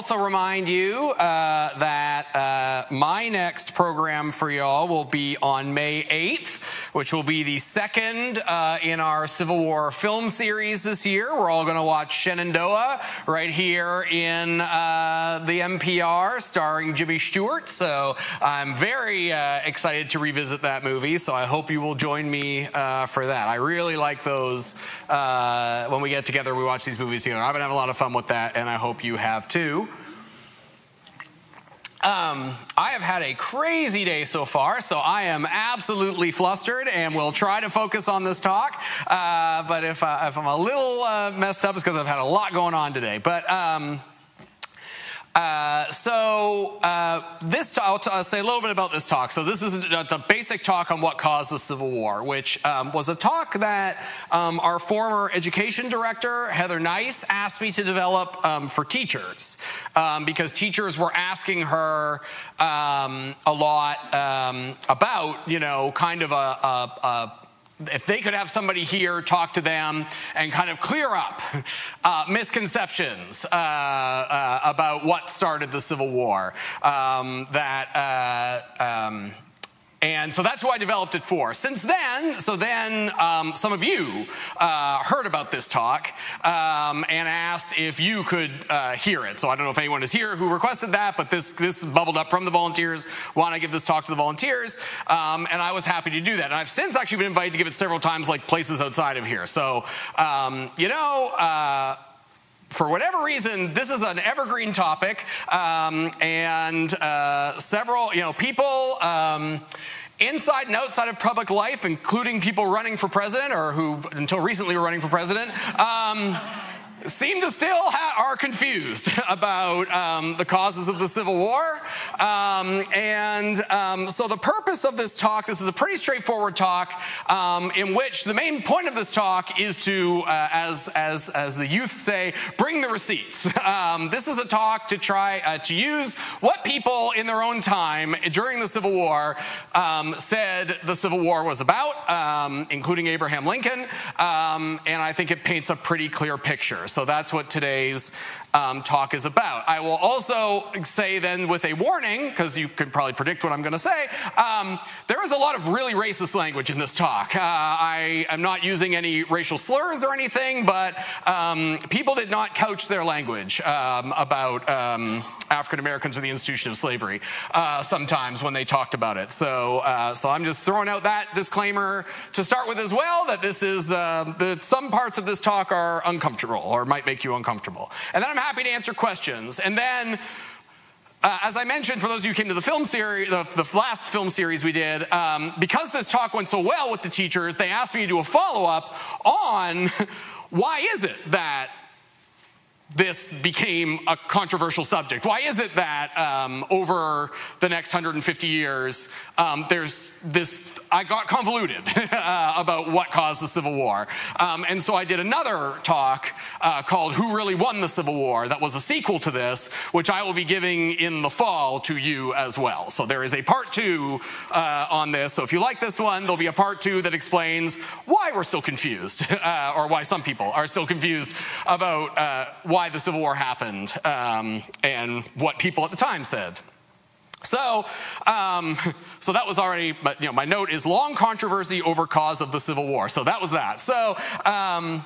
also remind you that my next program for y'all will be on May 8th, which will be the second in our Civil War film series this year. We're all going to watch Shenandoah right here in the NPR, starring Jimmy Stewart. So I'm very excited to revisit that movie, so I hope you will join me for that. I really like those. When we get together, we watch these movies together. I've been having a lot of fun with that, and I hope you have too. I have had a crazy day so far, so I am absolutely flustered, and we'll try to focus on this talk. But if I'm a little messed up, it's because I've had a lot going on today. But I'll say a little bit about this talk. So this is a basic talk on what caused the Civil War, which was a talk that our former education director, Heather Nice, asked me to develop for teachers, because teachers were asking her a lot about, you know, kind of if they could have somebody here talk to them and kind of clear up misconceptions about what started the Civil War, and so that's who I developed it for. Since then, some of you heard about this talk and asked if you could hear it. So I don't know if anyone is here who requested that, but this bubbled up from the volunteers. Want to give this talk to the volunteers, and I was happy to do that. And I've since actually been invited to give it several times, like places outside of here. So, you know, for whatever reason, this is an evergreen topic, and several, you know, people inside and outside of public life, including people running for president or who until recently were running for president, seem to still are confused about the causes of the Civil War. So the purpose of this talk, this is a pretty straightforward talk, in which the main point of this talk is to, as the youth say, bring the receipts. This is a talk to try to use what people in their own time during the Civil War said the Civil War was about, including Abraham Lincoln, and I think it paints a pretty clear picture. So that's what today's talk is about. I will also say then with a warning, because you can probably predict what I'm going to say, there is a lot of really racist language in this talk. I am not using any racial slurs or anything, but people did not couch their language about African Americans or the institution of slavery sometimes when they talked about it. So I'm just throwing out that disclaimer to start with as well, that this is that some parts of this talk are uncomfortable or might make you uncomfortable. And then I'm happy to answer questions. And then, as I mentioned, for those of you who came to the film series, the last film series we did, because this talk went so well with the teachers, they asked me to do a follow-up on why is it that this became a controversial subject? Why is it that over the next 150 years, there's this, I got convoluted about what caused the Civil War. And so I did another talk called Who Really Won the Civil War that was a sequel to this, which I will be giving in the fall to you as well. So there is a part 2 on this. So if you like this one, there'll be a part 2 that explains why we're still confused, or why some people are still confused about why the Civil War happened, and what people at the time said. So that was already, but you know, my note is long controversy over cause of the Civil War. So that was that. So, and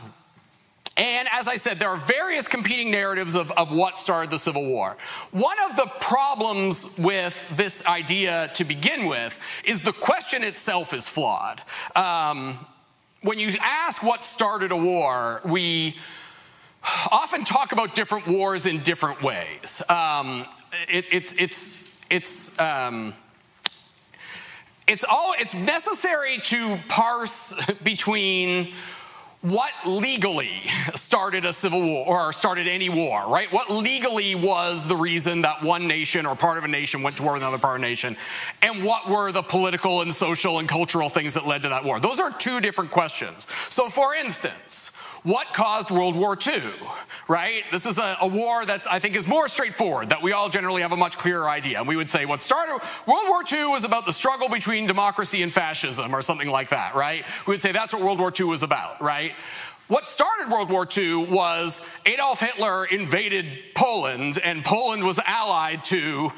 as I said, there are various competing narratives of what started the Civil War. One of the problems with this idea to begin with is the question itself is flawed. When you ask what started a war, we often talk about different wars in different ways. It's necessary to parse between what legally started a civil war or started any war, right? What legally was the reason that one nation or part of a nation went to war with another part of a nation, and what were the political and social and cultural things that led to that war? Those are two different questions. So for instance, what caused World War II, right? This is a war that I think is more straightforward, that we all generally have a much clearer idea. And we would say what started World War II was about the struggle between democracy and fascism or something like that, right? We would say that's what World War II was about, right? What started World War II was Adolf Hitler invaded Poland, and Poland was allied to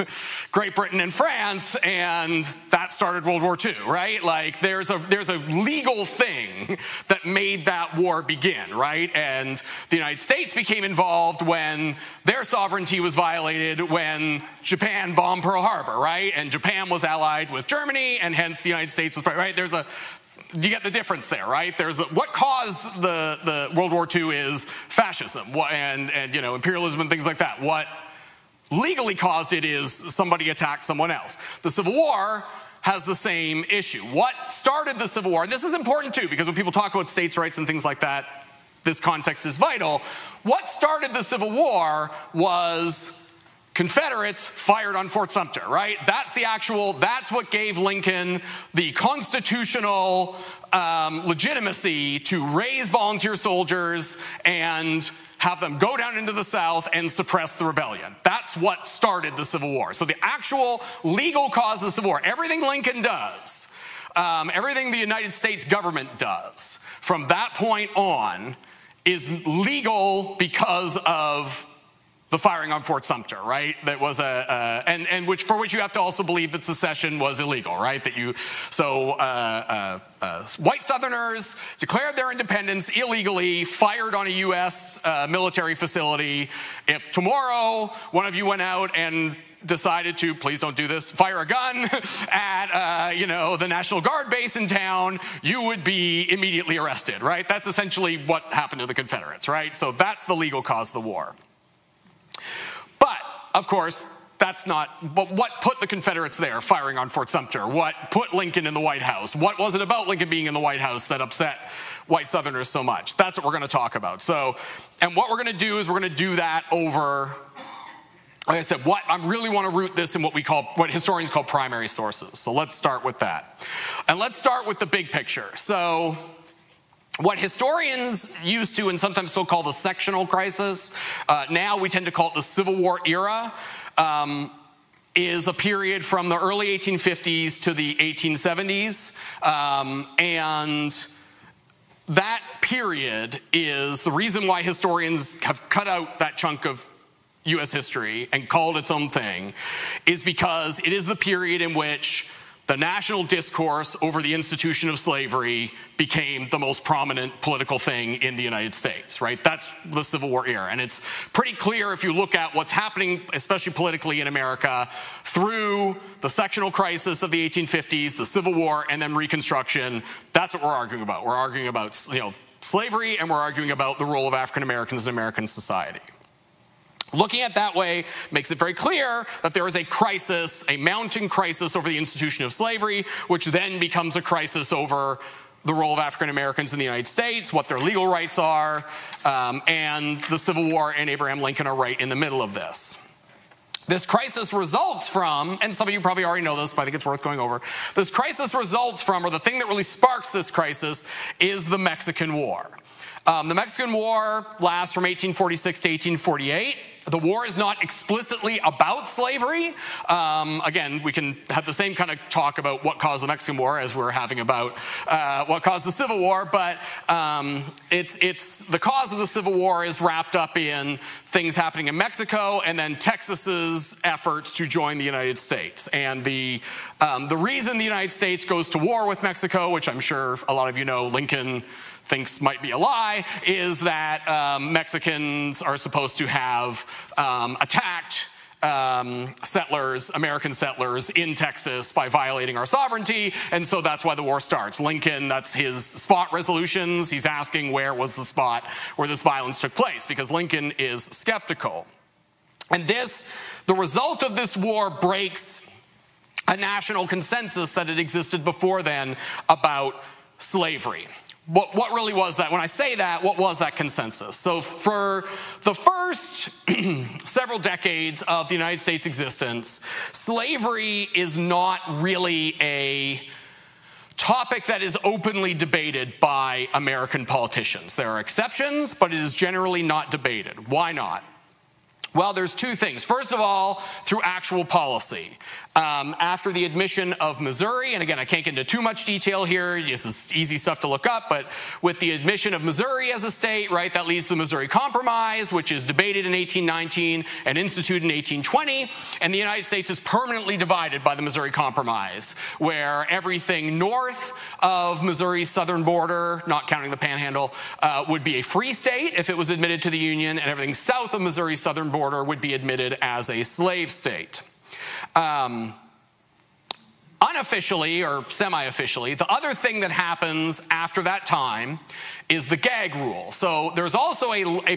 Great Britain and France, and that started World War II, right? Like, there's a legal thing that made that war begin, right? And the United States became involved when their sovereignty was violated when Japan bombed Pearl Harbor, right? And Japan was allied with Germany, and hence the United States was, right? Do you get the difference there, right? What caused the World War II is fascism and imperialism and things like that. What legally caused it is somebody attacked someone else. The Civil War has the same issue. What started the Civil War, and this is important too, because when people talk about states' rights and things like that, this context is vital. What started the Civil War was Confederates fired on Fort Sumter, right? That's what gave Lincoln the constitutional legitimacy to raise volunteer soldiers and have them go down into the South and suppress the rebellion. That's what started the Civil War. So the actual legal cause of the Civil War, everything Lincoln does, everything the United States government does from that point on is legal because of the firing on Fort Sumter, right? That was for which you have to also believe that secession was illegal, right? White Southerners declared their independence illegally, fired on a U.S. Military facility. If tomorrow one of you went out and decided to, please don't do this, fire a gun at the National Guard base in town, you would be immediately arrested, right? That's essentially what happened to the Confederates, right? So that's the legal cause of the war. But, of course, but what put the Confederates there, firing on Fort Sumter? What put Lincoln in the White House? What was it about Lincoln being in the White House that upset white Southerners so much? That's what we're going to talk about. And what we're going to do is we're going to do that over, like I said, I really want to root this in what historians call primary sources. So let's start with that. And let's start with the big picture. So what historians used to and sometimes still call the sectional crisis, now we tend to call it the Civil War era, is a period from the early 1850s to the 1870s. And that period is the reason why historians have cut out that chunk of U.S. history and called its own thing, is because it is the period in which the national discourse over the institution of slavery became the most prominent political thing in the United States, right? That's the Civil War era. And it's pretty clear if you look at what's happening, especially politically in America, through the sectional crisis of the 1850s, the Civil War, and then Reconstruction. That's what we're arguing about. We're arguing about slavery, and we're arguing about the role of African Americans in American society. Looking at it that way makes it very clear that there is a crisis, a mounting crisis over the institution of slavery, which then becomes a crisis over the role of African Americans in the United States, what their legal rights are, and the Civil War and Abraham Lincoln are right in the middle of this. This crisis results from, and some of you probably already know this, but I think it's worth going over. This crisis results from, or the thing that really sparks this crisis, is the Mexican War. The Mexican War lasts from 1846 to 1848. The war is not explicitly about slavery. Again, we can have the same kind of talk about what caused the Mexican War as we're having about what caused the Civil War, but it's the cause of the Civil War is wrapped up in things happening in Mexico and then Texas's efforts to join the United States. And the reason the United States goes to war with Mexico, which I'm sure a lot of you know Lincoln thinks might be a lie, is that Mexicans are supposed to have attacked settlers, American settlers in Texas by violating our sovereignty, and so that's why the war starts. Lincoln, that's his spot resolutions. He's asking where was the spot where this violence took place, because Lincoln is skeptical. And the result of this war breaks a national consensus that had existed before then about slavery. What really was that? When I say that, what was that consensus? So for the first several decades of the United States' existence, slavery is not really a topic that is openly debated by American politicians. There are exceptions, but it is generally not debated. Why not? Well, there's two things. First of all, through actual policy. After the admission of Missouri, and again, I can't get into too much detail here, this is easy stuff to look up, but with the admission of Missouri as a state, right, that leads to the Missouri Compromise, which is debated in 1819 and instituted in 1820, and the United States is permanently divided by the Missouri Compromise, where everything north of Missouri's southern border, not counting the Panhandle, would be a free state if it was admitted to the Union, and everything south of Missouri's southern border would be admitted as a slave state. Unofficially or semi-officially, the other thing that happens after that time is the gag rule. So there's also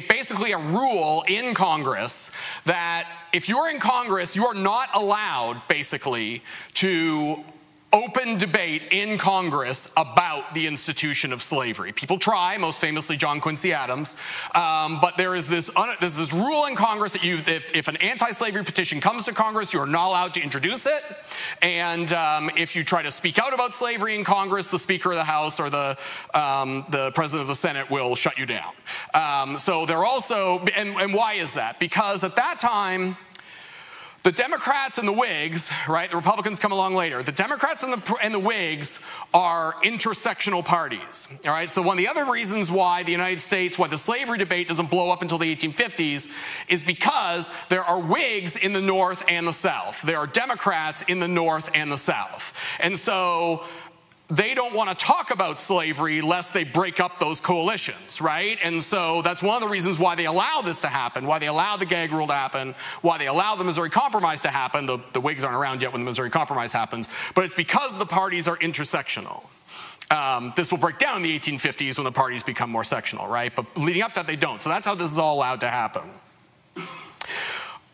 basically a rule in Congress that if you're in Congress, you are not allowed, basically, to open debate in Congress about the institution of slavery. People try, most famously John Quincy Adams, but there is this rule in Congress that if an anti-slavery petition comes to Congress, you are not allowed to introduce it, and if you try to speak out about slavery in Congress, the Speaker of the House or the President of the Senate will shut you down. So they're also, and why is that? Because at that time, the Democrats and the Whigs, right, the Republicans come along later, the Democrats and the Whigs are intersectional parties, all right? So one of the other reasons why the United States, why the slavery debate doesn't blow up until the 1850s is because there are Whigs in the North and the South. There are Democrats in the North and the South. And so they don't want to talk about slavery lest they break up those coalitions, right? And so that's one of the reasons why they allow this to happen, why they allow the gag rule to happen, why they allow the Missouri Compromise to happen. The Whigs aren't around yet when the Missouri Compromise happens, but it's because the parties are intersectional. This will break down in the 1850s when the parties become more sectional, right? But leading up to that, they don't. So that's how this is all allowed to happen.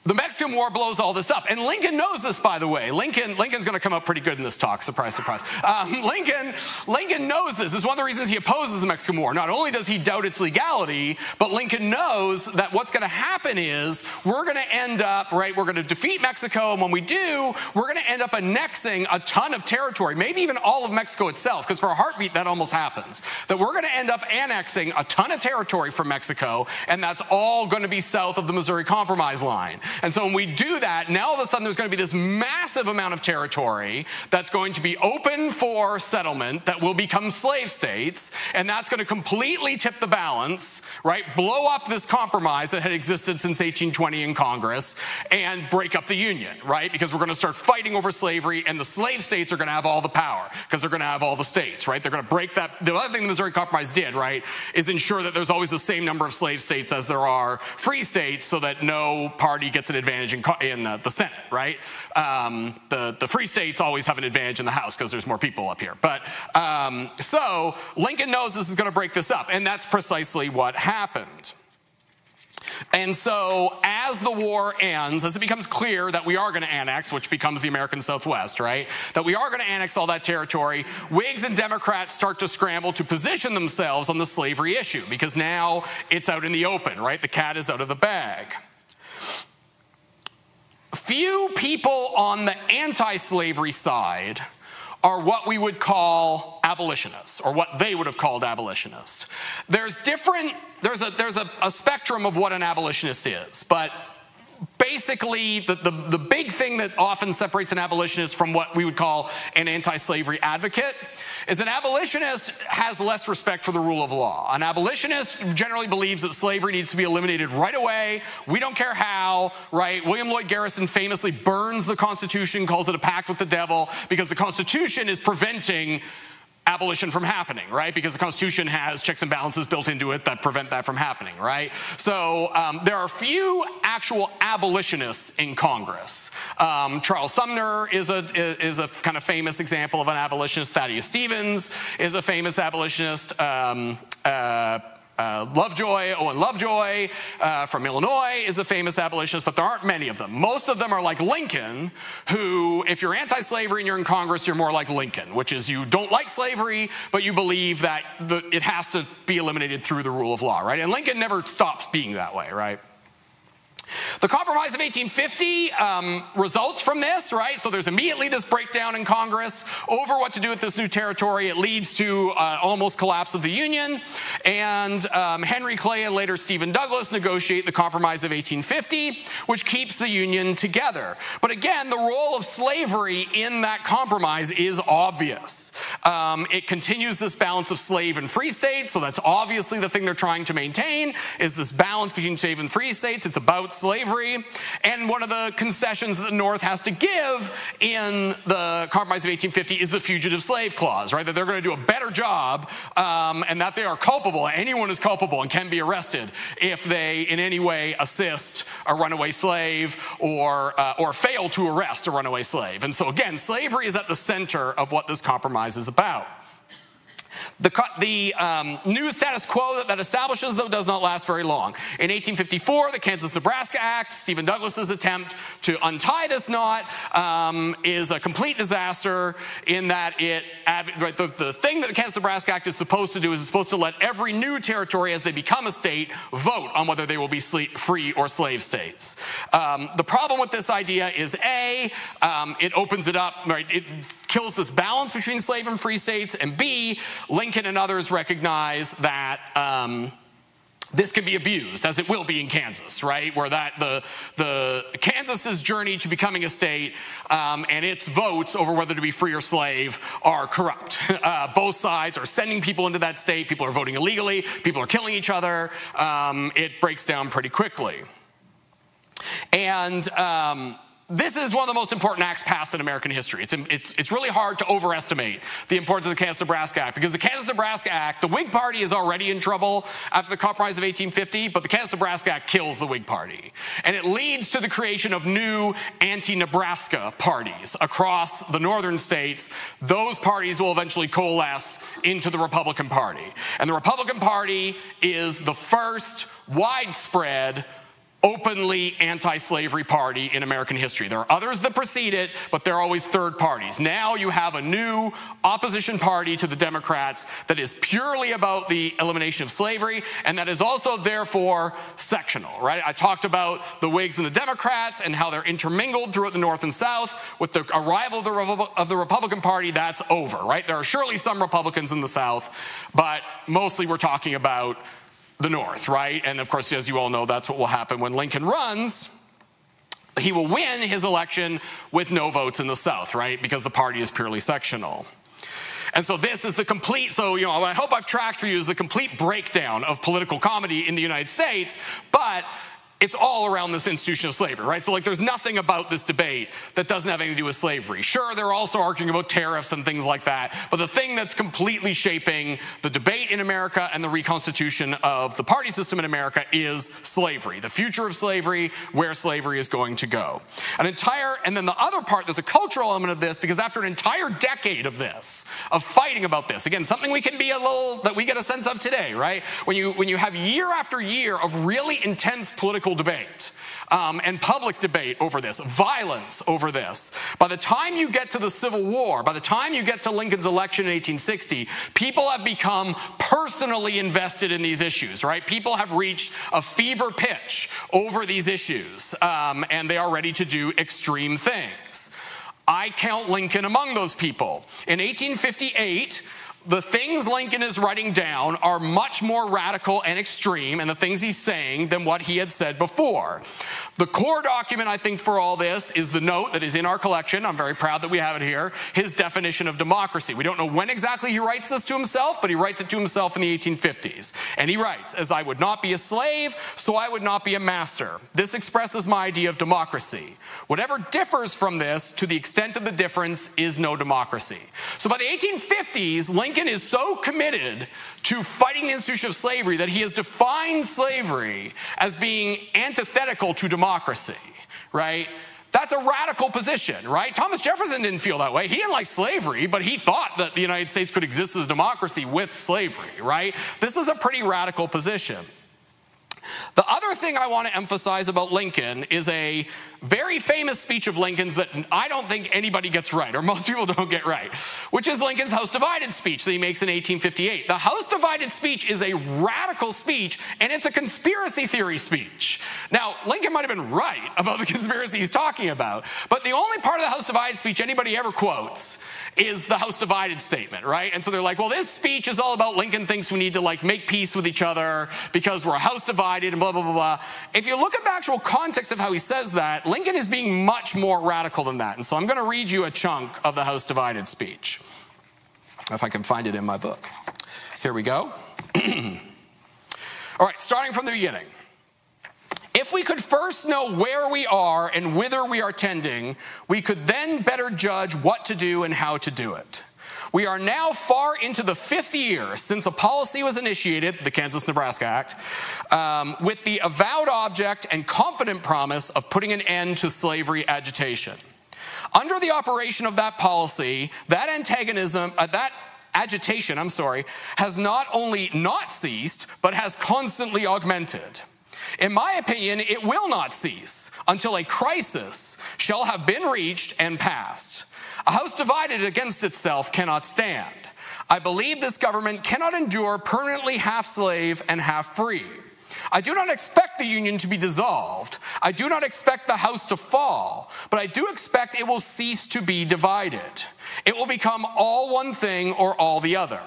The Mexican War blows all this up. And Lincoln knows this, by the way. Lincoln's going to come up pretty good in this talk. Surprise, surprise. Lincoln knows this. This is one of the reasons he opposes the Mexican War. Not only does he doubt its legality, but Lincoln knows that what's going to happen is we're going to end up, right, we're going to defeat Mexico, and when we do, we're going to end up annexing a ton of territory, maybe even all of Mexico itself, because for a heartbeat, that almost happens. That we're going to end up annexing a ton of territory from Mexico, and that's all going to be south of the Missouri Compromise line. And so when we do that, now all of a sudden there's going to be this massive amount of territory that's going to be open for settlement that will become slave states, and that's going to completely tip the balance, right? Blow up this compromise that had existed since 1820 in Congress and break up the Union, right? Because we're going to start fighting over slavery, and the slave states are going to have all the power because they're going to have all the states, right? They're going to break that. The other thing the Missouri Compromise did, right, is ensure that there's always the same number of slave states as there are free states so that no party gets an advantage in the Senate, right? The free states always have an advantage in the House because there's more people up here. But so Lincoln knows this is going to break this up, and that's precisely what happened. And so as the war ends, as it becomes clear that we are going to annex, which becomes the American Southwest, right, that we are going to annex all that territory, Whigs and Democrats start to scramble to position themselves on the slavery issue because now it's out in the open, right? The cat is out of the bag. Few people on the anti-slavery side are what we would call abolitionists, or what they would have called abolitionists. There's a spectrum of what an abolitionist is, but basically the big thing that often separates an abolitionist from what we would call an anti-slavery advocate is an abolitionist has less respect for the rule of law. An abolitionist generally believes that slavery needs to be eliminated right away. We don't care how, right? William Lloyd Garrison famously burns the Constitution, calls it a pact with the devil, because the Constitution is preventing abolition from happening, right? Because the Constitution has checks and balances built into it that prevent that from happening, right? So there are few actual abolitionists in Congress. Charles Sumner is a kind of famous example of an abolitionist. Thaddeus Stevens is a famous abolitionist. Owen Lovejoy from Illinois is a famous abolitionist, but there aren't many of them. Most of them are like Lincoln, who, if you're anti-slavery and you're in Congress, you're more like Lincoln, which is you don't like slavery, but you believe that it has to be eliminated through the rule of law, right? And Lincoln never stops being that way, right? The Compromise of 1850 results from this, right? So there's immediately this breakdown in Congress over what to do with this new territory. It leads to almost collapse of the Union. And Henry Clay and later Stephen Douglas negotiate the Compromise of 1850, which keeps the Union together. But again, the role of slavery in that compromise is obvious. It continues this balance of slave and free states, so that's obviously the thing they're trying to maintain, is this balance between slave and free states. It's about slavery, and one of the concessions that the North has to give in the Compromise of 1850 is the Fugitive Slave Clause, right? That they're going to do a better job, and that they are culpable. Anyone is culpable and can be arrested if they in any way assist a runaway slave or fail to arrest a runaway slave. And so again, slavery is at the center of what this compromise is about. The new status quo that establishes, though, does not last very long. In 1854, the Kansas-Nebraska Act, Stephen Douglas's attempt to untie this knot, is a complete disaster in that the thing that the Kansas-Nebraska Act is supposed to do is it's supposed to let every new territory, as they become a state, vote on whether they will be free or slave states. The problem with this idea is, A, it opens it up, right? It kills this balance between slave and free states, and B, Lincoln and others recognize that this can be abused, as it will be in Kansas, right? Where the Kansas's journey to becoming a state and its votes over whether to be free or slave are corrupt. Both sides are sending people into that state. People are voting illegally. People are killing each other. It breaks down pretty quickly. And this is one of the most important acts passed in American history. It's really hard to overestimate the importance of the Kansas-Nebraska Act, because the Kansas-Nebraska Act, the Whig Party is already in trouble after the Compromise of 1850, but the Kansas-Nebraska Act kills the Whig Party. And it leads to the creation of new anti-Nebraska parties across the northern states. Those parties will eventually coalesce into the Republican Party. And the Republican Party is the first widespread openly anti-slavery party in American history. There are others that precede it, but they're always third parties. Now you have a new opposition party to the Democrats that is purely about the elimination of slavery, and that is also therefore sectional, right? I talked about the Whigs and the Democrats and how they're intermingled throughout the North and South. With the arrival of the Republican Party, that's over, right? There are surely some Republicans in the South, but mostly we're talking about the North, right? And of course, as you all know, that's what will happen when Lincoln runs. He will win his election with no votes in the South, right? Because the party is purely sectional. And so this is the complete, what I hope I've tracked for you is the complete breakdown of political comedy in the United States, but it's all around this institution of slavery, right? So there's nothing about this debate that doesn't have anything to do with slavery. Sure, they're also arguing about tariffs and things like that, but the thing that's completely shaping the debate in America and the reconstitution of the party system in America is slavery, the future of slavery, where slavery is going to go. And then the other part, there's a cultural element of this, because after an entire decade of this, of fighting about this, again, something we can be that we get a sense of today, right? When you have year after year of really intense political debate and public debate over this, violence over this. By the time you get to the Civil War, by the time you get to Lincoln's election in 1860, people have become personally invested in these issues, right? People have reached a fever pitch over these issues, and they are ready to do extreme things. I count Lincoln among those people. In 1858, the things Lincoln is writing down are much more radical and extreme, and the things he's saying, than what he had said before. The core document, I think, for all this is the note that is in our collection. I'm very proud that we have it here. His definition of democracy. We don't know when exactly he writes this to himself, but he writes it to himself in the 1850s. And he writes, "As I would not be a slave, so I would not be a master. This expresses my idea of democracy. Whatever differs from this, to the extent of the difference, is no democracy." So by the 1850s, Lincoln is so committed to fighting the institution of slavery that he has defined slavery as being antithetical to democracy, right? That's a radical position, right? Thomas Jefferson didn't feel that way. He didn't like slavery, but he thought that the United States could exist as a democracy with slavery, right? This is a pretty radical position. The other thing I want to emphasize about Lincoln is very famous speech of Lincoln's that I don't think anybody gets right, or most people don't get right, which is Lincoln's House Divided speech that he makes in 1858. The House Divided speech is a radical speech, and it's a conspiracy theory speech. Now, Lincoln might have been right about the conspiracy he's talking about, but the only part of the House Divided speech anybody ever quotes is the House Divided statement, right? And so they're like, well, this speech is all about Lincoln thinks we need to like make peace with each other because we're a house divided and blah, blah, blah, blah. If you look at the actual context of how he says that, Lincoln is being much more radical than that. And so I'm going to read you a chunk of the House Divided speech, if I can find it in my book. Here we go. All right, starting from the beginning. If we could first know where we are and whither we are tending, we could then better judge what to do and how to do it. We are now far into the 5th year since a policy was initiated, the Kansas-Nebraska Act, with the avowed object and confident promise of putting an end to slavery agitation. Under the operation of that policy, that agitation, has not only not ceased, but has constantly augmented. In my opinion, it will not cease until a crisis shall have been reached and passed. A house divided against itself cannot stand. I believe this government cannot endure permanently half slave and half free. I do not expect the Union to be dissolved. I do not expect the house to fall, but I do expect it will cease to be divided. It will become all one thing or all the other.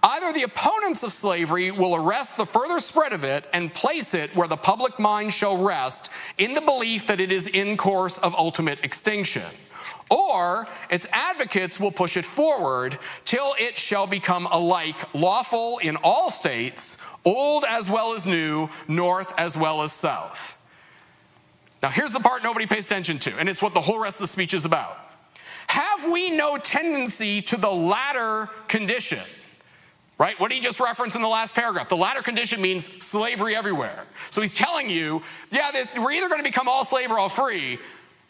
Either the opponents of slavery will arrest the further spread of it and place it where the public mind shall rest in the belief that it is in course of ultimate extinction, or its advocates will push it forward till it shall become alike lawful in all states, old as well as new, north as well as south. Now here's the part nobody pays attention to, and it's what the whole rest of the speech is about. Have we no tendency to the latter condition? Right? What did he just reference in the last paragraph? The latter condition means slavery everywhere. So he's telling you, yeah, we're either going to become all slave or all free.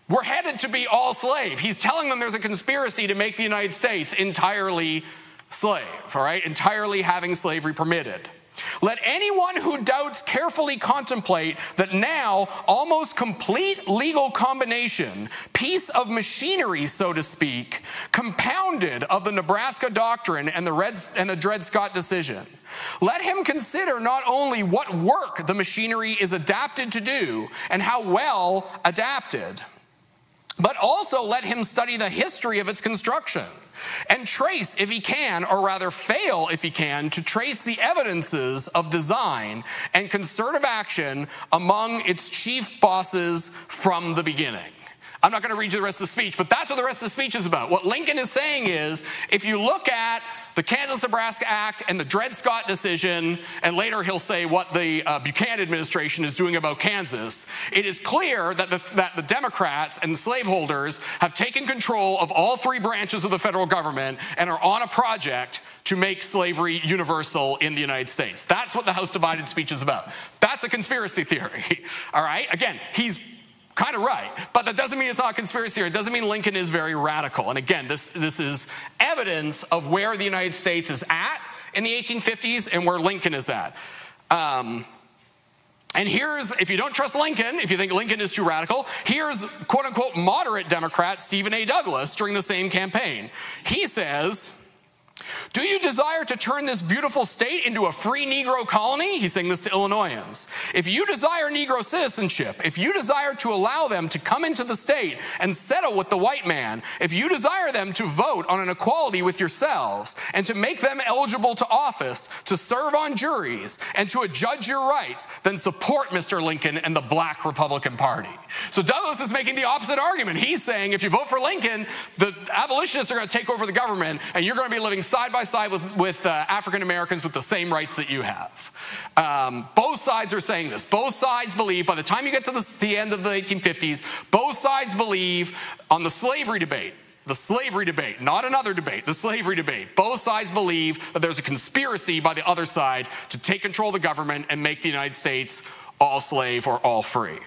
We're headed to be all slave. He's telling them there's a conspiracy to make the United States entirely slave, all right? Entirely having slavery permitted. Let anyone who doubts carefully contemplate that now almost complete legal combination, piece of machinery, so to speak, compounded of the Nebraska Doctrine and the Dred Scott decision. Let him consider not only what work the machinery is adapted to do and how well adapted, but also let him study the history of its construction and trace, if he can, or rather fail if he can, to trace the evidences of design and concerted action among its chief bosses from the beginning. I'm not going to read you the rest of the speech, but that's what the rest of the speech is about. What Lincoln is saying is, if you look at the Kansas-Nebraska Act and the Dred Scott decision, and later he'll say what the Buchanan administration is doing about Kansas, it is clear that the Democrats and slaveholders have taken control of all 3 branches of the federal government and are on a project to make slavery universal in the United States. That's what the House Divided speech is about. That's a conspiracy theory, all right? Again, he's kind of right, but that doesn't mean it's not a conspiracy theory. It doesn't mean Lincoln is very radical. And again, this is evidence of where the United States is at in the 1850s and where Lincoln is at. And here's, if you don't trust Lincoln, if you think Lincoln is too radical, here's quote-unquote moderate Democrat Stephen A. Douglas during the same campaign. He says, do you desire to turn this beautiful state into a free Negro colony? He's saying this to Illinoisans. If you desire Negro citizenship, if you desire to allow them to come into the state and settle with the white man, if you desire them to vote on an equality with yourselves and to make them eligible to office, to serve on juries, and to adjudge your rights, then support Mr. Lincoln and the Black Republican Party. So Douglas is making the opposite argument. He's saying if you vote for Lincoln, the abolitionists are going to take over the government and you're going to be living side by side with African Americans with the same rights that you have. Both sides are saying this. Both sides believe, by the time you get to the end of the 1850s, both sides believe on the slavery debate, not another debate, the slavery debate. Both sides believe that there's a conspiracy by the other side to take control of the government and make the United States all slave or all free.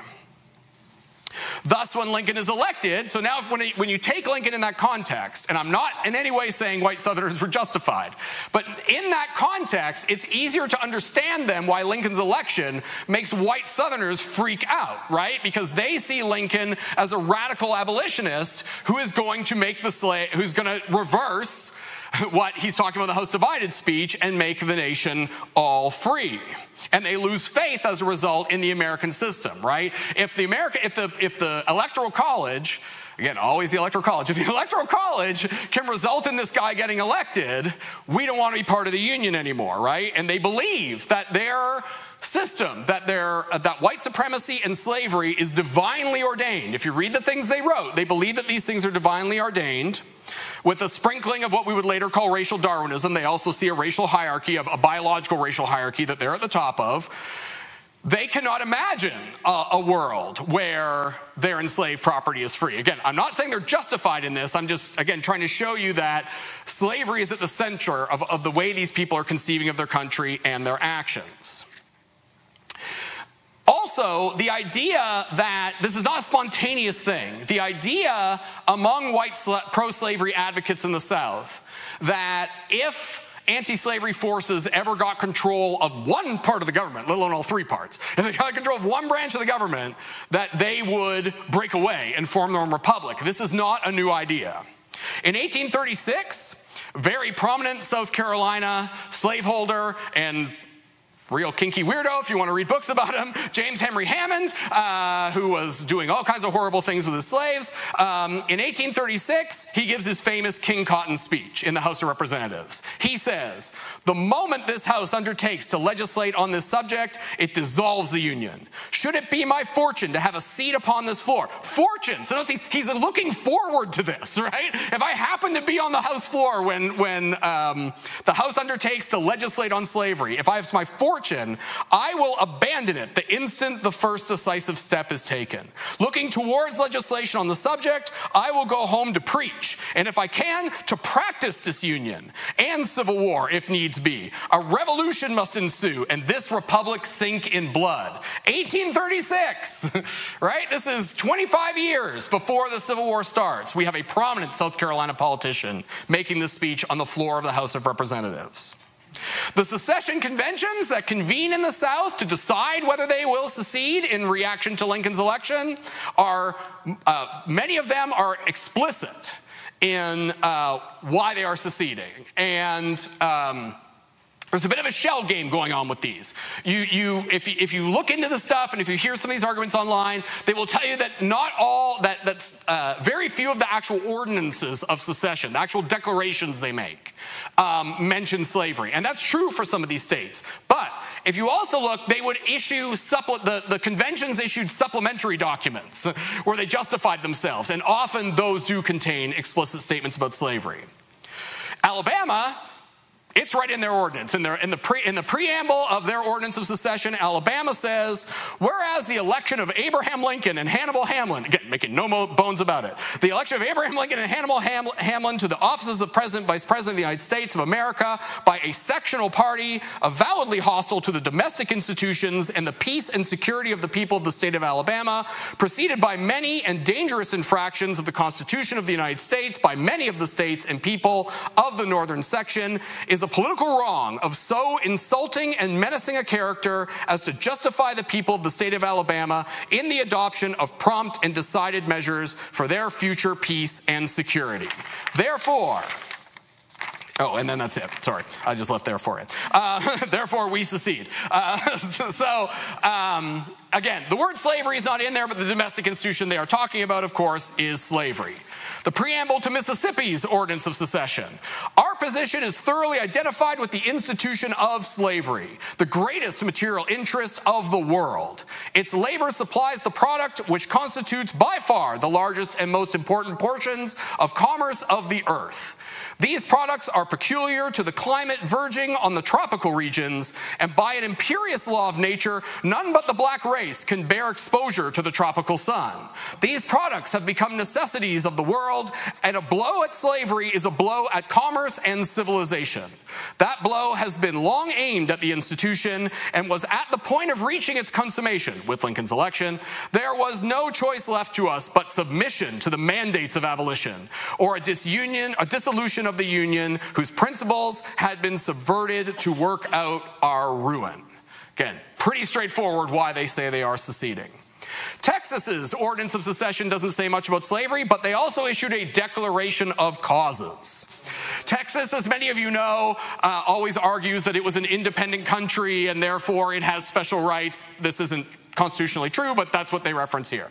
Thus, when Lincoln is elected, so now when you take Lincoln in that context, and I'm not in any way saying white Southerners were justified, but in that context, it's easier to understand them why Lincoln's election makes white Southerners freak out, right? Because they see Lincoln as a radical abolitionist who is going to make who's going to reverse what he's talking about in the House Divided speech and make the nation all free. And they lose faith as a result in the American system, right? If the Electoral College, again, always the Electoral College, if the Electoral College can result in this guy getting elected, we don't want to be part of the Union anymore, right? And they believe that their system, that white supremacy and slavery is divinely ordained. If you read the things they wrote, they believe that these things are divinely ordained, with a sprinkling of what we would later call racial Darwinism. They also see a racial hierarchy, a biological racial hierarchy that they're at the top of. They cannot imagine a world where their enslaved property is free. Again, I'm not saying they're justified in this. I'm just, again, trying to show you that slavery is at the center of the way these people are conceiving of their country and their actions. Also, the idea that this is not a spontaneous thing, the idea among white pro-slavery advocates in the South that if anti-slavery forces ever got control of one part of the government, let alone all three parts, if they got control of one branch of the government, that they would break away and form their own republic. This is not a new idea. In 1836, very prominent South Carolina slaveholder and real kinky weirdo, if you want to read books about him, James Henry Hammond, who was doing all kinds of horrible things with his slaves. In 1836, he gives his famous King Cotton speech in the House of Representatives. He says, "The moment this House undertakes to legislate on this subject, it dissolves the Union. Should it be my fortune to have a seat upon this floor," fortune, so notice he's looking forward to this, right? If I happen to be on the House floor when the House undertakes to legislate on slavery, if I have my fortune, I will abandon it the instant the first decisive step is taken. Looking towards legislation on the subject, I will go home to preach, and if I can, to practice disunion and civil war if needs be. A revolution must ensue, and this republic sink in blood. 1836, right? This is 25 years before the Civil War starts. We have a prominent South Carolina politician making this speech on the floor of the House of Representatives. The secession conventions that convene in the South to decide whether they will secede in reaction to Lincoln's election are, many of them are explicit in why they are seceding. And there's a bit of a shell game going on with these. If you look into the stuff and if you hear some of these arguments online, they will tell you that very few of the actual ordinances of secession, the actual declarations they make, mention slavery. And that's true for some of these states. But if you also look, they would issue, the conventions issued supplementary documents where they justified themselves. And often those do contain explicit statements about slavery. Alabama, it's right in their ordinance. In the preamble of their ordinance of secession, Alabama says, whereas the election of Abraham Lincoln and Hannibal Hamlin, again, making no bones about it, the election of Abraham Lincoln and Hannibal Hamlin to the offices of President, Vice President of the United States of America by a sectional party avowedly hostile to the domestic institutions and the peace and security of the people of the state of Alabama, preceded by many and dangerous infractions of the Constitution of the United States by many of the states and people of the northern section, is a political wrong of so insulting and menacing a character as to justify the people of the state of Alabama in the adoption of prompt and decided measures for their future peace and security. Therefore, oh, and then that's it. Sorry, I just left therefore in. Therefore, we secede. Again, the word slavery is not in there, but the domestic institution they are talking about, of course, is slavery. The preamble to Mississippi's ordinance of secession. Our position is thoroughly identified with the institution of slavery, the greatest material interest of the world. Its labor supplies the product which constitutes by far the largest and most important portions of commerce of the earth. These products are peculiar to the climate verging on the tropical regions, and by an imperious law of nature, none but the black race can bear exposure to the tropical sun. These products have become necessities of the world world, and a blow at slavery is a blow at commerce and civilization. That blow has been long aimed at the institution and was at the point of reaching its consummation with Lincoln's election. There was no choice left to us but submission to the mandates of abolition, or a dissolution of the Union whose principles had been subverted to work out our ruin. Again, pretty straightforward why they say they are seceding. Texas's Ordinance of Secession doesn't say much about slavery, but they also issued a Declaration of Causes. Texas, as many of you know, always argues that it was an independent country and therefore it has special rights. This isn't constitutionally true, but that's what they reference here.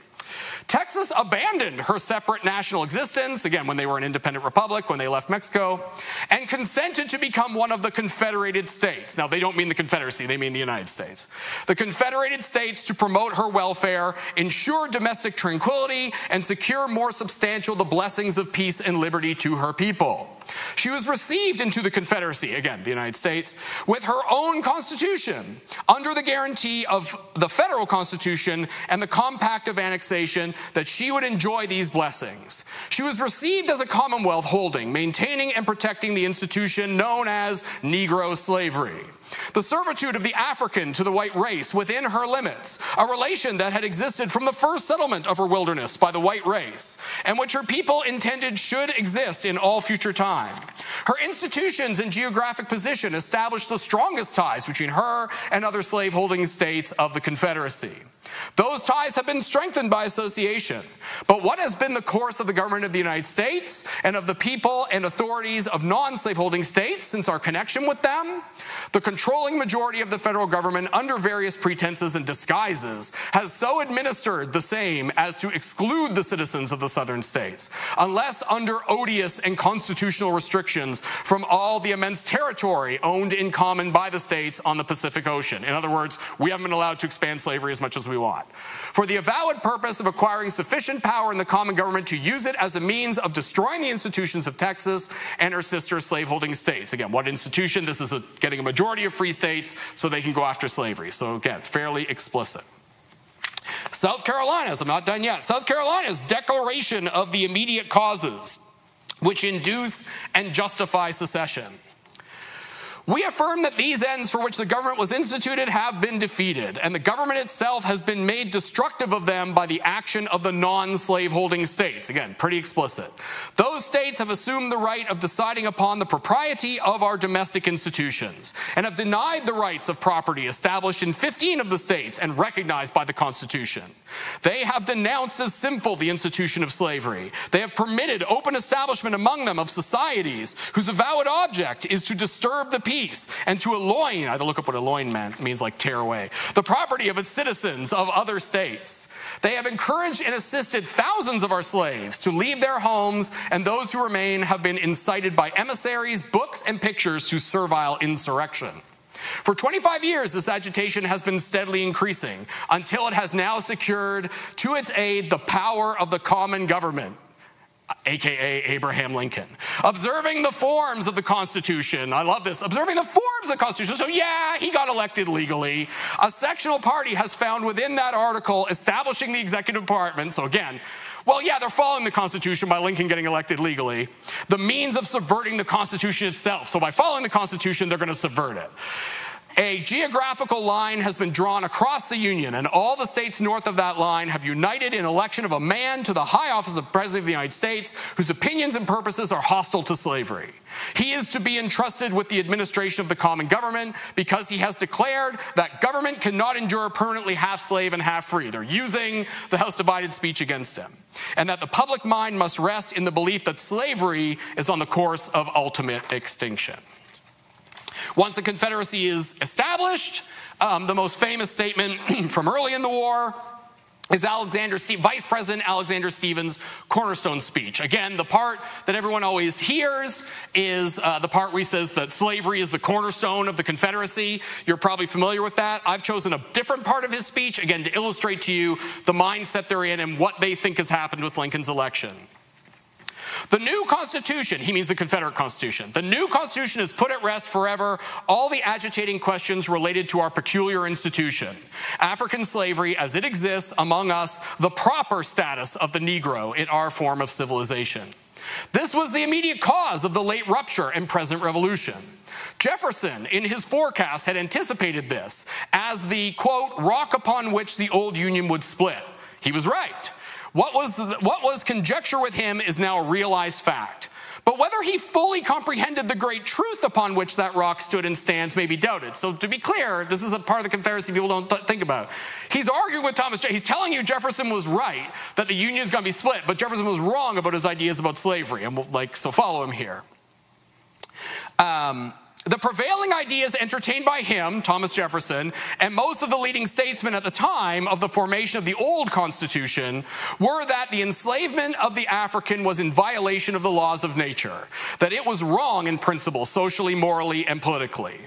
Texas abandoned her separate national existence, again, when they were an independent republic, when they left Mexico, and consented to become one of the Confederated States. Now, they don't mean the Confederacy, they mean the United States. The Confederated States to promote her welfare, ensure domestic tranquility, and secure more substantial the blessings of peace and liberty to her people. She was received into the Confederacy, again, the United States, with her own constitution, under the guarantee of the federal constitution and the compact of annexation that she would enjoy these blessings. She was received as a commonwealth holding, maintaining and protecting the institution known as Negro slavery. The servitude of the African to the white race within her limits, a relation that had existed from the first settlement of her wilderness by the white race, and which her people intended should exist in all future time. Her institutions and geographic position established the strongest ties between her and other slaveholding states of the Confederacy. Those ties have been strengthened by association. But what has been the course of the government of the United States and of the people and authorities of non-slaveholding states since our connection with them? The controlling majority of the federal government, under various pretenses and disguises, has so administered the same as to exclude the citizens of the southern states, unless under odious and constitutional restrictions from all the immense territory owned in common by the states on the Pacific Ocean. In other words, we haven't been allowed to expand slavery as much as we want. For the avowed purpose of acquiring sufficient power in the common government to use it as a means of destroying the institutions of Texas and her sister slaveholding states. Again, what institution? This is getting a majority of free states so they can go after slavery. So again, fairly explicit. South Carolina's, I'm not done yet, South Carolina's Declaration of the Immediate Causes which induce and justify secession. We affirm that these ends for which the government was instituted have been defeated, and the government itself has been made destructive of them by the action of the non-slaveholding states. Again, pretty explicit. Those states have assumed the right of deciding upon the propriety of our domestic institutions, and have denied the rights of property established in 15 of the states and recognized by the Constitution. They have denounced as sinful the institution of slavery. They have permitted open establishment among them of societies whose avowed object is to disturb the peace and to elloign, I had to look up what elloign means, like tear away, the property of its citizens of other states. They have encouraged and assisted thousands of our slaves to leave their homes, and those who remain have been incited by emissaries, books, and pictures to servile insurrection. For 25 years, this agitation has been steadily increasing until it has now secured to its aid the power of the common government, aka Abraham Lincoln. Observing the forms of the Constitution, I love this, observing the forms of the Constitution, so yeah, he got elected legally. A sectional party has found within that article establishing the executive department, so again, well, yeah, they're following the Constitution by Lincoln getting elected legally, the means of subverting the Constitution itself. So by following the Constitution, they're going to subvert it. A geographical line has been drawn across the Union, and all the states north of that line have united in election of a man to the high office of President of the United States whose opinions and purposes are hostile to slavery. He is to be entrusted with the administration of the common government because he has declared that government cannot endure permanently half slave and half free. They're using the House divided speech against him. And that the public mind must rest in the belief that slavery is on the course of ultimate extinction. Once the Confederacy is established, the most famous statement from early in the war is Vice President Alexander Stephens' cornerstone speech. Again, the part that everyone always hears is the part where he says that slavery is the cornerstone of the Confederacy. You're probably familiar with that. I've chosen a different part of his speech, again, to illustrate to you the mindset they're in and what they think has happened with Lincoln's election. The new Constitution, he means the Confederate Constitution, the new Constitution has put at rest forever all the agitating questions related to our peculiar institution, African slavery as it exists among us, the proper status of the Negro in our form of civilization. This was the immediate cause of the late rupture and present revolution. Jefferson, in his forecast, had anticipated this as the, quote, rock upon which the old Union would split. He was right. What was conjecture with him is now a realized fact. But whether he fully comprehended the great truth upon which that rock stood and stands may be doubted. So to be clear, this is a part of the Confederacy people don't think about. He's arguing with Thomas Jefferson. He's telling you Jefferson was right, that the Union is going to be split, but Jefferson was wrong about his ideas about slavery. And so follow him here. The prevailing ideas entertained by him, Thomas Jefferson, and most of the leading statesmen at the time of the formation of the old Constitution were that the enslavement of the African was in violation of the laws of nature, that it was wrong in principle, socially, morally, and politically.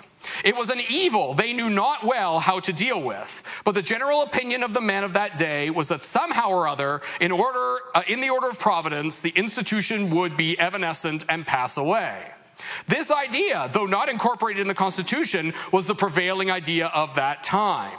It was an evil they knew not well how to deal with, but the general opinion of the men of that day was that somehow or other, in the order of providence, the institution would be evanescent and pass away. This idea, though not incorporated in the Constitution, was the prevailing idea of that time.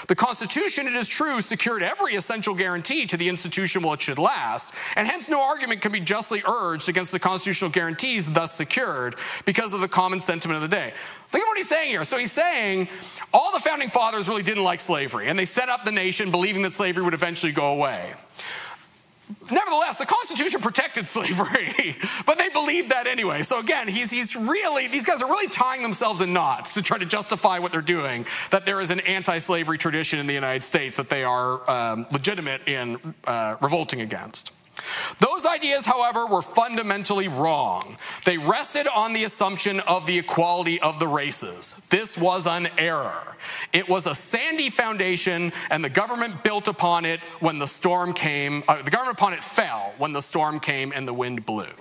The Constitution, it is true, secured every essential guarantee to the institution while it should last, and hence no argument can be justly urged against the constitutional guarantees thus secured because of the common sentiment of the day. Look at what he's saying here. So he's saying all the founding fathers really didn't like slavery, and they set up the nation believing that slavery would eventually go away. Nevertheless, the Constitution protected slavery, but they believed that anyway. So again, these guys are really tying themselves in knots to try to justify what they're doing, that there is an anti-slavery tradition in the United States that they are legitimate in revolting against. Those ideas, however, were fundamentally wrong. They rested on the assumption of the equality of the races. This was an error. It was a sandy foundation, and the government built upon it when the storm came. The government upon it fell when the storm came and the wind blew.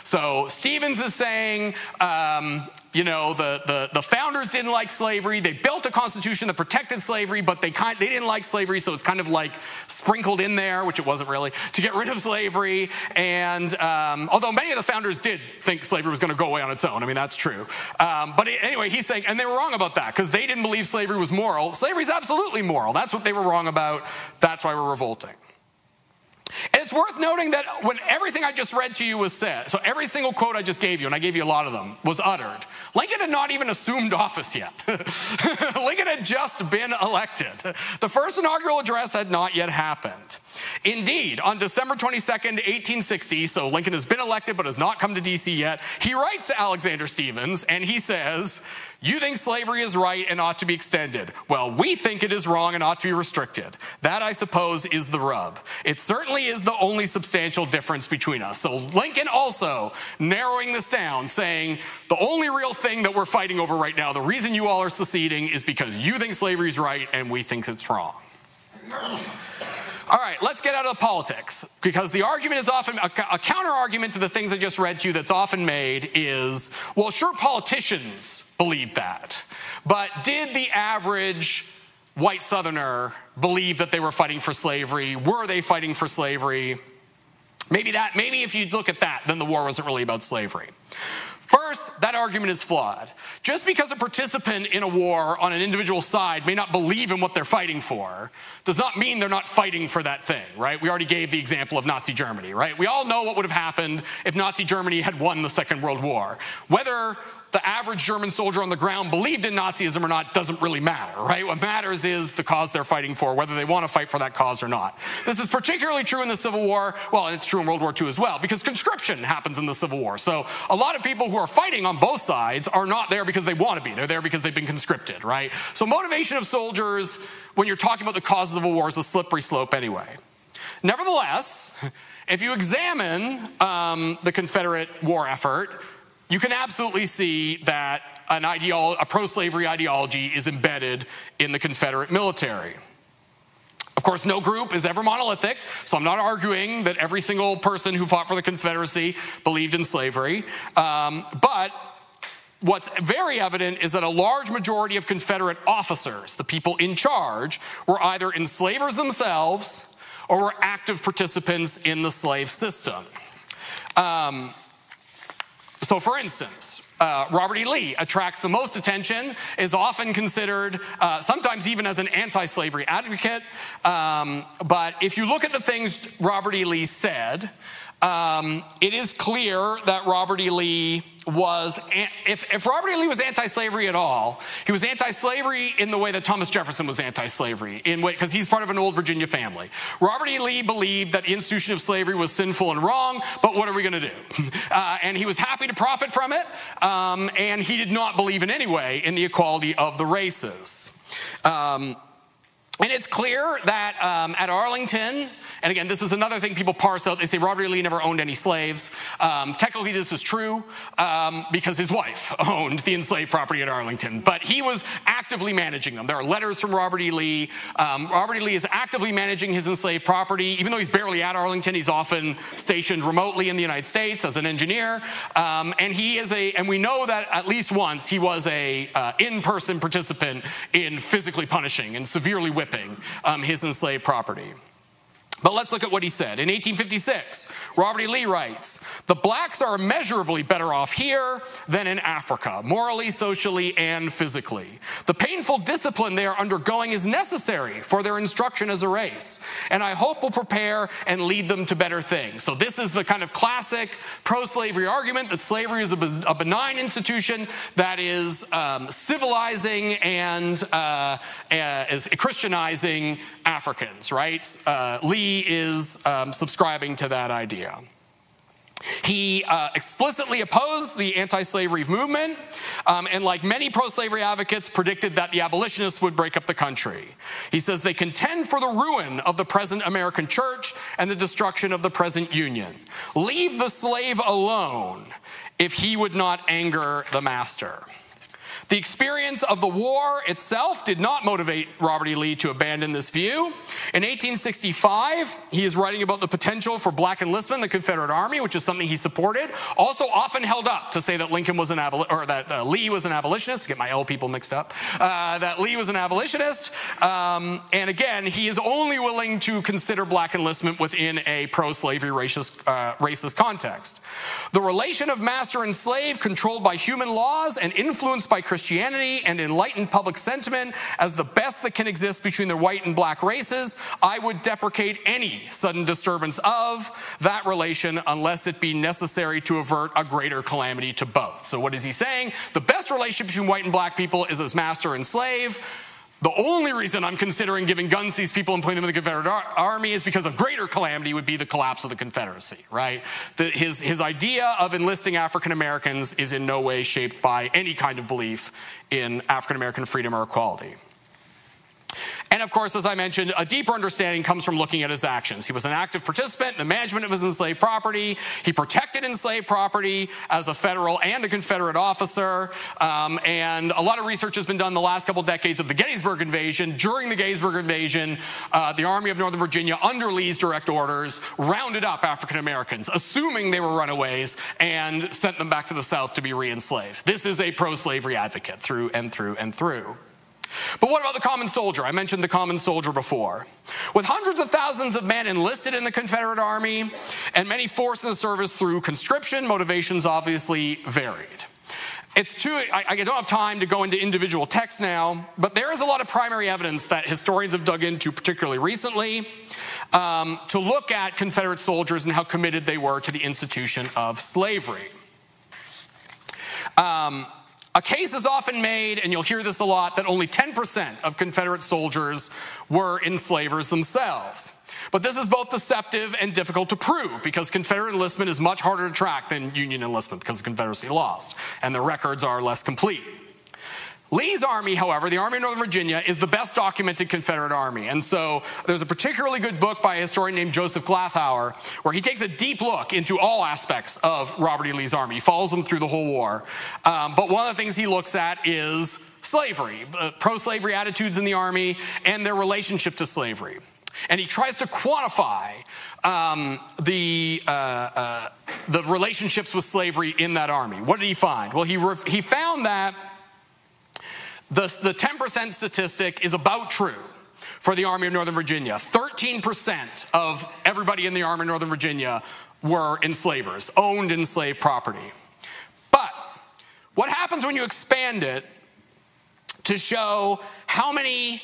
So Stevens is saying, the founders didn't like slavery. They built a constitution that protected slavery, but they didn't like slavery, so it's kind of like sprinkled in there, which it wasn't really, to get rid of slavery. And although many of the founders did think slavery was going to go away on its own, I mean, that's true. But anyway, he's saying, and they were wrong about that because they didn't believe slavery was moral. Slavery is absolutely moral. That's what they were wrong about. That's why we're revolting. And it's worth noting that when everything I just read to you was said, so every single quote I just gave you, and I gave you a lot of them, was uttered, Lincoln had not even assumed office yet. Lincoln had just been elected. The first inaugural address had not yet happened. Indeed, on December 22nd, 1860, so Lincoln has been elected but has not come to D.C. yet, he writes to Alexander Stephens, and he says, "You think slavery is right and ought to be extended. Well, we think it is wrong and ought to be restricted. That, I suppose, is the rub. It certainly is the only substantial difference between us." So Lincoln also narrowing this down, saying, the only real thing that we're fighting over right now, the reason you all are seceding is because you think slavery is right and we think it's wrong. All right, let's get out of the politics, because the argument is often, a counter-argument to the things I just read to you that's often made is, well, sure, politicians believe that, but did the average white Southerner believe that they were fighting for slavery? Were they fighting for slavery? Maybe if you look at that, then the war wasn't really about slavery. First, that argument is flawed. Just because a participant in a war on an individual side may not believe in what they're fighting for does not mean they're not fighting for that thing, right? We already gave the example of Nazi Germany, right? We all know what would have happened if Nazi Germany had won the Second World War. Whether the average German soldier on the ground believed in Nazism or not doesn't really matter, right? What matters is the cause they're fighting for, whether they want to fight for that cause or not. This is particularly true in the Civil War. Well, and it's true in World War II as well, because conscription happens in the Civil War. So a lot of people who are fighting on both sides are not there because they want to be. They're there because they've been conscripted, right? So motivation of soldiers, when you're talking about the causes of a war, is a slippery slope anyway. Nevertheless, if you examine the Confederate war effort, you can absolutely see that a pro-slavery ideology is embedded in the Confederate military. Of course, no group is ever monolithic, so I'm not arguing that every single person who fought for the Confederacy believed in slavery. But what's very evident is that a large majority of Confederate officers, the people in charge, were either enslavers themselves or were active participants in the slave system. So for instance, Robert E. Lee attracts the most attention, is often considered, sometimes even as an anti-slavery advocate. But if you look at the things Robert E. Lee said, it is clear that Robert E. Lee was, if Robert E. Lee was anti-slavery at all, he was anti-slavery in the way that Thomas Jefferson was anti-slavery, because he's part of an old Virginia family. Robert E. Lee believed that the institution of slavery was sinful and wrong, but what are we going to do? And he was happy to profit from it, and he did not believe in any way in the equality of the races. And it's clear that at Arlington, and again, this is another thing people parse out. They say Robert E. Lee never owned any slaves. Technically, this is true because his wife owned the enslaved property at Arlington, but he was actively managing them. There are letters from Robert E. Lee. Robert E. Lee is actively managing his enslaved property. Even though he's barely at Arlington, he's often stationed remotely in the United States as an engineer. And he is and we know that at least once he was a in-person participant in physically punishing and severely whipping his enslaved property. But let's look at what he said. In 1856, Robert E. Lee writes, "The blacks are immeasurably better off here than in Africa, morally, socially, and physically. The painful discipline they are undergoing is necessary for their instruction as a race, and I hope will prepare and lead them to better things." So this is the kind of classic pro-slavery argument that slavery is a benign institution that is civilizing and is Christianizing Africans, right? Lee is subscribing to that idea. He explicitly opposed the anti-slavery movement, and like many pro-slavery advocates, predicted that the abolitionists would break up the country. He says they contend for the ruin of the present American church and the destruction of the present Union. Leave the slave alone if he would not anger the master. The experience of the war itself did not motivate Robert E. Lee to abandon this view. In 1865, he is writing about the potential for black enlistment in the Confederate Army, which is something he supported. Also often held up to say that Lincoln was Lee was an abolitionist. Get my L people mixed up. That Lee was an abolitionist. And again, he is only willing to consider black enlistment within a pro-slavery racist context. The relation of master and slave, controlled by human laws and influenced by Christianity and enlightened public sentiment as the best that can exist between the white and black races, I would deprecate any sudden disturbance of that relation unless it be necessary to avert a greater calamity to both. So what is he saying? The best relationship between white and black people is as master and slave. The only reason I'm considering giving guns to these people and putting them in the Confederate Army is because a greater calamity would be the collapse of the Confederacy, right? His idea of enlisting African Americans is in no way shaped by any kind of belief in African American freedom or equality. And of course, as I mentioned, a deeper understanding comes from looking at his actions. He was an active participant in the management of his enslaved property. He protected enslaved property as a federal and a Confederate officer. And a lot of research has been done the last couple decades of the Gettysburg invasion. During the Gettysburg invasion, the Army of Northern Virginia, under Lee's direct orders, rounded up African Americans, assuming they were runaways, and sent them back to the South to be re-enslaved. This is a pro-slavery advocate through and through and through. But what about the common soldier? I mentioned the common soldier before. With hundreds of thousands of men enlisted in the Confederate Army and many forced in service through conscription, motivations obviously varied. I don't have time to go into individual texts now, but there is a lot of primary evidence that historians have dug into, particularly recently, to look at Confederate soldiers and how committed they were to the institution of slavery. A case is often made, and you'll hear this a lot, that only 10% of Confederate soldiers were enslavers themselves. But this is both deceptive and difficult to prove because Confederate enlistment is much harder to track than Union enlistment because the Confederacy lost, and the records are less complete. Lee's army, however, the Army of Northern Virginia, is the best documented Confederate army. And so there's a particularly good book by a historian named Joseph Glathauer where he takes a deep look into all aspects of Robert E. Lee's army. He follows them through the whole war. But one of the things he looks at is slavery, pro-slavery attitudes in the army, and their relationship to slavery. And he tries to quantify the relationships with slavery in that army. What did he find? Well, he found that the 10% statistic is about true for the Army of Northern Virginia. 13% of everybody in the Army of Northern Virginia were enslavers, owned enslaved property. But what happens when you expand it to show how many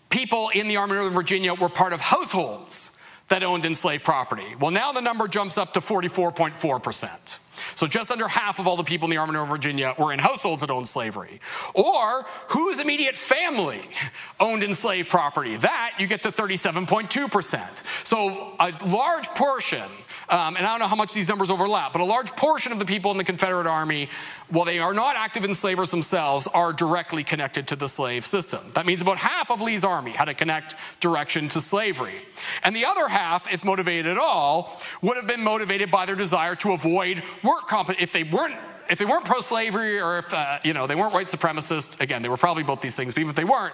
people in the Army of Northern Virginia were part of households that owned enslaved property? Well, now the number jumps up to 44.4%. So just under half of all the people in the Army of Northern Virginia were in households that owned slavery. Or whose immediate family owned enslaved property? That you get to 37.2%. So a large portion, and I don't know how much these numbers overlap, but a large portion of the people in the Confederate Army, while they are not active enslavers themselves, are directly connected to the slave system. That means about half of Lee's army had a connect direction to slavery. And the other half, if motivated at all, would have been motivated by their desire to avoid work competition. If they weren't pro-slavery, or if they weren't white supremacists, again, they were probably both these things, but even if they weren't,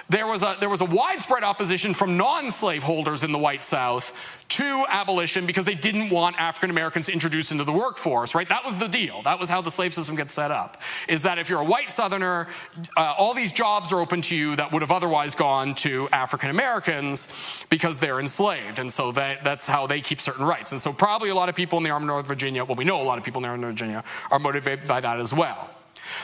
there was a widespread opposition from non-slaveholders in the white South to abolition because they didn't want African Americans introduced into the workforce, right? That was the deal. That was how the slave system gets set up, is that if you're a white Southerner, all these jobs are open to you that would have otherwise gone to African Americans because they're enslaved, and so that's how they keep certain rights. And so probably a lot of people in the Army of Northern Virginia, well, we know a lot of people in the Army of Northern Virginia are motivated by that as well.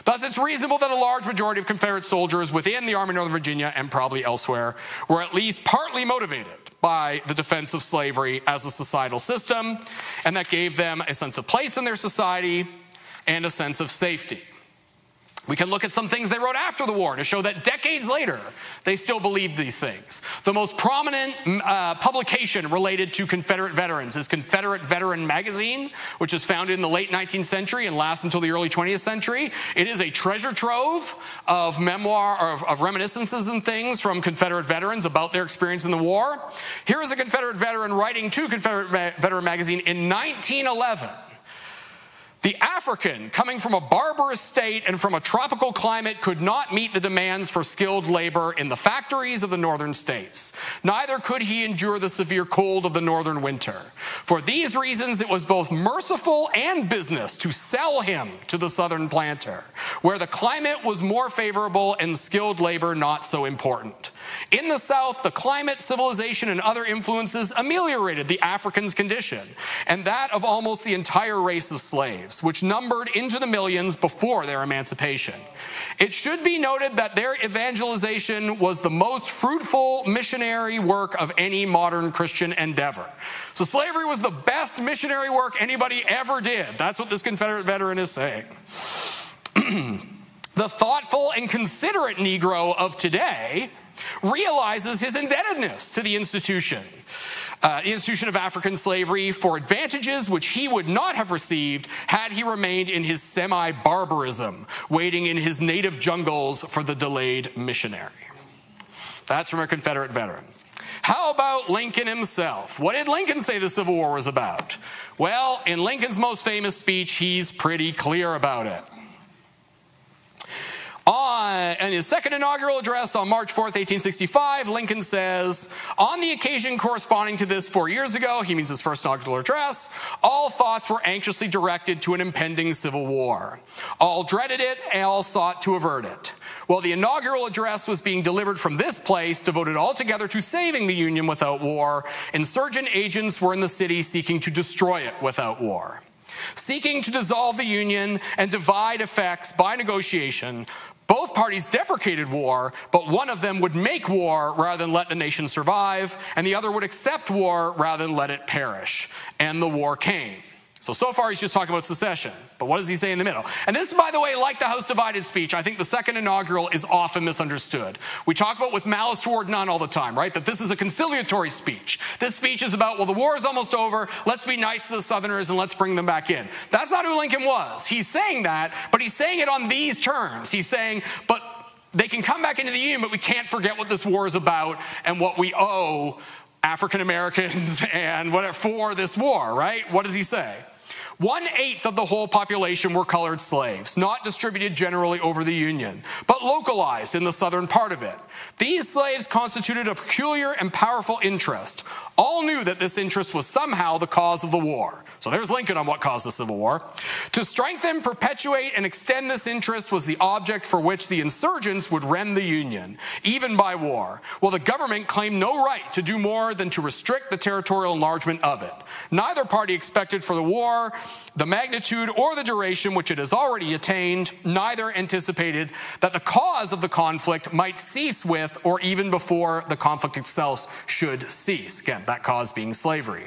Thus, it's reasonable that a large majority of Confederate soldiers within the Army of Northern Virginia, and probably elsewhere, were at least partly motivated by the defense of slavery as a societal system, and that gave them a sense of place in their society and a sense of safety. We can look at some things they wrote after the war to show that decades later, they still believed these things. The most prominent publication related to Confederate veterans is Confederate Veteran Magazine, which was founded in the late 19th century and lasts until the early 20th century. It is a treasure trove of memoir, of reminiscences and things from Confederate veterans about their experience in the war. Here is a Confederate veteran writing to Confederate Veteran Magazine in 1911. The African, coming from a barbarous state and from a tropical climate, could not meet the demands for skilled labor in the factories of the northern states. Neither could he endure the severe cold of the northern winter. For these reasons, it was both merciful and business to sell him to the southern planter, where the climate was more favorable and skilled labor not so important. In the South, the climate, civilization, and other influences ameliorated the African's condition, and that of almost the entire race of slaves, which numbered into the millions before their emancipation. It should be noted that their evangelization was the most fruitful missionary work of any modern Christian endeavor. So slavery was the best missionary work anybody ever did. That's what this Confederate veteran is saying. The thoughtful and considerate Negro of today realizes his indebtedness to the institution of African slavery for advantages which he would not have received had he remained in his semi-barbarism, waiting in his native jungles for the delayed missionary. That's from a Confederate veteran. How about Lincoln himself? What did Lincoln say the Civil War was about? Well, in Lincoln's most famous speech, he's pretty clear about it. In his second inaugural address on March 4th, 1865, Lincoln says, on the occasion corresponding to this 4 years ago, he means his first inaugural address, all thoughts were anxiously directed to an impending civil war. All dreaded it, and all sought to avert it. While the inaugural address was being delivered from this place, devoted altogether to saving the Union without war, insurgent agents were in the city seeking to destroy it without war. Seeking to dissolve the Union and divide effects by negotiation, both parties deprecated war, but one of them would make war rather than let the nation survive, and the other would accept war rather than let it perish. And the war came. So far he's just talking about secession. But what does he say in the middle? And this, by the way, like the House Divided speech, I think the second inaugural is often misunderstood. We talk about with malice toward none all the time, right? That this is a conciliatory speech. This speech is about, well, the war is almost over. Let's be nice to the Southerners and let's bring them back in. That's not who Lincoln was. He's saying that, but he's saying it on these terms. He's saying, but they can come back into the Union, but we can't forget what this war is about and what we owe African Americans and whatever for this war, right? What does he say? 1/8 of the whole population were colored slaves, not distributed generally over the Union, but localized in the southern part of it. These slaves constituted a peculiar and powerful interest. All knew that this interest was somehow the cause of the war. So there's Lincoln on what caused the Civil War. To strengthen, perpetuate, and extend this interest was the object for which the insurgents would rend the Union, even by war, while the government claimed no right to do more than to restrict the territorial enlargement of it. Neither party expected for the war the magnitude or the duration which it has already attained. Neither anticipated that the cause of the conflict might cease with or even before the conflict itself should cease. Again, that cause being slavery.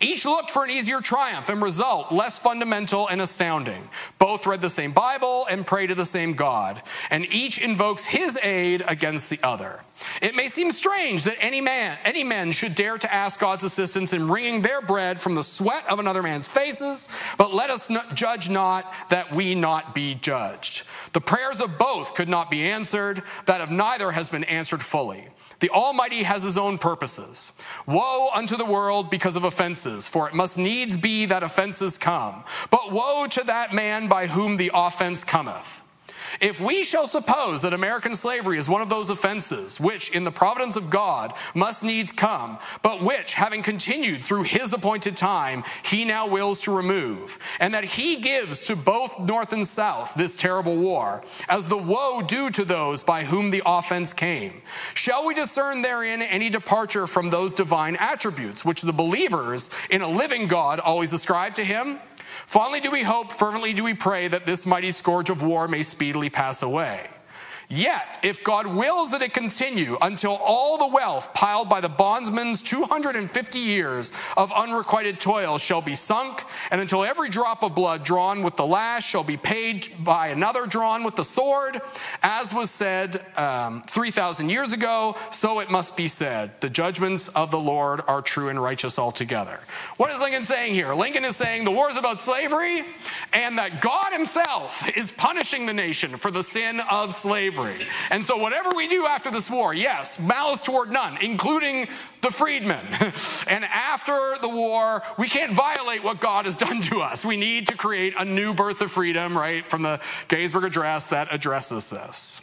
Each looked for an easier triumph and result, less fundamental and astounding. Both read the same Bible and pray to the same God, and each invokes his aid against the other. It may seem strange that any men should dare to ask God's assistance in wringing their bread from the sweat of another man's faces, but let us judge not that we not be judged. The prayers of both could not be answered, that of neither has been answered fully. The Almighty has his own purposes. Woe unto the world because of offenses, for it must needs be that offenses come. But woe to that man by whom the offense cometh. If we shall suppose that American slavery is one of those offenses, which in the providence of God must needs come, but which, having continued through his appointed time, he now wills to remove, and that he gives to both North and South this terrible war, as the woe due to those by whom the offense came, shall we discern therein any departure from those divine attributes, which the believers in a living God always ascribe to him? Fondly do we hope, fervently do we pray that this mighty scourge of war may speedily pass away. Yet, if God wills that it continue until all the wealth piled by the bondsman's 250 years of unrequited toil shall be sunk, and until every drop of blood drawn with the lash shall be paid by another drawn with the sword, as was said 3,000 years ago, so it must be said, the judgments of the Lord are true and righteous altogether. What is Lincoln saying here? Lincoln is saying the war is about slavery, and that God himself is punishing the nation for the sin of slavery. And so whatever we do after this war, yes, malice toward none, including the freedmen. And after the war, we can't violate what God has done to us. We need to create a new birth of freedom, right, from the Gettysburg Address that addresses this.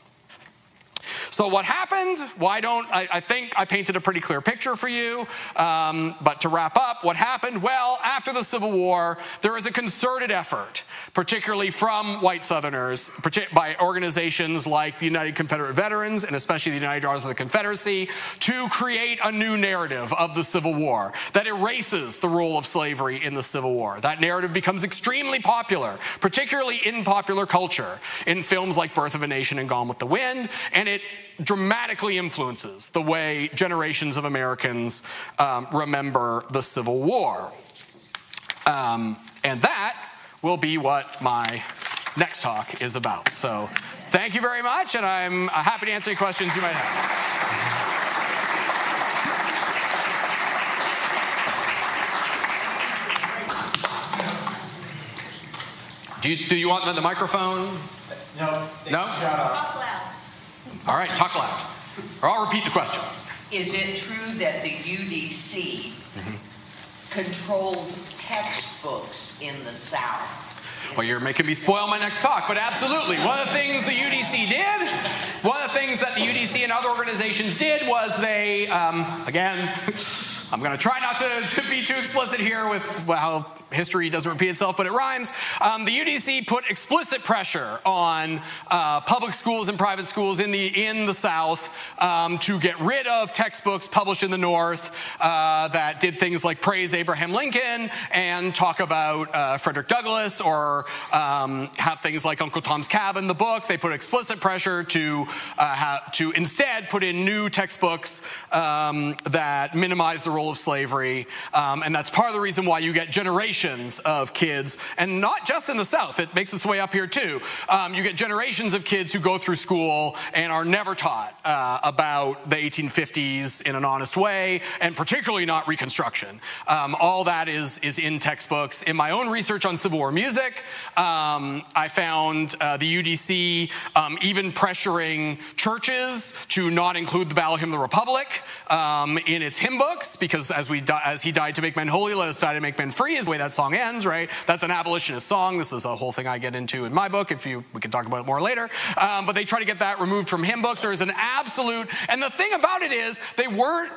So what happened? I think I painted a pretty clear picture for you. But to wrap up, what happened? Well, after the Civil War, there was a concerted effort, particularly from white Southerners, by organizations like the United Confederate Veterans, and especially the United Daughters of the Confederacy, to create a new narrative of the Civil War that erases the role of slavery in the Civil War. That narrative becomes extremely popular, particularly in popular culture, in films like Birth of a Nation and Gone with the Wind, and it dramatically influences the way generations of Americans remember the Civil War. And that will be what my next talk is about. So thank you very much, and I'm happy to answer any questions you might have. Do you want the microphone? No. No? Shut up. Talk loud. All right, talk loud. Or I'll repeat the question. Is it true that the UDC controlled textbooks in the South? Well, you're making me spoil my next talk, but absolutely. One of the things the UDC did, one of the things that the UDC and other organizations did was they, again, I'm going to try not to be too explicit here with how history doesn't repeat itself, but it rhymes. The UDC put explicit pressure on public schools and private schools in the South to get rid of textbooks published in the North that did things like praise Abraham Lincoln and talk about Frederick Douglass, or have things like Uncle Tom's Cabin, the book. They put explicit pressure to instead put in new textbooks that minimize the role of slavery, and that's part of the reason why you get generations of kids, and not just in the South, it makes its way up here too. You get generations of kids who go through school and are never taught about the 1850s in an honest way, and particularly not Reconstruction. All that is in textbooks. In my own research on Civil War music, I found the UDC even pressuring churches to not include the Battle Hymn of the Republic in its hymn books, because as he died to make men holy, let us die to make men free is the way that that song ends, right? That's an abolitionist song. This is a whole thing I get into in my book. We can talk about it more later. But they try to get that removed from hymn books. There's an absolute, and the thing about it is they weren't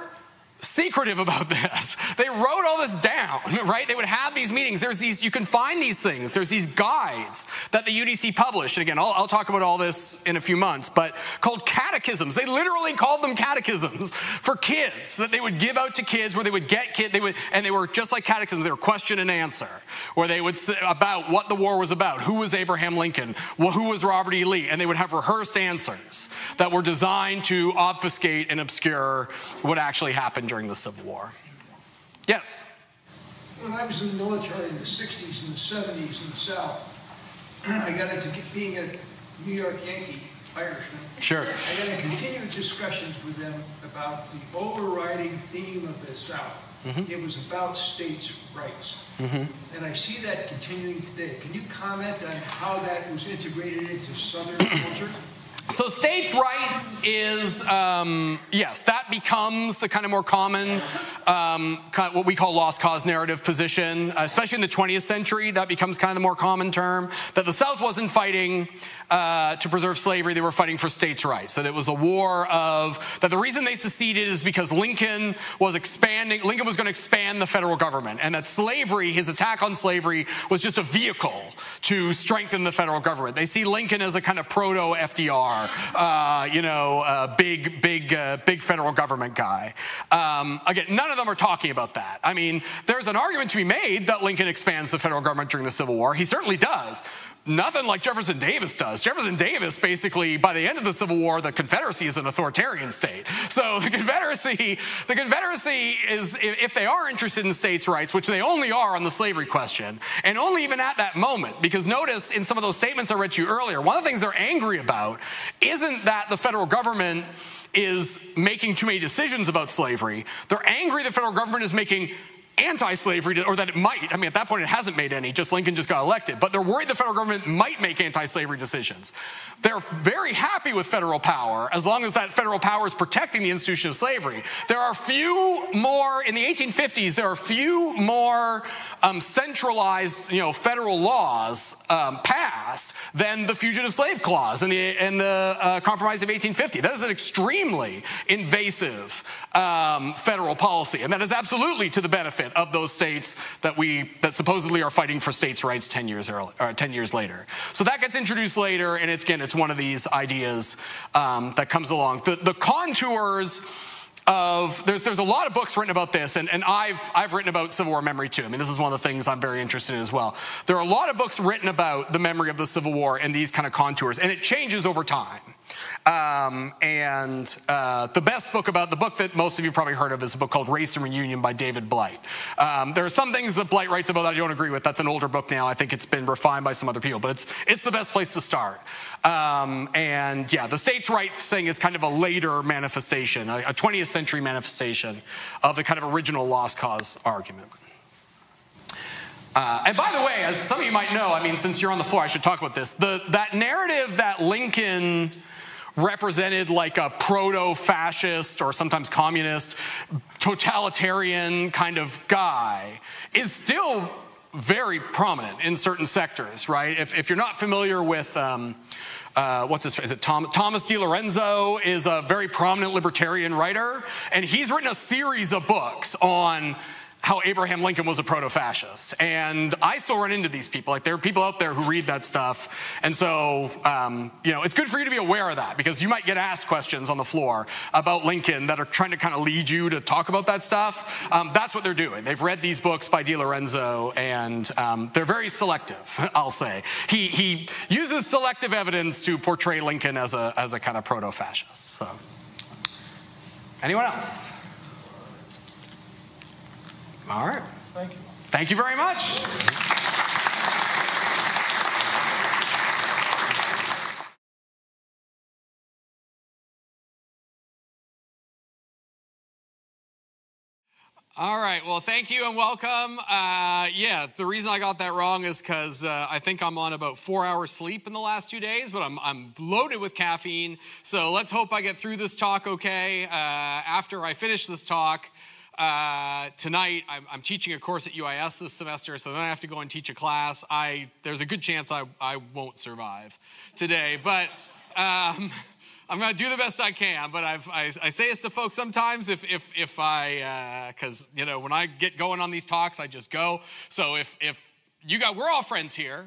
secretive about this. They wrote all this down, right? They would have these meetings. There's these, you can find these things. There's these guides that the UDC published. And again, I'll talk about all this in a few months, but called catechisms. They literally called them catechisms for kids that they would give out to kids, where they would get kids, and they were just like catechisms. They were question and answer, where they would say about what the war was about, who was Abraham Lincoln, who was Robert E. Lee, and they would have rehearsed answers that were designed to obfuscate and obscure what actually happened during the Civil War. Yes? When I was in the military in the 60s and the 70s in the South, I got into being a New York Yankee Irishman. Sure. I got into continued discussions with them about the overriding theme of the South. Mm-hmm. It was about states' rights. Mm-hmm. And I see that continuing today. Can you comment on how that was integrated into Southern culture? So states' rights is, yes, that becomes the kind of more common, what we call lost cause narrative position, especially in the 20th century. That becomes kind of the more common term, that the South wasn't fighting to preserve slavery, they were fighting for states' rights, that it was a war of, that the reason they seceded is because Lincoln was going to expand the federal government, and that slavery, his attack on slavery, was just a vehicle to strengthen the federal government. They see Lincoln as a kind of proto-FDR, big federal government guy. Again, none of them are talking about that. I mean, there's an argument to be made that Lincoln expands the federal government during the Civil War. He certainly does. Nothing like Jefferson Davis does. Jefferson Davis, basically, by the end of the Civil War, the Confederacy is an authoritarian state. So the Confederacy is, if they are interested in states' rights, which they only are on the slavery question, and only even at that moment, because notice in some of those statements I read to you earlier, one of the things they're angry about isn't that the federal government is making too many decisions about slavery. They're angry the federal government is making anti-slavery, or that it might. I mean, at that point, it hasn't made any. Lincoln just got elected. But they're worried the federal government might make anti-slavery decisions. They're very happy with federal power as long as that federal power is protecting the institution of slavery. There are few more, in the 1850s, there are few more centralized, federal laws passed than the Fugitive Slave Clause and the Compromise of 1850. That is an extremely invasive federal policy, and that is absolutely to the benefit of those states that supposedly are fighting for states' rights 10 years later. So that gets introduced later, and it's one of these ideas that comes along. The contours of, there's a lot of books written about this, and I've written about Civil War memory too. I mean, this is one of the things I'm very interested in as well. There are a lot of books written about the memory of the Civil War and these kind of contours, and it changes over time. The best book about the book that most of you probably heard of is a book called Race and Reunion by David Blight. There are some things that Blight writes about that I don't agree with. That's an older book now. I think it's been refined by some other people, but it's the best place to start. The states' rights thing is kind of a later manifestation, a 20th century manifestation of the kind of original lost cause argument. And by the way, as some of you might know, I mean, since you're on the floor, I should talk about this. That narrative that Lincoln represented like a proto-fascist or sometimes communist, totalitarian kind of guy is still very prominent in certain sectors, right? If you're not familiar with, is it Thomas DiLorenzo is a very prominent libertarian writer, and he's written a series of books on how Abraham Lincoln was a proto-fascist. And I still run into these people. Like, there are people out there who read that stuff. And so, it's good for you to be aware of that, because you might get asked questions on the floor about Lincoln that are trying to kind of lead you to talk about that stuff. That's what they're doing. They've read these books by DiLorenzo, and they're very selective, I'll say. He uses selective evidence to portray Lincoln as a kind of proto-fascist. So, anyone else? All right. Thank you. Thank you very much. All right, well, thank you and welcome. The reason I got that wrong is because I think I'm on about 4 hours sleep in the last 2 days, but I'm loaded with caffeine. So let's hope I get through this talk okay. After I finish this talk, Tonight, I'm teaching a course at UIS this semester, so then I have to go and teach a class. There's a good chance I won't survive today, but I'm going to do the best I can. But I say this to folks sometimes because when I get going on these talks, I just go. So we're all friends here.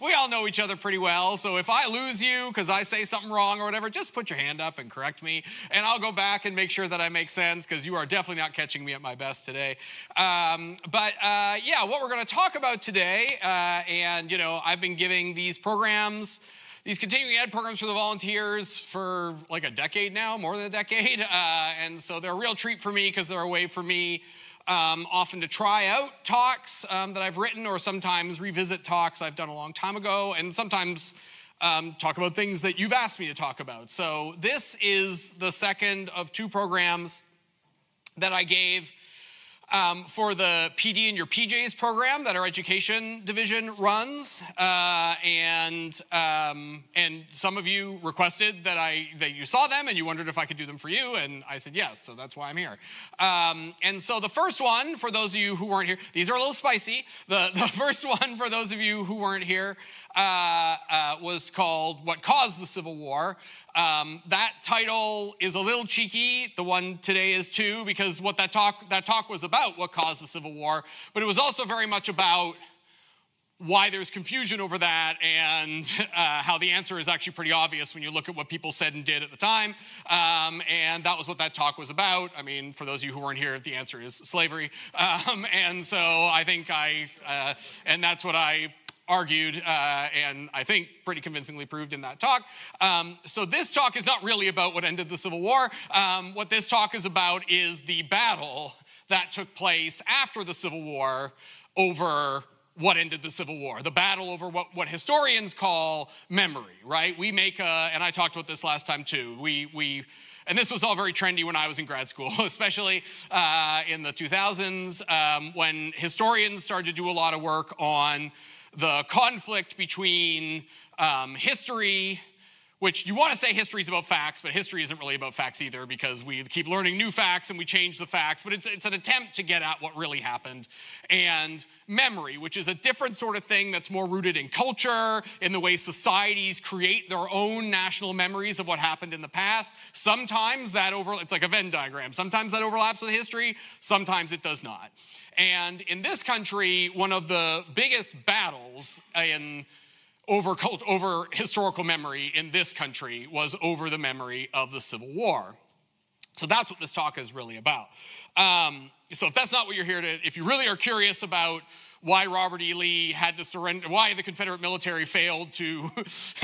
We all know each other pretty well. So if I lose you because I say something wrong or whatever, just put your hand up and correct me. And I'll go back and make sure that I make sense, because you are definitely not catching me at my best today. What we're going to talk about today, I've been giving these programs, these continuing ed programs for the volunteers for like a decade now, more than a decade. And so they're a real treat for me, because they're a way for me often to try out talks that I've written, or sometimes revisit talks I've done a long time ago, and sometimes talk about things that you've asked me to talk about. So this is the second of two programs that I gave for the PD and Your PJs program that our education division runs, and some of you requested that you saw them and you wondered if I could do them for you, and I said yes, so that's why I'm here. And so the first one, for those of you who weren't here, these are a little spicy. The first one, for those of you who weren't here, was called What Caused the Civil War. That title is a little cheeky. The one today is too, because what that talk was about what caused the Civil War, but it was also very much about why there's confusion over that, and how the answer is actually pretty obvious when you look at what people said and did at the time. And that was what that talk was about. I mean, for those of you who weren't here, the answer is slavery. And so I think and that's what I argued, and I think pretty convincingly proved in that talk. So this talk is not really about what ended the Civil War. What this talk is about is the battle that took place after the Civil War over what ended the Civil War. The battle over what historians call memory, right? We make and I talked about this last time too, and this was all very trendy when I was in grad school, especially in the 2000s, when historians started to do a lot of work on the conflict between history, which you want to say history is about facts, but history isn't really about facts either, because we keep learning new facts and we change the facts, but it's an attempt to get at what really happened. And memory, which is a different sort of thing that's more rooted in culture, in the way societies create their own national memories of what happened in the past. Sometimes it's like a Venn diagram. Sometimes that overlaps with history, sometimes it does not. And in this country, one of the biggest battles over historical memory in this country was over the memory of the Civil War. So that's what this talk is really about. So if that's not what you're here to, if you really are curious about why Robert E. Lee had to surrender, why the Confederate military failed to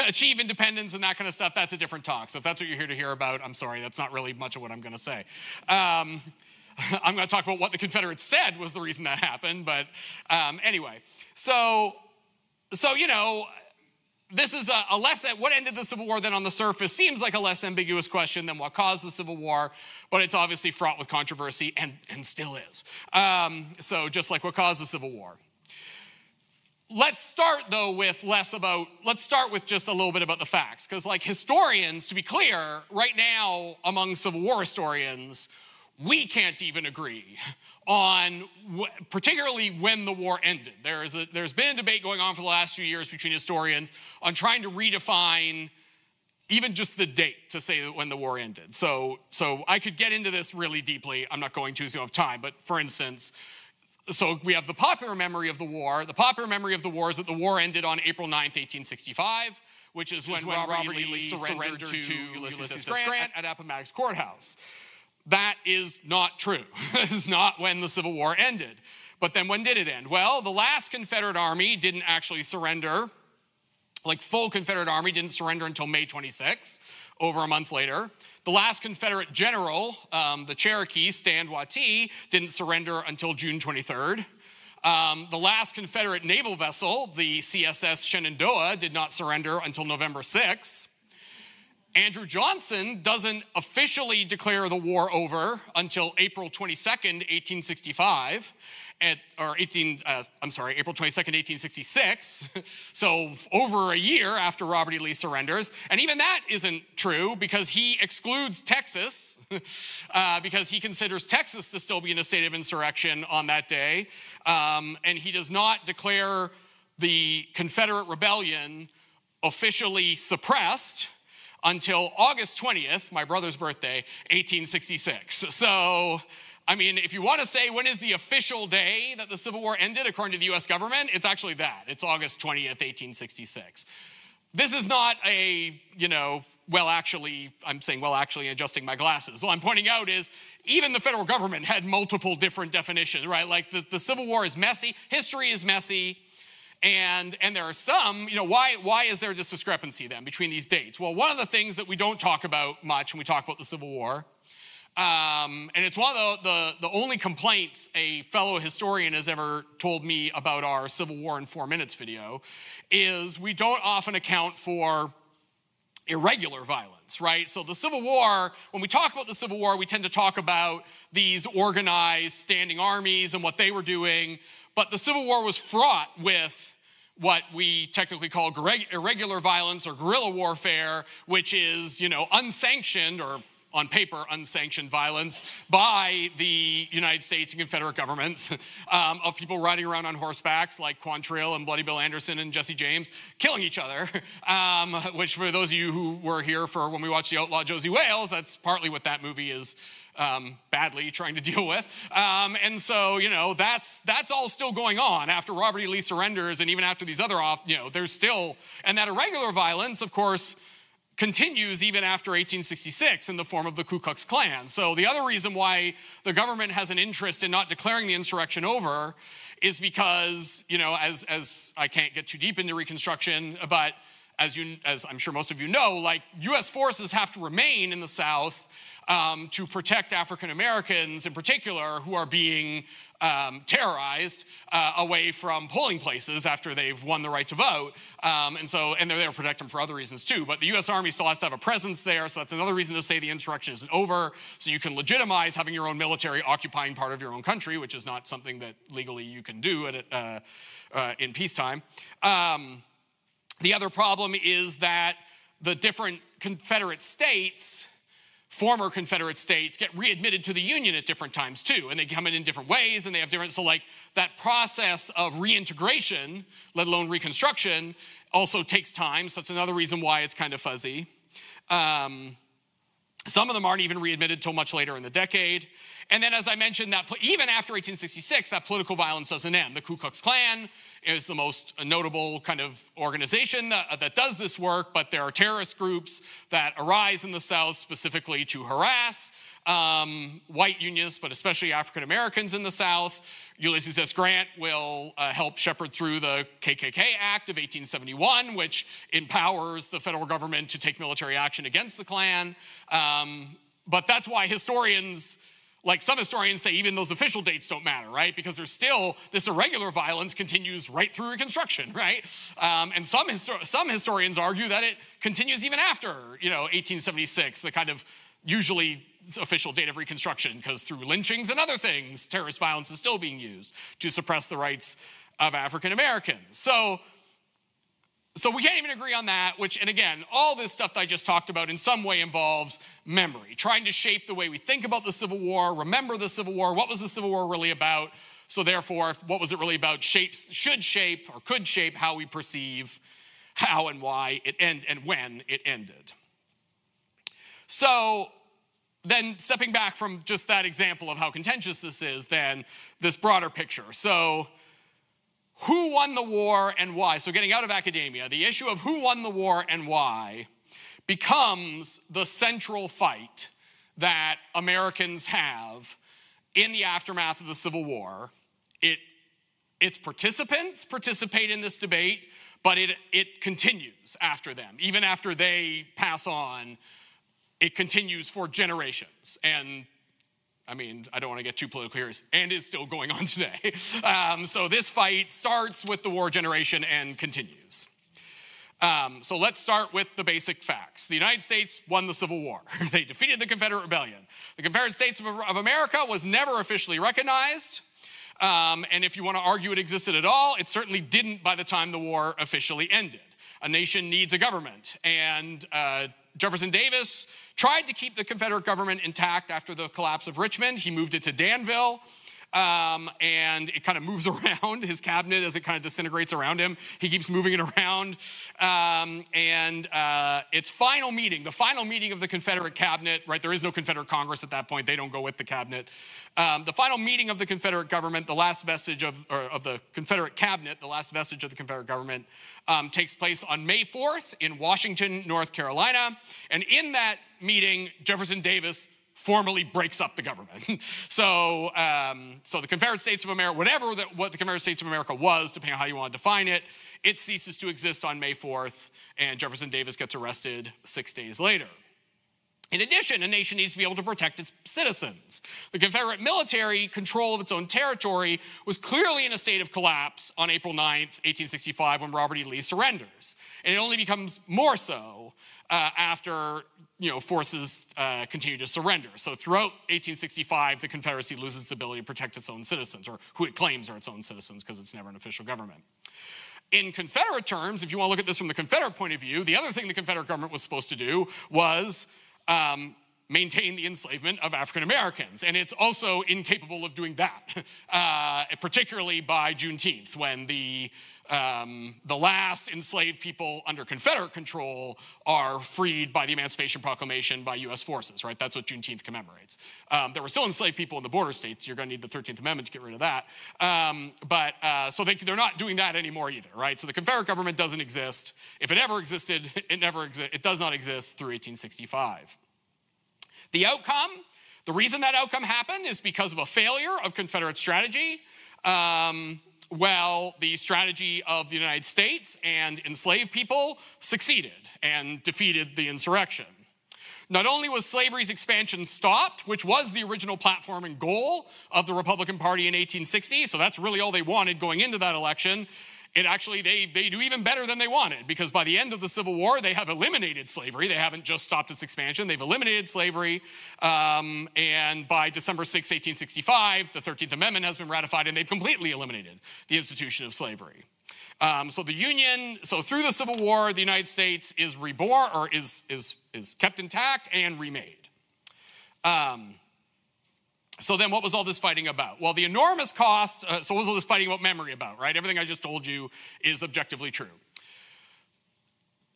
achieve independence and that kind of stuff, that's a different talk. So if that's what you're here to hear about, I'm sorry, that's not really much of what I'm going to say. I'm going to talk about what the Confederates said was the reason that happened, but anyway. So this is a less, what ended the Civil War then on the surface seems like a less ambiguous question than what caused the Civil War, but it's obviously fraught with controversy and still is. So just like what caused the Civil War. Let's start though with let's start with just a little bit about the facts, because like historians, to be clear, right now among Civil War historians, we can't even agree on particularly when the war ended. There's been a debate going on for the last few years between historians on trying to redefine even just the date to say when the war ended. So I could get into this really deeply. I'm not going to, so I don't have time. But for instance, so we have the popular memory of the war. The popular memory of the war is that the war ended on April 9th, 1865, which is when Robert E. Lee surrendered to Ulysses S. Grant at Appomattox Courthouse. That is not true. That is not when the Civil War ended. But then when did it end? Well, the last Confederate Army didn't actually surrender. Like full Confederate Army didn't surrender until May 26, over a month later. The last Confederate general, the Cherokee, Stand Watie, didn't surrender until June 23rd. The last Confederate naval vessel, the CSS Shenandoah, did not surrender until November 6th. Andrew Johnson doesn't officially declare the war over until April 22nd, 1865. April 22nd, 1866, so over a year after Robert E. Lee surrenders. And even that isn't true because he excludes Texas because he considers Texas to still be in a state of insurrection on that day. And he does not declare the Confederate rebellion officially suppressed until August 20th, my brother's birthday, 1866. So, I mean, if you want to say when is the official day that the Civil War ended according to the US government, it's actually that. It's August 20th, 1866. This is not a, I'm saying adjusting my glasses. What I'm pointing out is even the federal government had multiple different definitions, right? Like the Civil War is messy, history is messy, and there are some, why is there this discrepancy then between these dates? Well, one of the things that we don't talk about much when we talk about the Civil War, and it's one of the only complaints a fellow historian has ever told me about our Civil War in 4 minutes video, is we don't often account for irregular violence, right? So the Civil War, when we talk about the Civil War, we tend to talk about these organized standing armies and what they were doing, but the Civil War was fraught with what we technically call irregular violence or guerrilla warfare, which is, unsanctioned or on paper, unsanctioned violence by the United States and Confederate governments of people riding around on horsebacks like Quantrill and Bloody Bill Anderson and Jesse James killing each other, which for those of you who were here for when we watched The Outlaw Josie Wales, that's partly what that movie is badly trying to deal with. And so, that's all still going on after Robert E. Lee surrenders and even after these other there's still, and that irregular violence, of course, continues even after 1866 in the form of the Ku Klux Klan. So the other reason why the government has an interest in not declaring the insurrection over is because, as I can't get too deep into Reconstruction, but as I'm sure most of you know, like US forces have to remain in the South to protect African Americans in particular who are being terrorized away from polling places after they've won the right to vote. And they're there to protect them for other reasons too. But the US Army still has to have a presence there, so that's another reason to say the insurrection isn't over, so you can legitimize having your own military occupying part of your own country, which is not something that legally you can do in peacetime. The other problem is that the different Confederate states, former Confederate states, get readmitted to the Union at different times too, and they come in different ways, and they have different, so like that process of reintegration, let alone Reconstruction, also takes time, so that's another reason why it's kind of fuzzy. Some of them aren't even readmitted till much later in the decade. And then, as I mentioned, that even after 1866, that political violence doesn't end. The Ku Klux Klan is the most notable kind of organization that does this work, but there are terrorist groups that arise in the South specifically to harass white Unionists, but especially African Americans in the South. Ulysses S. Grant will help shepherd through the KKK Act of 1871, which empowers the federal government to take military action against the Klan. But that's why historians, like some historians say, even those official dates don't matter, right? Because there's still, this irregular violence continues right through Reconstruction, right? And some historians argue that it continues even after, 1876, the kind of usually official date of Reconstruction, because through lynchings and other things, terrorist violence is still being used to suppress the rights of African Americans. So we can't even agree on that, and again, all this stuff that I just talked about in some way involves memory, trying to shape the way we think about the Civil War, remember the Civil War, what was the Civil War really about? So therefore, what was it really about should shape or could shape how we perceive how and why it ended and when it ended. So then stepping back from just that example of how contentious this is, then this broader picture. So who won the war and why? So getting out of academia, the issue of who won the war and why becomes the central fight that Americans have in the aftermath of the Civil War. Its participants participate in this debate, but it continues after them. Even after they pass on, it continues for generations. And I mean, I don't want to get too political here, and is still going on today. So this fight starts with the war generation and continues. So let's start with the basic facts. The United States won the Civil War. They defeated the Confederate Rebellion. The Confederate States of America was never officially recognized. And if you want to argue it existed at all, it certainly didn't by the time the war officially ended. A nation needs a government. And Jefferson Davis tried to keep the Confederate government intact after the collapse of Richmond. He moved it to Danville. And it kind of moves around his cabinet as it kind of disintegrates around him. He keeps moving it around. Its final meeting, the final meeting of the Confederate cabinet, right? There is no Confederate Congress at that point. They don't go with the cabinet. The final meeting of the Confederate government, the last vestige of the Confederate cabinet, the last vestige of the Confederate government, takes place on May 4th in Washington, North Carolina. And in that meeting, Jefferson Davis formally breaks up the government. So the Confederate States of America, what the Confederate States of America was, depending on how you want to define it, it ceases to exist on May 4th, and Jefferson Davis gets arrested 6 days later. In addition, a nation needs to be able to protect its citizens. The Confederate military control of its own territory was clearly in a state of collapse on April 9th, 1865, when Robert E. Lee surrenders. And it only becomes more so after forces continue to surrender. So throughout 1865, the Confederacy loses its ability to protect its own citizens, or who it claims are its own citizens, because it's never an official government. In Confederate terms, if you want to look at this from the Confederate point of view, the other thing the Confederate government was supposed to do was maintain the enslavement of African Americans. And it's also incapable of doing that, particularly by Juneteenth, when the last enslaved people under Confederate control are freed by the Emancipation Proclamation by U.S. forces, right? That's what Juneteenth commemorates. There were still enslaved people in the border states. You're going to need the 13th Amendment to get rid of that. So they're not doing that anymore either, right? So the Confederate government doesn't exist. If it ever existed, it does not exist through 1865. The outcome, the reason that outcome happened is because of a failure of Confederate strategy. The strategy of the United States and enslaved people succeeded and defeated the insurrection. Not only was slavery's expansion stopped, which was the original platform and goal of the Republican Party in 1860, so that's really all they wanted going into that election. They do even better than they wanted, because by the end of the Civil War, they have eliminated slavery. They haven't just stopped its expansion. They've eliminated slavery. And by December 6, 1865, the 13th Amendment has been ratified, and they've completely eliminated the institution of slavery. So through the Civil War, the United States is reborn, or is kept intact and remade. So then what was all this fighting about? Well, the enormous cost, so what was all this fighting about memory about, right? Everything I just told you is objectively true.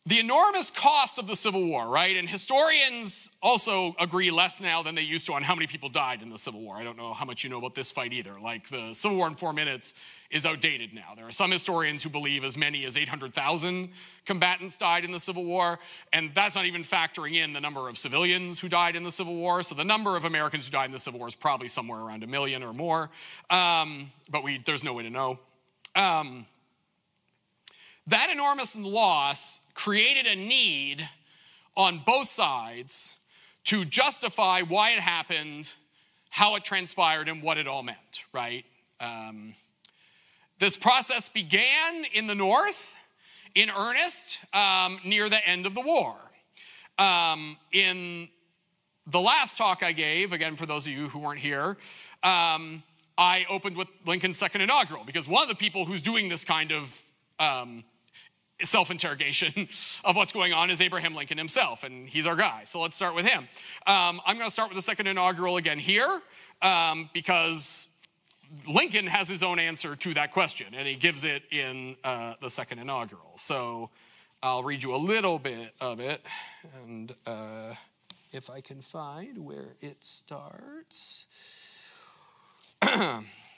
The enormous cost of the Civil War, right? And historians also agree less now than they used to on how many people died in the Civil War. I don't know how much you know about this fight either. Like, the Civil War in 4 minutes is outdated now. There are some historians who believe as many as 800,000 combatants died in the Civil War, and that's not even factoring in the number of civilians who died in the Civil War. So the number of Americans who died in the Civil War is probably somewhere around 1 million or more, but there's no way to know. That enormous loss created a need on both sides to justify why it happened, how it transpired, and what it all meant, right? This process began in the North in earnest near the end of the war. In the last talk I gave, again, for those of you who weren't here, I opened with Lincoln's second inaugural, because one of the people who's doing this kind of self-interrogation of what's going on is Abraham Lincoln himself, and he's our guy. So let's start with him. I'm going to start with the second inaugural again here, because Lincoln has his own answer to that question, and he gives it in the second inaugural. So I'll read you a little bit of it, and if I can find where it starts.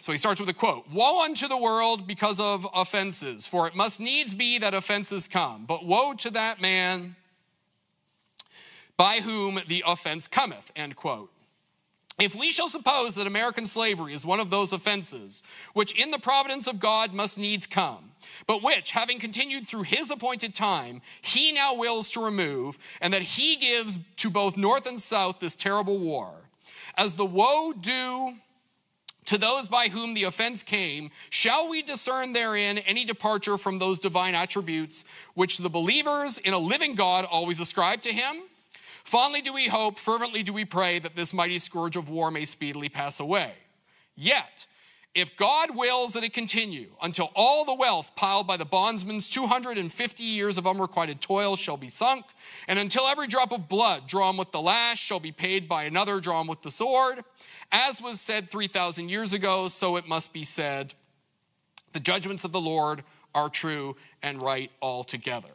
So he starts with a quote. "Woe unto the world because of offenses, for it must needs be that offenses come. But woe to that man by whom the offense cometh," end quote. "If we shall suppose that American slavery is one of those offenses, which in the providence of God must needs come, but which, having continued through his appointed time, he now wills to remove, and that he gives to both North and South this terrible war, as the woe due to those by whom the offense came, shall we discern therein any departure from those divine attributes which the believers in a living God always ascribe to him? Fondly do we hope, fervently do we pray that this mighty scourge of war may speedily pass away. Yet, If God wills that it continue until all the wealth piled by the bondsman's 250 years of unrequited toil shall be sunk, and until every drop of blood drawn with the lash shall be paid by another drawn with the sword, as was said 3,000 years ago, so it must be said, the judgments of the Lord are true and right altogether.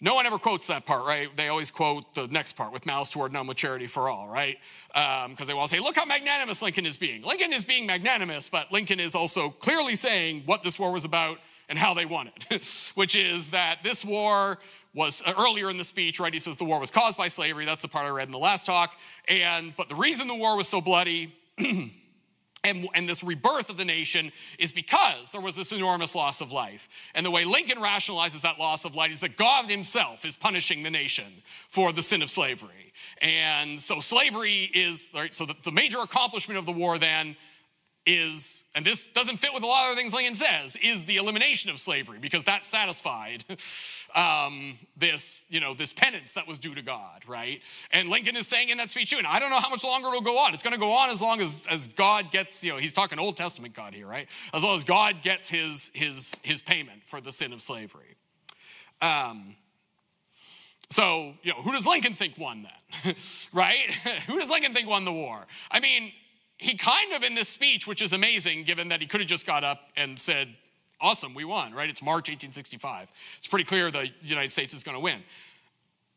No one ever quotes that part, right? They always quote the next part, with malice toward none, with charity for all, right? Because they want to say, look how magnanimous Lincoln is being. Lincoln is being magnanimous, but Lincoln is also clearly saying what this war was about and how they won it, which is that this war was, earlier in the speech, right, he says the war was caused by slavery. That's the part I read in the last talk. But the reason the war was so bloody and this rebirth of the nation is because there was this enormous loss of life. And the way Lincoln rationalizes that loss of life is that God himself is punishing the nation for the sin of slavery. And so slavery is, right, so the major accomplishment of the war then is, and this doesn't fit with a lot of the things Lincoln says, is the elimination of slavery, because that satisfied this penance that was due to God, right? And Lincoln is saying in that speech too, and I don't know how much longer it'll go on. It's going to go on as long as God gets, he's talking Old Testament God here, right? As long as God gets his payment for the sin of slavery. So, who does Lincoln think won then, right? Who does Lincoln think won the war? I mean, he kind of, in this speech, which is amazing, given that he could have just got up and said, awesome, we won, right? It's March 1865. It's pretty clear the United States is going to win.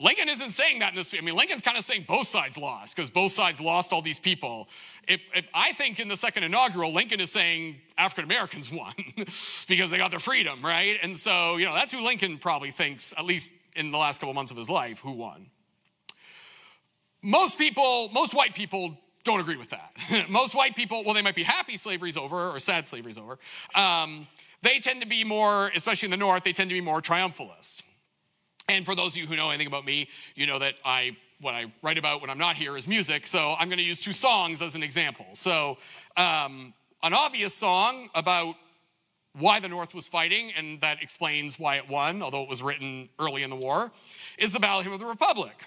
Lincoln isn't saying that in this speech. I mean, Lincoln's kind of saying both sides lost, because both sides lost all these people. If I think in the second inaugural, Lincoln is saying African Americans won because they got their freedom, right? And so, that's who Lincoln probably thinks, at least in the last couple of months of his life, who won. Most white people don't agree with that. Most white people, well, they might be happy slavery's over or sad slavery's over. They tend to be more, especially in the North, they tend to be more triumphalist. And for those of you who know anything about me, you know that what I write about when I'm not here is music, so I'm going to use two songs as an example. So an obvious song about why the North was fighting, and that explains why it won, although it was written early in the war, is the Battle Hymn of the Republic.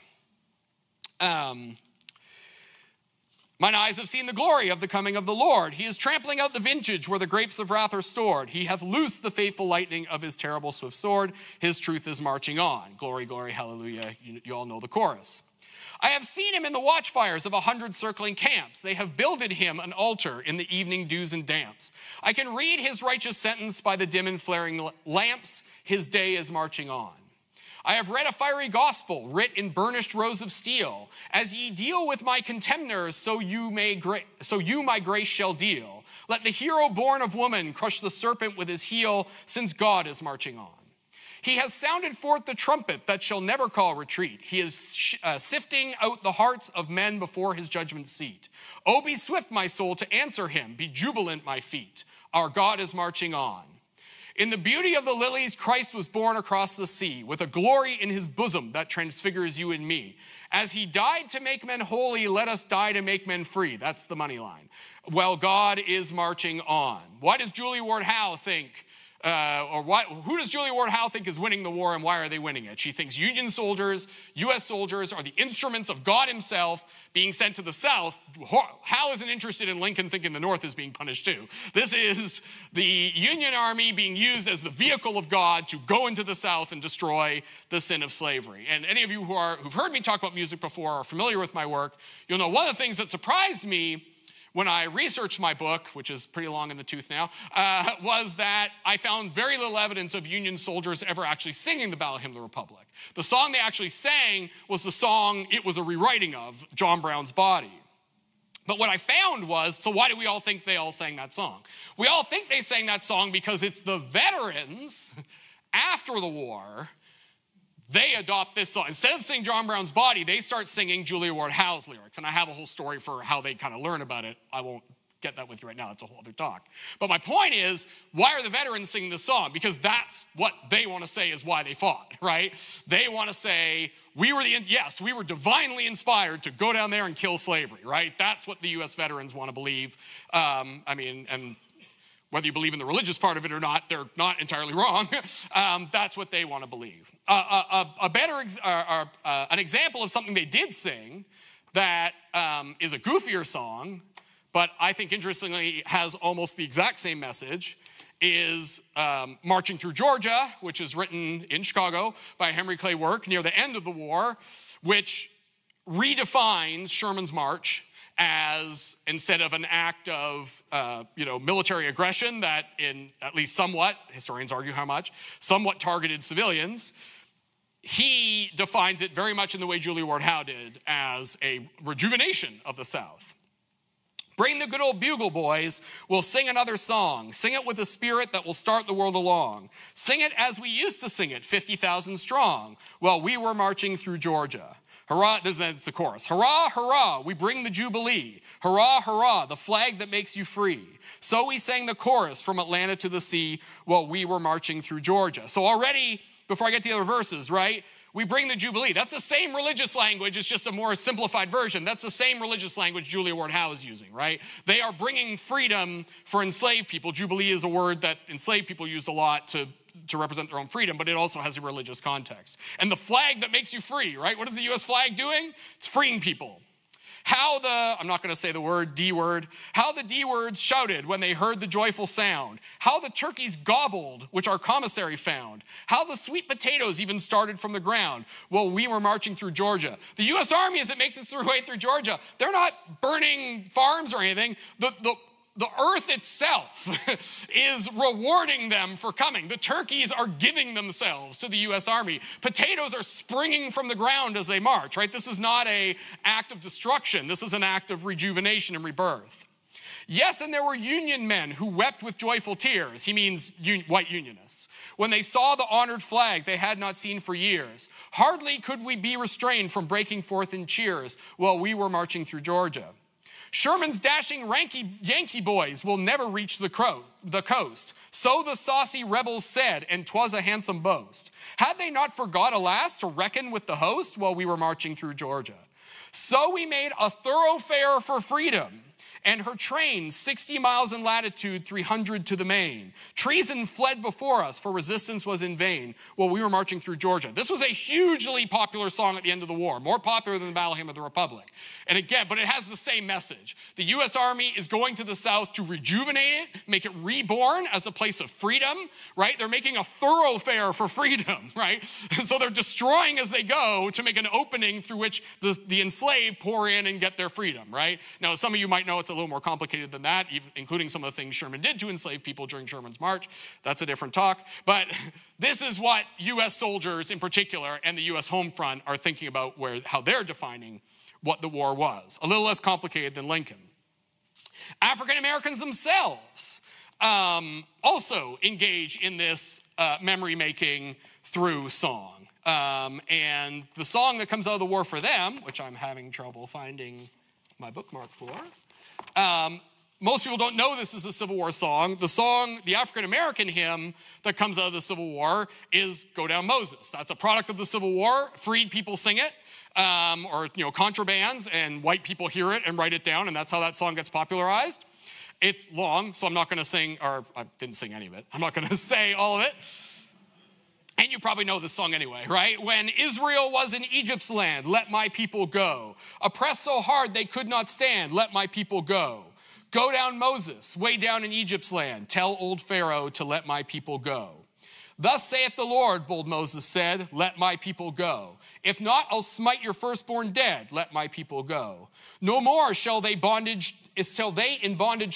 Mine eyes have seen the glory of the coming of the Lord. He is trampling out the vintage where the grapes of wrath are stored. He hath loosed the fateful lightning of his terrible swift sword. His truth is marching on. Glory, glory, hallelujah. You all know the chorus. I have seen him in the watchfires of 100 circling camps. They have builded him an altar in the evening dews and damps. I can read his righteous sentence by the dim and flaring lamps. His day is marching on. I have read a fiery gospel writ in burnished rows of steel. As ye deal with my contemners, so you my grace shall deal. Let the hero born of woman crush the serpent with his heel, since God is marching on. He has sounded forth the trumpet that shall never call retreat. He is sifting out the hearts of men before his judgment seat. Oh, be swift, my soul, to answer him. Be jubilant, my feet. Our God is marching on. In the beauty of the lilies, Christ was born across the sea, with a glory in his bosom that transfigures you and me. As he died to make men holy, let us die to make men free. That's the money line. Well, God is marching on. Why does Julia Ward Howe think, who does Julia Ward Howe think is winning the war, and why are they winning it? She thinks Union soldiers, U.S. soldiers, are the instruments of God himself being sent to the South. Howe isn't interested in Lincoln thinking the North is being punished too. This is the Union Army being used as the vehicle of God to go into the South and destroy the sin of slavery. And any of you who've heard me talk about music before, are familiar with my work, you'll know one of the things that surprised me when I researched my book, which is pretty long in the tooth now, was that I found very little evidence of Union soldiers ever actually singing the Battle Hymn of the Republic. The song they actually sang was the song it was a rewriting of, John Brown's Body. But what I found was, so why do we all think they all sang that song? We all think they sang that song because it's the veterans after the war. They adopt this song. Instead of singing John Brown's Body, they start singing Julia Ward Howe's lyrics. And I have a whole story for how they kind of learn about it. I won't get that with you right now. That's a whole other talk. But my point is, why are the veterans singing this song? Because that's what they want to say is why they fought, right? They want to say, we were divinely inspired to go down there and kill slavery, right? That's what the U.S. veterans want to believe. And whether you believe in the religious part of it or not, they're not entirely wrong. That's what they want to believe. An example of something they did sing that is a goofier song, but I think interestingly has almost the exact same message, is Marching Through Georgia, which is written in Chicago by Henry Clay Work near the end of the war, which redefines Sherman's march as, instead of an act of military aggression that in at least somewhat, historians argue how much, somewhat targeted civilians, he defines it very much in the way Julia Ward Howe did, as a rejuvenation of the South. Bring the good old bugle, boys. We'll sing another song. Sing it with a spirit that will start the world along. Sing it as we used to sing it, 50,000 strong, while we were marching through Georgia. Hurrah, it's the chorus. Hurrah, hurrah, we bring the Jubilee. Hurrah, hurrah, the flag that makes you free. So we sang the chorus from Atlanta to the sea while we were marching through Georgia. So already, before I get to the other verses, right? We bring the Jubilee. That's the same religious language. It's just a more simplified version. That's the same religious language Julia Ward Howe is using, right? They are bringing freedom for enslaved people. Jubilee is a word that enslaved people used a lot to represent their own freedom, but it also has a religious context. And the flag that makes you free, right? What is the U.S. flag doing? It's freeing people. How I'm not going to say the word, D word, how the D words shouted when they heard the joyful sound, how the turkeys gobbled, which our commissary found, how the sweet potatoes even started from the ground while we were marching through Georgia. The U.S. Army, as it makes its way through Georgia, they're not burning farms or anything. The earth itself is rewarding them for coming. The turkeys are giving themselves to the U.S. Army. Potatoes are springing from the ground as they march, right? This is not an act of destruction. This is an act of rejuvenation and rebirth. Yes, and there were Union men who wept with joyful tears. He means white Unionists. When they saw the honored flag they had not seen for years. Hardly could we be restrained from breaking forth in cheers while we were marching through Georgia. Sherman's dashing Yankee boys will never reach the coast. So the saucy rebels said, and 'twas a handsome boast. Had they not forgot, alas, to reckon with the host while we were marching through Georgia? So we made a thoroughfare for freedom, and her train 60 miles in latitude, 300 to the main. Treason fled before us, for resistance was in vain while we were marching through Georgia. This was a hugely popular song at the end of the war, more popular than the Battle Hymn of the Republic. And again, but it has the same message. The U.S. Army is going to the South to rejuvenate it, make it reborn as a place of freedom, right? They're making a thoroughfare for freedom, right? So they're destroying as they go to make an opening through which the enslaved pour in and get their freedom, right? Now, some of you might know it's a little more complicated than that, including some of the things Sherman did to enslave people during Sherman's march. That's a different talk. But this is what U.S. soldiers in particular and the U.S. home front are thinking about, how they're defining what the war was. A little less complicated than Lincoln. African Americans themselves also engage in this memory making through song. And the song that comes out of the war for them, which I'm having trouble finding my bookmark for, most people don't know this is a Civil War song. The African-American hymn that comes out of the Civil War is Go Down Moses. That's a product of the Civil War. Freed people sing it, or contrabands, and white people hear it and write it down, and that's how that song gets popularized. It's long, so I'm not going to sing, or I didn't sing any of it. I'm not going to say all of it. And you probably know this song anyway, right? When Israel was in Egypt's land, let my people go. Oppressed so hard they could not stand, let my people go. Go down Moses, way down in Egypt's land. Tell old Pharaoh to let my people go. Thus saith the Lord, bold Moses said, let my people go. If not, I'll smite your firstborn dead, let my people go. No more shall they in bondage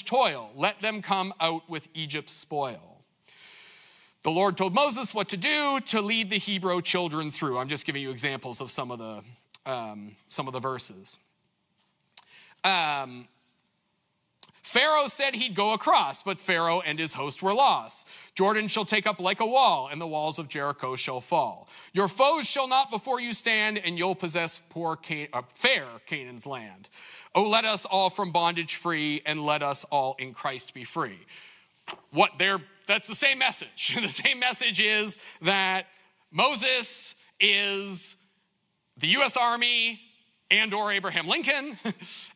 toil, let them come out with Egypt's spoil. The Lord told Moses what to do to lead the Hebrew children through. I'm just giving you examples of some of the verses. Pharaoh said he'd go across, but Pharaoh and his host were lost. Jordan shall take up like a wall, and the walls of Jericho shall fall. Your foes shall not before you stand, and you'll possess fair Canaan's land. Oh, let us all from bondage free, and let us all in Christ be free. That's the same message. The same message is that Moses is the U.S. Army and or Abraham Lincoln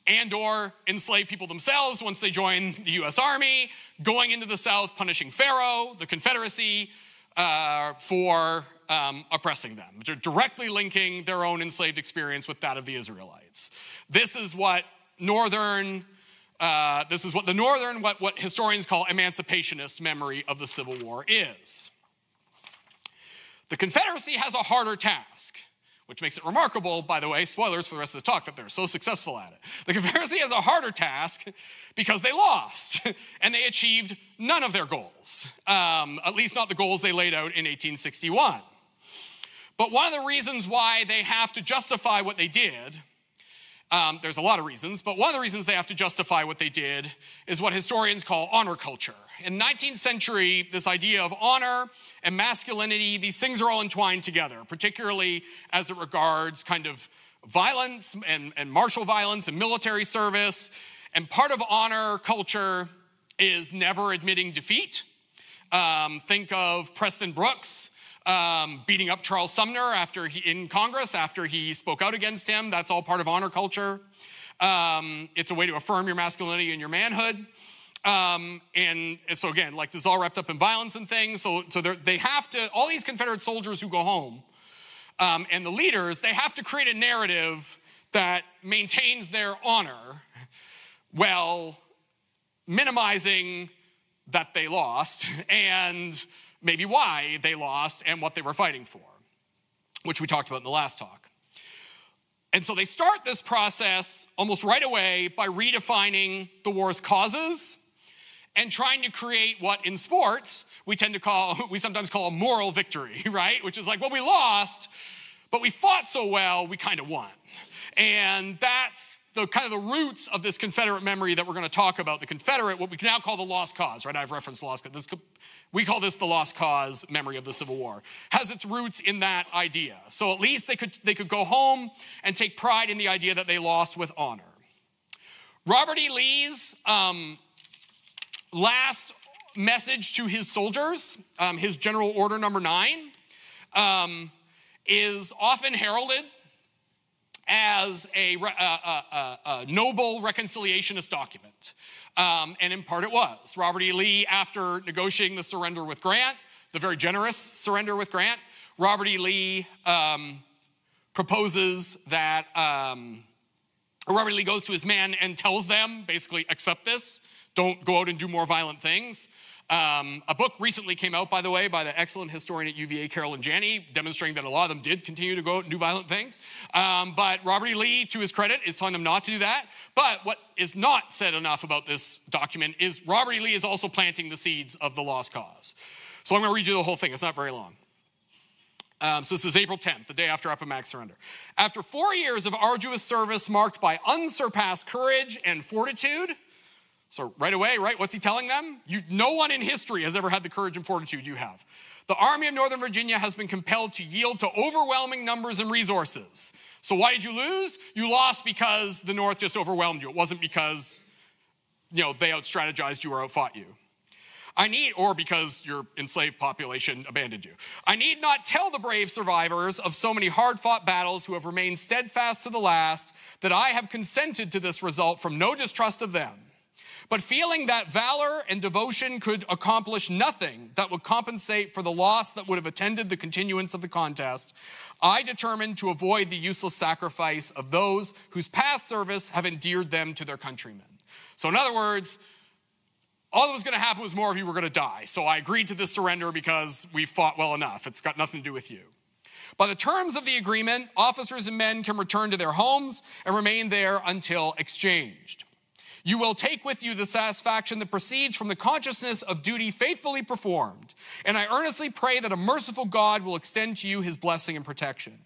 and or enslaved people themselves once they join the U.S. Army, going into the South, punishing Pharaoh, the Confederacy, for oppressing them. They're directly linking their own enslaved experience with that of the Israelites. This is what northern This is what the Northern, what historians call emancipationist memory of the Civil War is. The Confederacy has a harder task, which makes it remarkable, by the way, spoilers for the rest of the talk, that they're so successful at it. The Confederacy has a harder task because they lost, and they achieved none of their goals, at least not the goals they laid out in 1861. But one of the reasons why they have to justify what they did, there's a lot of reasons, but one of the reasons they have to justify what they did is what historians call honor culture. In the 19th century, this idea of honor and masculinity, these things are all entwined together, particularly as it regards kind of violence and martial violence and military service. And part of honor culture is never admitting defeat. Think of Preston Brooks beating up Charles Sumner in Congress after he spoke out against him. That's all part of honor culture. It's a way to affirm your masculinity and your manhood. And so again, like this is all wrapped up in violence and things. So they have to, all these Confederate soldiers who go home and the leaders, they have to create a narrative that maintains their honor while minimizing that they lost and maybe why they lost and what they were fighting for, which we talked about in the last talk. And so they start this process almost right away by redefining the war's causes and trying to create what in sports we sometimes call a moral victory, right? Which is like, well, we lost, but we fought so well, we kind of won. And that's the kind of the roots of this Confederate memory that we're going to talk about. The Confederate, what we can now call the lost cause, right? I've referenced the lost cause. We call this the lost cause memory of the Civil War. Has its roots in that idea. So at least they could go home and take pride in the idea that they lost with honor. Robert E. Lee's last message to his soldiers, his General Order Number 9, is often heralded as a noble reconciliationist document. And in part it was. Robert E. Lee, after negotiating the surrender with Grant, the very generous surrender with Grant, Robert E. Lee proposes that, Robert E. Lee goes to his men and tells them, basically, accept this. Don't go out and do more violent things. A book recently came out, by the way, by the excellent historian at UVA, Carolyn Janney, demonstrating that a lot of them did continue to go out and do violent things. But Robert E. Lee, to his credit, is telling them not to do that. But what is not said enough about this document is Robert E. Lee is also planting the seeds of the lost cause. So I'm going to read you the whole thing. It's not very long. So this is April 10th, the day after Appomattox surrender. After 4 years of arduous service marked by unsurpassed courage and fortitude, so right away, right, what's he telling them? No one in history has ever had the courage and fortitude you have. The Army of Northern Virginia has been compelled to yield to overwhelming numbers and resources. So why did you lose? You lost because the North just overwhelmed you. It wasn't because, they out-strategized you or out-fought you. Or because your enslaved population abandoned you. I need not tell the brave survivors of so many hard-fought battles who have remained steadfast to the last that I have consented to this result from no distrust of them. But feeling that valor and devotion could accomplish nothing that would compensate for the loss that would have attended the continuance of the contest, I determined to avoid the useless sacrifice of those whose past service have endeared them to their countrymen. So in other words, all that was going to happen was more of you were going to die. So I agreed to this surrender because we fought well enough. It's got nothing to do with you. By the terms of the agreement, officers and men can return to their homes and remain there until exchanged. You will take with you the satisfaction that proceeds from the consciousness of duty faithfully performed, and I earnestly pray that a merciful God will extend to you his blessing and protection.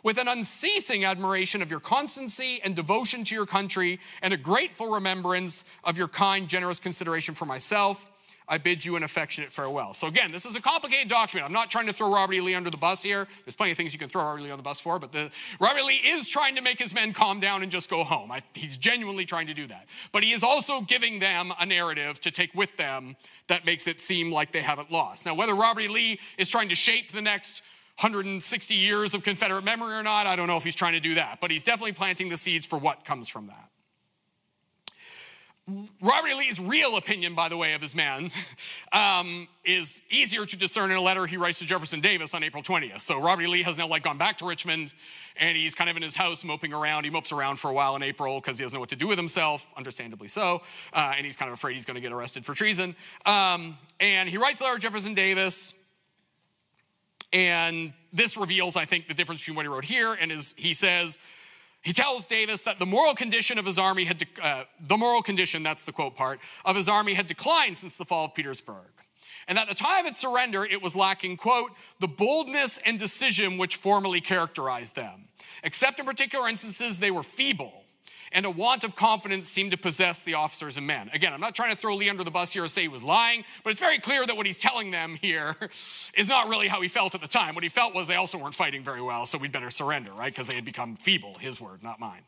With an unceasing admiration of your constancy and devotion to your country, and a grateful remembrance of your kind, generous consideration for myself, I bid you an affectionate farewell. So again, this is a complicated document. I'm not trying to throw Robert E. Lee under the bus here. There's plenty of things you can throw Robert E. Lee on the bus for, but Robert E. Lee is trying to make his men calm down and just go home. He's genuinely trying to do that. But he is also giving them a narrative to take with them that makes it seem like they haven't lost. Now, whether Robert E. Lee is trying to shape the next 160 years of Confederate memory or not, I don't know if he's trying to do that. But he's definitely planting the seeds for what comes from that. Robert E. Lee's real opinion, by the way, of his men is easier to discern in a letter he writes to Jefferson Davis on April 20th. So Robert E. Lee has now gone back to Richmond, and he's kind of in his house moping around. He mopes around for a while in April because he doesn't know what to do with himself, understandably so, and he's kind of afraid he's going to get arrested for treason. And he writes a letter to Jefferson Davis, and this reveals, I think, the difference between what he wrote here and he tells Davis that the moral condition of his army that's the quote part, of his army had declined since the fall of Petersburg. And at the time of its surrender, it was lacking, quote, the boldness and decision which formerly characterized them. Except in particular instances, they were feeble, and a want of confidence seemed to possess the officers and men. Again, I'm not trying to throw Lee under the bus here or say he was lying, but it's very clear that what he's telling them here is not really how he felt at the time. What he felt was they also weren't fighting very well, so we'd better surrender, right? Because they had become feeble, his word, not mine.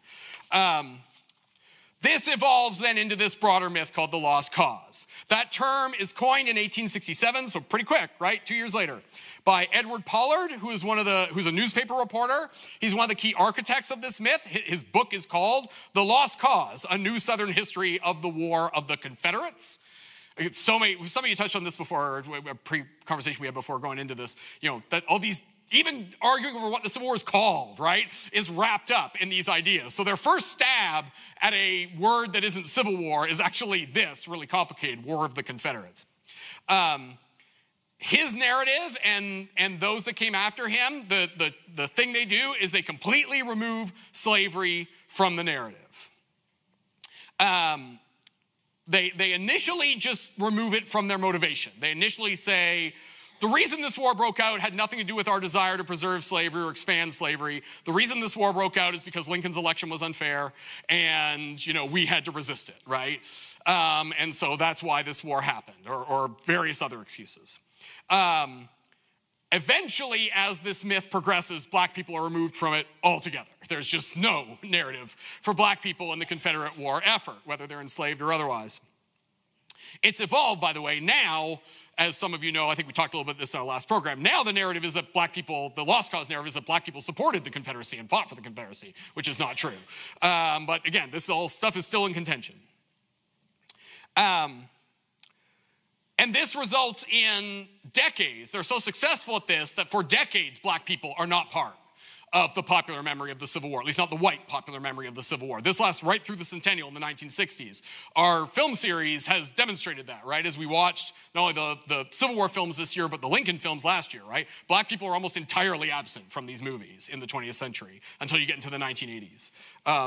This evolves then into this broader myth called the lost cause. That term is coined in 1867, so pretty quick, right? 2 years later, by Edward Pollard, who's a newspaper reporter. He's one of the key architects of this myth. His book is called The Lost Cause, A New Southern History of the War of the Confederates. Some of you touched on this before, a pre-conversation we had before going into this, that all these, even arguing over what the Civil War is called, right, is wrapped up in these ideas. So their first stab at a word that isn't Civil War is actually this really complicated, War of the Confederates. His narrative and those that came after him, the thing they do is they completely remove slavery from the narrative. They initially just remove it from their motivation. They initially say, the reason this war broke out had nothing to do with our desire to preserve slavery or expand slavery. The reason this war broke out is because Lincoln's election was unfair and, we had to resist it, right? And so that's why this war happened, or various other excuses. Eventually, as this myth progresses, black people are removed from it altogether. There's just no narrative for black people in the Confederate war effort, whether they're enslaved or otherwise. It's evolved, by the way, now, as some of you know, I think we talked a little bit about this in our last program. Now the narrative is that the lost cause narrative is that black people supported the Confederacy and fought for the Confederacy, which is not true. But again, this all stuff is still in contention. And this results in decades. They're so successful at this that for decades, black people are not part of the popular memory of the Civil War, at least not the white popular memory of the Civil War. This lasts right through the centennial in the 1960s. Our film series has demonstrated that, right? As we watched not only the Civil War films this year, but the Lincoln films last year, right? Black people are almost entirely absent from these movies in the 20th century until you get into the 1980s.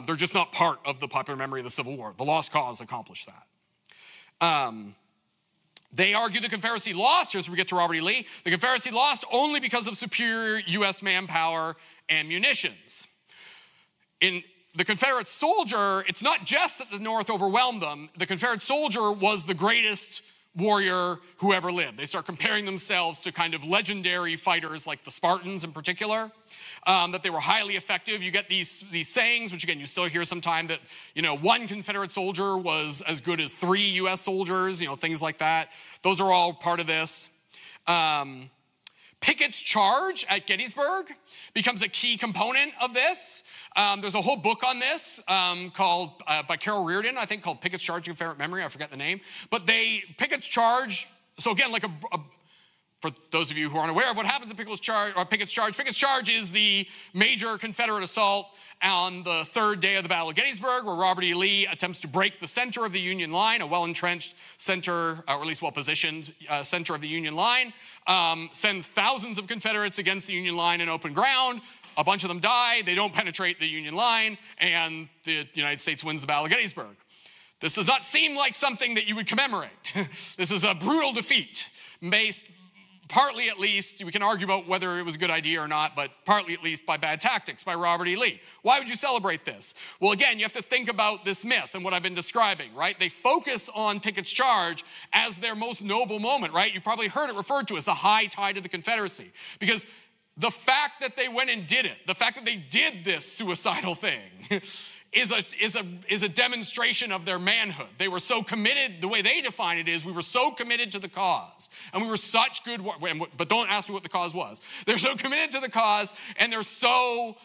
They're just not part of the popular memory of the Civil War. The Lost Cause accomplished that. They argue the Confederacy lost, here's where we get to Robert E. Lee, the Confederacy lost only because of superior U.S. manpower and munitions. In the Confederate soldier, it's not just that the North overwhelmed them. The Confederate soldier was the greatest warrior who ever lived. They start comparing themselves to kind of legendary fighters like the Spartans in particular, that they were highly effective. You get these sayings, which again, you still hear sometime that, one Confederate soldier was as good as 3 U.S. soldiers, things like that. Those are all part of this. Pickett's charge at Gettysburg becomes a key component of this. There's a whole book on this called, by Carol Reardon, I think, called Pickett's Charge in Confederate Memory. I forget the name. But Pickett's charge, so again, like for those of you who aren't aware of what happens at Pickett's charge is the major Confederate assault on the 3rd day of the Battle of Gettysburg, where Robert E. Lee attempts to break the center of the Union line, a well-entrenched center, or at least well-positioned center of the Union line, sends thousands of Confederates against the Union line in open ground. A bunch of them die, they don't penetrate the Union line, and the United States wins the Battle of Gettysburg. This does not seem like something that you would commemorate. This is a brutal defeat, based partly at least, we can argue about whether it was a good idea or not, but partly at least by bad tactics by Robert E. Lee. Why would you celebrate this? Well, again, you have to think about this myth and what I've been describing, right? They focus on Pickett's charge as their most noble moment, right? You've probably heard it referred to as the high tide of the Confederacy, because the fact that they went and did it, the fact that they did this suicidal thing is a demonstration of their manhood. They were so committed, the way they define it is, we were so committed to the cause, and we were such good, but don't ask me what the cause was. They're so committed to the cause, and they're so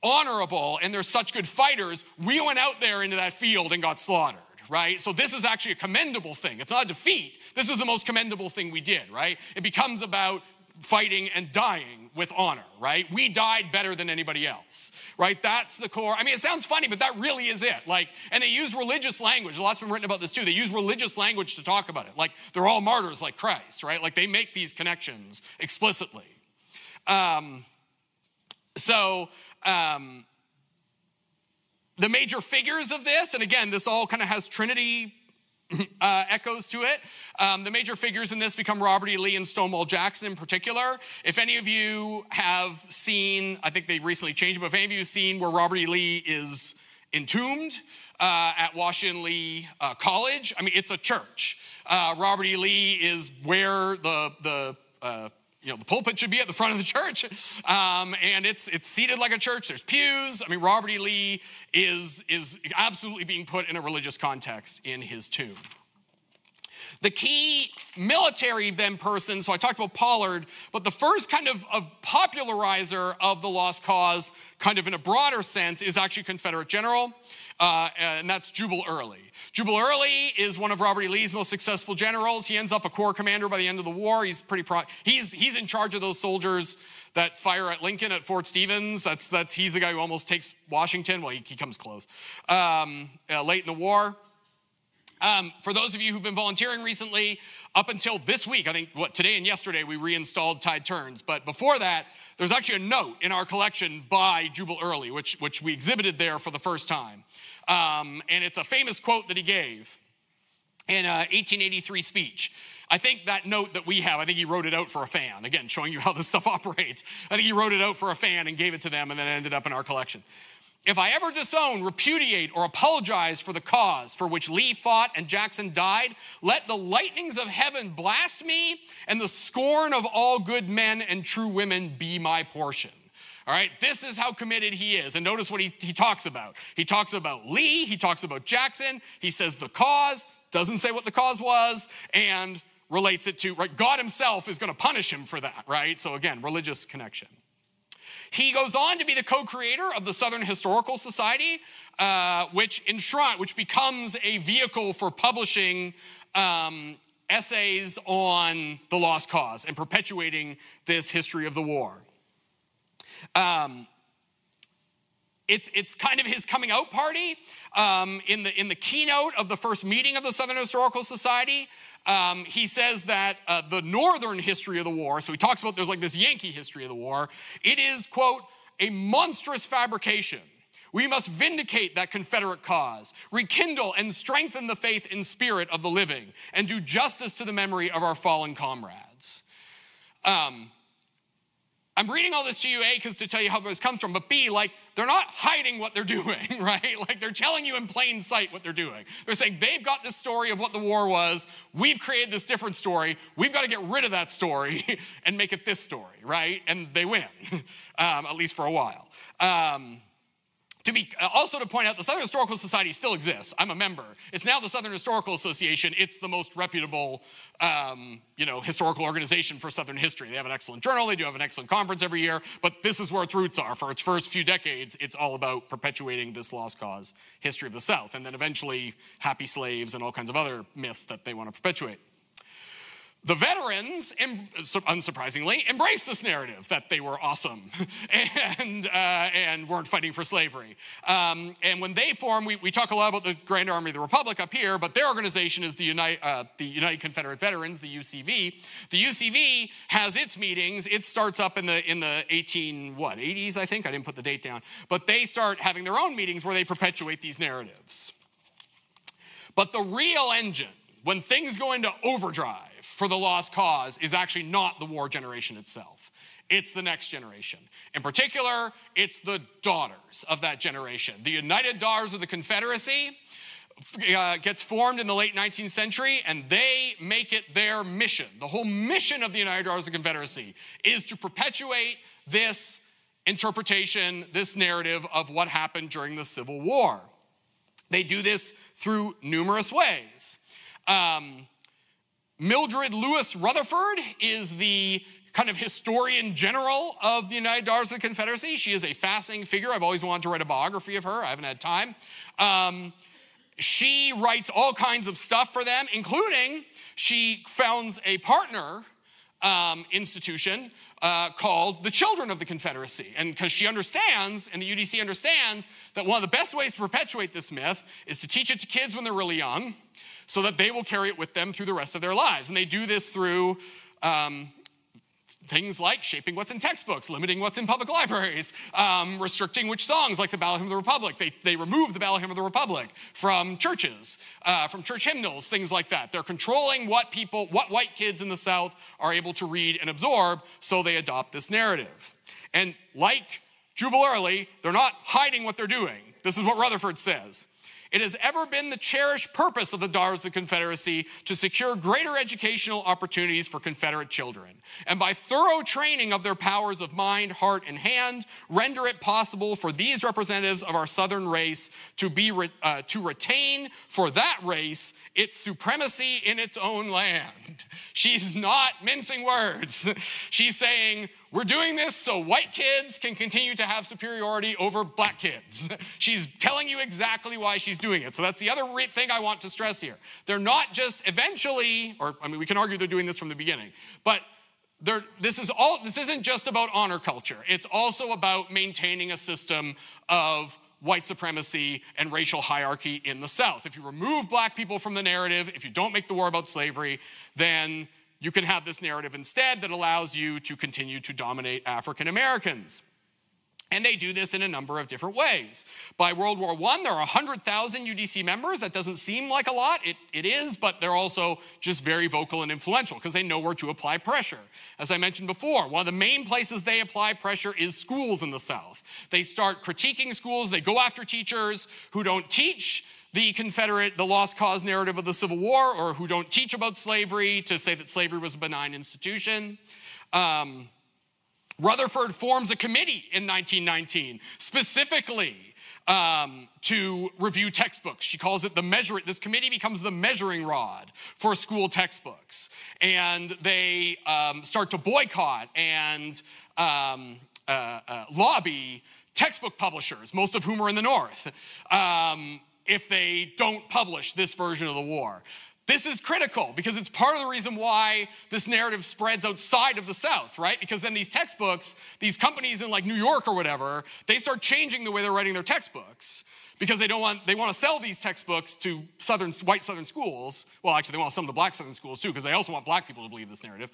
honorable, and they're such good fighters, we went out there into that field and got slaughtered, right? So this is actually a commendable thing. It's not a defeat. This is the most commendable thing we did, right? It becomes about fighting and dying with honor, right? We died better than anybody else, right? That's the core. I mean, it sounds funny, but that really is it. Like, and they use religious language. A lot's been written about this too. They use religious language to talk about it. Like, they're all martyrs like Christ, right? Like, they make these connections explicitly. The major figures of this, and again, this all kind of has Trinity echoes to it. The major figures in this become Robert E. Lee and Stonewall Jackson in particular. If any of you have seen, I think they recently changed, but if any of you have seen where Robert E. Lee is entombed at Washington Lee College, I mean, it's a church. Robert E. Lee is where the pulpit should be at the front of the church, and it's seated like a church. There's pews. I mean, Robert E. Lee is absolutely being put in a religious context in his tomb. The key military person, so I talked about Pollard, but the first kind of popularizer of the lost cause, kind of in a broader sense, is actually Confederate general, and that's Jubal Early. Jubal Early is one of Robert E. Lee's most successful generals. He ends up a corps commander by the end of the war. He's he's in charge of those soldiers that fire at Lincoln at Fort Stevens. He's the guy who almost takes Washington. Well, he comes close late in the war. For those of you who've been volunteering recently, up until this week, I think today and yesterday we reinstalled Tide Turns. But before that, there's actually a note in our collection by Jubal Early, which we exhibited there for the first time. And it's a famous quote that he gave in an 1883 speech. I think that note that we have, I think he wrote it out for a fan. Again, showing you how this stuff operates. I think he wrote it out for a fan and gave it to them, and then it ended up in our collection. If I ever disown, repudiate, or apologize for the cause for which Lee fought and Jackson died, let the lightnings of heaven blast me, and the scorn of all good men and true women be my portion. All right, this is how committed he is. And notice what he talks about. He talks about Lee, he talks about Jackson, he says the cause, doesn't say what the cause was, and relates it to, right, God himself is going to punish him for that, right? So again, religious connection. He goes on to be the co-creator of the Southern Historical Society, which becomes a vehicle for publishing essays on the lost cause and perpetuating this history of the war. It's kind of his coming out party. In the keynote of the first meeting of the Southern Historical Society, he says that the northern history of the war, so he talks about there's like this Yankee history of the war, it is, quote, a monstrous fabrication. We must vindicate that Confederate cause, rekindle and strengthen the faith and spirit of the living, and do justice to the memory of our fallen comrades. I'm reading all this to you, A, because to tell you how this comes from, but B, like, they're not hiding what they're doing, right? Like, they're telling you in plain sight what they're doing. They're saying they've got this story of what the war was. We've created this different story. We've got to get rid of that story and make it this story, right? And they win, at least for a while. Also to point out, the Southern Historical Society still exists. I'm a member. It's now the Southern Historical Association. It's the most reputable, historical organization for Southern history. They have an excellent journal. They do have an excellent conference every year. But this is where its roots are. For its first few decades, it's all about perpetuating this lost cause history of the South, and then eventually happy slaves and all kinds of other myths that they want to perpetuate. The veterans, unsurprisingly, embraced this narrative that they were awesome and weren't fighting for slavery. And when they formed, we talk a lot about the Grand Army of the Republic up here, but their organization is the United Confederate Veterans, the UCV. The UCV has its meetings. It starts up in the 80s, I think. I didn't put the date down. But they start having their own meetings where they perpetuate these narratives. But the real engine, when things go into overdrive for the lost cause, is actually not the war generation itself. It's the next generation. In particular, it's the daughters of that generation. The United Daughters of the Confederacy gets formed in the late 19th century, and they make it their mission. The whole mission of the United Daughters of the Confederacy is to perpetuate this interpretation, this narrative of what happened during the Civil War. They do this through numerous ways. Mildred Lewis Rutherford is the kind of historian general of the United Daughters of the Confederacy. She is a fascinating figure. I've always wanted to write a biography of her. I haven't had time. she writes all kinds of stuff for them, including she founds a partner institution called the Children of the Confederacy. And because she understands, and the UDC understands, that one of the best ways to perpetuate this myth is to teach it to kids when they're really young so that they will carry it with them through the rest of their lives. And they do this through things like shaping what's in textbooks, limiting what's in public libraries, restricting which songs, like the Battle Hymn of the Republic. They removed the Battle Hymn of the Republic from churches, from church hymnals, things like that. They're controlling what white kids in the South are able to read and absorb, so they adopt this narrative. And like Jubal Early, they're not hiding what they're doing. This is what Rutherford says. It has ever been the cherished purpose of the Daughters of the Confederacy to secure greater educational opportunities for Confederate children, and by thorough training of their powers of mind, heart, and hand, render it possible for these representatives of our Southern race to retain for that race its supremacy in its own land. She's not mincing words. She's saying, we're doing this so white kids can continue to have superiority over black kids. She's telling you exactly why she's doing it. So that's the other thing I want to stress here. They're not just eventually, or I mean, we can argue they're doing this from the beginning, but this isn't just about honor culture. It's also about maintaining a system of white supremacy and racial hierarchy in the South. If you remove black people from the narrative, if you don't make the war about slavery, then you can have this narrative instead that allows you to continue to dominate African Americans. And they do this in a number of different ways. By World War I, there are 100,000 UDC members. That doesn't seem like a lot. It is, but they're also just very vocal and influential because they know where to apply pressure. As I mentioned before, one of the main places they apply pressure is schools in the South. They start critiquing schools. They go after teachers who don't teach the lost cause narrative of the Civil War, or who don't teach about slavery, to say that slavery was a benign institution. Rutherford forms a committee in 1919 specifically to review textbooks. She calls it this committee becomes the measuring rod for school textbooks. And they start to boycott and lobby textbook publishers, most of whom are in the North, if they don't publish this version of the war. This is critical because it's part of the reason why this narrative spreads outside of the South, right? Because then these textbooks, these companies in like New York or whatever, they start changing the way they're writing their textbooks because they want to sell these textbooks to white Southern schools. Well, actually, they want to sell them to black Southern schools too because they also want black people to believe this narrative.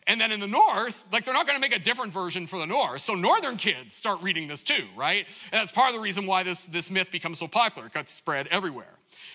And then in the North, like they're not going to make a different version for the North. So Northern kids start reading this too, right? And that's part of the reason why this myth becomes so popular. It got spread everywhere.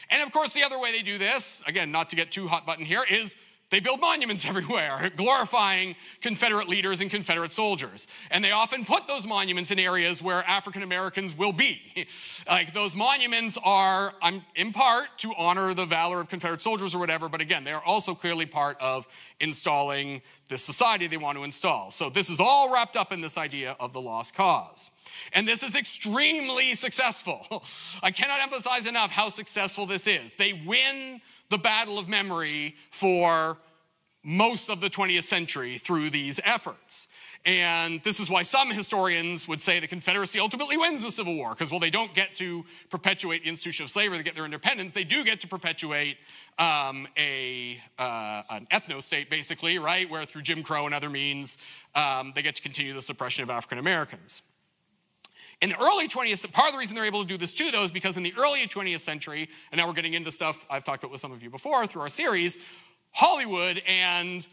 And of course, the other way they do this, again, not to get too hot button here, is they build monuments everywhere, glorifying Confederate leaders and Confederate soldiers. And they often put those monuments in areas where African Americans will be. Like those monuments are, in part, to honor the valor of Confederate soldiers or whatever, but again, they are also clearly part of installing this society they want to install. So this is all wrapped up in this idea of the lost cause. And this is extremely successful. I cannot emphasize enough how successful this is. They win the battle of memory for most of the 20th century through these efforts. And this is why some historians would say the Confederacy ultimately wins the Civil War, because, well, they don't get to perpetuate the institution of slavery, they get their independence. They do get to perpetuate an ethno-state, basically, right, where through Jim Crow and other means, they get to continue the suppression of African Americans. In the early 20th, part of the reason they're able to do this too, though, is because in the early 20th century, and now we're getting into stuff I've talked about with some of you before through our series, Hollywood and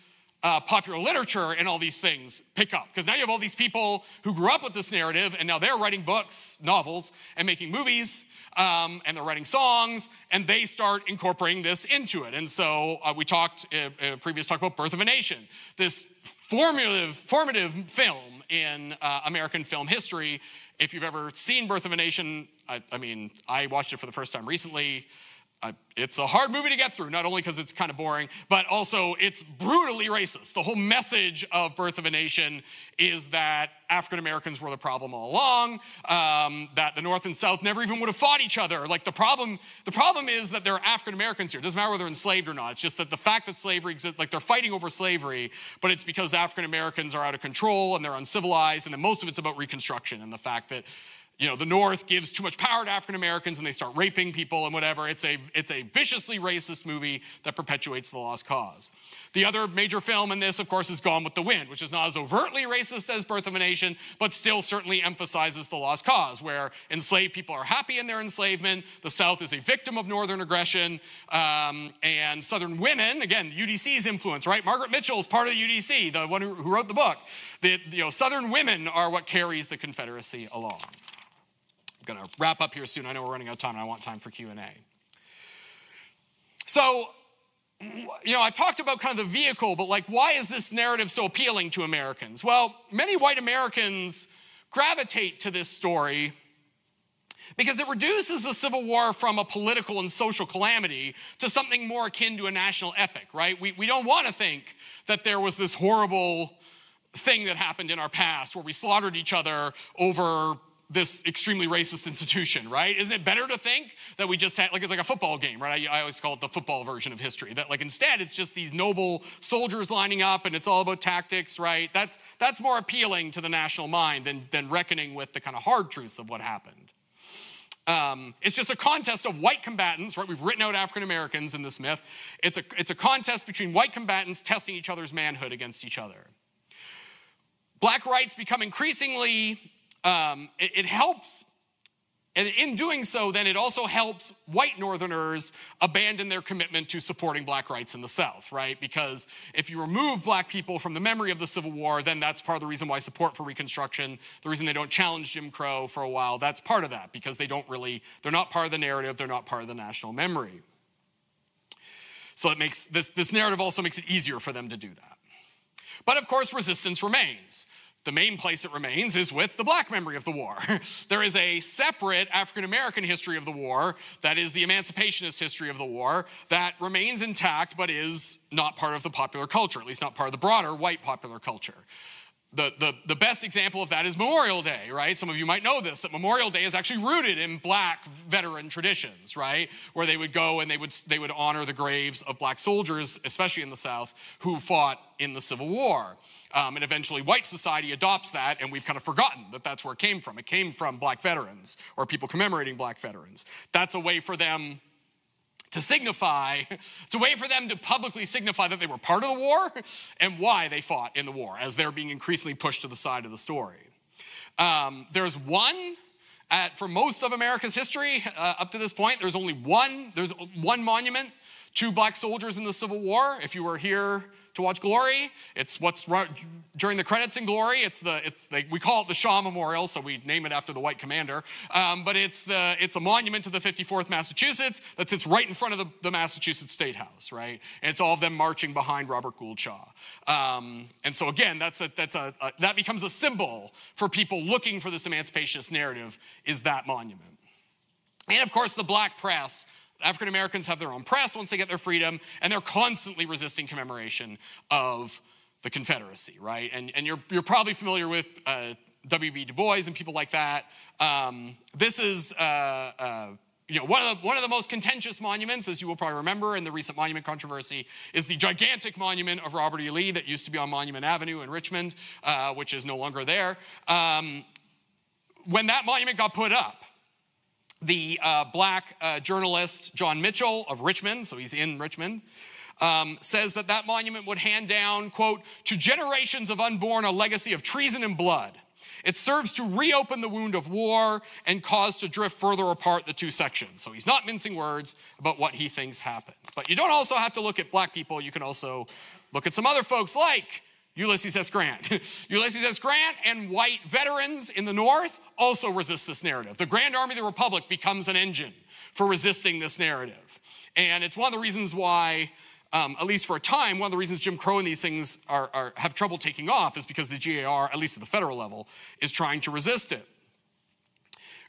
popular literature and all these things pick up. Because now you have all these people who grew up with this narrative, and now they're writing books, novels, and making movies, and they're writing songs, and they start incorporating this into it. And so we talked in a previous talk about Birth of a Nation, this formative film in American film history. If you've ever seen Birth of a Nation, I watched it for the first time recently. It's a hard movie to get through, not only because it's kind of boring, but also it's brutally racist. The whole message of Birth of a Nation is that African Americans were the problem all along, that the North and South never even would have fought each other. Like the problem is that there are African Americans here. It doesn't matter whether they're enslaved or not. It's just that the fact that slavery exists, like they're fighting over slavery, but it's because African Americans are out of control and they're uncivilized, and then most of it's about Reconstruction and the fact that the North gives too much power to African Americans and they start raping people and whatever. It's a viciously racist movie that perpetuates the lost cause. The other major film in this, of course, is Gone with the Wind, which is not as overtly racist as Birth of a Nation, but still certainly emphasizes the lost cause, where enslaved people are happy in their enslavement, the South is a victim of Northern aggression, and Southern women, again, UDC's influence, right? Margaret Mitchell is part of the UDC, the one who wrote the book. Southern women are what carries the Confederacy along. I'm going to wrap up here soon. I know we're running out of time, and I want time for Q&A. So, I've talked about kind of the vehicle, but why is this narrative so appealing to Americans? Well, many white Americans gravitate to this story because it reduces the Civil War from a political and social calamity to something more akin to a national epic, right? We don't want to think that there was this horrible thing that happened in our past where we slaughtered each other over this extremely racist institution, right? Isn't it better to think that we just had, it's like a football game, right? I always call it the football version of history, that instead it's just these noble soldiers lining up and it's all about tactics, right? That's more appealing to the national mind than reckoning with the kind of hard truths of what happened. It's just a contest of white combatants, right? We've written out African Americans in this myth. It's a contest between white combatants testing each other's manhood against each other. Black rights become increasingly it helps, and in doing so, then it also helps white Northerners abandon their commitment to supporting black rights in the South, right? Because if you remove black people from the memory of the Civil War, then that's part of the reason why support for Reconstruction, the reason they don't challenge Jim Crow for a while, that's part of that, because they're not part of the narrative, they're not part of the national memory. So it makes, this narrative also makes it easier for them to do that. But of course, resistance remains. The main place it remains is with the black memory of the war. There is a separate African-American history of the war that is the emancipationist history of the war that remains intact but is not part of the popular culture, at least not part of the broader white popular culture. The best example of that is Memorial Day, right? Some of you might know this, that Memorial Day is actually rooted in black veteran traditions, right? Where they would go and they would honor the graves of black soldiers, especially in the South, who fought in the Civil War. And eventually white society adopts that, and we've kind of forgotten that that's where it came from. It came from black veterans, or people commemorating black veterans. That's a way for them to signify, it's a way for them to publicly signify that they were part of the war and why they fought in the war, as they're being increasingly pushed to the side of the story. There's one, for most of America's history up to this point, there's one monument to black soldiers in the Civil War. If you were here to watch Glory, it's what's during the credits in Glory. We call it the Shaw Memorial, so we name it after the white commander. But it's a monument to the 54th Massachusetts that sits right in front of the Massachusetts State House, right? And it's all of them marching behind Robert Gould Shaw. And so again, that becomes a symbol for people looking for this emancipationist narrative, is that monument. And of course, the black press. African Americans have their own press once they get their freedom, and they're constantly resisting commemoration of the Confederacy, right? And you're probably familiar with W.B. Du Bois and people like that. This is one of the most contentious monuments, as you will probably remember in the recent monument controversy, is the gigantic monument of Robert E. Lee that used to be on Monument Avenue in Richmond, which is no longer there. When that monument got put up, the black journalist John Mitchell of Richmond, so he's in Richmond, says that monument would hand down, quote, to generations of unborn a legacy of treason and blood. It serves to reopen the wound of war and cause to drift further apart the two sections. So he's not mincing words about what he thinks happened. But you don't also have to look at black people. You can also look at some other folks like Ulysses S. Grant. Ulysses S. Grant and white veterans in the North also resist this narrative. The Grand Army of the Republic becomes an engine for resisting this narrative. And it's one of the reasons why, at least for a time, one of the reasons Jim Crow and these things have trouble taking off is because the GAR, at least at the federal level, is trying to resist it.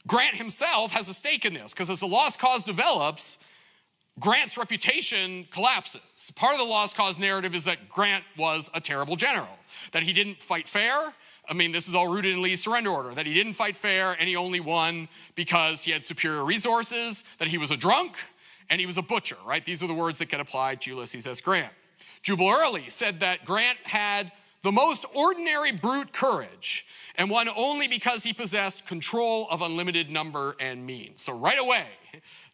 Grant himself has a stake in this, because as the lost cause develops, Grant's reputation collapses. Part of the lost cause narrative is that Grant was a terrible general, that he didn't fight fair. I mean, this is all rooted in Lee's surrender order, that he didn't fight fair and he only won because he had superior resources, that he was a drunk, and he was a butcher, right? These are the words that get applied to Ulysses S. Grant. Jubal Early said that Grant had the most ordinary brute courage, and won only because he possessed control of unlimited number and means. So right away,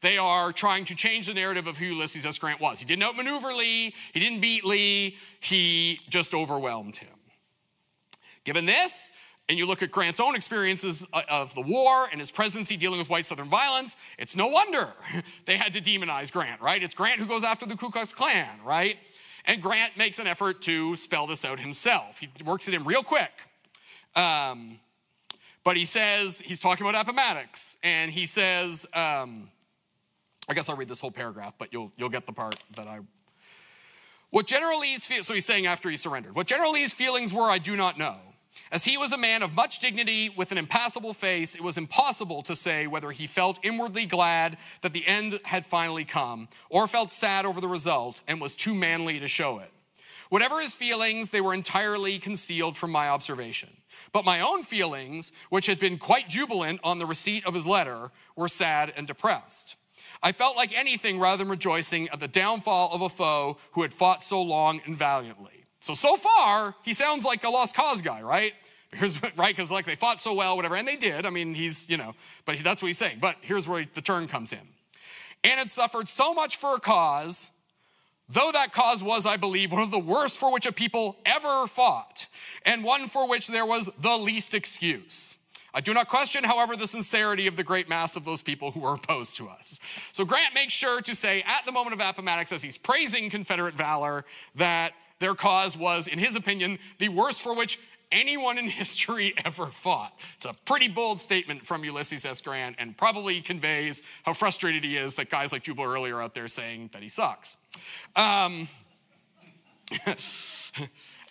they are trying to change the narrative of who Ulysses S. Grant was. He didn't outmaneuver Lee, he didn't beat Lee, he just overwhelmed him. Given this, and you look at Grant's own experiences of the war and his presidency dealing with white Southern violence, it's no wonder they had to demonize Grant, right? It's Grant who goes after the Ku Klux Klan, right? And Grant makes an effort to spell this out himself. He works it in real quick. But he says, he's talking about Appomattox, and he says, I guess I'll read this whole paragraph, but you'll get the part that what General Lee's, so he's saying after he surrendered, what General Lee's feelings were, I do not know. As he was a man of much dignity with an impassible face, it was impossible to say whether he felt inwardly glad that the end had finally come, or felt sad over the result and was too manly to show it. Whatever his feelings, they were entirely concealed from my observation. But my own feelings, which had been quite jubilant on the receipt of his letter, were sad and depressed. I felt like anything rather than rejoicing at the downfall of a foe who had fought so long and valiantly. So far, he sounds like a lost cause guy, right? Right, because like they fought so well, whatever, and they did. I mean, but that's what he's saying. But here's where the turn comes in. And had suffered so much for a cause, though that cause was, I believe, one of the worst for which a people ever fought, and one for which there was the least excuse. I do not question, however, the sincerity of the great mass of those people who were opposed to us. So Grant makes sure to say at the moment of Appomattox, as he's praising Confederate valor, that their cause was, in his opinion, the worst for which anyone in history ever fought. It's a pretty bold statement from Ulysses S. Grant and probably conveys how frustrated he is that guys like Jubal Early are out there saying that he sucks. And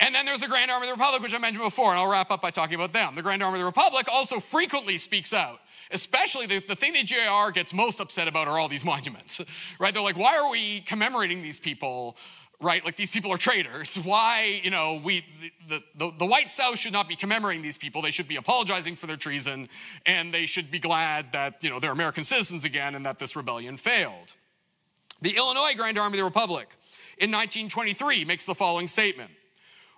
then there's the Grand Army of the Republic, which I mentioned before, and I'll wrap up by talking about them. The Grand Army of the Republic also frequently speaks out. Especially the thing that JR gets most upset about are all these monuments, right? They're like, why are we commemorating these people? Right, like these people are traitors. Why, the white South should not be commemorating these people. They should be apologizing for their treason, and they should be glad that, they're American citizens again and that this rebellion failed. The Illinois Grand Army of the Republic in 1923 makes the following statement.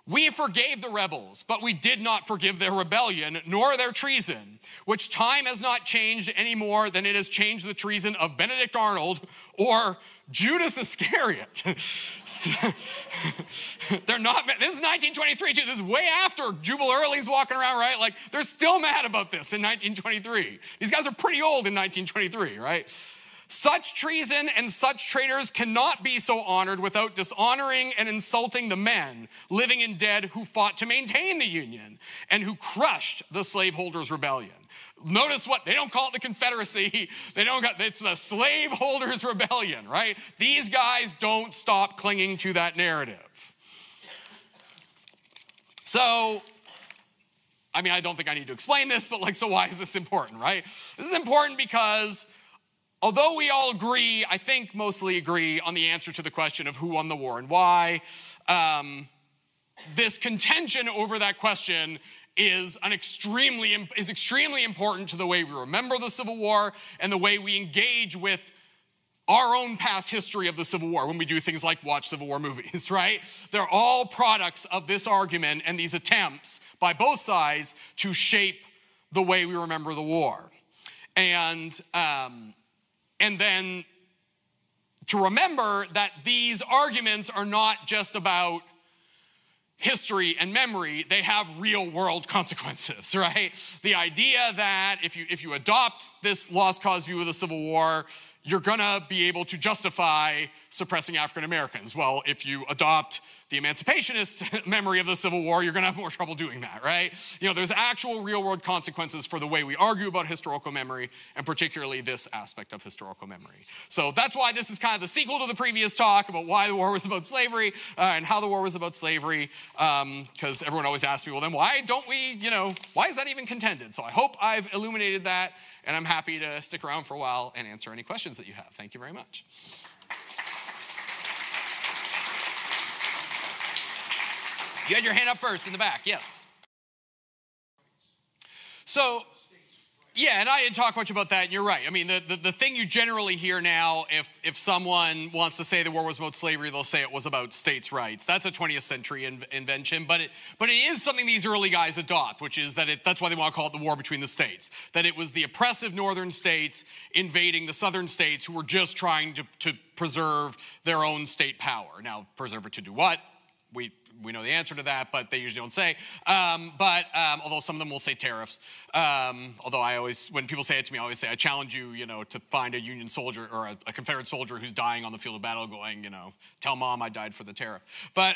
We forgave the rebels, but we did not forgive their rebellion, nor their treason, which time has not changed any more than it has changed the treason of Benedict Arnold or Judas Iscariot. They're not, this is 1923 too. This is way after Jubal Early's walking around, right? Like they're still mad about this in 1923. These guys are pretty old in 1923, right? Such treason and such traitors cannot be so honored without dishonoring and insulting the men, living and dead, who fought to maintain the Union and who crushed the slaveholders' rebellion. Notice what, they don't call it the Confederacy, it's the slaveholders' rebellion, right? These guys don't stop clinging to that narrative. So, I don't think I need to explain this, but so why is this important, right? This is important because although we all agree, I think mostly agree on the answer to the question of who won the war and why, this contention over that question is extremely important to the way we remember the Civil War and the way we engage with our own past history of the Civil War when we do things like watch Civil War movies, right? They're all products of this argument and these attempts by both sides to shape the way we remember the war. And then to remember that these arguments are not just about history and memory, they have real world consequences, right? The idea that if you adopt this lost cause view of the Civil War, you're gonna be able to justify suppressing African Americans. Well, if you adopt the emancipationist memory of the Civil War, you're gonna have more trouble doing that, right? There's actual real world consequences for the way we argue about historical memory, and particularly this aspect of historical memory. So that's why this is kind of the sequel to the previous talk about why the war was about slavery and how the war was about slavery, because everyone always asks me, well then why don't we, why is that even contended? So I hope I've illuminated that, and I'm happy to stick around for a while and answer any questions that you have. Thank you very much. You had your hand up first in the back, yes. So, Yeah, and I didn't talk much about that, and you're right. I mean, the thing you generally hear now, if someone wants to say the war was about slavery, they'll say it was about states' rights. That's a 20th century invention, but it is something these early guys adopt, which is that that's why they want to call it the war between the states. That it was the oppressive northern states invading the southern states who were just trying to preserve their own state power. Now, preserve it to do what? We know the answer to that, but they usually don't say. Although some of them will say tariffs. Although when people say it to me, I always say, I challenge you, to find a Union soldier or a Confederate soldier who's dying on the field of battle going, tell mom I died for the tariff. But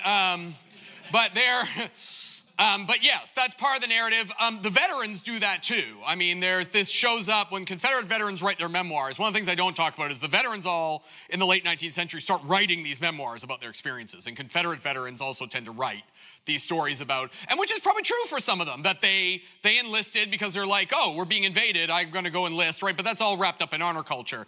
yes, that's part of the narrative. The veterans do that too. I mean, this shows up when Confederate veterans write their memoirs. One of the things I don't talk about is the veterans all in the late 19th century start writing these memoirs about their experiences. And Confederate veterans also tend to write these stories about, and which is probably true for some of them, that they enlisted because they're like, oh, we're being invaded, I'm going to go enlist, right? But that's all wrapped up in honor culture.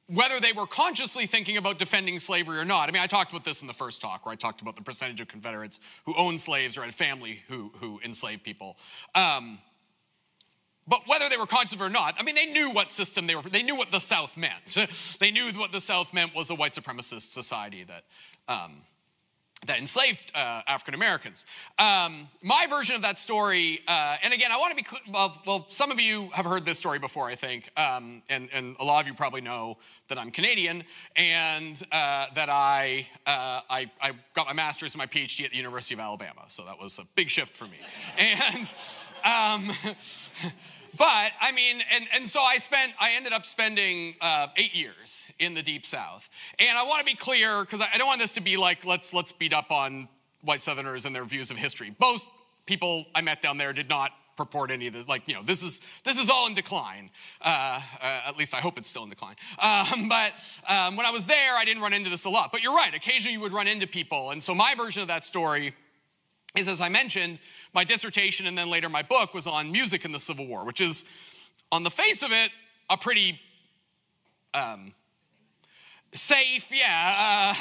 Whether they were consciously thinking about defending slavery or not. I mean, I talked about this in the first talk, where I talked about the percentage of Confederates who owned slaves or had family who enslaved people. But whether they were conscious of it or not, I mean, they knew what system they knew what the South meant. They knew what the South meant was a white supremacist society that enslaved African Americans. My version of that story, and again, I want to be clear, well, some of you have heard this story before, I think, and a lot of you probably know that I'm Canadian, and that I got my master's and my PhD at the University of Alabama, so that was a big shift for me. And but I mean, and so I ended up spending 8 years in the Deep South. And I want to be clear, because I don't want this to be like, let's beat up on white Southerners and their views of history. Most people I met down there did not purport any of this, this is all in decline. At least I hope it's still in decline. But when I was there, I didn't run into this a lot. But you're right, occasionally you would run into people. And so my version of that story is, as I mentioned, my dissertation and then later my book was on music in the Civil War, which is, on the face of it, a pretty safe, not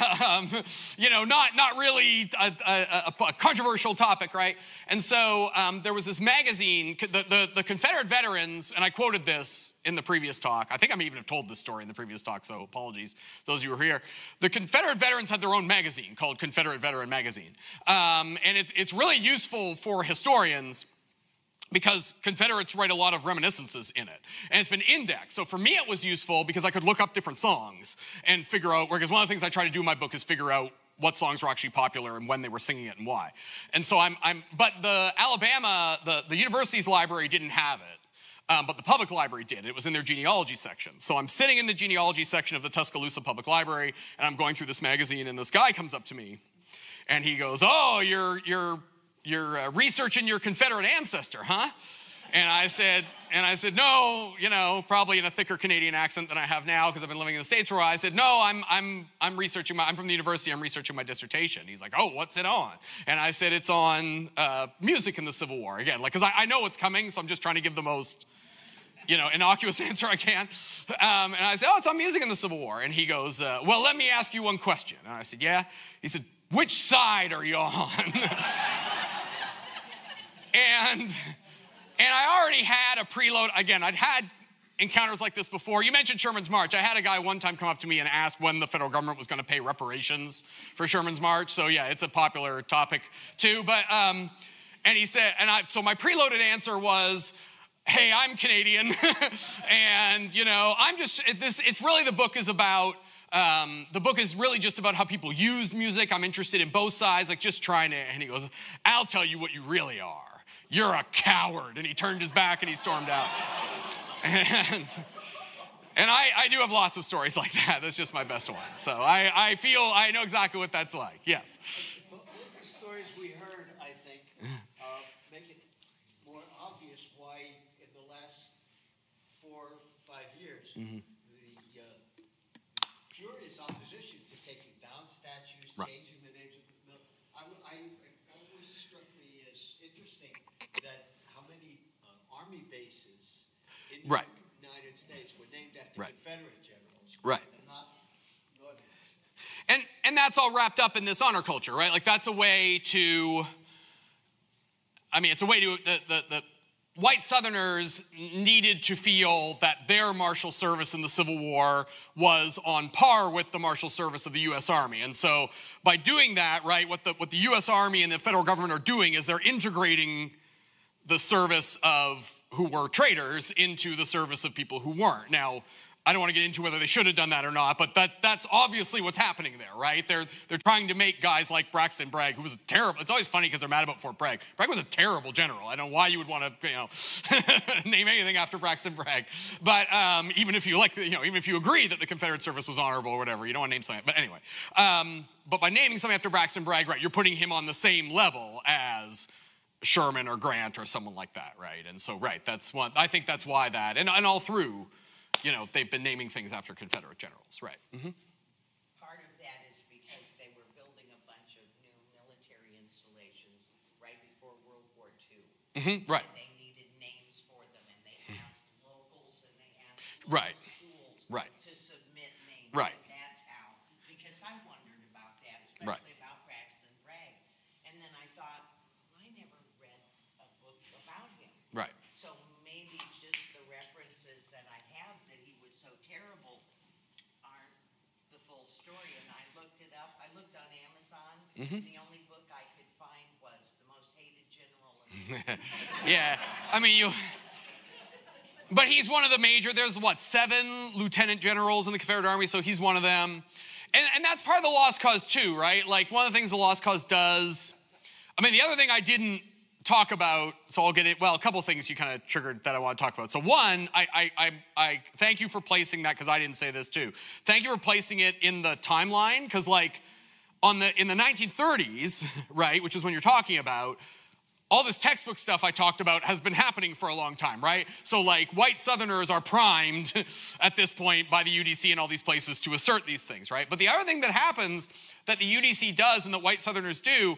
really a controversial topic, right? And so there was this magazine, the Confederate veterans, and I quoted this in the previous talk. I think I may even have told this story in the previous talk, so apologies, those of you who are here. The Confederate veterans had their own magazine called Confederate Veteran Magazine. And it's really useful for historians because Confederates write a lot of reminiscences in it. And it's been indexed. So for me, it was useful because I could look up different songs and figure out, because one of the things I try to do in my book is figure out what songs were actually popular and when they were singing it and why. And so but the Alabama, the university's library didn't have it. But the public library did. It was in their genealogy section. So I'm sitting in the genealogy section of the Tuscaloosa Public Library, and I'm going through this magazine, and this guy comes up to me, and he goes, "Oh, you're researching your Confederate ancestor, huh?" And I said, no, probably in a thicker Canadian accent than I have now because I've been living in the States for a while. I said, no, I'm researching I'm from the university, I'm researching my dissertation. He's like, oh, what's it on? And I said, it's on music in the Civil War. Again, because I know what's coming, so I'm just trying to give the most, innocuous answer I can. And I said, oh, it's on music in the Civil War. And he goes, well, let me ask you one question. And I said, yeah. He said, which side are you on? And I already had a preload. Again, I'd had encounters like this before. You mentioned Sherman's March. I had a guy one time come up to me and ask when the federal government was going to pay reparations for Sherman's March. So yeah, it's a popular topic too. But and he said, so my preloaded answer was, hey, I'm Canadian, and it's really, the book is about. The book is really just about how people use music. I'm interested in both sides, just trying to. And he goes, I'll tell you what you really are. You're a coward. And he turned his back and he stormed out. And I do have lots of stories like that. That's just my best one. So I feel I know exactly what that's like. Yes. Both the stories we heard, I think, make it more obvious why in the last 4 or 5 years, the furious opposition to taking down statues, changing the names of the always struck me as interesting that how many army bases in the United States were named after Confederate generals, and not Northerners. And that's all wrapped up in this honor culture, right? That's a way to. I mean, it's a way to white Southerners needed to feel that their martial service in the Civil War was on par with the martial service of the U.S. Army. And so by doing that, right, what the U.S. Army and the federal government are doing is they're integrating the service of who were traitors into the service of people who weren't. Now, I don't want to get into whether they should have done that or not, but that's obviously what's happening there, right? They're trying to make guys like Braxton Bragg, who was terrible. It's always funny because they're mad about Fort Bragg. Bragg was a terrible general. I don't know why you would want to, name anything after Braxton Bragg. But even if you even if you agree that the Confederate service was honorable or whatever, you don't want to name something. But anyway, but by naming something after Braxton Bragg, right, you're putting him on the same level as Sherman or Grant or someone like that, right? And so, right, I think that's why that, and all through, they've been naming things after Confederate generals, right? Mm-hmm. Part of that is because they were building a bunch of new military installations right before World War II. Mm-hmm. Right. And they needed names for them, and they asked locals and they asked right. schools right. to submit names. Right. And that's how, because I wondered about that, especially right. about Braxton Bragg. And then I thought, I never read a book about him. Right. So maybe just the references that I have that he was so terrible aren't the full story. And I looked it up. I looked on Amazon. Mm-hmm. And the only book I could find was The Most Hated General in yeah, I mean, but he's one of the major, there's 7 lieutenant generals in the Confederate Army, so he's one of them. And that's part of the Lost Cause too, right? Like one of the things the Lost Cause does, the other thing I didn't talk about, so I'll get it, a couple of things you kind of triggered that I want to talk about. So one, I thank you for placing that, because I didn't say this too. Thank you for placing it in the timeline, because in the 1930s, right, which is when you're talking about, all this textbook stuff I talked about has been happening for a long time, right? So white Southerners are primed at this point by the UDC and all these places to assert these things, right? But the other thing that happens that the UDC does and that white Southerners do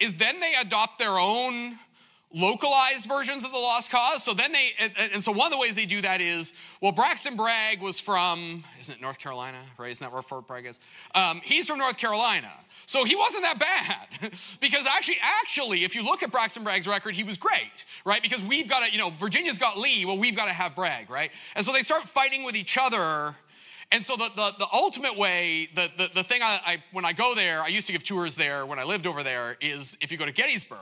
is then they adopt their own localized versions of the Lost Cause. So then so one of the ways they do that is, Braxton Bragg was from, isn't it North Carolina, right? Isn't that where Fort Bragg is? He's from North Carolina. So he wasn't that bad, because actually, if you look at Braxton Bragg's record, he was great, right? Because we've got to, Virginia's got Lee, we've got to have Bragg, right? And so they start fighting with each other. And so the ultimate way, the thing when I go there, I used to give tours there when I lived over there, is if you go to Gettysburg,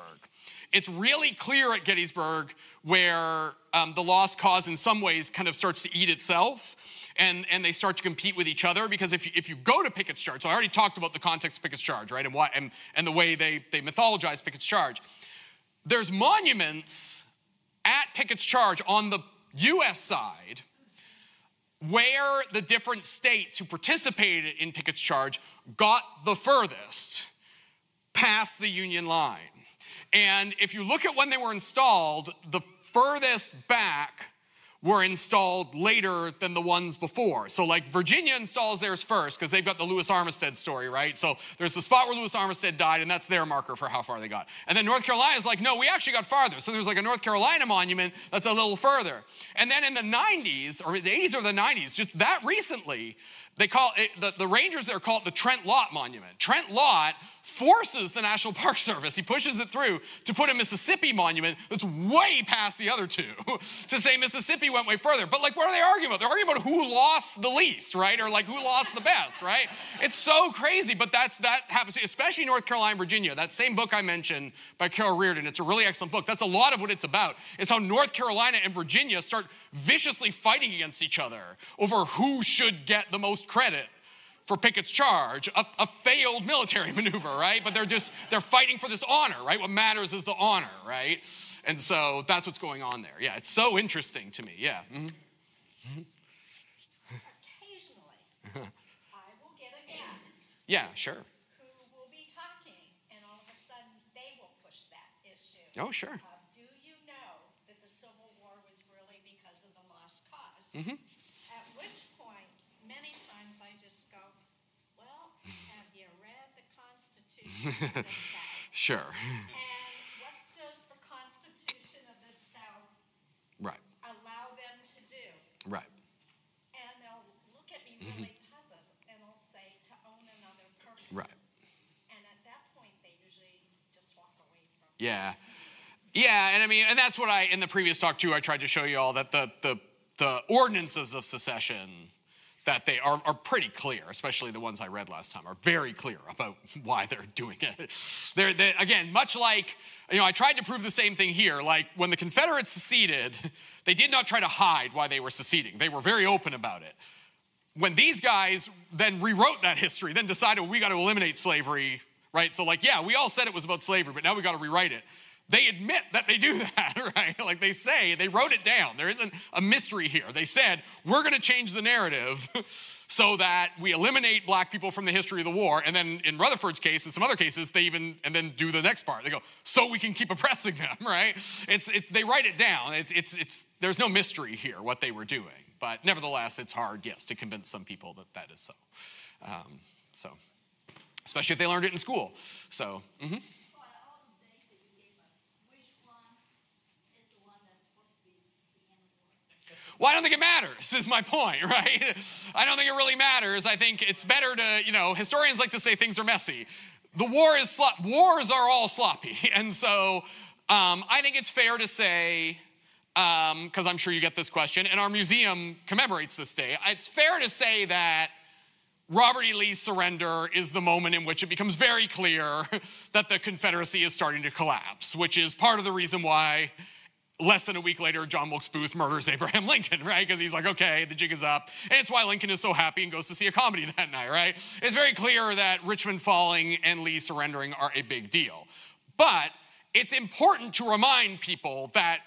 it's really clear at Gettysburg where the Lost Cause in some ways kind of starts to eat itself. And they start to compete with each other, because if you go to Pickett's Charge, so I already talked about the context of Pickett's Charge, right, and the way they mythologize Pickett's Charge. There's monuments at Pickett's Charge on the U.S. side where the different states who participated in Pickett's Charge got the furthest past the Union line. And if you look at when they were installed, the furthest back were installed later than the ones before. So Virginia installs theirs first, because they've got the Lewis Armistead story, right? So there's the spot where Lewis Armistead died, and that's their marker for how far they got. And then North Carolina's no, we actually got farther. So there's a North Carolina monument that's a little further. And then in the 90s, or the 80s or the 90s, just that recently, they call it, the rangers there call it the Trent Lott Monument. Trent Lott forces the National Park Service, he pushes it through, to put a Mississippi monument that's way past the other two, to say Mississippi went way further. But what are they arguing about? They're arguing about who lost the least, right? Or who lost the best, right? It's so crazy, but that happens, especially North Carolina and Virginia. That same book I mentioned by Carol Reardon, it's a really excellent book. That's a lot of what it's about, is how North Carolina and Virginia start viciously fighting against each other over who should get the most credit for Pickett's Charge, a failed military maneuver, right? But they're fighting for this honor, right? What matters is the honor, right? And so that's what's going on there. Yeah, it's so interesting to me, yeah. Mm-hmm. Mm-hmm. Occasionally, I will get a guest. Yeah, sure. Who will be talking, and all of a sudden they will push that issue. Oh, sure. Do you know that the Civil War was really because of the Lost Cause? Mm-hmm. At which point, many times I just go, well, have you read the Constitution of the South? Sure. And what does the Constitution of the South Right. allow them to do? Right. And they'll look at me really puzzled, and they'll say, to own another person. Right. And at that point, they usually just walk away from Yeah. Yeah, and I mean, and that's what in the previous talk too, I tried to show you all that the ordinances of secession, that they are pretty clear, especially the ones I read last time, are very clear about why they're doing it. They're again, much like, I tried to prove the same thing here. Like, when the Confederates seceded, they did not try to hide why they were seceding. They were very open about it. When these guys then rewrote that history, then decided, well, we got to eliminate slavery, right? So like, yeah, we all said it was about slavery, but now we got to rewrite it. They admit that they do that, right? Like they say, they wrote it down. There isn't a mystery here. They said, we're going to change the narrative so that we eliminate black people from the history of the war. And then in Rutherford's case, and some other cases, and then do the next part. They go, so we can keep oppressing them, right? They write it down. There's no mystery here what they were doing. But nevertheless, it's hard, yes, to convince some people that is so. Especially if they learned it in school. So, Well, I don't think it matters, is my point, right? I don't think it really matters. I think it's better to, historians like to say things are messy. The wars are all sloppy. And so I think it's fair to say, because I'm sure you get this question, and our museum commemorates this day, it's fair to say that Robert E. Lee's surrender is the moment in which it becomes very clear that the Confederacy is starting to collapse, which is part of the reason why less than a week later, John Wilkes Booth murders Abraham Lincoln, right? Because he's like, okay, the jig is up. And it's why Lincoln is so happy and goes to see a comedy that night, right? It's very clear that Richmond falling and Lee surrendering are a big deal. But it's important to remind people that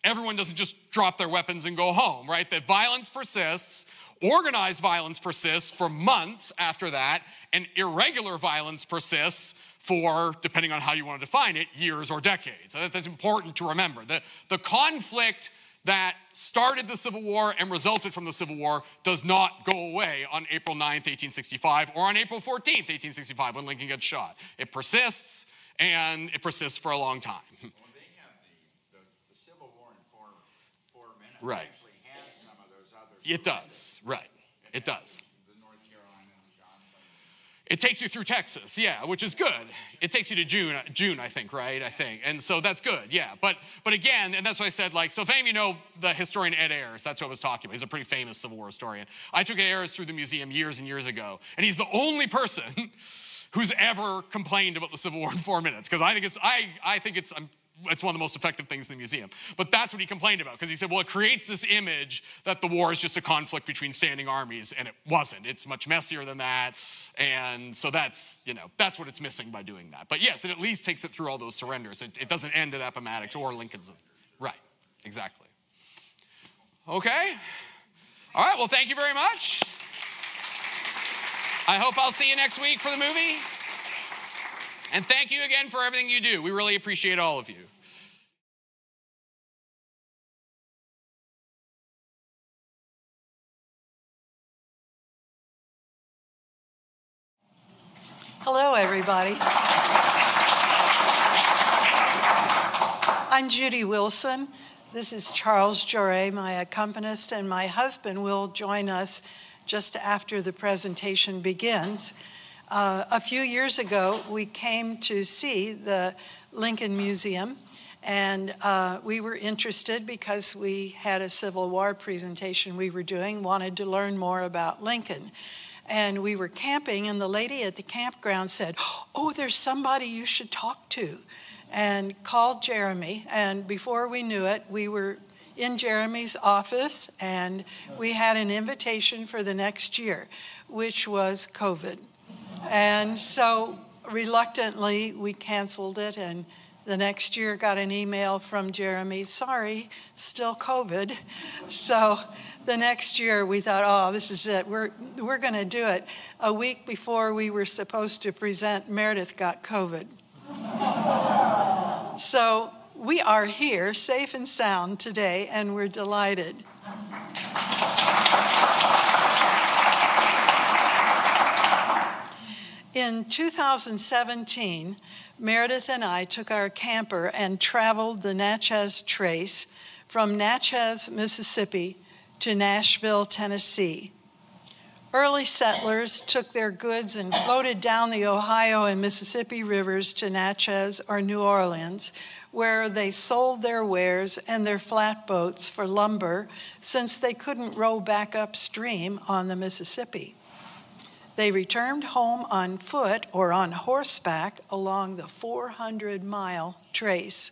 everyone doesn't just drop their weapons and go home, right? That violence persists, organized violence persists for months after that, and irregular violence persists for, depending on how you want to define it, years or decades. So that's important to remember. The conflict that started the Civil War and resulted from the Civil War does not go away on April 9th, 1865, or on April 14th, 1865, when Lincoln gets shot. It persists, and it persists for a long time. Well, they have the Civil War in four minutes. Right. Actually has some of those other. It does, right. It does. The North Carolina and Johnson. It takes you through Texas, yeah, which is good. It takes you to June, I think, right? I think. And so that's good, yeah. But again, and that's why I said, like, so if any of you know the historian Ed Ayers, that's what I was talking about. He's a pretty famous Civil War historian. I took Ayers through the museum years and years ago, and he's the only person who's ever complained about the Civil War in 4 minutes, because I think it's one of the most effective things in the museum. But that's what he complained about, because he said, well, it creates this image that the war is just a conflict between standing armies, and it wasn't. It's much messier than that, and so that's what it's missing by doing that. But yes, it at least takes it through all those surrenders. It doesn't end at Appomattox or Lincoln's. Right, exactly. Okay. All right, well, thank you very much. I hope I'll see you next week for the movie. And thank you again for everything you do. We really appreciate all of you. Hello, everybody. I'm Judy Wilson. This is Charles Joret, my accompanist, and my husband will join us just after the presentation begins. A few years ago, we came to see the Lincoln Museum, and we were interested because we had a Civil War presentation we were doing, wanted to learn more about Lincoln. And we were camping, and the lady at the campground said, oh, there's somebody you should talk to, and called Jeremy. And before we knew it, we were in Jeremy's office, and we had an invitation for the next year, which was COVID. And so reluctantly, we canceled it, and the next year got an email from Jeremy, sorry, still COVID. So the next year we thought, oh, this is it. We're going to do it. A week before we were supposed to present, Meredith got COVID. So we are here, safe and sound today, and we're delighted. In 2017, Meredith and I took our camper and traveled the Natchez Trace from Natchez, Mississippi to Nashville, Tennessee. Early settlers took their goods and floated down the Ohio and Mississippi rivers to Natchez or New Orleans, where they sold their wares and their flatboats for lumber, since they couldn't row back upstream on the Mississippi. They returned home on foot or on horseback along the 400-mile trace.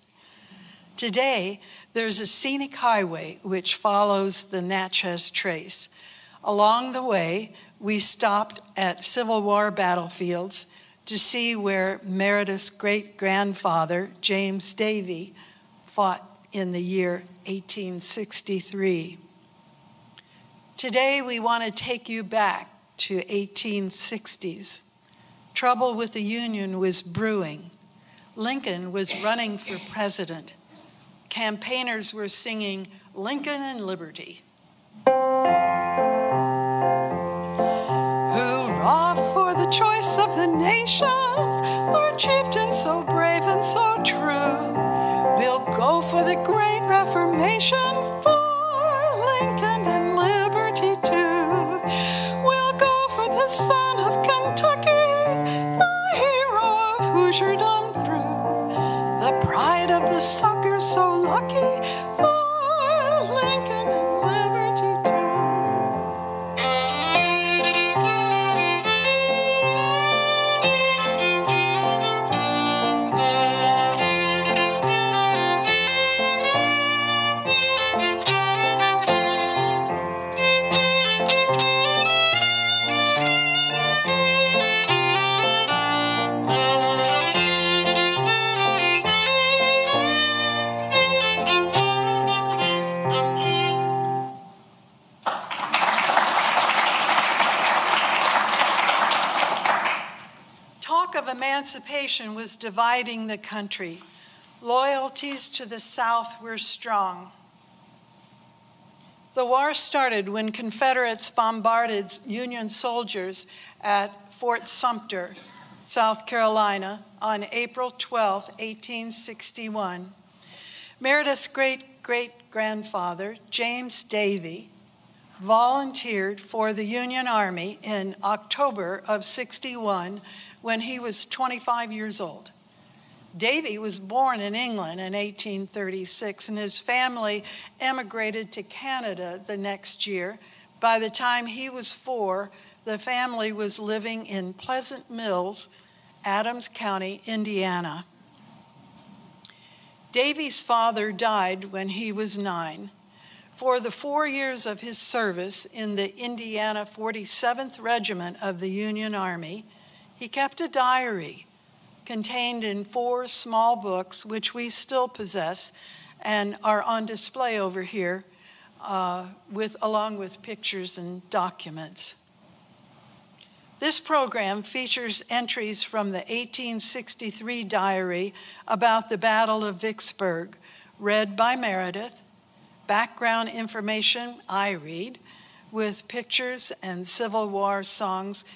Today, there's a scenic highway which follows the Natchez Trace. Along the way, we stopped at Civil War battlefields to see where Meredith's great-grandfather, James Davy, fought in the year 1863. Today, we want to take you back to 1860s. Trouble with the Union was brewing. Lincoln was running for president. Campaigners were singing Lincoln and Liberty. Hurrah for the choice of the nation, our chieftain so brave and so true. We'll go for the great Reformation, for Lincoln and liberty too. We'll go for the son of Kentucky, the hero of Hoosierdom through, the pride of the sucker so lucky, for Lincoln and liberty too. Of emancipation was dividing the country. Loyalties to the South were strong. The war started when Confederates bombarded Union soldiers at Fort Sumter, South Carolina, on April 12, 1861. Meredith's great-great-grandfather, James Davy, volunteered for the Union Army in October of '61 when he was 25 years old. Davy was born in England in 1836, and his family emigrated to Canada the next year. By the time he was 4, the family was living in Pleasant Mills, Adams County, Indiana. Davy's father died when he was 9. For the 4 years of his service in the Indiana 47th Regiment of the Union Army, he kept a diary contained in 4 small books, which we still possess and are on display over here, along with pictures and documents. This program features entries from the 1863 diary about the Battle of Vicksburg, read by Meredith, background information I read, with pictures and Civil War songs.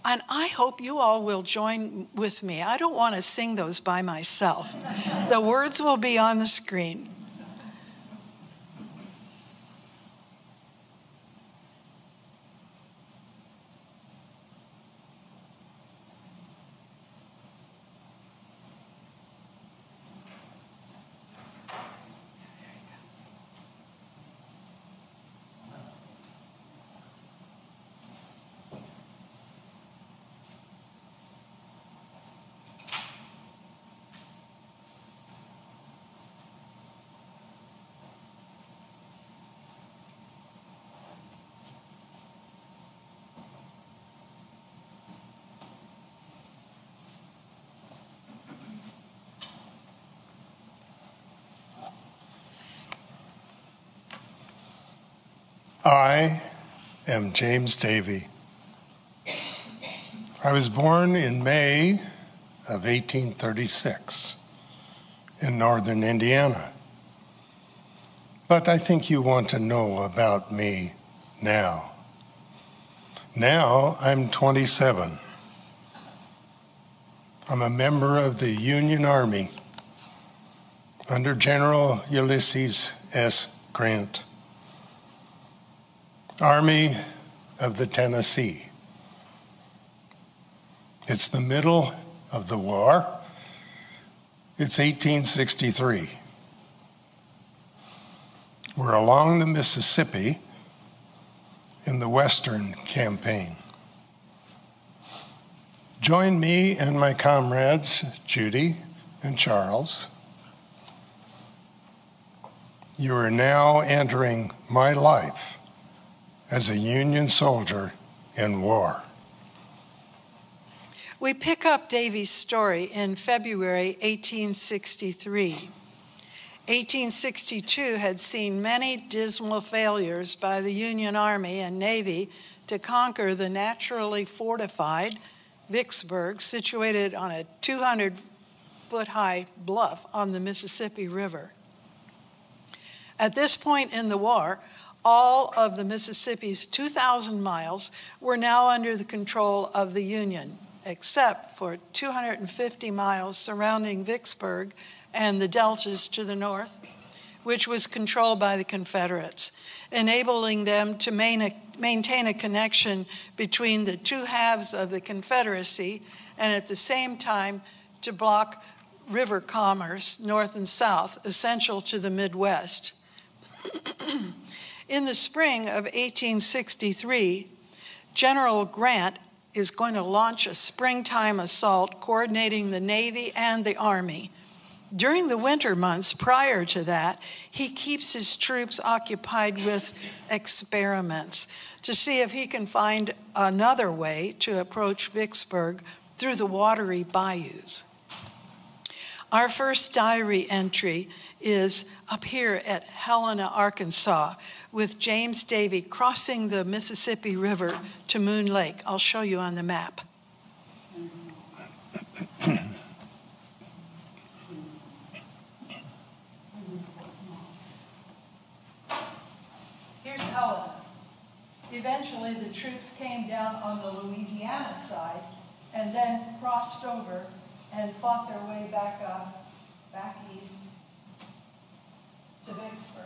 And I hope you all will join with me. I don't want to sing those by myself. The words will be on the screen. I am James Davy. I was born in May of 1836 in northern Indiana. But I think you want to know about me now. Now I'm 27. I'm a member of the Union Army under General Ulysses S. Grant. Army of the Tennessee. It's the middle of the war. It's 1863. We're along the Mississippi in the Western Campaign. Join me and my comrades, Judy and Charles. You are now entering my life as a Union soldier in war. We pick up Davy's story in February 1863. 1862 had seen many dismal failures by the Union Army and Navy to conquer the naturally fortified Vicksburg, situated on a 200-foot-high bluff on the Mississippi River. At this point in the war, all of the Mississippi's 2,000 miles were now under the control of the Union, except for 250 miles surrounding Vicksburg and the deltas to the north, which was controlled by the Confederates, enabling them to maintain a connection between the two halves of the Confederacy and at the same time to block river commerce north and south, essential to the Midwest. In the spring of 1863, General Grant is going to launch a springtime assault coordinating the Navy and the Army. During the winter months prior to that, he keeps his troops occupied with experiments to see if he can find another way to approach Vicksburg through the watery bayous. Our first diary entry is up here at Helena, Arkansas, with James Davy crossing the Mississippi River to Moon Lake. I'll show you on the map. Here's Helena. Eventually, the troops came down on the Louisiana side and then crossed over and fought their way back up, back east to Vicksburg.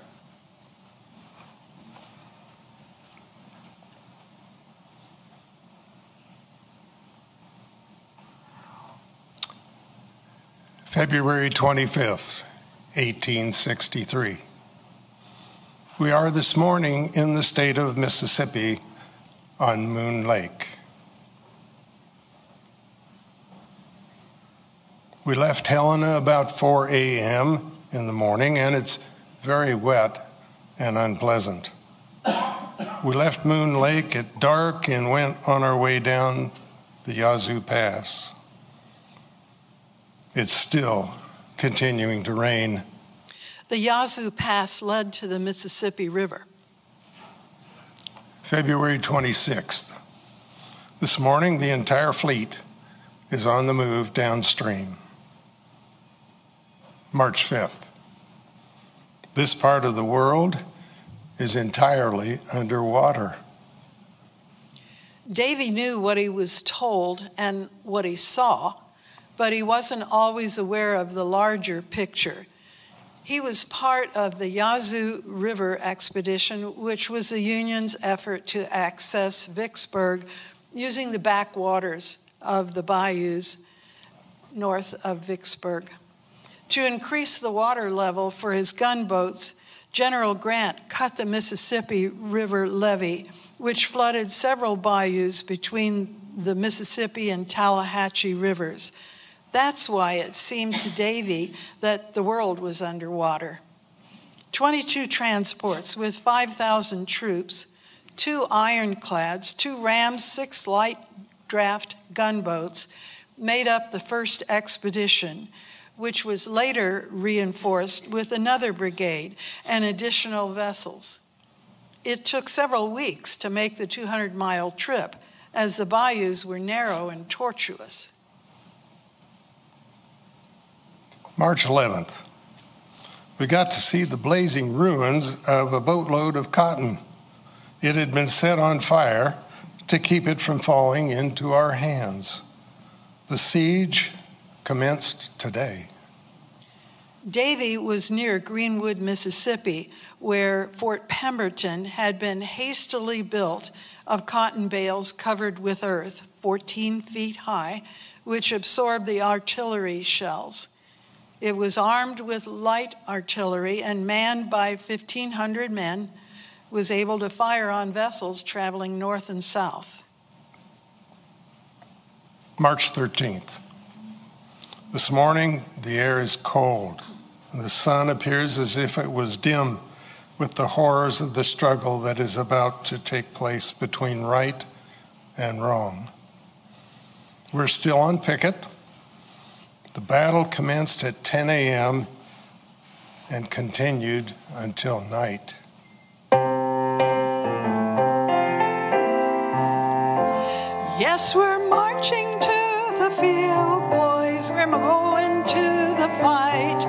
February 25th, 1863. We are this morning in the state of Mississippi on Moon Lake. We left Helena about 4 a.m. in the morning, and it's very wet and unpleasant. We left Moon Lake at dark and went on our way down the Yazoo Pass. It's still continuing to rain. The Yazoo Pass led to the Mississippi River. February 26th. This morning, the entire fleet is on the move downstream. March 5th. This part of the world is entirely underwater. Davy knew what he was told and what he saw, but he wasn't always aware of the larger picture. He was part of the Yazoo River expedition, which was the Union's effort to access Vicksburg using the backwaters of the bayous north of Vicksburg. To increase the water level for his gunboats, General Grant cut the Mississippi River levee, which flooded several bayous between the Mississippi and Tallahatchie rivers. That's why it seemed to Davy that the world was underwater. 22 transports with 5,000 troops, 2 ironclads, 2 rams, 6 light draft gunboats made up the first expedition, which was later reinforced with another brigade and additional vessels. It took several weeks to make the 200-mile trip, as the bayous were narrow and tortuous. March 11th. We got to see the blazing ruins of a boatload of cotton. It had been set on fire to keep it from falling into our hands. The siege commenced today. Davie was near Greenwood, Mississippi, where Fort Pemberton had been hastily built of cotton bales covered with earth, 14 feet high, which absorbed the artillery shells. It was armed with light artillery and manned by 1,500 men, was able to fire on vessels traveling north and south. March 13th. This morning, the air is cold, and the sun appears as if it was dim with the horrors of the struggle that is about to take place between right and wrong. We're still on picket. The battle commenced at 10 a.m. and continued until night. Yes, we're marching to the field, boys. We're going to the fight,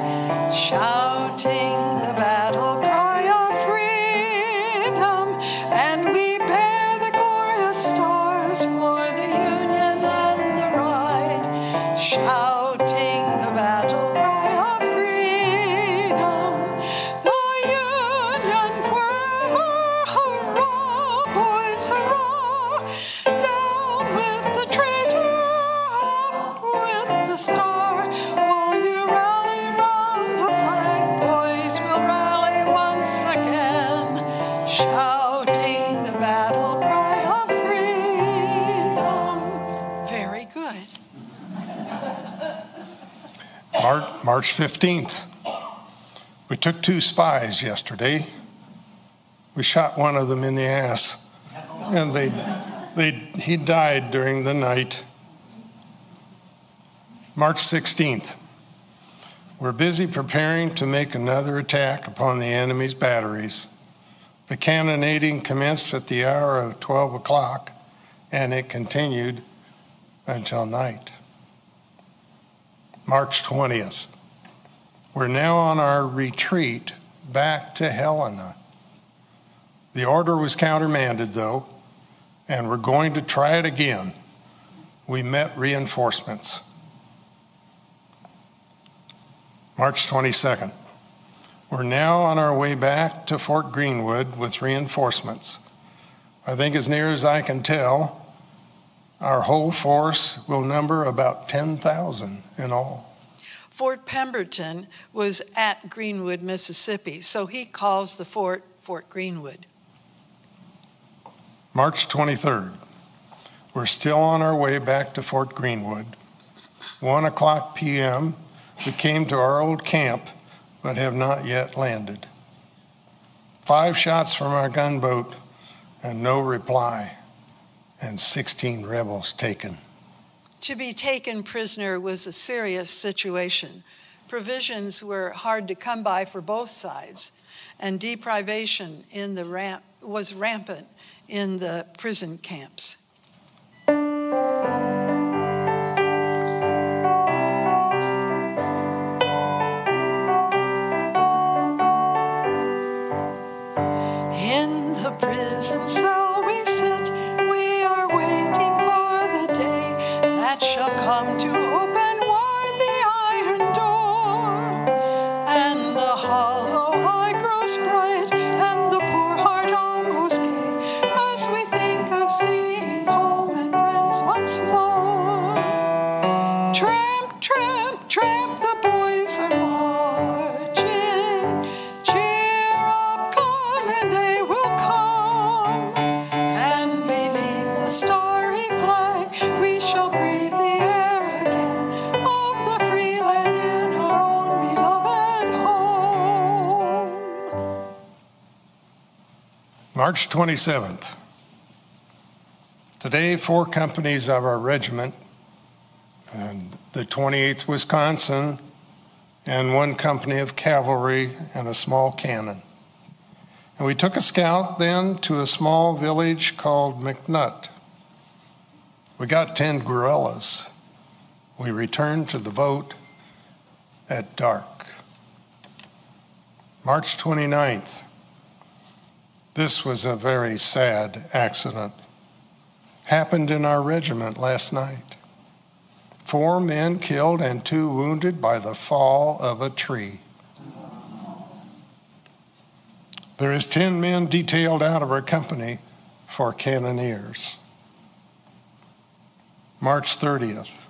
shouting the battle cry of freedom, and we bear the glorious stars for the Union and the right, shouting the battle cry of freedom, the Union forever, hurrah, boys, hurrah, down with the traitor, up with the star. Will you rally round the flag, boys? We'll rally once again, shouting the battle cry of freedom. Very good. March 15th. We took 2 spies yesterday. We shot one of them in the ass, and he died during the night. March 16th. We're busy preparing to make another attack upon the enemy's batteries. The cannonading commenced at the hour of 12 o'clock, and it continued until night. March 20th. We're now on our retreat back to Helena. The order was countermanded, though, and we're going to try it again. We met reinforcements. March 22nd. We're now on our way back to Fort Greenwood with reinforcements. I think as near as I can tell, our whole force will number about 10,000 in all. Fort Pemberton was at Greenwood, Mississippi, so he calls the fort Fort Greenwood. March 23rd. We're still on our way back to Fort Greenwood. 1 o'clock p.m., we came to our old camp, but have not yet landed. 5 shots from our gunboat and no reply, and 16 rebels taken. To be taken prisoner was a serious situation. Provisions were hard to come by for both sides, and deprivation was rampant in the prison camps. In the prison cell we sit, we are waiting for the day that shall come to open wide the iron door, and the hollow eye grows bright, and the poor heart almost gay, as we think of seeing home and friends once more. Tramp, tramp, tramp, the boys are marching. Cheer up, comrade, they will come, and beneath the starry flag we shall breathe the air again of the free land in our own beloved home. March 27th. Today, 4 companies of our regiment, and the 28th Wisconsin, and 1 company of cavalry and a small cannon. And we took a scout then to a small village called McNutt. We got 10 guerrillas. We returned to the boat at dark. March 29th. This was a very sad accident. Happened in our regiment last night. 4 men killed and 2 wounded by the fall of a tree. There is 10 men detailed out of our company for cannoneers. March 30th.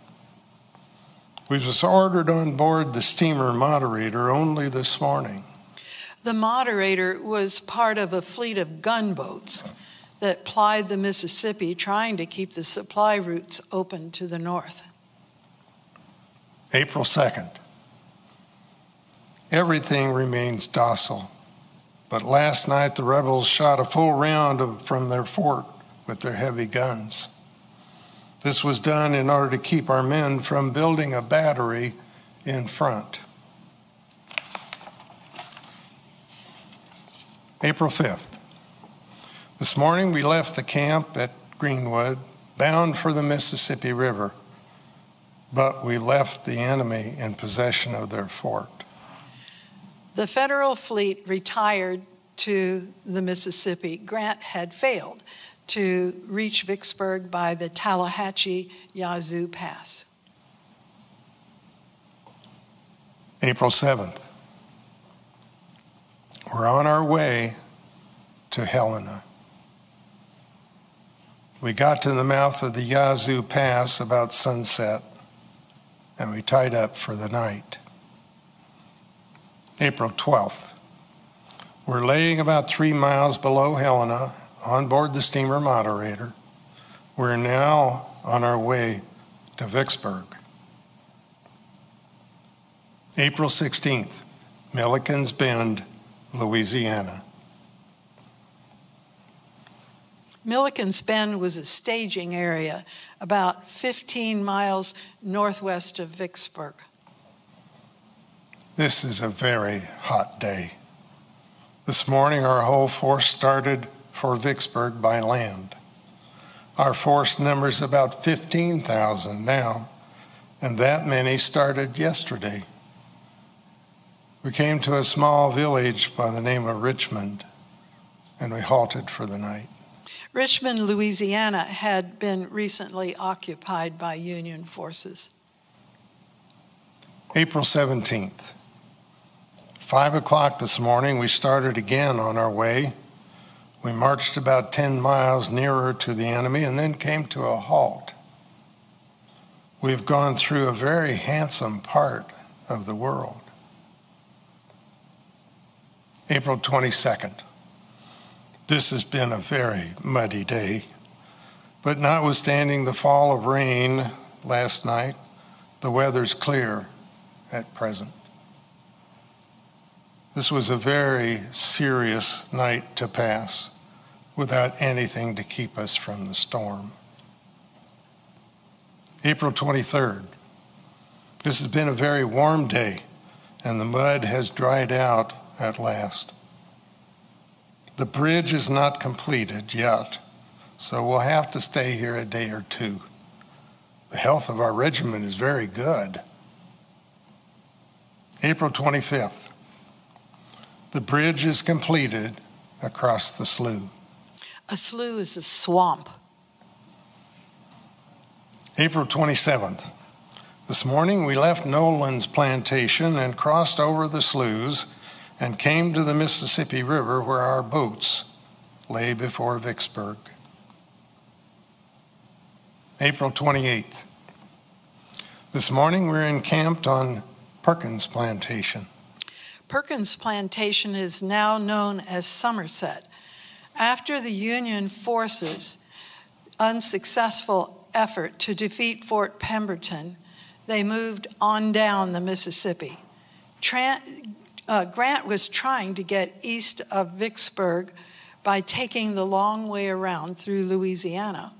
We was ordered on board the steamer Moderator only this morning. The Moderator was part of a fleet of gunboats that plied the Mississippi, trying to keep the supply routes open to the north. April 2nd. Everything remains docile, but last night the rebels shot a full round from their fort with their heavy guns. This was done in order to keep our men from building a battery in front. April 5th. This morning we left the camp at Greenwood, bound for the Mississippi River, but we left the enemy in possession of their fort. The federal fleet retired to the Mississippi. Grant had failed to reach Vicksburg by the Tallahatchie-Yazoo Pass. April 7th. We're on our way to Helena. We got to the mouth of the Yazoo Pass about sunset, and we tied up for the night. April 12th. We're laying about 3 miles below Helena on board the steamer Moderator. We're now on our way to Vicksburg. April 16th, Milliken's Bend, Louisiana. Milliken's Bend was a staging area about 15 miles northwest of Vicksburg. This is a very hot day. This morning, our whole force started for Vicksburg by land. Our force numbers about 15,000 now, and that many started yesterday. We came to a small village by the name of Richmond, and we halted for the night. Richmond, Louisiana had been recently occupied by Union forces. April 17th. 5 o'clock this morning, we started again on our way. We marched about 10 miles nearer to the enemy and then came to a halt. We've gone through a very handsome part of the world. April 22nd. This has been a very muddy day, but notwithstanding the fall of rain last night, the weather's clear at present. This was a very serious night to pass without anything to keep us from the storm. April 23rd. This has been a very warm day, and the mud has dried out at last. The bridge is not completed yet, so we'll have to stay here a day or two. The health of our regiment is very good. April 25th. The bridge is completed across the slough. A slough is a swamp. April 27th. This morning we left Nolan's plantation and crossed over the sloughs and came to the Mississippi River where our boats lay before Vicksburg. April 28th. This morning we're encamped on Perkins Plantation. Perkins Plantation is now known as Somerset. After the Union forces' unsuccessful effort to defeat Fort Pemberton, they moved on down the Mississippi. Grant was trying to get east of Vicksburg by taking the long way around through Louisiana.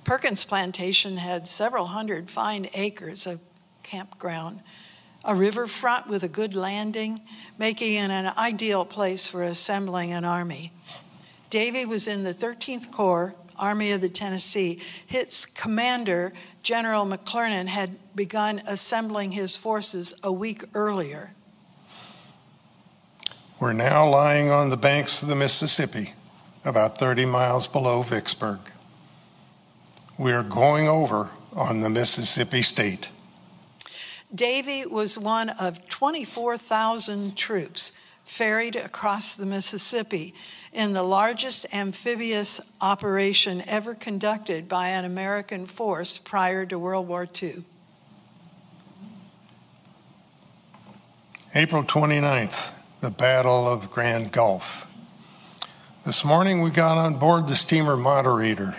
Perkins Plantation had several hundred fine acres of campground, a riverfront with a good landing, making it an ideal place for assembling an army. Davie was in the 13th Corps, Army of the Tennessee. Its commander, General McClernand, had begun assembling his forces a week earlier. We're now lying on the banks of the Mississippi, about 30 miles below Vicksburg. We are going over on the Mississippi State. Davie was one of 24,000 troops ferried across the Mississippi in the largest amphibious operation ever conducted by an American force prior to World War II. April 29th, the Battle of Grand Gulf. This morning we got on board the steamer Moderator,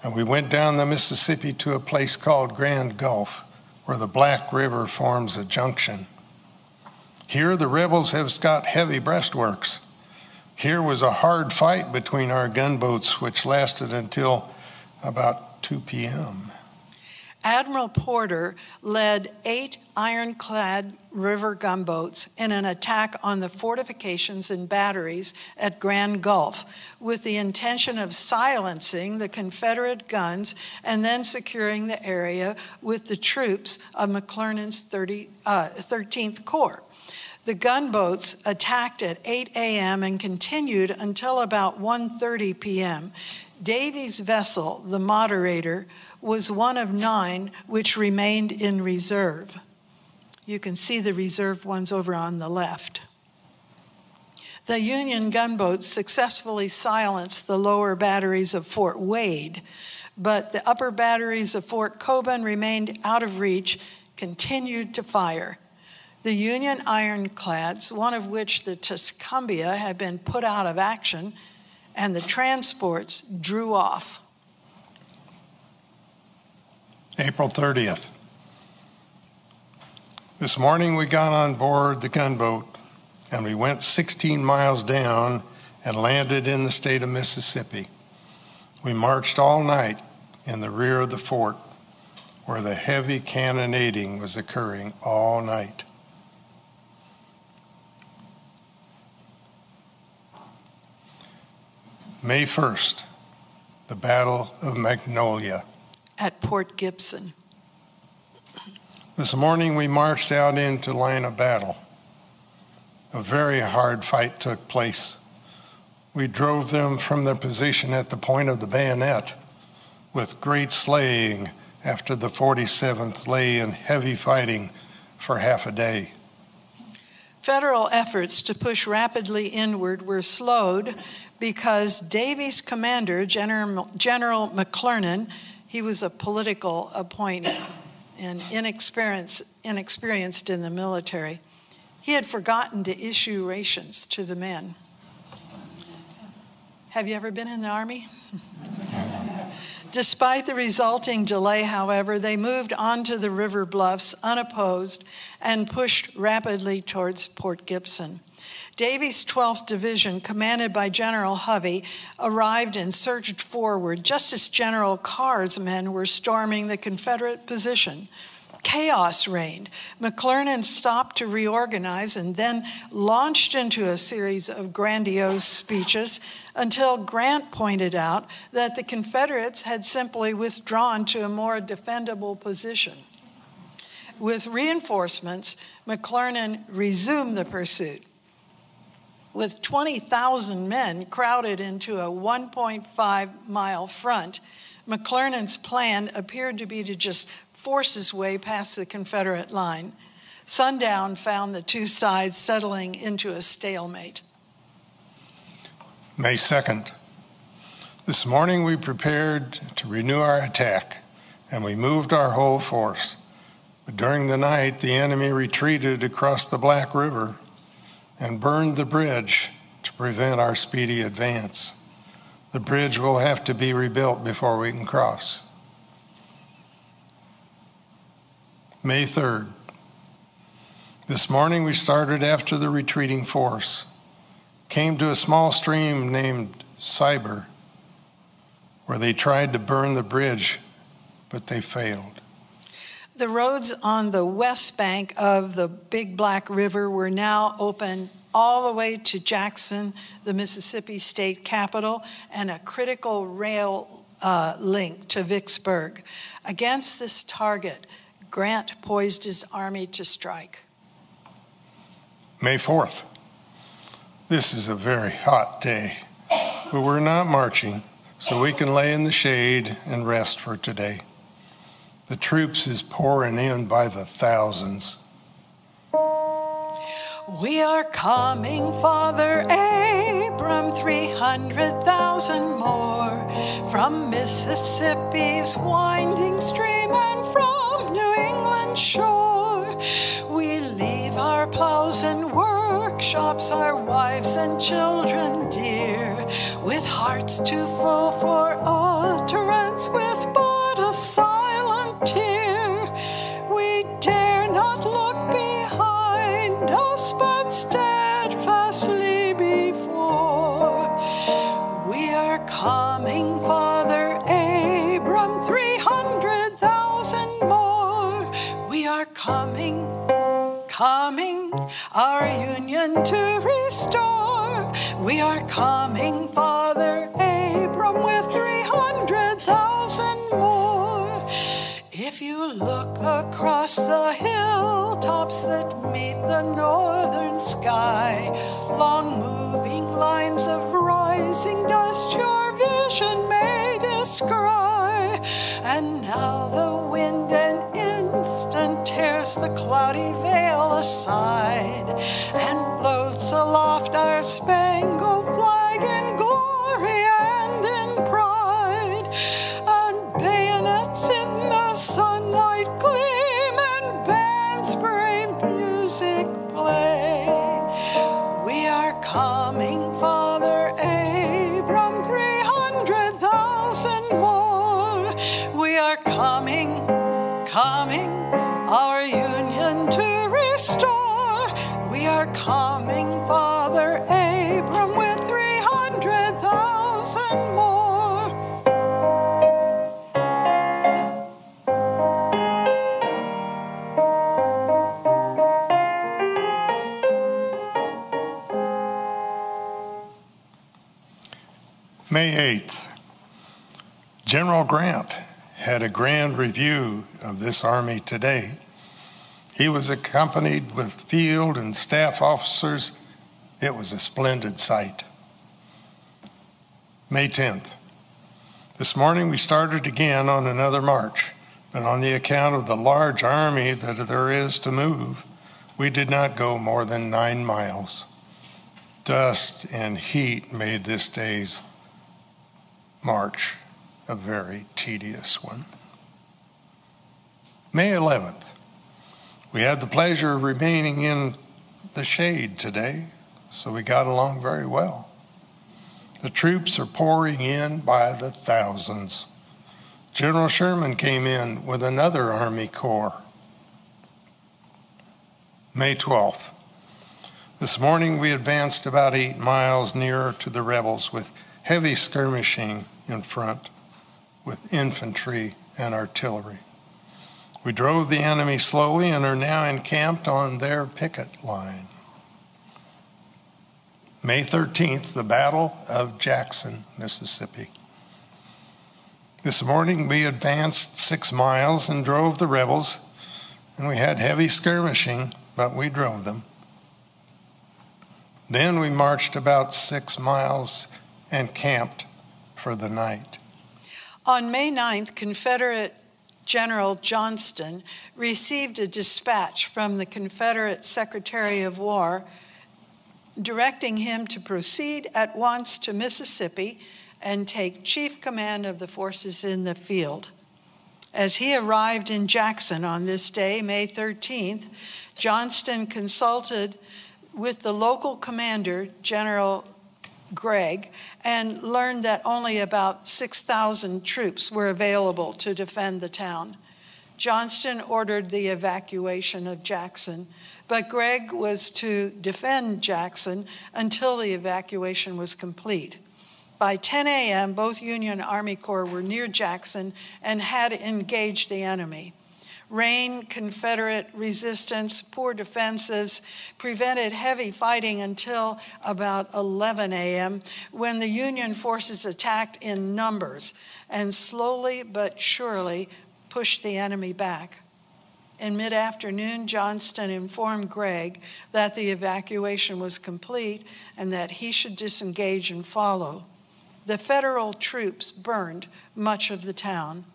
and we went down the Mississippi to a place called Grand Gulf, where the Black River forms a junction. Here the rebels have got heavy breastworks. Here was a hard fight between our gunboats, which lasted until about 2 p.m. Admiral Porter led 8 ironclad river gunboats in an attack on the fortifications and batteries at Grand Gulf with the intention of silencing the Confederate guns and then securing the area with the troops of McClernand's 13th Corps. The gunboats attacked at 8 a.m. and continued until about 1:30 p.m. Davy's vessel, the Moderator, was one of 9 which remained in reserve. You can see the reserve ones over on the left. The Union gunboats successfully silenced the lower batteries of Fort Wade, but the upper batteries of Fort Coburn remained out of reach, continued to fire. The Union ironclads, one of which the Tuscumbia had been put out of action, and the transports drew off. April 30th. This morning we got on board the gunboat and we went 16 miles down and landed in the state of Mississippi. We marched all night in the rear of the fort where the heavy cannonading was occurring all night. May 1st, the Battle of Magnolia. At Port Gibson. This morning we marched out into line of battle. A very hard fight took place. We drove them from their position at the point of the bayonet with great slaying after the 47th lay in heavy fighting for half a day. Federal efforts to push rapidly inward were slowed because Davy's commander, General McClernand, he was a political appointee and inexperienced in the military. He had forgotten to issue rations to the men. Have you ever been in the Army? Despite the resulting delay, however, they moved onto the river bluffs unopposed and pushed rapidly towards Port Gibson. Davy's 12th Division, commanded by General Hovey, arrived and surged forward just as General Carr's men were storming the Confederate position. Chaos reigned. McClernand stopped to reorganize and then launched into a series of grandiose speeches until Grant pointed out that the Confederates had simply withdrawn to a more defendable position. With reinforcements, McClernand resumed the pursuit. With 20,000 men crowded into a 1.5-mile front, McClernand's plan appeared to be to just force his way past the Confederate line. Sundown found the two sides settling into a stalemate. May 2nd. This morning we prepared to renew our attack, and we moved our whole force. But during the night, the enemy retreated across the Black River and burned the bridge to prevent our speedy advance. The bridge will have to be rebuilt before we can cross. May 3rd. This morning we started after the retreating force, came to a small stream named Cyber, where they tried to burn the bridge, but they failed. The roads on the west bank of the Big Black River were now open all the way to Jackson, the Mississippi state capital, and a critical rail link to Vicksburg. Against this target, Grant poised his army to strike. May 4th. This is a very hot day, but we're not marching, so we can lay in the shade and rest for today. The troops is pouring in by the thousands. We are coming, Father Abram, 300,000 more, from Mississippi's winding stream and from New England's shore. We leave our plows and workshops, our wives and children dear, with hearts too full for utterance, with but a silent tear. We dare not look behind us, but steadfastly before. We are coming, Father Abram, 300,000 more. We are coming, our union to restore. We are coming, Father Abram, with 300,000 more. If you look across the hilltops that meet the northern sky, long moving lines of rising dust your vision may descry. And now the wind an instant tears the cloudy veil aside, and floats aloft our spangled flag in glory and in pride. And bayonets in the sunlight gleam, and bands brave music play. We are coming, Father Abram, 300,000 more. We are coming, our union to restore. We are coming, Father Abram, with 300,000 more. May 8th, General Grant had a grand review of this army today. He was accompanied with field and staff officers. It was a splendid sight. May 10th. This morning we started again on another march, but on the account of the large army that there is to move, we did not go more than 9 miles. Dust and heat made this day's march a very tedious one. May 11th. We had the pleasure of remaining in the shade today, so we got along very well. The troops are pouring in by the thousands. General Sherman came in with another Army Corps. May 12th. This morning we advanced about 8 miles nearer to the rebels with heavy skirmishing in front with infantry and artillery. We drove the enemy slowly and are now encamped on their picket line. May 13th, the Battle of Jackson, Mississippi. This morning we advanced 6 miles and drove the rebels, and we had heavy skirmishing, but we drove them. Then we marched about 6 miles and camped for the night. On May 9th, Confederate General Johnston received a dispatch from the Confederate Secretary of War directing him to proceed at once to Mississippi and take chief command of the forces in the field. As he arrived in Jackson on this day, May 13th, Johnston consulted with the local commander, General Gregg, and learned that only about 6,000 troops were available to defend the town. Johnston ordered the evacuation of Jackson, but Gregg was to defend Jackson until the evacuation was complete. By 10 a.m., both Union Army Corps were near Jackson and had engaged the enemy. Rain, Confederate resistance, poor defenses prevented heavy fighting until about 11 a.m. when the Union forces attacked in numbers and slowly but surely pushed the enemy back. In mid-afternoon, Johnston informed Gregg that the evacuation was complete and that he should disengage and follow. The Federal troops burned much of the town.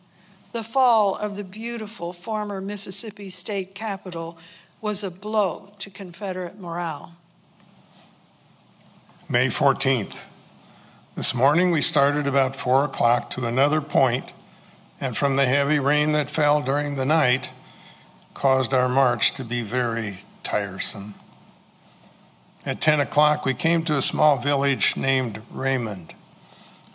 The fall of the beautiful former Mississippi state capital was a blow to Confederate morale. May 14th. This morning we started about 4 o'clock to another point, and from the heavy rain that fell during the night caused our march to be very tiresome. At 10 o'clock we came to a small village named Raymond,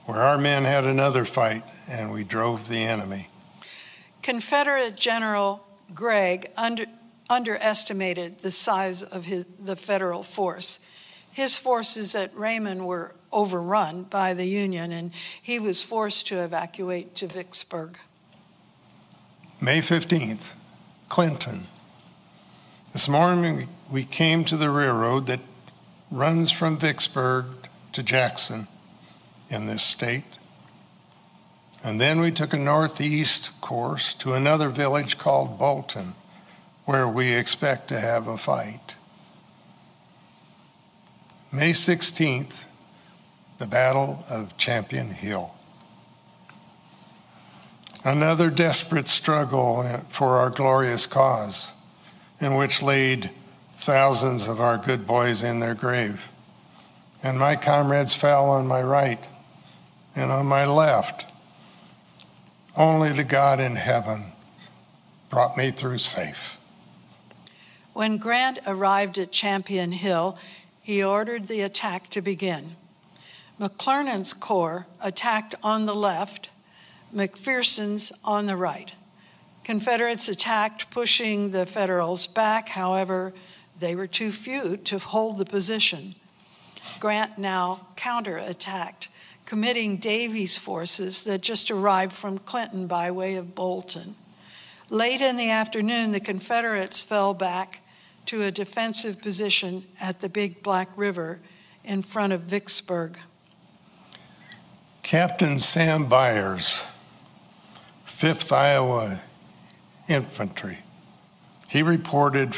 where our men had another fight, and we drove the enemy. Confederate General Gregg underestimated the size of the federal force. His forces at Raymond were overrun by the Union, and he was forced to evacuate to Vicksburg. May 15th, Clinton. This morning we came to the railroad that runs from Vicksburg to Jackson in this state. And then we took a northeast course to another village called Bolton, where we expect to have a fight. May 16th, the Battle of Champion Hill. Another desperate struggle for our glorious cause, in which laid thousands of our good boys in their grave. And my comrades fell on my right and on my left. Only the God in heaven brought me through safe. When Grant arrived at Champion Hill, he ordered the attack to begin. McClernand's corps attacked on the left, McPherson's on the right. Confederates attacked, pushing the Federals back. However, they were too few to hold the position. Grant now counterattacked, committing Davies' forces that just arrived from Clinton by way of Bolton. Late in the afternoon, the Confederates fell back to a defensive position at the Big Black River in front of Vicksburg. Captain Sam Byers, 5th Iowa Infantry, he reported,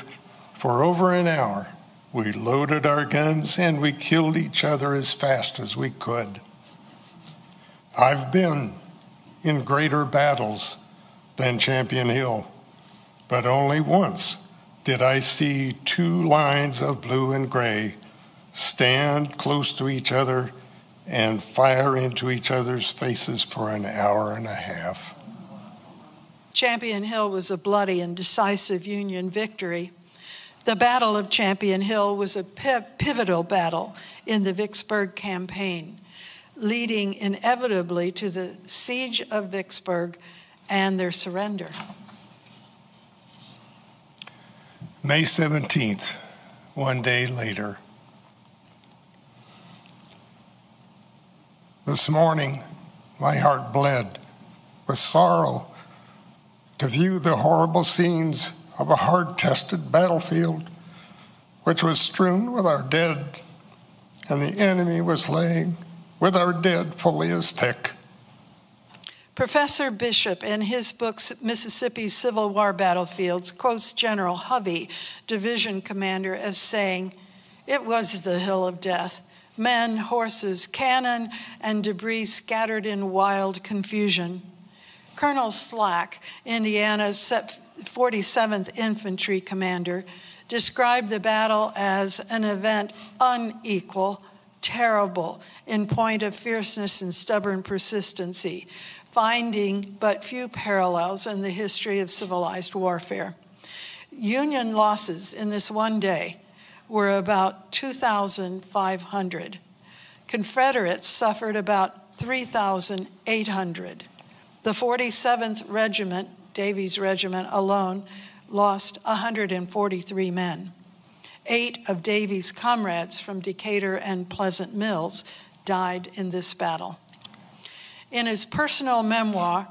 for over an hour, we loaded our guns and we killed each other as fast as we could. I've been in greater battles than Champion Hill, but only once did I see 2 lines of blue and gray stand close to each other and fire into each other's faces for an hour and a half. Champion Hill was a bloody and decisive Union victory. The Battle of Champion Hill was a pivotal battle in the Vicksburg campaign, leading inevitably to the siege of Vicksburg and their surrender. May 17th, one day later. This morning, my heart bled with sorrow to view the horrible scenes of a hard-tested battlefield, which was strewn with our dead, and the enemy was laying with our dead fully as thick. Professor Bishop, in his book, Mississippi's Civil War Battlefields, quotes General Hovey, division commander, as saying, "It was the hill of death. Men, horses, cannon, and debris scattered in wild confusion." Colonel Slack, Indiana's 47th Infantry commander, described the battle as an event unequal, terrible in point of fierceness and stubborn persistency, finding but few parallels in the history of civilized warfare. Union losses in this one day were about 2,500. Confederates suffered about 3,800. The 47th Regiment, Davies' regiment alone, lost 143 men. 8 of Davies' comrades from Decatur and Pleasant Mills died in this battle. In his personal memoir,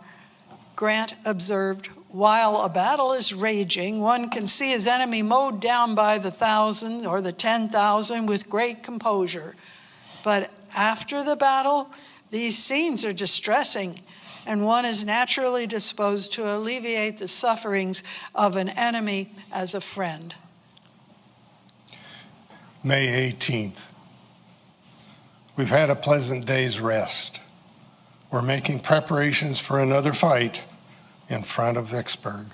Grant observed, "While a battle is raging, one can see his enemy mowed down by the 1,000 or the 10,000 with great composure. But after the battle, these scenes are distressing, and one is naturally disposed to alleviate the sufferings of an enemy as a friend." May 18th. We've had a pleasant day's rest. We're making preparations for another fight in front of Vicksburg.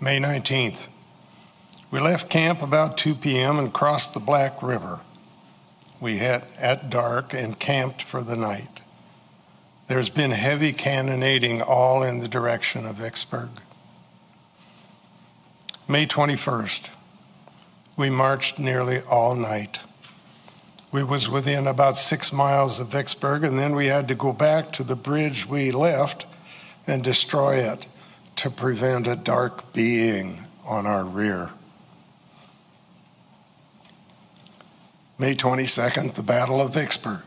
May 19th. We left camp about 2 p.m. and crossed the Black River. We hit at dark and camped for the night. There's been heavy cannonading all in the direction of Vicksburg. May 21st. We marched nearly all night. We was within about 6 miles of Vicksburg, and then we had to go back to the bridge we left and destroy it to prevent a dark being on our rear. May 22nd, the Battle of Vicksburg.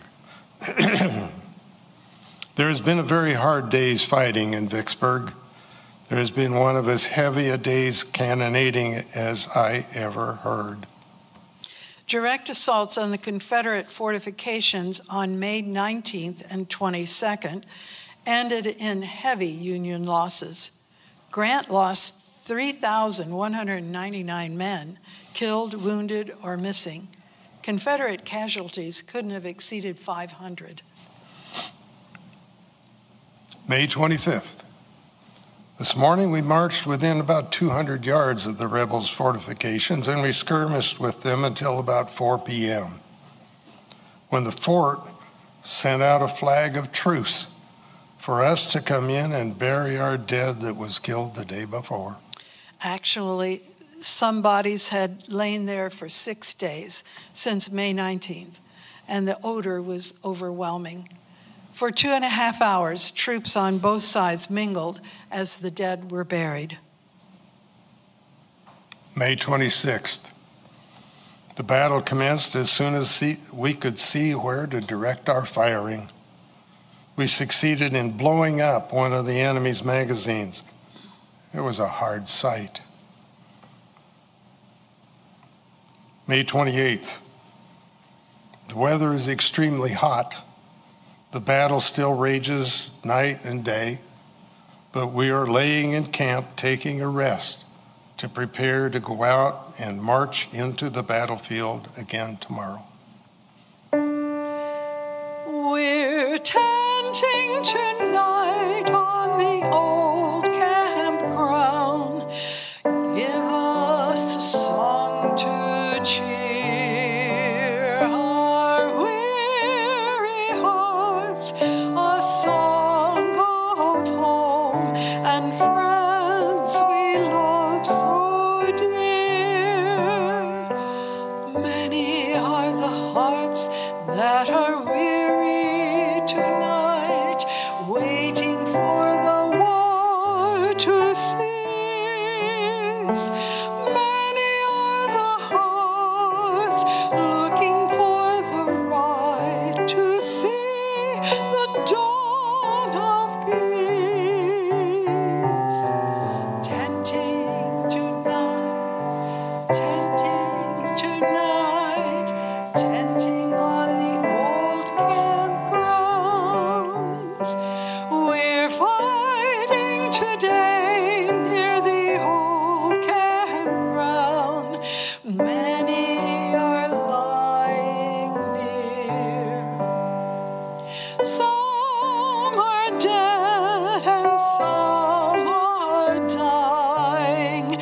There has been a very hard day's fighting in Vicksburg. There has been one of as heavy a day's cannonading as I ever heard. Direct assaults on the Confederate fortifications on May 19th and 22nd ended in heavy Union losses. Grant lost 3,199 men, killed, wounded, or missing. Confederate casualties couldn't have exceeded 500. May 25th. This morning we marched within about 200 yards of the rebels' fortifications, and we skirmished with them until about 4 p.m. when the fort sent out a flag of truce for us to come in and bury our dead that was killed the day before. Actually, some bodies had lain there for 6 days since May 19th, and the odor was overwhelming. For 2.5 hours, troops on both sides mingled as the dead were buried. May 26th. The battle commenced as soon as we could see where to direct our firing. We succeeded in blowing up one of the enemy's magazines. It was a hard sight. May 28th. The weather is extremely hot. The battle still rages night and day, but we are laying in camp taking a rest to prepare to go out and march into the battlefield again tomorrow. We're tenting tonight on the old campground. Give us a song to cheer our weary hearts, a song of home and friends we love so dear. Many are the hearts that are weary tonight, waiting for the war to cease. Many are the hearts looking for the right to see the dawn of peace. Tenting tonight, tenting tonight, tenting on the old campgrounds. We're fighting today near the old campground. Many are lying near. Some are dead and some are dying.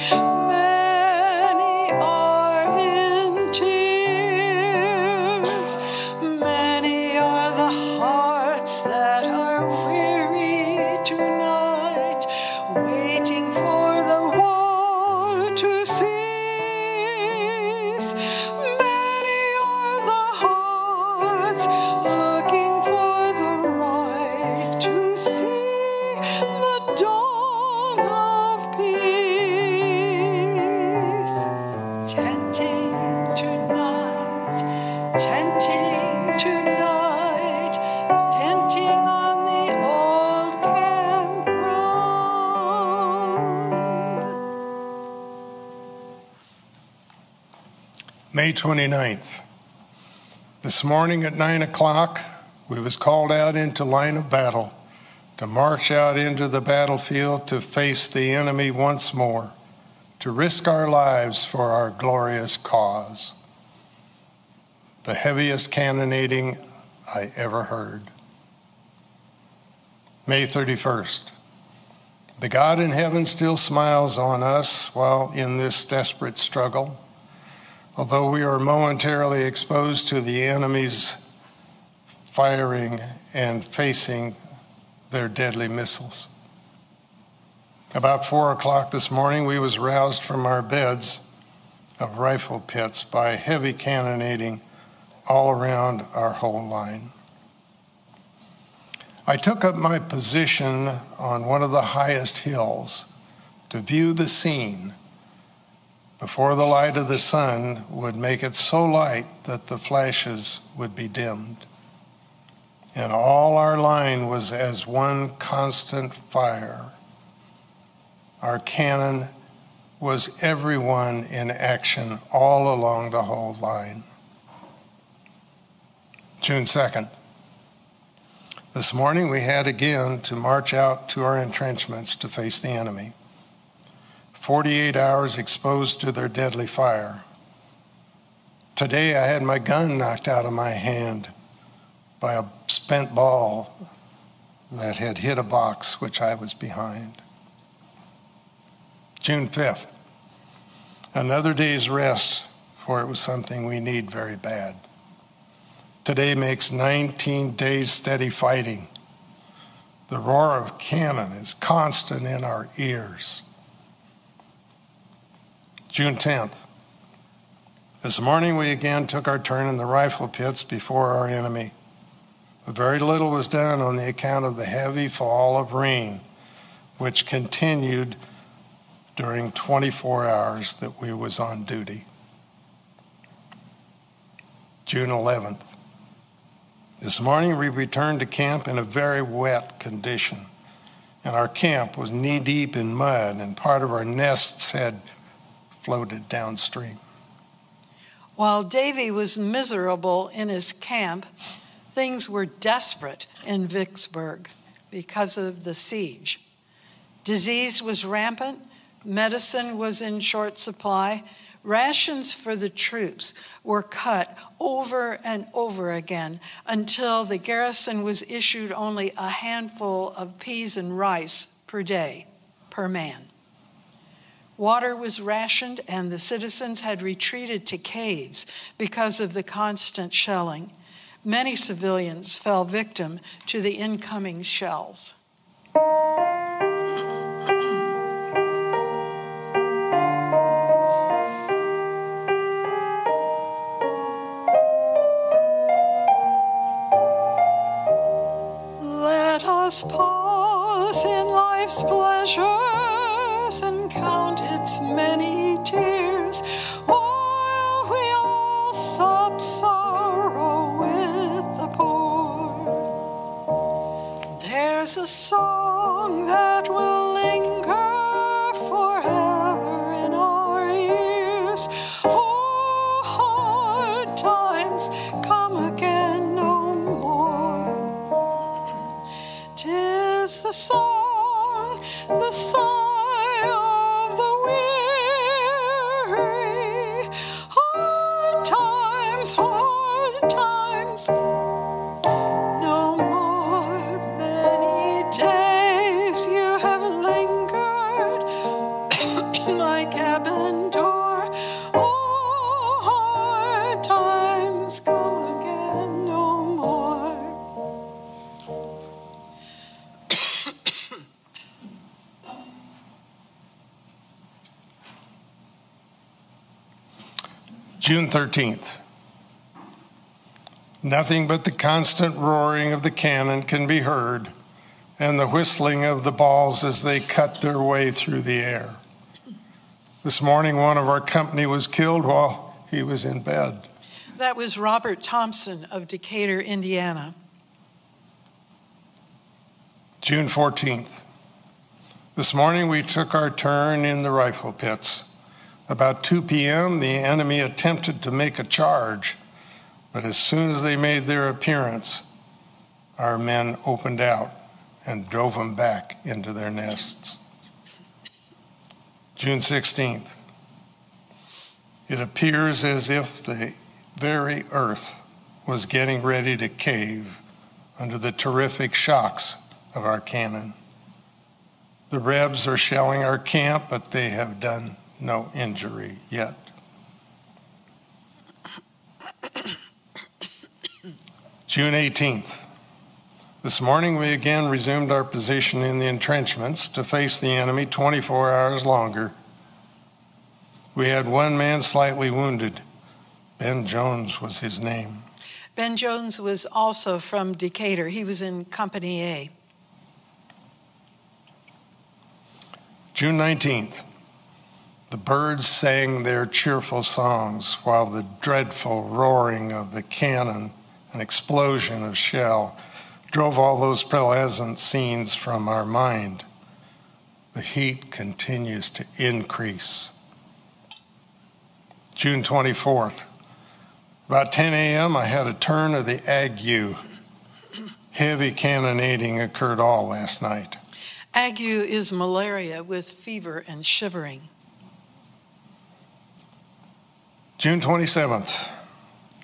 Many are in tears. Many are the hearts that are weary tonight, waiting for the war to cease. Many are the hearts looking for the right to see the dawn of peace. Tenting tonight, tenting tonight, tenting on the old campground. May 29th. This morning at 9 o'clock, we was called out into line of battle to march out into the battlefield to face the enemy once more, to risk our lives for our glorious cause. The heaviest cannonading I ever heard. May 31st. The God in heaven still smiles on us while in this desperate struggle, although we are momentarily exposed to the enemy's firing and facing their deadly missiles. About 4 o'clock this morning, we was roused from our beds of rifle pits by heavy cannonading all around our whole line. I took up my position on one of the highest hills to view the scene before the light of the sun would make it so light that the flashes would be dimmed. And all our line was as one constant fire. Our cannon was everyone in action all along the whole line. June 2nd. This morning we had again to march out to our entrenchments to face the enemy. 48 hours exposed to their deadly fire. Today I had my gun knocked out of my hand by a spent ball that had hit a box which I was behind. June 5th, another day's rest, for it was something we need very bad. Today makes 19 days steady fighting. The roar of cannon is constant in our ears. June 10th, this morning we again took our turn in the rifle pits before our enemy. But very little was done on the account of the heavy fall of rain, which continued during 24 hours that we was on duty. June 11th. This morning we returned to camp in a very wet condition, and our camp was knee-deep in mud, and part of our nests had floated downstream. While Davy was miserable in his camp, things were desperate in Vicksburg because of the siege. Disease was rampant, medicine was in short supply, rations for the troops were cut over and over again until the garrison was issued only a handful of peas and rice per day, per man. Water was rationed and the citizens had retreated to caves because of the constant shelling. Many civilians fell victim to the incoming shells. Let us pause in life's pleasures and count its many tears while we all sup sorrow with the poor. There's a song that will linger forever in our ears. Oh, hard times come again no more. 'Tis the song, the sigh of the weary. Hard times, no more. Many days you have lingered my cabin door. Oh, hard times come again no more. June 13th. Nothing but the constant roaring of the cannon can be heard, and the whistling of the balls as they cut their way through the air. This morning, one of our company was killed while he was in bed. That was Robert Thompson of Decatur, Indiana. June 14th. This morning, we took our turn in the rifle pits. About 2 p.m., the enemy attempted to make a charge, but as soon as they made their appearance, our men opened out and drove them back into their nests. June 16th. It appears as if the very earth was getting ready to cave under the terrific shocks of our cannon. The Rebs are shelling our camp, but they have done no injury yet. June 18th. This morning we again resumed our position in the entrenchments to face the enemy 24 hours longer. We had one man slightly wounded. Ben Jones was his name. Ben Jones was also from Decatur. He was in Company A. June 19th. The birds sang their cheerful songs while the dreadful roaring of the cannon and explosion of shell drove all those pleasant scenes from our mind. The heat continues to increase. June 24th. About 10 a.m., I had a turn of the ague. Heavy cannonading occurred all last night. Ague is malaria with fever and shivering. June 27th.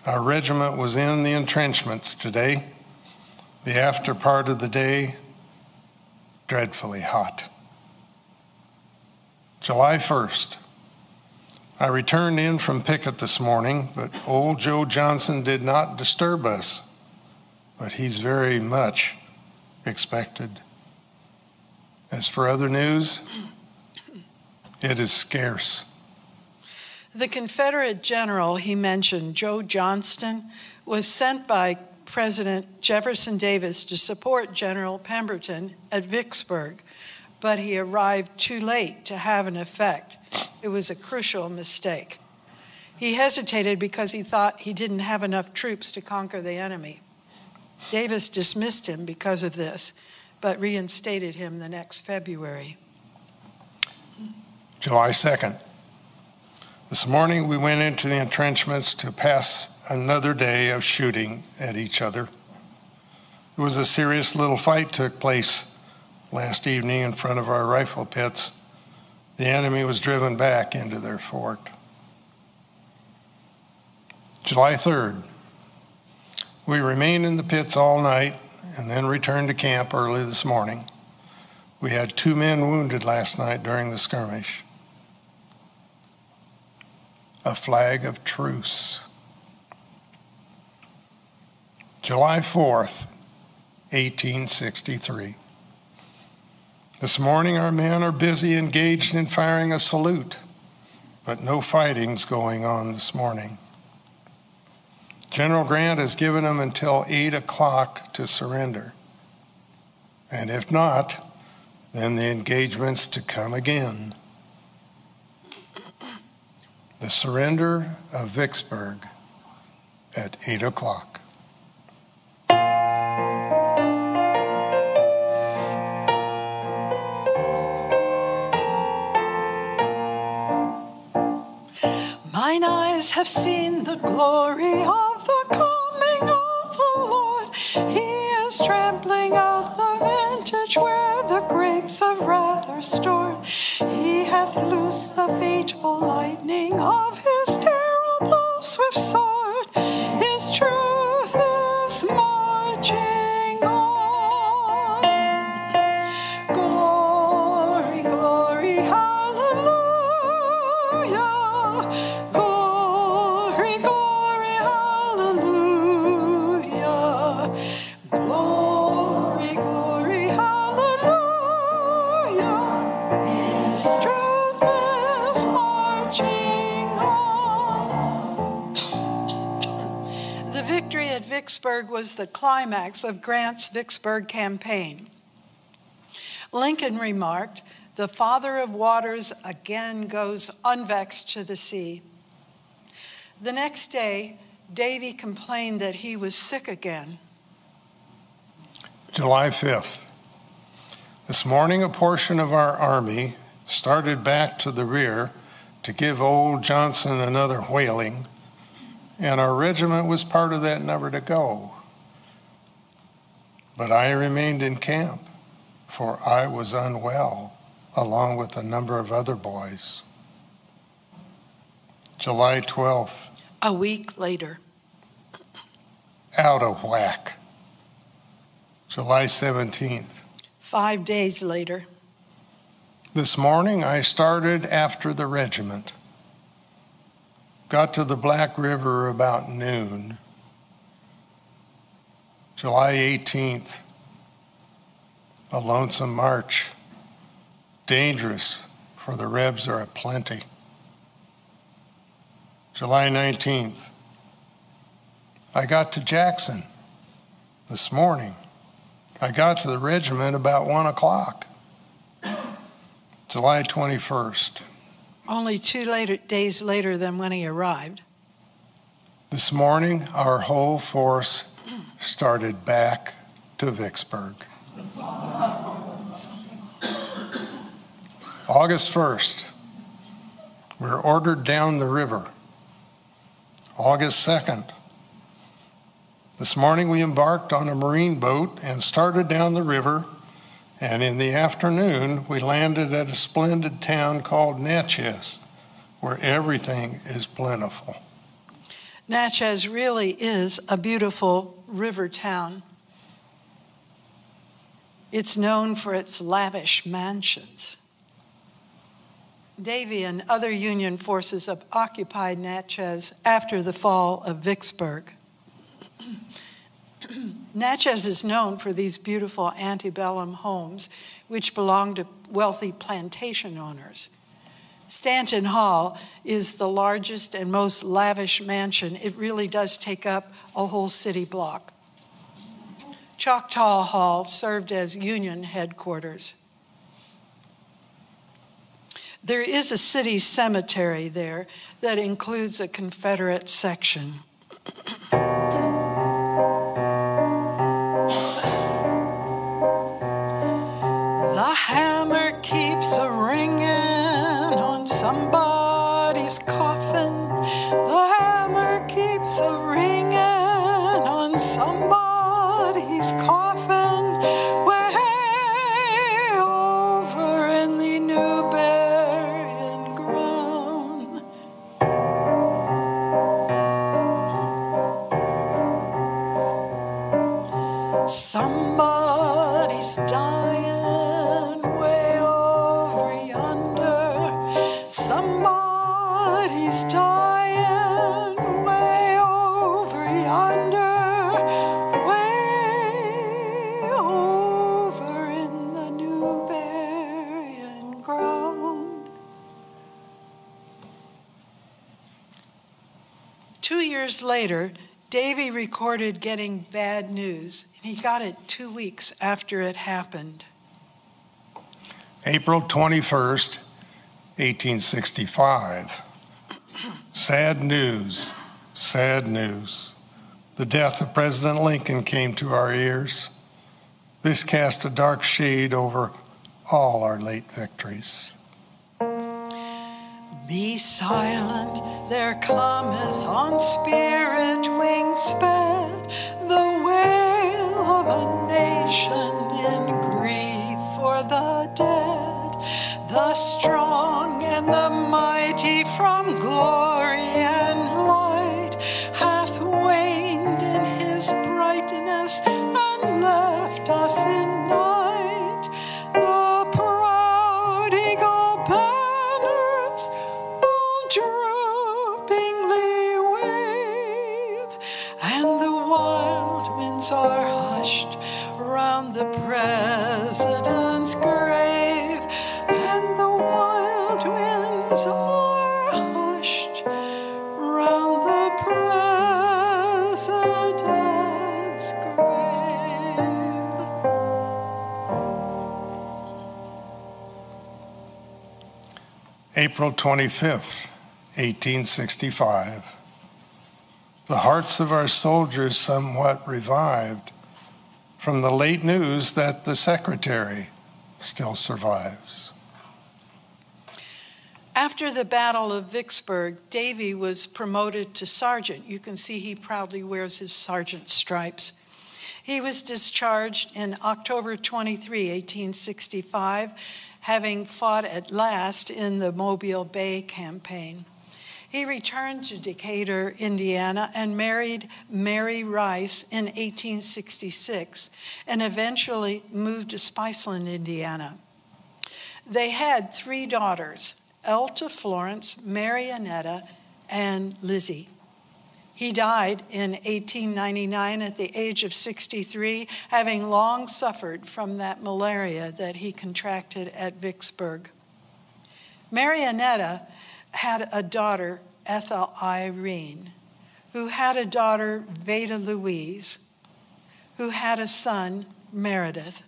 Our regiment was in the entrenchments today. The after part of the day, dreadfully hot. July 1st. I returned in from picket this morning, but old Joe Johnson did not disturb us. But he's very much expected. As for other news, it is scarce. The Confederate general he mentioned, Joe Johnston, was sent by President Jefferson Davis to support General Pemberton at Vicksburg, but he arrived too late to have an effect. It was a crucial mistake. He hesitated because he thought he didn't have enough troops to conquer the enemy. Davis dismissed him because of this, but reinstated him the next February. July 2nd. This morning we went into the entrenchments to pass another day of shooting at each other. It was a serious little fight took place last evening in front of our rifle pits. The enemy was driven back into their fort. July 3rd. We remained in the pits all night and then returned to camp early this morning. We had 2 men wounded last night during the skirmish. A flag of truce. July 4th, 1863. This morning our men are busy engaged in firing a salute, but no fighting's going on this morning. General Grant has given them until 8 o'clock to surrender. And if not, then the engagement's to come again. The surrender of Vicksburg at 8 o'clock. Mine eyes have seen the glory of the coming of the Lord. He is trampling out the vintage where the grapes of wrath are stored. He hath loosed the fatal lightning of his terrible swift sword. His truth is marching on. Glory, glory, hallelujah. Glory, glory, hallelujah. Glory, glory, hallelujah. Truth is marching on. The victory at Vicksburg was the climax of Grant's Vicksburg campaign. Lincoln remarked, "The Father of Waters again goes unvexed to the sea." The next day, Davy complained that he was sick again. July 5th. This morning a portion of our army started back to the rear to give old Johnson another whaling, and our regiment was part of that number to go. But I remained in camp, for I was unwell, along with a number of other boys. July 12th. A week later. Out of whack. July 17th. 5 days later. This morning I started after the regiment. Got to the Black River about noon. July 18th, a lonesome march, dangerous, for the Rebs are aplenty. July 19th, I got to Jackson this morning. I got to the regiment about 1 o'clock. July 21st. Only 2 days later than when he arrived. This morning, our whole force started back to Vicksburg. August 1st, we were ordered down the river. August 2nd, this morning we embarked on a marine boat and started down the river, and in the afternoon we landed at a splendid town called Natchez, where everything is plentiful. Natchez really is a beautiful river town. It's known for its lavish mansions. Davie and other Union forces have occupied Natchez after the fall of Vicksburg. Natchez is known for these beautiful antebellum homes, which belong to wealthy plantation owners. Stanton Hall is the largest and most lavish mansion. It really does take up a whole city block. Choctaw Hall served as Union headquarters. There is a city cemetery there that includes a Confederate section. The hammer keeps a ringing on somebody's coffin. The hammer keeps a ringing on somebody's coffin. Way over in the new burying ground. Somebody's dying way over yonder. Somebody's dying way over yonder. Way over in the new burying ground. 2 years later, Davie recorded getting bad news. He got it 2 weeks after it happened. April 21st, 1865. Sad news, sad news. The death of President Lincoln came to our ears. This cast a dark shade over all our late victories. Be silent, there cometh on spirit wings sped the wail of a nation in grief for the dead. The strong and the mighty from glory and light hath waned in his brightness and left us in night. The proud eagle banners all droopingly wave, and the wild winds are hushed round the president's grave, and the wild winds are hushed round the president's grave. April 25th, 1865. The hearts of our soldiers somewhat revived from the late news that the Secretary still survives. After the Battle of Vicksburg, Davie was promoted to sergeant. You can see he proudly wears his sergeant stripes. He was discharged in October 23, 1865, having fought at last in the Mobile Bay campaign. He returned to Decatur, Indiana, and married Mary Rice in 1866, and eventually moved to Spiceland, Indiana. They had 3 daughters, Elta Florence, Marianetta, and Lizzie. He died in 1899 at the age of 63, having long suffered from that malaria that he contracted at Vicksburg. Marianetta had a daughter, Ethel Irene, who had a daughter, Veda Louise, who had a son, Meredith.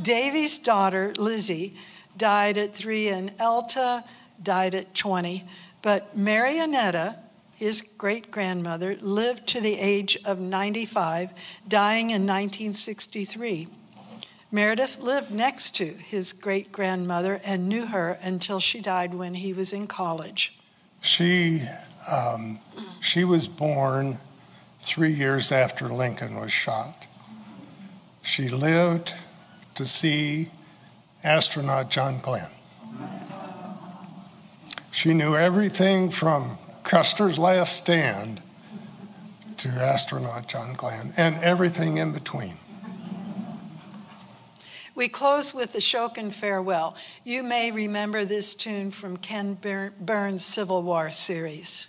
Davy's daughter, Lizzie, died at 3, and Elta died at 20. But Marianetta, his great-grandmother, lived to the age of 95, dying in 1963. Meredith lived next to his great-grandmother and knew her until she died when he was in college. She was born 3 years after Lincoln was shot. She lived to see astronaut John Glenn. She knew everything from Custer's Last Stand to astronaut John Glenn and everything in between. We close with the Shokin Farewell. You may remember this tune from Ken Burns' Civil War series.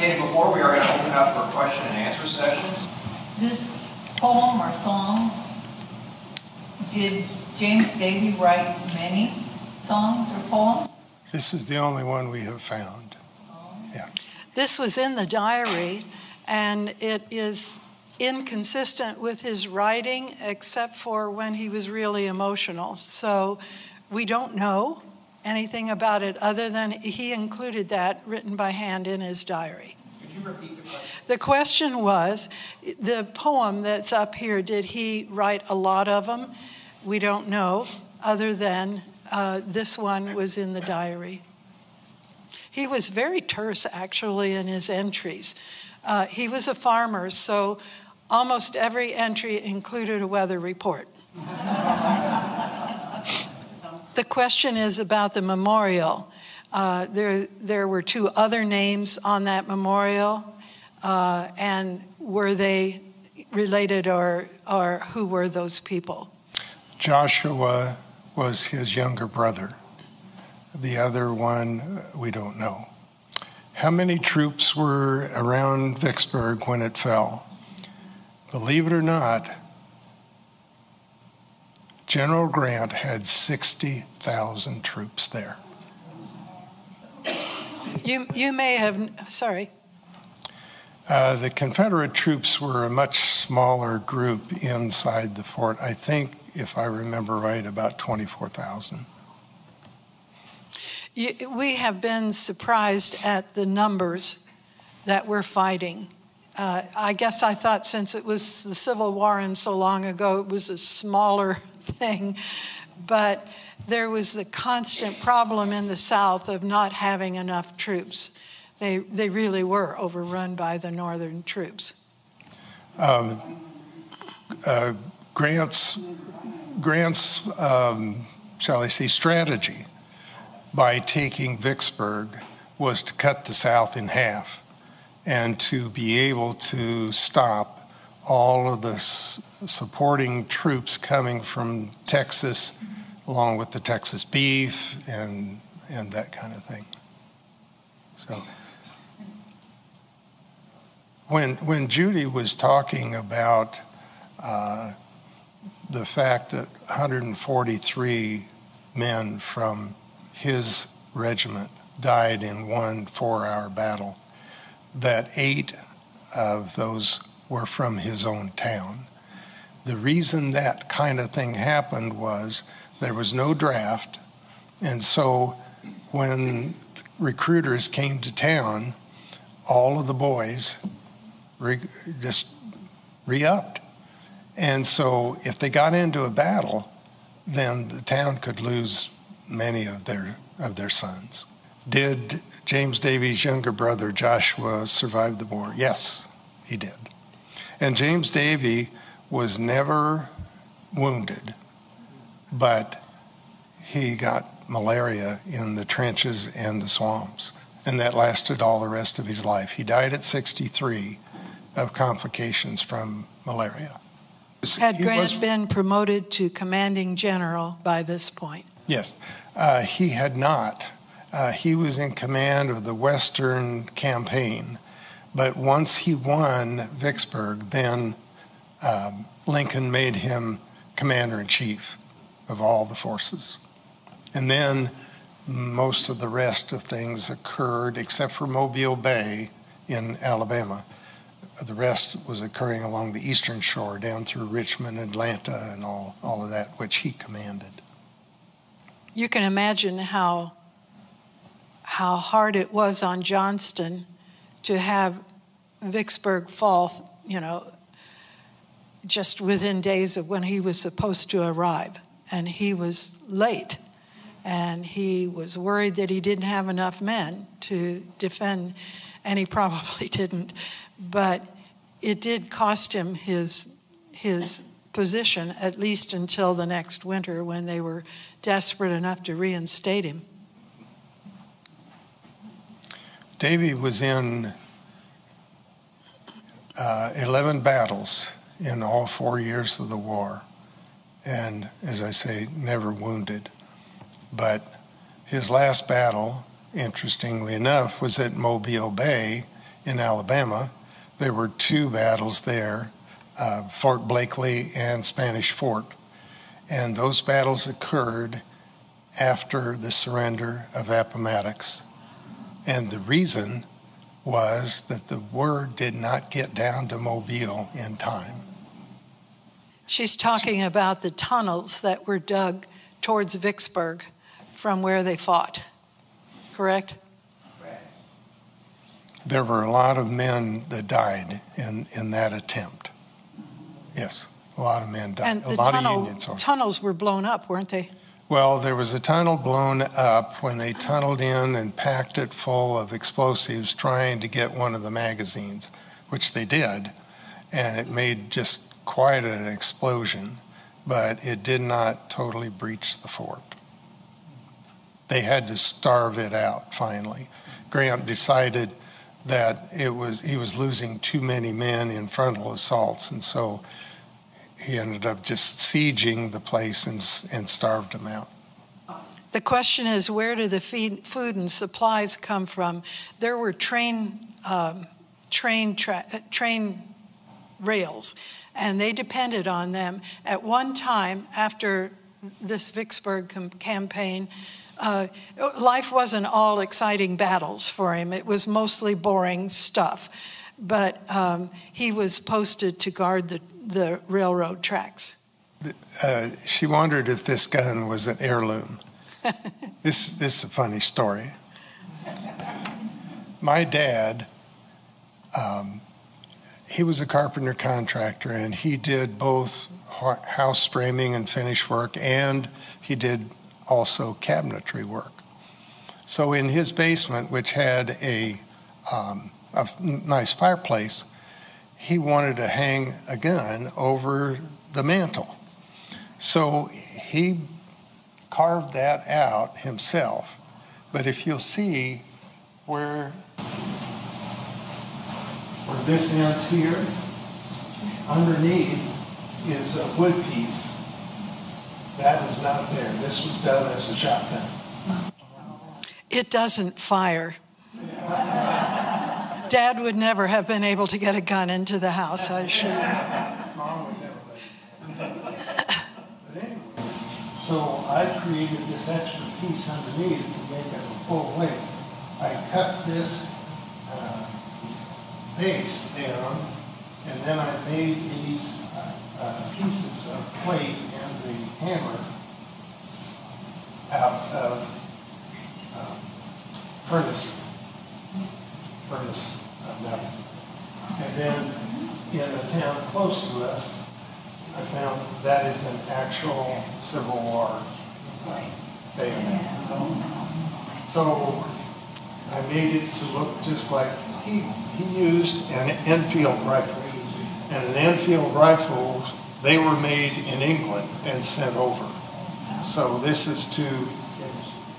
indicated before, we are going to open up for question and answer sessions. This poem or song, did James Davy write many songs or poems? This is the only one we have found. Yeah. This was in the diary, and it is inconsistent with his writing except for when he was really emotional. So we don't know anything about it other than he included that written by hand in his diary. Could you repeat the question? The question was, the poem that's up here, did he write a lot of them? We don't know, other than this one was in the diary. He was very terse, actually, in his entries. He was a farmer, so almost every entry included a weather report. The question is about the memorial. There were two other names on that memorial, and were they related, or who were those people? Joshua was his younger brother. The other one, we don't know. How many troops were around Vicksburg when it fell? Believe it or not, General Grant had 60,000 troops there. You may have, sorry. The Confederate troops were a much smaller group inside the fort. I think, if I remember right, about 24,000. We have been surprised at the numbers that we're fighting. I guess I thought since it was the Civil War and so long ago, it was a smaller thing. But there was the constant problem in the South of not having enough troops. They really were overrun by the Northern troops. Grant's shall I say, strategy by taking Vicksburg was to cut the South in half and to be able to stop all of the supporting troops coming from Texas, along with the Texas beef and that kind of thing. So when Judy was talking about the fact that 143 men from his regiment died in one 4-hour battle, that 8 of those were from his own town. The reason that kind of thing happened was there was no draft, and so when recruiters came to town, all of the boys just re-upped. And so if they got into a battle, then the town could lose many of their sons. Did James Davy's younger brother Joshua survive the war? Yes, he did. And James Davy was never wounded, but he got malaria in the trenches and the swamps, and that lasted all the rest of his life. He died at 63 of complications from malaria. Had Grant been promoted to commanding general by this point? Yes, he had not. He was in command of the Western campaign, but once he won Vicksburg, then Lincoln made him commander-in-chief of all the forces. And then most of the rest of things occurred, except for Mobile Bay in Alabama. The rest was occurring along the eastern shore, down through Richmond, Atlanta, and all of that, which he commanded. You can imagine how hard it was on Johnston to have Vicksburg fall, just within days of when he was supposed to arrive. And he was late. And he was worried that he didn't have enough men to defend, and he probably didn't. But it did cost him his position, at least until the next winter when they were desperate enough to reinstate him. Davy was in 11 battles in all 4 years of the war, and as I say, never wounded. But his last battle, interestingly enough, was at Mobile Bay in Alabama. There were 2 battles there, Fort Blakely and Spanish Fort. And those battles occurred after the surrender of Appomattox. And the reason was that the word did not get down to Mobile in time. She's talking about the tunnels that were dug towards Vicksburg from where they fought, correct? There were a lot of men that died in that attempt. Yes, a lot of men died. And a the lot of Union soldiers. tunnels were blown up, weren't they? Well, there was a tunnel blown up when they tunneled in and packed it full of explosives trying to get one of the magazines, which they did, and it made just quite an explosion, but it did not totally breach the fort. They had to starve it out finally. Grant decided that he was losing too many men in frontal assaults, and so he ended up just sieging the place and starved them out. The question is, where do the food and supplies come from? There were train rails, and they depended on them. At one time, after this Vicksburg campaign, life wasn't all exciting battles for him. It was mostly boring stuff. But he was posted to guard the railroad tracks. She wondered if this gun was an heirloom. This is a funny story. My dad, he was a carpenter contractor, and he did both house framing and finish work, and he did also cabinetry work. So in his basement, which had a nice fireplace, he wanted to hang a gun over the mantle. So he carved that out himself. But if you'll see where this ends here, underneath is a wood piece. That was not there. This was done as a shotgun. It doesn't fire. Dad would never have been able to get a gun into the house, I assure you. Mom would never let me. But anyway, so I created this extra piece underneath to make it a full length. I cut this base down, and then I made these pieces of plate and the hammer out of furnace metal. And then in a town close to us, I found that is an actual Civil War bayonet. So I made it to look just like he used an Enfield rifle. And an Enfield rifle, they were made in England and sent over. So this is to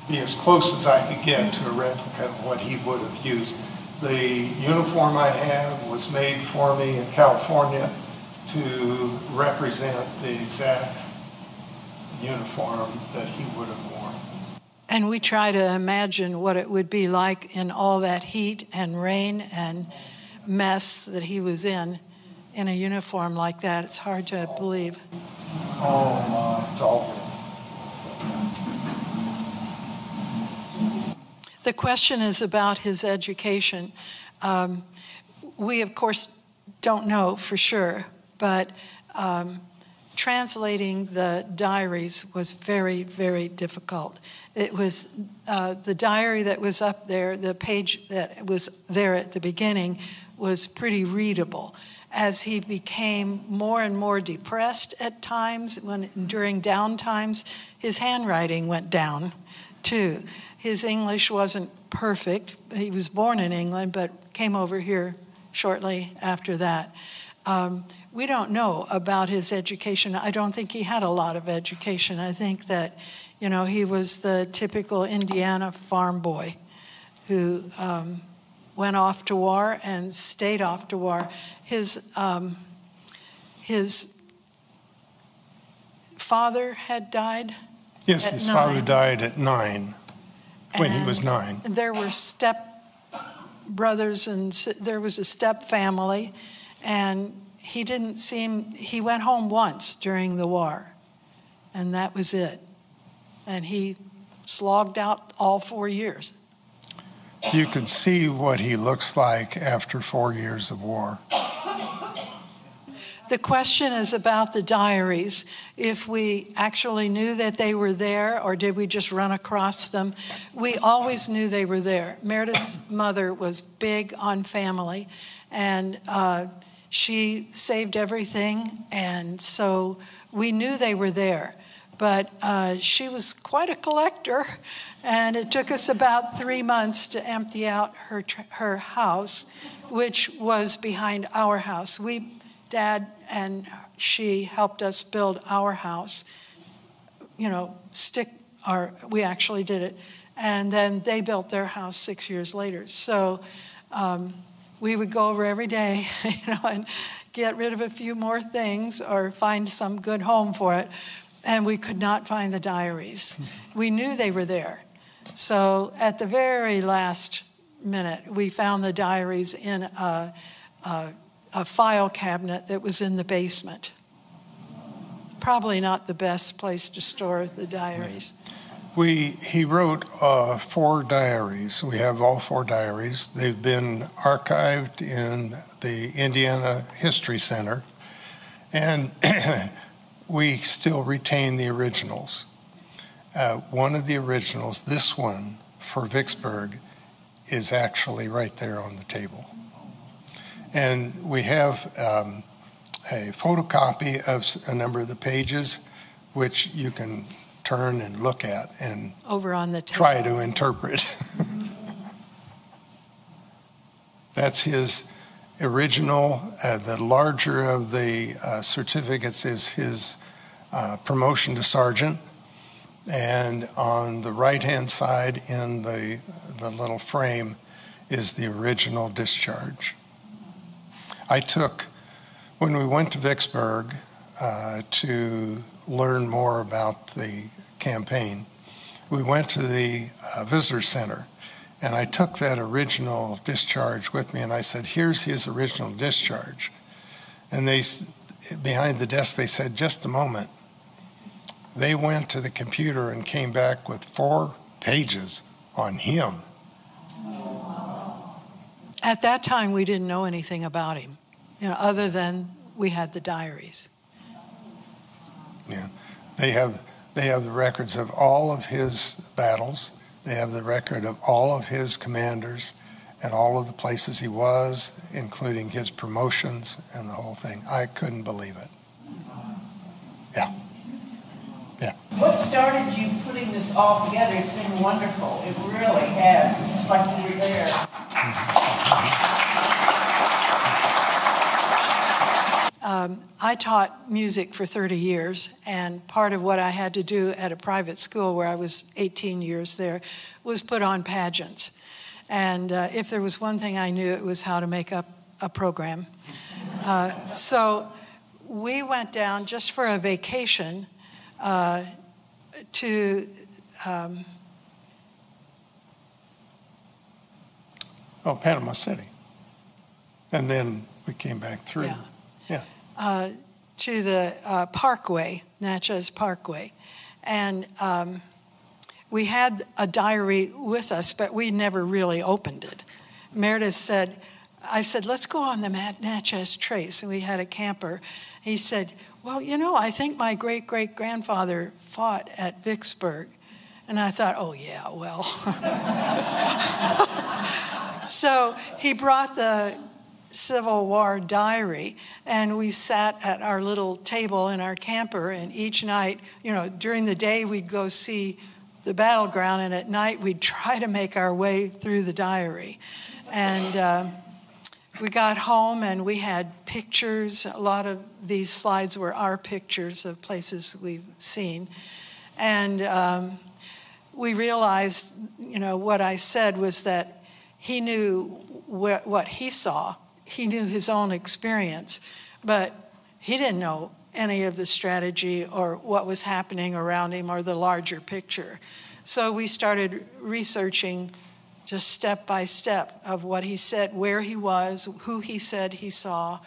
be as close as I could get to a replica of what he would have used. The uniform I have was made for me in California to represent the exact uniform that he would have worn. And we try to imagine what it would be like in all that heat and rain and mess that he was in a uniform like that. It's hard to believe. Oh my, it's awful. The question is about his education. We, of course, don't know for sure, but translating the diaries was very, very difficult. It was the diary that was up there, the page that was there at the beginning was pretty readable. As he became more and more depressed at times, during down times, his handwriting went down too. His English wasn't perfect. He was born in England, but came over here shortly after that. We don't know about his education. I don't think he had a lot of education. I think that, he was the typical Indiana farm boy who went off to war and stayed off to war. His father had died. Yes, father died at 9, when he was 9. There were brothers, and there was a step family, and he went home once during the war, and that was it. And he slogged out all 4 years. You could see what he looks like after 4 years of war. The question is about the diaries. If we actually knew that they were there, or did we just run across them? We always knew they were there. Meredith's mother was big on family, and she saved everything, and so we knew they were there. But she was quite a collector, and it took us about 3 months to empty out her house, which was behind our house. Dad and she helped us build our house. We actually did it. And then they built their house 6 years later. So we would go over every day, and get rid of a few more things or find some good home for it. And we could not find the diaries. We knew they were there. So at the very last minute, we found the diaries in a file cabinet that was in the basement. Probably not the best place to store the diaries. He wrote 4 diaries. We have all 4 diaries. They've been archived in the Indiana History Center, and we still retain the originals. One of the originals, this one for Vicksburg, is actually right there on the table. And we have a photocopy of a number of the pages, which you can turn and look at and over on the table. Try to interpret. That's his original. The larger of the certificates is his promotion to sergeant. And on the right-hand side in the little frame is the original discharge. When we went to Vicksburg to learn more about the campaign, we went to the visitor center, and I took that original discharge with me, and I said, here's his original discharge. And behind the desk, they said, just a moment. They went to the computer and came back with 4 pages on him. At that time, we didn't know anything about him, other than we had the diaries. Yeah, they have the records of all of his battles. They have the record of all of his commanders and all of the places he was, including his promotions and the whole thing. I couldn't believe it. Yeah. Yeah. What started you putting this all together? It's been wonderful. It really has. It's just like you were there. I taught music for 30 years, and part of what I had to do at a private school where I was 18 years there was put on pageants. And if there was one thing I knew, it was how to make up a program. So we went down just for a vacation to Panama City. And then we came back through. Yeah. Yeah. To the Parkway, Natchez Parkway. And we had a diary with us, but we never really opened it. Meredith I said, let's go on the Natchez Trace. And we had a camper. He said, well, I think my great-great-grandfather fought at Vicksburg. And I thought, oh, yeah, well. So he brought the Civil War diary, and we sat at our little table in our camper, and each night, during the day we'd go see the battleground, and at night we'd try to make our way through the diary. And we got home, and we had pictures. A lot of these slides were our pictures of places we've seen. And we realized, what I said was that he knew what he saw. He knew his own experience, but he didn't know any of the strategy or what was happening around him or the larger picture. So we started researching just step by step of what he said, where he was, who he said he saw.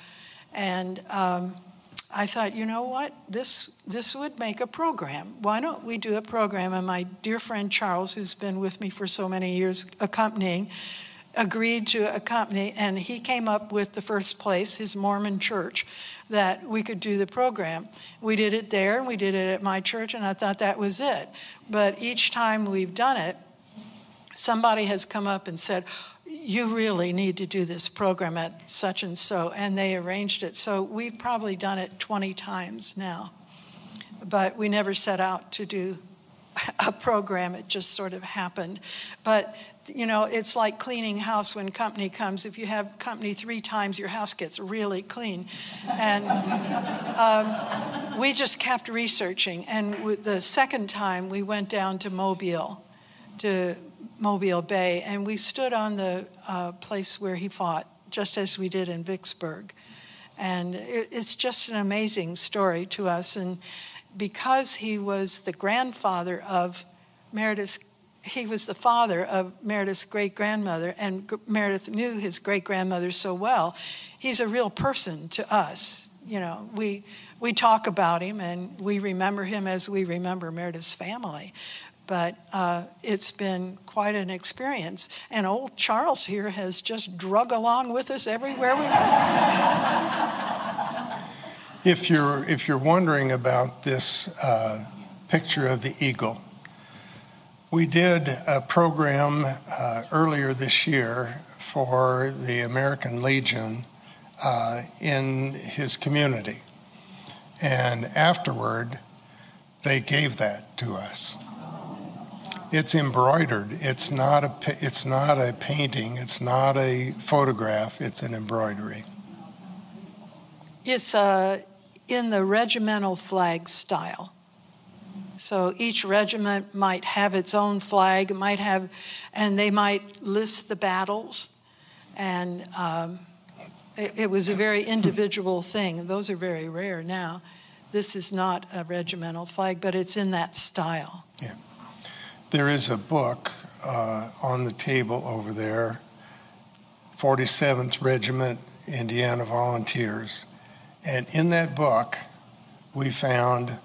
And I thought, you know what, this would make a program. Why don't we do a program? And my dear friend Charles, who's been with me for so many years accompanying, agreed to accompany, and he came up with the first place, his Mormon church, that we could do the program. We did it there, and we did it at my church, and I thought that was it. But each time we've done it, somebody has come up and said, you really need to do this program at such and so, and they arranged it. So we've probably done it 20 times now. But we never set out to do a program. It just sort of happened. But you know, it's like cleaning house when company comes. If you have company 3 times, your house gets really clean. And we just kept researching. And the second time, we went down to Mobile Bay, and we stood on the place where he fought, just as we did in Vicksburg. And it's just an amazing story to us. And because he was the grandfather of Meredith's, he was the father of Meredith's great-grandmother, and Meredith knew his great-grandmother so well. He's a real person to us. You know, we talk about him, and we remember him as we remember Meredith's family. But it's been quite an experience. And old Charles here has just drug along with us everywhere we go. If you're wondering about this picture of the eagle, we did a program earlier this year for the American Legion in his community. And afterward, they gave that to us. It's embroidered. It's not a painting. It's not a photograph. It's an embroidery. It's in the regimental flag style. So each regiment might have its own flag, and they might list the battles. And it was a very individual thing. Those are very rare now. This is not a regimental flag, but it's in that style. Yeah. There is a book on the table over there, 47th Regiment, Indiana Volunteers. And in that book, we found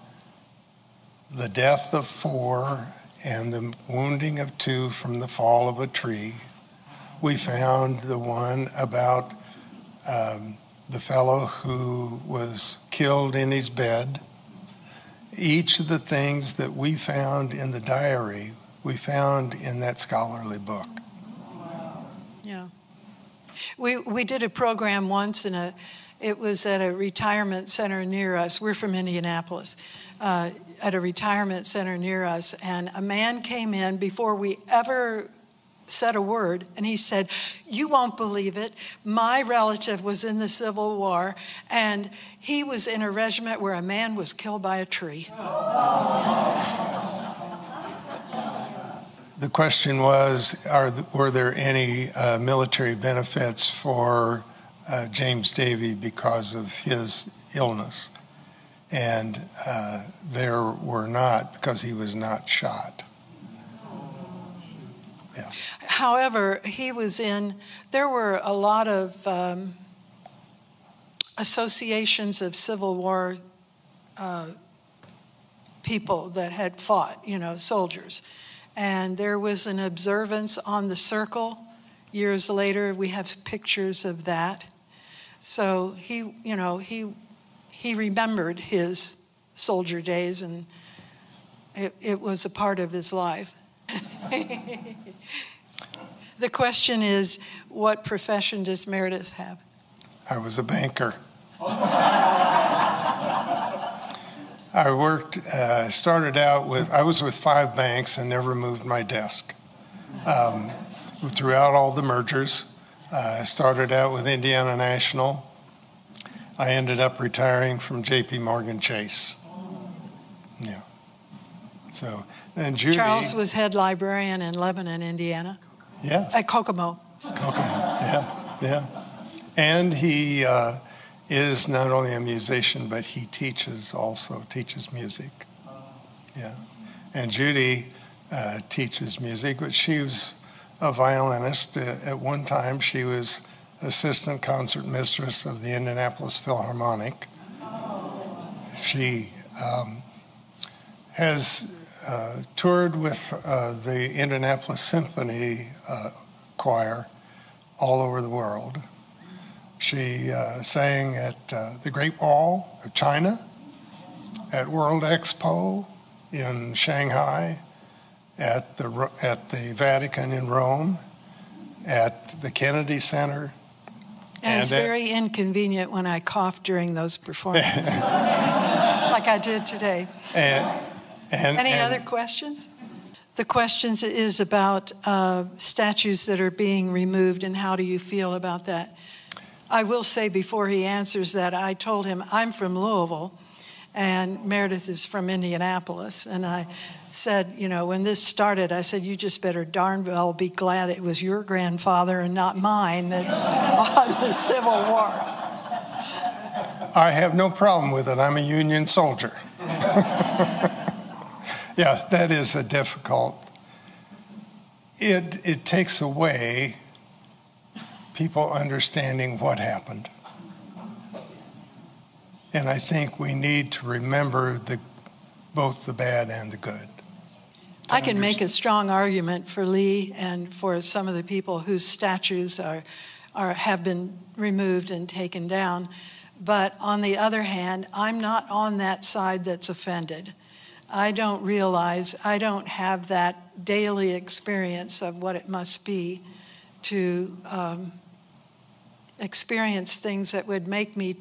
the death of 4 and the wounding of 2 from the fall of a tree. We found the one about the fellow who was killed in his bed. Each of the things that we found in the diary, we found in that scholarly book. Yeah. We did a program once, it was at a retirement center near us. We're from Indianapolis. At a retirement center near us, and a man came in before we ever said a word, and he said, you won't believe it, my relative was in the Civil War, and he was in a regiment where a man was killed by a tree. The question was, were there any military benefits for James Davy because of his illness? And there were not, because he was not shot. Yeah. However, there were a lot of associations of Civil War people that had fought, soldiers. And there was an observance on the circle. Years later, we have pictures of that. So he remembered his soldier days, and it was a part of his life. The question is, what profession does Meredith have? I was a banker. I was with 5 banks and never moved my desk. Throughout all the mergers, I started out with Indiana National. I ended up retiring from J.P. Morgan Chase. Yeah. So, and Judy. Charles was head librarian in Lebanon, Indiana. Yes. At Kokomo. Yeah. And he is not only a musician, but he teaches music. Yeah. And Judy teaches music, but she was a violinist. At one time, she was assistant concert mistress of the Indianapolis Philharmonic. She has toured with the Indianapolis Symphony Choir all over the world. She sang at the Great Wall of China, at World Expo in Shanghai, at the Vatican in Rome, at the Kennedy Center. And it's very inconvenient when I cough during those performances, like I did today. Any other questions? The questions is about statues that are being removed, and how do you feel about that? I will say before he answers that, I told him I'm from Louisville, and Meredith is from Indianapolis. And I said, you know, when this started, I said, you just better darn well be glad it was your grandfather and not mine that fought in the Civil War. I have no problem with it. I'm a Union soldier. Yeah, that is a difficult. It takes away people understanding what happened. And I think we need to remember both the bad and the good. I can make a strong argument for Lee and for some of the people whose statues have been removed and taken down. But on the other hand, I'm not on that side that's offended. I don't realize, I don't have that daily experience of what it must be to experience things that would make me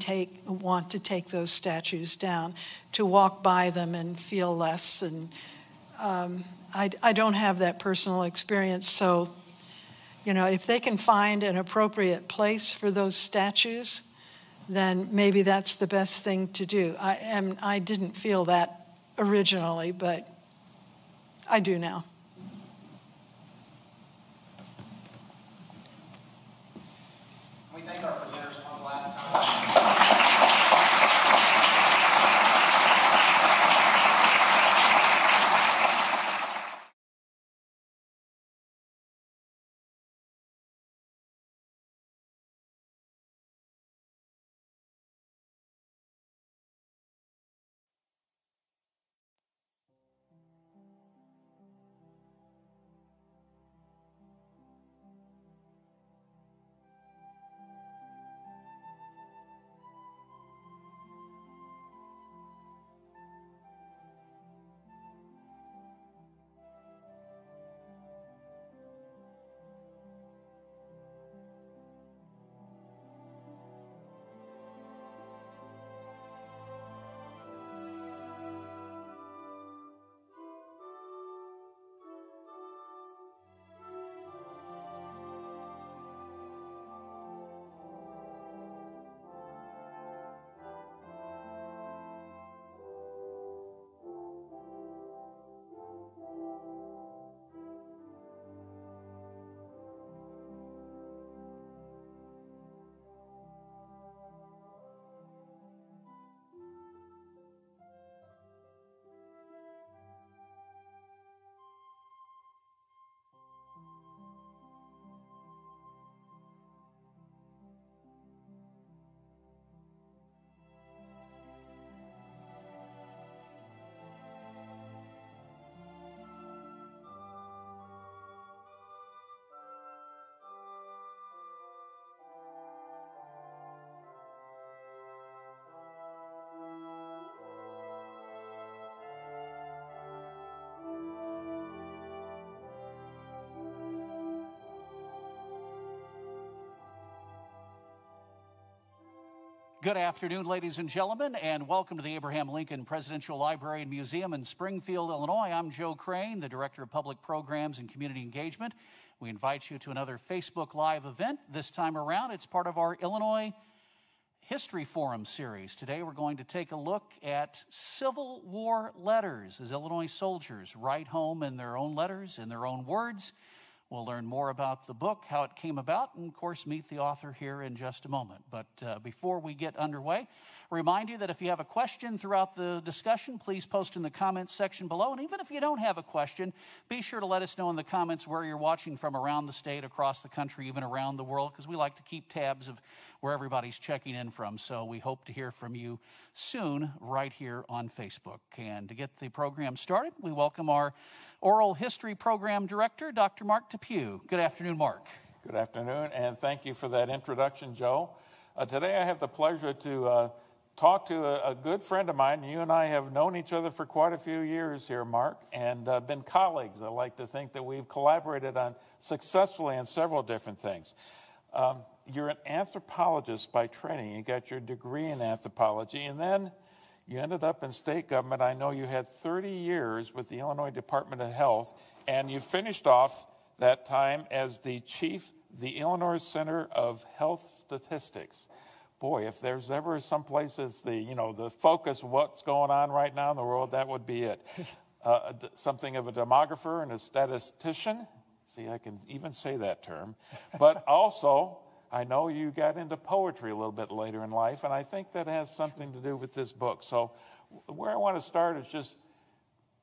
want to take those statues down, to walk by them and feel less. And I don't have that personal experience. So, you know, if they can find an appropriate place for those statues, then maybe that's the best thing to do. I didn't feel that originally, but I do now. We thank our presenters one last time. Good afternoon, ladies and gentlemen, and welcome to the Abraham Lincoln Presidential Library and Museum in Springfield, Illinois. I'm Joe Crane, the Director of Public Programs and Community Engagement. We invite you to another Facebook Live event. This time around, it's part of our Illinois History Forum series. Today, we're going to take a look at Civil War letters as Illinois soldiers write home in their own letters, in their own words, We'll learn more about the book, how it came about, and of course meet the author here in just a moment. But before we get underway, remind you that if you have a question throughout the discussion, please post in the comments section below. And even if you don't have a question, be sure to let us know in the comments where you're watching from around the state, across the country, even around the world, because we like to keep tabs of where everybody's checking in from. So we hope to hear from you soon right here on Facebook. And to get the program started, we welcome our Oral History Program Director, Dr. Mark Depew. Good afternoon, Mark. Good afternoon, and thank you for that introduction, Joe. Today I have the pleasure to talk to a good friend of mine. You and I have known each other for quite a few years here, Mark, and been colleagues. I like to think that we've collaborated successfully on several different things. You're an anthropologist by training. You got your degree in anthropology, and then you ended up in state government. I know you had 30 years with the Illinois Department of Health, and you finished off that time as the chief of the Illinois Center of Health Statistics. Boy, if there's ever some places the focus of what's going on right now in the world, that would be it. Something of a demographer and a statistician. See, I can even say that term. But also, I know you got into poetry a little bit later in life, and I think that has something to do with this book. So where I want to start is just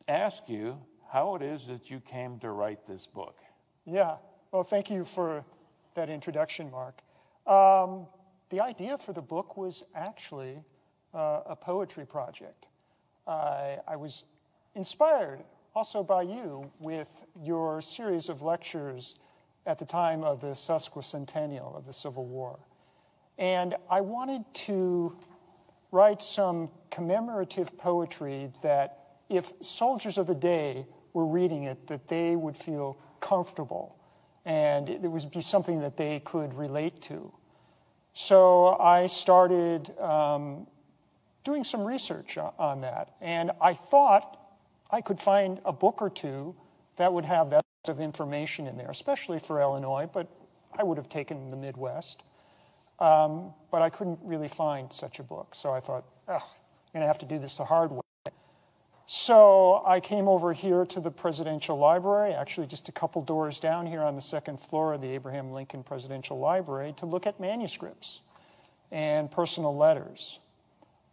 ask you how it is that you came to write this book. Yeah, well, thank you for that introduction, Mark. The idea for the book was actually a poetry project. I was inspired also by you with your series of lectures at the time of the sesquicentennial of the Civil War. And I wanted to write some commemorative poetry that if soldiers of the day were reading it, that they would feel comfortable and it would be something that they could relate to. So I started doing some research on that, and I thought I could find a book or two that would have that of information in there, especially for Illinois, but I would have taken the Midwest. But I couldn't really find such a book, so I thought, I'm going to have to do this the hard way. So I came over here to the Presidential Library, actually just a couple doors down here on the second floor of the Abraham Lincoln Presidential Library, to look at manuscripts and personal letters.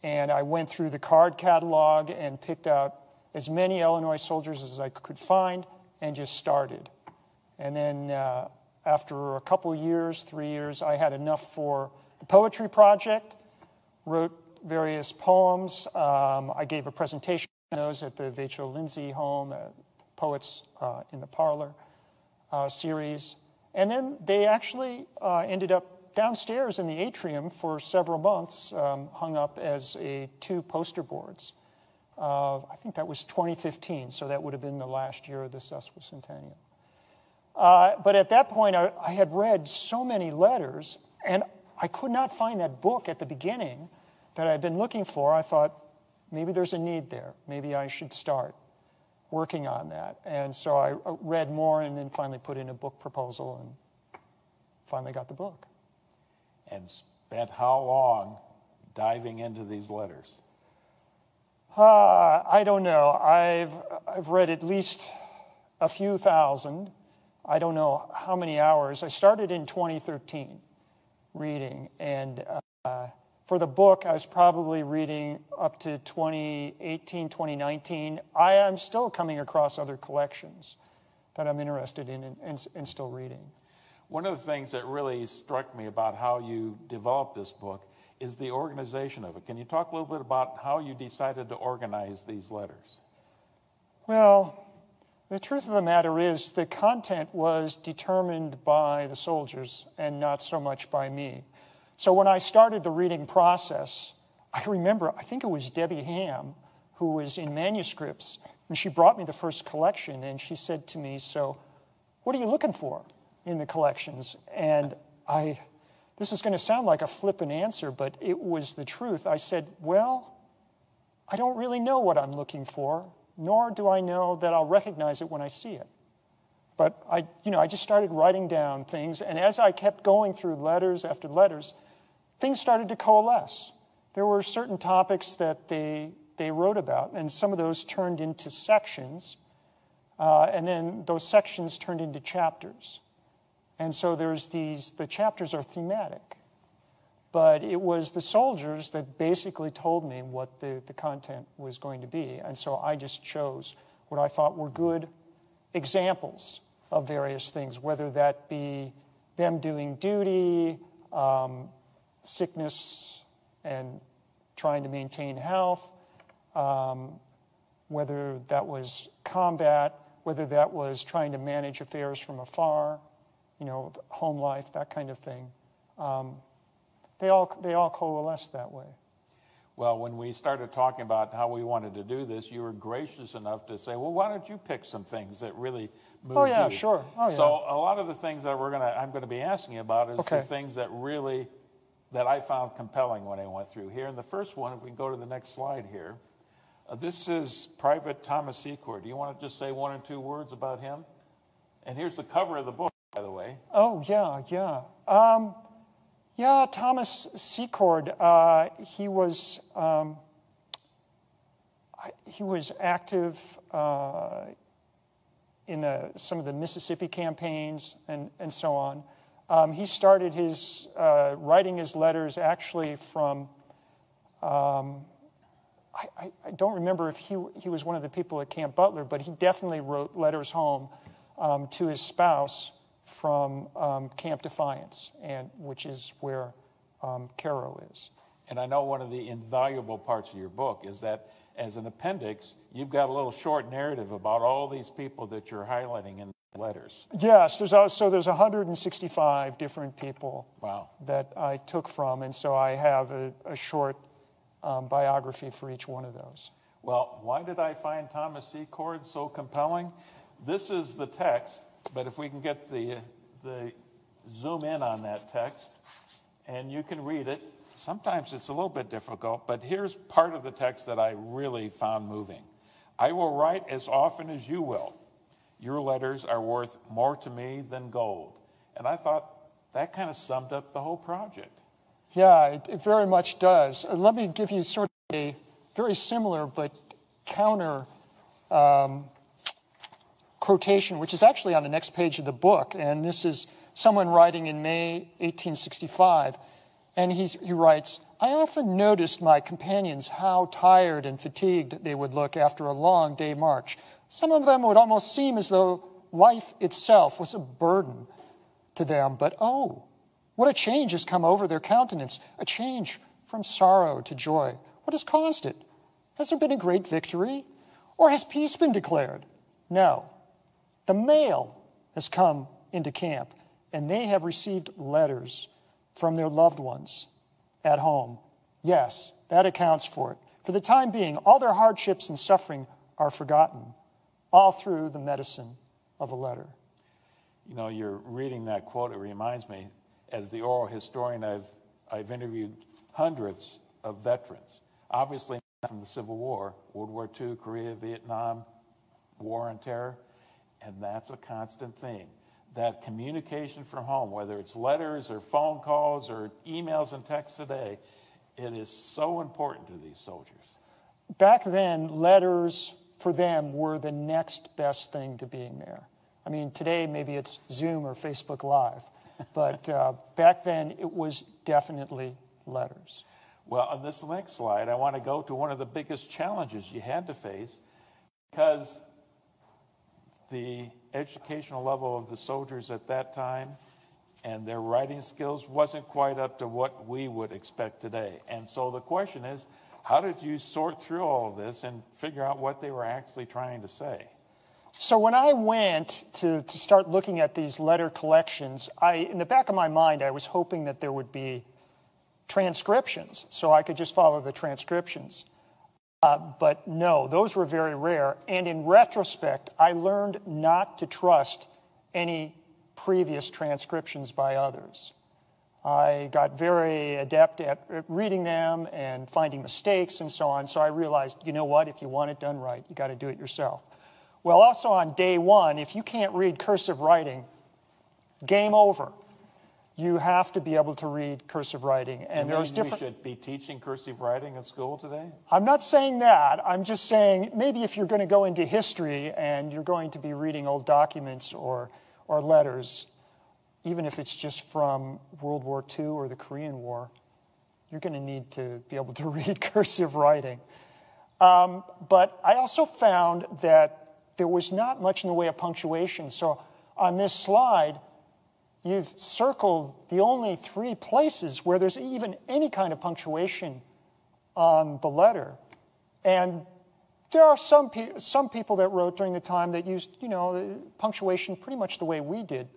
And I went through the card catalog and picked out as many Illinois soldiers as I could find and just started. And then after a couple of years, 3 years, I had enough for the poetry project, wrote various poems. I gave a presentation on those at the Vachel Lindsay home, Poets in the Parlor series. And then they actually ended up downstairs in the atrium for several months, hung up as 2 poster boards. I think that was 2015, so that would have been the last year of the sesquicentennial. But at that point, I had read so many letters, and I could not find that book at the beginning that I'd been looking for. I thought, maybe there's a need there. Maybe I should start working on that. And so I read more and then finally put in a book proposal and finally got the book. And spent how long diving into these letters? I don't know. I've read at least a few thousand. I don't know how many hours. I started in 2013 reading, and for the book, I was probably reading up to 2018, 2019. I am still coming across other collections that I'm interested in and still reading. One of the things that really struck me about how you developed this book is the organization of it. Can you talk a little bit about how you decided to organize these letters? Well, the truth of the matter is the content was determined by the soldiers and not so much by me. So when I started the reading process, I remember, I think it was Debbie Ham, who was in manuscripts, and she brought me the first collection, and she said to me, so what are you looking for in the collections? And this is going to sound like a flippant answer, but it was the truth. I said, well, I don't really know what I'm looking for, nor do I know that I'll recognize it when I see it. But I just started writing down things, and as I kept going through letters after letters, things started to coalesce. There were certain topics that they wrote about, and some of those turned into sections. And then those sections turned into chapters. And so the chapters are thematic. But it was the soldiers that basically told me what the content was going to be. And so I just chose what I thought were good examples of various things, whether that be them doing duty, sickness and trying to maintain health, whether that was combat, whether that was trying to manage affairs from afar, home life, that kind of thing. They all coalesced that way. Well, when we started talking about how we wanted to do this, you were gracious enough to say, well, why don't you pick some things that really moved you? Oh, yeah, sure. Oh, yeah. So a lot of the things that I'm going to be asking you about is the things that I found compelling when I went through here. And the first one, if we can go to the next slide here, this is Private Thomas Secord. Do you want to just say one or two words about him? And here's the cover of the book, by the way. Oh, yeah. Yeah, Thomas Secord, he was active in some of the Mississippi campaigns and so on. He started his writing his letters actually from, I don't remember if he was one of the people at Camp Butler, but he definitely wrote letters home to his spouse from Camp Defiance, which is where Cairo is. And I know one of the invaluable parts of your book is that as an appendix, you've got a little short narrative about all these people that you're highlighting in the letters. Yes, there's 165 different people that I took from, and so I have a short biography for each one of those. Well, why did I find Thomas Secord so compelling? This is the text, but if we can get the zoom in on that text, and you can read it. Sometimes it's a little bit difficult, but here's part of the text that I really found moving. I will write as often as you will. Your letters are worth more to me than gold. And I thought that kind of summed up the whole project. Yeah, it very much does. Let me give you sort of a very similar but counter quotation, which is actually on the next page of the book. And this is someone writing in May 1865. And he writes, I often noticed my companions how tired and fatigued they would look after a long day march. Some of them would almost seem as though life itself was a burden to them. But oh, what a change has come over their countenance, a change from sorrow to joy. What has caused it? Has there been a great victory? Or has peace been declared? No. The mail has come into camp, and they have received letters from their loved ones at home. Yes, that accounts for it. For the time being, all their hardships and suffering are forgotten, all through the medicine of a letter. You know, you're reading that quote, it reminds me, as the oral historian, I've interviewed hundreds of veterans, obviously not from the Civil War, World War II, Korea, Vietnam, War on Terror, and that's a constant theme. That communication from home, whether it's letters or phone calls or emails and texts today, it is so important to these soldiers. Back then, letters for them were the next best thing to being there. I mean, today maybe it's Zoom or Facebook Live, but back then it was definitely letters. Well, on this next slide, I want to go to one of the biggest challenges you had to face, because the educational level of the soldiers at that time and their writing skills wasn't quite up to what we would expect today. And so the question is, how did you sort through all of this and figure out what they were actually trying to say? So when I went to start looking at these letter collections, in the back of my mind, I was hoping that there would be transcriptions, so I could just follow the transcriptions. But no, those were very rare. And in retrospect, I learned not to trust any previous transcriptions by others. I got very adept at reading them and finding mistakes and so on. So I realized, you know what, if you want it done right, you got to do it yourself. Well, also on day one, if you can't read cursive writing, game over. you have to be able to read cursive writing. And there's different. We should be teaching cursive writing in school today? I'm not saying that. I'm just saying maybe if you're going to go into history and you're going to be reading old documents or letters, even if it's just from World War II or the Korean War, you're going to need to be able to read cursive writing. But I also found that there was not much in the way of punctuation. So on this slide, you've circled the only 3 places where there's even any kind of punctuation on the letter. And there are some people that wrote during the time that used, punctuation pretty much the way we did.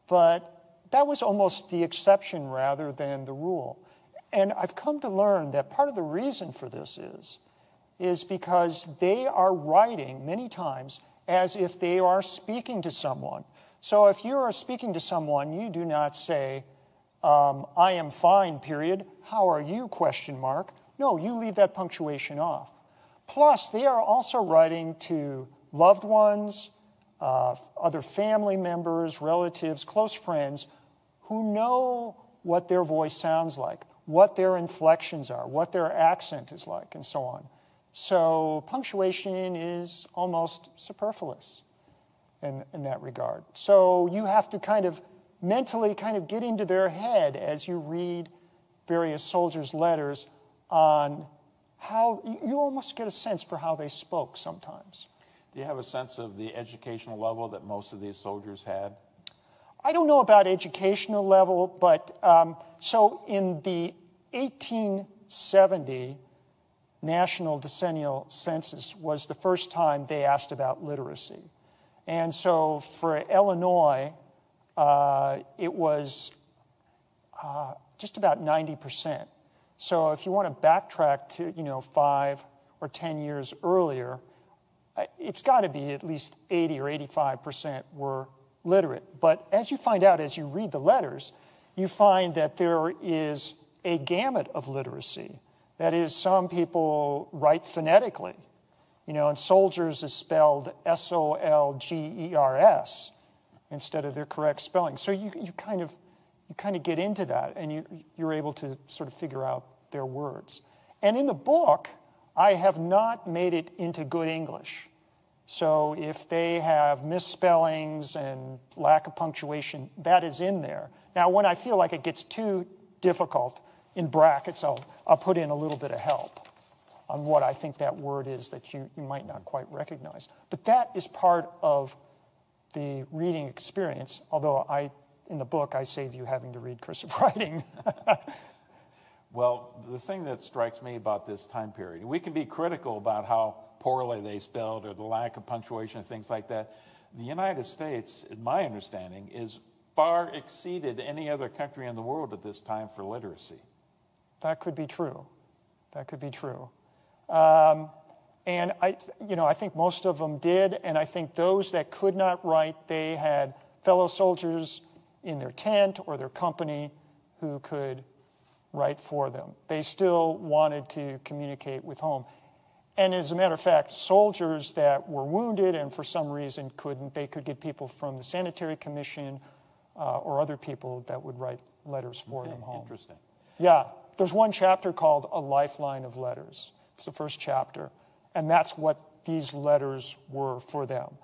But that was almost the exception rather than the rule. And I've come to learn that part of the reason for this is because they are writing many times as if they are speaking to someone. So if you are speaking to someone, you do not say, I am fine, period. How are you, question mark. No, you leave that punctuation off. Plus, they are also writing to loved ones, other family members, relatives, close friends, who know what their voice sounds like, what their inflections are, what their accent is like, and so on. So punctuation is almost superfluous in that regard. So you have to kind of mentally kind of get into their head as you read various soldiers' letters on how you almost get a sense for how they spoke sometimes. Do you have a sense of the educational level that most of these soldiers had? I don't know about educational level, but so in the 1870 National Decennial Census was the first time they asked about literacy. And so for Illinois, it was just about 90%. So if you want to backtrack to 5 or 10 years earlier, it's got to be at least 80 or 85% were literate. But as you find out as you read the letters, you find that there is a gamut of literacy. That is, some people write phonetically. And soldiers is spelled S-O-L-G-E-R-S instead of their correct spelling. So you kind of get into that, and you're able to sort of figure out their words. And in the book, I have not made it into good English. So if they have misspellings and lack of punctuation, that is in there. Now, when I feel like it gets too difficult, in brackets, I'll put in a little bit of help on what I think that word is that you might not quite recognize. But that is part of the reading experience, although in the book I save you having to read cursive writing. Well, the thing that strikes me about this time period, we can be critical about how poorly they spelled or the lack of punctuation and things like that. The United States, in my understanding, is far exceeded any other country in the world at this time for literacy. That could be true. That could be true. And I think most of them did, and I think those that could not write, they had fellow soldiers in their tent or their company who could write for them. They still wanted to communicate with home. And as a matter of fact, soldiers that were wounded and for some reason couldn't, they could get people from the Sanitary Commission or other people that would write letters for them home. Interesting. Yeah. There's one chapter called A Lifeline of Letters. It's the first chapter. And that's what these letters were for them.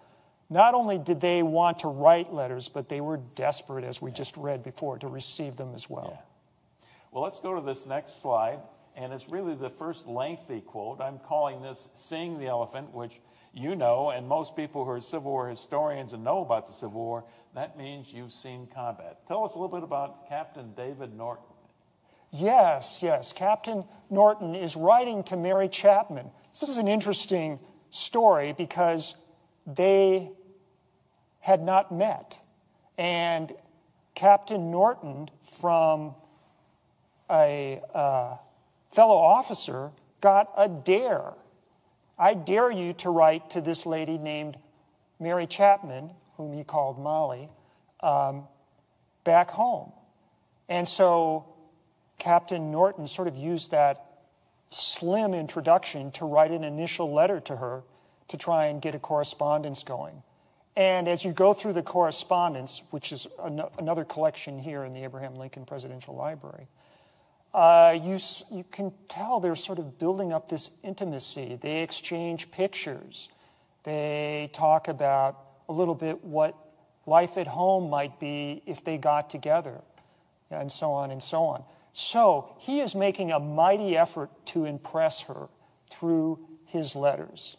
Not only did they want to write letters, but they were desperate, as we just read before, to receive them as well. Yeah. Well, let's go to this next slide. And it's really the first lengthy quote. I'm calling this Seeing the Elephant, which you know, and most people who are Civil War historians and know about the Civil War, that means you've seen combat. Tell us a little bit about Captain David Norton. Yes. Captain Norton is writing to Mary Chapman. This is an interesting story because they had not met. And Captain Norton, from a fellow officer, got a dare. I dare you to write to this lady named Mary Chapman, whom he called Molly, back home. And so Captain Norton sort of used that slim introduction to write an initial letter to her to try and get a correspondence going. And as you go through the correspondence, which is another collection here in the Abraham Lincoln Presidential Library, you can tell they're sort of building up this intimacy. They exchange pictures. They talk about a little bit what life at home might be if they got together, and so on and so on. So he is making a mighty effort to impress her through his letters.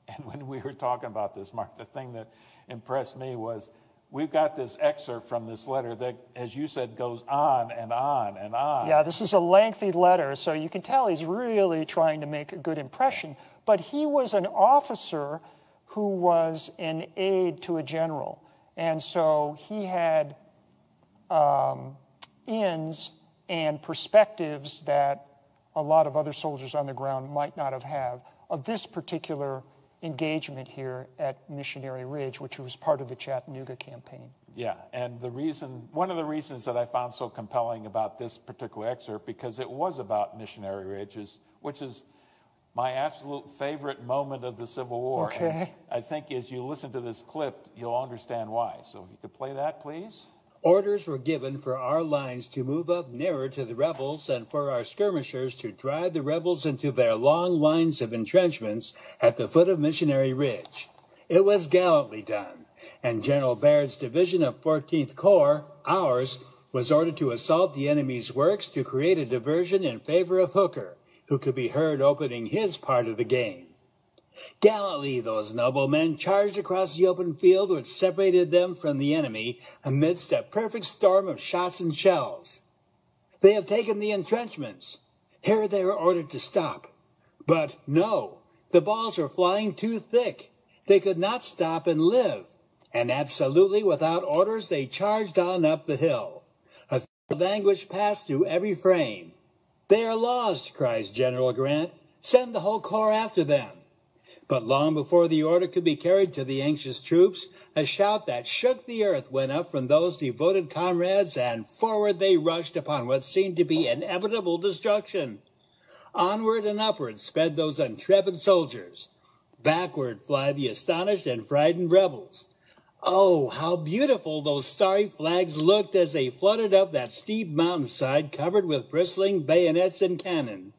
And when we were talking about this, Mark, the thing that impressed me was we've got this excerpt from this letter that, as you said, goes on and on and on. Yeah, this is a lengthy letter, so you can tell he's really trying to make a good impression. But he was an officer who was an aide to a general. And so he had ins and perspectives that a lot of other soldiers on the ground might not have had of this particular engagement here at Missionary Ridge, which was part of the Chattanooga campaign. Yeah, and one of the reasons that I found so compelling about this particular excerpt, because it was about Missionary Ridge, which is my absolute favorite moment of the Civil War. Okay. And I think as you listen to this clip, you'll understand why. So if you could play that, please. Orders were given for our lines to move up nearer to the rebels and for our skirmishers to drive the rebels into their long lines of entrenchments at the foot of Missionary Ridge. It was gallantly done, and General Baird's division of 14th Corps, ours, was ordered to assault the enemy's works to create a diversion in favor of Hooker, who could be heard opening his part of the game. Gallantly, those noble men charged across the open field which separated them from the enemy amidst a perfect storm of shots and shells. They have taken the entrenchments. Here they were ordered to stop. But no, the balls were flying too thick. They could not stop and live. And absolutely without orders, they charged on up the hill. A thrill of anguish passed through every frame. They are lost, cries General Grant. Send the whole corps after them. But long before the order could be carried to the anxious troops, a shout that shook the earth went up from those devoted comrades, and forward they rushed upon what seemed to be inevitable destruction. Onward and upward sped those intrepid soldiers. Backward fly the astonished and frightened rebels. Oh, how beautiful those starry flags looked as they fluttered up that steep mountainside covered with bristling bayonets and cannon.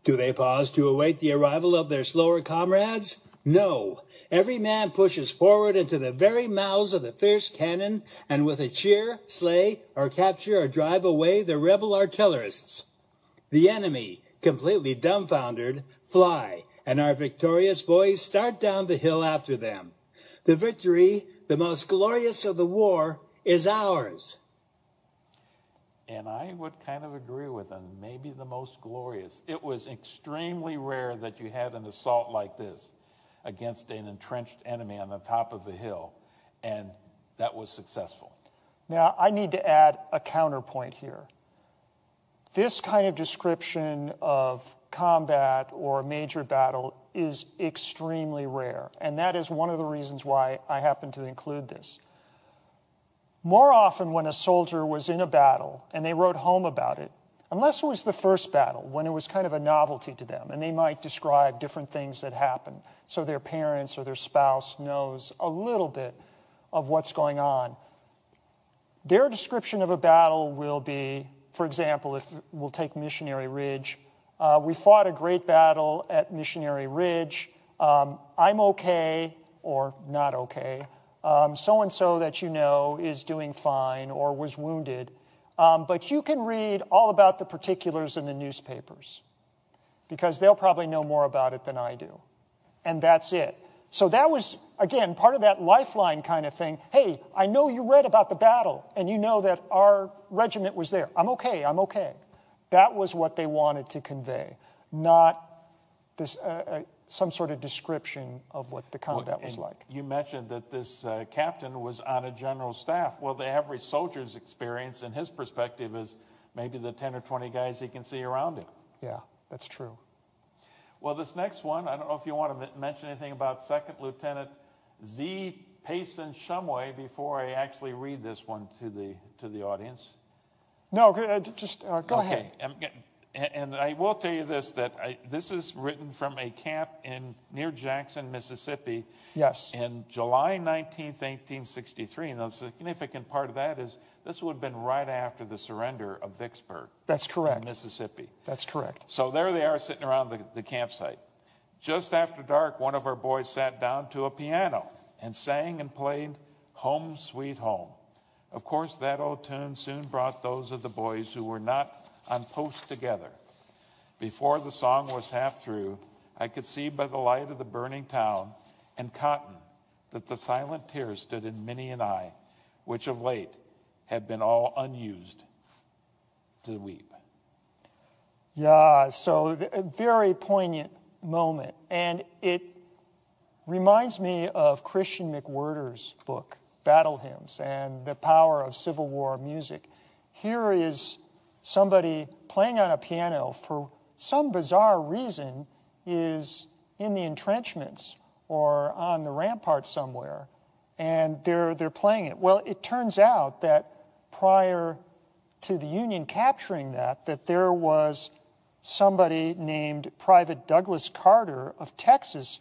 Do they pause to await the arrival of their slower comrades? No. Every man pushes forward into the very mouths of the fierce cannon, and with a cheer, slay, or capture or drive away the rebel artillerists. The enemy, completely dumbfoundered, fly, and our victorious boys start down the hill after them. The victory, the most glorious of the war, is ours. And I would kind of agree with him, maybe the most glorious. It was extremely rare that you had an assault like this against an entrenched enemy on the top of a hill, and that was successful. Now, I need to add a counterpoint here. This kind of description of combat or a major battle is extremely rare, and that is one of the reasons why I happen to include this. More often when a soldier was in a battle and they wrote home about it, unless it was the first battle, when it was kind of a novelty to them, and they might describe different things that happened, so their parents or their spouse knows a little bit of what's going on. Their description of a battle will be, for example, if we'll take Missionary Ridge, we fought a great battle at Missionary Ridge. I'm okay or not okay. So-and-so that you know is doing fine or was wounded. But you can read all about the particulars in the newspapers because they'll probably know more about it than I do. And that's it. So that was, again, part of that lifeline kind of thing. Hey, I know you read about the battle and you know that our regiment was there. I'm okay, I'm okay. That was what they wanted to convey, not this some sort of description of what the combat was like. You mentioned that this captain was on a general staff. Well, the average soldier's experience and his perspective is maybe the 10 or 20 guys he can see around him. Yeah, that's true. Well, this next one, I don't know if you want to mention anything about Second Lieutenant Z. Payson Shumway before I actually read this one to the audience. No, just go ahead. And I will tell you this, that this is written from a camp near Jackson, Mississippi. Yes. In July 19th, 1863. And the significant part of that is this would have been right after the surrender of Vicksburg. That's correct. In Mississippi. That's correct. So there they are sitting around the campsite. Just after dark, one of our boys sat down to a piano and sang and played Home Sweet Home. Of course, that old tune soon brought those of the boys who were not on post together. Before the song was half through, I could see by the light of the burning town and cotton that the silent tears stood in Minnie and I, which of late had been all unused to weep. Yeah, so a very poignant moment. And it reminds me of Christian McWhirter's book, Battle Hymns, and the power of Civil War music. Here is somebody playing on a piano for some bizarre reason is in the entrenchments or on the rampart somewhere, and they're playing it. Well, it turns out that prior to the Union capturing that there was somebody named Private Douglas Carter of Texas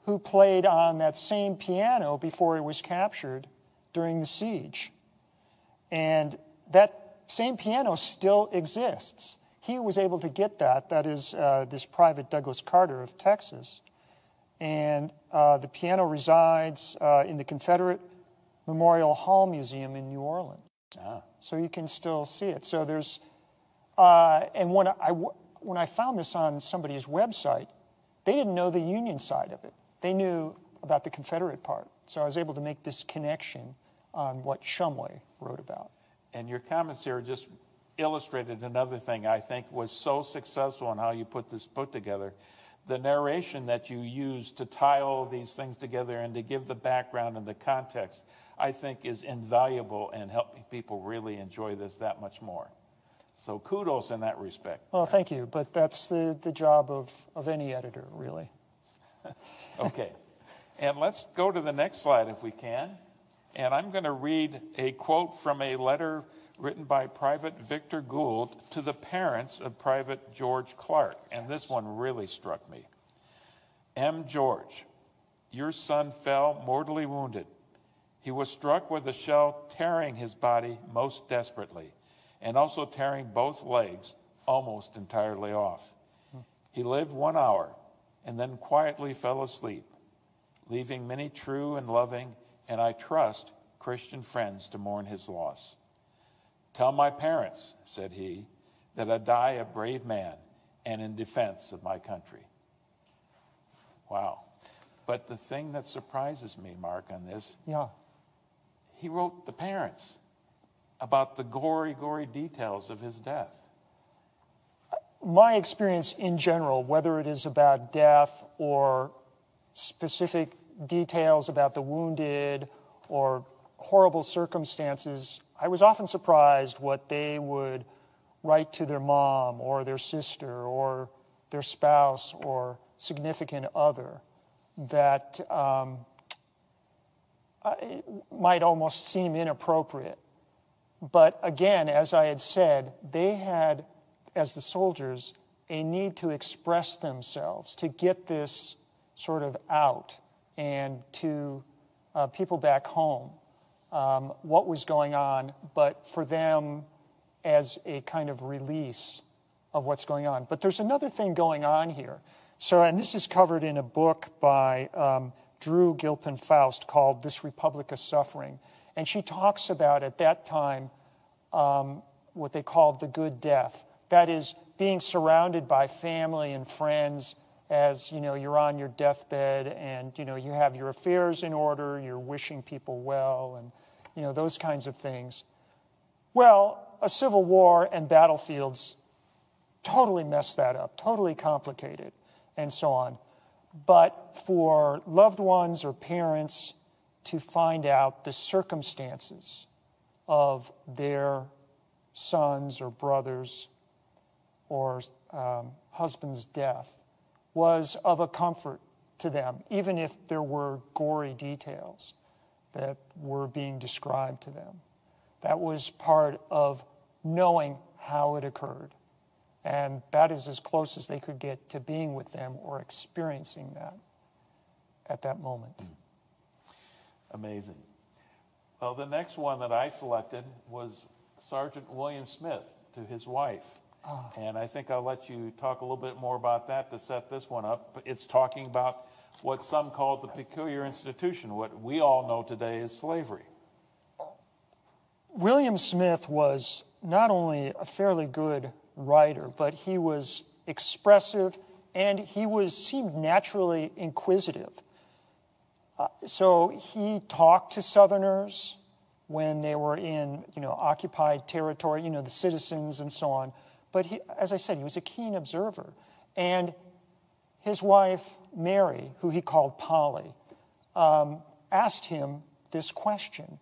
who played on that same piano before it was captured during the siege. And that same piano still exists. He was able to get that. That is this Private Douglas Carter of Texas. And the piano resides in the Confederate Memorial Hall Museum in New Orleans. Ah. So you can still see it. So there's, and when I found this on somebody's website, they didn't know the Union side of it. They knew about the Confederate part. So I was able to make this connection on what Shumway wrote about. And your comments here just illustrated another thing I think was so successful in how you put this book together. The narration that you use to tie all of these things together and to give the background and the context, I think is invaluable and helping people really enjoy this that much more. So kudos in that respect. Well, thank you, but that's the job of any editor, really. Okay, and let's go to the next slide if we can. And I'm going to read a quote from a letter written by Private Victor Gould to the parents of Private George Clark. And this one really struck me. M. George, your son fell mortally wounded. He was struck with a shell tearing his body most desperately, and also tearing both legs almost entirely off. He lived 1 hour and then quietly fell asleep, leaving many true and loving, and I trust Christian friends to mourn his loss. Tell my parents, said he, that I die a brave man and in defense of my country. Wow. But the thing that surprises me, Mark, on this, he wrote the parents about the gory details of his death. My experience in general, whether it is about death or specific details about the wounded or horrible circumstances, I was often surprised what they would write to their mom or their sister or their spouse or significant other that it might almost seem inappropriate. But again, as I had said, they had, as the soldiers, a need to express themselves, to get this sort of out, and to people back home what was going on, but for them as a kind of release of what's going on. But there's another thing going on here. So, and this is covered in a book by Drew Gilpin Faust called This Republic of Suffering. And she talks about, at that time, what they called the good death. That is, being surrounded by family and friends as, you know, you're on your deathbed and, you know, you have your affairs in order, you're wishing people well, and, you know, those kinds of things. Well, a civil war and battlefields totally mess that up, totally complicated, and so on. But for loved ones or parents to find out the circumstances of their sons or brothers or husband's death was of a comfort to them, even if there were gory details that were being described to them. That was part of knowing how it occurred And that is as close as they could get to being with them or experiencing that at that moment. Amazing. Well, the next one that I selected was Sergeant William Smith to his wife. And I think I'll let you talk a little bit more about that to set this one up. It's talking about what some call the peculiar institution, what we all know today as slavery. William Smith was not only a fairly good writer, but he was expressive and he seemed naturally inquisitive. So he talked to Southerners when they were in, occupied territory, the citizens and so on. But he, as I said, he was a keen observer. And his wife, Mary, who he called Polly, asked him this question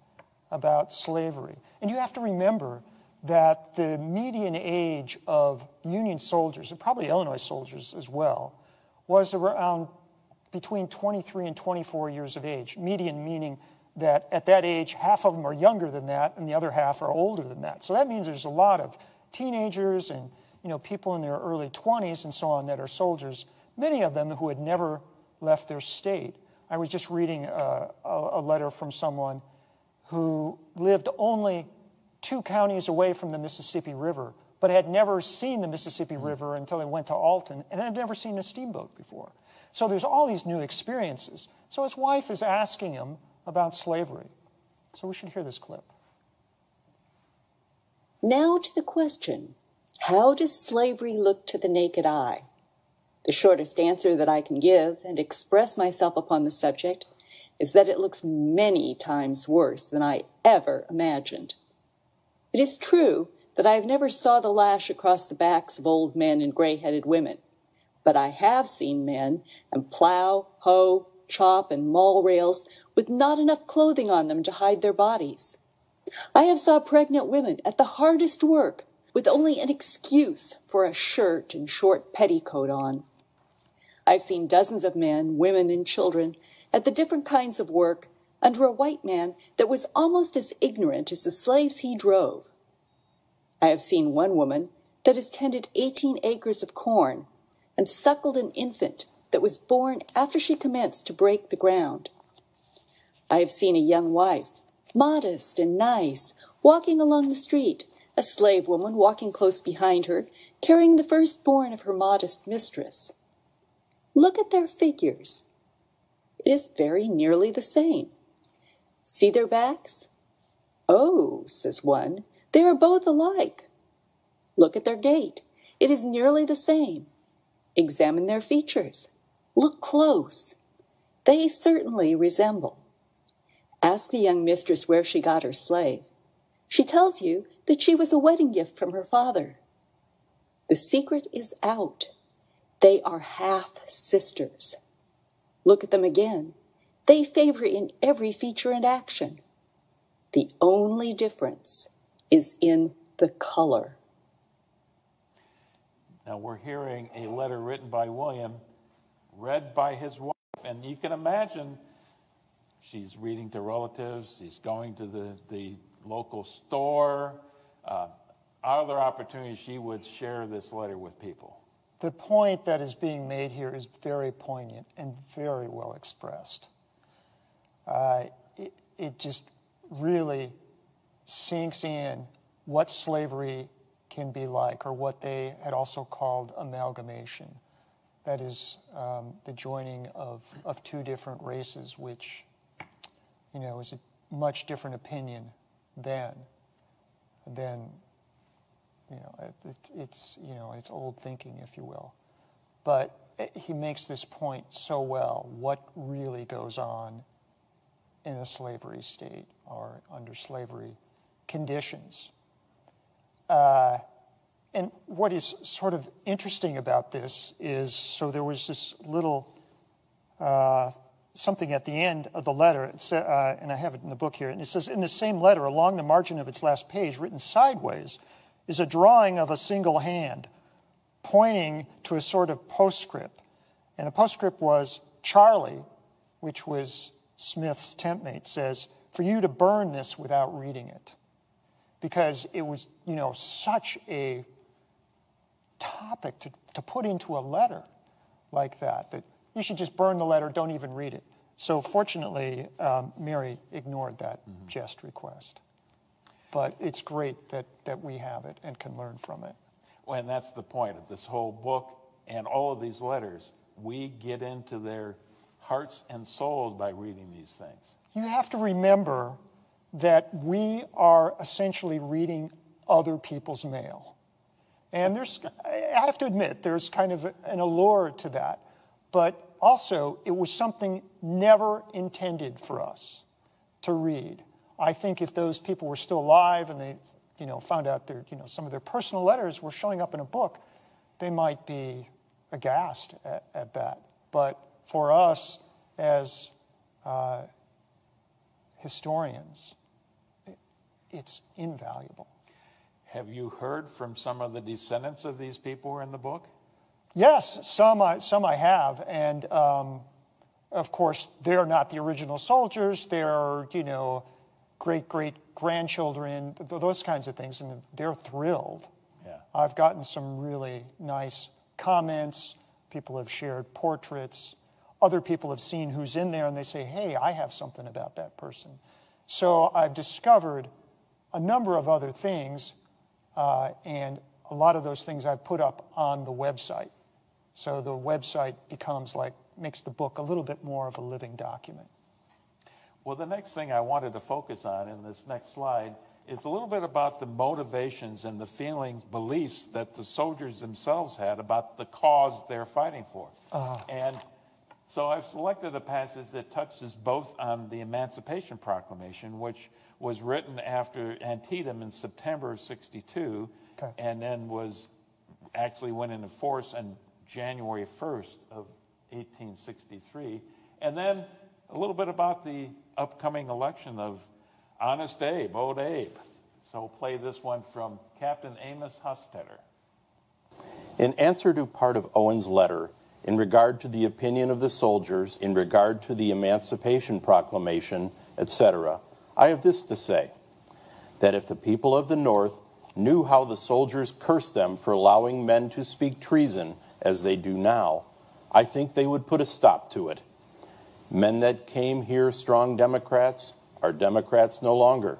about slavery. And you have to remember that the median age of Union soldiers, and probably Illinois soldiers as well, was around between 23 and 24 years of age. Median meaning that at that age, half of them are younger than that, and the other half are older than that. So that means there's a lot of teenagers and people in their early 20s and so on that are soldiers, many of them who had never left their state. I was just reading a letter from someone who lived only 2 counties away from the Mississippi River, but had never seen the Mississippi River until they went to Alton, and had never seen a steamboat before. So there's all these new experiences. So his wife is asking him about slavery. So we should hear this clip. Now to the question, how does slavery look to the naked eye? The shortest answer that I can give and express myself upon the subject is that it looks many times worse than I ever imagined. It is true that I have never saw the lash across the backs of old men and gray-headed women, but I have seen men and plow, hoe, chop, and maul rails with not enough clothing on them to hide their bodies. I have saw pregnant women at the hardest work with only an excuse for a shirt and short petticoat on. I've seen dozens of men, women, and children at the different kinds of work under a white man that was almost as ignorant as the slaves he drove. I have seen one woman that has tended 18 acres of corn and suckled an infant that was born after she commenced to break the ground. I have seen a young wife, modest and nice, walking along the street, a slave woman walking close behind her, carrying the firstborn of her modest mistress. Look at their figures. It is very nearly the same. See their backs? Oh, says one, they are both alike. Look at their gait. It is nearly the same. Examine their features. Look close. They certainly resemble. Ask the young mistress where she got her slave. She tells you that she was a wedding gift from her father. The secret is out. They are half-sisters. Look at them again. They favor in every feature and action. The only difference is in the color. Now we're hearing a letter written by William, read by his wife, and you can imagine she's reading to relatives, she's going to the local store. Other opportunities she would share this letter with people. The point that is being made here is very poignant and very well expressed. It just really sinks in what slavery can be like, or what they had also called amalgamation. That is the joining of two different races, which, is a much different opinion than it's old thinking, if you will. But he makes this point so well, what really goes on in a slavery state or under slavery conditions. And what is sort of interesting about this is, so there was this little something at the end of the letter, and I have it in the book here, and it says, in the same letter, along the margin of its last page, written sideways, is a drawing of a single hand pointing to a sort of postscript. And the postscript was, Charlie, which was Smith's tent mate, says, for you to burn this without reading it. Because it was, such a topic to put into a letter like that you should just burn the letter, don't even read it. So fortunately, Mary ignored that jest request. But it's great that we have it and can learn from it. Well, and that's the point of this whole book and all of these letters. We get into their hearts and souls by reading these things. You have to remember that we are essentially reading other people's mail. And I have to admit, there's kind of an allure to that. But also, it was something never intended for us to read. I think if those people were still alive and they, found out some of their personal letters were showing up in a book, they might be aghast at that. But for us as historians, it's invaluable. Have you heard from some of the descendants of these people who are in the book? Yes, some I have, and of course they're not the original soldiers. They're great-great-grandchildren, those kinds of things, and they're thrilled. Yeah. I've gotten some really nice comments. People have shared portraits. Other people have seen who's in there, and they say, "Hey, I have something about that person." So I've discovered a number of other things, and a lot of those things I've put up on the website. So the website makes the book a little bit more of a living document. Well, the next thing I wanted to focus on in this next slide is a little bit about the motivations and the feelings, beliefs that the soldiers themselves had about the cause they're fighting for. And so I've selected a passage that touches both on the Emancipation Proclamation, which was written after Antietam in September of '62, and then went into force on January 1st of 1863, and then a little bit about the upcoming election of Honest Abe, Old Abe. So we'll play this one from Captain Amos Hostetter. In answer to part of Owen's letter, in regard to the opinion of the soldiers, in regard to the Emancipation Proclamation, etc., I have this to say, that if the people of the North knew how the soldiers cursed them for allowing men to speak treason as they do now, I think they would put a stop to it. Men that came here strong Democrats are Democrats no longer.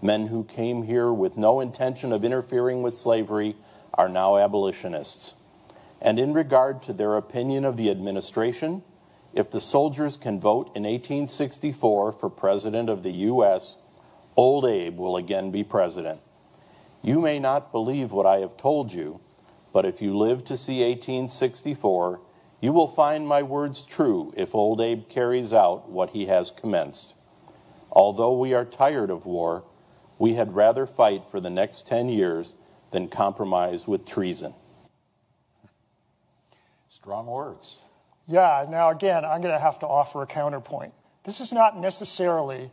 Men who came here with no intention of interfering with slavery are now abolitionists. And in regard to their opinion of the administration, if the soldiers can vote in 1864 for President of the U.S., Old Abe will again be president. You may not believe what I have told you, but if you live to see 1864, you will find my words true if Old Abe carries out what he has commenced. Although we are tired of war, we had rather fight for the next 10 years than compromise with treason. Strong words. Yeah, now again, I'm going to have to offer a counterpoint. This is not necessarily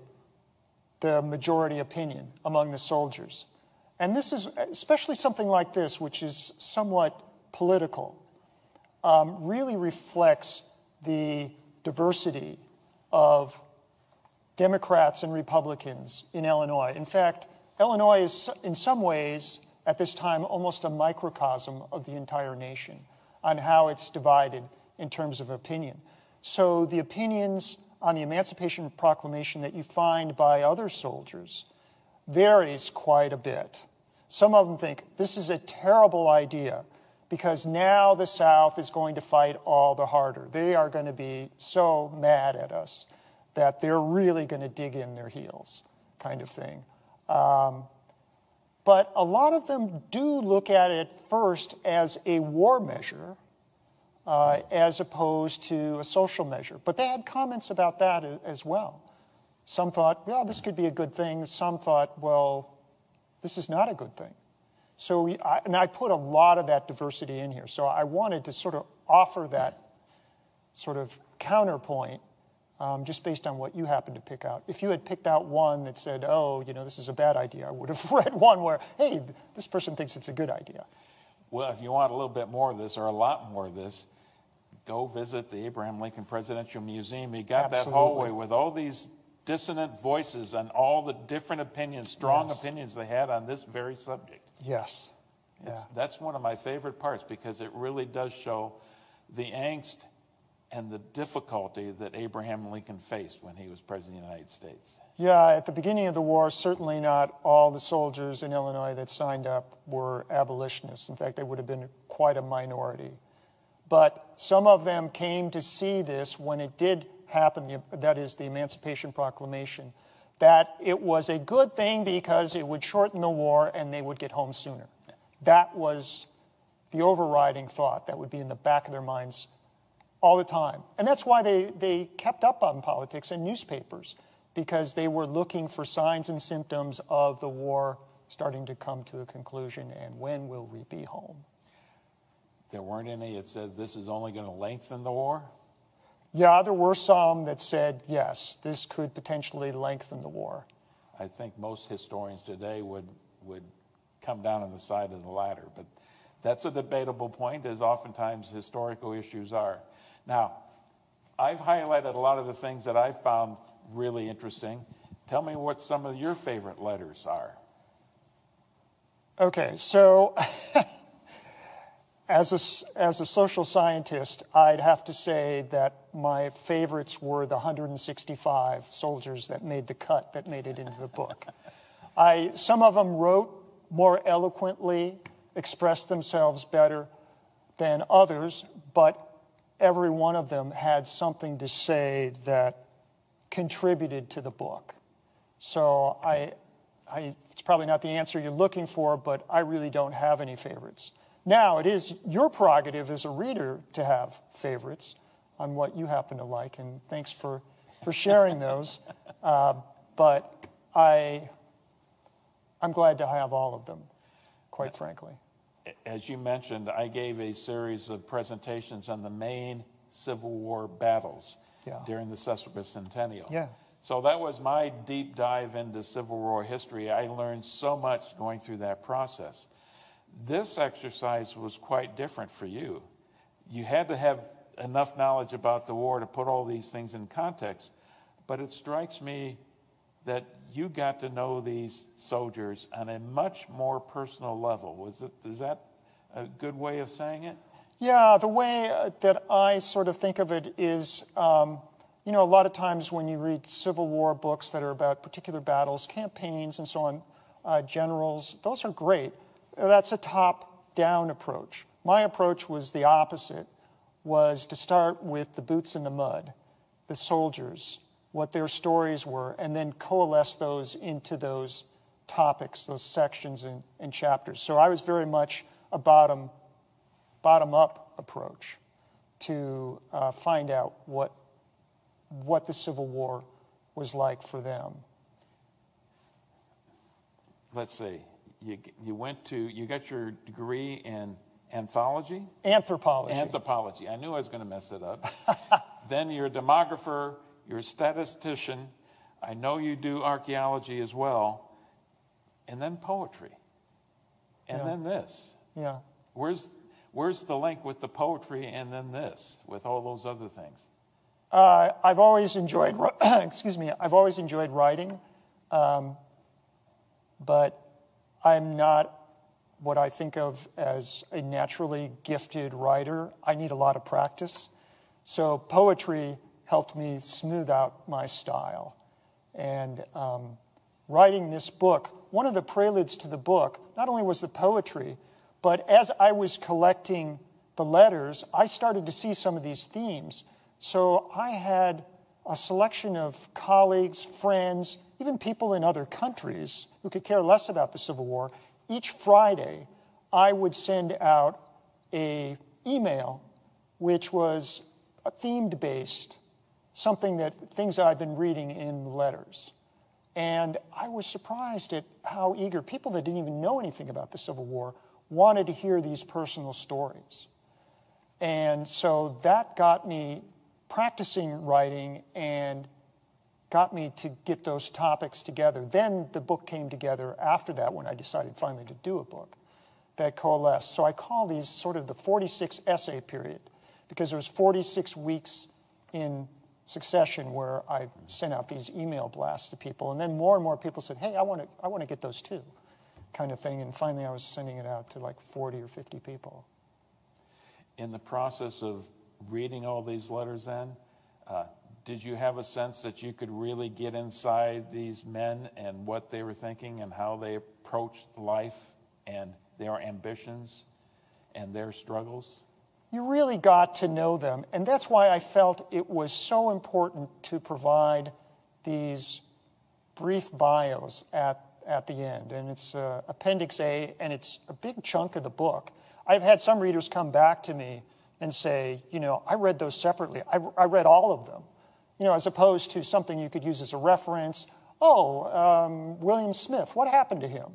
the majority opinion among the soldiers. And this is, especially something like this, which is somewhat political, really reflects the diversity of Democrats and Republicans in Illinois. In fact, Illinois is in some ways, at this time, almost a microcosm of the entire nation on how it's divided in terms of opinion. So the opinions on the Emancipation Proclamation that you find by other soldiers varies quite a bit. Some of them think this is a terrible idea because now the South is going to fight all the harder. They are going to be so mad at us that they're really going to dig in their heels, kind of thing. But a lot of them do look at it first as a war measure as opposed to a social measure. But they had comments about that as well. Some thought, well, this could be a good thing. Some thought, well, this is not a good thing. So I put a lot of that diversity in here. So I wanted to sort of offer that sort of counterpoint just based on what you happened to pick out. If you had picked out one that said, oh, this is a bad idea, I would have read one where, hey, this person thinks it's a good idea. Well, if you want a little bit more of this or a lot more of this, go visit the Abraham Lincoln Presidential Museum. You got that hallway with all these dissonant voices and all the different opinions, strong opinions they had on this very subject. Yes. That's one of my favorite parts because it really does show the angst and the difficulty that Abraham Lincoln faced when he was President of the United States. Yeah, at the beginning of the war, certainly not all the soldiers in Illinois that signed up were abolitionists. In fact, they would have been quite a minority. But some of them came to see this when it did happen, that is the Emancipation Proclamation, that it was a good thing because it would shorten the war and they would get home sooner. That was the overriding thought that would be in the back of their minds all the time. And that's why they kept up on politics and newspapers, because they were looking for signs and symptoms of the war starting to come to a conclusion, and when will we be home? There weren't any that said this is only going to lengthen the war? Yeah, there were some that said, yes, this could potentially lengthen the war. I think most historians today would come down on the side of the latter, but that's a debatable point, as oftentimes historical issues are. Now, I've highlighted a lot of the things that I've found really interesting. Tell me what some of your favorite letters are. Okay, so as a social scientist, I'd have to say that my favorites were the 165 soldiers that made the cut, that made it into the book. Some of them wrote more eloquently, expressed themselves better than others, but every one of them had something to say that contributed to the book. So it's probably not the answer you're looking for, but I really don't have any favorites. Now, it is your prerogative as a reader to have favorites on what you happen to like, and thanks for sharing those. But I'm glad to have all of them, quite frankly. As you mentioned, I gave a series of presentations on the main Civil War battles during the sesquicentennial. Yeah. So that was my deep dive into Civil War history. I learned so much going through that process. This exercise was quite different for you. You had to have enough knowledge about the war to put all these things in context, but it strikes me that you got to know these soldiers on a much more personal level. Is that a good way of saying it? Yeah, the way that I sort of think of it is, a lot of times when you read Civil War books that are about particular battles, campaigns, and so on, generals, those are great. That's a top-down approach. My approach was the opposite, was to start with the boots in the mud, the soldiers, what their stories were, and then coalesce those into those topics, those sections and chapters. So I was very much a bottom-up approach to find out what the Civil War was like for them. Let's see. You got your degree in anthology? Anthropology. Anthropology. I knew I was going to mess it up. Then you're a demographer, you're a statistician. I know you do archaeology as well. And then poetry. And then this. Yeah. Where's the link with the poetry and then this, with all those other things? I've always enjoyed, I've always enjoyed writing, but I'm not what I think of as a naturally gifted writer. I need a lot of practice. So poetry helped me smooth out my style. And writing this book, one of the preludes to the book, not only was the poetry, but as I was collecting the letters, I started to see some of these themes. So I had a selection of colleagues, friends, even people in other countries who could care less about the Civil War. Each Friday, I would send out an email which was themed-based, things that I've been reading in the letters. And I was surprised at how eager people that didn't even know anything about the Civil War wanted to hear these personal stories. And so that got me practicing writing and got me to get those topics together. Then the book came together after that when I decided finally to do a book that coalesced. So I call these sort of the 46 essay period because there was 46 weeks in succession where I sent out these email blasts to people. And then more and more people said, hey, I want to get those too. kind of thing. And finally, I was sending it out to like 40 or 50 people. In the process of reading all these letters then, did you have a sense that you could really get inside these men and what they were thinking and how they approached life and their ambitions and their struggles? You really got to know them. And that's why I felt it was so important to provide these brief bios at the end. And it's Appendix A, and it's a big chunk of the book. I've had some readers come back to me and say, you know, I read those separately. I read all of them. You know, as opposed to something you could use as a reference. Oh, William Smith, what happened to him?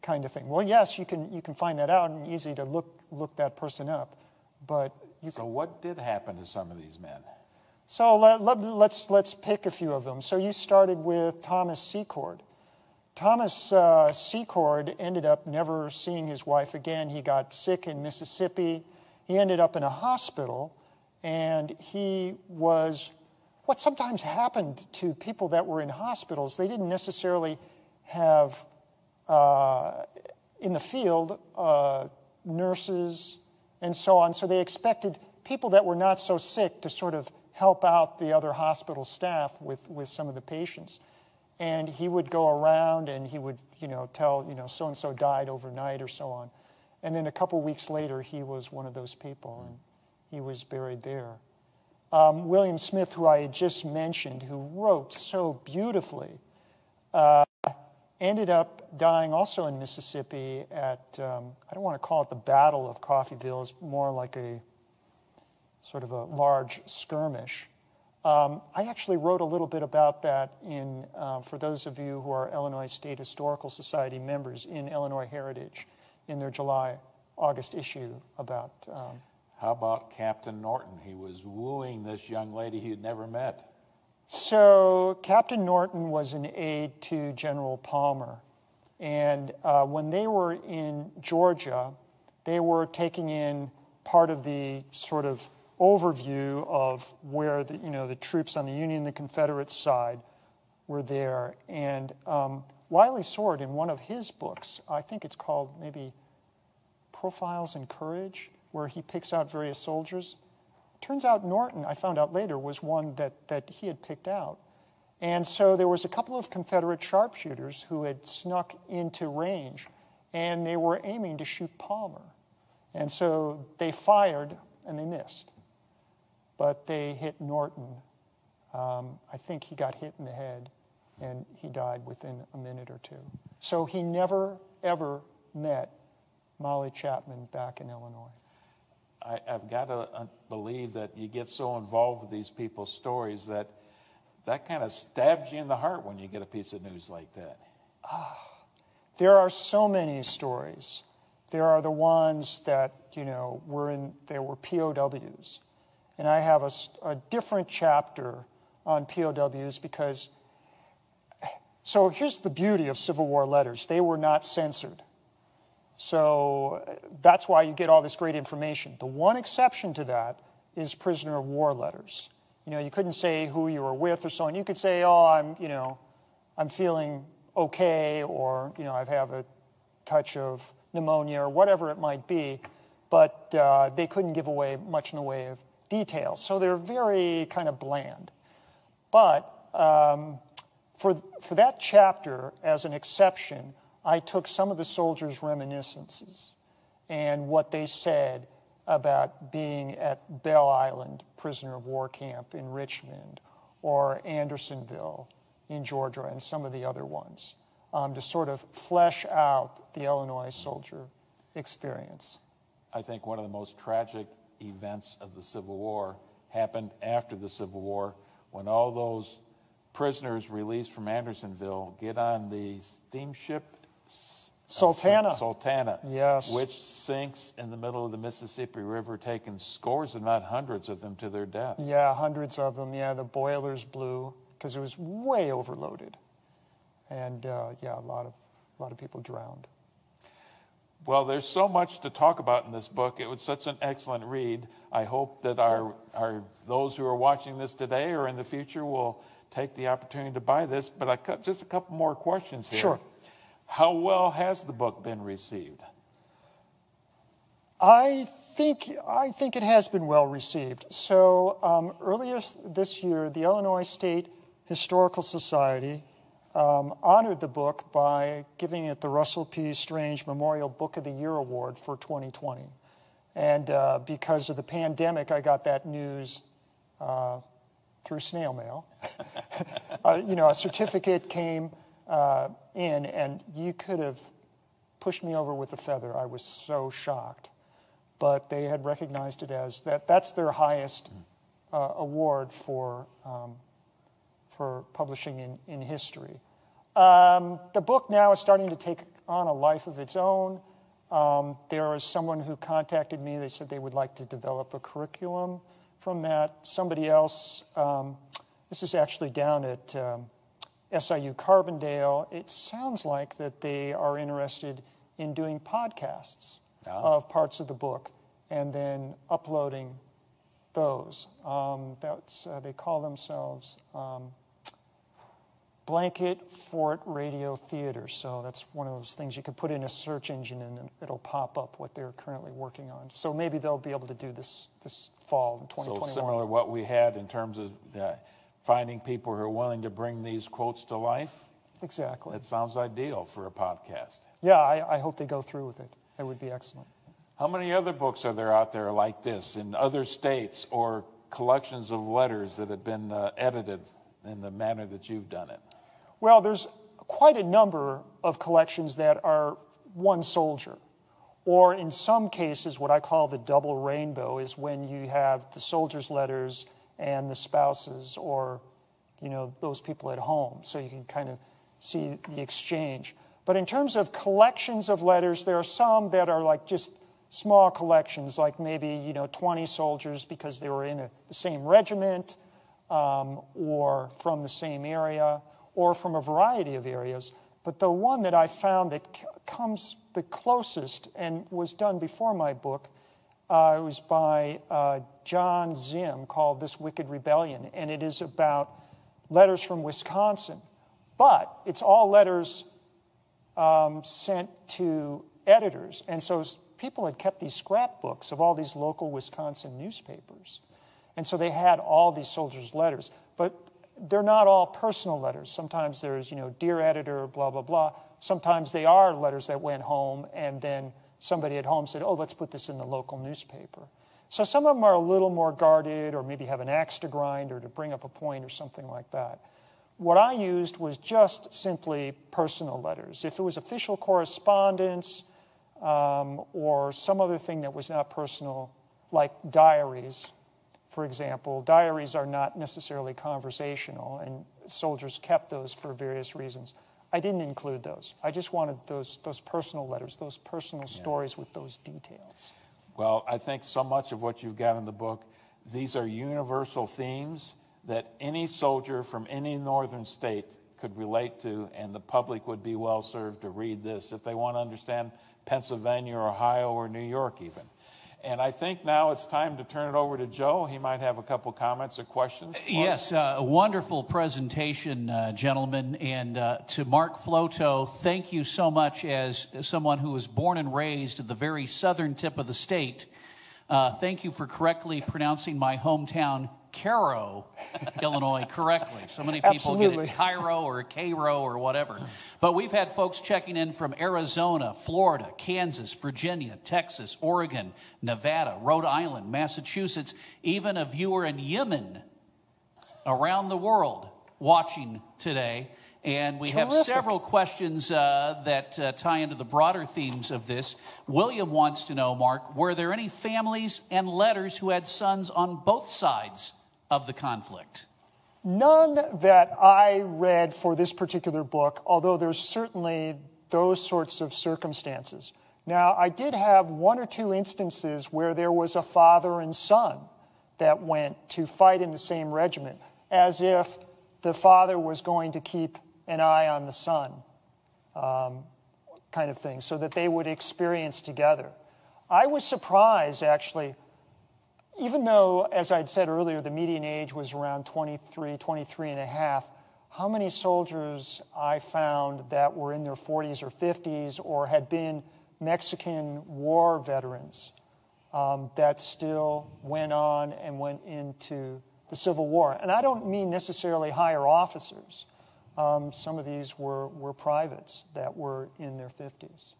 Kind of thing. Well, yes, you can find that out, and easy to look that person up. But so what did happen to some of these men? So let's pick a few of them. So you started with Thomas Secord. Thomas Secord ended up never seeing his wife again. He got sick in Mississippi. He ended up in a hospital, and he was, what sometimes happened to people that were in hospitals, they didn't necessarily have, in the field, nurses and so on, so they expected people that were not so sick to sort of help out the other hospital staff with some of the patients. And he would go around and he would, you know, tell, you know, so-and-so died overnight or so on. And then a couple weeks later, he was one of those people, and he was buried there. William Smith, who I had just mentioned, who wrote so beautifully, ended up dying also in Mississippi at, I don't want to call it the Battle of Coffeyville, it's more like a sort of a large skirmish. I actually wrote a little bit about that in, for those of you who are Illinois State Historical Society members, in Illinois Heritage, in their July-August issue about... How about Captain Norton? He was wooing this young lady he had never met. So Captain Norton was an aide to General Palmer. And when they were in Georgia, they were taking in part of the sort of overview of where the, you know, the troops on the Union and the Confederate side were there. And Wiley Sword, in one of his books, I think it's called maybe Profiles in Courage, where he picks out various soldiers. Turns out Norton, I found out later, was one that he had picked out. And so there was a couple of Confederate sharpshooters who had snuck into range, and they were aiming to shoot Palmer. And so they fired, and they missed. But they hit Norton. I think he got hit in the head, and he died within a minute or two. So he never, ever met Molly Chapman back in Illinois. I've got to believe that you get so involved with these people's stories that kind of stabs you in the heart when you get a piece of news like that. There are so many stories. There are the ones that, you know, there were POWs. And I have a different chapter on POWs because, so here's the beauty of Civil War letters. They were not censored. So that's why you get all this great information. The one exception to that is prisoner of war letters. You know, you couldn't say who you were with or so on. You could say, oh, I'm feeling okay, or, you know, I have a touch of pneumonia or whatever it might be, but they couldn't give away much in the way of details. So they're very kind of bland. But for that chapter, as an exception, I took some of the soldiers' reminiscences and what they said about being at Belle Island prisoner of war camp in Richmond, or Andersonville in Georgia, and some of the other ones, to sort of flesh out the Illinois soldier experience. I think one of the most tragic events of the Civil War happened after the Civil War, when all those prisoners released from Andersonville get on the steamship Sultana, yes, which sinks in the middle of the Mississippi River, taking scores, if not hundreds of them, to their death. Yeah, hundreds of them. Yeah, the boilers blew because it was way overloaded, and yeah, a lot of people drowned. Well, there's so much to talk about in this book. It was such an excellent read. I hope that those who are watching this today or in the future will take the opportunity to buy this. But just a couple more questions here. Sure. How well has the book been received? I think it has been well received. So earlier this year, the Illinois State Historical Society honored the book by giving it the Russell P. Strange Memorial Book of the Year Award for 2020. And because of the pandemic, I got that news through snail mail. A certificate came in, and you could have pushed me over with a feather. I was so shocked. But they had recognized it as that's their highest award for publishing in history. The book now is starting to take on a life of its own. There is someone who contacted me. They said they would like to develop a curriculum from that. Somebody else, this is actually down at SIU Carbondale. It sounds like that they are interested in doing podcasts of parts of the book and then uploading those. They call themselves Blanket Fort Radio Theater. So that's one of those things you could put in a search engine and it'll pop up what they're currently working on. So maybe they'll be able to do this fall in 2021. So similar to what we had in terms of finding people who are willing to bring these quotes to life? Exactly. That sounds ideal for a podcast. Yeah, I hope they go through with it. It would be excellent. How many other books are there out there like this in other states or collections of letters that have been edited in the manner that you've done it? Well, there's quite a number of collections that are one soldier. Or in some cases, what I call the double rainbow is when you have the soldiers' letters and the spouses or, those people at home. So you can kind of see the exchange. But in terms of collections of letters, there are some that are like just small collections, like maybe 20 soldiers because they were in the same regiment or from the same area or from a variety of areas. But the one that I found that comes the closest and was done before my book was by John Zim, called This Wicked Rebellion, and it is about letters from Wisconsin. But it's all letters sent to editors. And so people had kept these scrapbooks of all these local Wisconsin newspapers. And so they had all these soldiers' letters. But they're not all personal letters. Sometimes there's, dear editor, blah, blah, blah. Sometimes they are letters that went home, and then somebody at home said, oh, let's put this in the local newspaper. So some of them are a little more guarded, or maybe have an axe to grind, or to bring up a point, or something like that. What I used was just simply personal letters. If it was official correspondence or some other thing that was not personal, like diaries, for example, diaries are not necessarily conversational, and soldiers kept those for various reasons. I didn't include those. I just wanted those personal letters, those personal stories with those details. Well, I think so much of what you've got in the book, these are universal themes that any soldier from any northern state could relate to, and the public would be well served to read this if they want to understand Pennsylvania or Ohio or New York even. And I think now it's time to turn it over to Joe. He might have a couple comments or questions. Yes, a wonderful presentation, gentlemen. And to Mark Floto, thank you so much as someone who was born and raised at the very southern tip of the state. Thank you for correctly pronouncing my hometown, Cairo, Illinois, correctly. So many people get it Cairo or Cairo or whatever. But we've had folks checking in from Arizona, Florida, Kansas, Virginia, Texas, Oregon, Nevada, Rhode Island, Massachusetts, even a viewer in Yemen, around the world watching today. And we have several questions that tie into the broader themes of this. William wants to know, Mark, were there any families and letters who had sons on both sides of the conflict? None that I read for this particular book, although there's certainly those sorts of circumstances. Now, I did have one or two instances where there was a father and son that went to fight in the same regiment, as if the father was going to keep an eye on the son, kind of thing, so that they would experience together. I was surprised, actually, even though, as I'd said earlier, the median age was around 23 and a half, how many soldiers I found that were in their 40s or 50s or had been Mexican war veterans that still went on and went into the Civil War. And I don't mean necessarily higher officers. Some of these were privates that were in their 50s.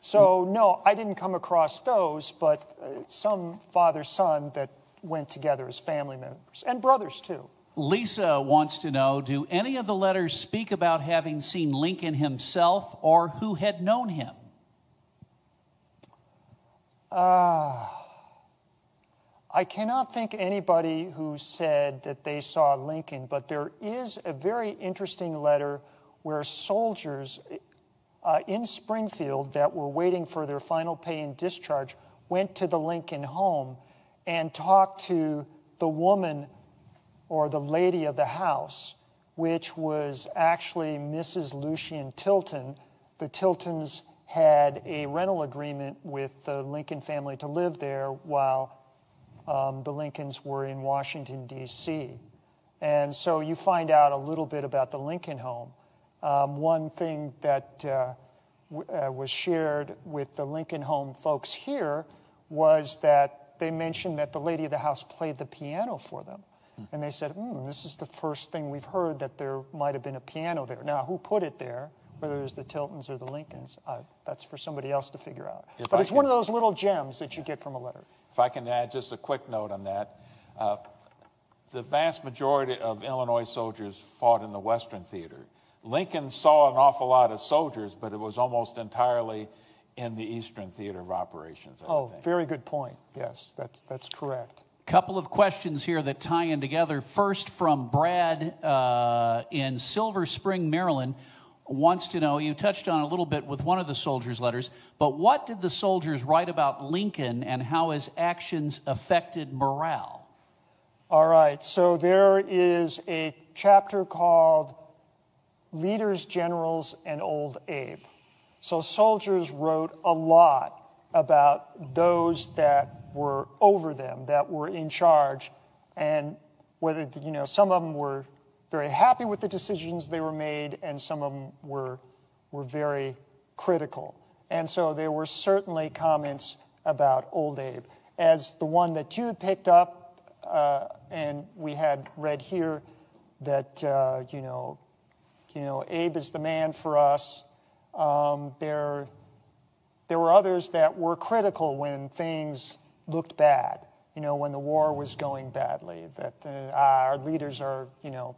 So, no, I didn't come across those, but some father-son that went together as family members, and brothers, too. Lisa wants to know, do any of the letters speak about having seen Lincoln himself or who had known him? I cannot think anybody who said that they saw Lincoln, but there is a very interesting letter where soldiers in Springfield that were waiting for their final pay and discharge went to the Lincoln home and talked to the woman or the lady of the house, which was actually Mrs. Lucian Tilton. The Tiltons had a rental agreement with the Lincoln family to live there while the Lincolns were in Washington, D.C. And so you find out a little bit about the Lincoln home. One thing that was shared with the Lincoln home folks here was that they mentioned that the lady of the house played the piano for them. And they said, this is the first thing we've heard that there might have been a piano there. Now, who put it there, whether it was the Tiltons or the Lincolns, that's for somebody else to figure out. But it's one of those little gems that you get from a letter. If I can add just a quick note on that, the vast majority of Illinois soldiers fought in the Western Theater. Lincoln saw an awful lot of soldiers, but it was almost entirely in the Eastern Theater of Operations. I would think. Very good point. Yes, that's correct. Couple of questions here that tie in together. First, from Brad in Silver Spring, Maryland, wants to know, you touched on a little bit with one of the soldiers' letters, but what did the soldiers write about Lincoln and how his actions affected morale? All right, so there is a chapter called Leaders, Generals, and Old Abe. So soldiers wrote a lot about those that were over them, that were in charge, and whether, some of them were very happy with the decisions they were made, and some of them were very critical. And so there were certainly comments about Old Abe. As the one that you picked up, and we had read here, that, Abe is the man for us. There were others that were critical when things looked bad, when the war was going badly, that our leaders are,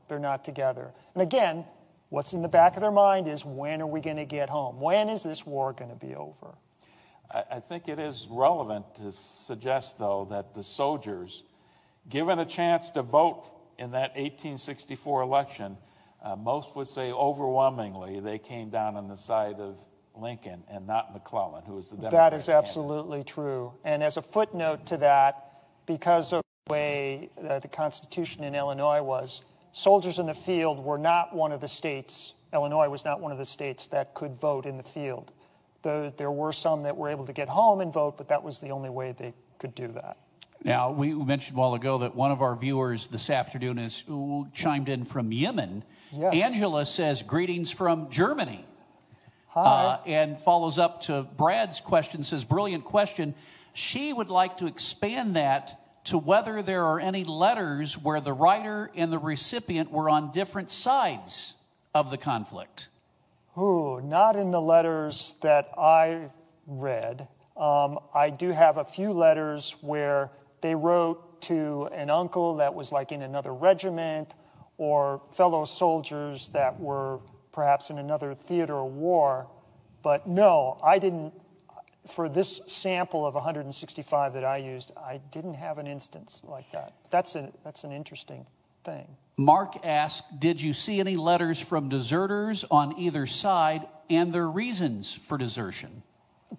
they're not together. And again, what's in the back of their mind is, when are we going to get home? When is this war going to be over? I think it is relevant to suggest, though, that the soldiers, given a chance to vote in that 1864 election, most would say overwhelmingly they came down on the side of Lincoln and not McClellan, who was the Democrat. That is absolutely true. And as a footnote to that, because of the way the Constitution in Illinois was, soldiers in the field were not one of the states, Illinois was not one of the states that could vote in the field. There were some that were able to get home and vote, but that was the only way they could do that. Now, we mentioned a while ago that one of our viewers this afternoon is chimed in from Yemen. Yes. Angela says, greetings from Germany. Hi. And follows up to Brad's question, says, brilliant question. She would like to expand that to whether there are any letters where the writer and the recipient were on different sides of the conflict. Not in the letters that I read. I do have a few letters where they wrote to an uncle that was like in another regiment, or fellow soldiers that were perhaps in another theater of war. But no, I didn't, for this sample of 165 that I used, I didn't have an instance like that. That's an interesting thing. Mark asked, did you see any letters from deserters on either side and their reasons for desertion?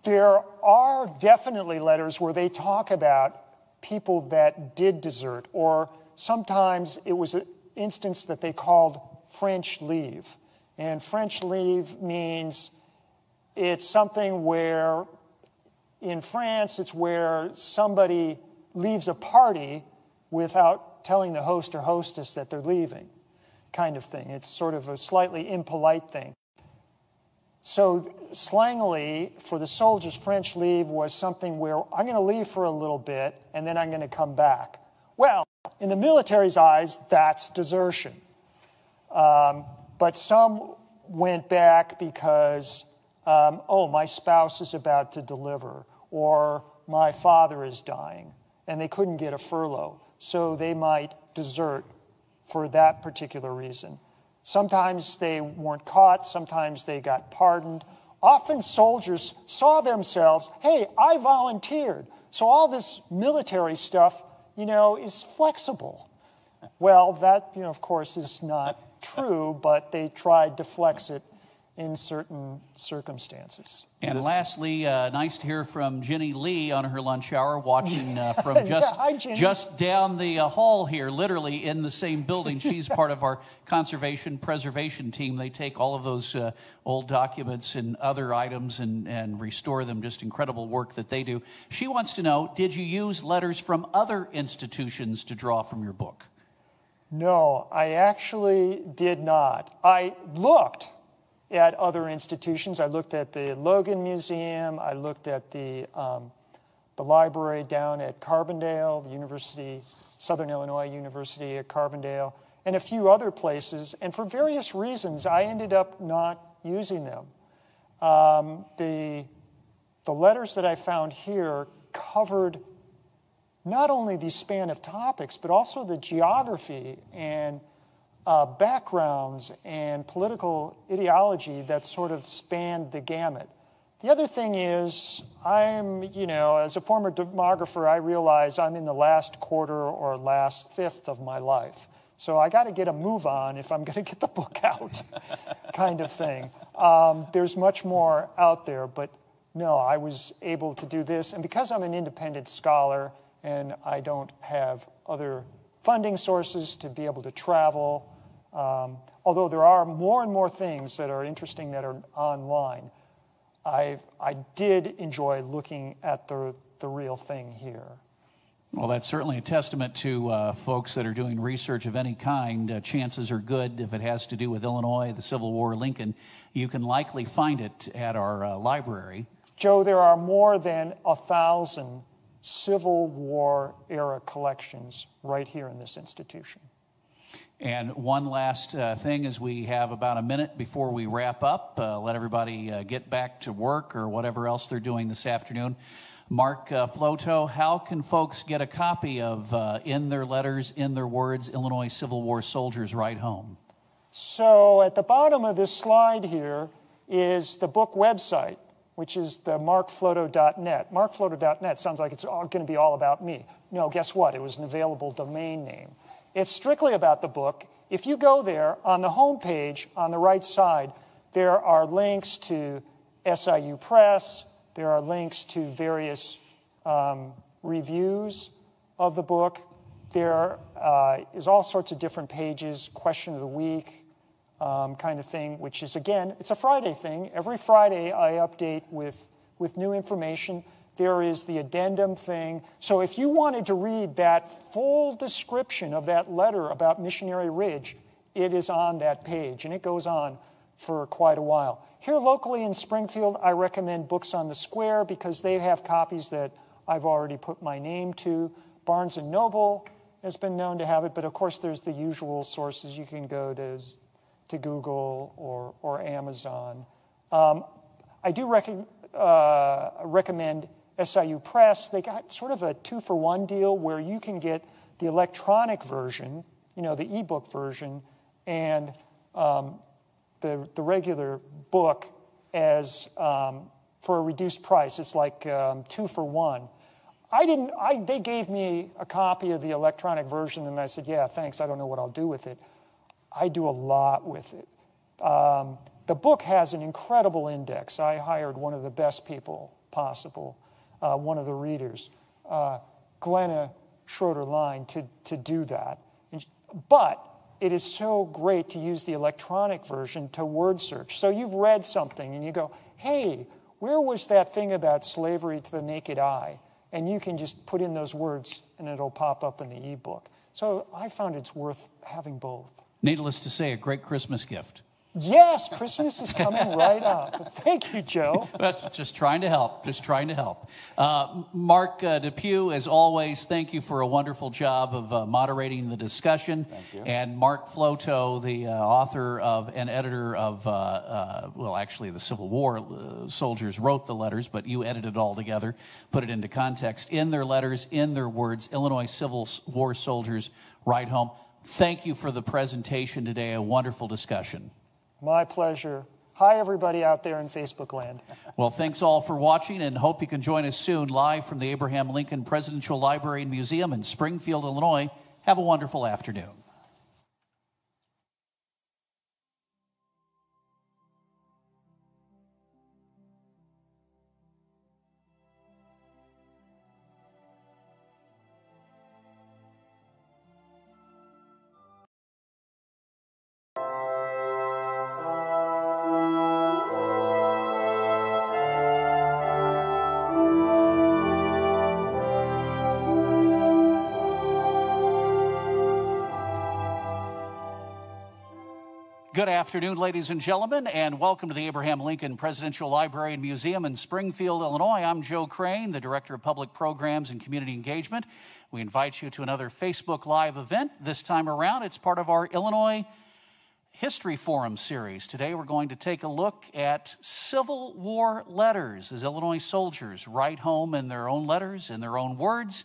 There are definitely letters where they talk about people that did desert, or sometimes it was an instance that they called French leave. And French leave means it's something where, in France, it's where somebody leaves a party without telling the host or hostess that they're leaving. kind of thing. It's sort of a slightly impolite thing. So slangily, for the soldiers, French leave was something where I'm going to leave for a little bit and then I'm going to come back. Well, in the military's eyes, that's desertion. But some went back because, oh, my spouse is about to deliver, or my father is dying, and they couldn't get a furlough. So they might desert for that particular reason. Sometimes they weren't caught, sometimes they got pardoned. Often soldiers saw themselves, hey, I volunteered, so all this military stuff, is flexible. Well, that, of course, is not true, but they tried to flex it in certain circumstances. And lastly, nice to hear from Jenny Lee on her lunch hour, watching from just down the hall here, literally in the same building. She's part of our conservation preservation team. They take all of those old documents and other items and restore them. Just incredible work that they do. She wants to know, did you use letters from other institutions to draw from your book? No, I actually did not. I looked at other institutions. I looked at the Logan Museum. I looked at the library down at Carbondale, the University, Southern Illinois University at Carbondale, and a few other places. And for various reasons, I ended up not using them. The letters that I found here covered not only the span of topics, but also the geography and backgrounds and political ideology that sort of spanned the gamut. The other thing is, I'm, as a former demographer, I realize I'm in the last quarter or last fifth of my life. So I got to get a move on if I'm going to get the book out, kind of thing. There's much more out there, but no, I was able to do this. And because I'm an independent scholar and I don't have other funding sources to be able to travel, although there are more and more things that are interesting that are online, I did enjoy looking at the real thing here. Well, that's certainly a testament to folks that are doing research of any kind. Chances are good, if it has to do with Illinois, the Civil War, Lincoln, you can likely find it at our library. Joe, there are more than 1,000 Civil War era collections right here in this institution. And one last thing, as we have about a minute before we wrap up, let everybody get back to work or whatever else they're doing this afternoon. Mark Floto, how can folks get a copy of In Their Letters, In Their Words, Illinois Civil War Soldiers Ride Home? So at the bottom of this slide here is the book website, which is the markfloto.net. Markfloto.net sounds like it's going to be all about me. No, guess what? It was an available domain name. It's strictly about the book. If you go there, on the home page, on the right side, there are links to SIU Press. There are links to various reviews of the book. There is all sorts of different pages, question of the week kind of thing, which is, again, it's a Friday thing. Every Friday I update with new information. There is the addendum thing. So if you wanted to read that full description of that letter about Missionary Ridge, it is on that page, and it goes on for quite a while. Here locally in Springfield, I recommend Books on the Square because they have copies that I've already put my name to. Barnes & Noble has been known to have it, but of course there's the usual sources. You can go to Google or Amazon. I do recommend SIU Press. They got sort of a 2-for-1 deal where you can get the electronic version, the ebook version, and the regular book as for a reduced price. It's like 2-for-1. They gave me a copy of the electronic version, and I said, yeah, thanks, I don't know what I'll do with it. I do a lot with it. The book has an incredible index. I hired one of the best people possible, one of the readers, Glenna Schroeder-Line, to do that. But it is so great to use the electronic version to word search. So you've read something and you go, hey, where was that thing about slavery to the naked eye? And you can just put in those words and it'll pop up in the ebook. So I found it's worth having both. Needless to say, a great Christmas gift. Yes, Christmas is coming right up. Thank you, Joe. That's just trying to help, Mark Depew, as always, thank you for a wonderful job of moderating the discussion. Thank you. And Mark Floto, the author of and editor of, well, actually the Civil War soldiers wrote the letters, but you edited it all together, put it into context. In their letters, in their words, Illinois Civil War soldiers write home. Thank you for the presentation today, a wonderful discussion. My pleasure. Hi, everybody out there in Facebook land. Well, thanks all for watching, and hope you can join us soon live from the Abraham Lincoln Presidential Library and Museum in Springfield, Illinois. Have a wonderful afternoon. Good afternoon, ladies and gentlemen, and welcome to the Abraham Lincoln Presidential Library and Museum in Springfield, Illinois. I'm Joe Crane, the Director of Public Programs and Community Engagement. We invite you to another Facebook Live event. This time around, it's part of our Illinois History Forum series. Today, we're going to take a look at Civil War letters as Illinois soldiers write home in their own letters, in their own words.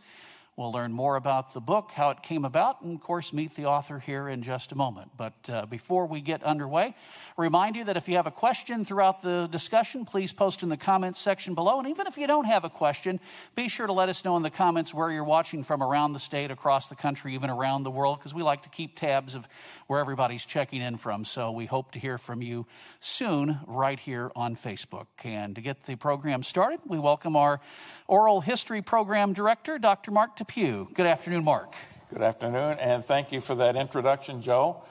We'll learn more about the book, how it came about, and of course meet the author here in just a moment. But before we get underway, remind you that if you have a question throughout the discussion, please post in the comments section below. And even if you don't have a question, be sure to let us know in the comments where you're watching from around the state, across the country, even around the world, because we like to keep tabs of where everybody's checking in from. So we hope to hear from you soon right here on Facebook. And to get the program started, we welcome our Oral History Program Director, Dr. Mark Depew. Good afternoon, Mark. Good afternoon, and thank you for that introduction, Joe.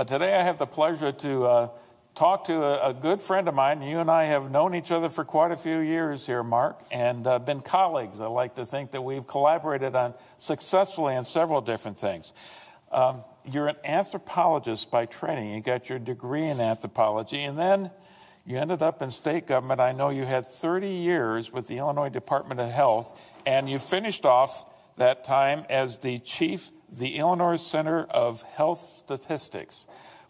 Today I have the pleasure to talk to a good friend of mine. You and I have known each other for quite a few years here, Mark, and been colleagues. I like to think that we've collaborated successfully on several different things. You're an anthropologist by training. You got your degree in anthropology, and then you ended up in state government. I know you had 30 years with the Illinois Department of Health, and you finished off that time as the chief, the Illinois Center of Health Statistics.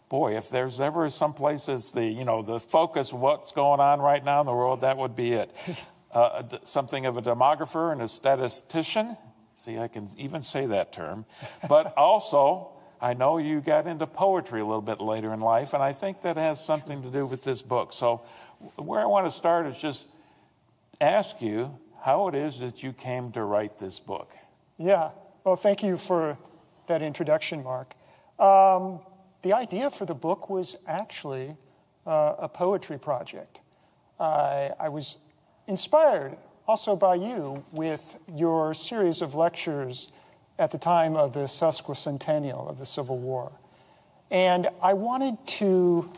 Boy, if there's ever some places the focus of what's going on right now in the world, that would be it. Something of a demographer and a statistician. See, I can even say that term. But also, I know you got into poetry a little bit later in life, and I think that has something to do with this book. So where I want to start is just ask you how it is that you came to write this book. Yeah, well, thank you for that introduction, Mark. The idea for the book was actually a poetry project. I was inspired also by you with your series of lectures at the time of the sesquicentennial of the Civil War. And I wanted to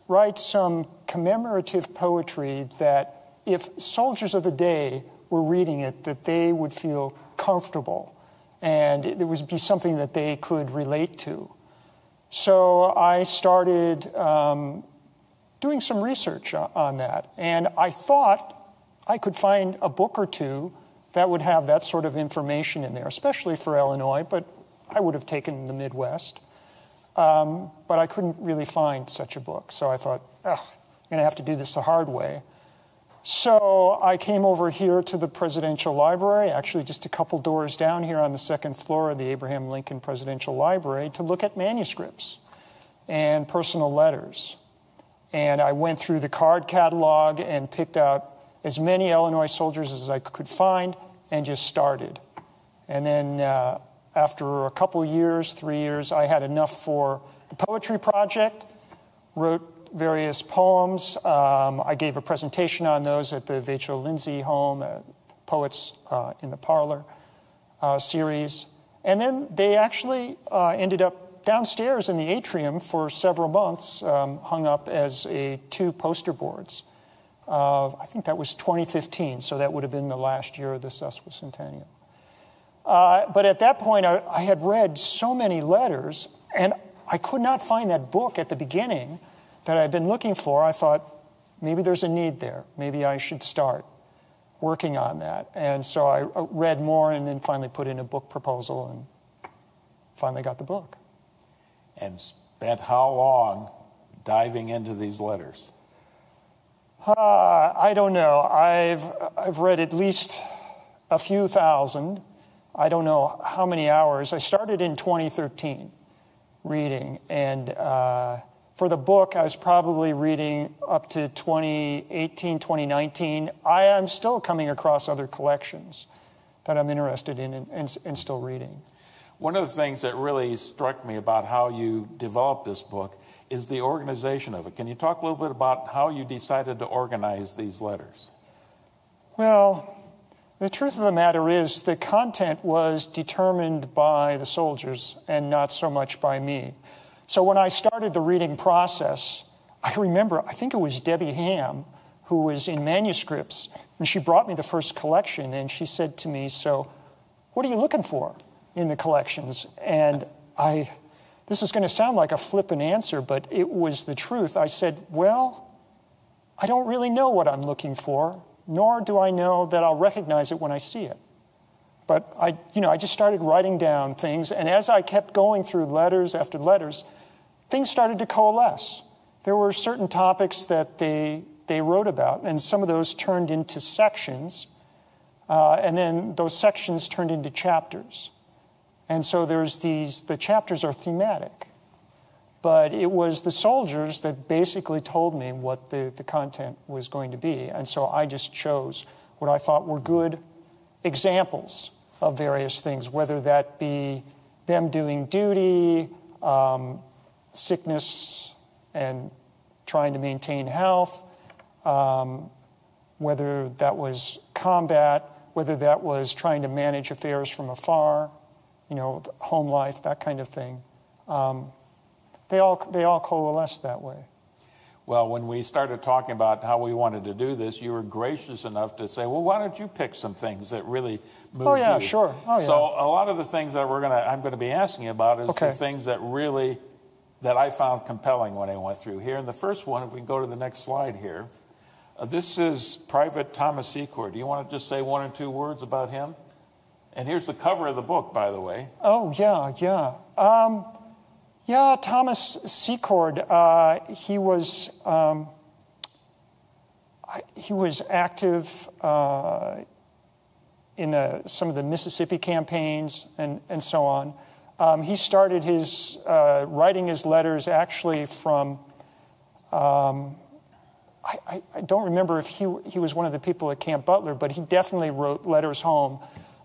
write some commemorative poetry that if soldiers of the day were reading it, that they would feel comfortable and it would be something that they could relate to. So I started doing some research on that, and I thought I could find a book or two that would have that sort of information in there, especially for Illinois, but I would have taken the Midwest. But I couldn't really find such a book, so I thought, I'm going to have to do this the hard way. So I came over here to the Presidential Library, actually just a couple doors down here on the second floor of the Abraham Lincoln Presidential Library, to look at manuscripts and personal letters. And I went through the card catalog and picked out as many Illinois soldiers as I could find and just started. And then after a couple years, 3 years, I had enough for the poetry project, wrote various poems. I gave a presentation on those at the Vachel Lindsay home, Poets in the Parlor series. And then they actually ended up downstairs in the atrium for several months, hung up as 2 poster boards. I think that was 2015, so that would have been the last year of the sesquicentennial. But at that point, I had read so many letters, and I could not find that book at the beginning that I'd been looking for. I thought, maybe there's a need there. Maybe I should start working on that. And so I read more and then finally put in a book proposal and finally got the book. And spent how long diving into these letters? I don't know. I've read at least a few thousand. I don't know how many hours. I started in 2013 reading, and for the book, I was probably reading up to 2018, 2019. I am still coming across other collections that I'm interested in and still reading. One of the things that really struck me about how you developed this book is the organization of it. Can you talk a little bit about how you decided to organize these letters? Well, the truth of the matter is the content was determined by the soldiers and not so much by me. So when I started the reading process, I remember, I think it was Debbie Ham, who was in manuscripts, and she brought me the first collection, and she said to me, so what are you looking for in the collections? And this is going to sound like a flippant answer, but it was the truth. I said, well, I don't really know what I'm looking for, nor do I know that I'll recognize it when I see it. But I just started writing down things, and as I kept going through letters after letters, things started to coalesce. There were certain topics that they wrote about, and some of those turned into sections, and then those sections turned into chapters. And so the chapters are thematic. But it was the soldiers that basically told me what the content was going to be. And so I just chose what I thought were good examples of various things, whether that be them doing duty, sickness and trying to maintain health, whether that was combat, whether that was trying to manage affairs from afar, home life, that kind of thing. They all coalesced that way. Well, when we started talking about how we wanted to do this, you were gracious enough to say, well, why don't you pick some things that really moved you? Oh, yeah, sure. Oh, yeah. So a lot of the things that I'm going to be asking you about is the things that I found compelling when I went through here. And the first one, if we can go to the next slide here, this is Private Thomas Secord. Do you want to just say one or two words about him? And here's the cover of the book, by the way. Oh, yeah. Yeah, Thomas Secord, he was active in some of the Mississippi campaigns and so on. He started his writing his letters actually from, I don't remember if he was one of the people at Camp Butler, but he definitely wrote letters home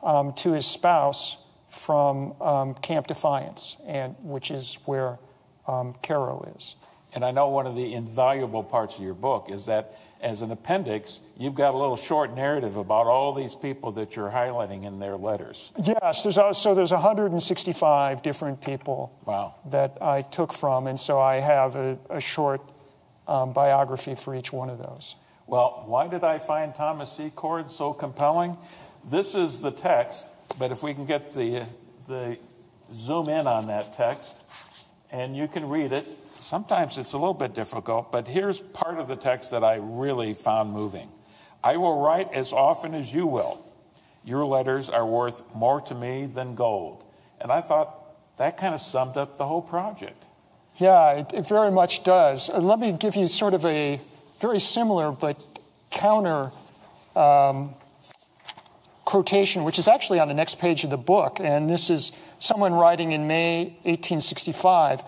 to his spouse from Camp Defiance, which is where Cairo is. And I know one of the invaluable parts of your book is that as an appendix, you've got a little short narrative about all these people that you're highlighting in their letters. Yes, there's 165 different people that I took from, and so I have a short biography for each one of those. Well, why did I find Thomas Secord so compelling? This is the text. But if we can get the zoom in on that text, and you can read it. Sometimes it's a little bit difficult, but here's part of the text that I really found moving. I will write as often as you will. Your letters are worth more to me than gold. And I thought that kind of summed up the whole project. Yeah, it very much does. Let me give you sort of a very similar but counter quotation, which is actually on the next page of the book. And this is someone writing in May 1865.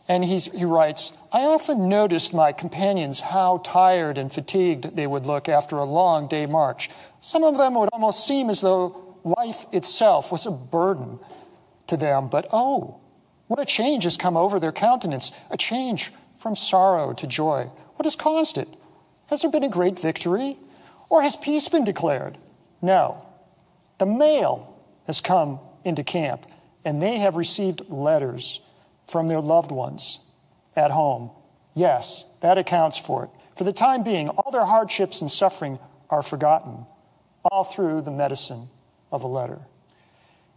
And he writes, I often noticed my companions how tired and fatigued they would look after a long day march. Some of them would almost seem as though life itself was a burden to them. But oh, what a change has come over their countenance, a change from sorrow to joy. What has caused it? Has there been a great victory? Or has peace been declared? No. The mail has come into camp, and they have received letters from their loved ones at home. Yes, that accounts for it. For the time being, all their hardships and suffering are forgotten, all through the medicine of a letter.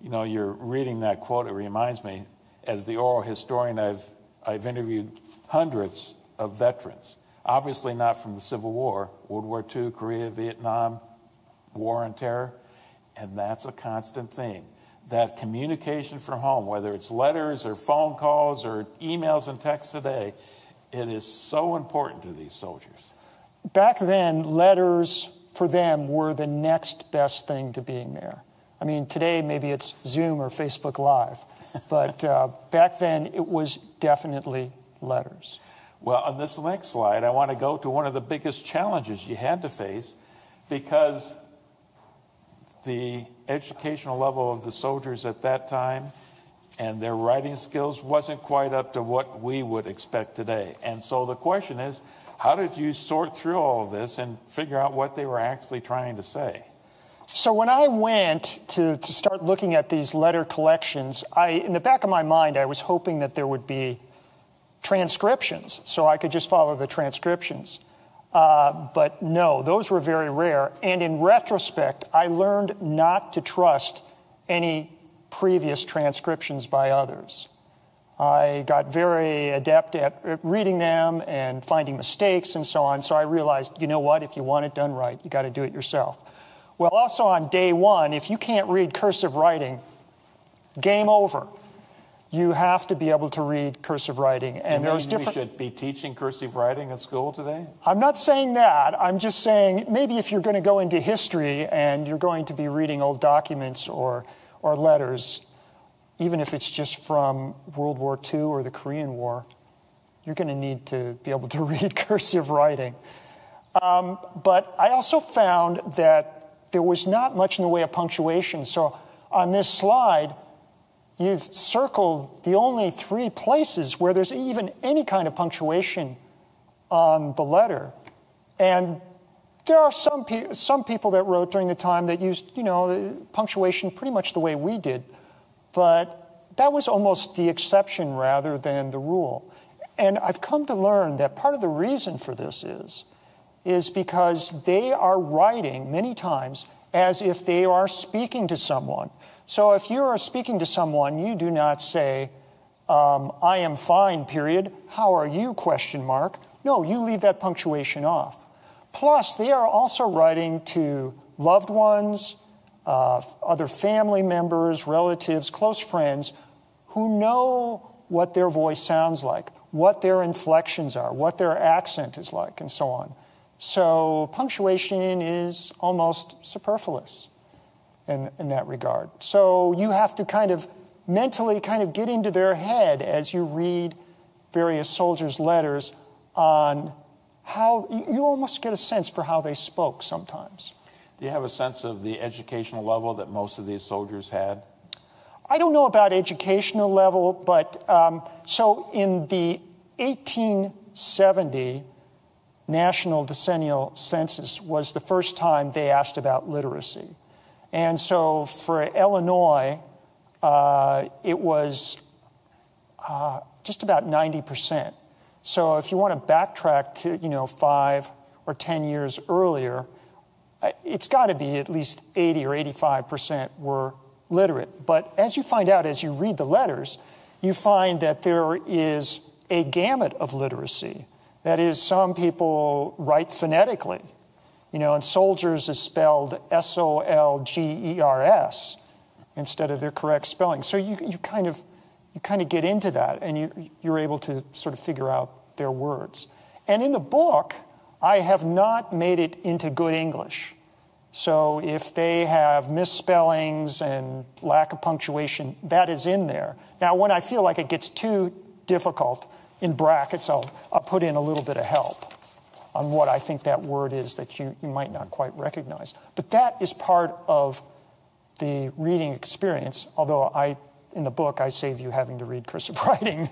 You know, you're reading that quote, it reminds me, as the oral historian, I've I've interviewed hundreds of veterans, obviously not from the Civil War, World War II, Korea, Vietnam, War on Terror, and that's a constant theme. That communication from home, whether it's letters or phone calls or emails and texts today, it is so important to these soldiers. Back then, letters for them were the next best thing to being there. I mean, today maybe it's Zoom or Facebook Live, but back then it was definitely letters. Well, on this next slide, I want to go to one of the biggest challenges you had to face, because the educational level of the soldiers at that time and their writing skills wasn't quite up to what we would expect today. And so the question is, how did you sort through all of this and figure out what they were actually trying to say? So when I went to start looking at these letter collections, in the back of my mind, I was hoping that there would be transcriptions, so I could just follow the transcriptions. But no, those were very rare. And in retrospect, I learned not to trust any previous transcriptions by others. I got very adept at reading them and finding mistakes and so on, so I realized, you know what, if you want it done right, you got to do it yourself. Well, also on day one, if you can't read cursive writing, game over. You have to be able to read cursive writing. And there's different... We should be teaching cursive writing at school today? I'm not saying that. I'm just saying maybe if you're going to go into history and you're going to be reading old documents or letters, even if it's just from World War II or the Korean War, you're going to need to be able to read cursive writing. But I also found that there was not much in the way of punctuation. So on this slide, you've circled the only 3 places where there's even any kind of punctuation on the letter. And there are some people that wrote during the time that used, the punctuation pretty much the way we did. But that was almost the exception rather than the rule. And I've come to learn that part of the reason for this is because they are writing many times as if they are speaking to someone. So if you are speaking to someone, you do not say, I am fine, period. How are you, question mark. No, you leave that punctuation off. Plus, they are also writing to loved ones, other family members, relatives, close friends, who know what their voice sounds like, what their inflections are, what their accent is like, and so on. So punctuation is almost superfluous in that regard. So you have to mentally get into their head as you read various soldiers' letters on how you almost get a sense for how they spoke sometimes. Do you have a sense of the educational level that most of these soldiers had? I don't know about educational level, but so in the 1870 National Decennial Census was the first time they asked about literacy. And so for Illinois, it was just about 90%. So if you want to backtrack to 5 or 10 years earlier, it's got to be at least 80 or 85% were literate. But as you find out as you read the letters, you find that there is a gamut of literacy. That is, some people write phonetically. And soldiers is spelled S-O-L-G-E-R-S instead of their correct spelling. So you kind of get into that, and you're able to sort of figure out their words. And in the book, I have not made it into good English. So if they have misspellings and lack of punctuation, that is in there. Now, when I feel like it gets too difficult, in brackets, I'll put in a little bit of help on what I think that word is that you might not quite recognize. But that is part of the reading experience, although in the book, I save you having to read cursive writing.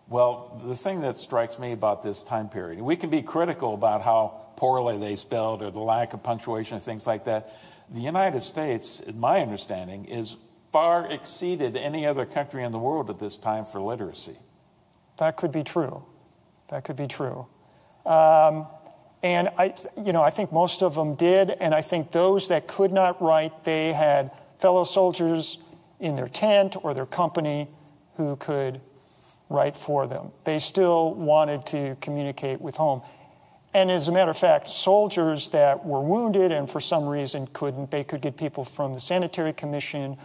Well, the thing that strikes me about this time period, we can be critical about how poorly they spelled or the lack of punctuation and things like that. The United States, in my understanding, is far exceeded any other country in the world at this time for literacy. That could be true. That could be true. And I think most of them did, and I think those that could not write, they had fellow soldiers in their tent or their company who could write for them. They still wanted to communicate with home. And as a matter of fact, soldiers that were wounded and for some reason couldn't, they could get people from the Sanitary Commission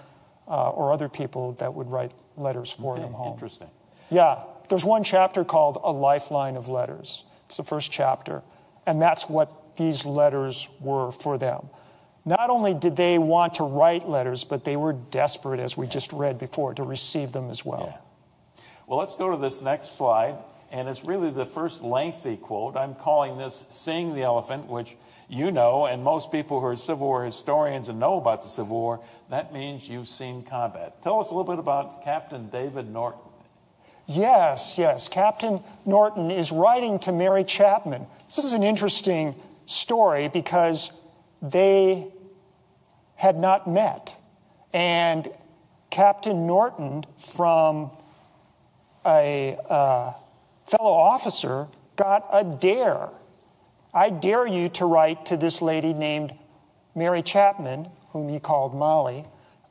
or other people that would write letters for them home. Interesting. Yeah. There's one chapter called A Lifeline of Letters. It's the first chapter. And that's what these letters were for them. Not only did they want to write letters, but they were desperate, as we just read before, to receive them as well. Yeah. Well, let's go to this next slide. And it's really the first lengthy quote. I'm calling this Seeing the Elephant, which you know, and most people who are Civil War historians and know about the Civil War, that means you've seen combat. Tell us a little bit about Captain David Norton. Yes. Captain Norton is writing to Mary Chapman. This is an interesting story because they had not met. And Captain Norton, from a fellow officer, got a dare. I dare you to write to this lady named Mary Chapman, whom he called Molly,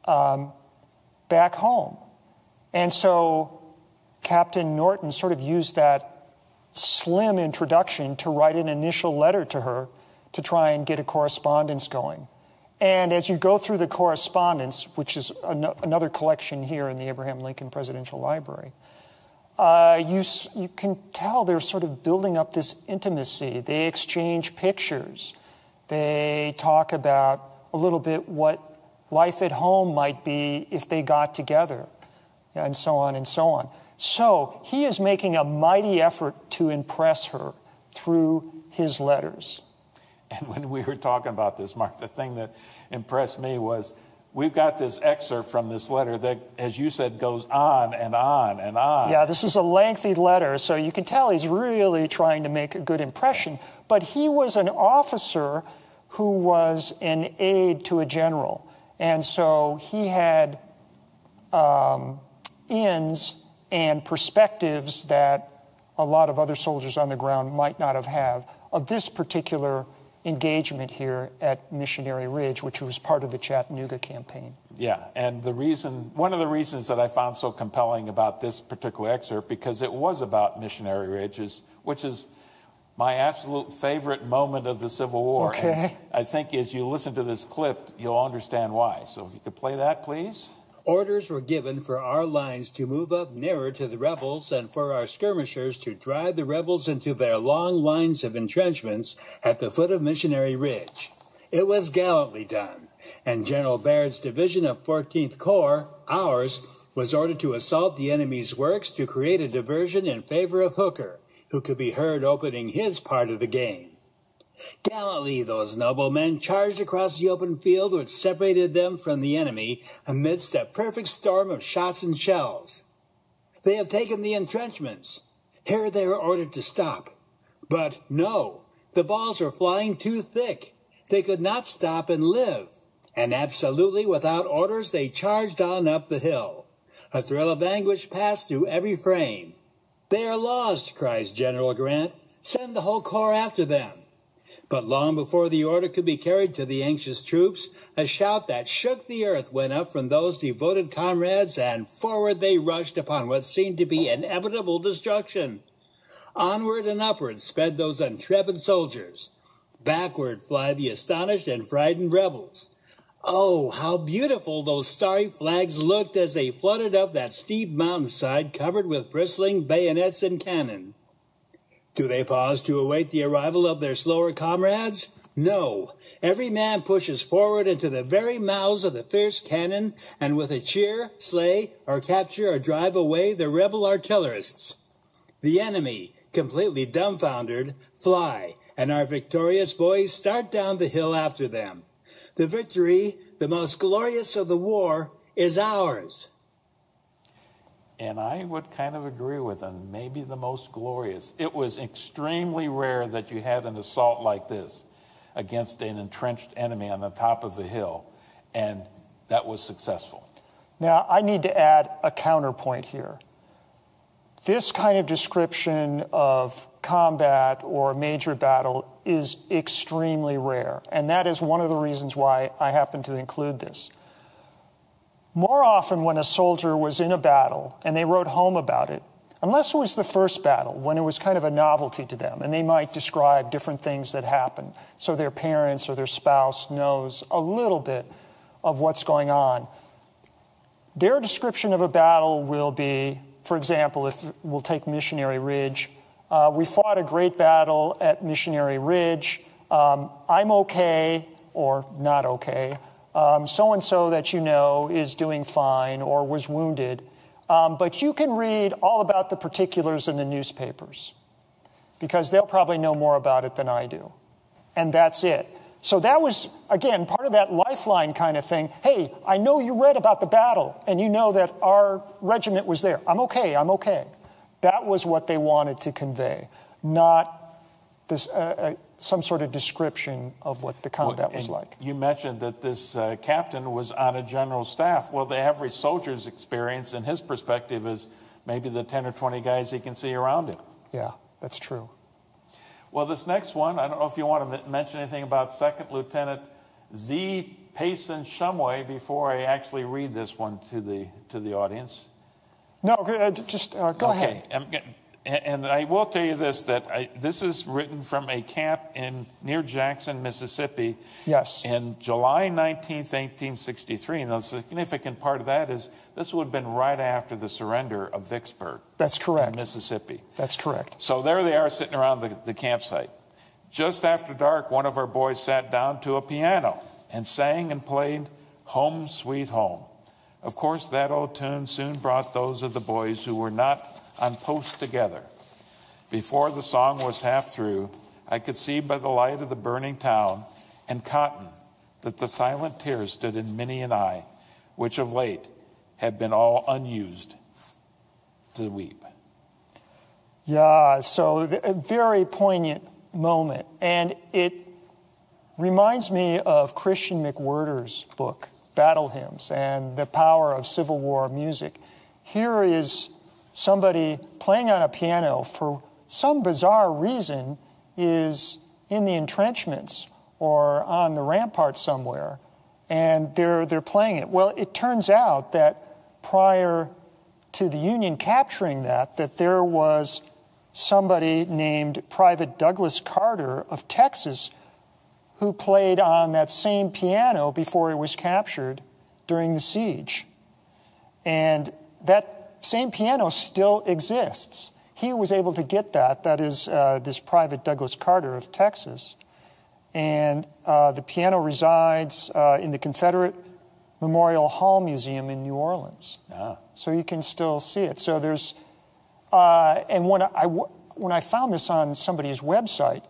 back home. And so Captain Norton sort of used that slim introduction to write an initial letter to her to try and get a correspondence going. And as you go through the correspondence, which is another collection here in the Abraham Lincoln Presidential Library, you can tell they're sort of building up this intimacy. They exchange pictures. They talk about a little bit what life at home might be if they got together, and so on and so on. So he is making a mighty effort to impress her through his letters. And when we were talking about this, Mark, the thing that impressed me was we've got this excerpt from this letter that, as you said, goes on and on and on. Yeah, this is a lengthy letter, so you can tell he's really trying to make a good impression. But he was an officer who was an aide to a general. And so he had ins and perspectives that a lot of other soldiers on the ground might not have had of this particular engagement here at Missionary Ridge, which was part of the Chattanooga campaign. Yeah, and one of the reasons that I found so compelling about this particular excerpt, because it was about Missionary Ridge, which is my absolute favorite moment of the Civil War. Okay. And I think as you listen to this clip, you'll understand why. So if you could play that, please. Orders were given for our lines to move up nearer to the rebels and for our skirmishers to drive the rebels into their long lines of entrenchments at the foot of Missionary Ridge. It was gallantly done, and General Baird's division of 14th Corps, ours, was ordered to assault the enemy's works to create a diversion in favor of Hooker, who could be heard opening his part of the game. Gallantly, those noble men charged across the open field which separated them from the enemy amidst a perfect storm of shots and shells. They have taken the entrenchments. Here they were ordered to stop. But no, the balls were flying too thick. They could not stop and live. And absolutely without orders, they charged on up the hill. A thrill of anguish passed through every frame. They are lost, cries General Grant. Send the whole corps after them. But long before the order could be carried to the anxious troops, a shout that shook the earth went up from those devoted comrades, and forward they rushed upon what seemed to be inevitable destruction. Onward and upward sped those intrepid soldiers. Backward fly the astonished and frightened rebels. Oh, how beautiful those starry flags looked as they fluttered up that steep mountainside covered with bristling bayonets and cannon. Do they pause to await the arrival of their slower comrades? No. Every man pushes forward into the very mouths of the fierce cannon, and with a cheer, slay, or capture or drive away the rebel artillerists. The enemy, completely dumbfoundered, fly, and our victorious boys start down the hill after them. The victory, the most glorious of the war, is ours. And I would kind of agree with him, maybe the most glorious. It was extremely rare that you had an assault like this against an entrenched enemy on the top of a hill, and that was successful. Now, I need to add a counterpoint here. This kind of description of combat or major battle is extremely rare, and that is one of the reasons why I happen to include this. More often when a soldier was in a battle and they wrote home about it, unless it was the first battle, when it was kind of a novelty to them, and they might describe different things that happened, so their parents or their spouse knows a little bit of what's going on. Their description of a battle will be, for example, if we'll take Missionary Ridge, we fought a great battle at Missionary Ridge. I'm okay or not okay. So-and-so that you know is doing fine or was wounded. But you can read all about the particulars in the newspapers because they'll probably know more about it than I do. And that's it. So that was, again, part of that lifeline kind of thing. Hey, I know you read about the battle and you know that our regiment was there. I'm okay, I'm okay. That was what they wanted to convey, not this some sort of description of what the combat was like. You mentioned that this captain was on a general staff. Well, the average soldier's experience and his perspective is maybe the 10 or 20 guys he can see around him. Yeah, that's true. Well, this next one, I don't know if you want to mention anything about Second Lieutenant Z. Payson Shumway before I actually read this one to the audience. No, just go ahead. And I will tell you this, that this is written from a camp near Jackson, Mississippi. Yes. In July 19th, 1863. And the significant part of that is this would have been right after the surrender of Vicksburg. That's correct. In Mississippi. That's correct. So there they are sitting around the campsite. Just after dark, one of our boys sat down to a piano and sang and played Home Sweet Home. Of course, that old tune soon brought those of the boys who were not on post together. Before the song was half through, I could see by the light of the burning town and cotton that the silent tears stood in many an eye, which of late had been all unused to weep. Yeah, so a very poignant moment. And it reminds me of Christian McWhirter's book, Battle Hymns, and the power of Civil War music. Here is somebody playing on a piano for some bizarre reason is in the entrenchments or on the rampart somewhere, and they're playing it. Well, it turns out that prior to the Union capturing that there was somebody named Private Douglas Carter of Texas who played on that same piano before it was captured during the siege. And that same piano still exists. He was able to get that. That is this Private Douglas Carter of Texas. And the piano resides in the Confederate Memorial Hall Museum in New Orleans. Ah. So you can still see it. So there's, and when I found this on somebody's website,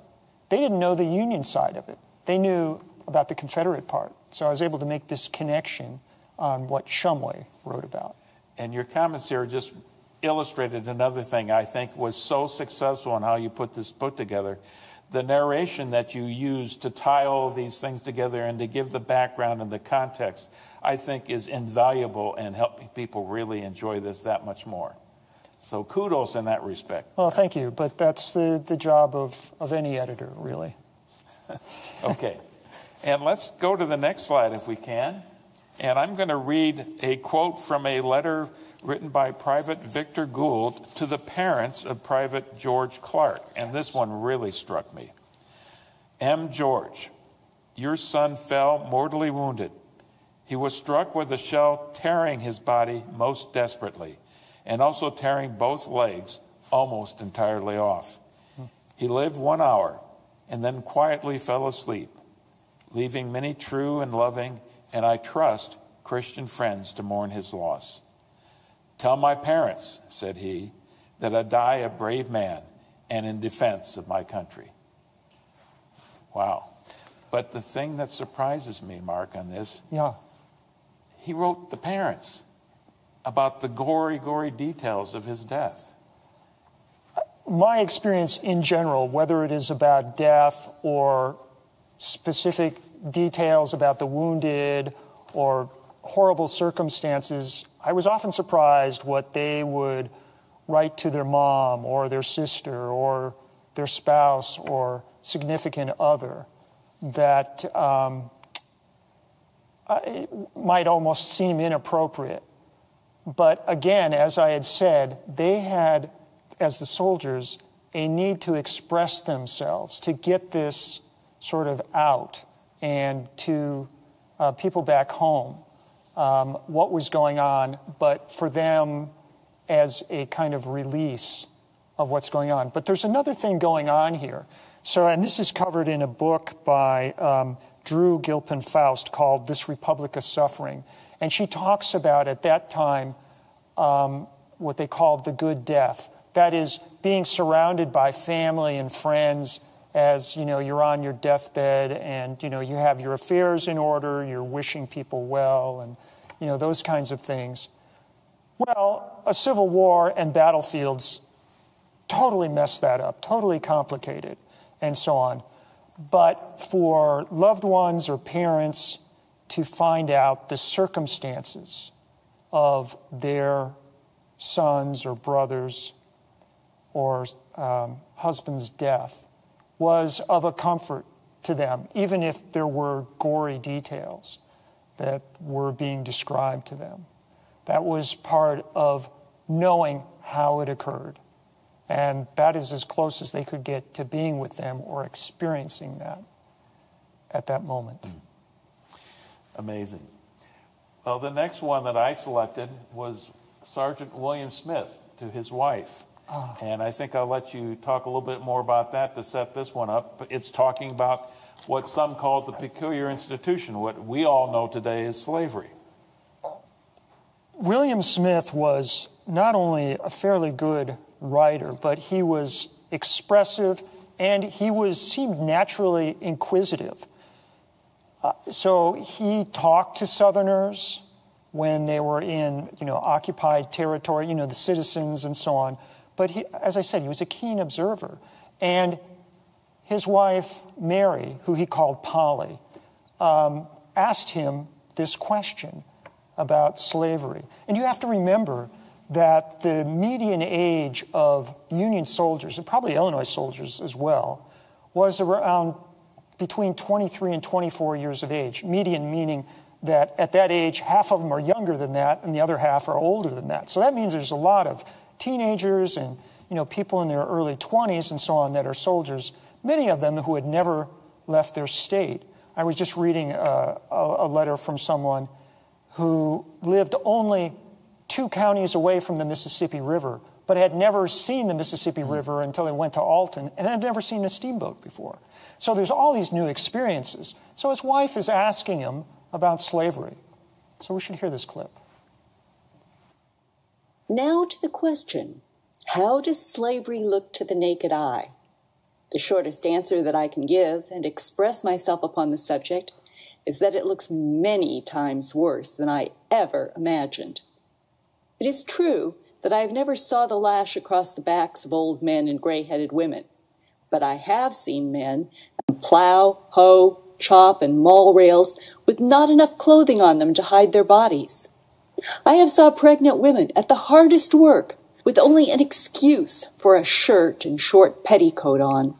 they didn't know the Union side of it. They knew about the Confederate part. So I was able to make this connection on what Shumway wrote about. And your comments here just illustrated another thing I think was so successful in how you put this book together. The narration that you use to tie all of these things together and to give the background and the context, I think is invaluable and helping people really enjoy this that much more. So kudos in that respect. Well, thank you. But that's the job of any editor, really. Okay. And let's go to the next slide if we can. And I'm going to read a quote from a letter written by Private Victor Gould to the parents of Private George Clark. And this one really struck me. M. George, your son fell mortally wounded. He was struck with a shell tearing his body most desperately and also tearing both legs almost entirely off. He lived 1 hour and then quietly fell asleep, leaving many true and loving and I trust Christian friends to mourn his loss. Tell my parents, said he, that I die a brave man and in defense of my country. Wow. But the thing that surprises me, Mark, on this, he wrote the parents about the gory, gory details of his death. My experience in general, whether it is about death or specific details about the wounded or horrible circumstances, I was often surprised what they would write to their mom or their sister or their spouse or significant other that it might almost seem inappropriate. But again, as I had said, they had as the soldiers, a need to express themselves, to get this sort of out, and to people back home what was going on, but for them as a kind of release of what's going on. But there's another thing going on here. So, and this is covered in a book by Drew Gilpin-Faust called This Republic of Suffering. And she talks about, at that time, what they called the good death. That is, being surrounded by family and friends as, you know, you're on your deathbed and, you know, you have your affairs in order, you're wishing people well, and, you know, those kinds of things. Well, a civil war and battlefields totally messed that up, totally complicated, and so on. But for loved ones or parents to find out the circumstances of their sons or brothers or husband's death was of a comfort to them, even if there were gory details that were being described to them. That was part of knowing how it occurred. And that is as close as they could get to being with them or experiencing that at that moment. Amazing. Well, the next one that I selected was Sergeant William Smith to his wife. And I think I'll let you talk a little bit more about that to set this one up. It's talking about what some call the peculiar institution, what we all know today as slavery. William Smith was not only a fairly good writer, but he was expressive and he seemed naturally inquisitive. So he talked to Southerners when they were in, occupied territory, the citizens and so on. But he, as I said, he was a keen observer. And his wife, Mary, who he called Polly, asked him this question about slavery. And you have to remember that the median age of Union soldiers, and probably Illinois soldiers as well, was around between 23 and 24 years of age. Median meaning that at that age, half of them are younger than that, and the other half are older than that. So that means there's a lot of teenagers and people in their early 20s and so on that are soldiers, many of them who had never left their state. I was just reading a letter from someone who lived only 2 counties away from the Mississippi River, but had never seen the Mississippi River until they went to Alton, and had never seen a steamboat before. So there's all these new experiences. So his wife is asking him about slavery. So we should hear this clip. Now to the question, how does slavery look to the naked eye? The shortest answer that I can give and express myself upon the subject is that it looks many times worse than I ever imagined. It is true that I have never saw the lash across the backs of old men and gray-headed women, but I have seen men plow, hoe, chop, and maul rails with not enough clothing on them to hide their bodies. I have saw pregnant women at the hardest work with only an excuse for a shirt and short petticoat on.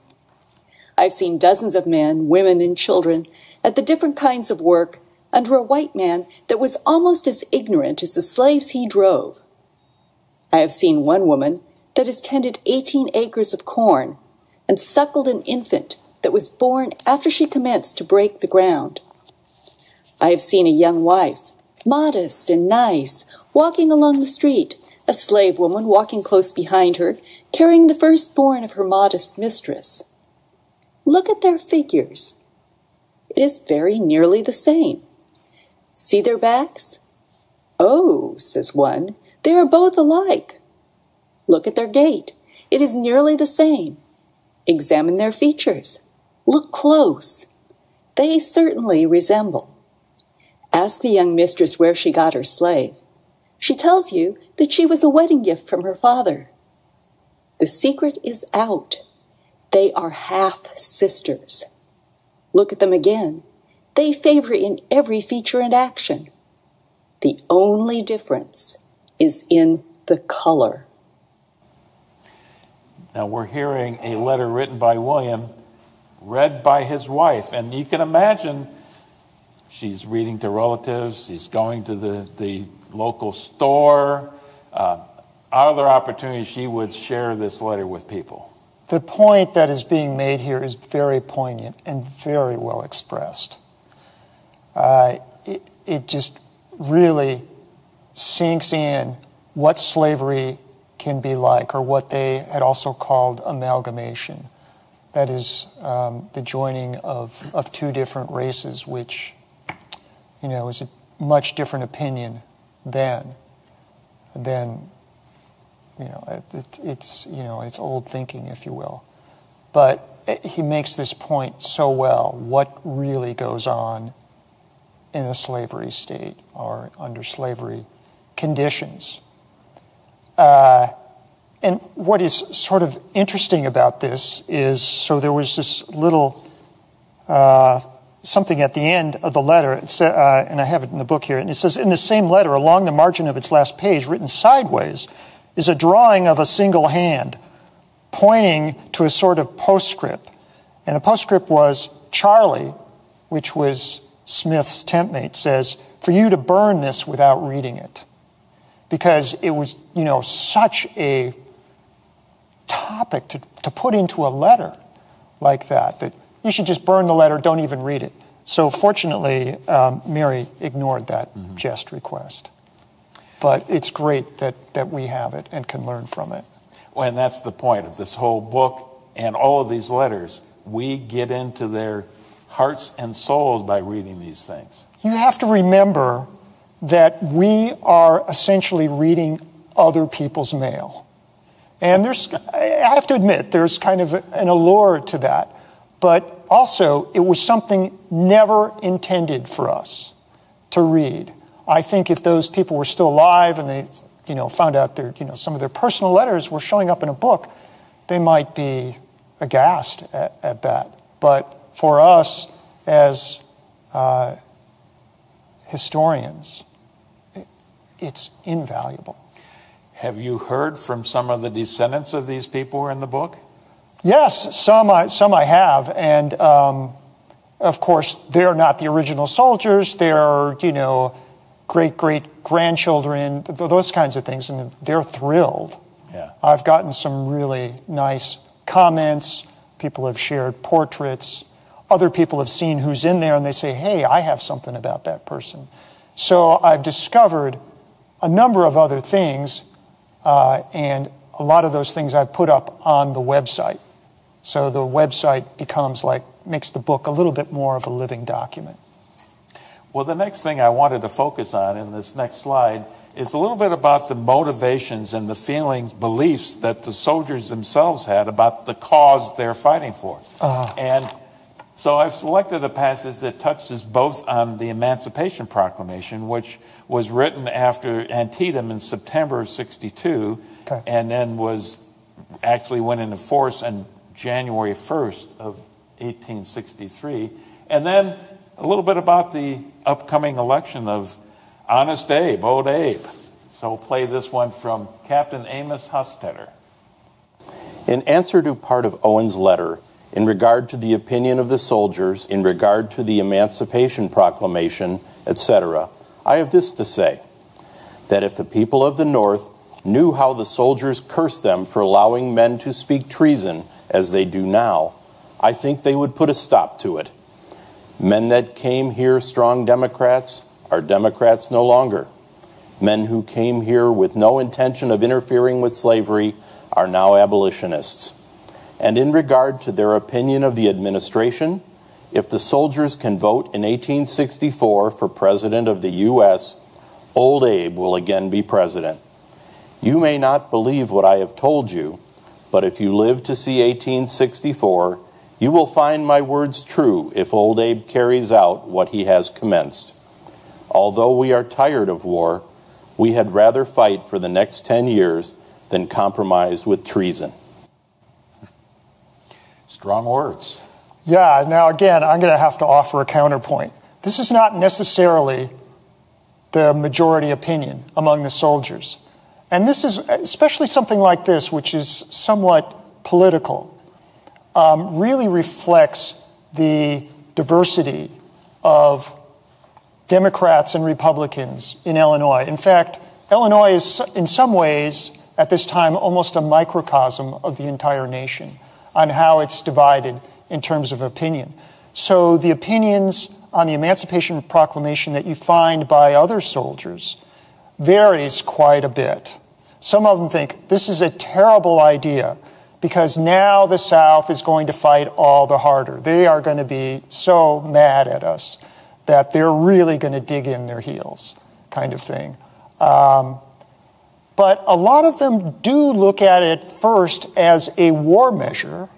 I've seen dozens of men, women, and children at the different kinds of work under a white man that was almost as ignorant as the slaves he drove. I have seen one woman that has tended 18 acres of corn and suckled an infant that was born after she commenced to break the ground. I have seen a young wife, modest and nice, walking along the street, a slave woman walking close behind her, carrying the firstborn of her modest mistress. Look at their figures. It is very nearly the same. See their backs? Oh, says one, they are both alike. Look at their gait. It is nearly the same. Examine their features. Look close. They certainly resemble. Ask the young mistress where she got her slave. She tells you that she was a wedding gift from her father. The secret is out. They are half-sisters. Look at them again. They favor in every feature and action. The only difference is in the color. Now we're hearing a letter written by William, read by his wife, and you can imagine she's reading to relatives, she's going to the local store. are there opportunities she would share this letter with people? The point that is being made here is very poignant and very well expressed. It just really sinks in what slavery can be like, or what they had also called amalgamation. That is the joining of two different races, which, you know, is a much different opinion than you know, it's old thinking, if you will. But he makes this point so well, what really goes on in a slavery state or under slavery conditions. And what is sort of interesting about this is, so there was this little something at the end of the letter, and I have it in the book here, and it says, in the same letter, along the margin of its last page, written sideways, is a drawing of a single hand pointing to a sort of postscript. And the postscript was, Charlie, which was Smith's tent mate, says, for you to burn this without reading it. Because it was, you know, such a topic to put into a letter like that you should just burn the letter, don't even read it. So fortunately, Mary ignored that just request. But it's great that we have it and can learn from it. Well, and that's the point of this whole book and all of these letters. We get into their hearts and souls by reading these things. You have to remember that we are essentially reading other people's mail. And I have to admit, there's kind of an allure to that. But also, it was something never intended for us to read. I think if those people were still alive and they, you know, found out some of their personal letters were showing up in a book, they might be aghast at that. But for us as historians, it's invaluable. Have you heard from some of the descendants of these people who are in the book? Yes, some I have, and of course they're not the original soldiers. They're, you know, great-great-grandchildren, those kinds of things, and they're thrilled. Yeah. I've gotten some really nice comments. People have shared portraits. Other people have seen who's in there, and they say, hey, I have something about that person. So I've discovered a number of other things, and a lot of those things I've put up on the website. So the website makes the book a little bit more of a living document. Well, the next thing I wanted to focus on in this next slide is a little bit about the motivations and the feelings, beliefs that the soldiers themselves had about the cause they're fighting for. And so I've selected a passage that touches both on the Emancipation Proclamation, which was written after Antietam in September of '62, and then went into force on January 1st of 1863, and then a little bit about the upcoming election of Honest Abe, Old Abe. So we'll play this one from Captain Amos Hostetter. In answer to part of Owen's letter, in regard to the opinion of the soldiers, in regard to the Emancipation Proclamation, etc., I have this to say, that if the people of the North knew how the soldiers cursed them for allowing men to speak treason as they do now, I think they would put a stop to it. Men that came here strong Democrats are Democrats no longer. Men who came here with no intention of interfering with slavery are now abolitionists. And in regard to their opinion of the administration, if the soldiers can vote in 1864 for President of the U.S., Old Abe will again be president. You may not believe what I have told you, but if you live to see 1864, you will find my words true if Old Abe carries out what he has commenced. Although we are tired of war, we had rather fight for the next 10 years than compromise with treason. Strong words. Yeah, now again, I'm going to have to offer a counterpoint. This is not necessarily the majority opinion among the soldiers. And this is, especially something like this, which is somewhat political, really reflects the diversity of Democrats and Republicans in Illinois. In fact, Illinois is in some ways at this time almost a microcosm of the entire nation on how it's divided in terms of opinion. So the opinions on the Emancipation Proclamation that you find by other soldiers varies quite a bit. Some of them think this is a terrible idea because now the South is going to fight all the harder. They are going to be so mad at us that they're really going to dig in their heels, kind of thing. But a lot of them do look at it first as a war measure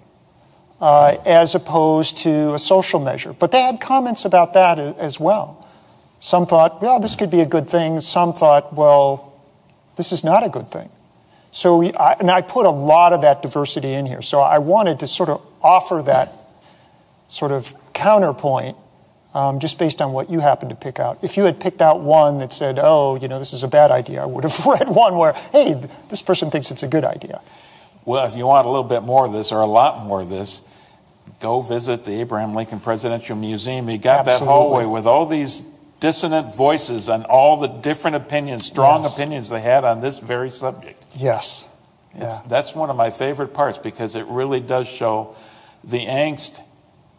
as opposed to a social measure. But they had comments about that as well. Some thought, well, this could be a good thing. Some thought, well, this is not a good thing. So I put a lot of that diversity in here. So I wanted to sort of offer that sort of counterpoint just based on what you happened to pick out. If you had picked out one that said, oh, you know, this is a bad idea, I would have read one where, hey, this person thinks it's a good idea. Well, if you want a little bit more of this or a lot more of this, go visit the Abraham Lincoln Presidential Museum. You got that hallway with all these dissonant voices and all the different opinions, strong opinions they had on this very subject. Yes. Yeah. That's one of my favorite parts because it really does show the angst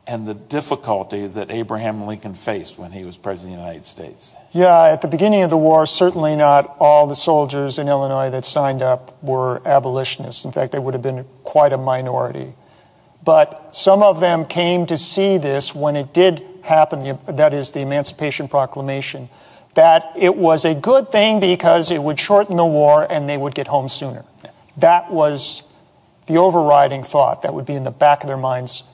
and the difficulty that Abraham Lincoln faced when he was President of the United States. Yeah, at the beginning of the war, certainly not all the soldiers in Illinois that signed up were abolitionists. In fact, they would have been quite a minority. But some of them came to see this when it did happen, that is the Emancipation Proclamation, that it was a good thing because it would shorten the war and they would get home sooner. That was the overriding thought that would be in the back of their minds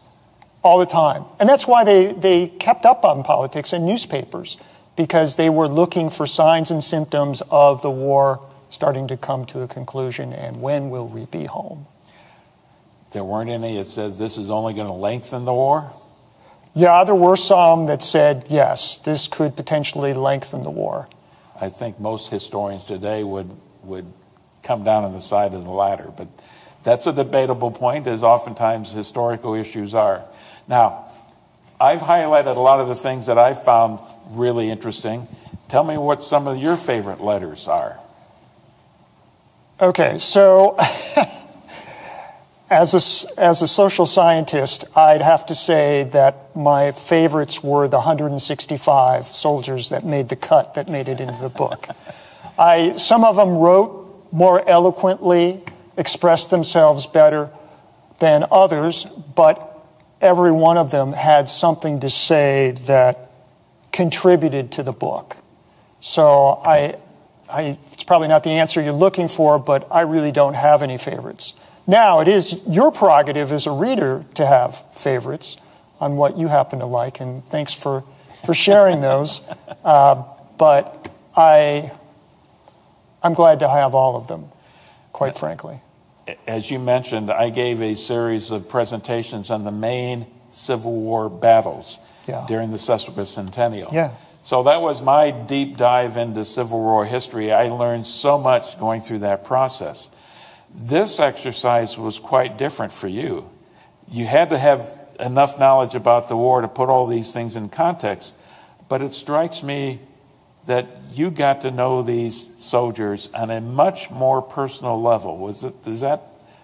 all the time. And that's why they kept up on politics and newspapers, because they were looking for signs and symptoms of the war starting to come to a conclusion, and when will we be home? There weren't any that said this is only going to lengthen the war? Yeah, there were some that said, yes, this could potentially lengthen the war. I think most historians today would come down on the side of the latter, but that's a debatable point, as oftentimes historical issues are. Now, I've highlighted a lot of the things that I've found really interesting. Tell me what some of your favorite letters are. Okay, so as a social scientist, I'd have to say that my favorites were the 165 soldiers that made the cut, that made it into the book. Some of them wrote more eloquently, expressed themselves better than others, but every one of them had something to say that contributed to the book. So it's probably not the answer you're looking for, but I really don't have any favorites. Now, it is your prerogative as a reader to have favorites on what you happen to like, and thanks for sharing those. But I'm glad to have all of them, quite frankly. As you mentioned, I gave a series of presentations on the main Civil War battles during the sesquicentennial. Yeah. So that was my deep dive into Civil War history. I learned so much going through that process. This exercise was quite different for you. You had to have enough knowledge about the war to put all these things in context, but it strikes me that you got to know these soldiers on a much more personal level. Is that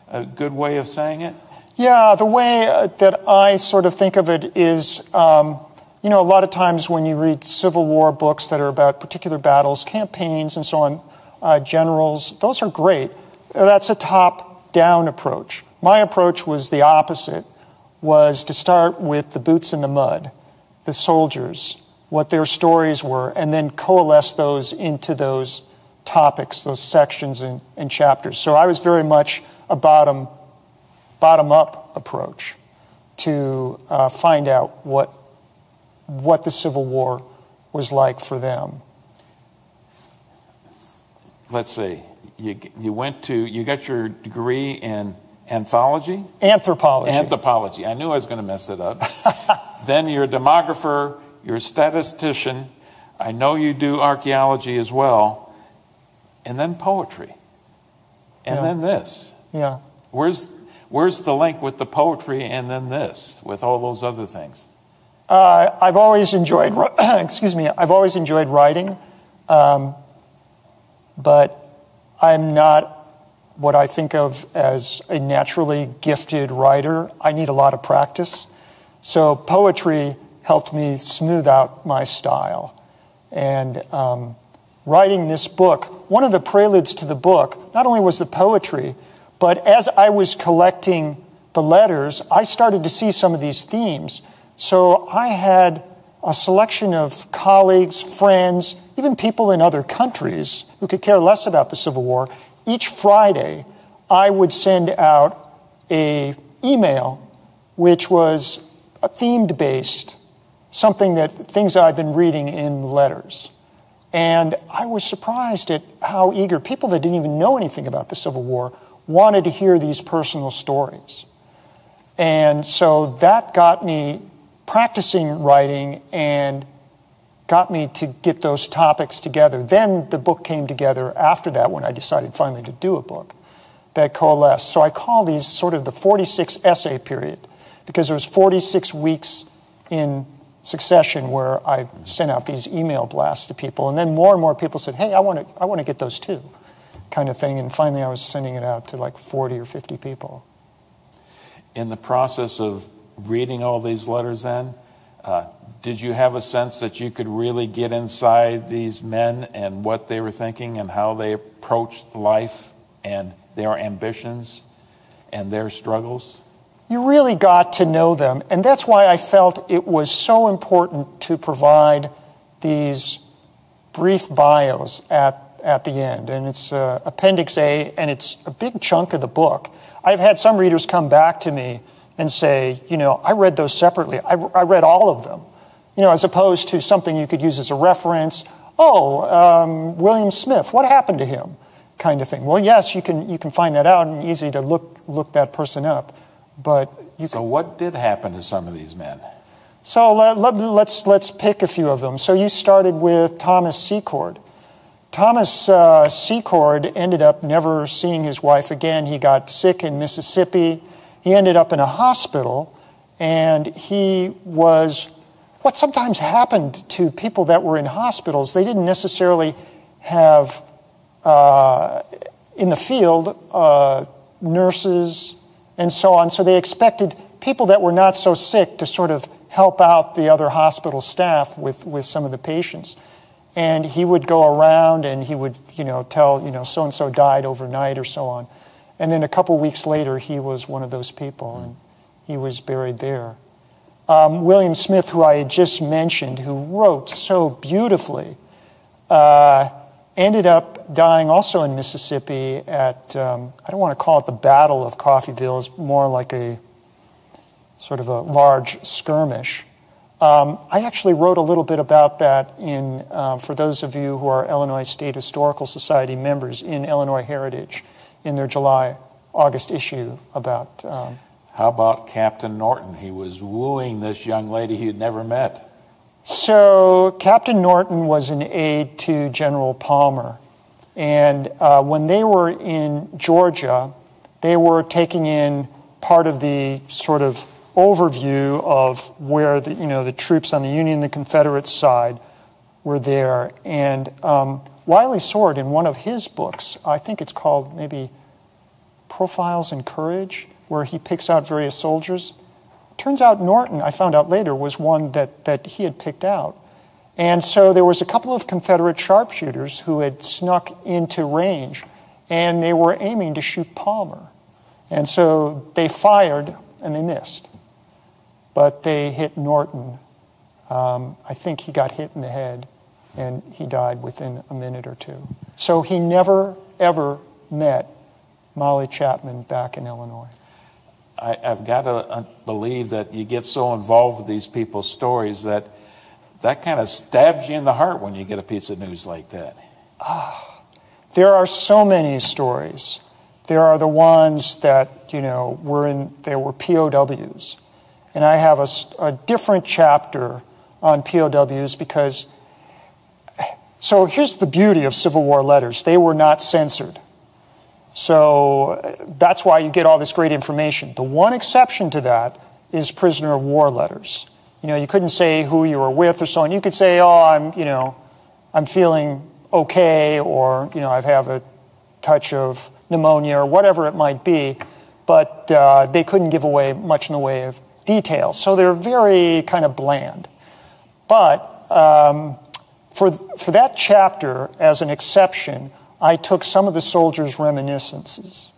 a good way of saying it? Yeah, the way that I sort of think of it is, a lot of times when you read Civil War books that are about particular battles, campaigns and so on, generals, those are great. That's a top-down approach. My approach was the opposite, was to start with the boots in the mud, the soldiers, what their stories were, and then coalesce those into those topics, those sections and chapters. So I was very much a bottom-up approach to find out what the Civil War was like for them. Let's see. You got your degree in anthology? Anthropology. Anthropology. I knew I was going to mess it up. Then you're a demographer. You're a statistician. I know you do archaeology as well. And then poetry. And then this. Yeah. Where's the link with the poetry and then this, with all those other things? I've always enjoyed, I've always enjoyed writing, but I'm not what I think of as a naturally gifted writer. I need a lot of practice. So poetry helped me smooth out my style. And writing this book, one of the preludes to the book, not only was the poetry, but as I was collecting the letters, I started to see some of these themes. So I had a selection of colleagues, friends, even people in other countries who could care less about the Civil War. Each Friday, I would send out an email which was themed-based, things that I've been reading in the letters. And I was surprised at how eager people that didn't even know anything about the Civil War wanted to hear these personal stories. And so that got me practicing writing and got me to get those topics together. Then the book came together after that when I decided finally to do a book that coalesced. So I call these sort of the 46 essay period because there was 46 weeks in succession where I sent out these email blasts to people. And then more and more people said, hey, I want to get those too, kind of thing. And finally I was sending it out to like 40 or 50 people. In the process of reading all these letters then, did you have a sense that you could really get inside these men and what they were thinking and how they approached life and their ambitions and their struggles? You really got to know them. And that's why I felt it was so important to provide these brief bios at the end. And it's Appendix A, and it's a big chunk of the book. I've had some readers come back to me and say, I read those separately. I read all of them, as opposed to something you could use as a reference. William Smith, what happened to him? Kind of thing. Well, yes, you can find that out, and easy to look that person up. But so what did happen to some of these men? So let's pick a few of them. So you started with Thomas Secord. Thomas Secord ended up never seeing his wife again. He got sick in Mississippi. He ended up in a hospital, and he was what sometimes happened to people that were in hospitals. They didn't necessarily have in the field nurses and so on. So they expected people that were not so sick to sort of help out the other hospital staff with some of the patients. And he would go around and he would, tell, so-and-so died overnight or so on. And then a couple weeks later, he was one of those people, and he was buried there. William Smith, who I had just mentioned, who wrote so beautifully, ended up dying also in Mississippi at, I don't want to call it the Battle of Coffeyville, it's more like a sort of a large skirmish. I actually wrote a little bit about that for those of you who are Illinois State Historical Society members in Illinois Heritage in their July-August issue about... How about Captain Norton? He was wooing this young lady he had never met. So Captain Norton was an aide to General Palmer. And when they were in Georgia, they were taking in part of the sort of overview of where the troops on the Union and the Confederate side were there. And Wiley Sword, in one of his books, I think it's called maybe Profiles in Courage, where he picks out various soldiers. Turns out Norton, I found out later, was one that he had picked out. And so there was a couple of Confederate sharpshooters who had snuck into range, and they were aiming to shoot Palmer. And so they fired, and they missed. But they hit Norton. I think he got hit in the head, and he died within a minute or two. So he never, ever met Molly Chapman back in Illinois. I've got to believe that you get so involved with these people's stories that kind of stabs you in the heart when you get a piece of news like that. There are so many stories. There are the ones that, there were POWs. And I have a different chapter on POWs because, so here's the beauty of Civil War letters. They were not censored. So that's why you get all this great information. The one exception to that is prisoner of war letters. You couldn't say who you were with or so on. You could say, I'm feeling okay, or, I have a touch of pneumonia or whatever it might be, but they couldn't give away much in the way of details. So they're very kind of bland. But for that chapter, as an exception, I took some of the soldiers' reminiscences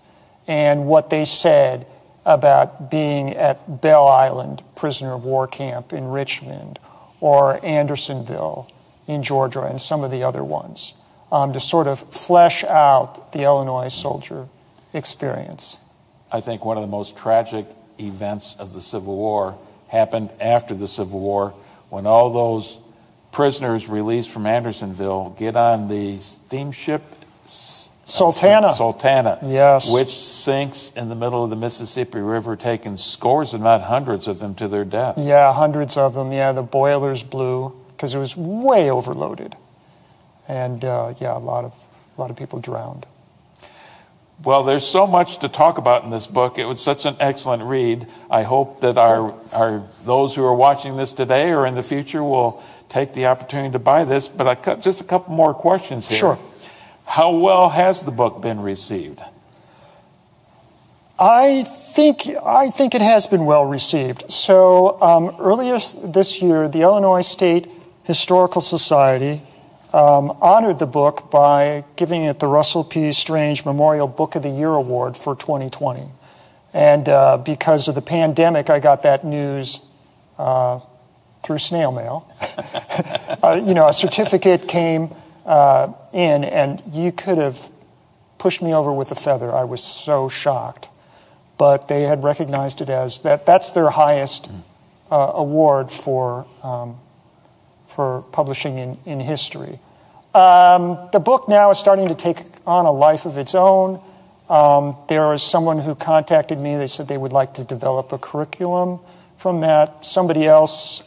and what they said about being at Belle Island prisoner of war camp in Richmond or Andersonville in Georgia and some of the other ones to sort of flesh out the Illinois soldier experience. I think one of the most tragic events of the Civil War happened after the Civil War when all those prisoners released from Andersonville get on the steamship Sultana, yes, which sinks in the middle of the Mississippi River, taking scores, if not hundreds of them, to their death. Yeah, hundreds of them. Yeah, the boilers blew because it was way overloaded, and yeah, a lot of people drowned. Well, there's so much to talk about in this book. It was such an excellent read. I hope that those who are watching this today or in the future will take the opportunity to buy this. But just a couple more questions here. Sure. How well has the book been received? I think it has been well received. So earlier this year, the Illinois State Historical Society honored the book by giving it the Russell P. Strange Memorial Book of the Year Award for 2020. And because of the pandemic, I got that news through snail mail. A certificate came in, and you could have pushed me over with a feather. I was so shocked. But they had recognized it as that's their highest award for publishing in history. The book now is starting to take on a life of its own. There is someone who contacted me. They said they would like to develop a curriculum from that. Somebody else,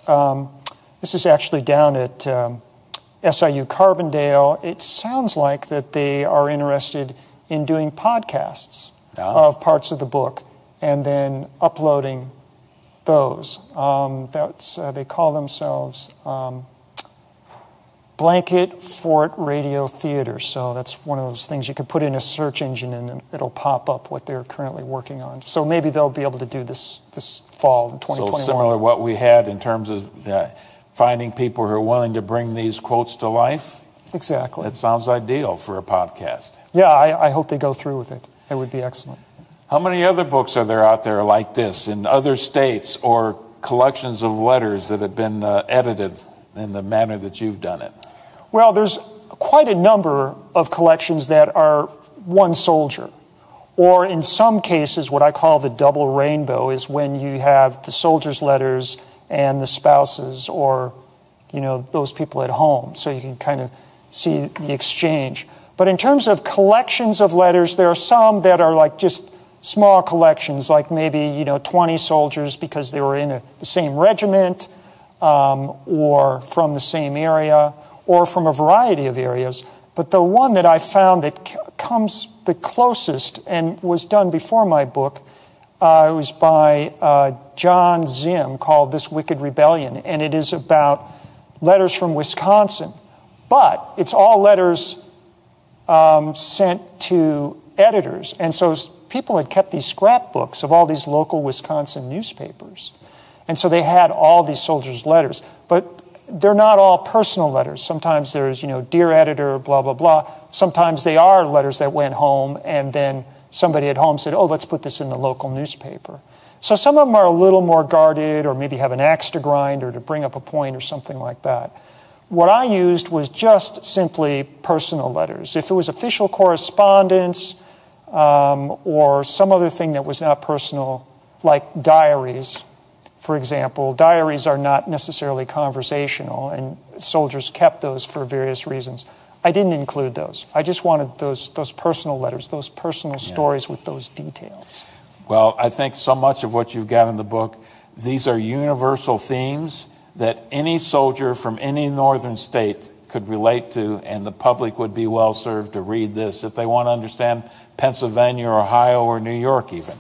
this is actually down at SIU Carbondale. It sounds like that they are interested in doing podcasts of parts of the book and then uploading those. They call themselves Blanket Fort Radio Theater. So that's one of those things you could put in a search engine and it'll pop up what they're currently working on. So maybe they'll be able to do this fall in 2021. So similar to what we had in terms of finding people who are willing to bring these quotes to life? Exactly. That sounds ideal for a podcast. Yeah, I hope they go through with it. It would be excellent. How many other books are there out there like this in other states or collections of letters that have been edited in the manner that you've done it? Well, there's quite a number of collections that are one soldier. Or in some cases, what I call the double rainbow is when you have the soldiers' letters and the spouses or, those people at home. So you can kind of see the exchange. But in terms of collections of letters, there are some that are like just small collections, like maybe, 20 soldiers because they were in the same regiment or from the same area or from a variety of areas. But the one that I found that comes the closest and was done before my book it was by John Zim, called This Wicked Rebellion, and it is about letters from Wisconsin. But it's all letters sent to editors. And so people had kept these scrapbooks of all these local Wisconsin newspapers. And so they had all these soldiers' letters. But they're not all personal letters. Sometimes there's, dear editor, blah, blah, blah. Sometimes they are letters that went home and then somebody at home said, oh, let's put this in the local newspaper. So some of them are a little more guarded or maybe have an axe to grind or to bring up a point or something like that. What I used was just simply personal letters. If it was official correspondence or some other thing that was not personal, like diaries, for example, diaries are not necessarily conversational, and soldiers kept those for various reasons. I didn't include those. I just wanted those personal letters, those personal stories with those details. Well, I think so much of what you've got in the book, these are universal themes that any soldier from any northern state could relate to, and the public would be well served to read this if they want to understand Pennsylvania or Ohio or New York even.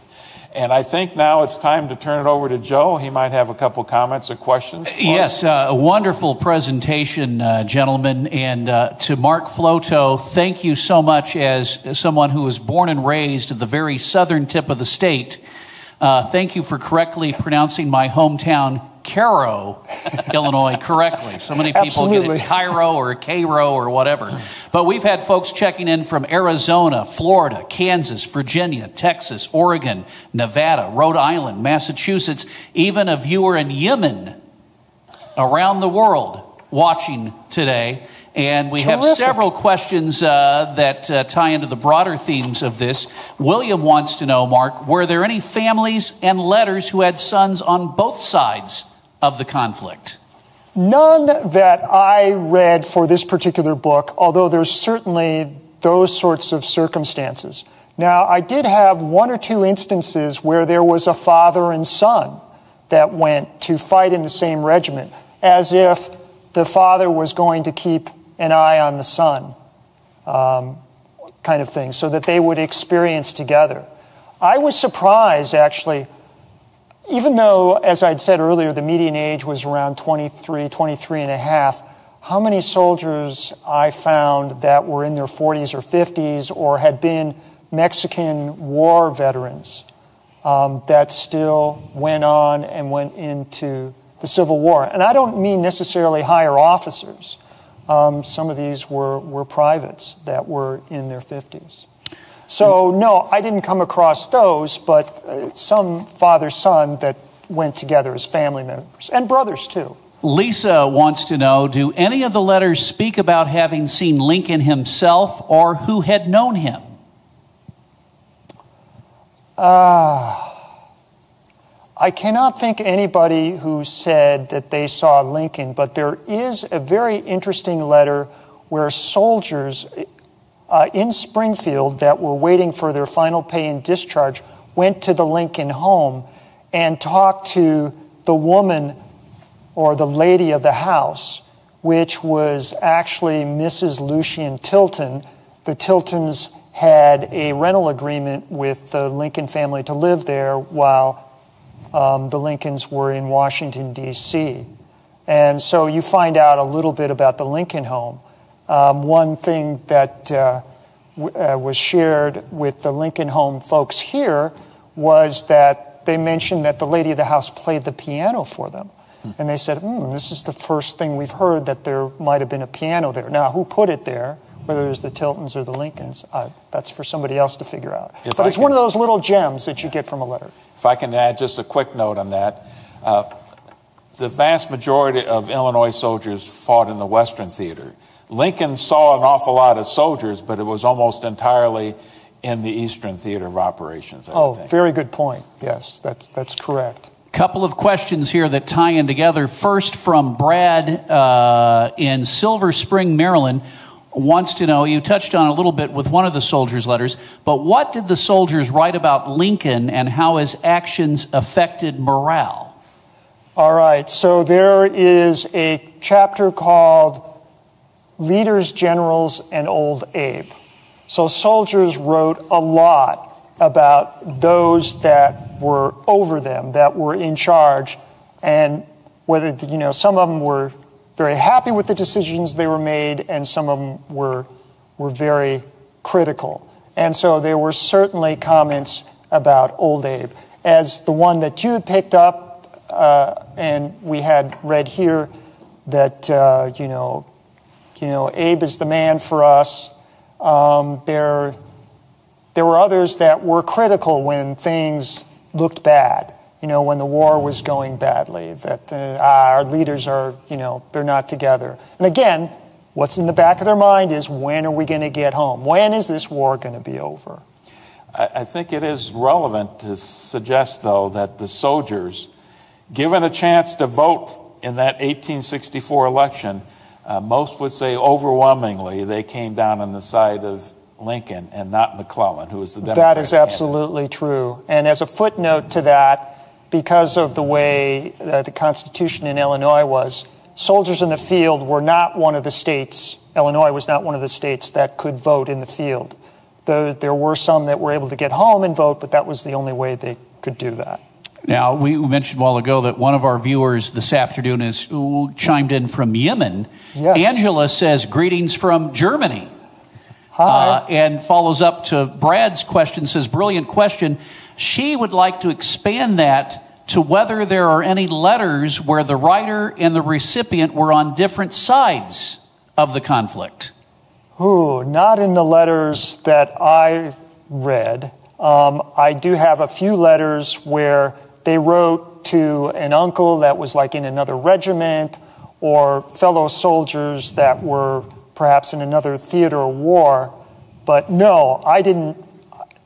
And I think now it's time to turn it over to Joe. He might have a couple comments or questions. Yes, a wonderful presentation, gentlemen. And to Mark Floto, thank you so much as someone who was born and raised at the very southern tip of the state. Thank you for correctly pronouncing my hometown, Cairo, Illinois, correctly. So many people get it Cairo or Cairo or whatever. But we've had folks checking in from Arizona, Florida, Kansas, Virginia, Texas, Oregon, Nevada, Rhode Island, Massachusetts, even a viewer in Yemen, around the world watching today. And we have several questions that tie into the broader themes of this. William wants to know, Mark, were there any families and letters who had sons on both sides of the conflict? None that I read for this particular book, although there's certainly those sorts of circumstances. Now, I did have one or two instances where there was a father and son that went to fight in the same regiment, as if the father was going to keep an eye on the son, kind of thing, so that they would experience together. I was surprised, actually, even though, as I'd said earlier, the median age was around 23 and a half, how many soldiers I found that were in their 40s or 50s or had been Mexican war veterans that still went on and went into the Civil War. And I don't mean necessarily higher officers. Some of these were privates that were in their 50s. So, no, I didn't come across those, but some father-son that went together as family members, and brothers, too. Lisa wants to know, do any of the letters speak about having seen Lincoln himself or who had known him? I cannot think anybody who said that they saw Lincoln, but there is a very interesting letter where soldiers in Springfield that were waiting for their final pay and discharge went to the Lincoln home and talked to the woman or the lady of the house, which was actually Mrs. Lucian Tilton. The Tiltons had a rental agreement with the Lincoln family to live there while the Lincolns were in Washington, D.C. And so you find out a little bit about the Lincoln home. One thing that was shared with the Lincoln home folks here was that they mentioned that the lady of the house played the piano for them. And they said, this is the first thing we've heard that there might have been a piano there. Now, who put it there, whether it was the Tiltons or the Lincolns, that's for somebody else to figure out. But it's one of those little gems that you get from a letter. If I can add just a quick note on that. The vast majority of Illinois soldiers fought in the Western Theater. Lincoln saw an awful lot of soldiers, but it was almost entirely in the Eastern Theater of Operations, I would think. Very good point. Yes, that's correct. Couple of questions here that tie in together. First, from Brad in Silver Spring, Maryland, wants to know, you touched on a little bit with one of the soldiers' letters, but what did the soldiers write about Lincoln and how his actions affected morale? All right, so there is a chapter called Leaders, Generals, and Old Abe. So soldiers wrote a lot about those that were over them, that were in charge, and whether, some of them were very happy with the decisions they were made, and some of them were very critical. And so there were certainly comments about Old Abe. As the one that you picked up, and we had read here, that, Abe is the man for us. There were others that were critical when things looked bad, when the war was going badly, that our leaders are, they're not together. And again, what's in the back of their mind is, when are we going to get home? When is this war going to be over? I think it is relevant to suggest, though, that the soldiers, given a chance to vote in that 1864 election, most would say overwhelmingly they came down on the side of Lincoln and not McClellan, who was the Democrat. That is absolutely true. And as a footnote to that, because of the way the Constitution in Illinois was, soldiers in the field were not one of the states, Illinois was not one of the states that could vote in the field. There were some that were able to get home and vote, but that was the only way they could do that. Now, we mentioned a while ago that one of our viewers this afternoon is chimed in from Yemen. Yes. Angela says, greetings from Germany. Hi. And follows up to Brad's question, says, brilliant question. She would like to expand that to whether there are any letters where the writer and the recipient were on different sides of the conflict. Ooh, not in the letters that I read. I do have a few letters where they wrote to an uncle that was like in another regiment, or fellow soldiers that were perhaps in another theater of war. But no, I didn't.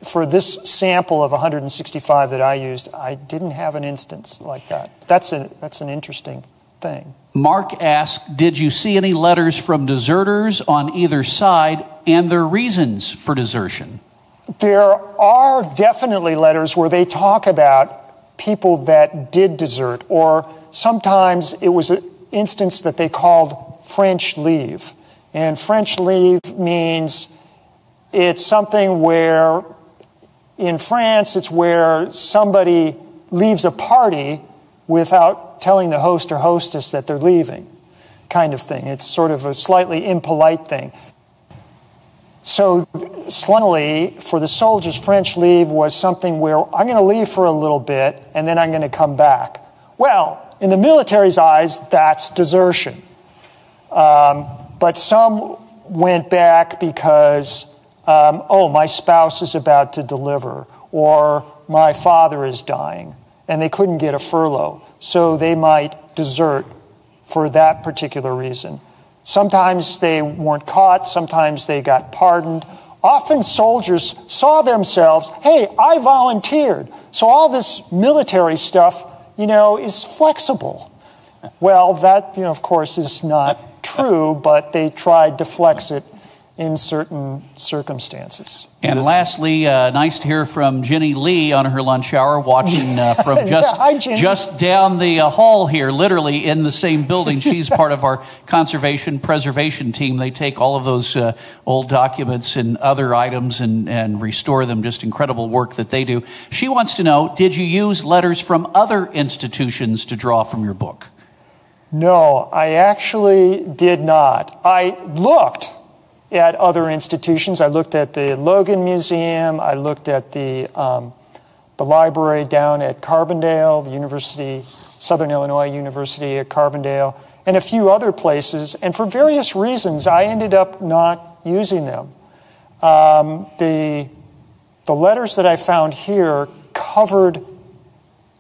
For this sample of 165 that I used, I didn't have an instance like that. That's an interesting thing. Mark asked, did you see any letters from deserters on either side and their reasons for desertion? There are definitely letters where they talk about people that did desert, or sometimes it was an instance that they called French leave. And French leave means it's something where in France, it's where somebody leaves a party without telling the host or hostess that they're leaving, kind of thing. It's sort of a slightly impolite thing. So slightly, for the soldiers, French leave was something where I'm going to leave for a little bit and then I'm going to come back. Well, in the military's eyes, that's desertion. But some went back because my spouse is about to deliver, or my father is dying, and they couldn't get a furlough. So they might desert for that particular reason. Sometimes they weren't caught, sometimes they got pardoned. Often soldiers saw themselves, hey, I volunteered. So all this military stuff, is flexible. Well, that, of course, is not true, but they tried to flex it in certain circumstances. And lastly, nice to hear from Jenny Lee on her lunch hour, watching from just down the hall here, literally in the same building. She's part of our conservation preservation team. They take all of those old documents and other items and restore them. Just incredible work that they do. She wants to know, did you use letters from other institutions to draw from your book? No, I actually did not. I looked at other institutions. I looked at the Logan Museum. I looked at the library down at Carbondale, the Southern Illinois University at Carbondale, and a few other places. And for various reasons, I ended up not using them. The letters that I found here covered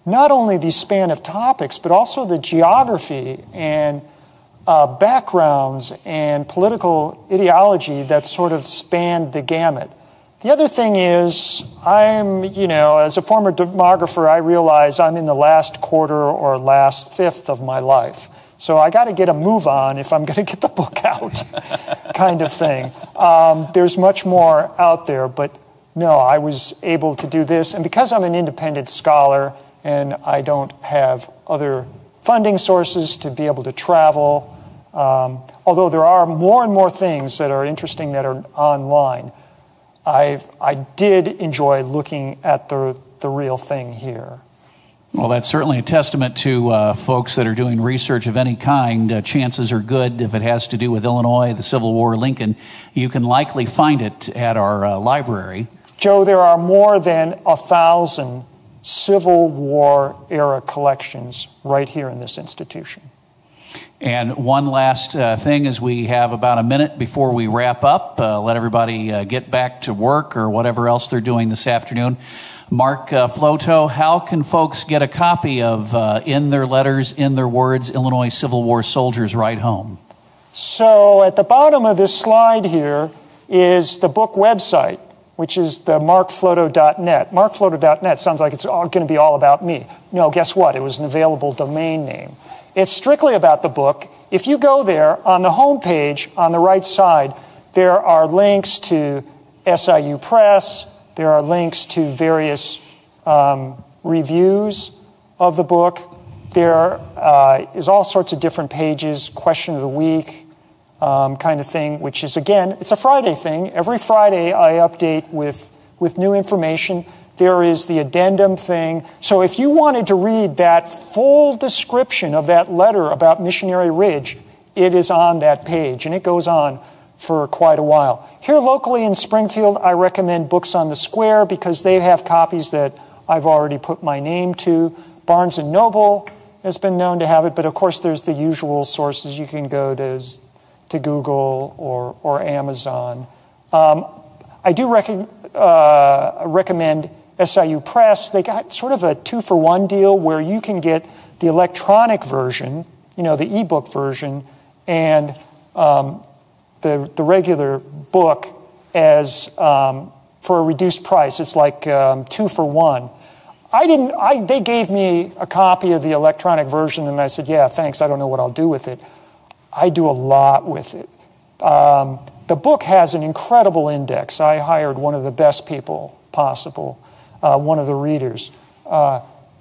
not only the span of topics, but also the geography and backgrounds and political ideology that sort of spanned the gamut. The other thing is, as a former demographer, I realize I'm in the last quarter or last fifth of my life. So I got to get a move on if I'm going to get the book out, kind of thing. There's much more out there, but no, I was able to do this. And because I'm an independent scholar and I don't have other funding sources to be able to travel, although there are more and more things that are interesting that are online, I did enjoy looking at the real thing here. Well, that's certainly a testament to folks that are doing research of any kind. Chances are good, if it has to do with Illinois, the Civil War, Lincoln, you can likely find it at our library. Joe, there are more than 1,000 Civil War era collections right here in this institution. And one last thing, as we have about a minute before we wrap up, let everybody get back to work or whatever else they're doing this afternoon. Mark Floto, how can folks get a copy of In Their Letters, In Their Words, Illinois Civil War Soldiers Write Home? So at the bottom of this slide here is the book website, which is the markfloto.net. Markfloto.net sounds like it's going to be all about me. No, guess what? It was an available domain name. It's strictly about the book. If you go there, on the home page, on the right side, there are links to SIU Press. There are links to various reviews of the book. There is all sorts of different pages, question of the week, kind of thing, which is, again, it's a Friday thing. Every Friday I update with new information. There is the addendum thing. So if you wanted to read that full description of that letter about Missionary Ridge, it is on that page, and it goes on for quite a while. Here locally in Springfield, I recommend Books on the Square because they have copies that I've already put my name to. Barnes & Noble has been known to have it, but of course there's the usual sources. You can go to Google or Amazon. I do recommend SIU Press. They got sort of a 2-for-1 deal where you can get the electronic version, the ebook version, and the regular book as for a reduced price. It's like 2-for-1. They gave me a copy of the electronic version, and I said, yeah, thanks, I don't know what I'll do with it. I do a lot with it. The book has an incredible index. I hired one of the best people possible, one of the readers,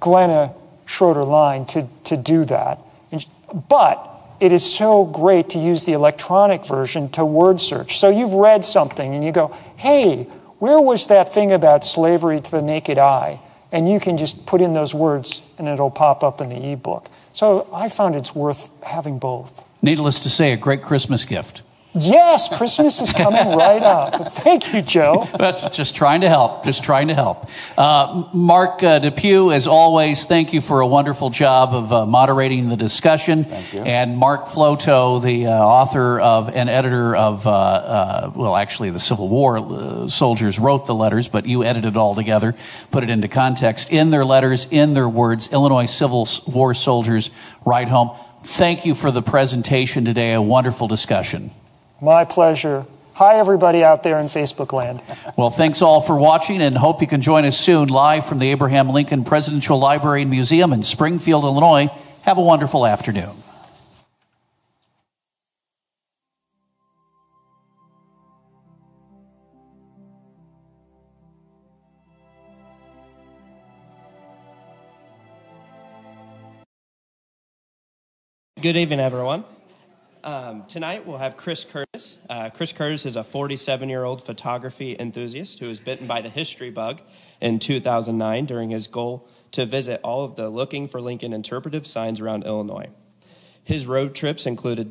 Glenna Schroeder-Line, to do that. But it is so great to use the electronic version to word search. So you've read something and you go, hey, where was that thing about slavery to the naked eye? And you can just put in those words and it'll pop up in the ebook. So I found it's worth having both. Needless to say, a great Christmas gift. Yes, Christmas is coming right up. Thank you, Joe. Just trying to help. Mark Depew, as always, thank you for a wonderful job of moderating the discussion. Thank you. And Mark Floto, the author of and editor of, actually the Civil War soldiers wrote the letters, but you edited it all together, put it into context. In their letters, in their words, Illinois Civil War soldiers write home. Thank you for the presentation today. A wonderful discussion. My pleasure. Hi, everybody out there in Facebook land. Well, thanks all for watching, and hope you can join us soon live from the Abraham Lincoln Presidential Library and Museum in Springfield, Illinois. Have a wonderful afternoon. Good evening, everyone. Tonight we'll have Chris Curtis. Chris Curtis is a 47-year-old photography enthusiast who was bitten by the history bug in 2009 during his goal to visit all of the Looking for Lincoln interpretive signs around Illinois. His road trips continued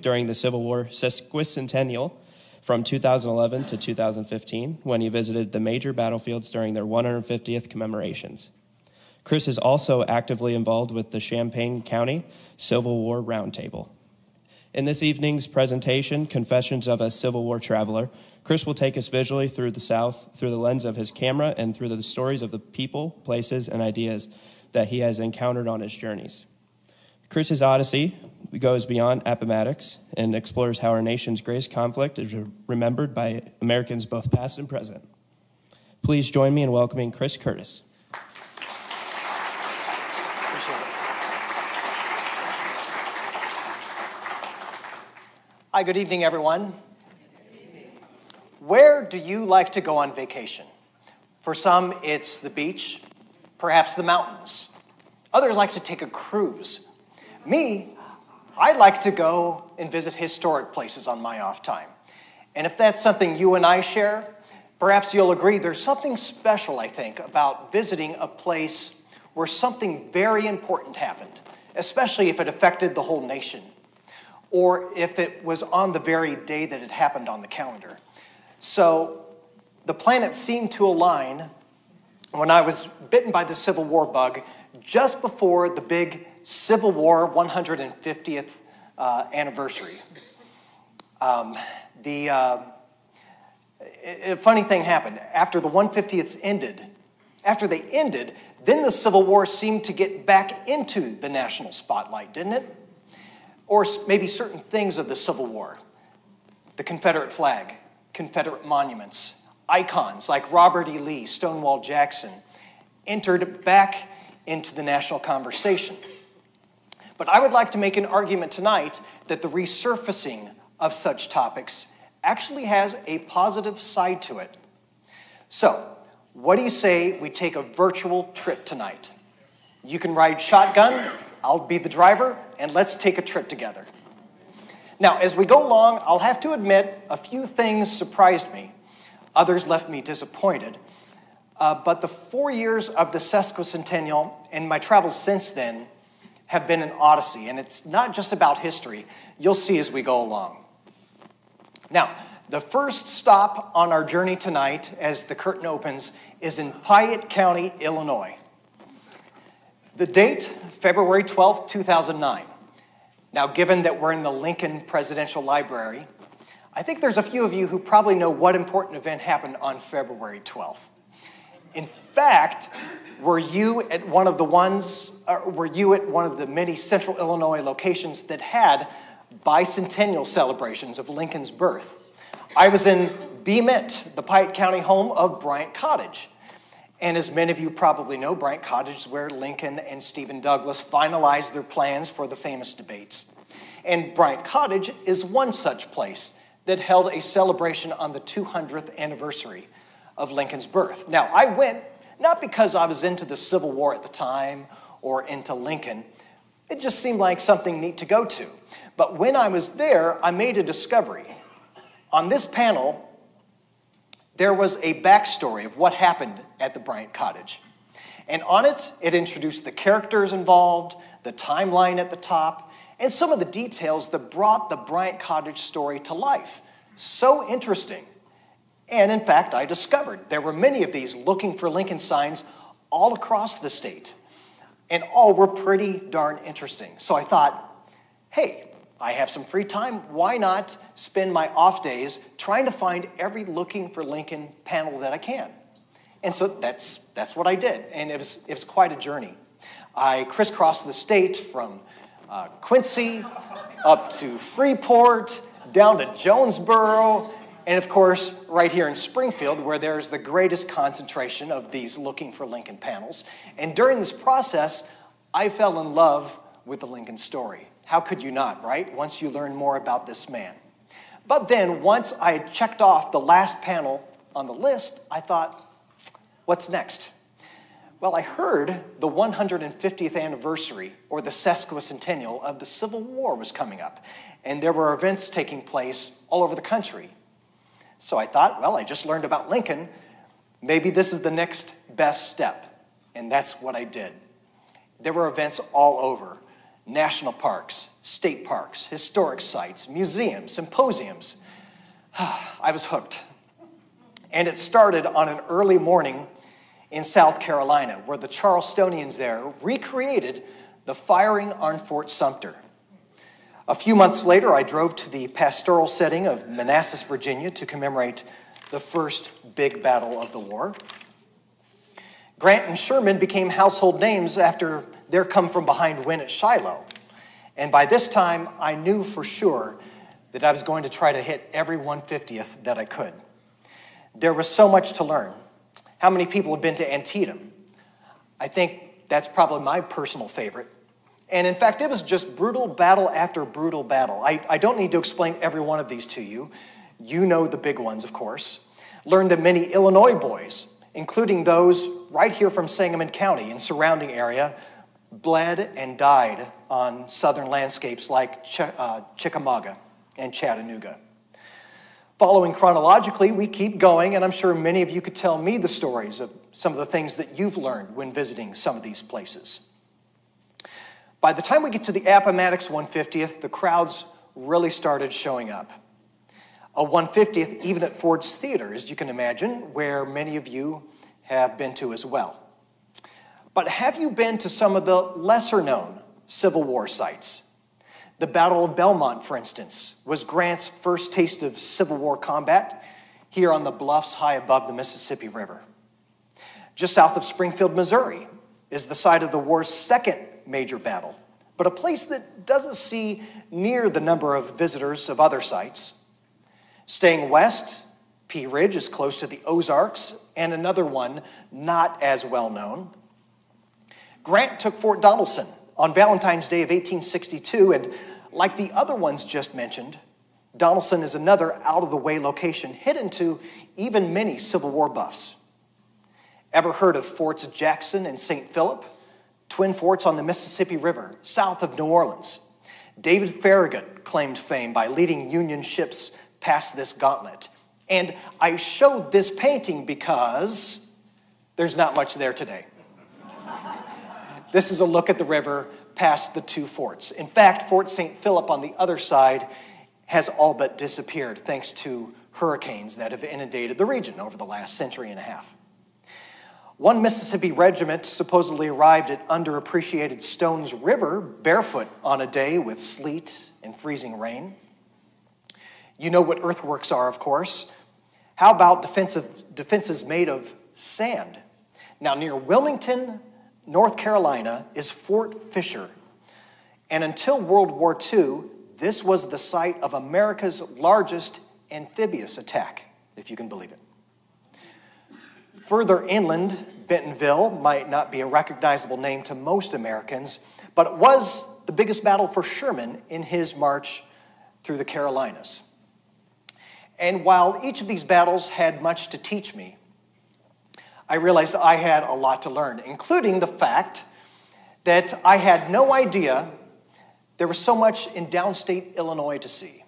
during the Civil War sesquicentennial from 2011 to 2015 when he visited the major battlefields during their 150th commemorations. Chris is also actively involved with the Champaign County Civil War Roundtable. In this evening's presentation, Confessions of a Civil War Traveler, Chris will take us visually through the South through the lens of his camera and through the stories of the people, places, and ideas that he has encountered on his journeys. Chris's odyssey goes beyond Appomattox and explores how our nation's greatest conflict is remembered by Americans both past and present. Please join me in welcoming Chris Curtis. Hi, good evening, everyone. Where do you like to go on vacation? For some, it's the beach, perhaps the mountains. Others like to take a cruise. Me, I like to go and visit historic places on my off time. And if that's something you and I share, perhaps you'll agree there's something special, I think, about visiting a place where something very important happened, especially if it affected the whole nation, or if it was on the very day that it happened on the calendar. So the planets seemed to align when I was bitten by the Civil War bug just before the big Civil War 150th anniversary. A funny thing happened. After the 150ths ended, then the Civil War seemed to get back into the national spotlight, didn't it? Or maybe certain things of the Civil War. The Confederate flag, Confederate monuments, icons like Robert E. Lee, Stonewall Jackson, entered back into the national conversation. But I would like to make an argument tonight that the resurfacing of such topics actually has a positive side to it. So, what do you say we take a virtual trip tonight? You can ride shotgun, I'll be the driver, and let's take a trip together. Now, as we go along, I'll have to admit a few things surprised me. Others left me disappointed. But the 4 years of the sesquicentennial and my travels since then have been an odyssey, and it's not just about history. You'll see as we go along. Now, the first stop on our journey tonight, as the curtain opens, is in Piatt County, Illinois. The date, February 12th, 2009. Now, given that we're in the Lincoln Presidential Library, I think there's a few of you who probably know what important event happened on February 12th. In fact, were you at one of the many central Illinois locations that had bicentennial celebrations of Lincoln's birth? I was in Beement, the Piatt County home of Bryant Cottage. And as many of you probably know, Bryant Cottage is where Lincoln and Stephen Douglas finalized their plans for the famous debates. And Bryant Cottage is one such place that held a celebration on the 200th anniversary of Lincoln's birth. Now, I went not because I was into the Civil War at the time or into Lincoln. It just seemed like something neat to go to. But when I was there, I made a discovery. On this panel, there was a backstory of what happened at the Bryant Cottage. And on it, it introduced the characters involved, the timeline at the top, and some of the details that brought the Bryant Cottage story to life. So interesting. And in fact, I discovered there were many of these looking for Lincoln signs all across the state. And all were pretty darn interesting. So I thought, hey, I have some free time. Why not spend my off days trying to find every looking for Lincoln panel that I can? And so that's what I did. And it was quite a journey. I crisscrossed the state from Quincy up to Freeport, down to Jonesboro, and of course, right here in Springfield, where there's the greatest concentration of these looking for Lincoln panels. And during this process, I fell in love with the Lincoln story. How could you not, right? Once you learn more about this man. But then, once I had checked off the last panel on the list, I thought, what's next? Well, I heard the 150th anniversary, or the sesquicentennial, of the Civil War was coming up. And there were events taking place all over the country. So I thought, well, I just learned about Lincoln. Maybe this is the next best step. And that's what I did. There were events all over. National parks, state parks, historic sites, museums, symposiums. I was hooked. And it started on an early morning in South Carolina, where the Charlestonians there recreated the firing on Fort Sumter. A few months later, I drove to the pastoral setting of Manassas, Virginia, to commemorate the first big battle of the war. Grant and Sherman became household names after their come-from-behind win at Shiloh. And by this time, I knew for sure that I was going to try to hit every 150th that I could. There was so much to learn. How many people have been to Antietam? I think that's probably my personal favorite. And in fact, it was just brutal battle after brutal battle. I don't need to explain every one of these to you. You know the big ones, of course. Learned that many Illinois boys, including those right here from Sangamon County and surrounding area, bled and died on southern landscapes like Chickamauga and Chattanooga. Following chronologically, we keep going, and I'm sure many of you could tell me the stories of some of the things that you've learned when visiting some of these places. By the time we get to the Appomattox 150th, the crowds really started showing up. A 150th even at Ford's Theater, as you can imagine, where many of you have been to as well. But have you been to some of the lesser-known Civil War sites? The Battle of Belmont, for instance, was Grant's first taste of Civil War combat here on the bluffs high above the Mississippi River. Just south of Springfield, Missouri, is the site of the war's second major battle, but a place that doesn't see near the number of visitors of other sites. Staying west, Pea Ridge is close to the Ozarks, and another one not as well known. Grant took Fort Donelson on Valentine's Day of 1862, and like the other ones just mentioned, Donelson is another out-of-the-way location hidden to even many Civil War buffs. Ever heard of Forts Jackson and St. Philip? Twin forts on the Mississippi River, south of New Orleans. David Farragut claimed fame by leading Union ships past this gauntlet. And I showed this painting because there's not much there today. This is a look at the river past the two forts. In fact, Fort St. Philip on the other side has all but disappeared thanks to hurricanes that have inundated the region over the last century and a half. One Mississippi regiment supposedly arrived at underappreciated Stones River barefoot on a day with sleet and freezing rain. You know what earthworks are, of course. How about defenses made of sand? Now, near Wilmington, North Carolina, is Fort Fisher. And until World War II, this was the site of America's largest amphibious attack, if you can believe it. Further inland, Bentonville might not be a recognizable name to most Americans, but it was the biggest battle for Sherman in his march through the Carolinas. And while each of these battles had much to teach me, I realized I had a lot to learn, including the fact that I had no idea there was so much in downstate Illinois to see.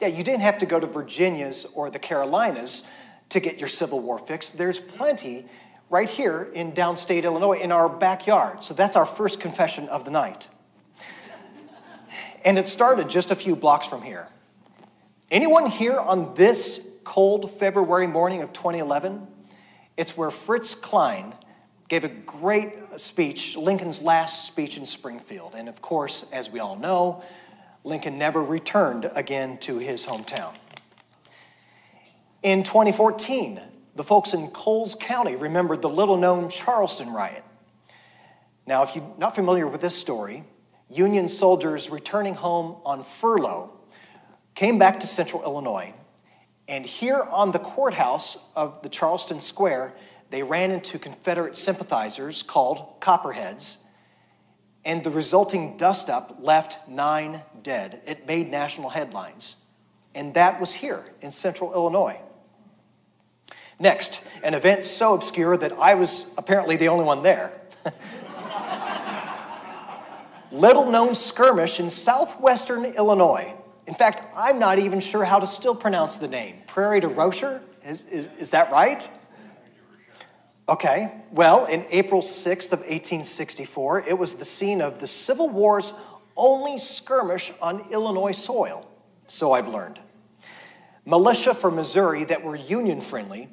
Yeah, you didn't have to go to Virginia's or the Carolinas to get your Civil War fix. There's plenty right here in downstate Illinois in our backyard. So that's our first confession of the night. And it started just a few blocks from here. Anyone here on this cold February morning of 2011? It's where Fritz Klein gave a great speech, Lincoln's last speech in Springfield. And of course, as we all know, Lincoln never returned again to his hometown. In 2014, the folks in Coles County remembered the little-known Charleston riot. Now, if you're not familiar with this story, Union soldiers returning home on furlough came back to central Illinois, and here on the courthouse of the Charleston Square, they ran into Confederate sympathizers called Copperheads, and the resulting dust-up left 9 dead. It made national headlines, and that was here in central Illinois. Next, an event so obscure that I was apparently the only one there. Little-known skirmish in southwestern Illinois. In fact, I'm not even sure how to still pronounce the name. Prairie du Rocher? Is that right? Okay. Well, in April 6th of 1864, it was the scene of the Civil War's only skirmish on Illinois soil, so I've learned. Militia from Missouri that were Union-friendly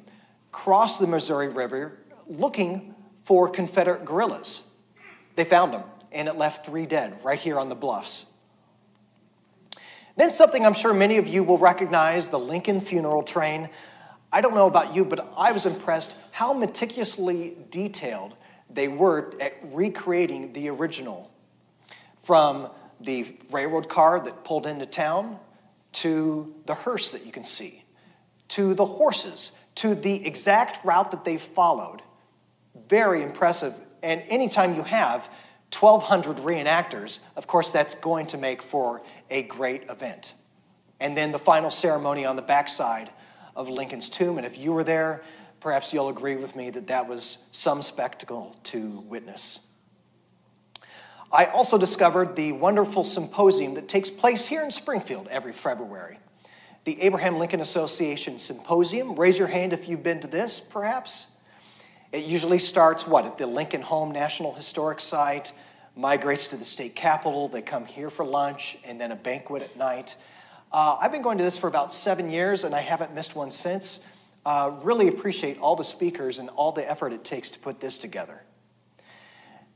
crossed the Missouri River looking for Confederate guerrillas. They found them, and it left 3 dead right here on the bluffs. Then something I'm sure many of you will recognize, the Lincoln funeral train. I don't know about you, but I was impressed how meticulously detailed they were at recreating the original. From the railroad car that pulled into town, to the hearse that you can see, to the horses, to the exact route that they followed. Very impressive. And anytime you have 1,200 reenactors, of course, that's going to make for a great event. And then the final ceremony on the backside of Lincoln's tomb. And if you were there, perhaps you'll agree with me that that was some spectacle to witness. I also discovered the wonderful symposium that takes place here in Springfield every February. The Abraham Lincoln Association Symposium. Raise your hand if you've been to this, perhaps. It usually starts, at the Lincoln Home National Historic Site, migrates to the state capitol, they come here for lunch, and then a banquet at night. I've been going to this for about 7 years, and I haven't missed one since. Really appreciate all the speakers and all the effort it takes to put this together.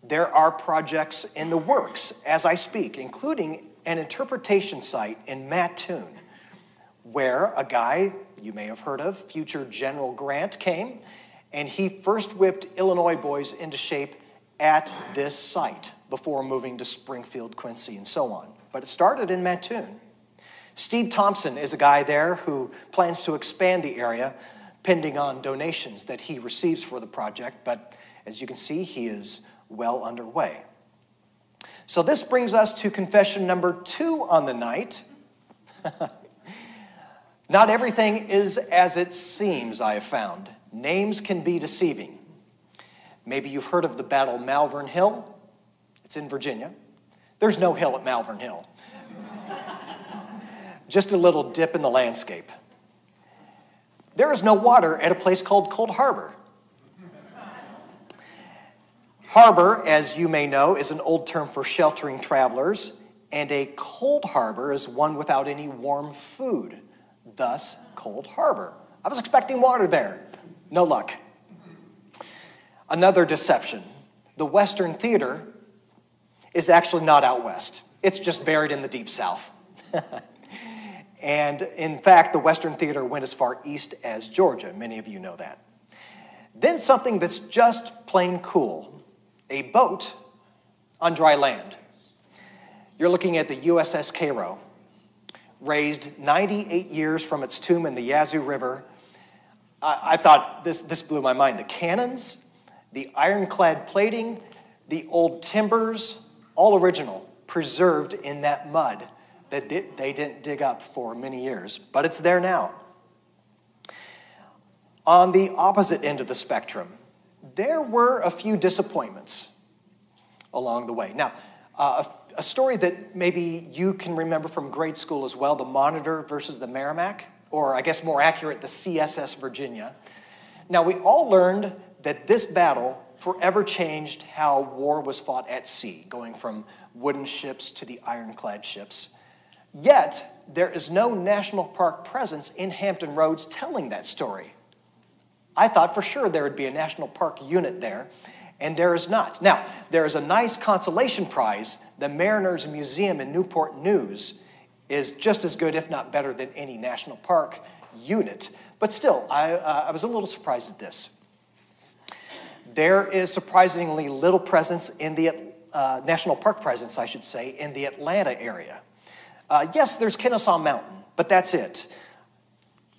There are projects in the works as I speak, including an interpretation site in Mattoon, where a guy you may have heard of, future General Grant, came, and he first whipped Illinois boys into shape at this site before moving to Springfield, Quincy, and so on. But it started in Mattoon. Steve Thompson is a guy there who plans to expand the area, pending on donations that he receives for the project, but as you can see, he is well underway. So this brings us to confession number 2 on the night. Not everything is as it seems, I have found. Names can be deceiving. Maybe you've heard of the Battle of Malvern Hill. It's in Virginia. There's no hill at Malvern Hill. Just a little dip in the landscape. there is no water at a place called Cold Harbor. Harbor, as you may know, is an old term for sheltering travelers, and a cold harbor is one without any warm food, thus Cold Harbor. I was expecting water there. No luck. Another deception. The Western Theater is actually not out west. It's just buried in the Deep South. And in fact, the Western Theater went as far east as Georgia. Many of you know that. Then something that's just plain cool. A boat on dry land. You're looking at the USS Cairo, raised 98 years from its tomb in the Yazoo River. I thought this blew my mind. The cannons, the ironclad plating, the old timbers, all original, preserved in that mud that they didn't dig up for many years, but it's there now. On the opposite end of the spectrum, there were a few disappointments along the way. Now, a story that maybe you can remember from grade school as well, the Monitor versus the Merrimack, or I guess more accurate, the CSS Virginia. Now, we all learned that this battle forever changed how war was fought at sea, going from wooden ships to the ironclad ships. Yet, there is no national park presence in Hampton Roads telling that story. I thought for sure there would be a national park unit there, and there is not. Now, there is a nice consolation prize. The Mariners Museum in Newport News is just as good, if not better, than any national park unit. But still, I was a little surprised at this. There is surprisingly little presence in the national park presence, I should say, in the Atlanta area. Yes, there's Kennesaw Mountain, but that's it.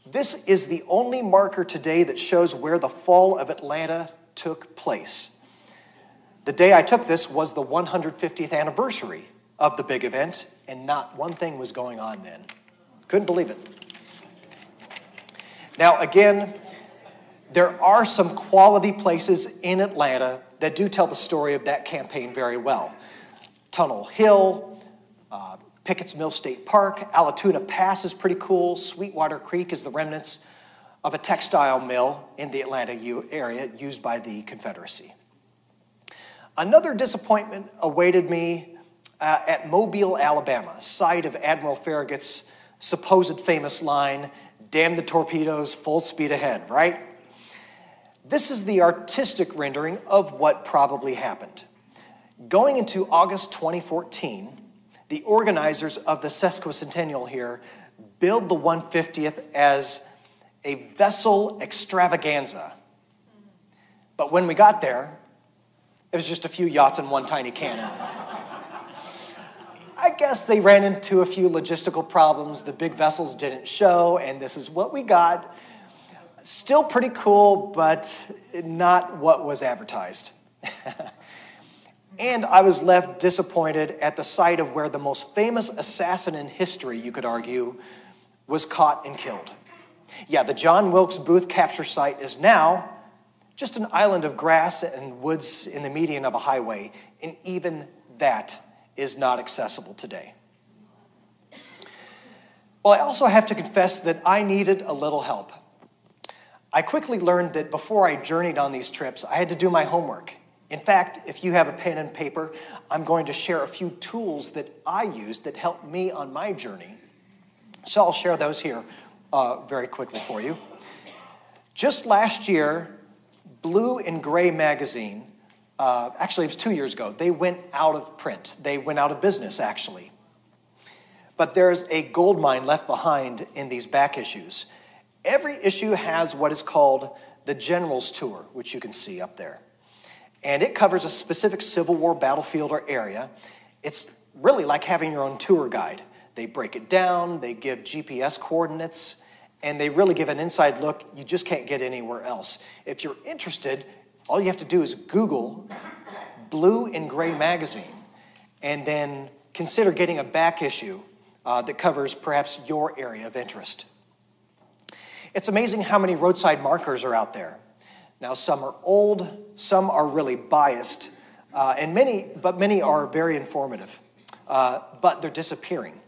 This is the only marker today that shows where the fall of Atlanta took place. The day I took this was the 150th anniversary of the big event, and not one thing was going on then. Couldn't believe it. Now, again, there are some quality places in Atlanta that do tell the story of that campaign very well. Tunnel Hill, Pickett's Mill State Park, Allatoona Pass is pretty cool. Sweetwater Creek is the remnants of a textile mill in the Atlanta area used by the Confederacy. Another disappointment awaited me at Mobile, Alabama, site of Admiral Farragut's supposed famous line, "Damn the torpedoes, full speed ahead," right? This is the artistic rendering of what probably happened. Going into August 2014, the organizers of the sesquicentennial here billed the 150th as a vessel extravaganza. But when we got there, it was just a few yachts and one tiny cannon. I guess they ran into a few logistical problems. The big vessels didn't show, and this is what we got. Still pretty cool, but not what was advertised. And I was left disappointed at the site of where the most famous assassin in history, you could argue, was caught and killed. Yeah, the John Wilkes Booth capture site is now just an island of grass and woods in the median of a highway, and even that is not accessible today. Well, I also have to confess that I needed a little help. I quickly learned that before I journeyed on these trips, I had to do my homework. In fact, if you have a pen and paper, I'm going to share a few tools that I used that helped me on my journey. So I'll share those here very quickly for you. Just last year, Blue and Gray magazine, actually it was 2 years ago, they went out of print. They went out of business, actually. But there's a gold mine left behind in these back issues. Every issue has what is called the General's Tour, which you can see up there. And it covers a specific Civil War battlefield or area. It's really like having your own tour guide. They break it down, they give GPS coordinates, and they really give an inside look you just can't get anywhere else. If you're interested, all you have to do is Google Blue and Gray magazine, and then consider getting a back issue that covers perhaps your area of interest. It's amazing how many roadside markers are out there. Now, some are old, some are really biased, and many are very informative, but they're disappearing.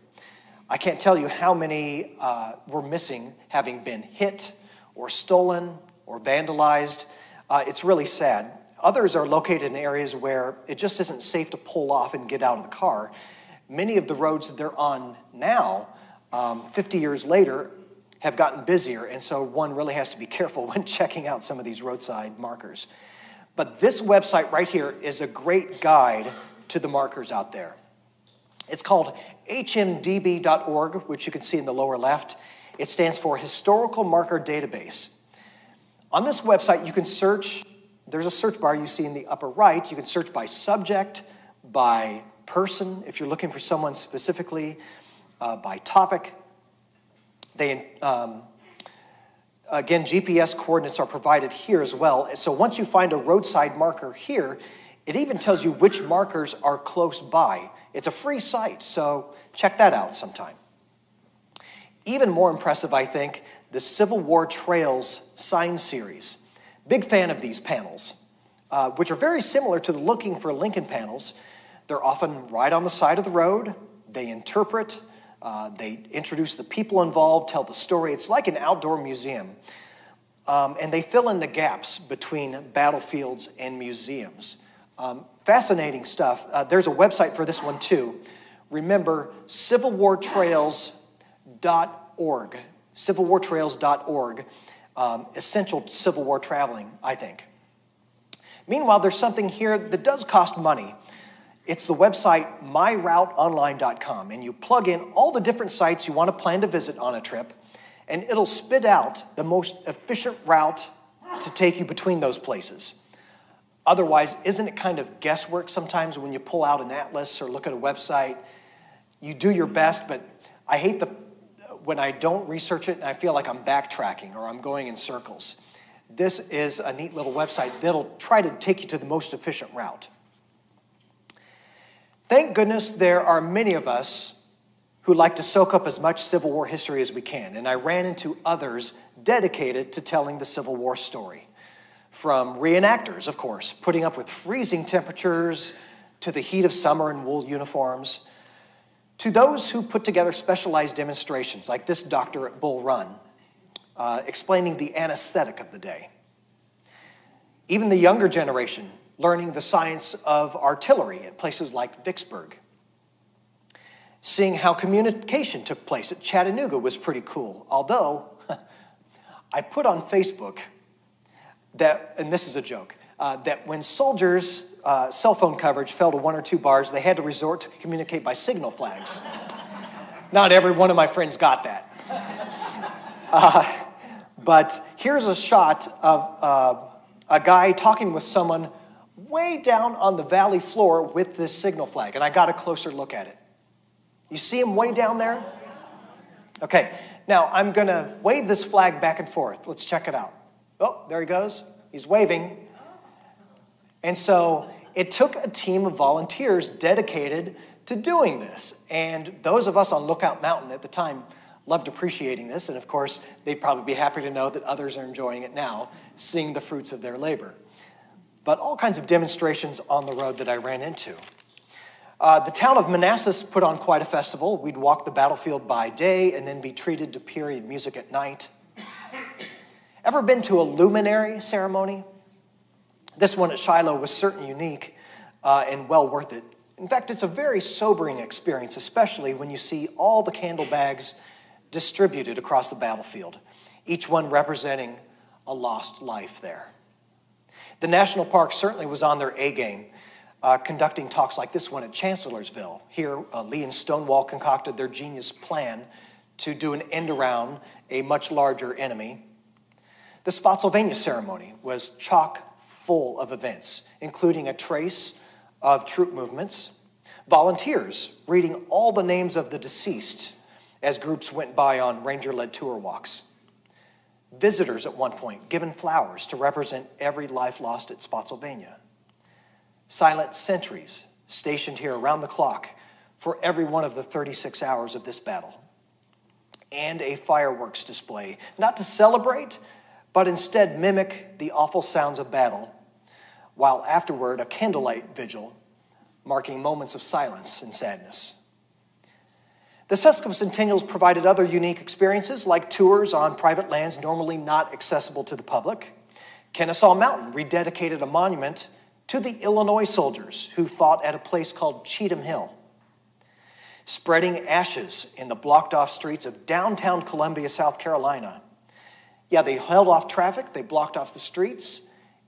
I can't tell you how many were missing, having been hit or stolen or vandalized. It's really sad. Others are located in areas where it just isn't safe to pull off and get out of the car. Many of the roads that they're on now, 50 years later, have gotten busier, and so one really has to be careful when checking out some of these roadside markers. But this website right here is a great guide to the markers out there. It's called hmdb.org, which you can see in the lower left. It stands for Historical Marker Database. On this website, you can search. There's a search bar you see in the upper right. You can search by subject, by person, if you're looking for someone specifically, by topic. Again, GPS coordinates are provided here as well. So once you find a roadside marker here, it even tells you which markers are close by. It's a free site, so check that out sometime. Even more impressive, I think, the Civil War Trails sign series. Big fan of these panels, which are very similar to the Looking for Lincoln panels. They're often right on the side of the road. They interpret. They introduce the people involved, tell the story. It's like an outdoor museum. And they fill in the gaps between battlefields and museums. Fascinating stuff. There's a website for this one too. Remember, civilwartrails.org. Civilwartrails.org. Essential Civil War traveling, I think. Meanwhile, there's something here that does cost money. It's the website myrouteonline.com, and you plug in all the different sites you want to plan to visit on a trip, and it'll spit out the most efficient route to take you between those places. Otherwise, isn't it kind of guesswork sometimes when you pull out an atlas or look at a website? You do your best, but I hate when I don't research it and I feel like I'm backtracking or I'm going in circles. This is a neat little website that'll try to take you to the most efficient route. Thank goodness there are many of us who like to soak up as much Civil War history as we can, and I ran into others dedicated to telling the Civil War story. From reenactors, of course, putting up with freezing temperatures, to the heat of summer in wool uniforms, to those who put together specialized demonstrations, like this doctor at Bull Run, explaining the anesthetic of the day. Even the younger generation learning the science of artillery at places like Vicksburg. Seeing how communication took place at Chattanooga was pretty cool. Although, I put on Facebook that, and this is a joke, that when soldiers' cell phone coverage fell to 1 or 2 bars, they had to resort to communicate by signal flags. Not every one of my friends got that. But here's a shot of a guy talking with someone way down on the valley floor with this signal flag, and I got a closer look at it. You see him way down there? Okay, now I'm going to wave this flag back and forth. Let's check it out. Oh, there he goes. He's waving. And so it took a team of volunteers dedicated to doing this. And those of us on Lookout Mountain at the time loved appreciating this. And of course, they'd probably be happy to know that others are enjoying it now, seeing the fruits of their labor. But all kinds of demonstrations on the road that I ran into. The town of Manassas put on quite a festival. We'd walk the battlefield by day and then be treated to period music at night. Ever been to a luminary ceremony? This one at Shiloh was certainly unique and well worth it. In fact, it's a very sobering experience, especially when you see all the candle bags distributed across the battlefield, each one representing a lost life there. The National Park certainly was on their A game, conducting talks like this one at Chancellorsville. Here, Lee and Stonewall concocted their genius plan to do an end around a much larger enemy. The Spotsylvania ceremony was chock full of events, including a trace of troop movements, volunteers reading all the names of the deceased as groups went by on ranger-led tour walks, visitors at one point given flowers to represent every life lost at Spotsylvania, silent sentries stationed here around the clock for every one of the 36 hours of this battle, and a fireworks display, not to celebrate, but instead mimic the awful sounds of battle, while afterward a candlelight vigil marking moments of silence and sadness. The sesquicentennials provided other unique experiences like tours on private lands normally not accessible to the public. Kennesaw Mountain rededicated a monument to the Illinois soldiers who fought at a place called Cheatham Hill. Spreading ashes in the blocked-off streets of downtown Columbia, South Carolina. Yeah, they held off traffic, they blocked off the streets,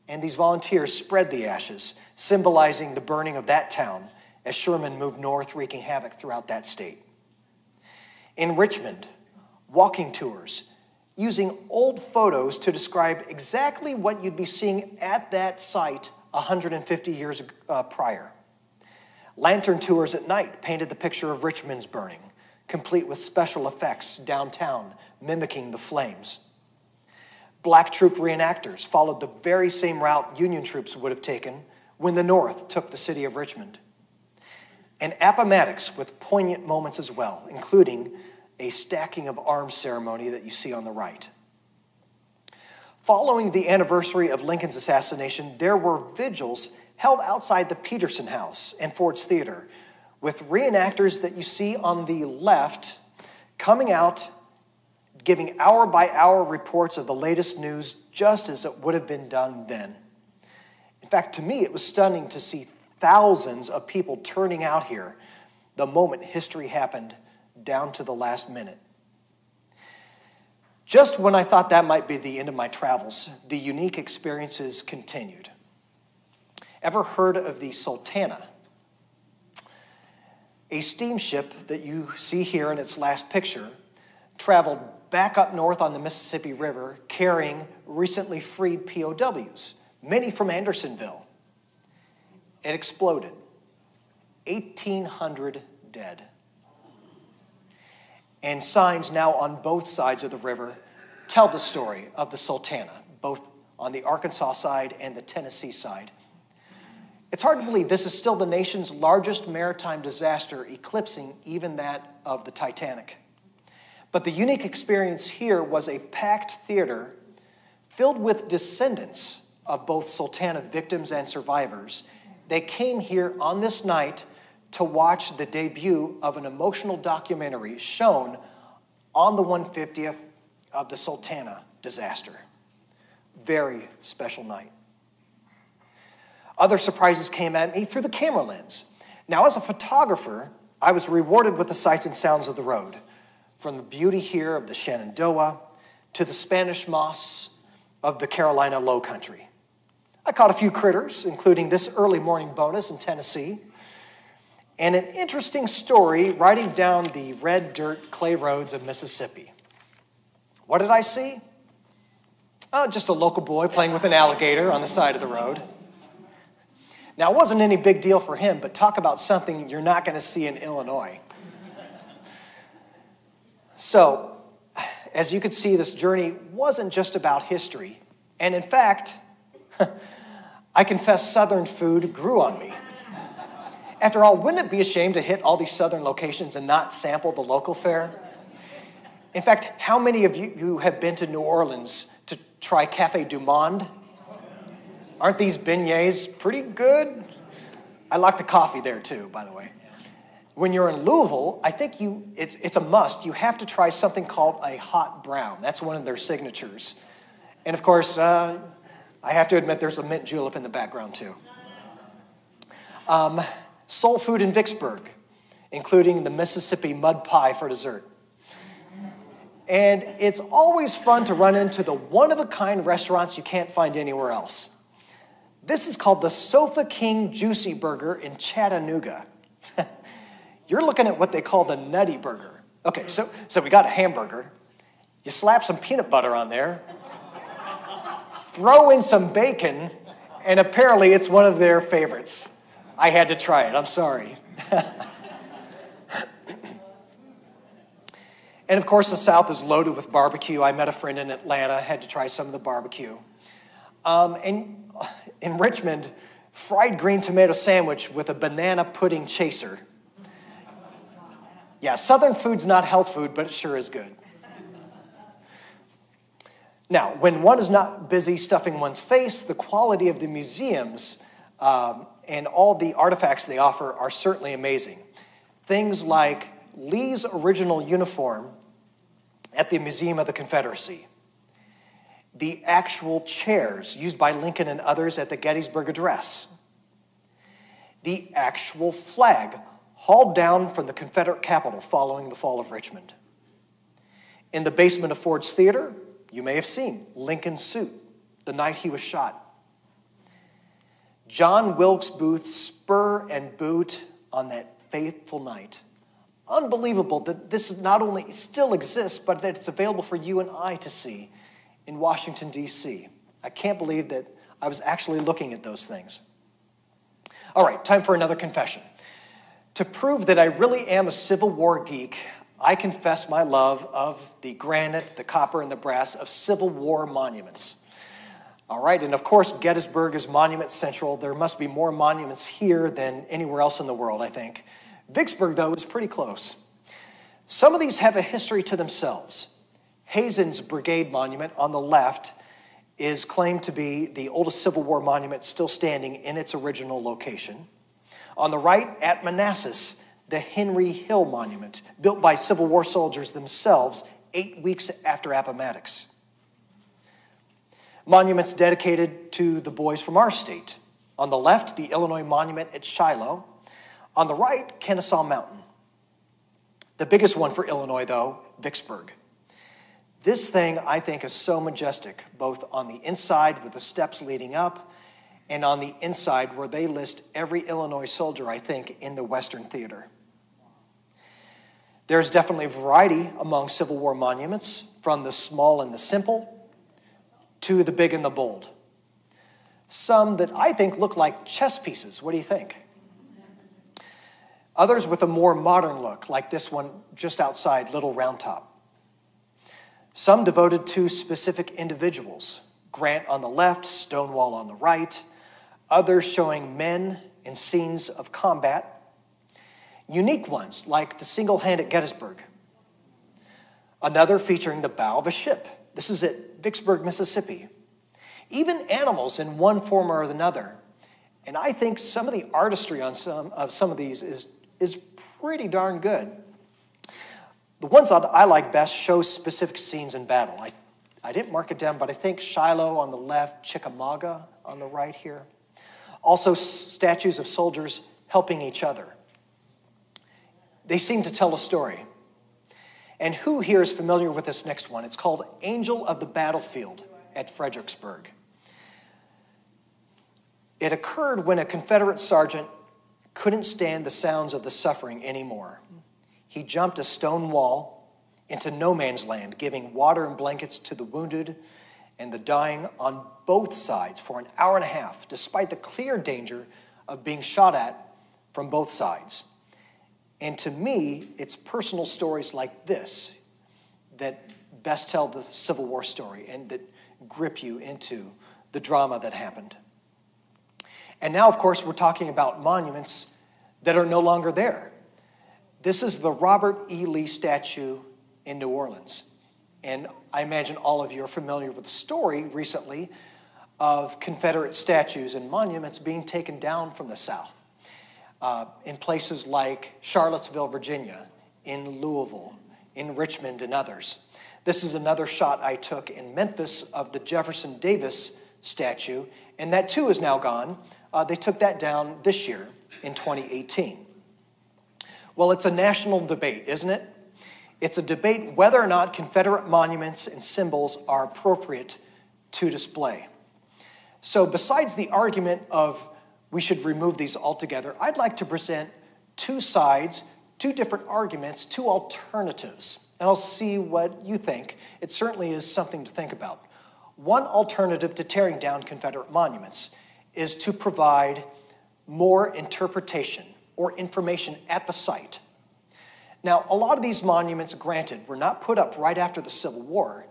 and these volunteers spread the ashes, symbolizing the burning of that town as Sherman moved north, wreaking havoc throughout that state. In Richmond, walking tours, using old photos to describe exactly what you'd be seeing at that site 150 years prior. Lantern tours at night painted the picture of Richmond's burning, complete with special effects downtown mimicking the flames. Black troop reenactors followed the very same route Union troops would have taken when the North took the city of Richmond. And Appomattox with poignant moments as well, including a stacking of arms ceremony that you see on the right. Following the anniversary of Lincoln's assassination, there were vigils held outside the Peterson House and Ford's Theater, with reenactors that you see on the left coming out, giving hour-by-hour reports of the latest news just as it would have been done then. In fact, to me, it was stunning to see thousands of people turning out here the moment history happened down to the last minute. Just when I thought that might be the end of my travels, the unique experiences continued. Ever heard of the Sultana? A steamship that you see here in its last picture traveled back up north on the Mississippi River carrying recently freed POWs, many from Andersonville. It exploded. 1,800 dead. And signs now on both sides of the river tell the story of the Sultana, both on the Arkansas side and the Tennessee side. It's hard to believe this is still the nation's largest maritime disaster, eclipsing even that of the Titanic. But the unique experience here was a packed theater filled with descendants of both Sultana victims and survivors. They came here on this night to watch the debut of an emotional documentary shown on the 150th of the Sultana disaster. Very special night. Other surprises came at me through the camera lens. Now, as a photographer, I was rewarded with the sights and sounds of the road, from the beauty here of the Shenandoah to the Spanish moss of the Carolina Low Country. I caught a few critters, including this early morning bonus in Tennessee, and an interesting story riding down the red dirt clay roads of Mississippi. What did I see? Just a local boy playing with an alligator on the side of the road. Now, it wasn't any big deal for him, but talk about something you're not going to see in Illinois. So, as you could see, this journey wasn't just about history. And in fact, I confess Southern food grew on me. After all, wouldn't it be a shame to hit all these Southern locations and not sample the local fare? In fact, how many of you have been to New Orleans to try Café du Monde? Aren't these beignets pretty good? I like the coffee there too, by the way. When you're in Louisville, I think it's a must. You have to try something called a hot brown. That's one of their signatures. And of course, I have to admit there's a mint julep in the background too. Soul food in Vicksburg, including the Mississippi mud pie for dessert. And it's always fun to run into the one-of-a-kind restaurants you can't find anywhere else. This is called the Sofa King Juicy Burger in Chattanooga. You're looking at what they call the Nutty Burger. Okay, so we got a hamburger. You slap some peanut butter on there, throw in some bacon, and apparently it's one of their favorites. I had to try it, I'm sorry. And of course, the South is loaded with barbecue. I met a friend in Atlanta, had to try some of the barbecue. And in Richmond, fried green tomato sandwich with a banana pudding chaser. Yeah, Southern food's not health food, but it sure is good. Now, when one is not busy stuffing one's face, the quality of the museums and all the artifacts they offer are certainly amazing. Things like Lee's original uniform at the Museum of the Confederacy, the actual chairs used by Lincoln and others at the Gettysburg Address, the actual flag hauled down from the Confederate Capitol following the fall of Richmond. In the basement of Ford's Theater, you may have seen Lincoln's suit the night he was shot. John Wilkes Booth's spur and boot on that fateful night. Unbelievable that this not only still exists, but that it's available for you and I to see in Washington, D.C. I can't believe that I was actually looking at those things. All right, time for another confession. To prove that I really am a Civil War geek, I confess my love of the granite, the copper, and the brass of Civil War monuments. All right, and of course, Gettysburg is monument central. There must be more monuments here than anywhere else in the world, I think. Vicksburg, though, is pretty close. Some of these have a history to themselves. Hazen's Brigade Monument on the left is claimed to be the oldest Civil War monument still standing in its original location. On the right, at Manassas, the Henry Hill Monument, built by Civil War soldiers themselves 8 weeks after Appomattox. Monuments dedicated to the boys from our state. On the left, the Illinois Monument at Shiloh. On the right, Kennesaw Mountain. The biggest one for Illinois, though, Vicksburg. This thing, I think, is so majestic, both on the inside with the steps leading up and on the inside where they list every Illinois soldier, I think, in the Western Theater. There's definitely a variety among Civil War monuments, from the small and the simple to the big and the bold. Some that I think look like chess pieces. What do you think? Others with a more modern look, like this one just outside Little Round Top. Some devoted to specific individuals. Grant on the left, Stonewall on the right. Others showing men in scenes of combat. Unique ones, like the single hand at Gettysburg. Another featuring the bow of a ship. This is at Vicksburg, Mississippi. Even animals in one form or another. And I think some of the artistry on some of these is pretty darn good. The ones that I like best show specific scenes in battle. I didn't mark it down, but I think Shiloh on the left, Chickamauga on the right here. Also statues of soldiers helping each other. They seem to tell a story. And who here is familiar with this next one? It's called Angel of the Battlefield at Fredericksburg. It occurred when a Confederate sergeant couldn't stand the sounds of the suffering anymore. He jumped a stone wall into no man's land, giving water and blankets to the wounded and the dying on both sides for an hour and a half, despite the clear danger of being shot at from both sides. And to me, it's personal stories like this that best tell the Civil War story and that grip you into the drama that happened. And now, of course, we're talking about monuments that are no longer there. This is the Robert E. Lee statue in New Orleans. And I imagine all of you are familiar with the story recently of Confederate statues and monuments being taken down from the South in places like Charlottesville, Virginia, in Louisville, in Richmond, and others. This is another shot I took in Memphis of the Jefferson Davis statue, and that too is now gone. They took that down this year in 2018. Well, it's a national debate, isn't it? It's a debate whether or not Confederate monuments and symbols are appropriate to display. So besides the argument of we should remove these altogether, I'd like to present two sides, two different arguments, two alternatives. And I'll see what you think. It certainly is something to think about. One alternative to tearing down Confederate monuments is to provide more interpretation or information at the site. Now, a lot of these monuments, granted, were not put up right after the Civil War.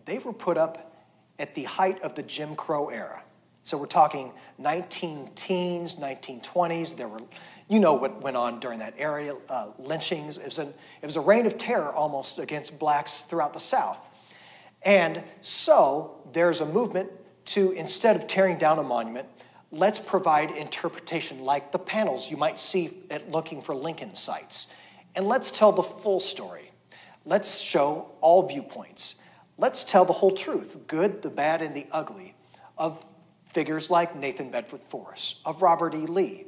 They were put up at the height of the Jim Crow era. So we're talking 19-teens, 1920s. There were, you know what went on during that area, lynchings. It was a reign of terror almost against blacks throughout the South. And so there's a movement to, instead of tearing down a monument, let's provide interpretation like the panels you might see at looking for Lincoln sites And let's tell the full story. Let's show all viewpoints. Let's tell the whole truth, good, the bad, and the ugly, of figures like Nathan Bedford Forrest, of Robert E. Lee.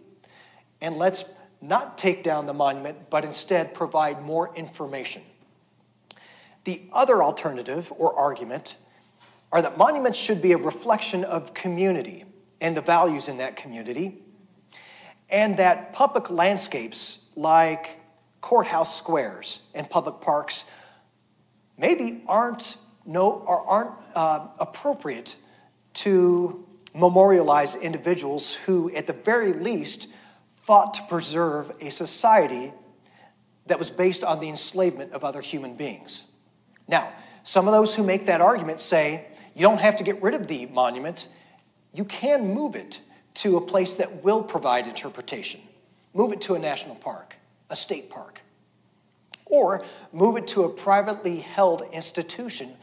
And let's not take down the monument, but instead provide more information. The other alternative or argument are that monuments should be a reflection of community and the values in that community, and that public landscapes like courthouse squares and public parks maybe aren't appropriate to memorialize individuals who, at the very least, fought to preserve a society that was based on the enslavement of other human beings. Now, some of those who make that argument say, you don't have to get rid of the monument. You can move it to a place that will provide interpretation. Move it to a national park, a state park. Or move it to a privately held institution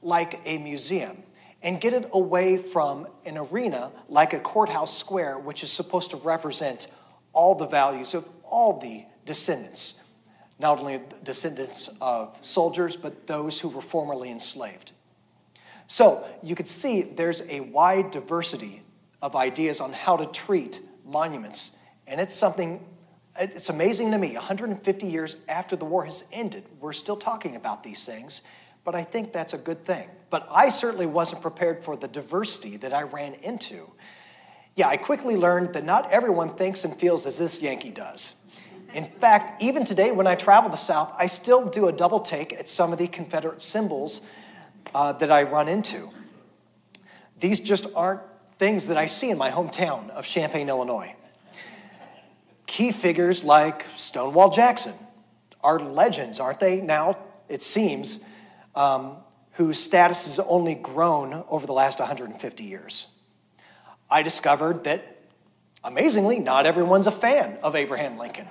like a museum and get it away from an arena like a courthouse square, which is supposed to represent all the values of all the descendants, not only descendants of soldiers, but those who were formerly enslaved. So you could see there's a wide diversity of ideas on how to treat monuments. And it's amazing to me, 150 years after the war has ended, we're still talking about these things, but I think that's a good thing. But I certainly wasn't prepared for the diversity that I ran into. Yeah, I quickly learned that not everyone thinks and feels as this Yankee does. In fact, even today when I travel the South, I still do a double take at some of the Confederate symbols that I run into. These just aren't things that I see in my hometown of Champaign, Illinois. Key figures like Stonewall Jackson are legends, aren't they? Now, it seems, whose status has only grown over the last 150 years. I discovered that, amazingly, not everyone's a fan of Abraham Lincoln.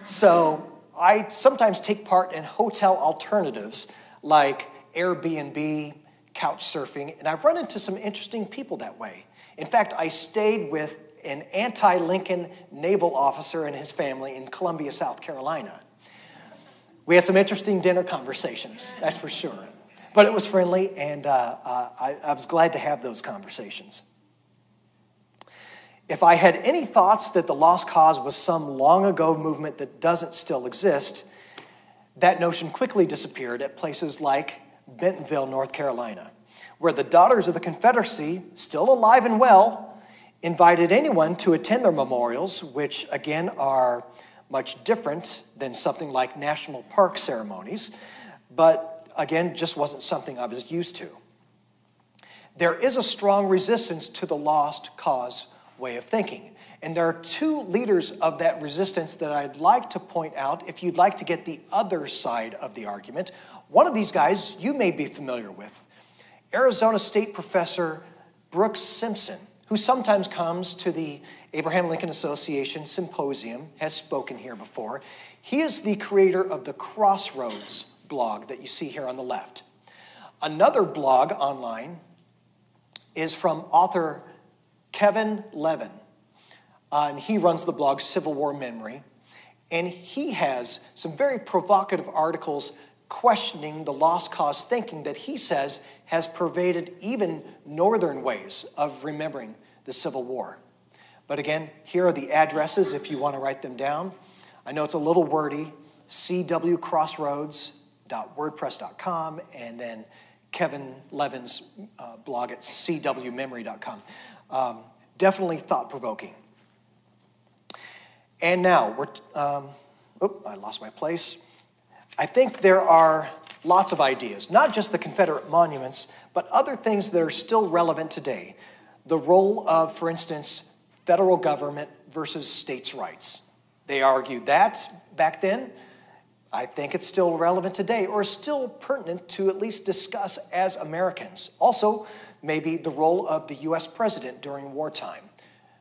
So I sometimes take part in hotel alternatives like Airbnb, couch surfing, and I've run into some interesting people that way. In fact, I stayed with an anti-Lincoln naval officer and his family in Columbia, South Carolina. We had some interesting dinner conversations, that's for sure. But it was friendly, and I was glad to have those conversations. If I had any thoughts that the Lost Cause was some long-ago movement that doesn't still exist, that notion quickly disappeared at places like Bentonville, North Carolina, where the Daughters of the Confederacy, still alive and well, invited anyone to attend their memorials, which again are much different than something like national park ceremonies, but again, just wasn't something I was used to. There is a strong resistance to the Lost Cause way of thinking. And there are two leaders of that resistance that I'd like to point out if you'd like to get the other side of the argument. One of these guys you may be familiar with, Arizona State professor Brooks Simpson, who sometimes comes to the Abraham Lincoln Association Symposium, has spoken here before. He is the creator of the Crossroads blog that you see here on the left. Another blog online is from author Kevin Levin, and he runs the blog Civil War Memory, and he has some very provocative articles questioning the lost cause thinking that he says has pervaded even northern ways of remembering the Civil War. But again, here are the addresses if you want to write them down. I know it's a little wordy, cwcrossroads.wordpress.com, and then Kevin Levin's blog at cwmemory.com. Definitely thought-provoking. And now, I lost my place. I think there are lots of ideas, not just the Confederate monuments, but other things that are still relevant today. The role of, for instance, federal government versus states' rights. They argued that back then. I think it's still relevant today, or still pertinent to at least discuss as Americans. Also, maybe the role of the U.S. president during wartime,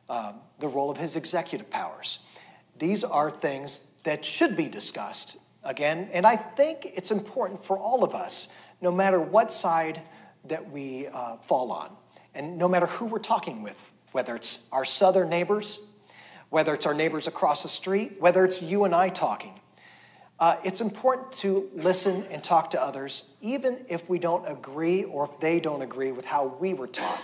the role of his executive powers. These are things that should be discussed, again, and I think it's important for all of us, no matter what side that we fall on, and no matter who we're talking with, whether it's our southern neighbors, whether it's our neighbors across the street, whether it's you and I talking. It's important to listen and talk to others, even if we don't agree or if they don't agree with how we were taught,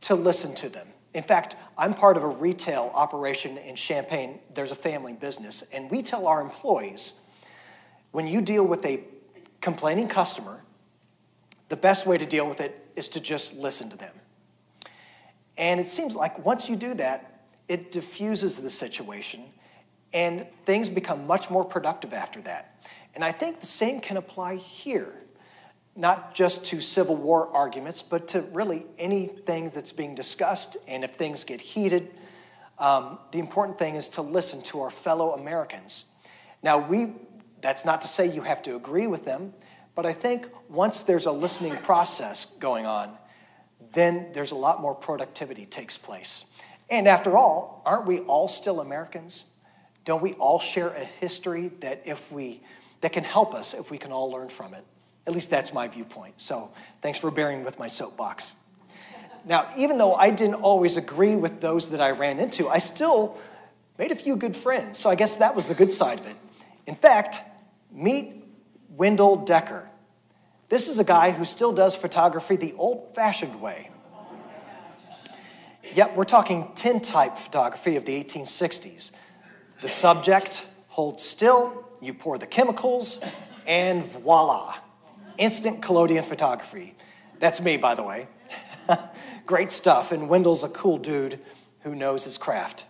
to listen to them. In fact, I'm part of a retail operation in Champaign. There's a family business, and we tell our employees, when you deal with a complaining customer, the best way to deal with it is to just listen to them. And it seems like once you do that, it diffuses the situation, and things become much more productive after that. And I think the same can apply here, not just to Civil War arguments, but to really anything that's being discussed. And if things get heated, the important thing is to listen to our fellow Americans. Now, that's not to say you have to agree with them, but I think once there's a listening process going on, then there's a lot more productivity takes place. And after all, aren't we all still Americans? Don't we all share a history that can help us if we can all learn from it? At least that's my viewpoint. So thanks for bearing with my soapbox. Now, even though I didn't always agree with those that I ran into, I still made a few good friends. So I guess that was the good side of it. In fact, meet Wendell Decker. This is a guy who still does photography the old-fashioned way. Yep, we're talking tintype photography of the 1860s. The subject holds still, you pour the chemicals, and voila. Instant collodion photography. That's me, by the way. Great stuff, and Wendell's a cool dude who knows his craft.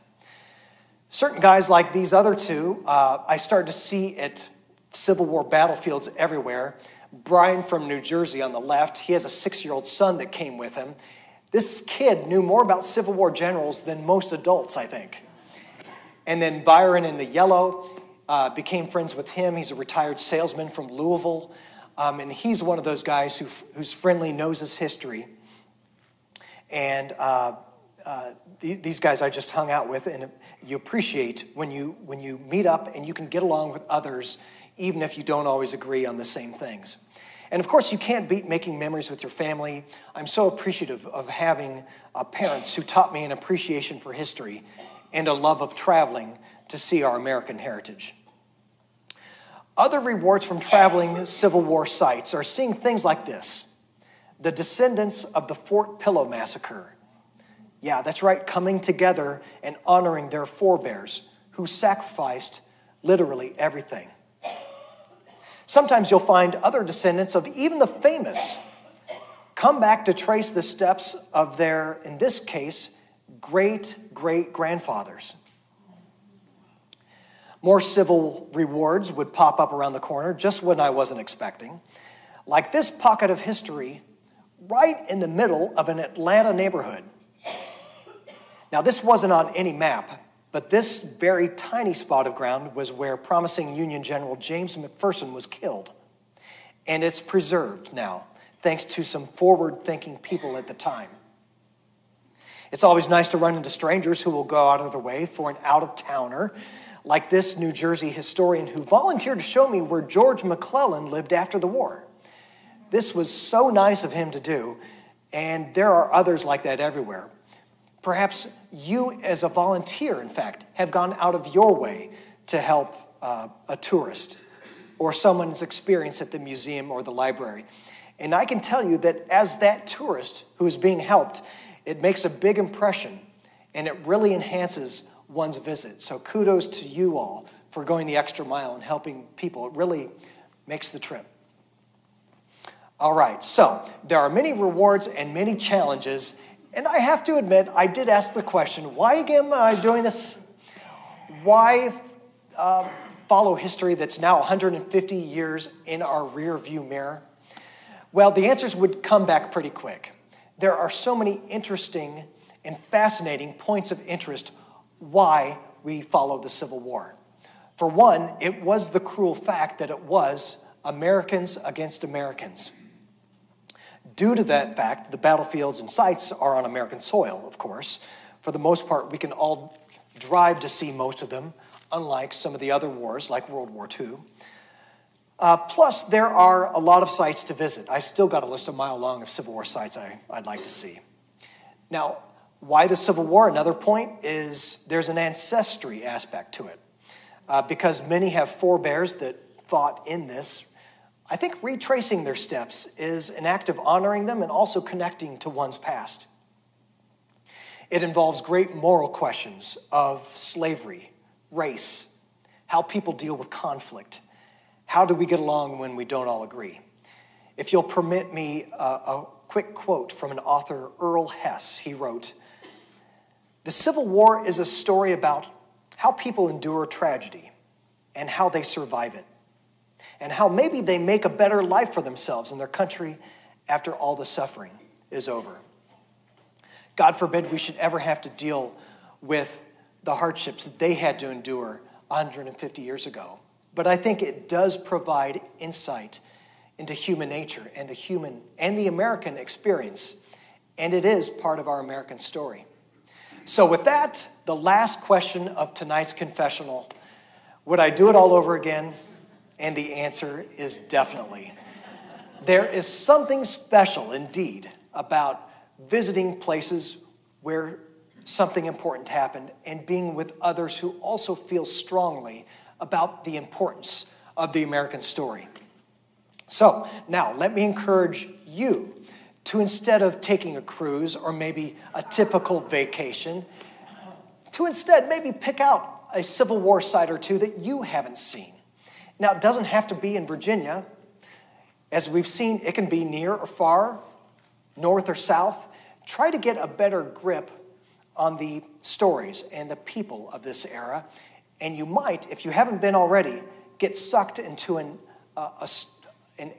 Certain guys like these other two, I started to see at Civil War battlefields everywhere. Brian from New Jersey on the left, he has a 6-year-old son that came with him. This kid knew more about Civil War generals than most adults, I think. And then Byron in the yellow, became friends with him. He's a retired salesman from Louisville. And he's one of those guys who's friendly, knows his history. And these guys I just hung out with, and you appreciate when you meet up and you can get along with others, even if you don't always agree on the same things. And of course, you can't beat making memories with your family. I'm so appreciative of having parents who taught me an appreciation for history and a love of traveling to see our American heritage. Other rewards from traveling Civil War sites are seeing things like this. The descendants of the Fort Pillow Massacre. Yeah, that's right, coming together and honoring their forebears who sacrificed literally everything. Sometimes you'll find other descendants of even the famous come back to trace the steps of their, in this case, great-great-grandfathers. More civil rewards would pop up around the corner just when I wasn't expecting. Like this pocket of history right in the middle of an Atlanta neighborhood. Now, this wasn't on any map, but this very tiny spot of ground was where promising Union General James McPherson was killed. And it's preserved now, thanks to some forward-thinking people at the time. It's always nice to run into strangers who will go out of their way for an out-of-towner, like this New Jersey historian who volunteered to show me where George McClellan lived after the war. This was so nice of him to do, and there are others like that everywhere. Perhaps you, as a volunteer, in fact, have gone out of your way to help a tourist or someone's experience at the museum or the library. And I can tell you that as that tourist who is being helped, it makes a big impression, and it really enhances one's visit. So kudos to you all for going the extra mile and helping people. It really makes the trip. All right, so there are many rewards and many challenges, and I have to admit, I did ask the question, why again am I doing this? Why follow history that's now 150 years in our rear view mirror? Well, the answers would come back pretty quick. There are so many interesting and fascinating points of interest why we follow the Civil War. For one, it was the cruel fact that it was Americans against Americans. Due to that fact, the battlefields and sites are on American soil, of course. For the most part, we can all drive to see most of them, unlike some of the other wars, like World War II. Plus, there are a lot of sites to visit. I still got a list a mile long of Civil War sites I'd like to see. Now, Why the Civil War? Another point is there's an ancestry aspect to it. Because many have forebears that fought in this, I think retracing their steps is an act of honoring them and also connecting to one's past. It involves great moral questions of slavery, race, how people deal with conflict, how do we get along when we don't all agree. If you'll permit me a quick quote from an author, Earl Hess, he wrote, "The Civil War is a story about how people endure tragedy and how they survive it, and how maybe they make a better life for themselves and their country after all the suffering is over." God forbid we should ever have to deal with the hardships that they had to endure 150 years ago. But I think it does provide insight into human nature and the American experience, and it is part of our American story. So with that, the last question of tonight's confessional, would I do it all over again? And the answer is definitely. There is something special indeed about visiting places where something important happened and being with others who also feel strongly about the importance of the American story. So now let me encourage you to, instead of taking a cruise or maybe a typical vacation, to instead maybe pick out a Civil War site or two that you haven't seen. Now, it doesn't have to be in Virginia. As we've seen, it can be near or far, north or south. Try to get a better grip on the stories and the people of this era, and you might, if you haven't been already, get sucked into an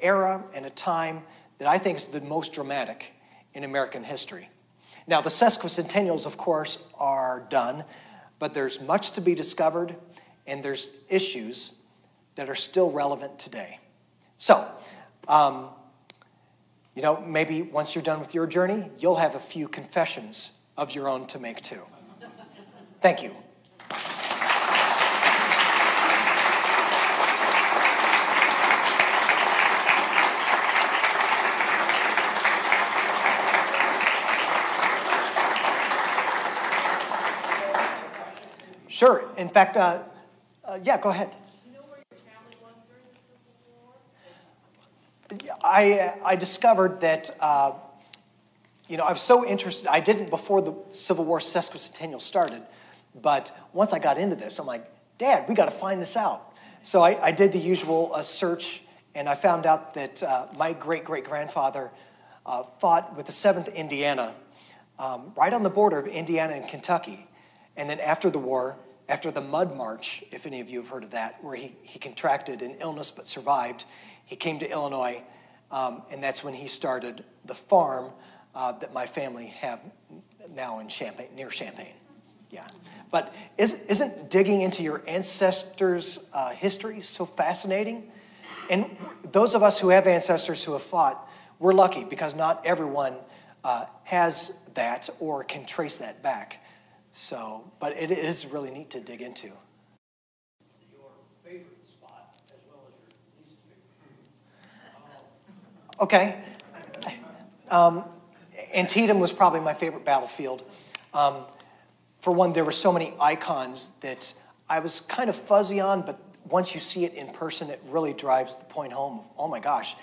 era and a time that I think is the most dramatic in American history. Now, the sesquicentennials, of course, are done, but there's much to be discovered, and there's issues that are still relevant today. So, maybe once you're done with your journey, you'll have a few confessions of your own to make too. Thank you. Sure. In fact, yeah, go ahead. I discovered that, I was so interested. I didn't before the Civil War sesquicentennial started, but once I got into this, I'm like, Dad, we got to find this out. So I did the usual search, and I found out that my great-great-grandfather fought with the 7th Indiana, right on the border of Indiana and Kentucky. And then after the war, after the Mud March, if any of you have heard of that, where he contracted an illness but survived, he came to Illinois, and that's when he started the farm that my family have now in Champaign, near Champaign. Yeah. But isn't digging into your ancestors' history so fascinating? And those of us who have ancestors who have fought, we're lucky because not everyone has that or can trace that back. So, but it is really neat to dig into. Your favorite spot as well as your least favorite. Okay. Antietam was probably my favorite battlefield. For one, there were so many icons that I was kind of fuzzy on, but once you see it in person, it really drives the point home of, oh my gosh,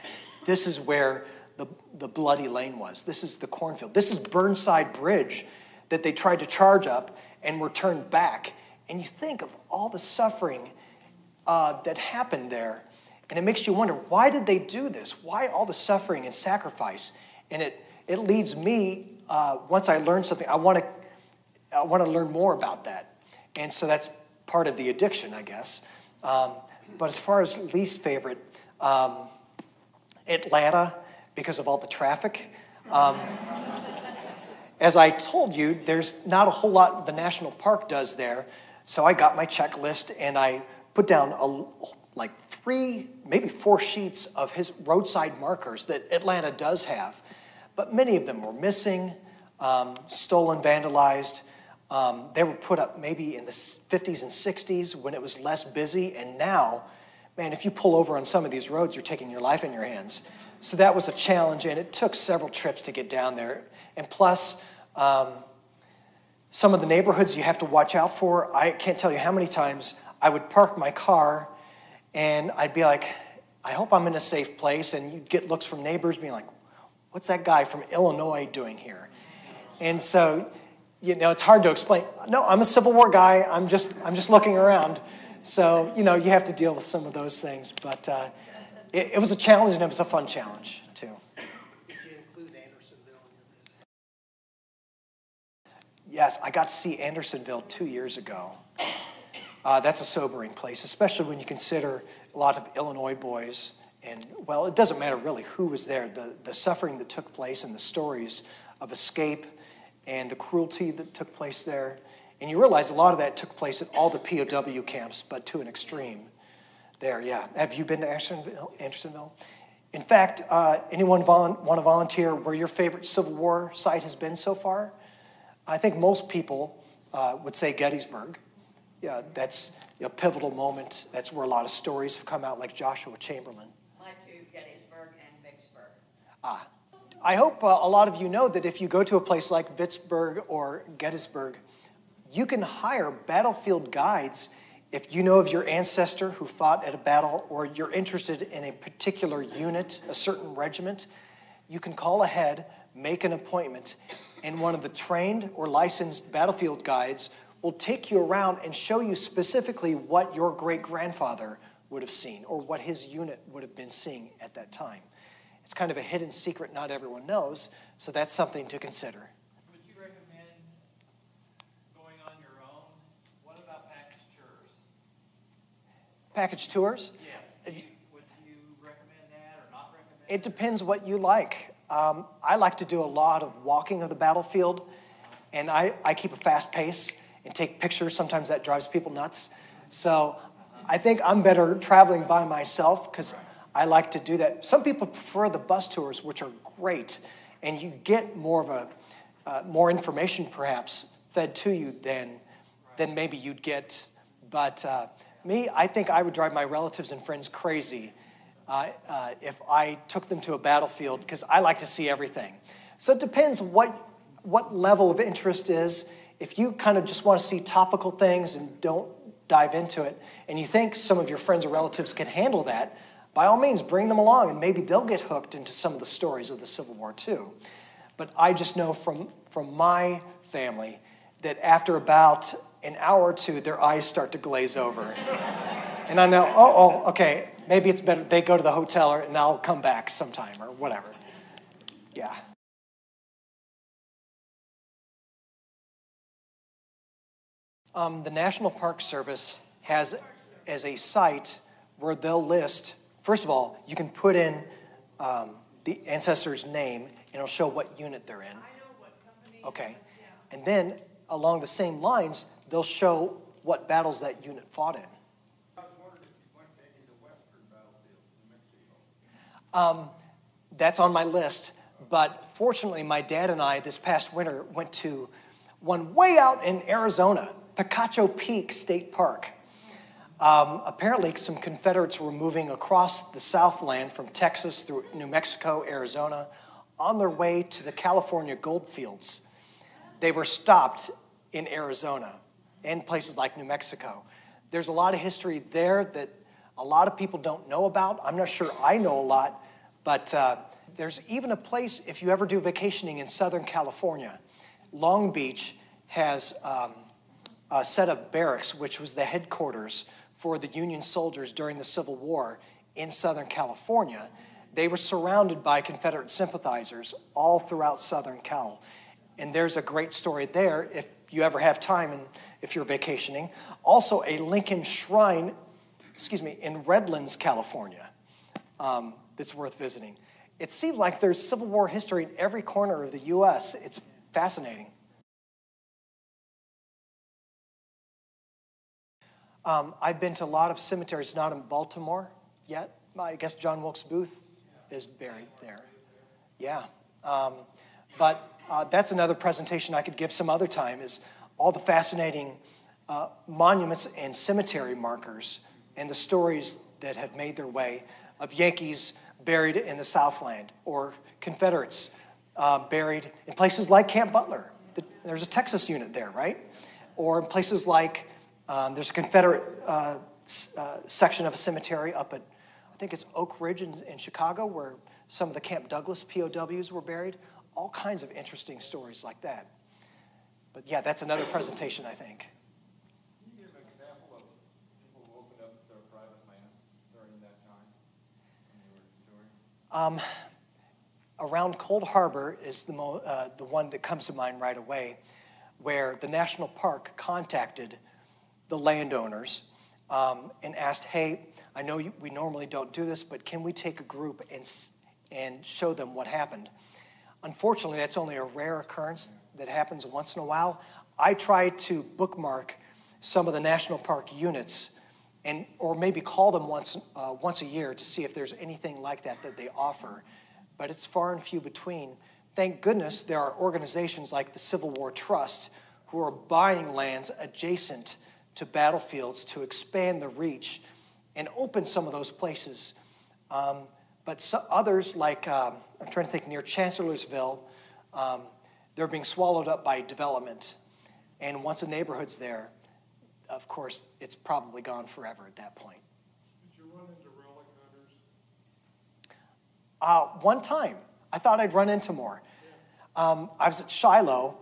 this is where the bloody lane was. This is the cornfield. This is Burnside Bridge that they tried to charge up and were turned back. And you think of all the suffering that happened there, and it makes you wonder, why did they do this? Why all the suffering and sacrifice? And it leads me, once I learn something, I want to learn more about that. And so that's part of the addiction, I guess. But as far as least favorite, Atlanta, because of all the traffic. As I told you, there's not a whole lot the national park does there. So I got my checklist and I put down like 3, maybe 4 sheets of his roadside markers that Atlanta does have. But many of them were missing, stolen, vandalized. They were put up maybe in the 50s and 60s when it was less busy. And now, man, if you pull over on some of these roads, you're taking your life in your hands. So that was a challenge, and it took several trips to get down there. And plus, some of the neighborhoods you have to watch out for. I can't tell you how many times I would park my car and I'd be like, I hope I'm in a safe place. And you'd get looks from neighbors being like, what's that guy from Illinois doing here? And so, you know, it's hard to explain. No, I'm a Civil War guy. I'm just looking around. So, you know, you have to deal with some of those things. But it was a challenge, and it was a fun challenge, too. Did you include Andersonville in your visit? Yes, I got to see Andersonville 2 years ago. That's a sobering place, especially when you consider a lot of Illinois boys. And, well, it doesn't matter really who was there. The suffering that took place and the stories of escape and the cruelty that took place there. And you realize a lot of that took place at all the POW camps, but to an extreme there, yeah. Have you been to Andersonville? In fact, anyone want to volunteer where your favorite Civil War site has been so far? I think most people would say Gettysburg. Yeah, that's a pivotal moment. That's where a lot of stories have come out, like Joshua Chamberlain. My two, Gettysburg and Vicksburg. I hope a lot of you know that if you go to a place like Vicksburg or Gettysburg, you can hire battlefield guides if you know of your ancestor who fought at a battle or you're interested in a particular unit, a certain regiment. You can call ahead, make an appointment, and one of the trained or licensed battlefield guides will take you around and show you specifically what your great-grandfather would have seen or what his unit would have been seeing at that time. It's kind of a hidden secret not everyone knows, so that's something to consider. Would you recommend going on your own? What about package tours? Package tours? Yes. Would you recommend that or not recommend It depends what you like. I like to do a lot of walking of the battlefield, and I keep a fast pace and take pictures. Sometimes that drives people nuts. So I think I'm better traveling by myself because I like to do that. Some people prefer the bus tours, which are great, and you get more of a more information perhaps fed to you than maybe you'd get. But me, I think I would drive my relatives and friends crazy if I took them to a battlefield because I like to see everything. So it depends what level of interest is. If you kind of just want to see topical things and don't dive into it, and you think some of your friends or relatives can handle that, by all means, bring them along, and maybe they'll get hooked into some of the stories of the Civil War, too. But I just know from my family that after about an hour or two, their eyes start to glaze over. And I know, okay, maybe it's better they go to the hotel, and I'll come back sometime, or whatever. Yeah. The National Park Service has as a site where they'll list. First of all, you can put in the ancestor's name, and it'll show what unit they're in. Okay. And then, along the same lines, they'll show what battles that unit fought in. I was wondering if you went into Western battlefields in Mexico. That's on my list. But fortunately, my dad and I, this past winter, went to one way out in Arizona, Picacho Peak State Park. Apparently, some Confederates were moving across the Southland from Texas through New Mexico, Arizona, on their way to the California gold fields. They were stopped in Arizona and places like New Mexico. There's a lot of history there that a lot of people don't know about. I'm not sure I know a lot, but there's even a place, if you ever do vacationing in Southern California, Long Beach has a set of barracks, which was the headquarters for the Union soldiers during the Civil War in Southern California. They were surrounded by Confederate sympathizers all throughout Southern Cal. And there's a great story there if you ever have time and if you're vacationing. Also a Lincoln Shrine, in Redlands, California, that's worth visiting. It seems like there's Civil War history in every corner of the U.S. It's fascinating. I've been to a lot of cemeteries, not in Baltimore yet. I guess John Wilkes Booth is buried there. Yeah. But that's another presentation I could give some other time, is all the fascinating monuments and cemetery markers and the stories that have made their way of Yankees buried in the Southland or Confederates buried in places like Camp Butler. there's a Texas unit there, right? Or in places like, there's a Confederate section of a cemetery up at, I think it's Oak Ridge in Chicago, where some of the Camp Douglas POWs were buried. All kinds of interesting stories like that. But yeah, that's another presentation, I think. Can you give an example of people who opened up their private lands during that time when you were touring? Around Cold Harbor is the one that comes to mind right away, where the national park contacted the landowners and asked, hey, I know we normally don't do this, but can we take a group and show them what happened? Unfortunately, that's only a rare occurrence that happens once in a while. I try to bookmark some of the national park units or maybe call them once a year to see if there's anything like that they offer. But it's far and few between. Thank goodness there are organizations like the Civil War Trust who are buying lands adjacent to battlefields to expand the reach and open some of those places. But others, like I'm trying to think, near Chancellorsville, they're being swallowed up by development. And once a neighborhood's there, of course, it's probably gone forever at that point. Did you run into relic hunters? One time. I thought I'd run into more. I was at Shiloh,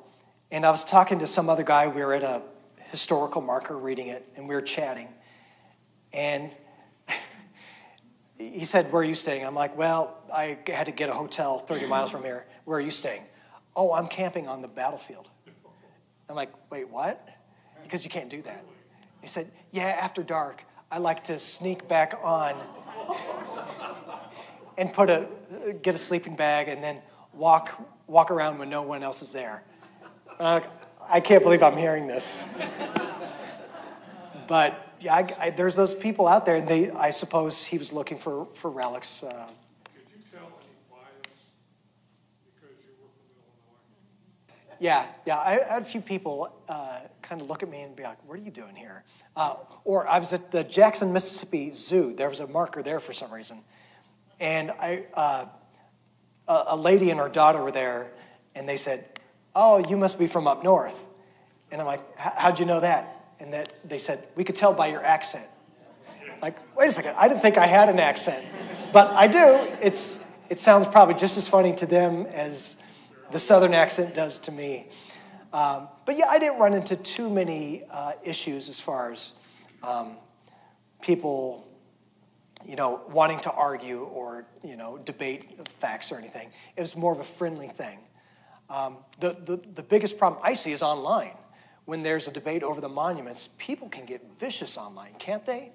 and I was talking to some other guy. We were at a historical marker reading it, and we were chatting. And he said, where are you staying? I'm like, well, I had to get a hotel 30 miles from here. Where are you staying? Oh, I'm camping on the battlefield. I'm like, wait, what? Because you can't do that. He said, yeah, after dark, I like to sneak back on and get a sleeping bag and then walk around when no one else is there. I can't believe I'm hearing this. But yeah, there's those people out there, and I suppose he was looking for relics. Could you tell any bias because you were from Illinois? Yeah. I had a few people kind of look at me and be like, what are you doing here? Or I was at the Jackson, Mississippi Zoo. There was a marker there for some reason. And a lady and her daughter were there, and they said, oh, you must be from up north. And I'm like, how'd you know that? And they said, we could tell by your accent. Like, wait a second, I didn't think I had an accent. But I do. It sounds probably just as funny to them as the Southern accent does to me. But yeah, I didn't run into too many issues as far as people, wanting to argue or, debate facts or anything. It was more of a friendly thing. The biggest problem I see is online. When there's a debate over the monuments, people can get vicious online, can't they?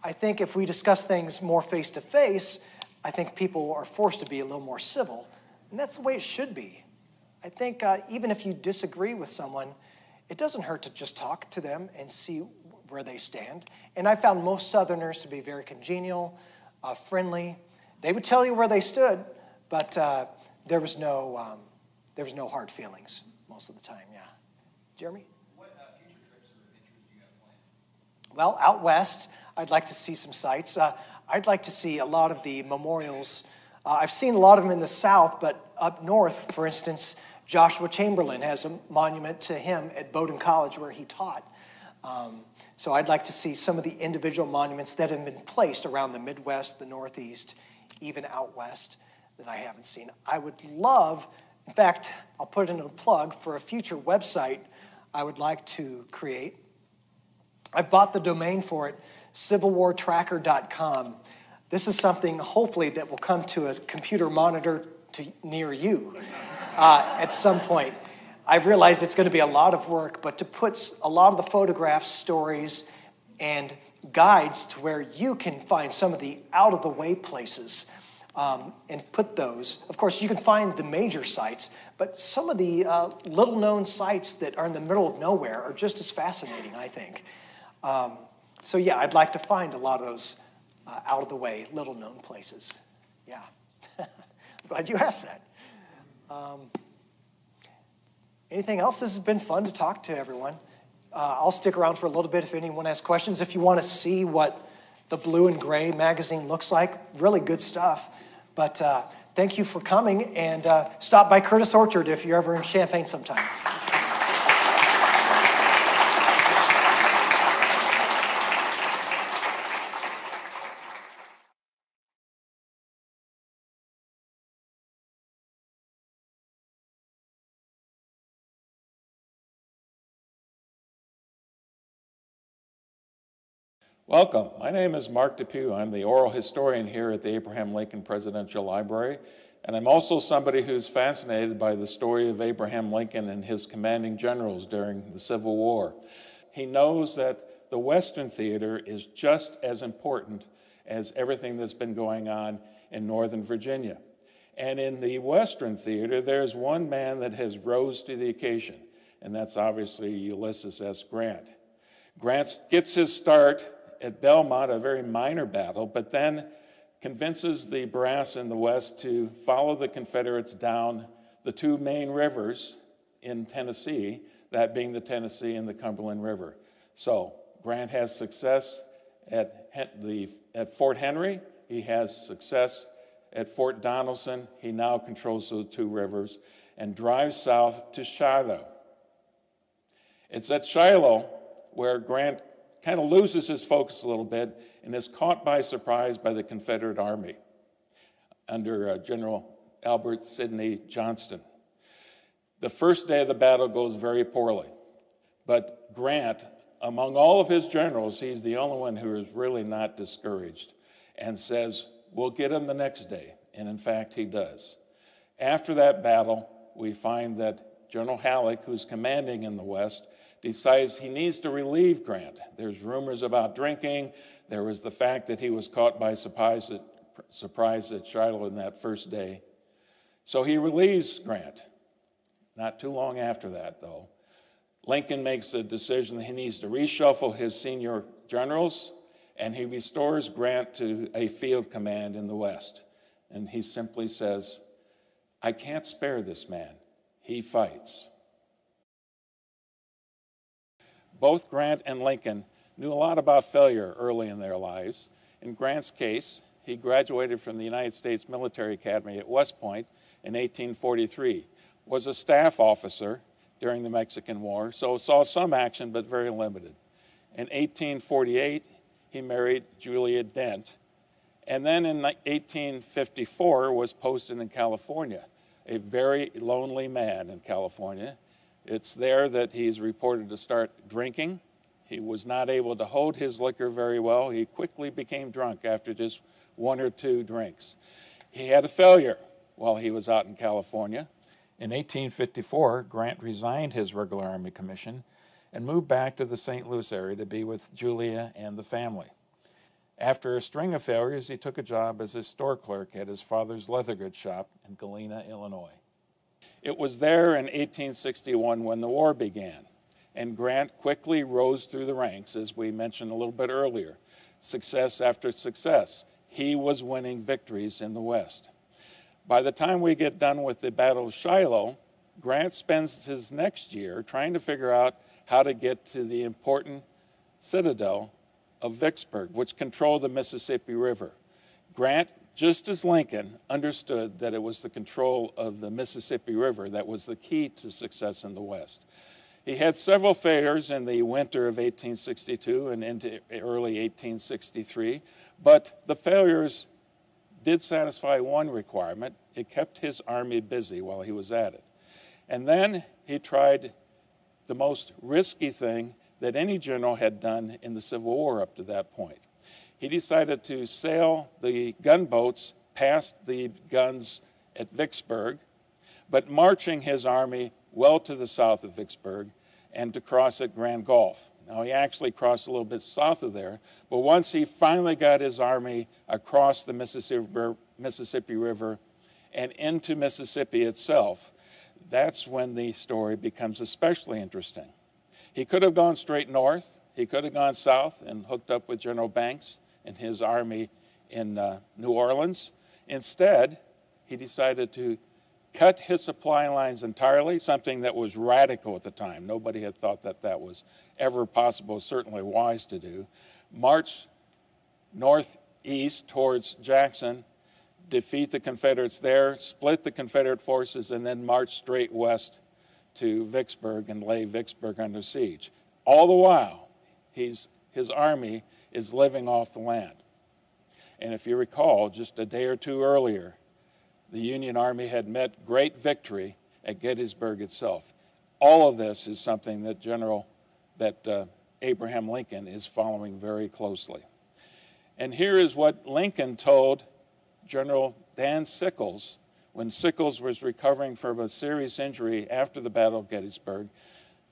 I think if we discuss things more face-to-face, I think people are forced to be a little more civil, and that's the way it should be. I think even if you disagree with someone, it doesn't hurt to just talk to them and see where they stand. And I found most Southerners to be very congenial, friendly. They would tell you where they stood, but there was no hard feelings most of the time, yeah. Jeremy? What future trips or adventures do you have planned? Well, out west, I'd like to see some sites. I'd like to see a lot of the memorials. I've seen a lot of them in the South, but up north, for instance, Joshua Chamberlain has a monument to him at Bowdoin College where he taught. So I'd like to see some of the individual monuments that have been placed around the Midwest, the Northeast, even out west that I haven't seen. I would love, in fact, I'll put in a plug for a future website I would like to create. I've bought the domain for it, civilwartracker.com. This is something, hopefully, that will come to a computer monitor near you at some point. I've realized it's going to be a lot of work, but to put a lot of the photographs, stories, and guides to where you can find some of the out-of-the-way places and put those. Of course, you can find the major sites, but some of the little-known sites that are in the middle of nowhere are just as fascinating, I think. So yeah, I'd like to find a lot of those out-of-the-way, little-known places. Yeah. I'm glad you asked that. Anything else? This has been fun to talk to everyone. I'll stick around for a little bit if anyone has questions. If you want to see what the Blue and Gray magazine looks like, really good stuff. But thank you for coming, and stop by Curtis Orchard if you're ever in Champaign sometime. Welcome. My name is Mark Depew. I'm the oral historian here at the Abraham Lincoln Presidential Library, and I'm also somebody who's fascinated by the story of Abraham Lincoln and his commanding generals during the Civil War. He knows that the Western theater is just as important as everything that's been going on in Northern Virginia. And in the Western theater, there's one man that has rose to the occasion, and that's obviously Ulysses S. Grant. Grant gets his start at Belmont, a very minor battle, but then convinces the brass in the West to follow the Confederates down the two main rivers in Tennessee, that being the Tennessee and the Cumberland River. So Grant has success at Fort Henry. He has success at Fort Donelson. He now controls those two rivers and drives south to Shiloh. It's at Shiloh where Grant kind of loses his focus a little bit and is caught by surprise by the Confederate Army under General Albert Sidney Johnston. The first day of the battle goes very poorly, but Grant, among all of his generals, he's the only one who is really not discouraged and says, we'll get him the next day, and in fact he does. After that battle, we find that General Halleck, who's commanding in the West, decides he needs to relieve Grant. There's rumors about drinking. There was the fact that he was caught by surprise at Shiloh in that first day. So he relieves Grant. Not too long after that, though, Lincoln makes a decision that he needs to reshuffle his senior generals, and he restores Grant to a field command in the West. And he simply says, I can't spare this man. He fights. Both Grant and Lincoln knew a lot about failure early in their lives. In Grant's case, he graduated from the United States Military Academy at West Point in 1843, was a staff officer during the Mexican War, so saw some action but very limited. In 1848, he married Julia Dent, and then in 1854 was posted in California, a very lonely man in California. It's there that he's reported to start drinking. He was not able to hold his liquor very well. He quickly became drunk after just one or two drinks. He had a failure while he was out in California. In 1854, Grant resigned his regular Army commission and moved back to the St. Louis area to be with Julia and the family. After a string of failures, he took a job as a store clerk at his father's leather goods shop in Galena, Illinois. It was there in 1861 when the war began, and Grant quickly rose through the ranks, as we mentioned a little bit earlier. Success after success. He was winning victories in the West. By the time we get done with the Battle of Shiloh, Grant spends his next year trying to figure out how to get to the important citadel of Vicksburg, which controlled the Mississippi River. Grant, just as Lincoln, understood that it was the control of the Mississippi River that was the key to success in the West. He had several failures in the winter of 1862 and into early 1863, but the failures did satisfy one requirement. It kept his army busy while he was at it. And then he tried the most risky thing that any general had done in the Civil War up to that point. He decided to sail the gunboats past the guns at Vicksburg, but marching his army well to the south of Vicksburg and to cross at Grand Gulf. Now, he actually crossed a little bit south of there, but once he finally got his army across the Mississippi River and into Mississippi itself, that's when the story becomes especially interesting. He could have gone straight north. He could have gone south and hooked up with General Banks and his army in New Orleans. Instead, he decided to cut his supply lines entirely, something that was radical at the time. Nobody had thought that that was ever possible, certainly wise to do. March northeast towards Jackson, defeat the Confederates there, split the Confederate forces, and then march straight west to Vicksburg and lay Vicksburg under siege. All the while, his army is living off the land. And if you recall, just a day or two earlier, the Union Army had met great victory at Gettysburg itself. All of this is something that Abraham Lincoln is following very closely. And here is what Lincoln told General Dan Sickles when Sickles was recovering from a serious injury after the Battle of Gettysburg.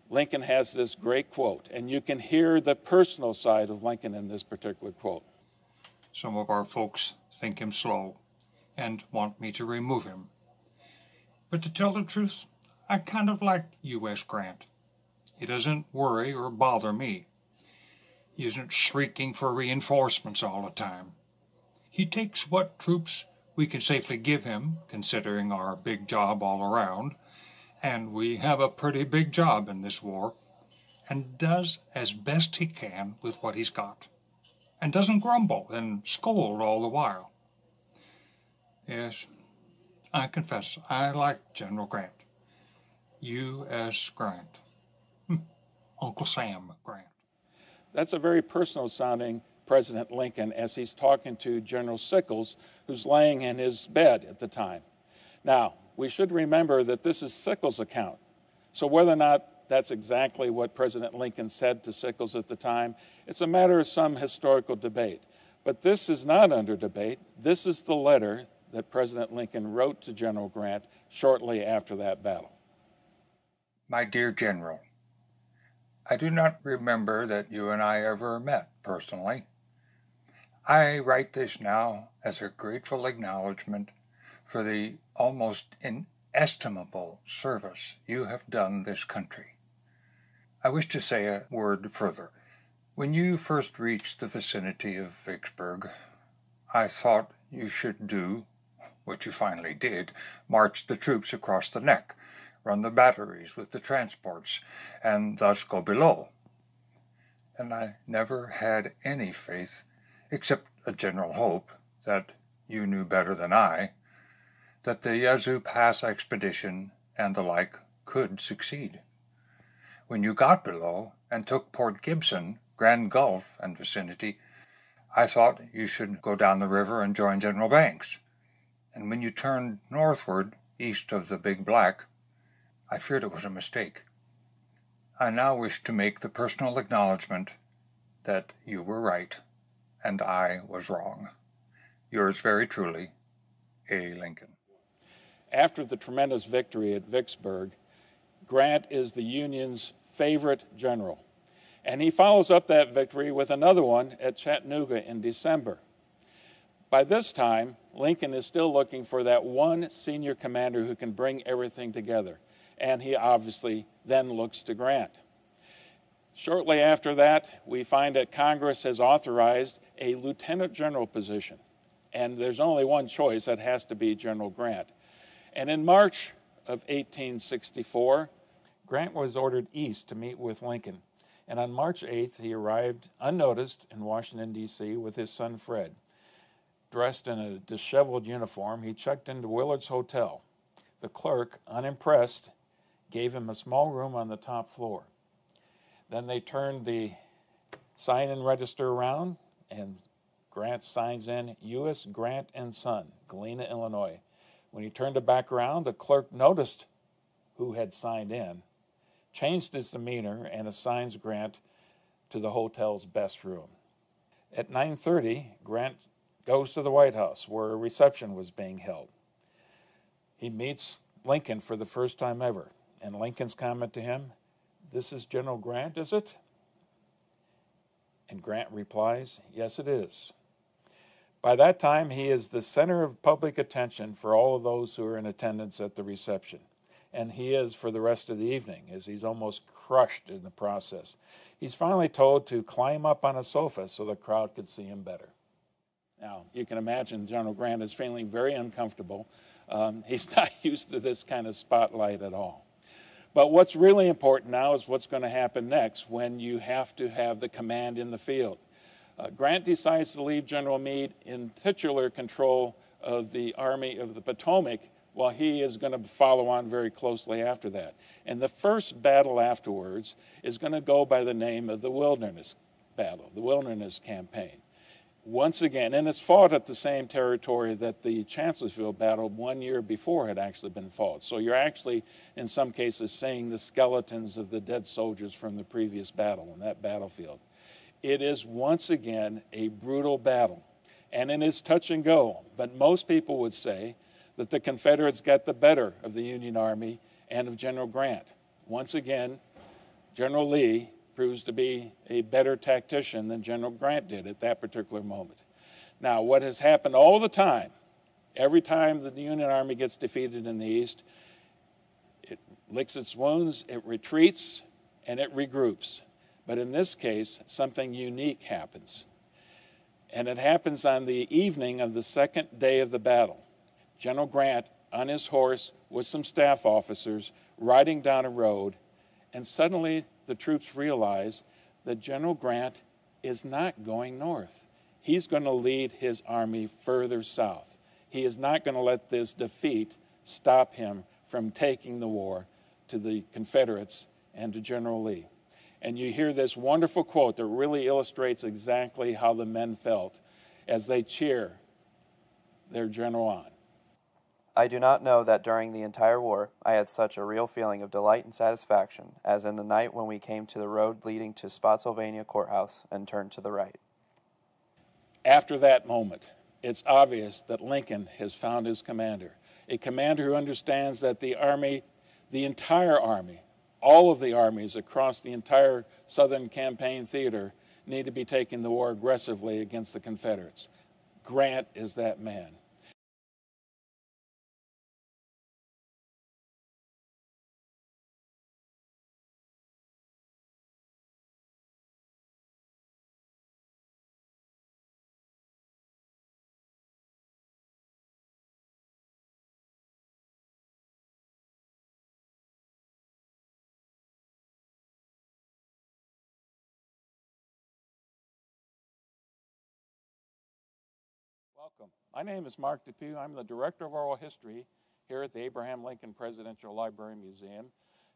Lincoln has this great quote, and you can hear the personal side of Lincoln in this particular quote. Some of our folks think him slow and want me to remove him. But to tell the truth, I kind of like U.S. Grant. He doesn't worry or bother me. He isn't shrieking for reinforcements all the time. He takes what troops we can safely give him, considering our big job all around, and we have a pretty big job in this war, and does as best he can with what he's got, and doesn't grumble and scold all the while. Yes, I confess, I like General Grant. U.S. Grant. Uncle Sam Grant. That's a very personal sounding President Lincoln as he's talking to General Sickles, who's laying in his bed at the time. Now, we should remember that this is Sickles' account. So whether or not that's exactly what President Lincoln said to Sickles at the time, it's a matter of some historical debate. But this is not under debate. This is the letter that President Lincoln wrote to General Grant shortly after that battle. My dear General, I do not remember that you and I ever met personally. I write this now as a grateful acknowledgement for the almost inestimable service you have done this country. I wish to say a word further. When you first reached the vicinity of Vicksburg, I thought you should do, what you finally did, march the troops across the neck, run the batteries with the transports, and thus go below. And I never had any faith, except a general hope, that you knew better than I, that the Yazoo Pass expedition and the like could succeed. When you got below and took Port Gibson, Grand Gulf, and vicinity, I thought you should go down the river and join General Banks. And when you turned northward, east of the Big Black, I feared it was a mistake. I now wish to make the personal acknowledgement that you were right and I was wrong. Yours very truly, A. Lincoln. After the tremendous victory at Vicksburg, Grant is the Union's favorite general. And he follows up that victory with another one at Chattanooga in December. By this time, Lincoln is still looking for that one senior commander who can bring everything together. And he obviously then looks to Grant. Shortly after that, we find that Congress has authorized a lieutenant general position. And there's only one choice, that has to be General Grant. And in March of 1864, Grant was ordered east to meet with Lincoln. And on March 8th, he arrived unnoticed in Washington, D.C. with his son Fred. Dressed in a disheveled uniform, he checked into Willard's Hotel. The clerk, unimpressed, gave him a small room on the top floor. Then they turned the sign-in register around, and Grant signs in, U.S. Grant and Son, Galena, Illinois. When he turned it back around, the clerk noticed who had signed in, changed his demeanor, and assigns Grant to the hotel's best room. At 9:30, Grant goes to the White House, where a reception was being held. He meets Lincoln for the first time ever, and Lincoln's comment to him, "This is General Grant, is it?" And Grant replies, "Yes, it is." By that time, he is the center of public attention for all of those who are in attendance at the reception. And he is for the rest of the evening, as he's almost crushed in the process. He's finally told to climb up on a sofa so the crowd could see him better. Now, you can imagine General Grant is feeling very uncomfortable. He's not used to this kind of spotlight at all. But what's really important now is what's going to happen next when you have to have the command in the field. Grant decides to leave General Meade in titular control of the Army of the Potomac, while he is going to follow on very closely after that. And the first battle afterwards is going to go by the name of the Wilderness Battle, the Wilderness Campaign. once again, and it's fought at the same territory that the Chancellorsville battle 1 year before had actually been fought. So you're actually, in some cases, seeing the skeletons of the dead soldiers from the previous battle on that battlefield. It is once again a brutal battle, and it is touch and go, but most people would say that the Confederates got the better of the Union Army and of General Grant. Once again, General Lee proves to be a better tactician than General Grant did at that particular moment. Now, what has happened all the time, every time the Union Army gets defeated in the East, it licks its wounds, it retreats, and it regroups. But in this case, something unique happens. And it happens on the evening of the second day of the battle. General Grant, on his horse with some staff officers, riding down a road, and suddenly the troops realize that General Grant is not going north. He's going to lead his army further south. He is not going to let this defeat stop him from taking the war to the Confederates and to General Lee. And you hear this wonderful quote that really illustrates exactly how the men felt as they cheer their general on. I do not know that during the entire war I had such a real feeling of delight and satisfaction as in the night when we came to the road leading to Spotsylvania Courthouse and turned to the right. After that moment, it's obvious that Lincoln has found his commander, a commander who understands that the Army, the entire Army, all of the armies across the entire Southern campaign theater need to be taking the war aggressively against the Confederates. Grant is that man. Welcome. My name is Mark Depew. I'm the Director of Oral History here at the Abraham Lincoln Presidential Library Museum.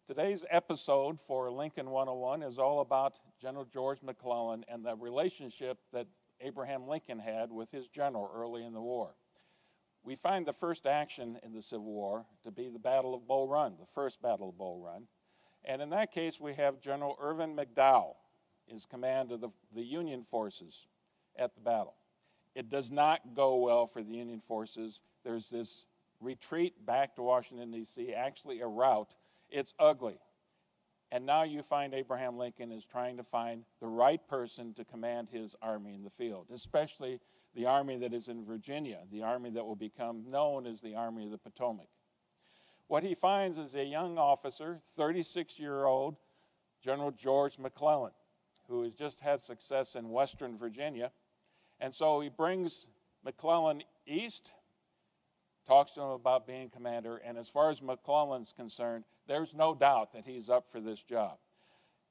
Today's episode for Lincoln 101 is all about General George McClellan and the relationship that Abraham Lincoln had with his general early in the war. We find the first action in the Civil War to be the Battle of Bull Run, the first Battle of Bull Run. And in that case, we have General Irvin McDowell is command of the Union forces at the battle. It does not go well for the Union forces. There's this retreat back to Washington, D.C., actually a rout. It's ugly. And now you find Abraham Lincoln is trying to find the right person to command his army in the field, especially the army that is in Virginia, the army that will become known as the Army of the Potomac. What he finds is a young officer, 36-year-old General George McClellan, who has just had success in Western Virginia. And so he brings McClellan east, talks to him about being commander, and as far as McClellan's concerned, there's no doubt that he's up for this job.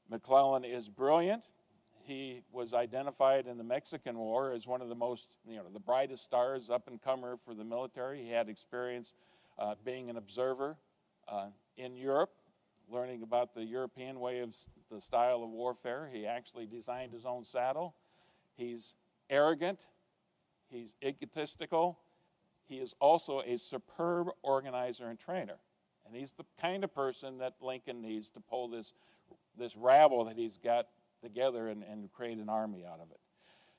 McClellan is brilliant. He was identified in the Mexican War as one of the most, the brightest stars, up-and-comer for the military. He had experience being an observer in Europe, learning about the European way of the style of warfare. He actually designed his own saddle. He's arrogant, he's egotistical, he is also a superb organizer and trainer. And he's the kind of person that Lincoln needs to pull this rabble that he's got together and create an army out of it.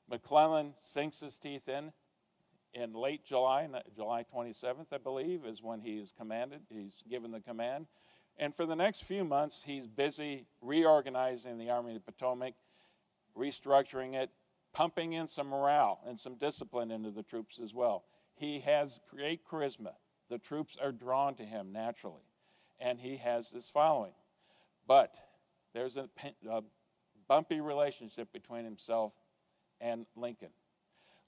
McClellan sinks his teeth in late July, July 27th, I believe, is when he's given the command. And for the next few months, he's busy reorganizing the Army of the Potomac, restructuring it, pumping in some morale and some discipline into the troops as well. He has great charisma. The troops are drawn to him naturally, and he has this following. But there's a bumpy relationship between himself and Lincoln.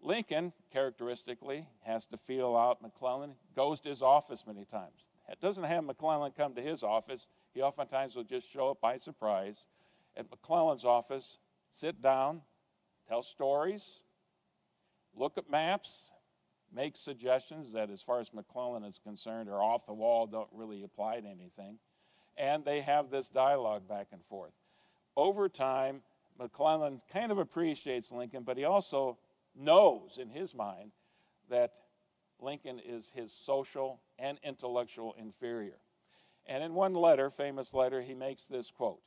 Lincoln, characteristically, has to feel out McClellan, goes to his office many times. It doesn't have McClellan come to his office. He oftentimes will just show up by surprise at McClellan's office, sit down, tell stories, look at maps, make suggestions that, as far as McClellan is concerned, are off the wall, don't really apply to anything. And they have this dialogue back and forth. Over time, McClellan kind of appreciates Lincoln, but he also knows in his mind that Lincoln is his social and intellectual inferior. And in one letter, famous letter, he makes this quote.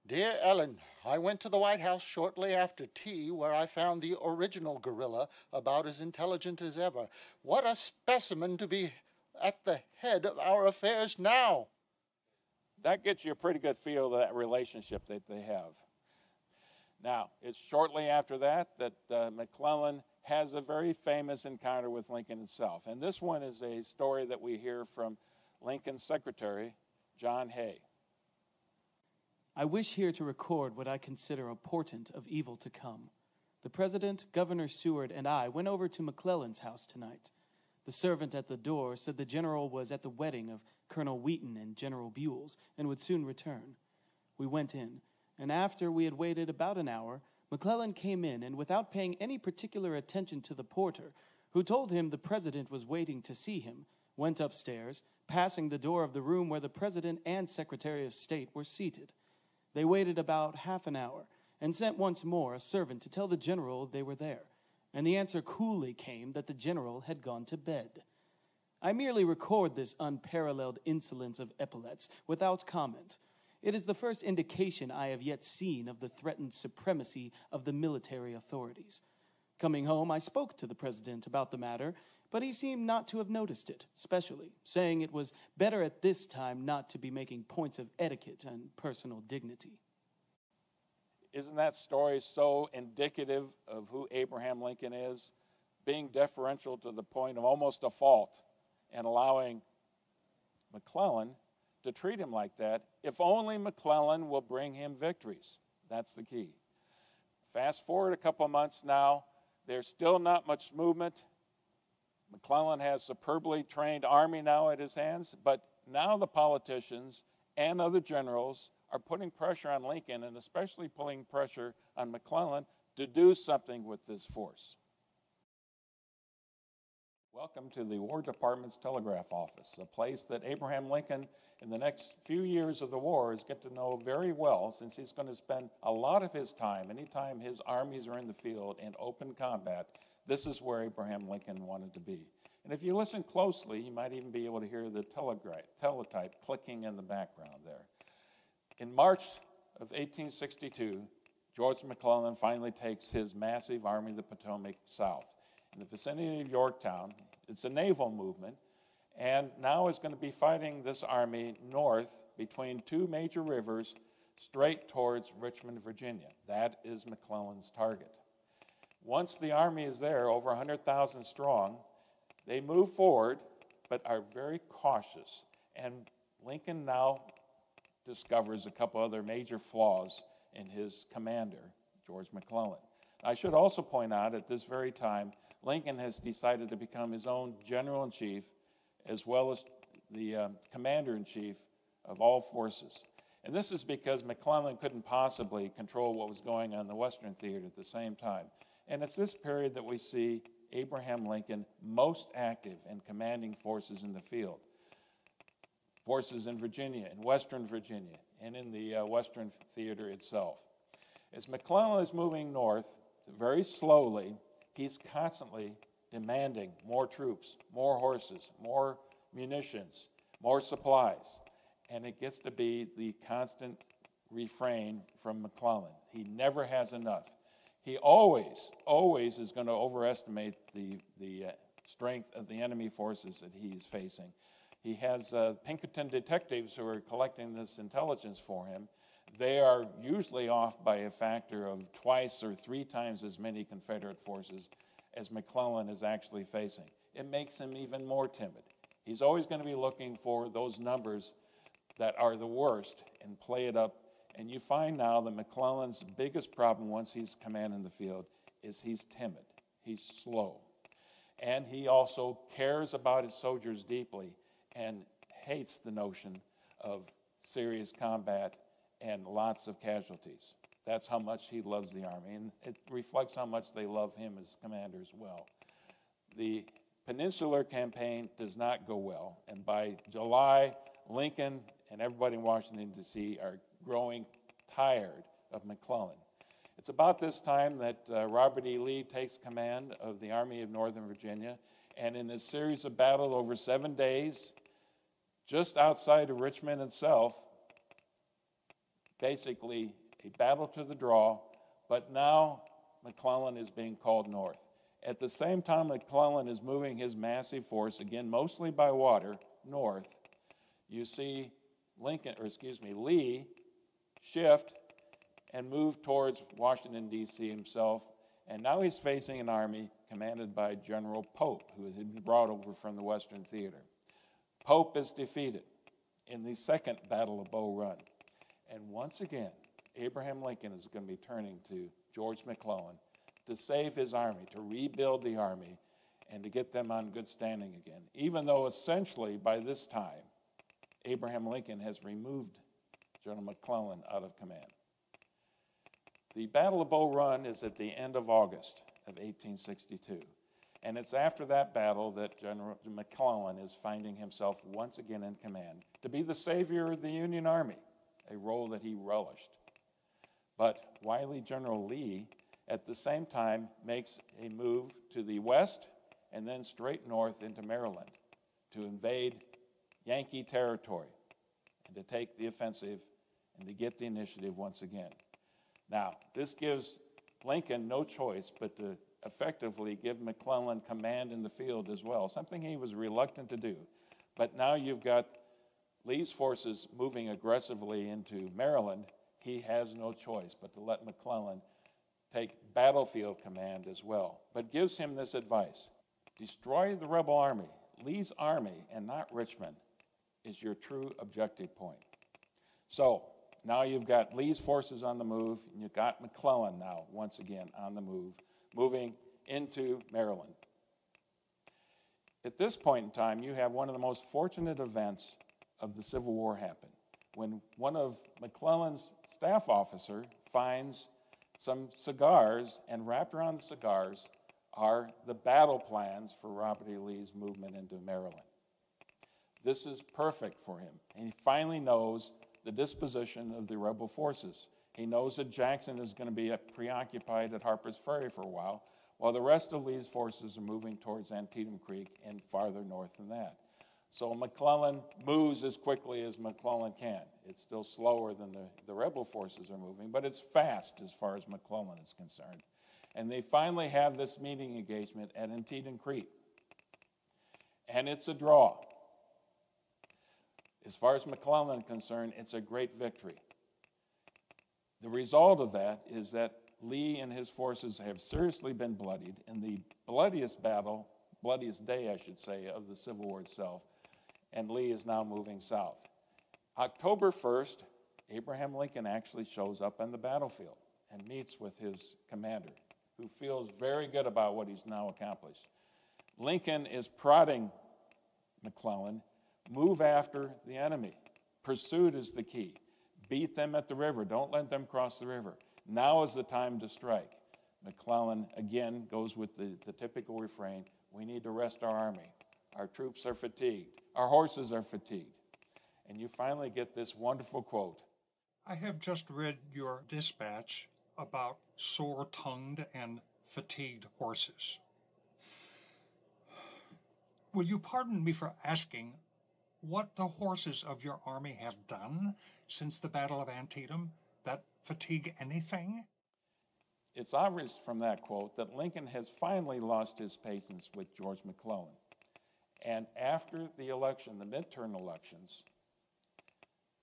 Dear Ellen, I went to the White House shortly after tea, where I found the original gorilla about as intelligent as ever. What a specimen to be at the head of our affairs now. That gets you a pretty good feel of that relationship that they have. Now, it's shortly after that McClellan has a very famous encounter with Lincoln himself. And this one is a story that we hear from Lincoln's secretary, John Hay. I wish here to record what I consider a portent of evil to come. The President, Governor Seward, and I went over to McClellan's house tonight. The servant at the door said the general was at the wedding of Colonel Wheaton and General Buell's and would soon return. We went in, and after we had waited about an hour, McClellan came in, and without paying any particular attention to the porter, who told him the President was waiting to see him, went upstairs, passing the door of the room where the President and Secretary of State were seated. They waited about half an hour, and sent once more a servant to tell the general they were there, and the answer coolly came that the general had gone to bed. I merely record this unparalleled insolence of epaulets without comment. It is the first indication I have yet seen of the threatened supremacy of the military authorities. Coming home, I spoke to the President about the matter, but he seemed not to have noticed it, specially, saying it was better at this time not to be making points of etiquette and personal dignity. Isn't that story so indicative of who Abraham Lincoln is? Being deferential to the point of almost a fault and allowing McClellan to treat him like that, if only McClellan will bring him victories. That's the key. Fast forward a couple of months now, there's still not much movement. McClellan has a superbly trained army now at his hands, but now the politicians and other generals are putting pressure on Lincoln, and especially putting pressure on McClellan to do something with this force. Welcome to the War Department's Telegraph Office, a place that Abraham Lincoln, in the next few years of the war, is get to know very well, since he's going to spend a lot of his time, anytime his armies are in the field in open combat, this is where Abraham Lincoln wanted to be. And if you listen closely, you might even be able to hear the teletype clicking in the background there. In March of 1862, George McClellan finally takes his massive Army of the Potomac south. In the vicinity of Yorktown, it's a naval movement, and now is going to be fighting this army north between two major rivers straight towards Richmond, Virginia. That is McClellan's target. Once the army is there, over 100,000 strong, they move forward, but are very cautious. And Lincoln now discovers a couple other major flaws in his commander, George McClellan. I should also point out at this very time, Lincoln has decided to become his own general-in-chief, as well as the commander-in-chief of all forces. And this is because McClellan couldn't possibly control what was going on in the Western Theater at the same time. And it's this period that we see Abraham Lincoln most active in commanding forces in the field. Forces in Virginia, in Western Virginia, and in the Western Theater itself. As McClellan is moving north, very slowly, he's constantly demanding more troops, more horses, more munitions, more supplies. And it gets to be the constant refrain from McClellan. He never has enough. He always is going to overestimate the strength of the enemy forces that he is facing. He has Pinkerton detectives who are collecting this intelligence for him. They are usually off by a factor of twice or three times as many Confederate forces as McClellan is actually facing. It makes him even more timid. He's always going to be looking for those numbers that are the worst and play it up. And you find now that McClellan's biggest problem once he's commanding the field is he's timid. He's slow. And he also cares about his soldiers deeply and hates the notion of serious combat and lots of casualties. That's how much he loves the Army, and it reflects how much they love him as commander as well. The Peninsular Campaign does not go well, and by July, Lincoln and everybody in Washington, D.C. are growing tired of McClellan. It's about this time that Robert E. Lee takes command of the Army of Northern Virginia, and in a series of battles over 7 days, just outside of Richmond itself, basically a battle to the draw, but now McClellan is being called north. At the same time McClellan is moving his massive force, again mostly by water, north, you see Lee shift and move towards Washington, D.C. himself, and now he's facing an army commanded by General Pope, who has been brought over from the Western Theater. Pope is defeated in the Second Battle of Bull Run, and once again, Abraham Lincoln is going to be turning to George McClellan to save his army, to rebuild the army, and to get them on good standing again, even though essentially by this time, Abraham Lincoln has removed General McClellan out of command. The Battle of Bull Run is at the end of August of 1862, and it's after that battle that General McClellan is finding himself once again in command to be the savior of the Union Army, a role that he relished. But wily General Lee, at the same time, makes a move to the west and then straight north into Maryland to invade Yankee territory and to take the offensive and to get the initiative once again. Now, this gives Lincoln no choice but to effectively give McClellan command in the field as well, something he was reluctant to do. But now you've got Lee's forces moving aggressively into Maryland. He has no choice but to let McClellan take battlefield command as well, but gives him this advice: destroy the rebel army. Lee's army, and not Richmond, is your true objective point. So now you've got Lee's forces on the move, and you've got McClellan now once again on the move, moving into Maryland. At this point in time, you have one of the most fortunate events of the Civil War happen, when one of McClellan's staff officer finds some cigars, and wrapped around the cigars are the battle plans for Robert E. Lee's movement into Maryland. This is perfect for him, and he finally knows the disposition of the rebel forces. He knows that Jackson is going to be preoccupied at Harper's Ferry for a while the rest of Lee's forces are moving towards Antietam Creek and farther north than that. So McClellan moves as quickly as McClellan can. It's still slower than the rebel forces are moving, but it's fast as far as McClellan is concerned. And they finally have this meeting engagement at Antietam Creek. And it's a draw. As far as McClellan is concerned, it's a great victory. The result of that is that Lee and his forces have seriously been bloodied in the bloodiest battle, bloodiest day, I should say, of the Civil War itself, and Lee is now moving south. October 1st, Abraham Lincoln actually shows up on the battlefield and meets with his commander, who feels very good about what he's now accomplished. Lincoln is prodding McClellan, move after the enemy. Pursuit is the key. Beat them at the river. Don't let them cross the river. Now is the time to strike. McClellan, again, goes with the typical refrain, we need to rest our army. Our troops are fatigued. Our horses are fatigued. And you finally get this wonderful quote. I have just read your dispatch about sore-tongued and fatigued horses. Will you pardon me for asking what the horses of your army have done since the Battle of Antietam that fatigue anything? It's obvious from that quote that Lincoln has finally lost his patience with George McClellan. And after the election, the midterm elections,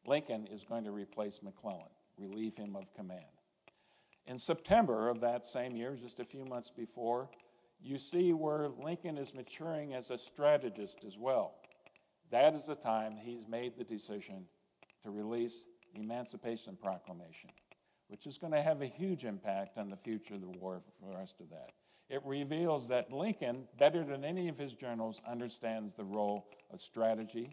Lincoln is going to replace McClellan, relieve him of command. In September of that same year, just a few months before, you see where Lincoln is maturing as a strategist as well. That is the time he's made the decision to release the Emancipation Proclamation, which is going to have a huge impact on the future of the war for the rest of that. It reveals that Lincoln, better than any of his generals, understands the role of strategy,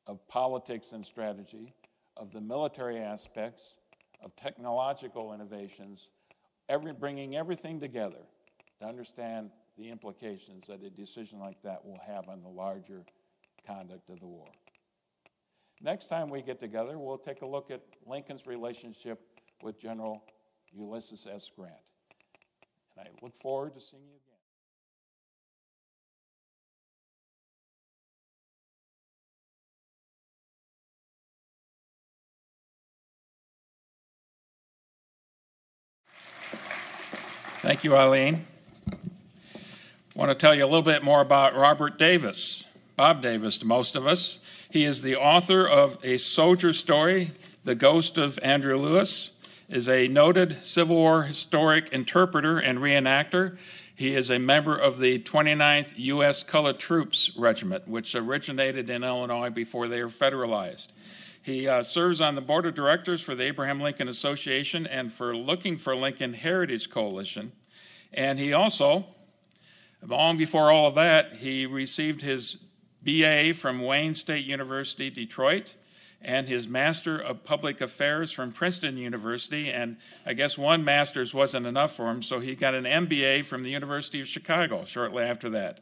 of politics and strategy, of the military aspects, of technological innovations, bringing everything together to understand the implications that a decision like that will have on the larger conduct of the war. Next time we get together, we'll take a look at Lincoln's relationship with General Ulysses S. Grant. And I look forward to seeing you again. Thank you, Eileen. I want to tell you a little bit more about Robert Davis, Bob Davis to most of us. He is the author of A Soldier Story, The Ghost of Andrew Lewis, is a noted Civil War historic interpreter and reenactor. He is a member of the 29th U.S. Colored Troops Regiment, which originated in Illinois before they were federalized. He serves on the board of directors for the Abraham Lincoln Association and for Looking for Lincoln Heritage Coalition. And he also, long before all of that, he received his BA from Wayne State University, Detroit, and his Master of Public Affairs from Princeton University. And I guess one master's wasn't enough for him, so he got an MBA from the University of Chicago shortly after that.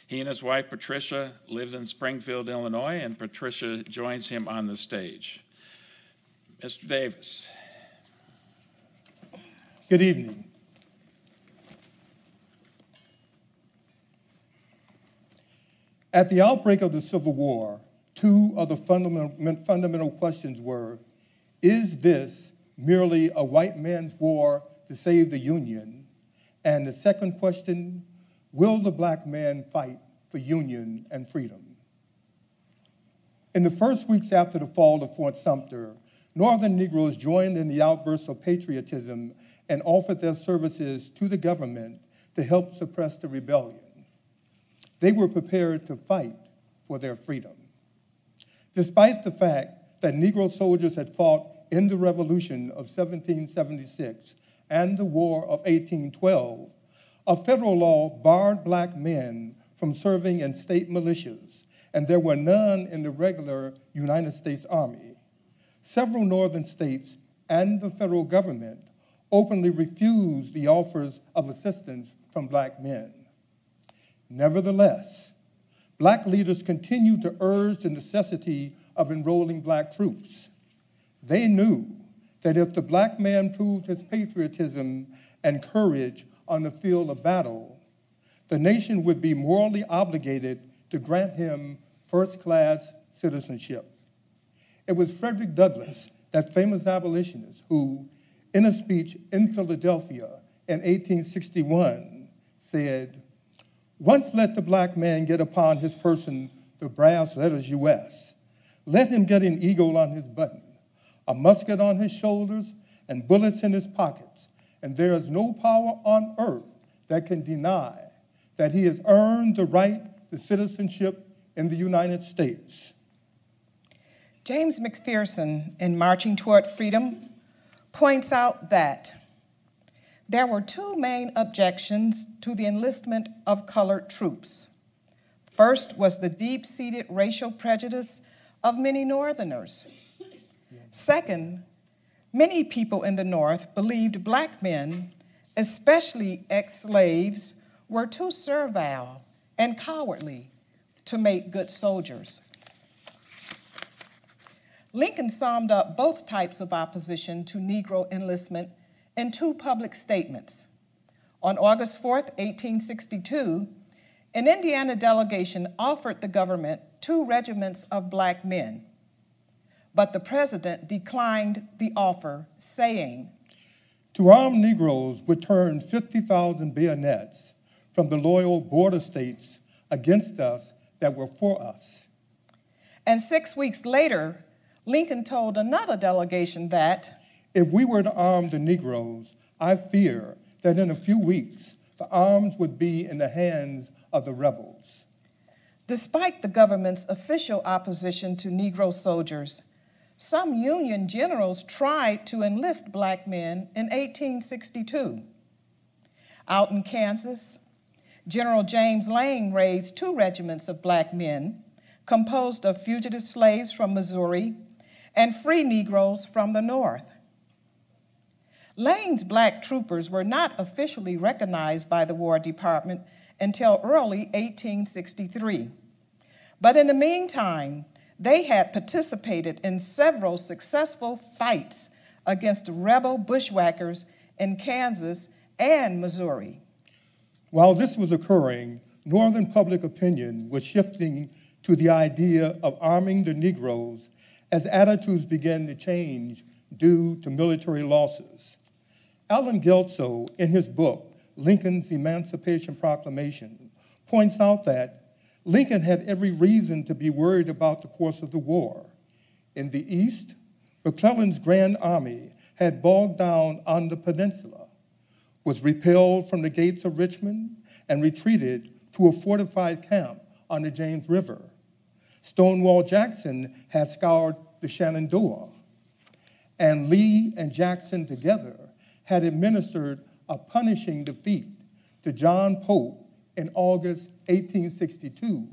He and his wife, Patricia, lived in Springfield, Illinois, and Patricia joins him on the stage. Mr. Davis. Good evening. At the outbreak of the Civil War, two of the fundamental questions were, is this merely a white man's war to save the Union? And the second question, will the black man fight for union and freedom? In the first weeks after the fall of Fort Sumter, Northern Negroes joined in the outbursts of patriotism and offered their services to the government to help suppress the rebellion. They were prepared to fight for their freedom. Despite the fact that Negro soldiers had fought in the Revolution of 1776 and the War of 1812, a federal law barred black men from serving in state militias, and there were none in the regular United States Army. Several northern states and the federal government openly refused the offers of assistance from black men. Nevertheless, black leaders continued to urge the necessity of enrolling black troops. They knew that if the black man proved his patriotism and courage on the field of battle, the nation would be morally obligated to grant him first-class citizenship. It was Frederick Douglass, that famous abolitionist, who, in a speech in Philadelphia in 1861, said, "Once let the black man get upon his person the brass letters U.S. Let him get an eagle on his button, a musket on his shoulders, and bullets in his pockets, and there is no power on earth that can deny that he has earned the right to citizenship in the United States." James McPherson, in Marching Toward Freedom, points out that there were two main objections to the enlistment of colored troops. First was the deep-seated racial prejudice of many Northerners. Second, many people in the North believed black men, especially ex-slaves, were too servile and cowardly to make good soldiers. Lincoln summed up both types of opposition to Negro enlistment in two public statements. On August 4th, 1862, an Indiana delegation offered the government 2 regiments of black men, but the president declined the offer, saying, "To arm Negroes would turn 50,000 bayonets from the loyal border states against us that were for us." And 6 weeks later, Lincoln told another delegation that, "If we were to arm the Negroes, I fear that in a few weeks, the arms would be in the hands of the rebels." Despite the government's official opposition to Negro soldiers, some Union generals tried to enlist black men in 1862. Out in Kansas, General James Lane raised 2 regiments of black men composed of fugitive slaves from Missouri and free Negroes from the North. Lane's black troopers were not officially recognized by the War Department until early 1863. But in the meantime, they had participated in several successful fights against rebel bushwhackers in Kansas and Missouri. While this was occurring, Northern public opinion was shifting to the idea of arming the Negroes as attitudes began to change due to military losses. Allen Gelso, in his book, Lincoln's Emancipation Proclamation, points out that Lincoln had every reason to be worried about the course of the war. In the East, McClellan's Grand Army had bogged down on the peninsula, was repelled from the gates of Richmond, and retreated to a fortified camp on the James River. Stonewall Jackson had scoured the Shenandoah, and Lee and Jackson together had administered a punishing defeat to John Pope in August 1862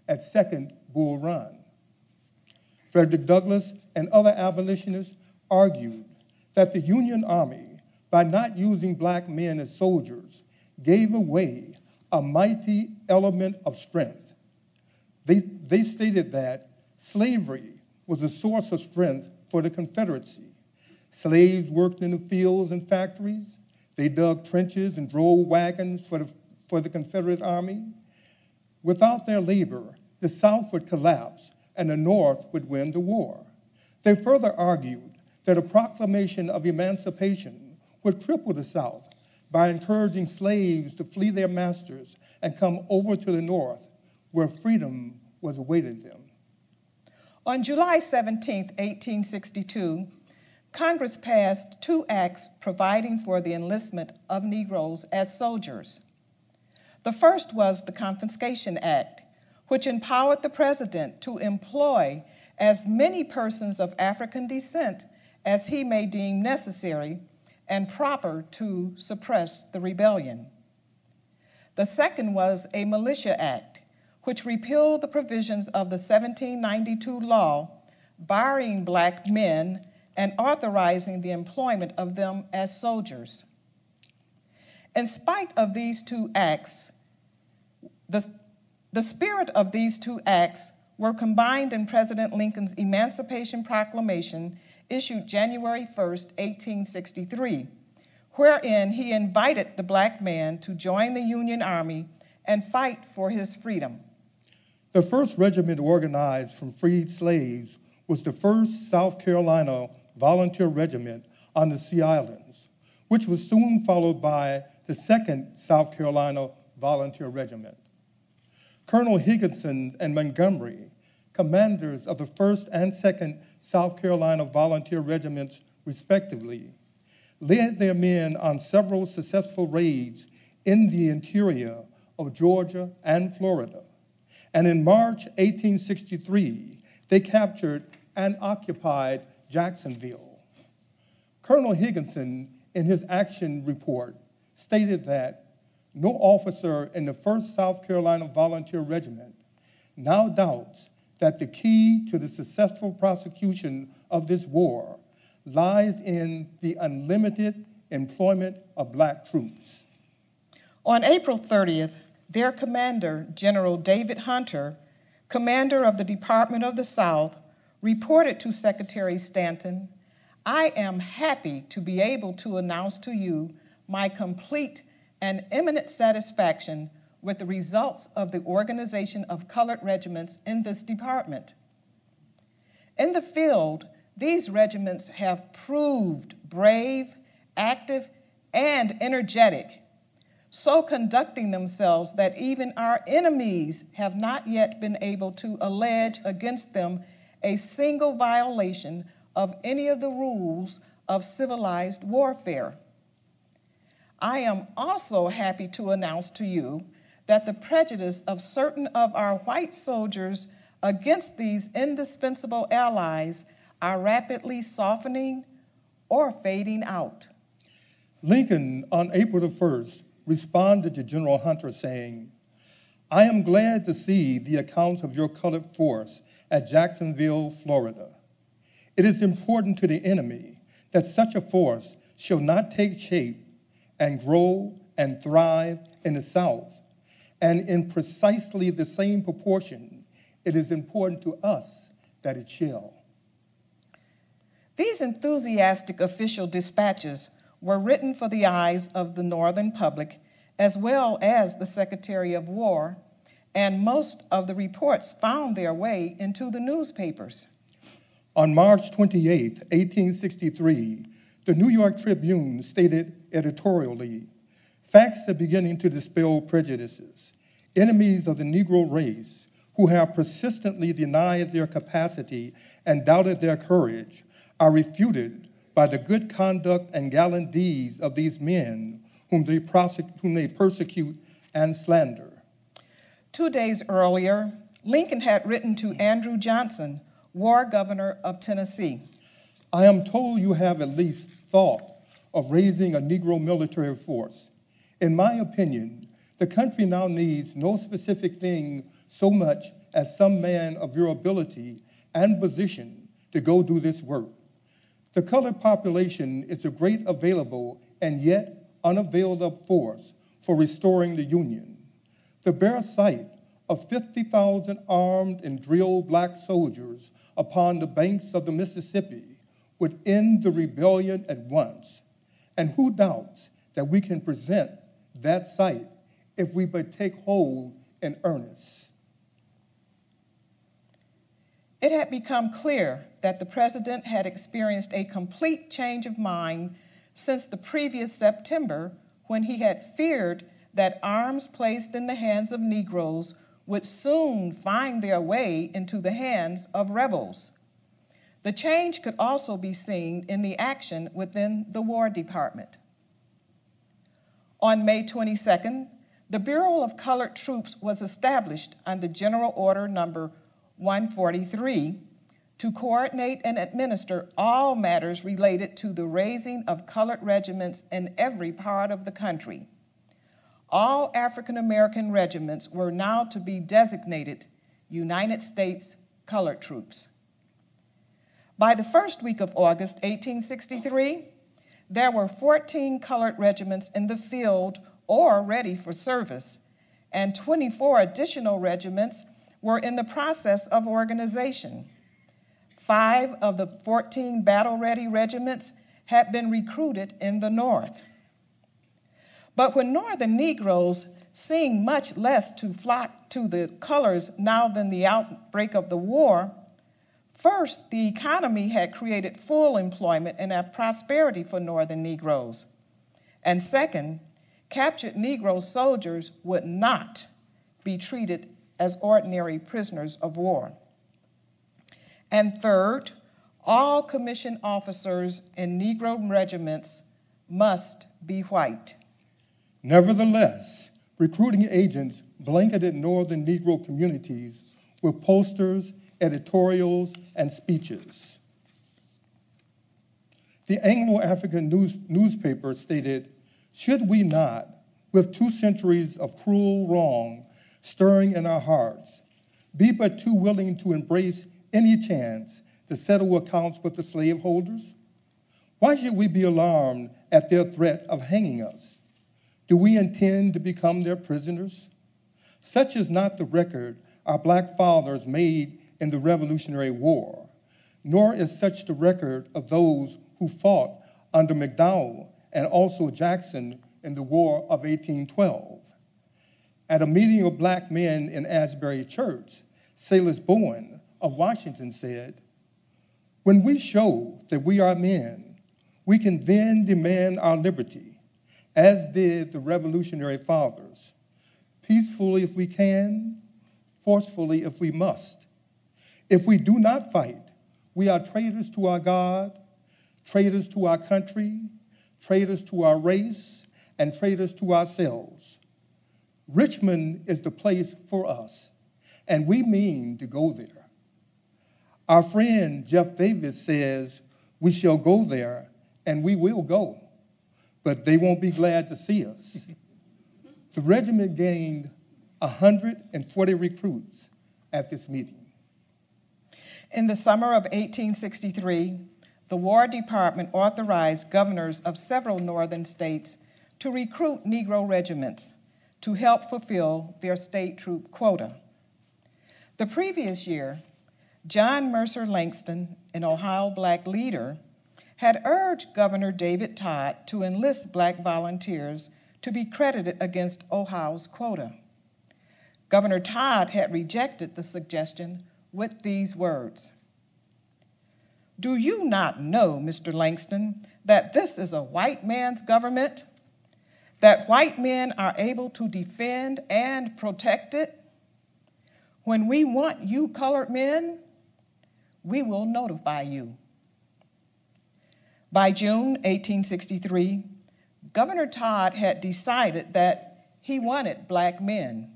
at Second Bull Run. Frederick Douglass and other abolitionists argued that the Union Army, by not using black men as soldiers, gave away a mighty element of strength. They stated that slavery was a source of strength for the Confederacy. Slaves worked in the fields and factories. They dug trenches and drove wagons for the Confederate Army. Without their labor, the South would collapse and the North would win the war. They further argued that a proclamation of emancipation would cripple the South by encouraging slaves to flee their masters and come over to the North, where freedom was awaiting them. On July 17, 1862, Congress passed 2 acts providing for the enlistment of Negroes as soldiers. The first was the Confiscation Act, which empowered the president to employ as many persons of African descent as he may deem necessary and proper to suppress the rebellion. The second was a Militia Act, which repealed the provisions of the 1792 law barring black men and authorizing the employment of them as soldiers. In spite of these 2 acts, the spirit of these 2 acts were combined in President Lincoln's Emancipation Proclamation issued January 1, 1863, wherein he invited the black man to join the Union Army and fight for his freedom. The first regiment organized from freed slaves was the 1st South Carolina Volunteer Regiment on the Sea Islands, which was soon followed by the 2nd South Carolina Volunteer Regiment. Colonel Higginson and Montgomery, commanders of the 1st and 2nd South Carolina Volunteer Regiments, respectively, led their men on several successful raids in the interior of Georgia and Florida. And in March 1863, they captured and occupied Jacksonville. Colonel Higginson, in his action report, stated that no officer in the 1st South Carolina Volunteer Regiment now doubts that the key to the successful prosecution of this war lies in the unlimited employment of black troops. On April 30th, their commander, General David Hunter, commander of the Department of the South, reported to Secretary Stanton, "I am happy to be able to announce to you my complete and eminent satisfaction with the results of the organization of colored regiments in this department. In the field, these regiments have proved brave, active, and energetic, so conducting themselves that even our enemies have not yet been able to allege against them a single violation of any of the rules of civilized warfare. I am also happy to announce to you that the prejudice of certain of our white soldiers against these indispensable allies are rapidly softening or fading out." Lincoln, on April the 1st, responded to General Hunter saying, "I am glad to see the accounts of your colored force at Jacksonville, Florida. It is important to the enemy that such a force shall not take shape and grow and thrive in the South, and in precisely the same proportion, it is important to us that it shall." These enthusiastic official dispatches were written for the eyes of the Northern public, as well as the Secretary of War, and most of the reports found their way into the newspapers. On March 28, 1863, the New York Tribune stated editorially, "Facts are beginning to dispel prejudices. Enemies of the Negro race who have persistently denied their capacity and doubted their courage are refuted by the good conduct and gallant deeds of these men whom they persecute and slander." 2 days earlier, Lincoln had written to Andrew Johnson, war governor of Tennessee. "I am told you have at least thought of raising a Negro military force. In my opinion, the country now needs no specific thing so much as some man of your ability and position to go do this work. The colored population is a great available and yet unavailed up force for restoring the Union. The bare sight of 50,000 armed and drilled black soldiers upon the banks of the Mississippi would end the rebellion at once. And who doubts that we can present that sight if we but take hold in earnest?" It had become clear that the president had experienced a complete change of mind since the previous September, when he had feared that arms placed in the hands of Negroes would soon find their way into the hands of rebels. The change could also be seen in the action within the War Department. On May 22nd, the Bureau of Colored Troops was established under General Order Number 143 to coordinate and administer all matters related to the raising of colored regiments in every part of the country. All African American regiments were now to be designated United States Colored Troops. By the first week of August 1863, there were 14 colored regiments in the field or ready for service, and 24 additional regiments were in the process of organization. 5 of the 14 battle-ready regiments had been recruited in the North. But when Northern Negroes, seeing much less to flock to the colors now than the outbreak of the war, first, the economy had created full employment and prosperity for Northern Negroes. And second, captured Negro soldiers would not be treated as ordinary prisoners of war. And third, all commissioned officers in Negro regiments must be white. Nevertheless, recruiting agents blanketed Northern Negro communities with posters, editorials, and speeches. The Anglo-African newspaper stated, "Should we not, with 2 centuries of cruel wrong stirring in our hearts, be but too willing to embrace any chance to settle accounts with the slaveholders? Why should we be alarmed at their threat of hanging us? Do we intend to become their prisoners? Such is not the record our black fathers made in the Revolutionary War, nor is such the record of those who fought under McDowell and also Jackson in the War of 1812. At a meeting of black men in Asbury Church, Silas Bowen of Washington said, "When we show that we are men, we can then demand our liberty, as did the Revolutionary Fathers, peacefully if we can, forcefully if we must. If we do not fight, we are traitors to our God, traitors to our country, traitors to our race, and traitors to ourselves. Richmond is the place for us, and we mean to go there. Our friend Jeff Davis says we shall go there, and we will go, but they won't be glad to see us." The regiment gained 140 recruits at this meeting. In the summer of 1863, the War Department authorized governors of several northern states to recruit Negro regiments to help fulfill their state troop quota. The previous year, John Mercer Langston, an Ohio black leader, had urged Governor David Todd to enlist black volunteers to be credited against Ohio's quota. Governor Todd had rejected the suggestion with these words: "Do you not know, Mr. Langston, that this is a white man's government? That white men are able to defend and protect it? When we want you colored men, we will notify you." By June 1863, Governor Todd had decided that he wanted black men.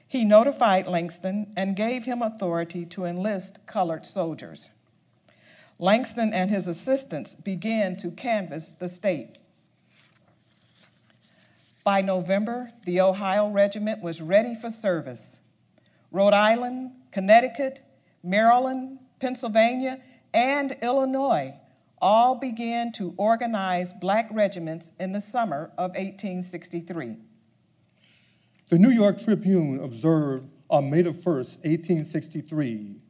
He notified Langston and gave him authority to enlist colored soldiers. Langston and his assistants began to canvass the state. By November, the Ohio Regiment was ready for service. Rhode Island, Connecticut, Maryland, Pennsylvania, and Illinois all began to organize black regiments in the summer of 1863. The New York Tribune observed on May 1st, 1863,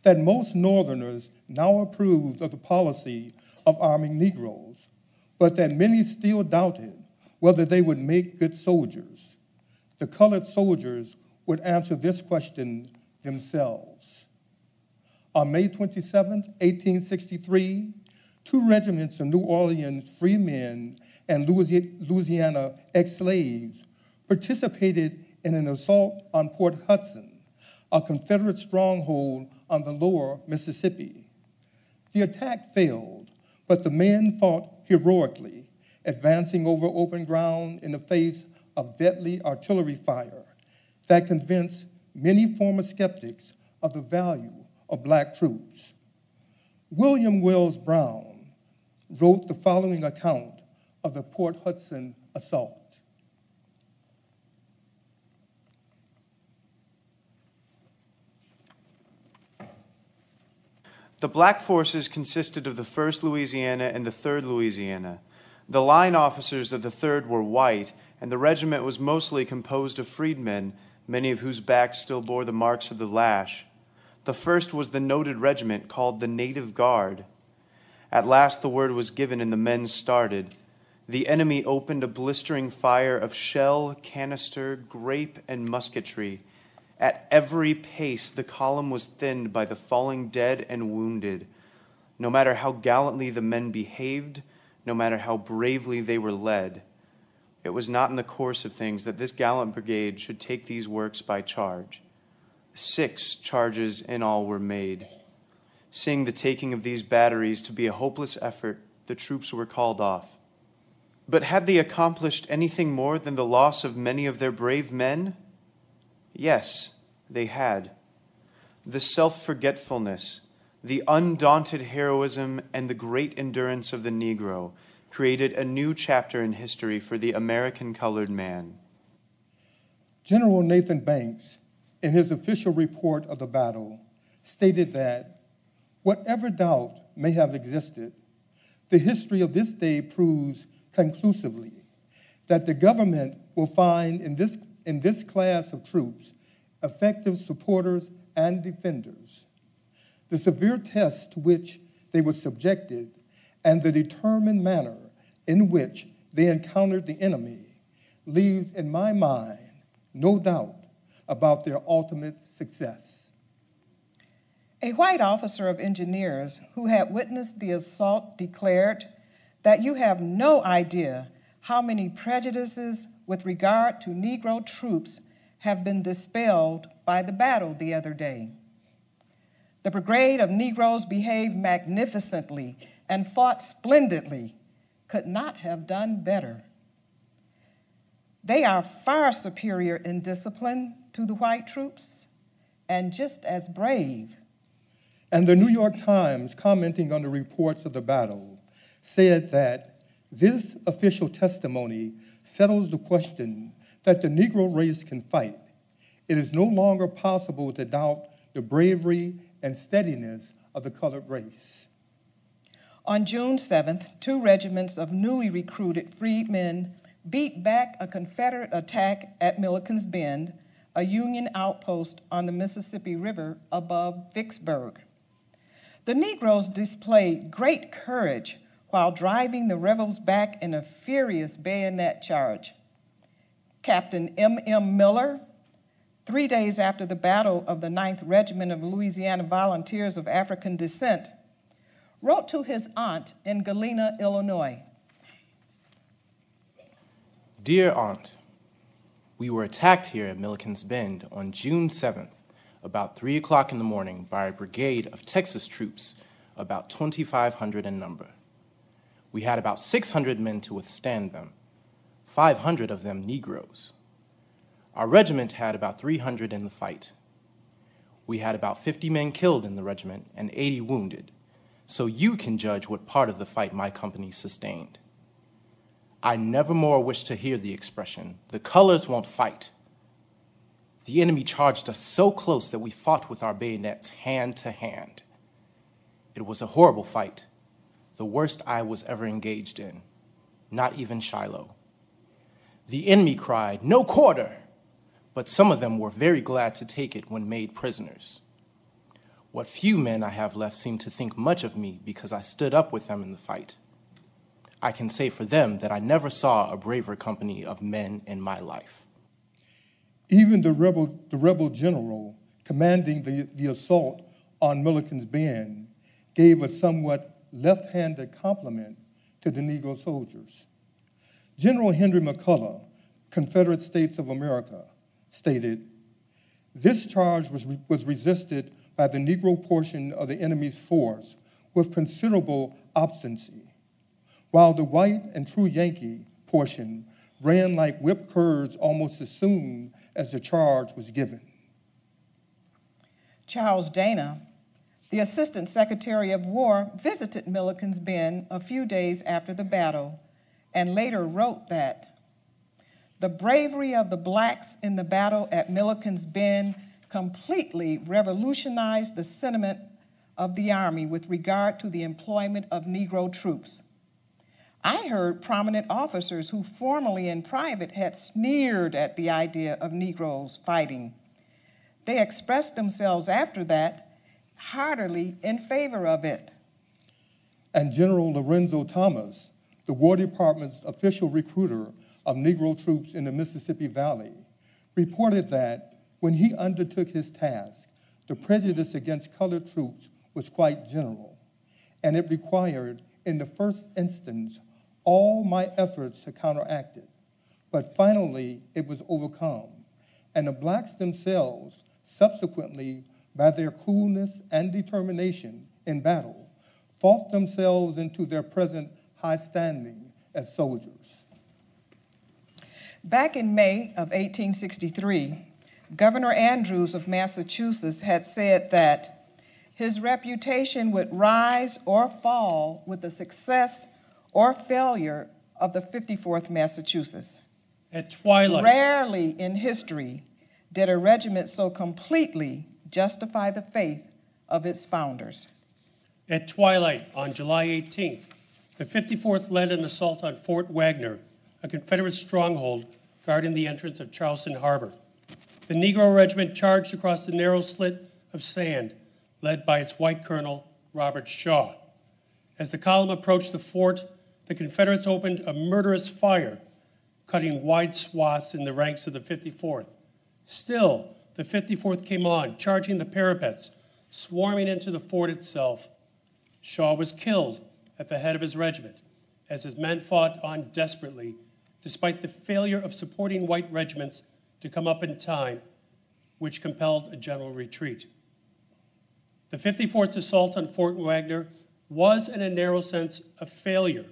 that most Northerners now approved of the policy of arming Negroes, but that many still doubted whether they would make good soldiers. The colored soldiers would answer this question themselves. On May 27, 1863, 2 regiments of New Orleans free men and Louisiana ex-slaves participated in an assault on Port Hudson, a Confederate stronghold on the lower Mississippi. The attack failed, but the men fought heroically, advancing over open ground in the face of deadly artillery fire that convinced many former skeptics of the value of black troops. William Wells Brown wrote the following account of the Port Hudson assault. The black forces consisted of the 1st Louisiana and the 3rd Louisiana. The line officers of the 3rd were white, and the regiment was mostly composed of freedmen, many of whose backs still bore the marks of the lash. The 1st was the noted regiment called the Native Guard. At last the word was given and the men started. The enemy opened a blistering fire of shell, canister, grape, and musketry. At every pace, the column was thinned by the falling dead and wounded. No matter how gallantly the men behaved, no matter how bravely they were led, it was not in the course of things that this gallant brigade should take these works by charge. 6 charges in all were made. Seeing the taking of these batteries to be a hopeless effort, the troops were called off. But had they accomplished anything more than the loss of many of their brave men? Yes, they had. The self-forgetfulness, the undaunted heroism, and the great endurance of the Negro created a new chapter in history for the American colored man. General Nathan Banks, in his official report of the battle, stated that whatever doubt may have existed, the history of this day proves conclusively that the government will find in this class of troops effective supporters and defenders. The severe tests to which they were subjected and the determined manner in which they encountered the enemy leaves in my mind no doubt about their ultimate success. A white officer of engineers who had witnessed the assault declared that you have no idea how many prejudices with regard to Negro troops have been dispelled by the battle the other day. The brigade of Negroes behaved magnificently and fought splendidly, could not have done better. They are far superior in discipline to the white troops and just as brave. And the New York Times, commenting on the reports of the battle, said that this official testimony settles the question that the Negro race can fight. It is no longer possible to doubt the bravery and steadiness of the colored race. On June 7th, 2 regiments of newly recruited freedmen beat back a Confederate attack at Milliken's Bend, a Union outpost on the Mississippi River above Vicksburg. The Negroes displayed great courage while driving the rebels back in a furious bayonet charge. Captain M.M. Miller, 3 days after the battle of the 9th Regiment of Louisiana Volunteers of African descent, wrote to his aunt in Galena, Illinois. Dear Aunt, we were attacked here at Milliken's Bend on June 7th, about 3 o'clock in the morning, by a brigade of Texas troops, about 2,500 in number. We had about 600 men to withstand them, 500 of them Negroes. Our regiment had about 300 in the fight. We had about 50 men killed in the regiment and 80 wounded, so you can judge what part of the fight my company sustained. I never more wish to hear the expression, "The colors won't fight." The enemy charged us so close that we fought with our bayonets hand to hand. It was a horrible fight, the worst I was ever engaged in, not even Shiloh. The enemy cried, "No quarter!" but some of them were very glad to take it when made prisoners. What few men I have left seem to think much of me because I stood up with them in the fight. I can say for them that I never saw a braver company of men in my life. Even the rebel general commanding the assault on Milliken's Bend gave a somewhat left-handed compliment to the Negro soldiers. General Henry McCullough, Confederate States of America, stated, "This charge was resisted by the Negro portion of the enemy's force with considerable obstinacy, while the white and true Yankee portion ran like whipped curs almost as soon as the charge was given." Charles Dana, the Assistant Secretary of War, visited Milliken's Bend a few days after the battle and later wrote that, "The bravery of the blacks in the battle at Milliken's Bend completely revolutionized the sentiment of the Army with regard to the employment of Negro troops. I heard prominent officers who formerly in private had sneered at the idea of Negroes fighting. They expressed themselves after that heartily in favor of it." And General Lorenzo Thomas, the War Department's official recruiter of Negro troops in the Mississippi Valley, reported that when he undertook his task, the prejudice against colored troops was quite general, and it required, in the first instance, all my efforts to counteract it. But finally, it was overcome, and the blacks themselves, subsequently, by their coolness and determination in battle, fought themselves into their present high standing as soldiers. Back in May of 1863, Governor Andrews of Massachusetts had said that his reputation would rise or fall with the success or failure of the 54th Massachusetts. At twilight. Rarely in history did a regiment so completely justify the faith of its founders. At twilight on July 18th, the 54th led an assault on Fort Wagner, a Confederate stronghold guarding the entrance of Charleston Harbor. The Negro Regiment charged across the narrow slit of sand, led by its white colonel, Robert Shaw. As the column approached the fort, the Confederates opened a murderous fire, cutting wide swaths in the ranks of the 54th. Still, the 54th came on, charging the parapets, swarming into the fort itself. Shaw was killed at the head of his regiment, as his men fought on desperately, despite the failure of supporting white regiments to come up in time, which compelled a general retreat. The 54th's assault on Fort Wagner was, in a narrow sense, a failure,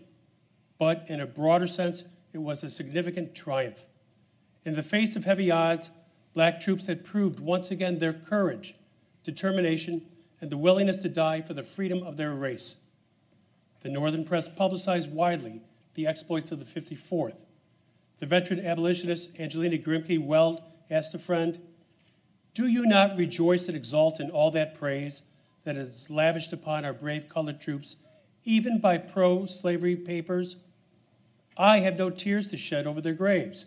but in a broader sense, it was a significant triumph. In the face of heavy odds, black troops had proved once again their courage, determination, and the willingness to die for the freedom of their race. The Northern press publicized widely the exploits of the 54th. The veteran abolitionist Angelina Grimke Weld asked a friend, "Do you not rejoice and exult in all that praise that is lavished upon our brave colored troops, even by pro-slavery papers? I have no tears to shed over their graves,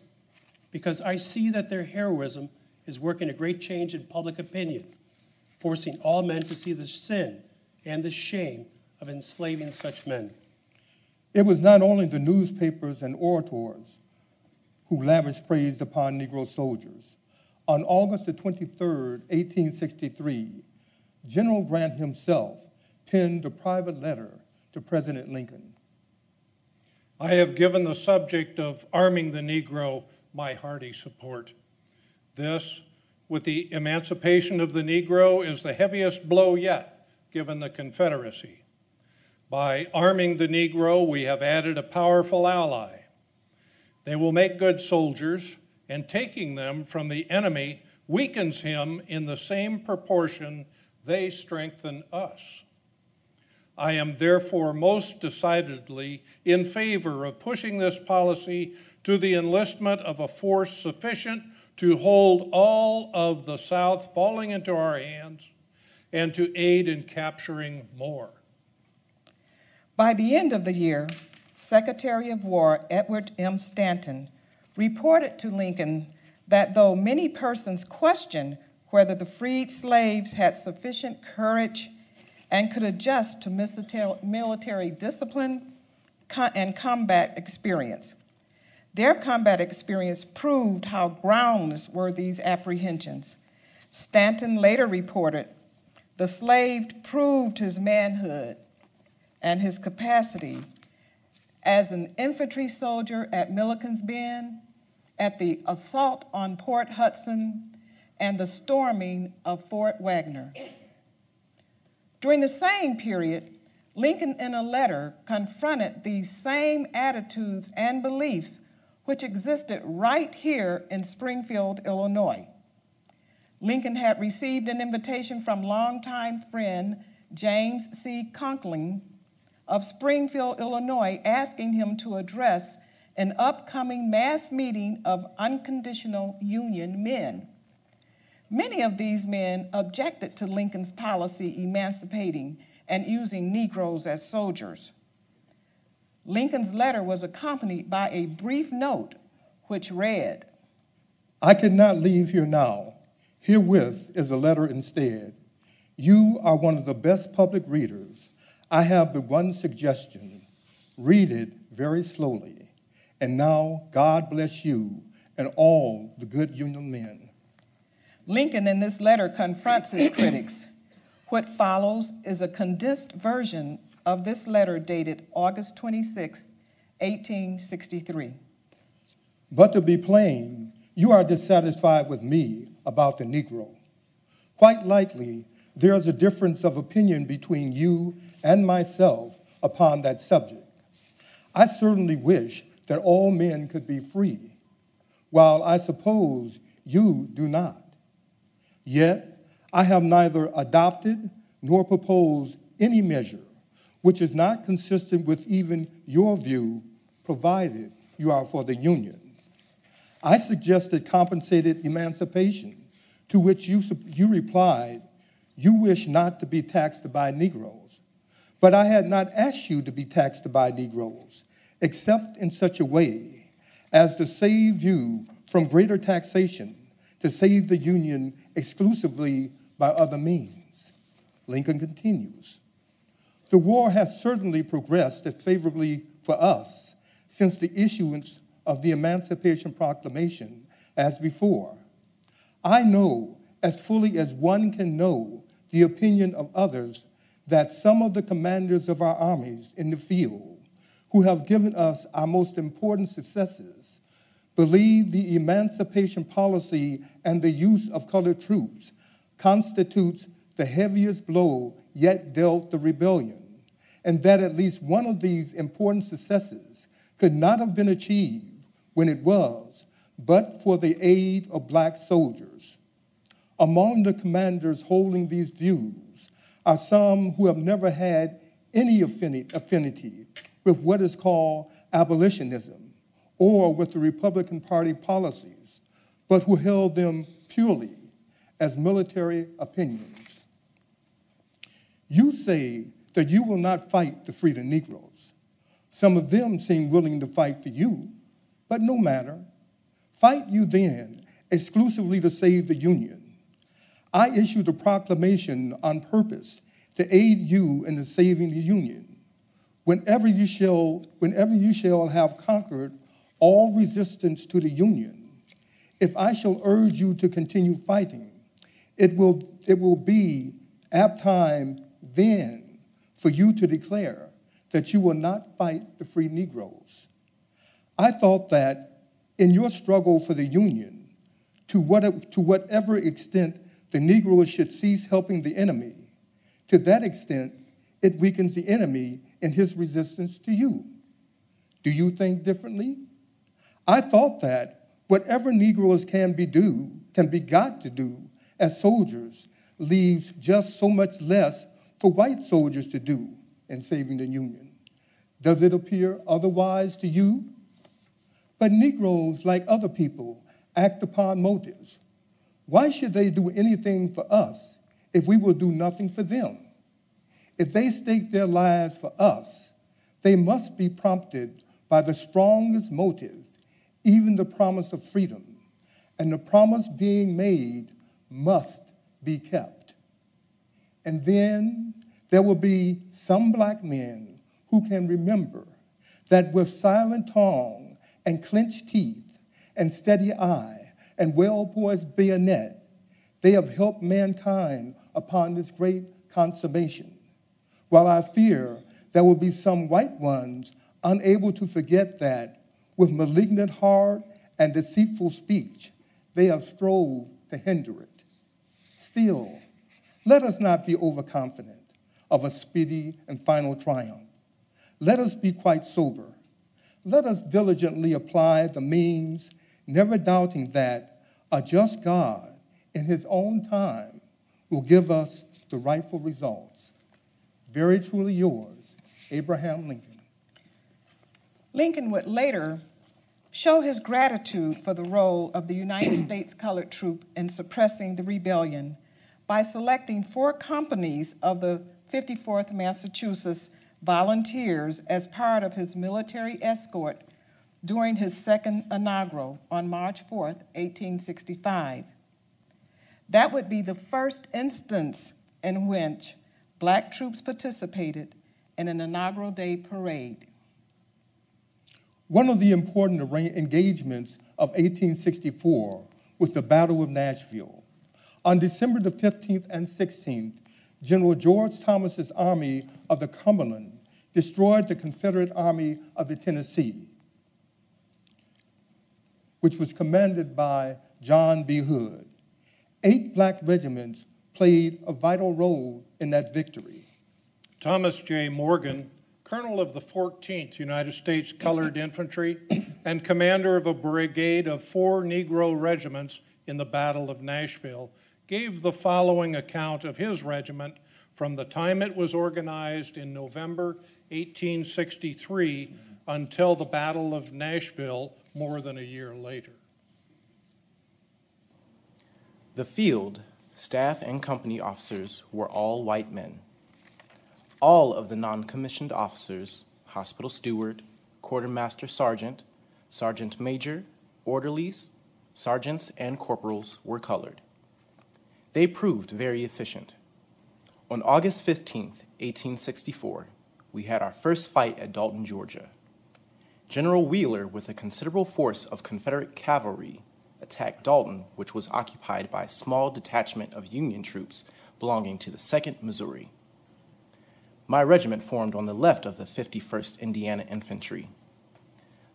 because I see that their heroism is working a great change in public opinion, forcing all men to see the sin and the shame of enslaving such men. It was not only the newspapers and orators who lavished praise upon Negro soldiers. On August the 23rd, 1863, General Grant himself penned a private letter to President Lincoln. I have given the subject of arming the Negro my hearty support. This, with the emancipation of the Negro, is the heaviest blow yet given the Confederacy. By arming the Negro, we have added a powerful ally. They will make good soldiers, and taking them from the enemy weakens him in the same proportion they strengthen us. I am therefore most decidedly in favor of pushing this policy to the enlistment of a force sufficient to hold all of the South falling into our hands and to aid in capturing more. By the end of the year, Secretary of War Edward M. Stanton reported to Lincoln that though many persons questioned whether the freed slaves had sufficient courage and could adjust to military discipline and combat experience, their combat experience proved how groundless were these apprehensions. Stanton later reported, the slave proved his manhood and his capacity as an infantry soldier at Milliken's Bend, at the assault on Port Hudson, and the storming of Fort Wagner. During the same period, Lincoln in a letter confronted these same attitudes and beliefs which existed right here in Springfield, Illinois. Lincoln had received an invitation from longtime friend James C. Conkling of Springfield, Illinois, asking him to address an upcoming mass meeting of unconditional Union men. Many of these men objected to Lincoln's policy emancipating and using Negroes as soldiers. Lincoln's letter was accompanied by a brief note which read, I cannot leave here now. Herewith is a letter instead. You are one of the best public readers. I have but one suggestion. Read it very slowly. And now, God bless you and all the good Union men. Lincoln in this letter confronts his critics. What follows is a condensed version of this letter dated August 26, 1863. But to be plain, you are dissatisfied with me about the Negro. Quite likely, there is a difference of opinion between you and myself upon that subject. I certainly wish that all men could be free, while I suppose you do not. Yet, I have neither adopted nor proposed any measure which is not consistent with even your view, provided you are for the Union. I suggested compensated emancipation, to which you replied, you wish not to be taxed by Negroes. But I had not asked you to be taxed by Negroes, except in such a way as to save you from greater taxation, to save the Union exclusively by other means. Lincoln continues, the war has certainly progressed as favorably for us since the issuance of the Emancipation Proclamation as before. I know as fully as one can know the opinion of others that some of the commanders of our armies in the field who have given us our most important successes believe the emancipation policy and the use of colored troops constitutes the heaviest blow yet dealt the rebellion, and that at least one of these important successes could not have been achieved when it was, but for the aid of black soldiers. Among the commanders holding these views are some who have never had any affinity with what is called abolitionism or with the Republican Party policies, but who held them purely as military opinions. You say that you will not fight to free the Negroes. Some of them seem willing to fight for you, but no matter. Fight you then exclusively to save the Union. I issued a proclamation on purpose to aid you in the saving the Union. Whenever you shall have conquered all resistance to the Union, if I shall urge you to continue fighting, it will be apt time then for you to declare that you will not fight the free Negroes. I thought that in your struggle for the Union, to whatever extent the Negroes should cease helping the enemy, to that extent, it weakens the enemy in his resistance to you. Do you think differently? I thought that whatever Negroes can be got to do as soldiers leaves just so much less for white soldiers to do in saving the Union. Does it appear otherwise to you? But Negroes, like other people, act upon motives. Why should they do anything for us if we will do nothing for them? If they stake their lives for us, they must be prompted by the strongest motive, even the promise of freedom, and the promise being made must be kept. And then there will be some black men who can remember that with silent tongue and clenched teeth and steady eye and well-poised bayonet, they have helped mankind upon this great consummation. While I fear there will be some white ones unable to forget that with malignant heart and deceitful speech, they have strove to hinder it. Still, let us not be overconfident of a speedy and final triumph. Let us be quite sober. Let us diligently apply the means, never doubting that a just God, in his own time, will give us the rightful results. Very truly yours, Abraham Lincoln. Lincoln would later show his gratitude for the role of the United States Colored Troop in suppressing the rebellion by selecting 4 companies of the 54th Massachusetts Volunteers as part of his military escort during his second inaugural on March 4th, 1865. That would be the first instance in which Black troops participated in an inaugural day parade. One of the important engagements of 1864 was the Battle of Nashville. On December the 15th and 16th, General George Thomas's Army of the Cumberland destroyed the Confederate Army of the Tennessee, which was commanded by John B. Hood. 8 black regiments played a vital role in that victory. Thomas J. Morgan, colonel of the 14th United States Colored Infantry and commander of a brigade of 4 Negro regiments in the Battle of Nashville, gave the following account of his regiment from the time it was organized in November 1863 until the Battle of Nashville more than a year later. The field, staff, and company officers were all white men. All of the non-commissioned officers, hospital steward, quartermaster sergeant, sergeant major, orderlies, sergeants, and corporals were colored. They proved very efficient. On August 15th, 1864, we had our first fight at Dalton, Georgia. General Wheeler, with a considerable force of Confederate cavalry, attacked Dalton, which was occupied by a small detachment of Union troops belonging to the 2nd Missouri. My regiment formed on the left of the 51st Indiana Infantry.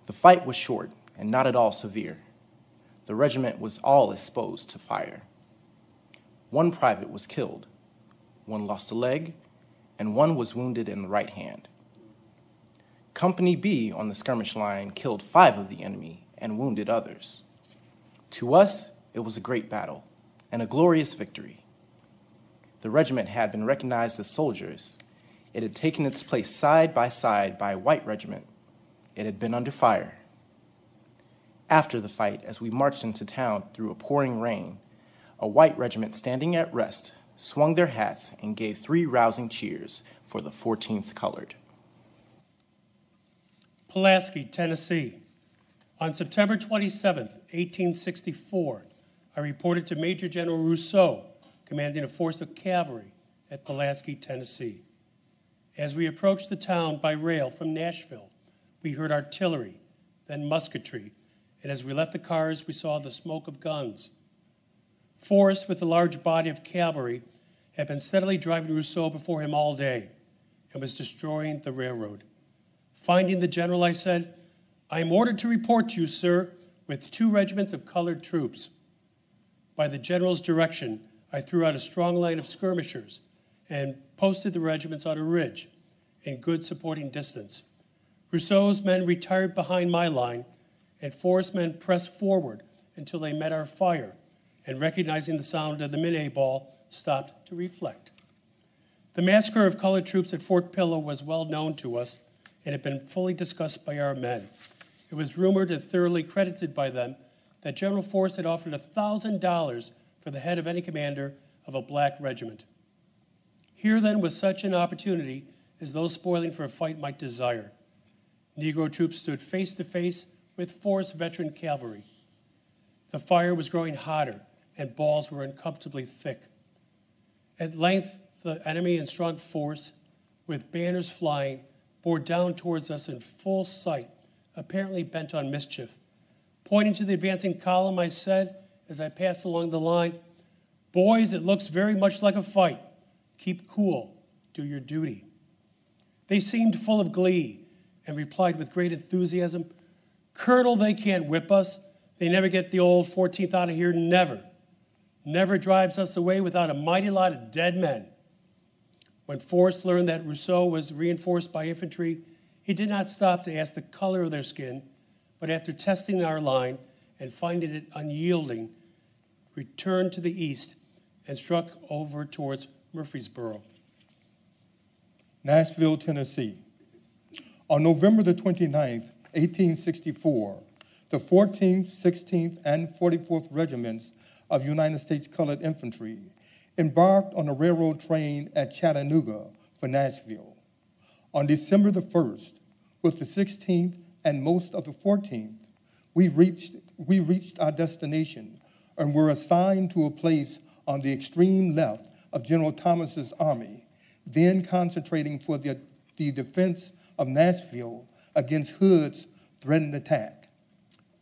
The fight was short and not at all severe. The regiment was all exposed to fire. 1 private was killed, 1 lost a leg, and 1 was wounded in the right hand. Company B on the skirmish line killed 5 of the enemy and wounded others. To us, it was a great battle and a glorious victory. The regiment had been recognized as soldiers. It had taken its place side by a white regiment. It had been under fire. After the fight, as we marched into town through a pouring rain, a white regiment standing at rest swung their hats and gave 3 rousing cheers for the 14th Colored. Pulaski, Tennessee. On September 27, 1864, I reported to Major General Rousseau, commanding a force of cavalry, at Pulaski, Tennessee. As we approached the town by rail from Nashville, we heard artillery, then musketry, and as we left the cars, we saw the smoke of guns. Forrest, with a large body of cavalry, had been steadily driving Rousseau before him all day and was destroying the railroad. Finding the general, I said, "I am ordered to report to you, sir, with 2 regiments of colored troops." By the general's direction, I threw out a strong line of skirmishers and posted the regiments on a ridge in good supporting distance. Rousseau's men retired behind my line, and Forrest's men pressed forward until they met our fire, and recognizing the sound of the minute ball, stopped to reflect. The massacre of colored troops at Fort Pillow was well known to us and had been fully discussed by our men. It was rumored and thoroughly credited by them that General Forrest had offered $1,000 for the head of any commander of a black regiment. Here then was such an opportunity as those spoiling for a fight might desire. Negro troops stood face to face with Forrest's veteran cavalry. The fire was growing hotter and balls were uncomfortably thick. At length, the enemy in strong force, with banners flying, bore down towards us in full sight, apparently bent on mischief. Pointing to the advancing column, I said, as I passed along the line, "Boys, it looks very much like a fight. Keep cool. Do your duty." They seemed full of glee and replied with great enthusiasm, "Colonel, they can't whip us. They never get the old 14th out of here, never. Never drives us away without a mighty lot of dead men." When Forrest learned that Rousseau was reinforced by infantry, he did not stop to ask the color of their skin, but after testing our line and finding it unyielding, returned to the east and struck over towards Murfreesboro. Nashville, Tennessee. On November the 29th, 1864, the 14th, 16th, and 44th Regiments of United States Colored Infantry embarked on a railroad train at Chattanooga for Nashville. On December the 1st, with the 16th and most of the 14th, we reached our destination and were assigned to a place on the extreme left of General Thomas's army, then concentrating for the defense of Nashville against Hood's threatened attack.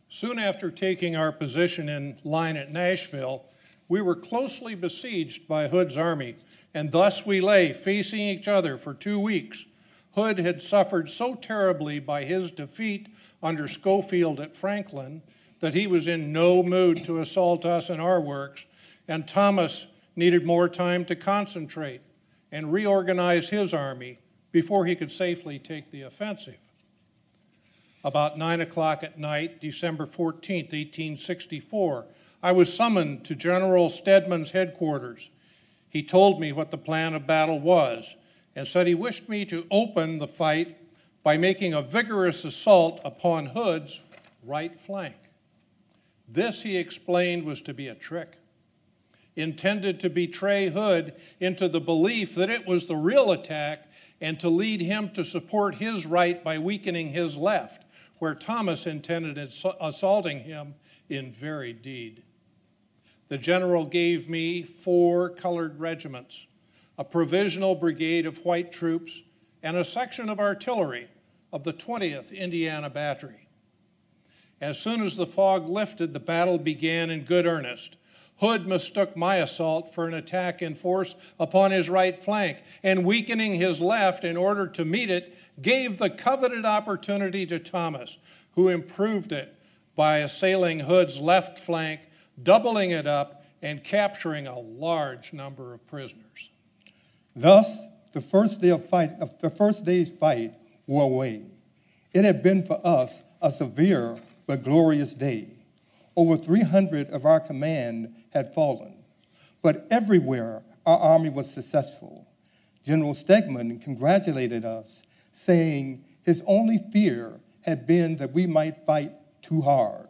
Soon after taking our position in line at Nashville, we were closely besieged by Hood's army, and thus we lay facing each other for 2 weeks. Hood had suffered so terribly by his defeat under Schofield at Franklin that he was in no mood to assault us in our works, and Thomas needed more time to concentrate and reorganize his army before he could safely take the offensive. About 9 o'clock at night, December 14th, 1864, I was summoned to General Stedman's headquarters. He told me what the plan of battle was and said he wished me to open the fight by making a vigorous assault upon Hood's right flank. This, he explained, was to be a trick, intended to betray Hood into the belief that it was the real attack and to lead him to support his right by weakening his left, where Thomas intended assaulting him in very deed. The general gave me 4 colored regiments, a provisional brigade of white troops, and a section of artillery of the 20th Indiana Battery. As soon as the fog lifted, the battle began in good earnest. Hood mistook my assault for an attack in force upon his right flank, and weakening his left in order to meet it, gave the coveted opportunity to Thomas, who improved it by assailing Hood's left flank, doubling it up, and capturing a large number of prisoners. Thus, the first day's fight wore away. It had been for us a severe but glorious day. Over 300 of our command had fallen, but everywhere our army was successful. General Stegman congratulated us, saying his only fear had been that we might fight too hard.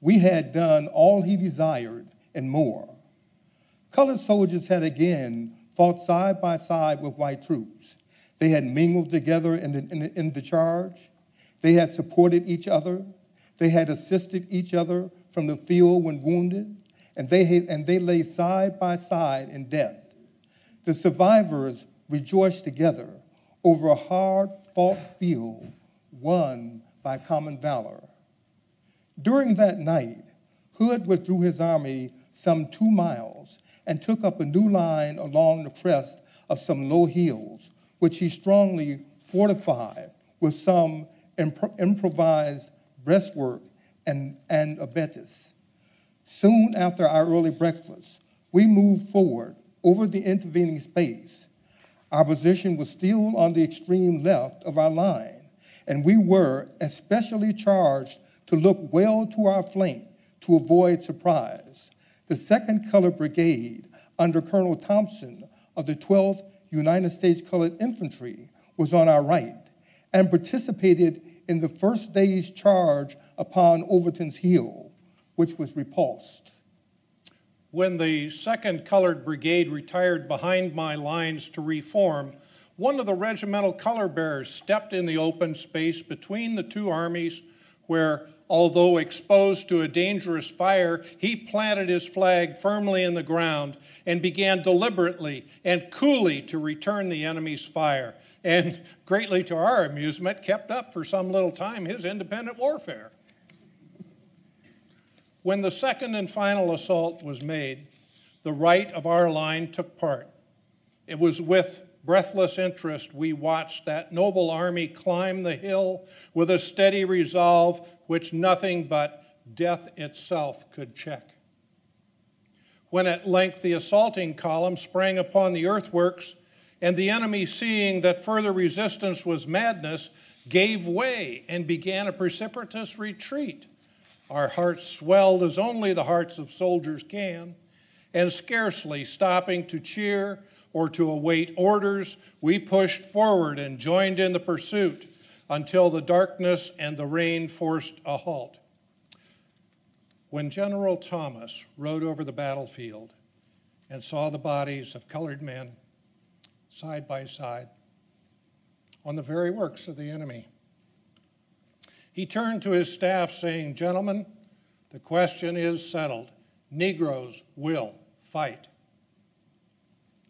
We had done all he desired and more. Colored soldiers had again fought side by side with white troops. They had mingled together in the charge. They had supported each other. They had assisted each other from the field when wounded, and they lay side by side in death. The survivors rejoiced together over a hard-fought field won by common valor. During that night, Hood withdrew his army some 2 miles and took up a new line along the crest of some low hills, which he strongly fortified with some improvised breastwork and abetis. Soon after our early breakfast, we moved forward over the intervening space. Our position was still on the extreme left of our line, and we were especially charged to look well to our flank to avoid surprise. The 2nd Colored Brigade, under Colonel Thompson of the 12th United States Colored Infantry, was on our right and participated in the first day's charge upon Overton's Hill, which was repulsed. When the 2nd Colored Brigade retired behind my lines to reform, one of the regimental color bearers stepped in the open space between the 2 armies where, although exposed to a dangerous fire, he planted his flag firmly in the ground and began deliberately and coolly to return the enemy's fire, and greatly to our amusement, kept up for some little time his independent warfare. When the second and final assault was made, the right of our line took part. It was with breathless interest we watched that noble army climb the hill with a steady resolve which nothing but death itself could check. When at length the assaulting column sprang upon the earthworks, and the enemy, seeing that further resistance was madness, gave way and began a precipitous retreat, our hearts swelled as only the hearts of soldiers can, and scarcely stopping to cheer or to await orders, we pushed forward and joined in the pursuit until the darkness and the rain forced a halt. When General Thomas rode over the battlefield and saw the bodies of colored men side by side on the very works of the enemy, he turned to his staff saying, "Gentlemen, the question is settled. Negroes will fight."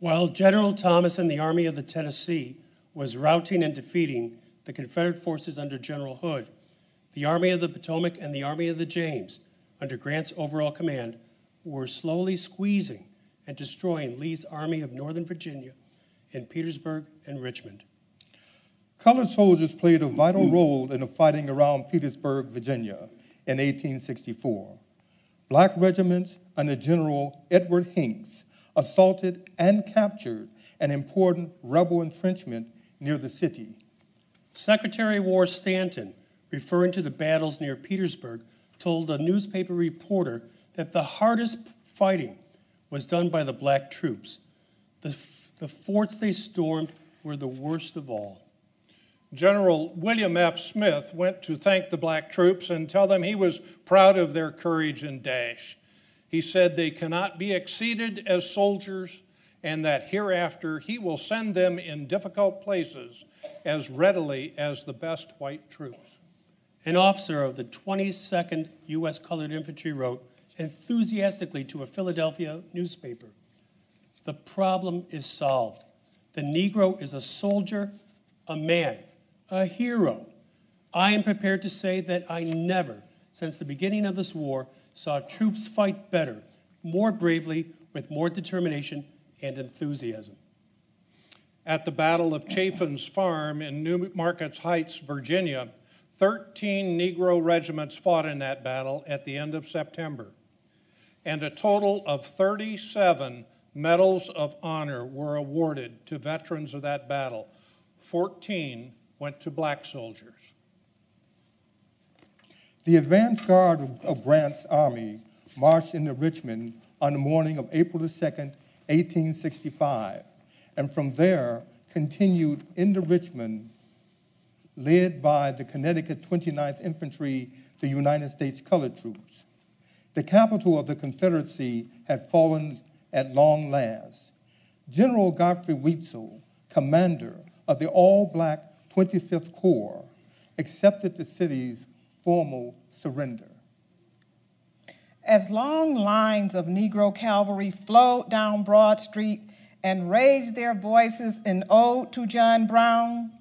While General Thomas and the Army of the Tennessee was routing and defeating the Confederate forces under General Hood, the Army of the Potomac and the Army of the James, under Grant's overall command, were slowly squeezing and destroying Lee's Army of Northern Virginia in Petersburg and Richmond. Colored soldiers played a vital role in the fighting around Petersburg, Virginia in 1864. Black regiments under General Edward Hinks assaulted and captured an important rebel entrenchment near the city. Secretary of War Stanton, referring to the battles near Petersburg, told a newspaper reporter that the hardest fighting was done by the black troops. The forts they stormed were the worst of all. General William F. Smith went to thank the black troops and tell them he was proud of their courage and dash. He said they cannot be exceeded as soldiers and that hereafter he will send them in difficult places as readily as the best white troops. An officer of the 22nd U.S. Colored Infantry wrote enthusiastically to a Philadelphia newspaper, "The problem is solved. The Negro is a soldier, a man, a hero. I am prepared to say that I never, since the beginning of this war, saw troops fight better, more bravely, with more determination and enthusiasm." At the Battle of Chaffin's Farm in New Markets Heights, Virginia, 13 Negro regiments fought in that battle at the end of September, and a total of 37 Medals of Honor were awarded to veterans of that battle. 14 went to black soldiers. The advance guard of Grant's army marched into Richmond on the morning of April the 2nd, 1865, and from there continued into Richmond, led by the Connecticut 29th Infantry, the United States Colored Troops. The capital of the Confederacy had fallen at long last. General Godfrey Weitzel, commander of the all-black 25th Corps, accepted the city's formal surrender. As long lines of Negro cavalry flowed down Broad Street and raised their voices in ode to John Brown,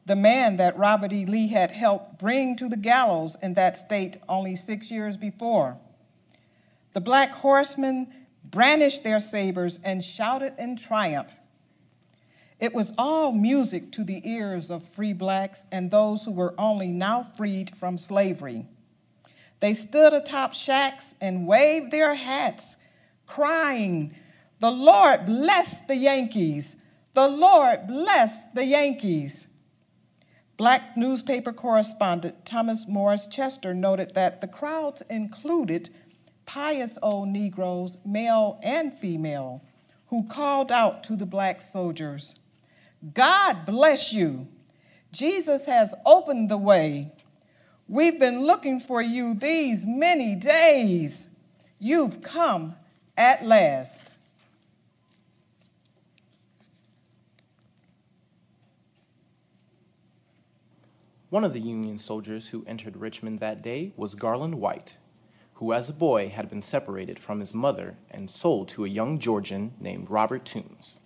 the man that Robert E. Lee had helped bring to the gallows in that state only 6 years before. The black horsemen brandished their sabers and shouted in triumph. It was all music to the ears of free blacks and those who were only now freed from slavery. They stood atop shacks and waved their hats, crying, "The Lord bless the Yankees! The Lord bless the Yankees!" Black newspaper correspondent Thomas Morris Chester noted that the crowds included pious old Negroes, male and female, who called out to the black soldiers, "God bless you. Jesus has opened the way. We've been looking for you these many days. You've come at last." One of the Union soldiers who entered Richmond that day was Garland White, who as a boy had been separated from his mother and sold to a young Georgian named Robert Toombs.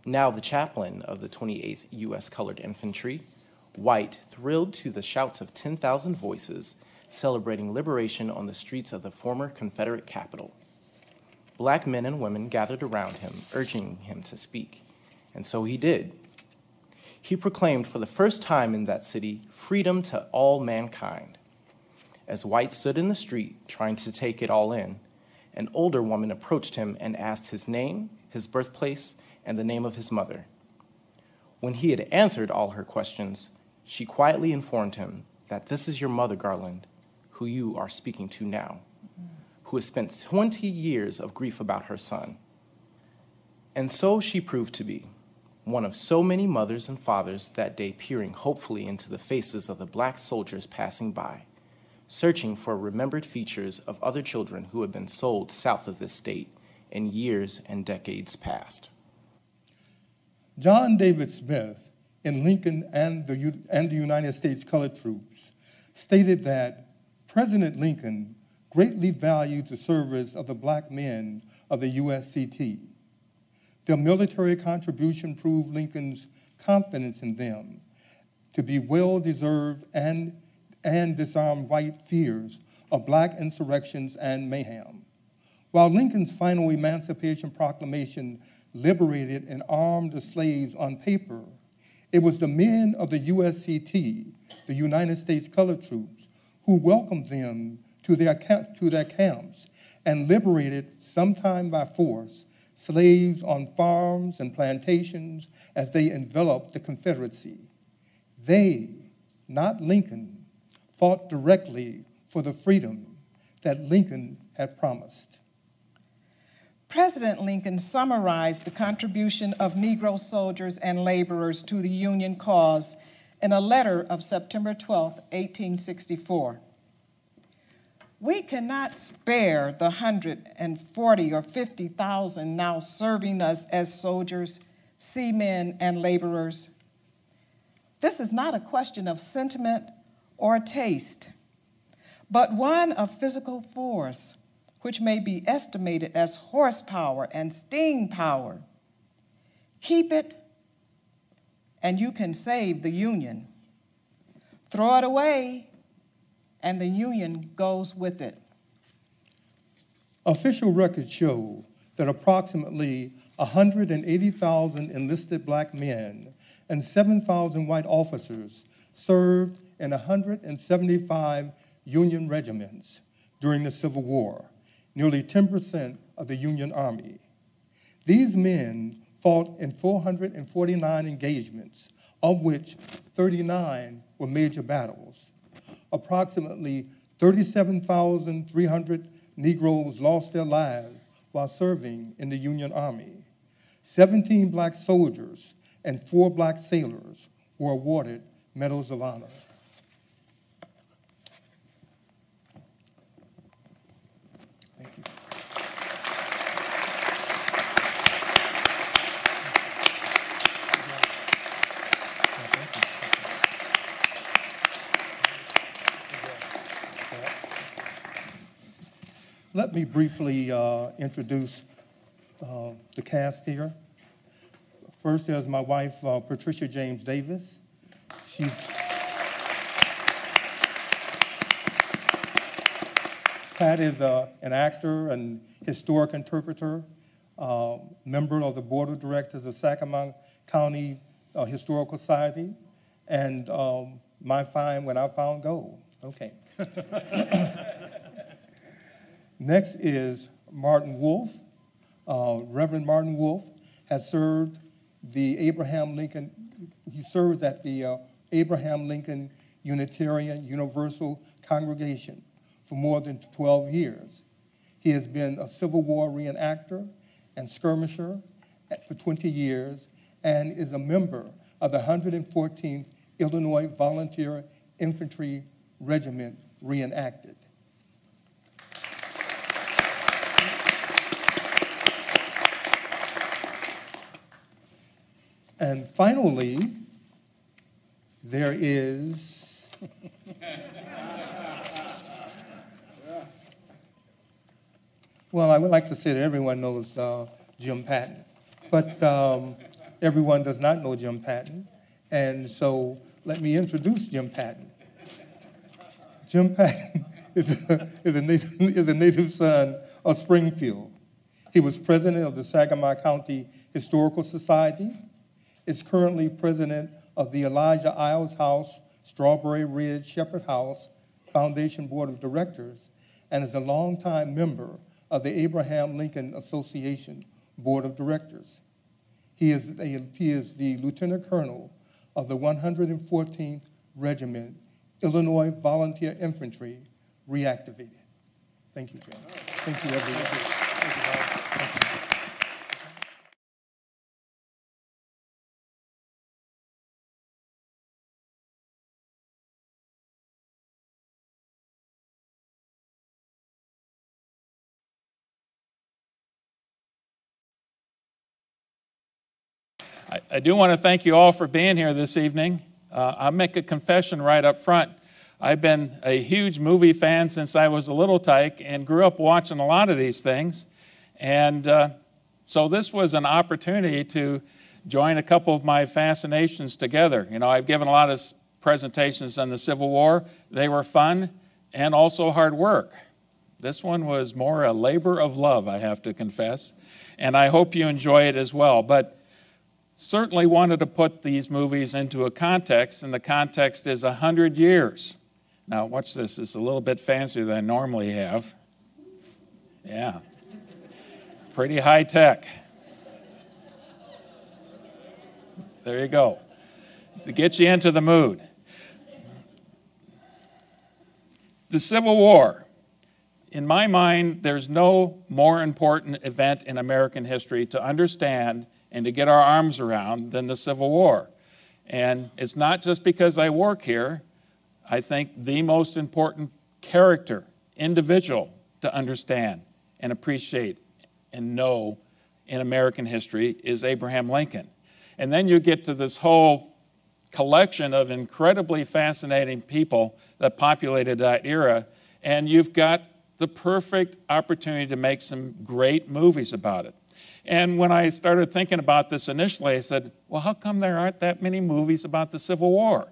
Now the chaplain of the 28th U.S. Colored Infantry, White thrilled to the shouts of 10,000 voices celebrating liberation on the streets of the former Confederate capital. Black men and women gathered around him, urging him to speak, and so he did. He proclaimed for the first time in that city freedom to all mankind. As White stood in the street trying to take it all in, an older woman approached him and asked his name, his birthplace, and the name of his mother. When he had answered all her questions, she quietly informed him that this is your mother, Garland, who you are speaking to now, who has spent 20 years of grief about her son. And so she proved to be one of so many mothers and fathers that day, peering hopefully into the faces of the black soldiers passing by, searching for remembered features of other children who had been sold south of this state in years and decades past. John David Smith, in Lincoln and the United States Colored Troops, stated that President Lincoln greatly valued the service of the black men of the USCT. Their military contribution proved Lincoln's confidence in them to be well-deserved and disarm white fears of black insurrections and mayhem. While Lincoln's final Emancipation Proclamation liberated and armed the slaves on paper, it was the men of the USCT, the United States Colored Troops, who welcomed them to their camps and liberated, sometime by force, slaves on farms and plantations as they enveloped the Confederacy. They, not Lincoln, fought directly for the freedom that Lincoln had promised. President Lincoln summarized the contribution of Negro soldiers and laborers to the Union cause in a letter of September 12, 1864. We cannot spare the 140 or 50,000 now serving us as soldiers, seamen, and laborers. This is not a question of sentiment or taste, but one of physical force, which may be estimated as horsepower and steam power. Keep it, and you can save the Union. Throw it away, and the Union goes with it. Official records show that approximately 180,000 enlisted black men and 7,000 white officers served in 175 Union regiments during the Civil War, nearly 10% of the Union Army. These men fought in 449 engagements, of which 39 were major battles. Approximately 37,300 Negroes lost their lives while serving in the Union Army. 17 black soldiers and 4 black sailors were awarded Medals of Honor. Thank you. Let me briefly introduce the cast here. First, there's my wife, Patricia James Davis. Pat is an actor and historic interpreter, member of the board of directors of Sacramento County Historical Society, and my find when I found gold. Okay. Next is Martin Wolf. Reverend Martin Wolf has served the Abraham Lincoln, he serves at the Abraham Lincoln Unitarian Universal Congregation for more than 12 years. He has been a Civil War reenactor and skirmisher for 20 years and is a member of the 114th Illinois Volunteer Infantry Regiment reenacted. And finally, there is well, I would like to say that everyone knows Jim Patton, but everyone does not know Jim Patton, and so let me introduce Jim Patton. Jim Patton is a native son of Springfield. He was president of the Sacramento County Historical Society, is currently president of the Elijah Iles House, Strawberry Ridge Shepherd House Foundation Board of Directors, and is a longtime member of the Abraham Lincoln Association Board of Directors. He is the Lieutenant Colonel of the 114th Regiment, Illinois Volunteer Infantry, reactivated. Thank you, Jim. Thank you, everyone. Thank you. I do want to thank you all for being here this evening. I'll make a confession right up front. I've been a huge movie fan since I was a little tyke and grew up watching a lot of these things. And so this was an opportunity to join a couple of my fascinations together. You know, I've given a lot of presentations on the Civil War. They were fun and also hard work. This one was more a labor of love, I have to confess. And I hope you enjoy it as well. But certainly wanted to put these movies into a context, and the context is 100 years. Now, watch this. It's a little bit fancier than I normally have. Yeah. Pretty high tech. There you go. To get you into the mood. The Civil War. In my mind, there's no more important event in American history to understand and to get our arms around than the Civil War. And it's not just because I work here. I think the most important character, individual, to understand and appreciate and know in American history is Abraham Lincoln. And then you get to this whole collection of incredibly fascinating people that populated that era, and you've got the perfect opportunity to make some great movies about it. And when I started thinking about this initially, I said, well, how come there aren't that many movies about the Civil War?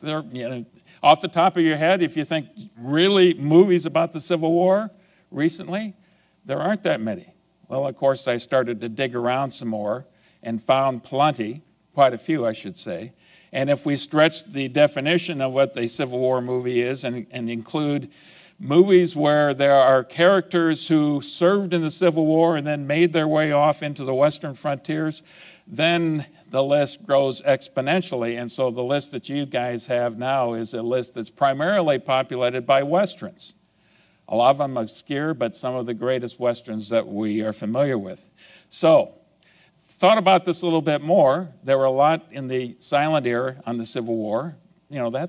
There, you know, off the top of your head, if you think really movies about the Civil War recently, there aren't that many. Well, of course, I started to dig around some more and found plenty, quite a few, I should say. And if we stretch the definition of what a Civil War movie is and include movies where there are characters who served in the Civil War and then made their way off into the western frontiers, then the list grows exponentially. And so the list that you guys have now is a list that's primarily populated by westerns. A lot of them obscure, but some of the greatest westerns that we are familiar with. So, thought about this a little bit more. There were a lot in the silent era on the Civil War. You know,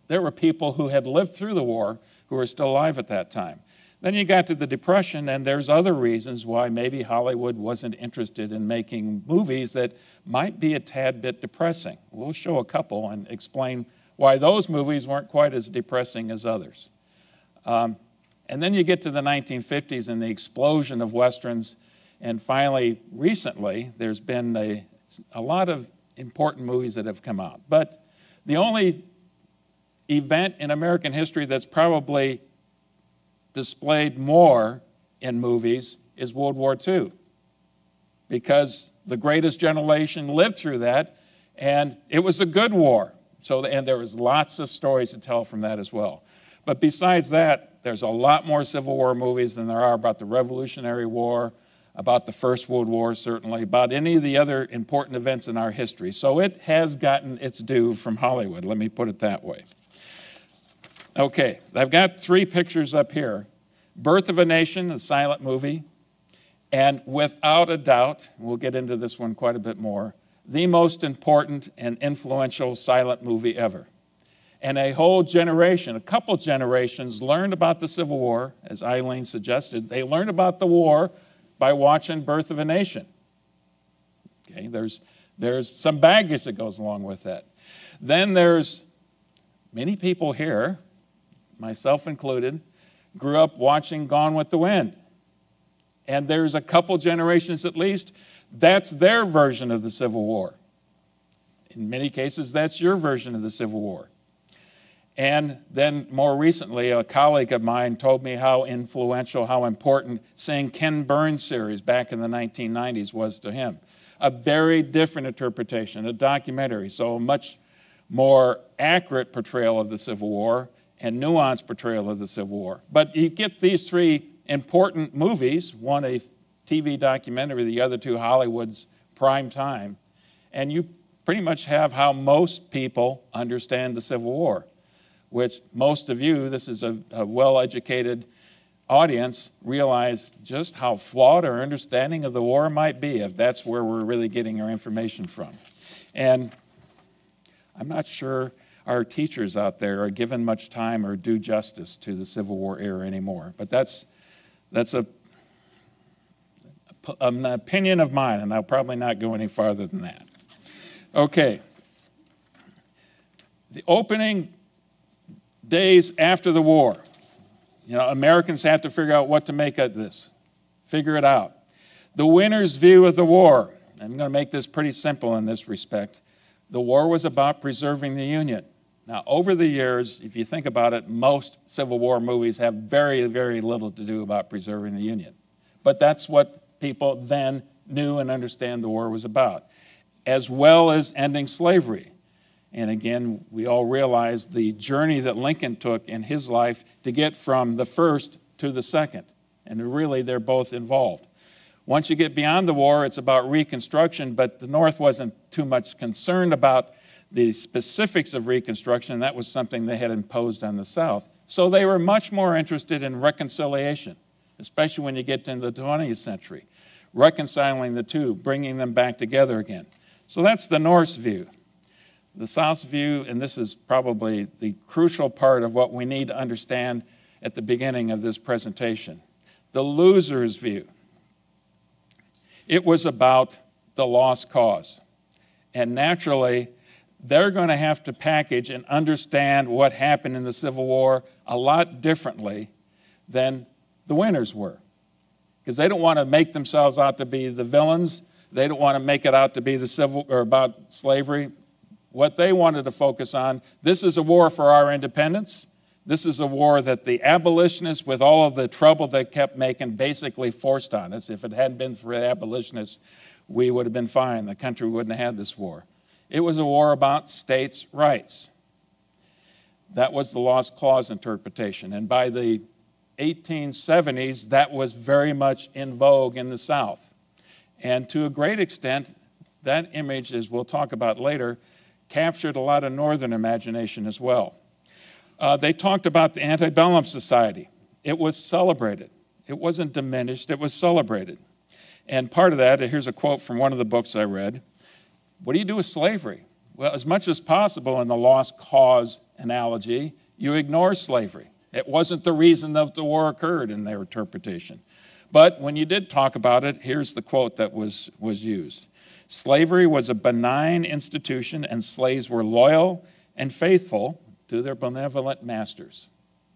there were people who had lived through the war who were still alive at that time. Then you got to the Depression, and there's other reasons why maybe Hollywood wasn't interested in making movies that might be a tad bit depressing. We'll show a couple and explain why those movies weren't quite as depressing as others. And then you get to the 1950s and the explosion of westerns, And finally, recently, there's been a lot of important movies that have come out. But the only event in American history that's probably displayed more in movies is World War II, because the greatest generation lived through that, and it was a good war. And there was lots of stories to tell from that as well. But besides that, there's a lot more Civil War movies than there are about the Revolutionary War, about the First World War, certainly, about any of the other important events in our history. So it has gotten its due from Hollywood, let me put it that way. Okay, I've got 3 pictures up here. Birth of a Nation, a silent movie, and without a doubt, we'll get into this one quite a bit more, the most important and influential silent movie ever. And a whole generation, a couple generations, learned about the Civil War, as Eileen suggested. They learned about the war by watching Birth of a Nation. Okay, there's some baggage that goes along with that. Then there's many people here, myself included, grew up watching Gone with the Wind. And there's a couple generations at least, that's their version of the Civil War. In many cases, that's your version of the Civil War. And then more recently, a colleague of mine told me how influential, how important seeing Ken Burns' series back in the 1990s was to him. A very different interpretation, a documentary, so a much more accurate portrayal of the Civil War and nuanced portrayal of the Civil War. But you get these 3 important movies, one a TV documentary, the other 2 Hollywood's prime time, and you pretty much have how most people understand the Civil War, which most of you, this is a well-educated audience, realize just how flawed our understanding of the war might be if that's where we're really getting our information from. And I'm not sure our teachers out there are given much time or do justice to the Civil War era anymore. But that's an opinion of mine, and I'll probably not go any farther than that. Okay. The opening days after the war, Americans have to figure out what to make of this. Figure it out. The winner's view of the war. I'm going to make this pretty simple in this respect. The war was about preserving the Union. Now, over the years, if you think about it, most Civil War movies have very, very little to do about preserving the Union. But that's what people then knew and understand the war was about, as well as ending slavery. And again, we all realize the journey that Lincoln took in his life to get from the first to the second. And really, they're both involved. Once you get beyond the war, it's about Reconstruction, but the North wasn't too much concerned about the specifics of Reconstruction. That was something they had imposed on the South. So they were much more interested in reconciliation, especially when you get into the 20th century, reconciling the two, bringing them back together again. So that's the North's view. The South's view, and this is probably the crucial part of what we need to understand at the beginning of this presentation, the loser's view. It was about the lost cause. And naturally, they're going to have to package and understand what happened in the Civil War a lot differently than the winners were. Because they don't want to make themselves out to be the villains. They don't want to make it out to be the civil or about slavery. What they wanted to focus on, this is a war for our independence. This is a war that the abolitionists, with all of the trouble they kept making, basically forced on us. If it hadn't been for the abolitionists, we would have been fine. The country wouldn't have had this war. It was a war about states' rights. That was the lost cause interpretation. And by the 1870s, that was very much in vogue in the South. And to a great extent, that image, as we'll talk about later, captured a lot of Northern imagination as well. They talked about the antebellum society. It was celebrated. It wasn't diminished, it was celebrated. And part of that, here's a quote from one of the books I read. What do you do with slavery? Well, as much as possible in the lost cause analogy, you ignore slavery. It wasn't the reason that the war occurred in their interpretation. But when you did talk about it, here's the quote that was used. Slavery was a benign institution, and slaves were loyal and faithful to their benevolent masters.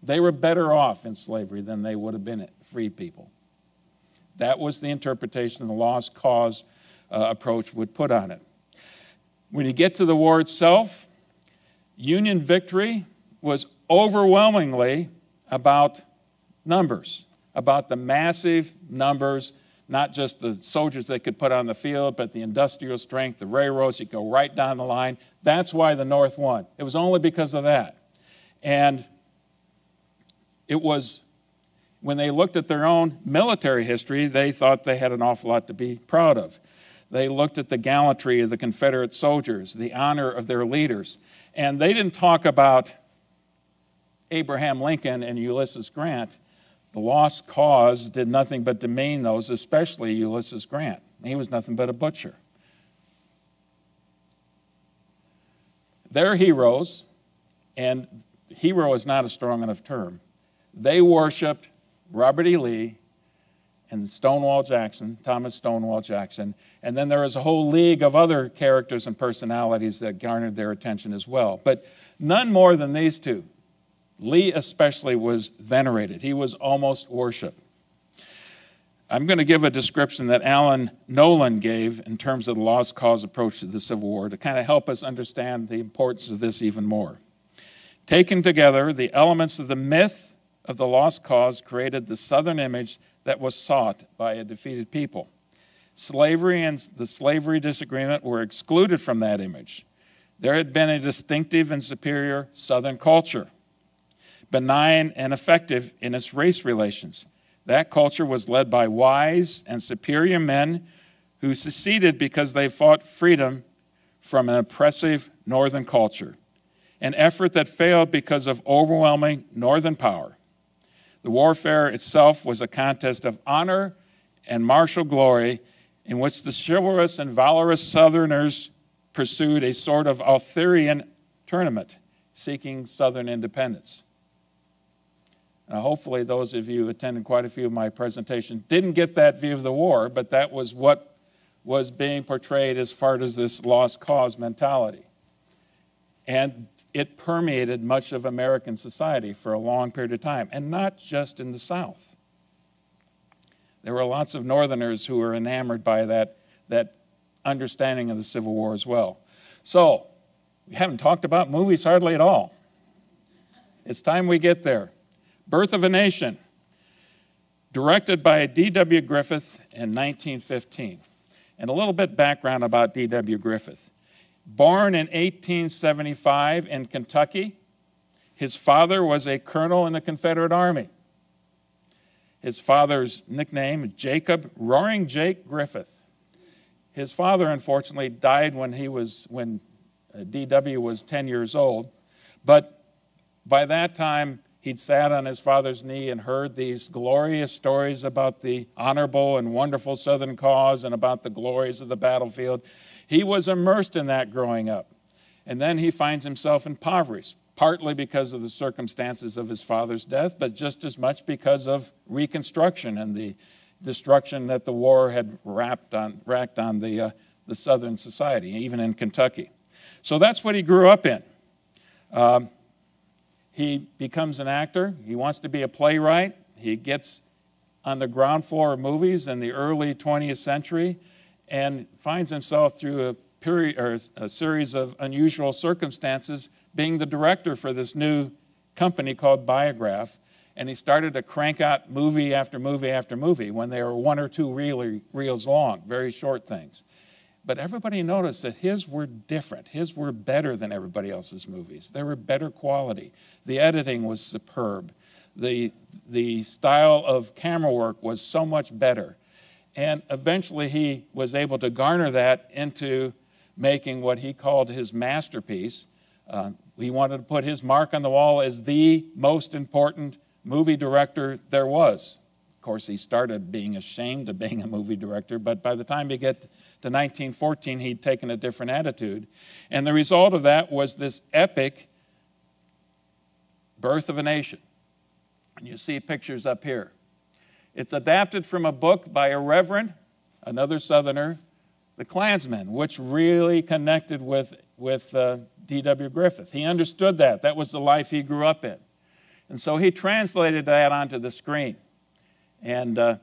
They were better off in slavery than they would have been free people. That was the interpretation the lost cause approach would put on it. When you get to the war itself, Union victory was overwhelmingly about numbers, about the massive numbers, not just the soldiers they could put on the field, but the industrial strength, the railroads, you go right down the line. That's why the North won. It was only because of that. And it was, when they looked at their own military history, they thought they had an awful lot to be proud of. They looked at the gallantry of the Confederate soldiers, the honor of their leaders. And they didn't talk about Abraham Lincoln and Ulysses Grant. The lost cause did nothing but demean those, especially Ulysses Grant. He was nothing but a butcher. They're heroes, and hero is not a strong enough term. They worshiped Robert E. Lee and Stonewall Jackson, Thomas Stonewall Jackson, and then there was a whole league of other characters and personalities that garnered their attention as well. But none more than these two. Lee especially was venerated. He was almost worshipped. I'm going to give a description that Alan Nolan gave in terms of the lost cause approach to the Civil War to kind of help us understand the importance of this even more. Taken together, the elements of the myth of the lost cause created the Southern image that was sought by a defeated people. Slavery and the slavery disagreement were excluded from that image. There had been a distinctive and superior Southern culture, benign and effective in its race relations. That culture was led by wise and superior men who seceded because they fought freedom from an oppressive Northern culture, an effort that failed because of overwhelming Northern power. The warfare itself was a contest of honor and martial glory in which the chivalrous and valorous Southerners pursued a sort of Arthurian tournament seeking Southern independence. Now, hopefully those of you who attended quite a few of my presentations didn't get that view of the war, but that was what was being portrayed as far as this lost cause mentality. And it permeated much of American society for a long period of time, and not just in the South. There were lots of Northerners who were enamored by that understanding of the Civil War as well. So, we haven't talked about movies hardly at all. It's time we get there. Birth of a Nation, directed by D.W. Griffith in 1915. And a little bit background about D.W. Griffith. Born in 1875 in Kentucky, his father was a colonel in the Confederate Army. His father's nickname, Jacob Roaring Jake Griffith. His father, unfortunately, died when D.W. was 10 years old. But by that time, he'd sat on his father's knee and heard these glorious stories about the honorable and wonderful Southern cause and about the glories of the battlefield. He was immersed in that growing up. And then he finds himself impoverished, partly because of the circumstances of his father's death, but just as much because of Reconstruction and the destruction that the war had racked on the Southern society, even in Kentucky. So that's what he grew up in. He becomes an actor. He wants to be a playwright. He gets on the ground floor of movies in the early 20th century and finds himself through a series of unusual circumstances being the director for this new company called Biograph. And he started to crank out movie after movie after movie when they were 1 or 2 reels long, very short things. But everybody noticed that his were different. His were better than everybody else's movies. They were better quality. The editing was superb. The style of camera work was so much better. And eventually he was able to garner that into making what he called his masterpiece. He wanted to put his mark on the wall as the most important movie director there was. Of course, he started being ashamed of being a movie director, but by the time he get to 1914, he'd taken a different attitude. And the result of that was this epic Birth of a Nation. And you see pictures up here. It's adapted from a book by a reverend, another Southerner, The Klansman, which really connected with D.W. Griffith. He understood that. That was the life he grew up in. And so he translated that onto the screen. And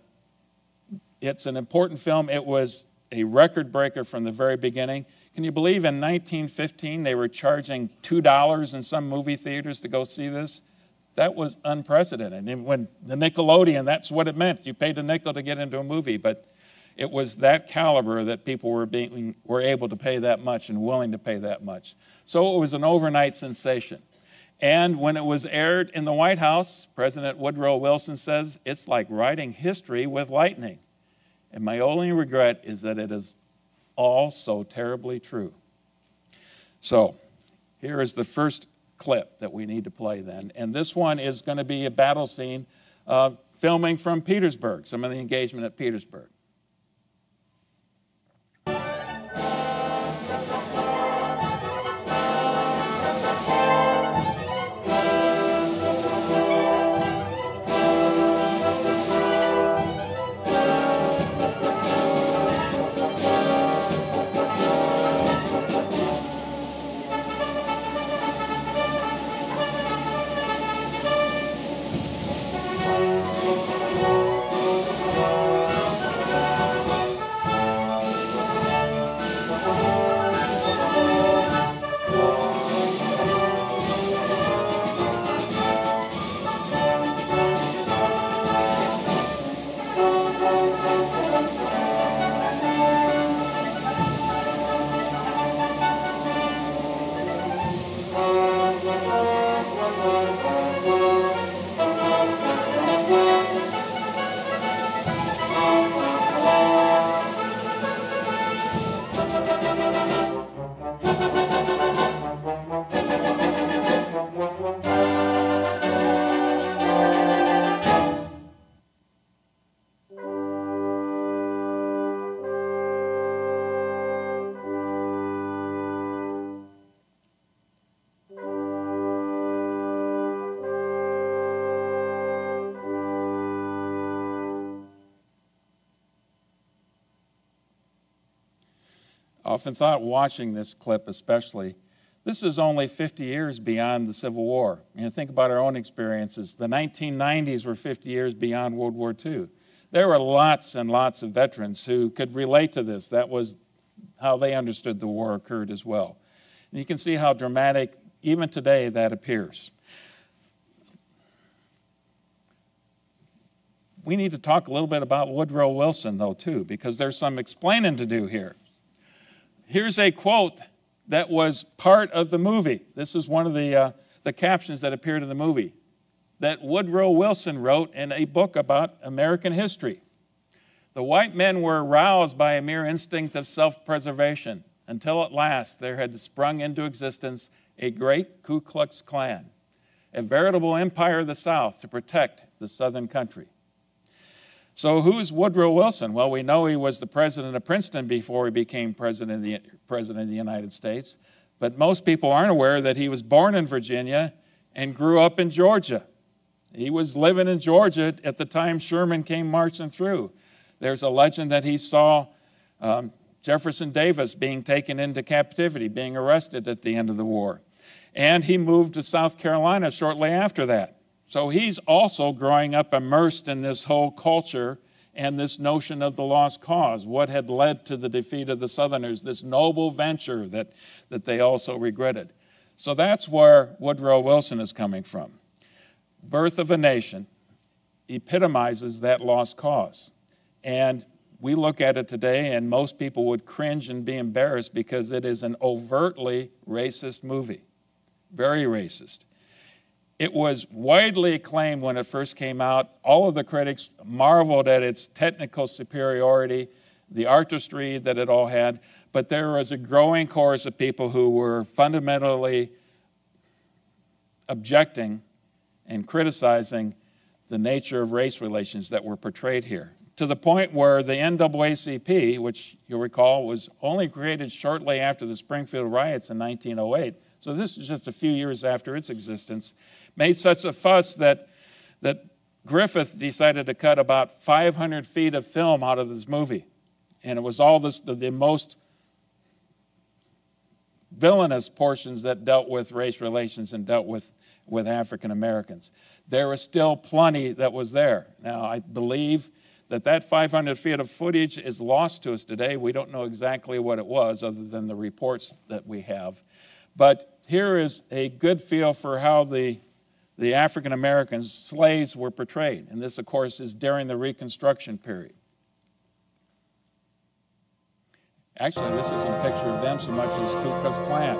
It's an important film. It was a record breaker from the very beginning. Can you believe in 1915 they were charging $2 in some movie theaters to go see this? That was unprecedented. And when the Nickelodeon, that's what it meant. You paid a nickel to get into a movie, but it was that caliber that people were able to pay that much and willing to pay that much. So it was an overnight sensation. And when it was aired in the White House, President Woodrow Wilson says, it's like writing history with lightning. And my only regret is that it is all so terribly true. So here is the first clip that we need to play then. And this one is going to be a battle scene filming from Petersburg, some of the engagement at Petersburg. I often thought, watching this clip especially, this is only 50 years beyond the Civil War. You know, think about our own experiences. The 1990s were 50 years beyond World War II. There were lots and lots of veterans who could relate to this. That was how they understood the war occurred as well. And you can see how dramatic, even today, that appears. We need to talk a little bit about Woodrow Wilson, though, too, because there's some explaining to do here. Here's a quote that was part of the movie. This is one of the captions that appeared in the movie that Woodrow Wilson wrote in a book about American history. The white men were aroused by a mere instinct of self-preservation until at last there had sprung into existence a great Ku Klux Klan, a veritable empire of the South to protect the Southern country. So who's Woodrow Wilson? Well, we know he was the president of Princeton before he became president of the United States, but most people aren't aware that he was born in Virginia and grew up in Georgia. He was living in Georgia at the time Sherman came marching through. There's a legend that he saw Jefferson Davis being taken into captivity, being arrested at the end of the war. And he moved to South Carolina shortly after that. So he's also growing up immersed in this whole culture and this notion of the lost cause, what had led to the defeat of the Southerners, this noble venture that they also regretted. So that's where Woodrow Wilson is coming from. Birth of a Nation epitomizes that lost cause. And we look at it today, and most people would cringe and be embarrassed because it is an overtly racist movie, very racist. It was widely acclaimed when it first came out. All of the critics marveled at its technical superiority, the artistry that it all had, but there was a growing chorus of people who were fundamentally objecting and criticizing the nature of race relations that were portrayed here, to the point where the NAACP, which you'll recall was only created shortly after the Springfield riots in 1908, so this is just a few years after its existence, made such a fuss that Griffith decided to cut about 500 feet of film out of this movie. And it was all the most villainous portions that dealt with race relations and dealt with African Americans. There was still plenty that was there. Now, I believe that 500 feet of footage is lost to us today. We don't know exactly what it was other than the reports that we have. But here is a good feel for how the African American slaves were portrayed. And this, of course, is during the Reconstruction period. Actually, this isn't a picture of them so much as Ku Klux Klan.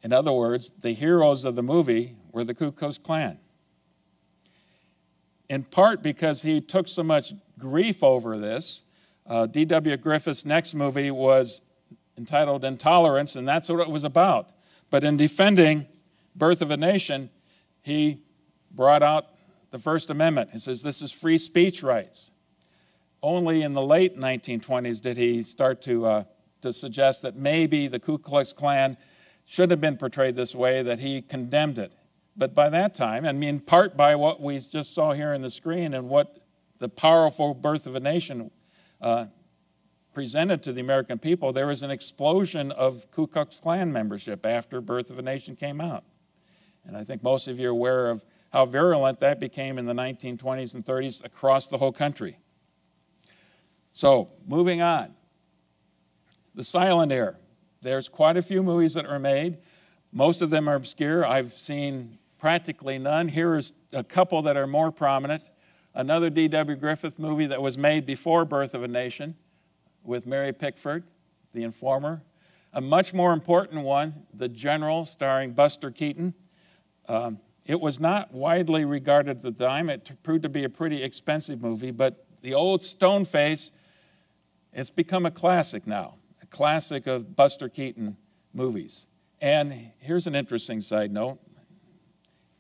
In other words, the heroes of the movie were the Ku Klux Klan. In part because he took so much grief over this, D.W. Griffith's next movie was entitled Intolerance, and that's what it was about. But in defending Birth of a Nation, he brought out the First Amendment. He says this is free speech rights. Only in the late 1920s did he start to suggest that maybe the Ku Klux Klan should have been portrayed this way, that he condemned it. But by that time, I mean, in part by what we just saw here on the screen and what the powerful Birth of a Nation presented to the American people, there was an explosion of Ku Klux Klan membership after Birth of a Nation came out. And I think most of you are aware of how virulent that became in the 1920s and 30s across the whole country. So, moving on. The silent era. There's quite a few movies that are made. Most of them are obscure. I've seen practically none. Here is a couple that are more prominent. Another D.W. Griffith movie that was made before Birth of a Nation with Mary Pickford, The Informer. A much more important one, The General, starring Buster Keaton. It was not widely regarded at the time. It proved to be a pretty expensive movie, but the old stone face, it's become a classic now. Classic of Buster Keaton movies. And here's an interesting side note.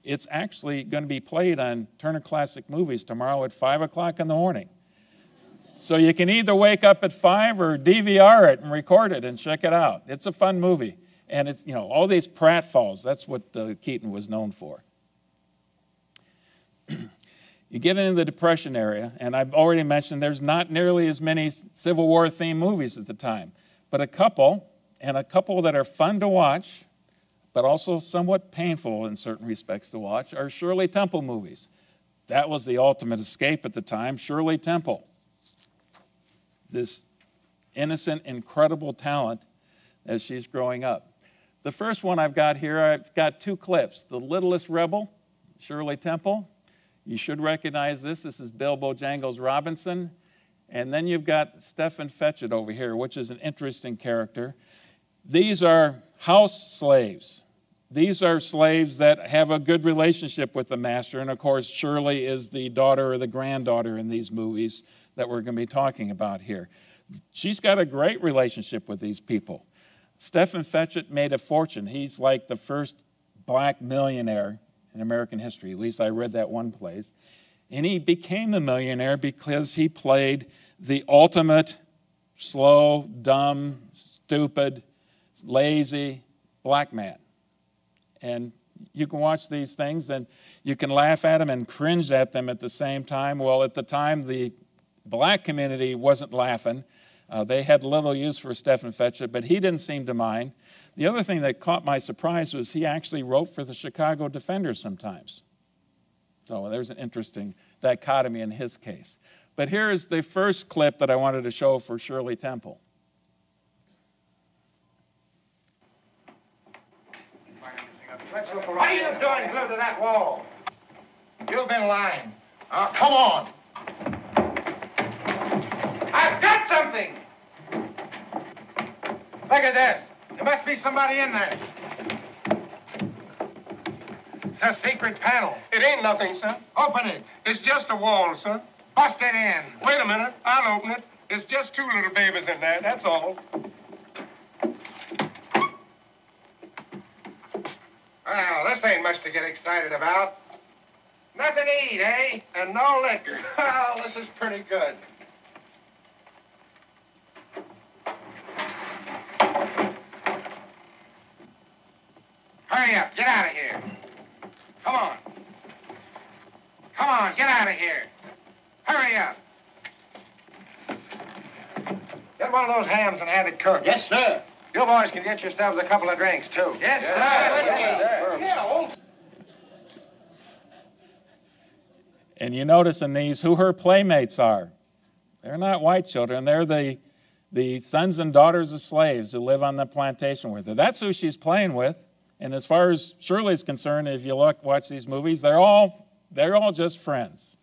It's actually going to be played on Turner Classic Movies tomorrow at 5 o'clock in the morning. So you can either wake up at 5 or DVR it and record it and check it out. It's a fun movie. And it's, you know, all these pratfalls, that's what Keaton was known for. You get into the Depression era, and I've already mentioned there's not nearly as many Civil War-themed movies at the time. But a couple, and a couple that are fun to watch, but also somewhat painful in certain respects to watch, are Shirley Temple movies. That was the ultimate escape at the time, Shirley Temple. This innocent, incredible talent as she's growing up. The first one I've got here, I've got two clips. The Littlest Rebel, Shirley Temple. You should recognize this. This is Bill Bojangles Robinson. And then you've got Stephen Fetchit over here, which is an interesting character. These are house slaves. These are slaves that have a good relationship with the master. And of course, Shirley is the daughter or the granddaughter in these movies that we're going to be talking about here. She's got a great relationship with these people. Stephen Fetchit made a fortune. He's like the first black millionaire in American history. At least I read that one place. And he became a millionaire because he played the ultimate slow, dumb, stupid, lazy black man. And you can watch these things and you can laugh at them and cringe at them at the same time. Well, at the time, the black community wasn't laughing. They had little use for Stephen Fetchit, but he didn't seem to mind. The other thing that caught my surprise was he actually wrote for the Chicago Defender sometimes. So there's an interesting dichotomy in his case. But here's the first clip that I wanted to show for Shirley Temple. What are you doing glued to that wall? You've been lying. Come on. I've got something. Look at this. There must be somebody in there. It's a secret panel. It ain't nothing, sir. Open it. It's just a wall, sir. Bust it in. Wait a minute. I'll open it. It's just two little babies in there, that's all. Well, this ain't much to get excited about. Nothing to eat, eh? And no liquor. Well, this is pretty good. Hurry up. Get out of here. Come on. Come on, get out of here. Hurry up. Get one of those hams and have it cooked. Yes, sir. You boys can get yourselves a couple of drinks, too. Yes, sir. And you notice in these who her playmates are. They're not white children. They're the sons and daughters of slaves who live on the plantation with her. That's who she's playing with. And as far as Shirley's concerned, if you watch these movies, they're all just friends.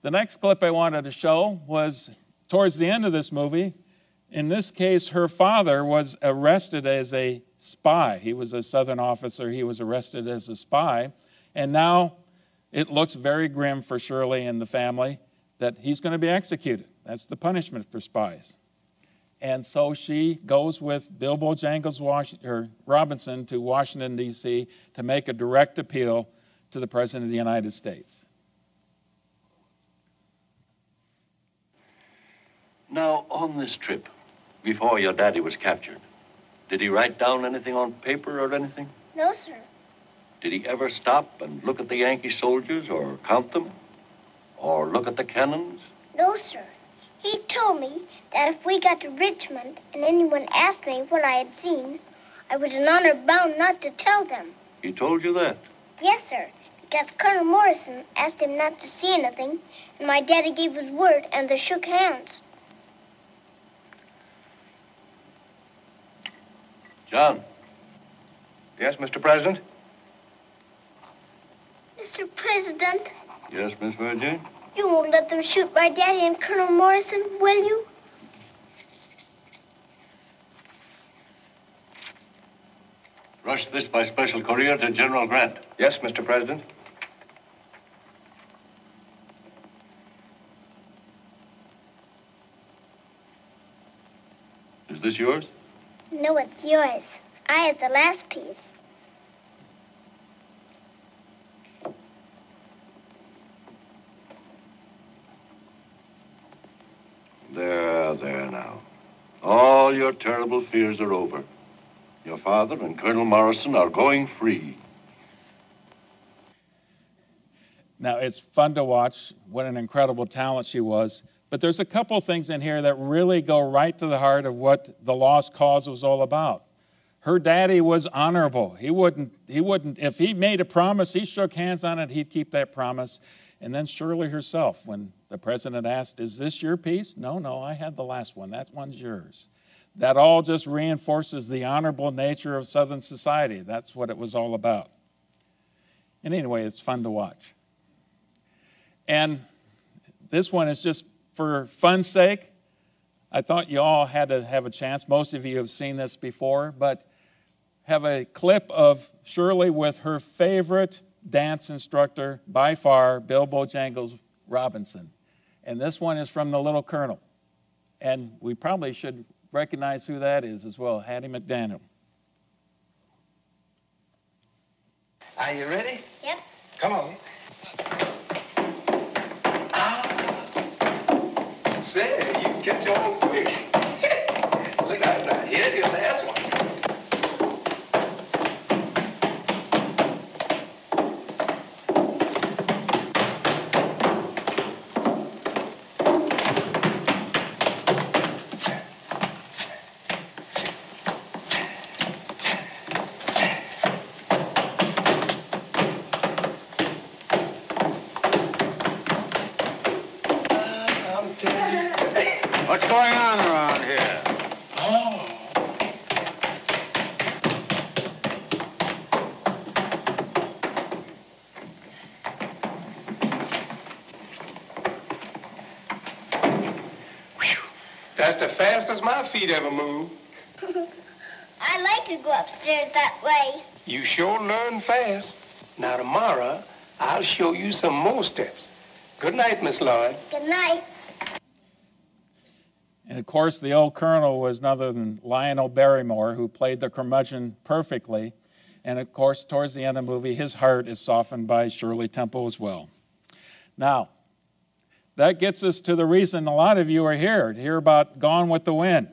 The next clip I wanted to show was towards the end of this movie. In this case, her father was arrested as a spy. He was a Southern officer. He was arrested as a spy. And now it looks very grim for Shirley and the family that he's going to be executed. That's the punishment for spies. And so she goes with Bill Bojangles Robinson to Washington, D.C. to make a direct appeal to the President of the United States. Now, on this trip, before your daddy was captured, did he write down anything on paper or anything? No, sir. Did he ever stop and look at the Yankee soldiers or count them? Or look at the cannons? No, sir. He told me that if we got to Richmond and anyone asked me what I had seen, I was in honor bound not to tell them. He told you that? Yes, sir, because Colonel Morrison asked him not to see anything, and my daddy gave his word, and they shook hands. John. Yes, Mr. President? Mr. President, Yes, Miss Virgin? you won't let them shoot my daddy and Colonel Morrison, will you? Rush this by special courier to General Grant. Yes, Mr. President. Is this yours? No, it's yours. I had the last piece. There now. All your terrible fears are over. Your father and Colonel Morrison are going free. Now, it's fun to watch. What an incredible talent she was. But there's a couple things in here that really go right to the heart of what the lost cause was all about. Her daddy was honorable. He wouldn't, if he made a promise, he shook hands on it, he'd keep that promise. And then Shirley herself, when the president asked, is this your piece? No, I had the last one. That one's yours. That all just reinforces the honorable nature of Southern society. That's what it was all about. And anyway, it's fun to watch. And this one is just for fun's sake. I thought you all had to have a chance. Most of you have seen this before, but have a clip of Shirley with her favorite dance instructor, by far, Bill Bojangles Robinson. And this one is from The Little Colonel. And we probably should recognize who that is as well, Hattie McDaniel. Are you ready? Yep. Come on. Say, you can catch on quick. Look out now. Here's your last one. What's going on around here? That's the fastest my feet ever moved. I like to go upstairs that way. You sure learn fast. Now, tomorrow, I'll show you some more steps. Good night, Miss Lloyd. Good night. And of course, the old colonel was none other than Lionel Barrymore, who played the curmudgeon perfectly. And of course, towards the end of the movie, his heart is softened by Shirley Temple as well. Now, that gets us to the reason a lot of you are here, to hear about Gone with the Wind.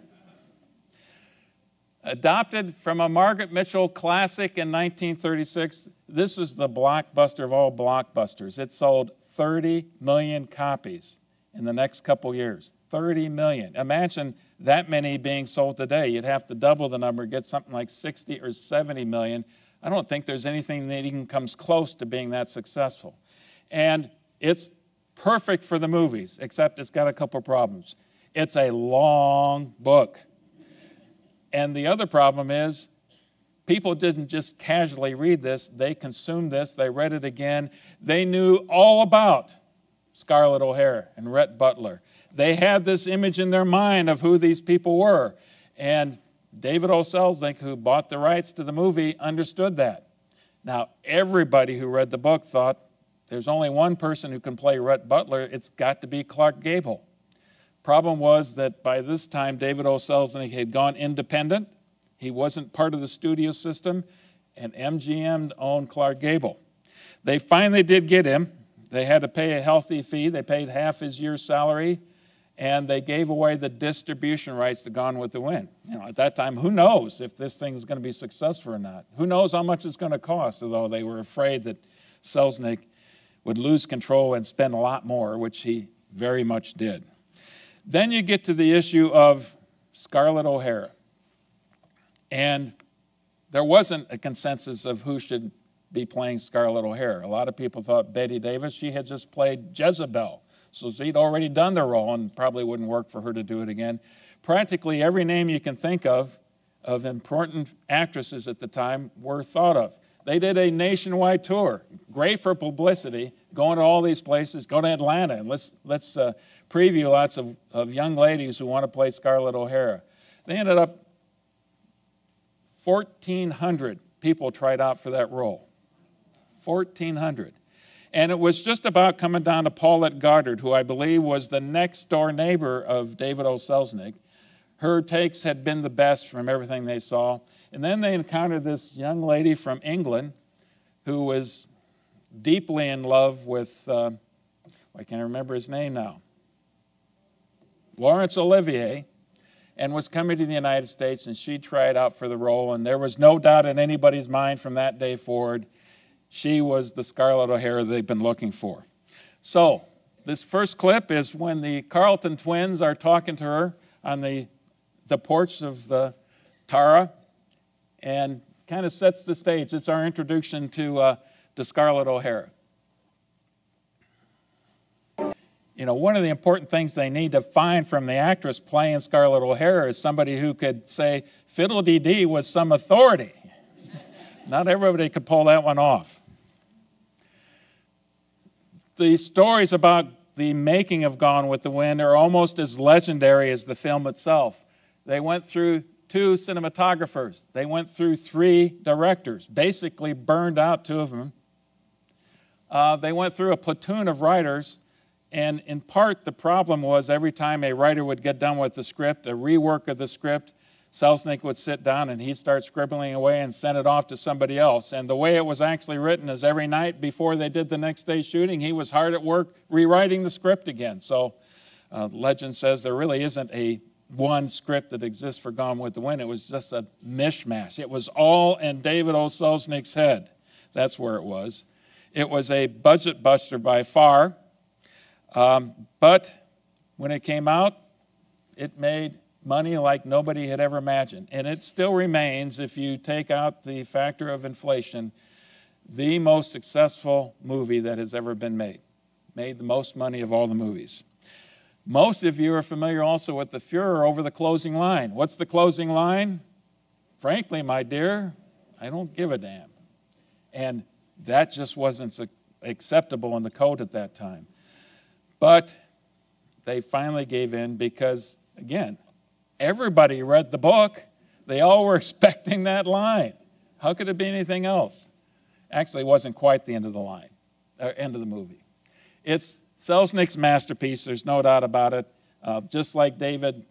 Adopted from a Margaret Mitchell classic in 1936, this is the blockbuster of all blockbusters. It sold 30 million copies in the next couple years. 30 million. Imagine that many being sold today. You'd have to double the number, get something like 60 or 70 million. I don't think there's anything that even comes close to being that successful. And it's perfect for the movies, except it's got a couple problems. It's a long book. And the other problem is people didn't just casually read this. They consumed this. They read it again. They knew all about Scarlett O'Hara and Rhett Butler. They had this image in their mind of who these people were. And David O. Selznick, who bought the rights to the movie, understood that. Now, everybody who read the book thought there's only one person who can play Rhett Butler. It's got to be Clark Gable. Problem was that by this time, David O. Selznick had gone independent. He wasn't part of the studio system, and MGM owned Clark Gable. They finally did get him. They had to pay a healthy fee. They paid half his year's salary, and they gave away the distribution rights to Gone with the Wind. You know, at that time, who knows if this thing is going to be successful or not? Who knows how much it's going to cost, although they were afraid that Selznick would lose control and spend a lot more, which he very much did. Then you get to the issue of Scarlett O'Hara. And there wasn't a consensus of who should be playing Scarlett O'Hara. A lot of people thought Bette Davis. She had just played Jezebel, so she'd already done the role and probably wouldn't work for her to do it again. Practically every name you can think of important actresses at the time were thought of. They did a nationwide tour, great for publicity, going to all these places, go to Atlanta, and let's preview lots of young ladies who want to play Scarlett O'Hara. They ended up, 1,400 people tried out for that role. 1,400. And it was just about coming down to Paulette Goddard, who I believe was the next door neighbor of David O. Selznick. Her takes had been the best from everything they saw. And then they encountered this young lady from England who was deeply in love with, I can't remember his name now, Laurence Olivier, and was coming to the United States, and she tried out for the role, and there was no doubt in anybody's mind from that day forward, she was the Scarlett O'Hara they've been looking for. So this first clip is when the Carlton twins are talking to her on the porch of the Tara, and kind of sets the stage. It's our introduction to Scarlett O'Hara. You know, one of the important things they need to find from the actress playing Scarlett O'Hara is somebody who could say, fiddle-dee-dee was some authority. Not everybody could pull that one off. The stories about the making of Gone with the Wind are almost as legendary as the film itself. They went through 2 cinematographers. They went through 3 directors, basically burned out 2 of them. They went through a platoon of writers, and in part the problem was every time a writer would get done with the script, a rework of the script, Selznick would sit down and he'd start scribbling away and send it off to somebody else. And the way it was actually written is every night before they did the next day's shooting, he was hard at work rewriting the script again. So legend says there really isn't a one script that exists for Gone with the Wind. It was just a mishmash. It was all in David O. Selznick's head. That's where it was. It was a budget buster by far. But when it came out, it made money like nobody had ever imagined. And it still remains, if you take out the factor of inflation, the most successful movie that has ever been made. Made the most money of all the movies. Most of you are familiar also with the furor over the closing line. What's the closing line? Frankly, my dear, I don't give a damn. And that just wasn't acceptable in the code at that time. But they finally gave in because, again, everybody read the book. They all were expecting that line. How could it be anything else? Actually, it wasn't quite the end of the line, end of the movie. It's Selznick's masterpiece, there's no doubt about it. Just like David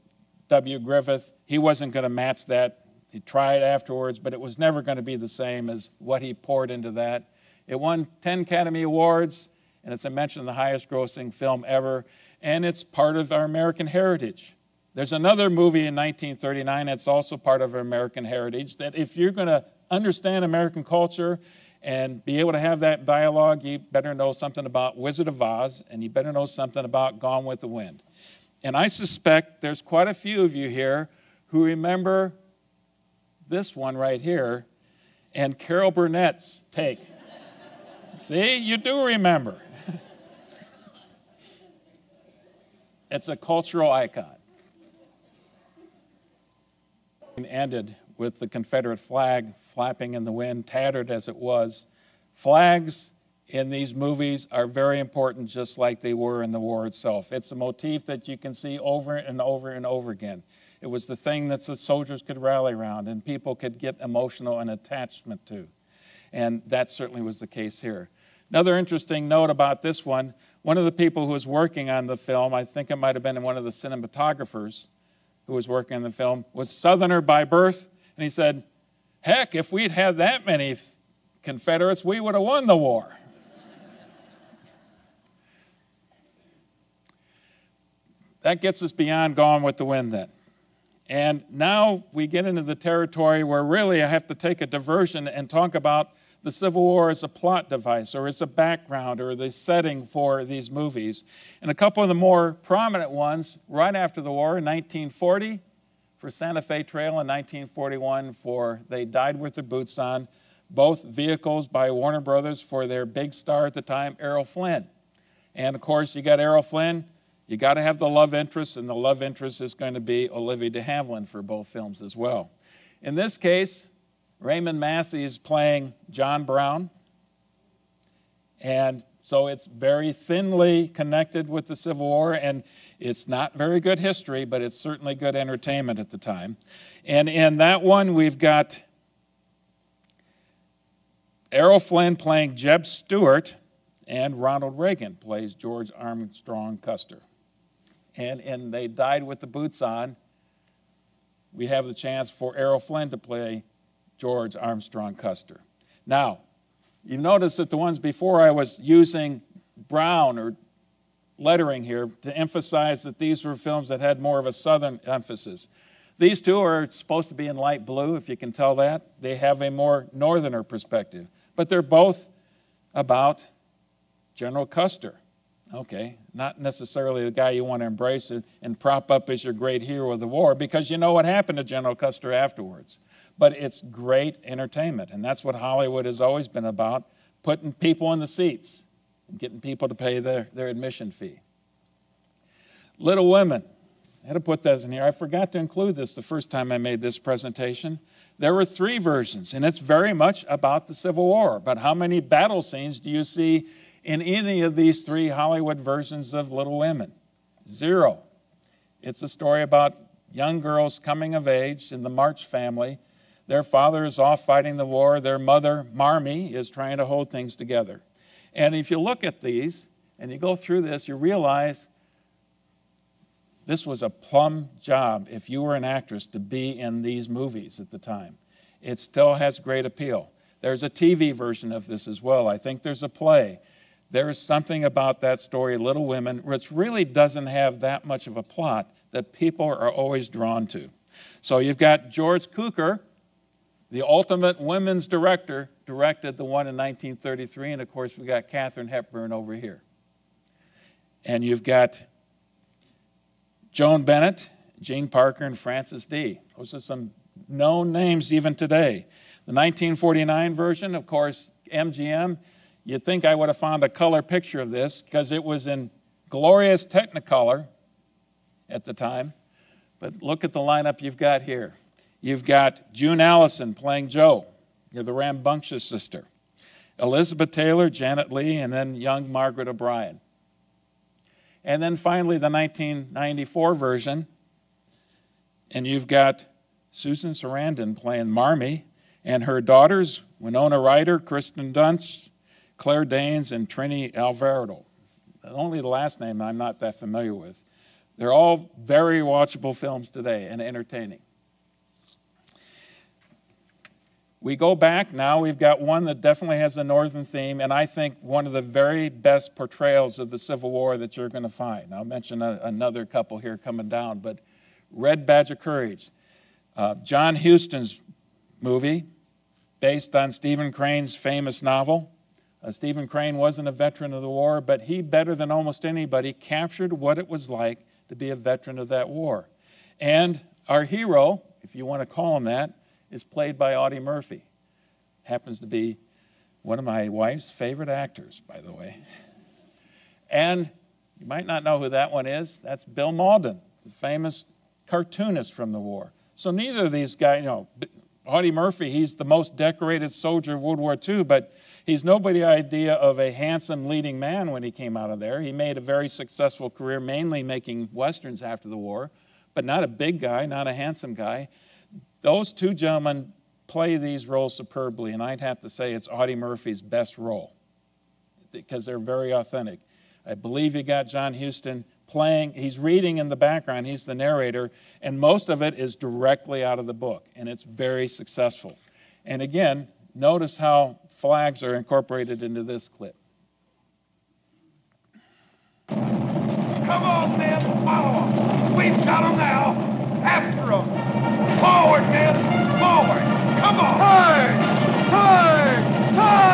W. Griffith, he wasn't going to match that. He tried afterwards, but it was never going to be the same as what he poured into that. It won 10 Academy Awards, and it's, I mentioned, the highest grossing film ever, and it's part of our American heritage. There's another movie in 1939 that's also part of our American heritage, that if you're going to understand American culture and be able to have that dialogue, you better know something about Wizard of Oz, and you better know something about Gone with the Wind. And I suspect there's quite a few of you here who remember this one right here and Carol Burnett's take. See, you do remember. It's a cultural icon. It ended with the Confederate flag flapping in the wind, tattered as it was. Flags in these movies are very important, just like they were in the war itself. It's a motif that you can see over and over and over again. It was the thing that the soldiers could rally around and people could get emotional and attachment to. And that certainly was the case here. Another interesting note about this one of the people who was working on the film, I think it might have been one of the cinematographers who was working on the film, was Southerner by birth, and he said, heck, if we'd had that many Confederates, we would have won the war. That gets us beyond Gone with the Wind then. And now we get into the territory where really I have to take a diversion and talk about the Civil War as a plot device, or as a background, or the setting for these movies. And a couple of the more prominent ones, right after the war in 1940, for Santa Fe Trail, in 1941 for They Died with Their Boots On, both vehicles by Warner Brothers for their big star at the time, Errol Flynn. And of course, you got Errol Flynn, you got to have the love interest, and the love interest is going to be Olivia de Havilland for both films as well. In this case, Raymond Massey is playing John Brown, and so it's very thinly connected with the Civil War, and it's not very good history, but it's certainly good entertainment at the time. And in that one, we've got Errol Flynn playing Jeb Stuart, and Ronald Reagan plays George Armstrong Custer. And They Died with the Boots On, we have the chance for Errol Flynn to play George Armstrong Custer. Now, you've noticed that the ones before I was using brown or lettering here to emphasize that these were films that had more of a Southern emphasis. These two are supposed to be in light blue, if you can tell that. They have a more Northerner perspective. But they're both about General Custer. Okay, not necessarily the guy you want to embrace and prop up as your great hero of the war, because you know what happened to General Custer afterwards. But it's great entertainment, and that's what Hollywood has always been about, putting people in the seats and getting people to pay their admission fee. Little Women, I had to put that in here. I forgot to include this the first time I made this presentation. There were 3 versions, and it's very much about the Civil War. But how many battle scenes do you see in any of these 3 Hollywood versions of Little Women? 0. It's a story about young girls coming of age in the March family. Their father is off fighting the war. Their mother, Marmee, is trying to hold things together. And if you look at these and you go through this, you realize this was a plum job if you were an actress to be in these movies at the time. It still has great appeal. There's a TV version of this as well. I think there's a play. There is something about that story, Little Women, which really doesn't have that much of a plot that people are always drawn to. So you've got George Cukor, the ultimate women's director, directed the one in 1933, and of course we've got Katharine Hepburn over here. And you've got Joan Bennett, Jean Parker, and Frances D. Those are some known names even today. The 1949 version, of course, MGM, you'd think I would have found a color picture of this because it was in glorious Technicolor at the time. But look at the lineup you've got here. You've got June Allison playing Jo. You're the rambunctious sister. Elizabeth Taylor, Janet Leigh, and then young Margaret O'Brien. And then finally the 1994 version, and you've got Susan Sarandon playing Marmee, and her daughters, Winona Ryder, Kirsten Dunst, Claire Danes, and Trini Alvarado. Only the last name I'm not that familiar with. They're all very watchable films today and entertaining. We go back now, we've got one that definitely has a Northern theme, and I think one of the very best portrayals of the Civil War that you're going to find. I'll mention another couple here coming down, but Red Badge of Courage. John Huston's movie, based on Stephen Crane's famous novel. Stephen Crane wasn't a veteran of the war, but he, better than almost anybody, captured what it was like to be a veteran of that war. And our hero, if you want to call him that, is played by Audie Murphy. Happens to be one of my wife's favorite actors, by the way. And you might not know who that one is. That's Bill Mauldin, the famous cartoonist from the war. So neither of these guys, Audie Murphy, he's the most decorated soldier of World War II, but he's nobody's idea of a handsome leading man when he came out of there. He made a very successful career, mainly making Westerns after the war, but not a big guy, not a handsome guy. Those two gentlemen play these roles superbly, and I'd have to say it's Audie Murphy's best role because they're very authentic. I believe you got John Huston playing, he's reading in the background, he's the narrator, and most of it is directly out of the book, and it's very successful. And again, notice how flags are incorporated into this clip. Come on, men, follow them. We've got them now. After them. Forward, men, forward. Come on. Turn, turn, turn.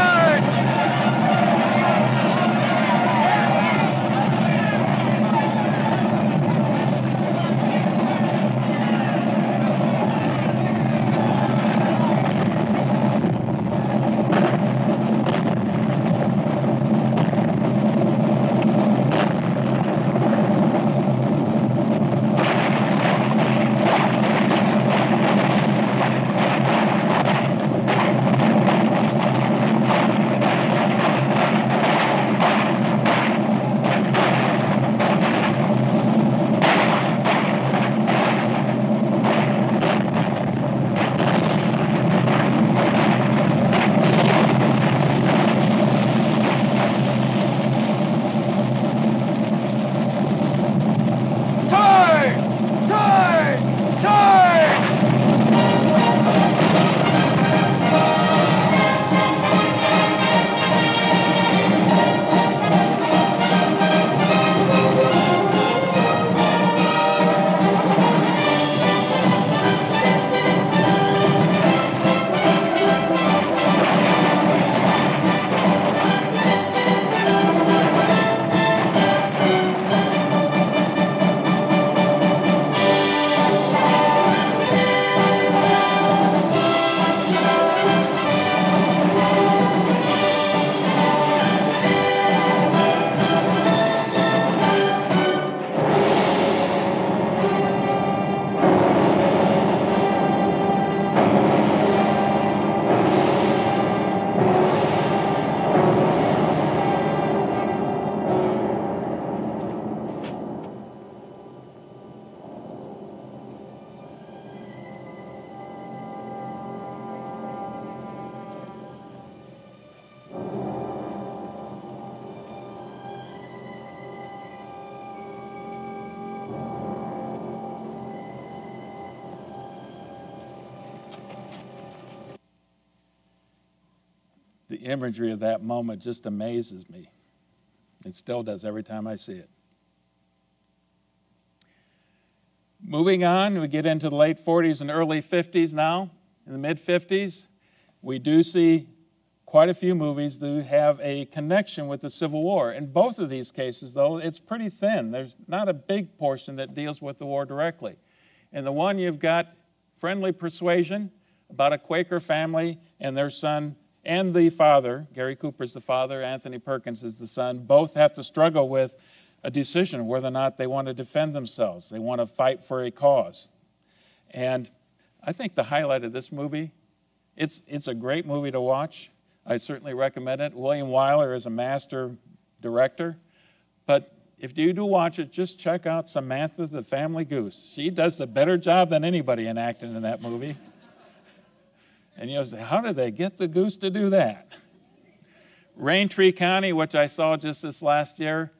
The imagery of that moment just amazes me. It still does every time I see it. Moving on, we get into the late 40s and early 50s now. In the mid-50s, we do see quite a few movies that have a connection with the Civil War. In both of these cases, though, it's pretty thin. There's not a big portion that deals with the war directly. In the one, you've got Friendly Persuasion, about a Quaker family and their son, and the father, Gary Cooper's the father, Anthony Perkins is the son, both have to struggle with a decision whether or not they want to defend themselves. They want to fight for a cause. And I think the highlight of this movie, it's a great movie to watch. I certainly recommend it. William Wyler is a master director. But if you do watch it, just check out Samantha the Family Goose. She does a better job than anybody in acting in that movie. And you say, how did they get the goose to do that? Raintree County, which I saw just this last year,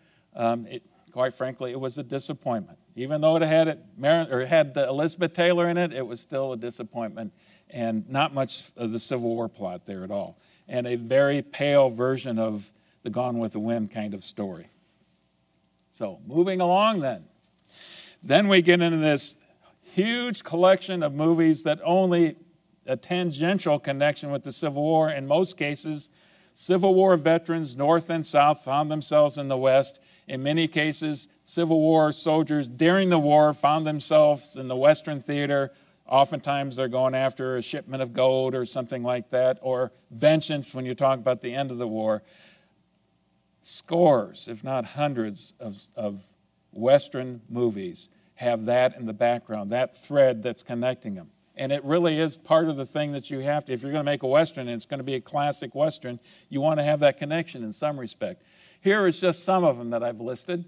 quite frankly, it was a disappointment. Even though it had Elizabeth Taylor in it, it was still a disappointment, and not much of the Civil War plot there at all. And a very pale version of the Gone with the Wind kind of story. So moving along then. Then we get into this huge collection of movies that only a tangential connection with the Civil War. In most cases, Civil War veterans, North and South, found themselves in the West. In many cases, Civil War soldiers during the war found themselves in the Western theater. Oftentimes they're going after a shipment of gold or something like that, or vengeance when you talk about the end of the war. Scores, if not hundreds, of Western movies have that in the background, that thread that's connecting them. And it really is part of the thing that you have to, if you're going to make a Western and it's going to be a classic Western, you want to have that connection in some respect. Here is just some of them that I've listed.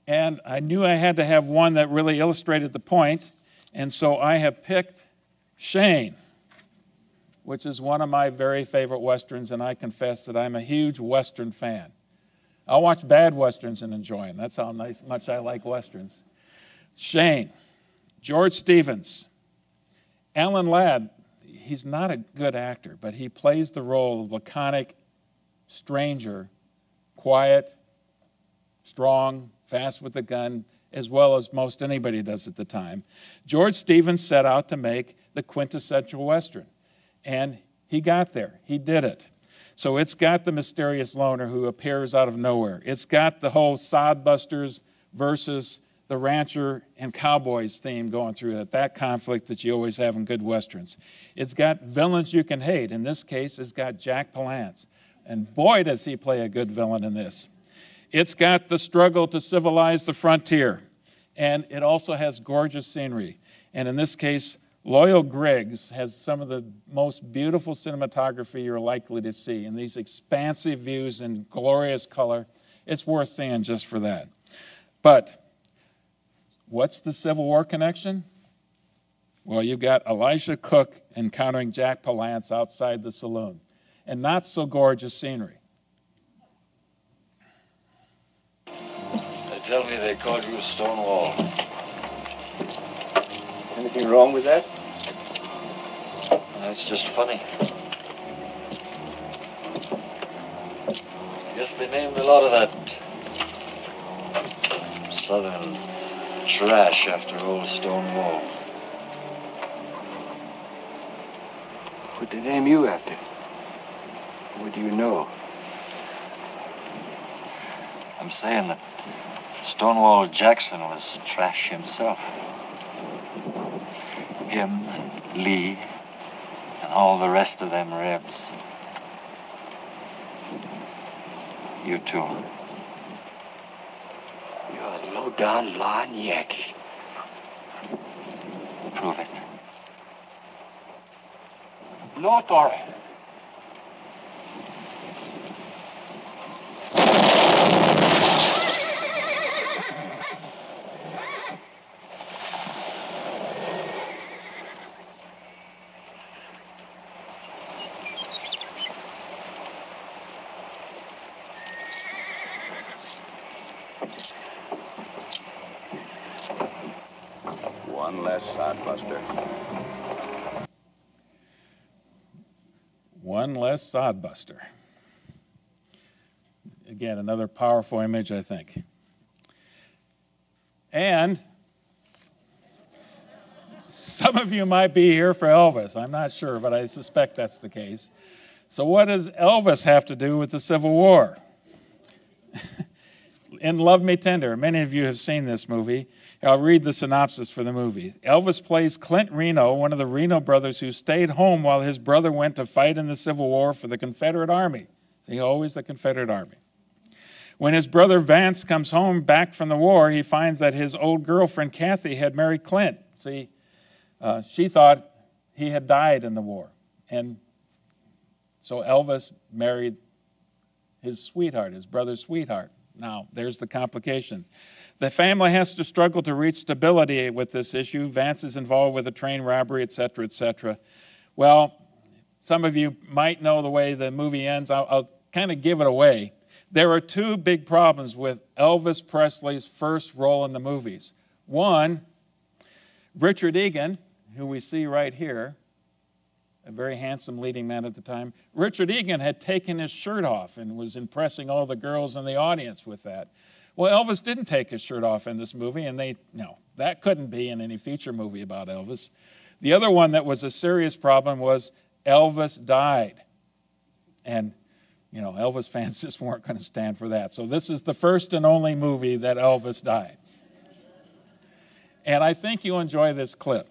And I knew I had to have one that really illustrated the point, and so I have picked Shane, which is one of my very favorite Westerns, and I confess that I'm a huge Western fan. I'll watch bad Westerns and enjoy them. That's how much I like Westerns. Shane, George Stevens, Alan Ladd. He's not a good actor, but he plays the role of laconic stranger, quiet, strong, fast with a gun, as well as most anybody does at the time. George Stevens set out to make the quintessential Western, and he got there. He did it. So it's got the mysterious loner who appears out of nowhere. It's got the whole sodbusters versus the rancher and cowboys theme going through it, that conflict that you always have in good Westerns. It's got villains you can hate. In this case, it's got Jack Palance. And boy, does he play a good villain in this. It's got the struggle to civilize the frontier. And it also has gorgeous scenery. And in this case, Loyal Griggs has some of the most beautiful cinematography you're likely to see. And these expansive views in glorious color, it's worth seeing just for that. But what's the Civil War connection? Well, you've got Elisha Cook encountering Jack Palance outside the saloon. And not so gorgeous scenery. They tell me they called you Stonewall. Anything wrong with that? That's just funny. Guess they named a lot of that Southern trash after old Stonewall. What did they name you after? What do you know? I'm saying that Stonewall Jackson was trash himself. Him and Lee and all the rest of them Rebs. You too. You're a low-down lying Yankee. Prove it. No authority. One less sodbuster. One less sodbuster. Again, another powerful image, I think. And some of you might be here for Elvis. I'm not sure, but I suspect that's the case. So what does Elvis have to do with the Civil War? In Love Me Tender, many of you have seen this movie. I'll read the synopsis for the movie. Elvis plays Clint Reno, one of the Reno brothers who stayed home while his brother went to fight in the Civil War for the Confederate Army. See, always the Confederate Army. When his brother Vance comes home back from the war, he finds that his old girlfriend Kathy had married Clint. See, she thought he had died in the war. And so Elvis married his sweetheart, his brother's sweetheart. Now, there's the complication. The family has to struggle to reach stability with this issue. Vance is involved with a train robbery, et cetera, et cetera. Well, some of you might know the way the movie ends. I'll kind of give it away. There are two big problems with Elvis Presley's first role in the movies. One, Richard Egan, who we see right here, a very handsome leading man at the time. Richard Egan had taken his shirt off and was impressing all the girls in the audience with that. Well, Elvis didn't take his shirt off in this movie, and no, that couldn't be in any feature movie about Elvis. The other one that was a serious problem was Elvis died. And, Elvis fans just weren't going to stand for that. So this is the first and only movie that Elvis died. And I think you'll enjoy this clip.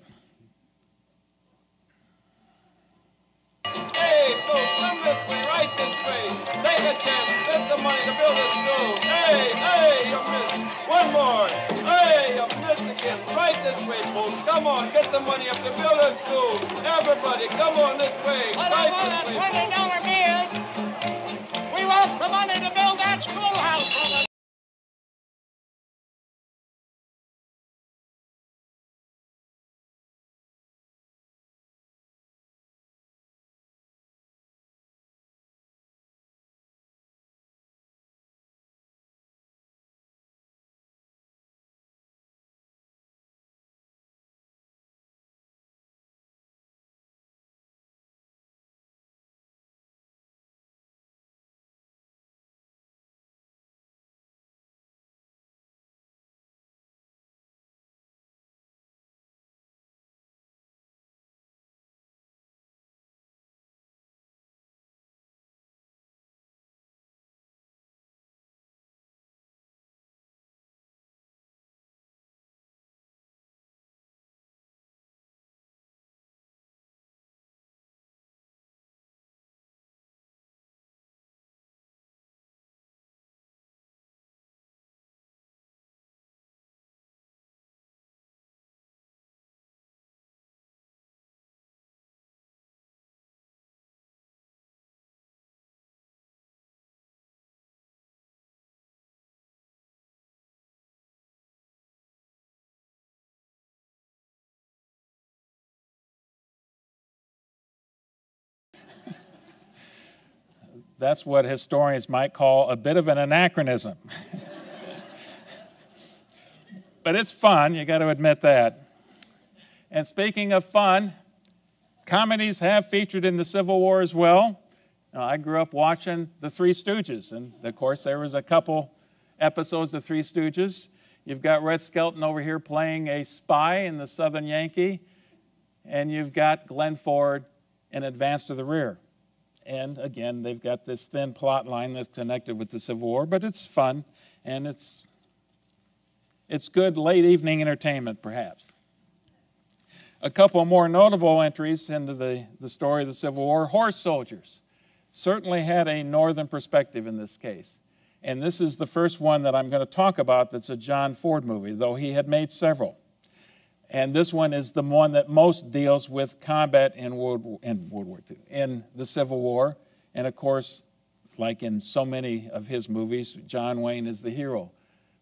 Hey, folks, come this way, right this way. Take a chance, spend some money to build a school. Hey, you missed. One more. Hey, you missed again. Right this way, folks. Come on, get the money up to build a school. Everybody, come on this way. Well, I want a $20 bill. We want the money to build that schoolhouse. That's what historians might call a bit of an anachronism. But it's fun, you got to admit that. And speaking of fun, comedies have featured in the Civil War as well. Now, I grew up watching The Three Stooges, and of course there was a couple episodes of Three Stooges. You've got Red Skelton over here playing a spy in the Southern Yankee, and you've got Glenn Ford in Advance to the Rear. And again, they've got this thin plot line that's connected with the Civil War, but it's fun, and it's good late evening entertainment, perhaps. A couple more notable entries into the story of the Civil War. Horse soldiers certainly had a northern perspective in this case. And this is the first one that I'm going to talk about that's a John Ford movie, though he had made several. And this one is the one that most deals with combat in World War II, in the Civil War. And of course, like in so many of his movies, John Wayne is the hero,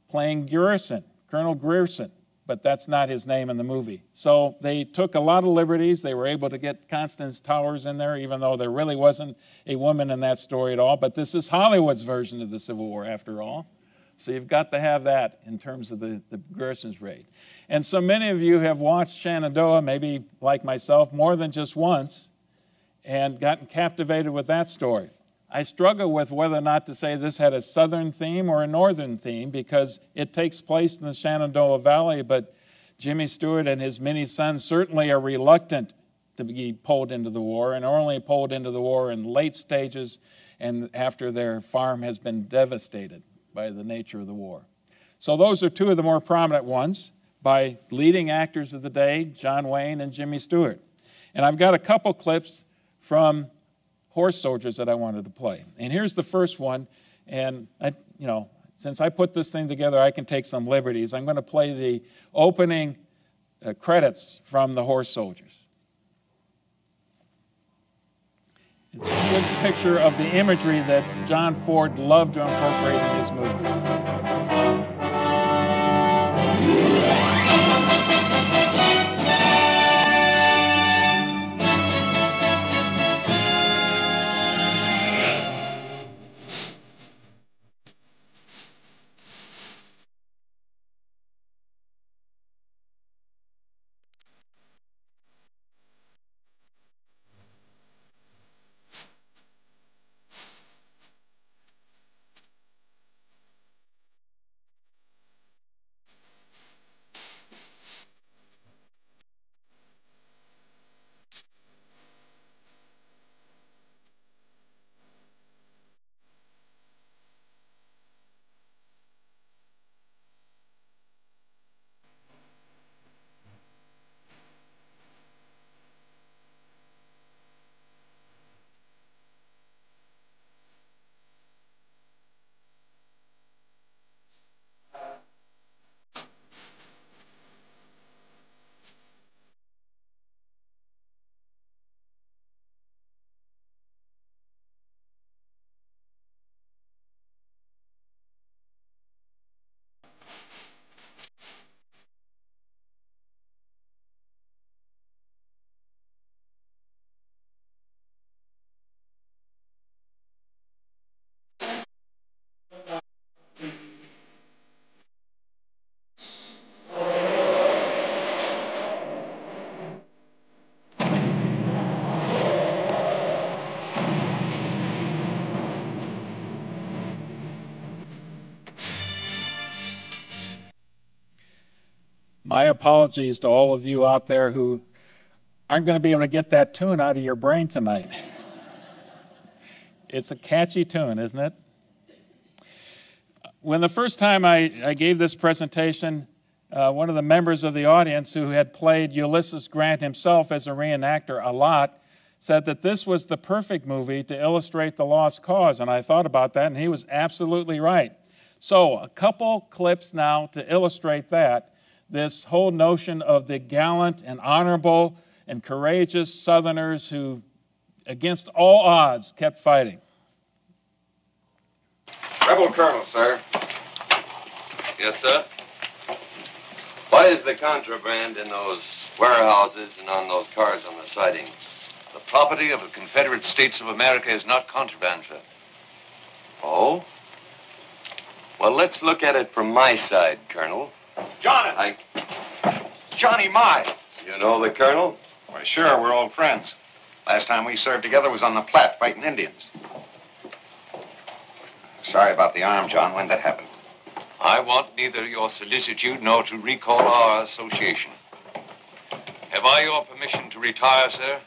playing Grierson, Colonel Grierson, but that's not his name in the movie. So they took a lot of liberties. They were able to get Constance Towers in there, even though there really wasn't a woman in that story at all. But this is Hollywood's version of the Civil War, after all. So you've got to have that in terms of the Grierson's raid. And so many of you have watched Shenandoah, maybe like myself, more than just once, and gotten captivated with that story. I struggle with whether or not to say this had a southern theme or a northern theme, because it takes place in the Shenandoah Valley, but Jimmy Stewart and his many sons certainly are reluctant to be pulled into the war, and are only pulled into the war in late stages and after their farm has been devastated by the nature of the war. So those are two of the more prominent ones by leading actors of the day, John Wayne and Jimmy Stewart. And I've got a couple clips from Horse Soldiers that I wanted to play. And here's the first one, and since I put this thing together, I can take some liberties. I'm going to play the opening credits from the Horse Soldiers. It's a good picture of the imagery that John Ford loved to incorporate in his movies. My apologies to all of you out there who aren't going to be able to get that tune out of your brain tonight. It's a catchy tune, isn't it? When the first time I gave this presentation, one of the members of the audience who had played Ulysses Grant himself as a reenactor a lot said that this was the perfect movie to illustrate the lost cause, and I thought about that, and he was absolutely right. So a couple clips now to illustrate that, this whole notion of the gallant and honorable and courageous Southerners who, against all odds, kept fighting. Rebel Colonel, sir. Yes, sir? What is the contraband in those warehouses and on those cars on the sidings? The property of the Confederate States of America is not contraband, sir. Oh? Well, let's look at it from my side, Colonel. Johnny! Johnny Miles. You know the Colonel? Why, sure, we're old friends. Last time we served together was on the Platte fighting Indians. Sorry about the arm, John. When that happened? I want neither your solicitude nor to recall our association. Have I your permission to retire, sir?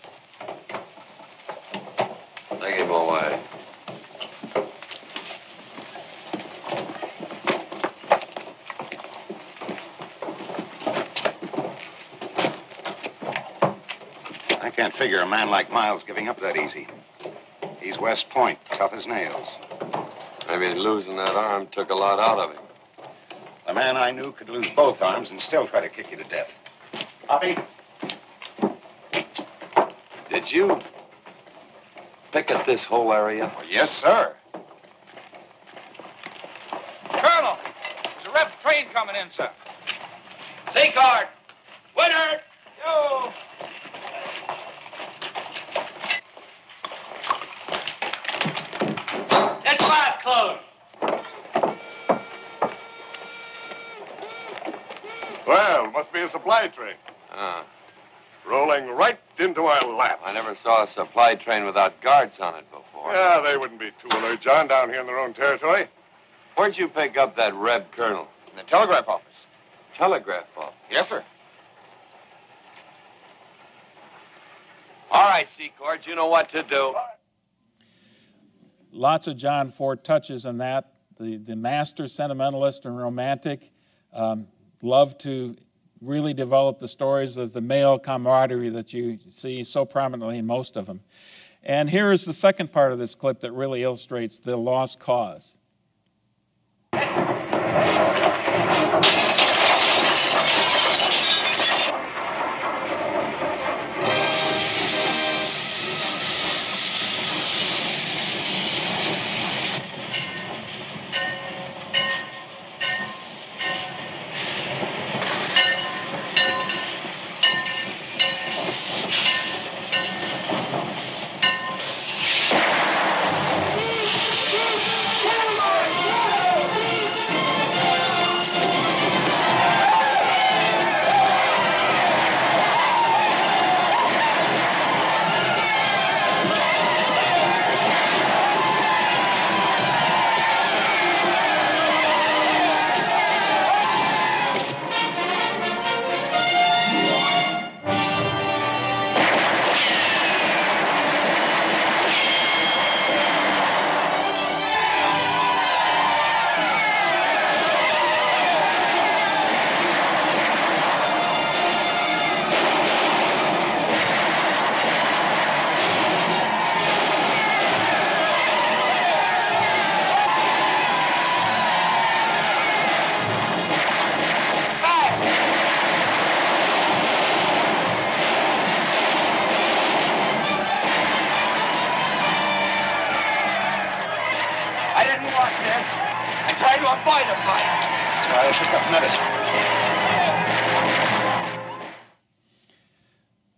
Take him away. I can't figure a man like Miles giving up that easy. He's West Point, tough as nails. Maybe losing that arm took a lot out of him. The man I knew could lose both arms and still try to kick you to death. Poppy? Did you picket this whole area? Oh, yes, sir. Colonel, there's a Reb train coming in, sir. Seacard! Woodard! Yo! That glass closed. Well, must be a supply train. Rolling right into our laps. I never saw a supply train without guards on it before. Yeah, they wouldn't be too alert, John, down here in their own territory. Where'd you pick up that Reb Colonel? In the telegraph office. Telegraph office? Yes, sir. All right, Secord, you know what to do. Lots of John Ford touches on that. The master sentimentalist and romantic loved to really develop the stories of the male camaraderie that you see so prominently in most of them. And here is the second part of this clip that really illustrates the lost cause.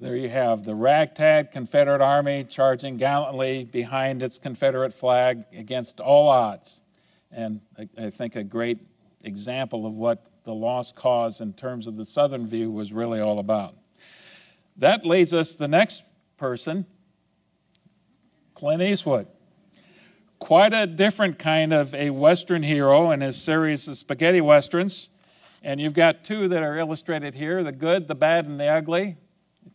There you have the ragtag Confederate Army charging gallantly behind its Confederate flag against all odds. And I think a great example of what the lost cause in terms of the Southern view was really all about. That leads us to the next person, Clint Eastwood. Quite a different kind of a Western hero in his series of spaghetti westerns. And you've got two that are illustrated here, the good, the bad, and the ugly.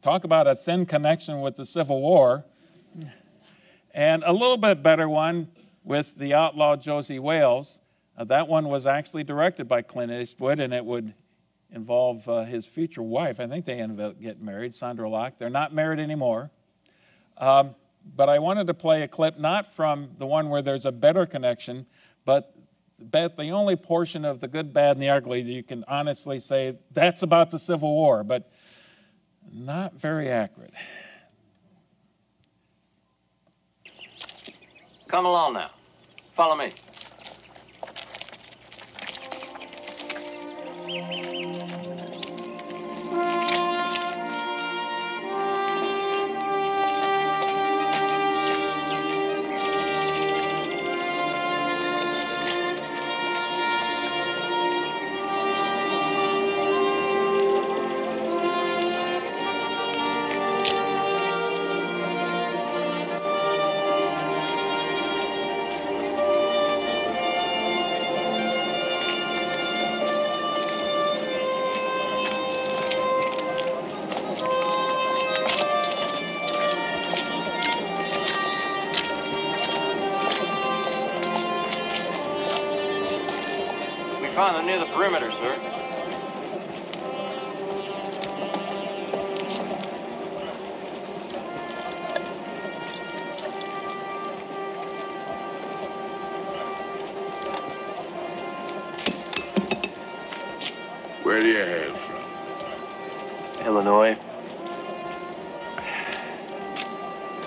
Talk about a thin connection with the Civil War. And a little bit better one with the outlaw Josie Wales. That one was actually directed by Clint Eastwood, and it would involve his future wife. I think they ended up getting married, Sandra Locke. They're not married anymore. But I wanted to play a clip not from the one where there's a better connection, but the only portion of the good, bad, and the ugly that you can honestly say that's about the Civil War, but not very accurate. Come along now. Follow me. Near the perimeter, sir. Where do you hail from? Illinois.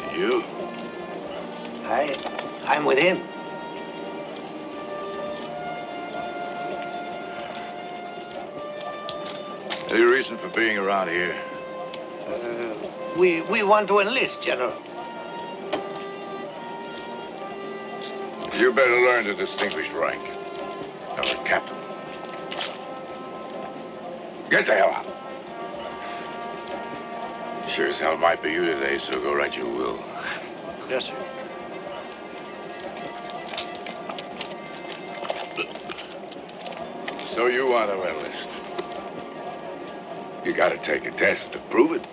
And you? I'm with him. Any reason for being around here? We want to enlist, General. You better learn the distinguished rank of a captain. Get the hell out. Sure as hell might be you today, so go right you will. Yes, sir. So you want to enlist? You gotta take a test to prove it.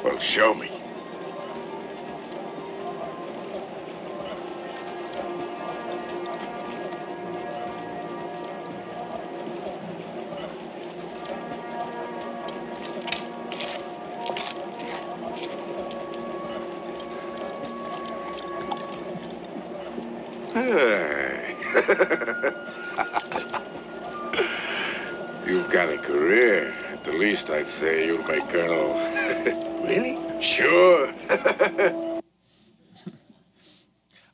Well, show me. You've got a career. At the least, I'd say you'll make Colonel. Really? Sure.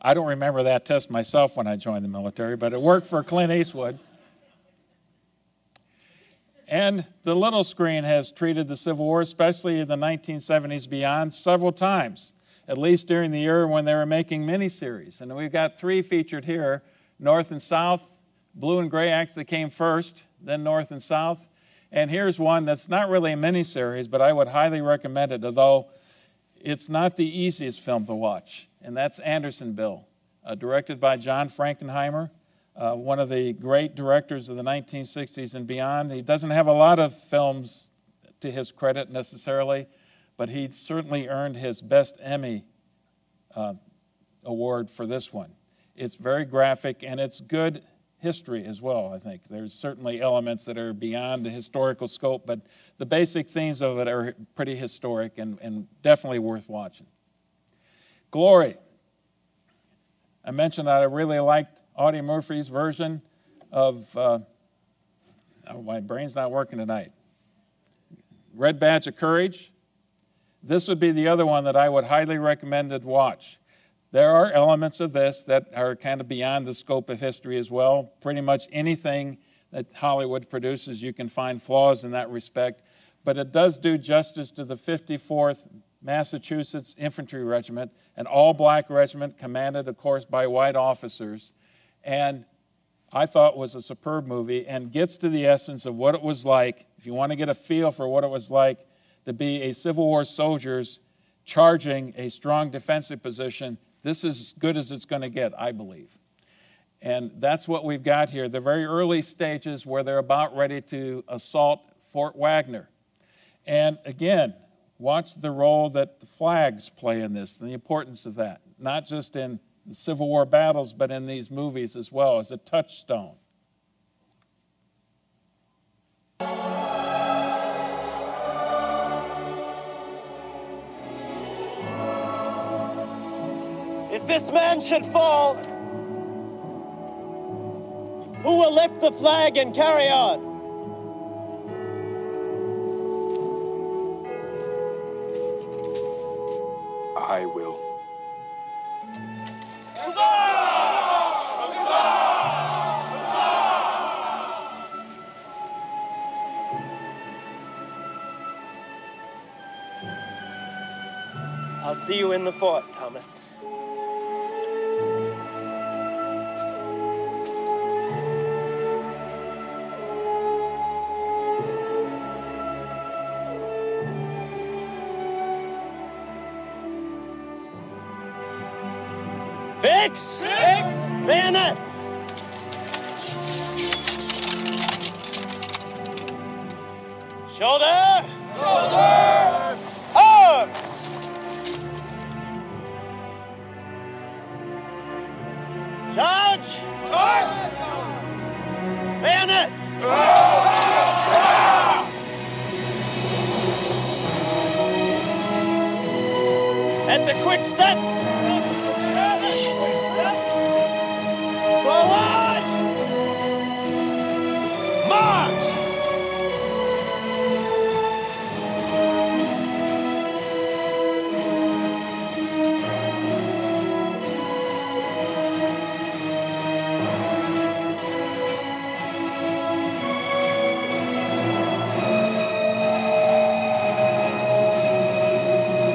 I don't remember that test myself when I joined the military, but it worked for Clint Eastwood. And the little screen has treated the Civil War, especially in the 1970s beyond, several times, at least during the era when they were making miniseries. And we've got three featured here, North and South. Blue and Gray actually came first, then North and South. And here's one that's not really a miniseries, but I would highly recommend it, although it's not the easiest film to watch, and that's Andersonville, directed by John Frankenheimer, one of the great directors of the 1960s and beyond. He doesn't have a lot of films to his credit necessarily, but he certainly earned his Best Emmy award for this one. It's very graphic, and it's good history as well, I think. There's certainly elements that are beyond the historical scope, but the basic themes of it are pretty historic and definitely worth watching. Glory. I mentioned that I really liked Audie Murphy's version of, my brain's not working tonight, Red Badge of Courage. This would be the other one that I would highly recommend to watch. There are elements of this that are kind of beyond the scope of history as well. Pretty much anything that Hollywood produces, you can find flaws in that respect. But it does do justice to the 54th Massachusetts Infantry Regiment, an all-black regiment commanded, of course, by white officers. And I thought was a superb movie and gets to the essence of what it was like, if you want to get a feel for what it was like to be a Civil War soldier's charging a strong defensive position. This is as good as it's going to get, I believe. And that's what we've got here, the very early stages where they're about ready to assault Fort Wagner. And again, watch the role that the flags play in this and the importance of that, not just in the Civil War battles, but in these movies as well as a touchstone. If this man should fall, who will lift the flag and carry on? I will. I'll see you in the fort, Thomas. Fix! Bayonets! Shoulder! Arms! Charge! Bayonets! At the quick step! Forward! March!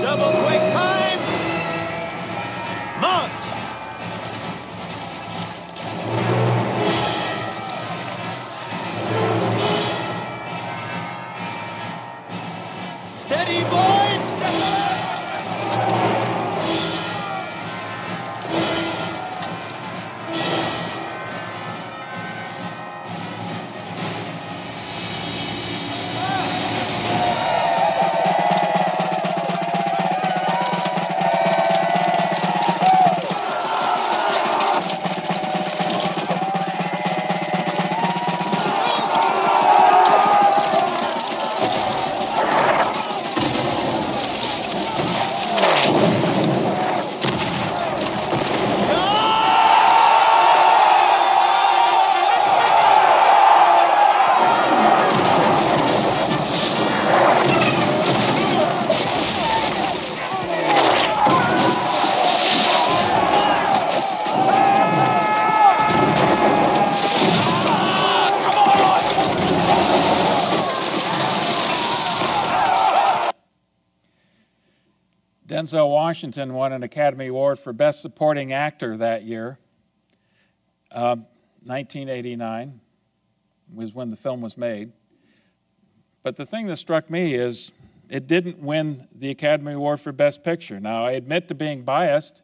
Double quick time! March! Steady, boys! Denzel Washington won an Academy Award for Best Supporting Actor that year. 1989 was when the film was made. But the thing that struck me is it didn't win the Academy Award for Best Picture. Now, I admit to being biased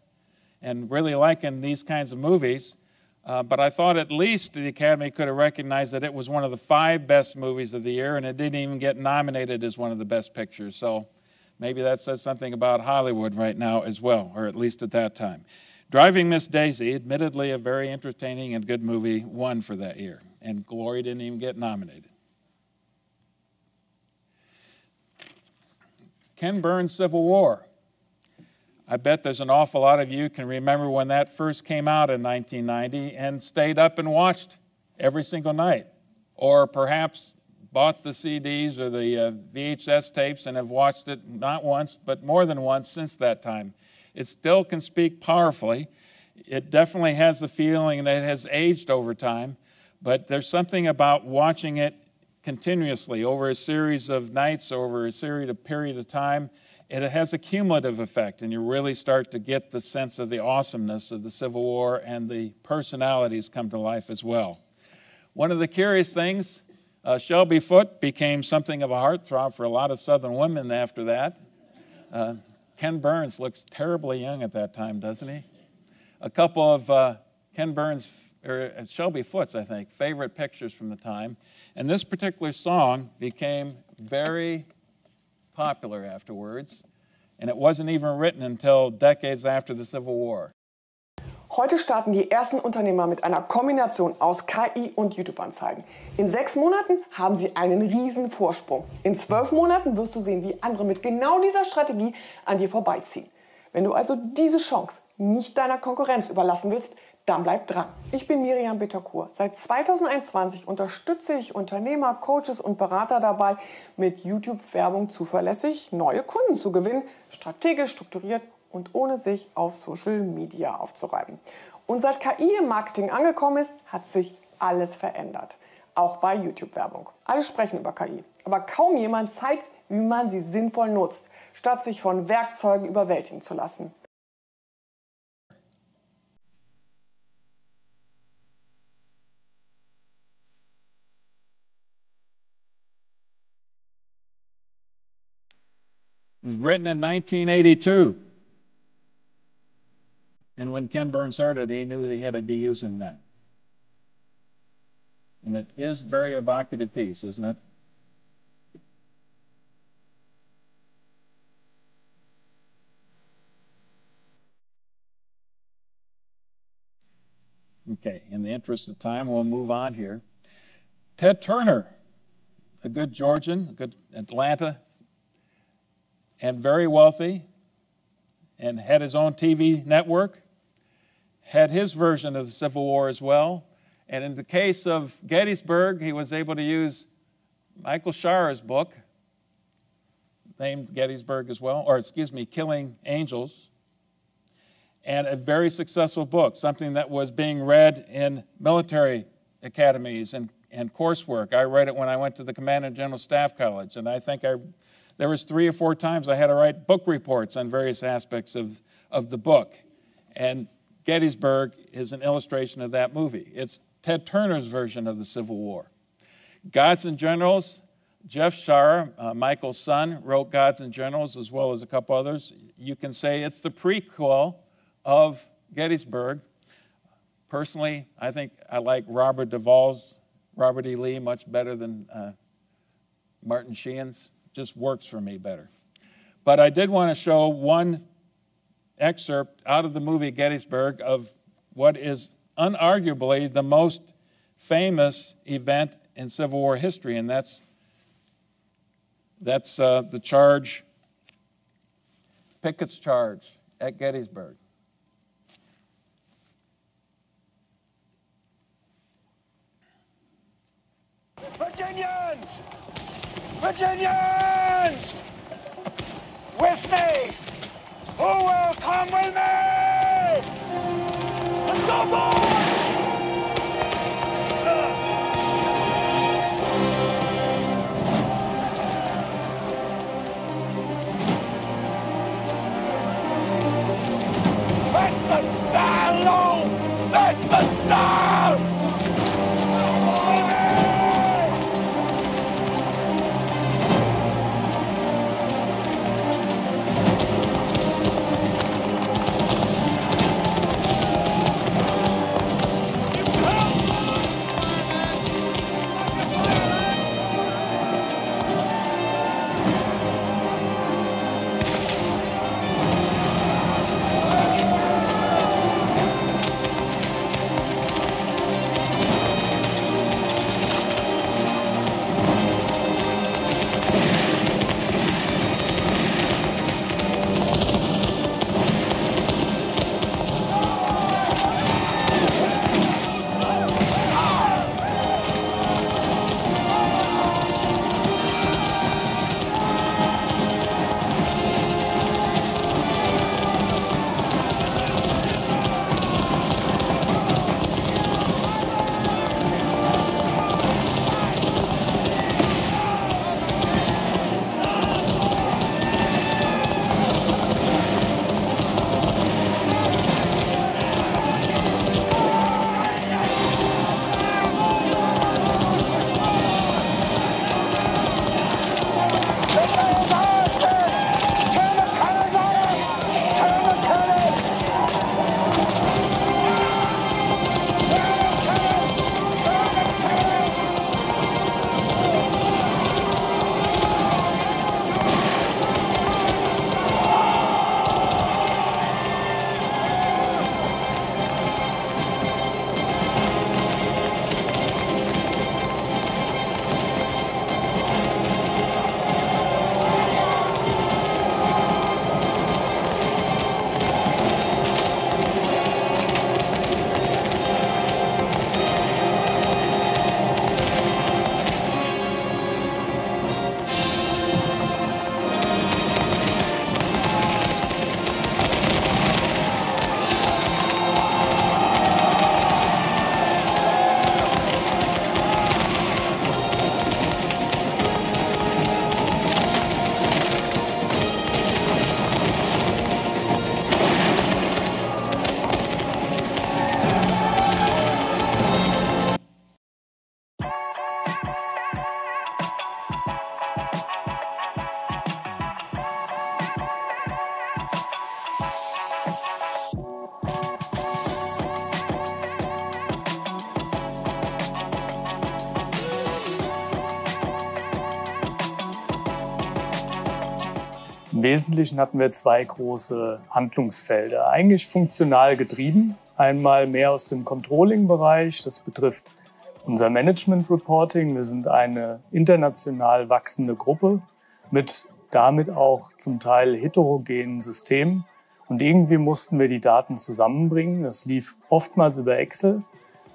and really liking these kinds of movies, but I thought at least the Academy could have recognized that it was one of the 5 best movies of the year, and it didn't even get nominated as one of the best pictures. So maybe that says something about Hollywood right now as well, or at least at that time. Driving Miss Daisy, admittedly a very entertaining and good movie, won for that year, and Glory didn't even get nominated. Ken Burns' Civil War. I bet there's an awful lot of you can remember when that first came out in 1990 and stayed up and watched every single night, or perhaps bought the CDs or the VHS tapes and have watched it not once, but more than once since that time. It still can speak powerfully. It definitely has the feeling that it has aged over time, but there's something about watching it continuously over a series of nights, over a period of time. It has a cumulative effect, and you really start to get the sense of the awesomeness of the Civil War, and the personalities come to life as well. One of the curious things, Shelby Foote became something of a heartthrob for a lot of Southern women after that. Ken Burns looks terribly young at that time, doesn't he? A couple of Ken Burns, or Shelby Foote's, I think, favorite pictures from the time. And this particular song became very popular afterwards, and it wasn't even written until decades after the Civil War. Heute starten die ersten Unternehmer mit einer Kombination aus KI und YouTube-Anzeigen. In 6 Monaten haben sie einen riesen Vorsprung. In 12 Monaten wirst du sehen, wie andere mit genau dieser Strategie an dir vorbeiziehen. Wenn du also diese Chance nicht deiner Konkurrenz überlassen willst, dann bleib dran. Ich bin Miriam Bitterkur. Seit 2021 unterstütze ich Unternehmer, Coaches und Berater dabei, mit YouTube-Werbung zuverlässig neue Kunden zu gewinnen, strategisch strukturiert und ohne sich auf Social Media aufzureiben. Und seit KI im Marketing angekommen ist, hat sich alles verändert. Auch bei YouTube-Werbung. Alle sprechen über KI, aber kaum jemand zeigt, wie man sie sinnvoll nutzt, statt sich von Werkzeugen überwältigen zu lassen. It was written in 1982. And when Ken Burns heard it, he knew he had to be using that. And it is a very evocative piece, isn't it? Okay, in the interest of time, we'll move on here. Ted Turner, a good Georgian, a good Atlanta, and very wealthy, and had his own TV network, had his version of the Civil War as well. And in the case of Gettysburg, he was able to use Michael Scharer's book, named Gettysburg as well, or excuse me, Killing Angels, and a very successful book, something that was being read in military academies and coursework. I read it when I went to the Commanding General Staff College, and I think there was 3 or 4 times I had to write book reports on various aspects of the book. And Gettysburg is an illustration of that movie. It's Ted Turner's version of the Civil War. Gods and Generals, Jeff Sharer, Michael's son, wrote Gods and Generals as well as a couple others. You can say it's the prequel of Gettysburg. Personally, I think I like Robert Duvall's Robert E. Lee much better than Martin Sheehan's. Just works for me better. But I did want to show one excerpt out of the movie Gettysburg of what is unarguably the most famous event in Civil War history, and that's the charge, Pickett's charge at Gettysburg. Virginians! Virginians! With me! Who will come with me? Let's go, boys! That's the style, Lou! That's the style! Im Wesentlichen hatten wir zwei große Handlungsfelder, eigentlich funktional getrieben. Einmal mehr aus dem Controlling-Bereich, das betrifft unser Management-Reporting. Wir sind eine international wachsende Gruppe mit damit auch zum Teil heterogenen Systemen. Und irgendwie mussten wir die Daten zusammenbringen. Das lief oftmals über Excel.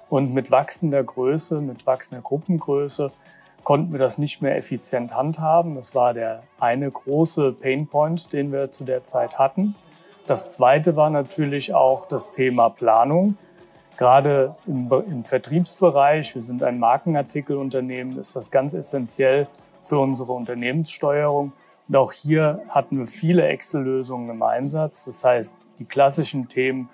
Und mit wachsender Größe, mit wachsender Gruppengröße konnten wir das nicht mehr effizient handhaben. Das war der eine große Painpoint, den wir zu der Zeit hatten. Das zweite war natürlich auch das Thema Planung. Gerade im Vertriebsbereich, wir sind ein Markenartikelunternehmen, ist das ganz essentiell für unsere Unternehmenssteuerung. Und auch hier hatten wir viele Excel-Lösungen im Einsatz. Das heißt, die klassischen Themen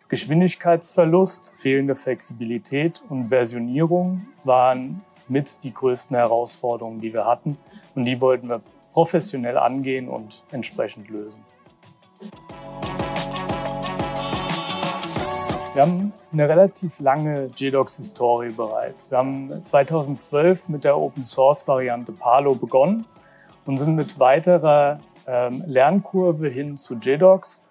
Geschwindigkeitsverlust, fehlende Flexibilität und Versionierung waren mit die größten Herausforderungen, die wir hatten. Und die wollten wir professionell angehen und entsprechend lösen. Wir haben eine relativ lange JDocs-Historie bereits. Wir haben 2012 mit der Open-Source-Variante Palo begonnen und sind mit weiterer Lernkurve hin zu JDocs,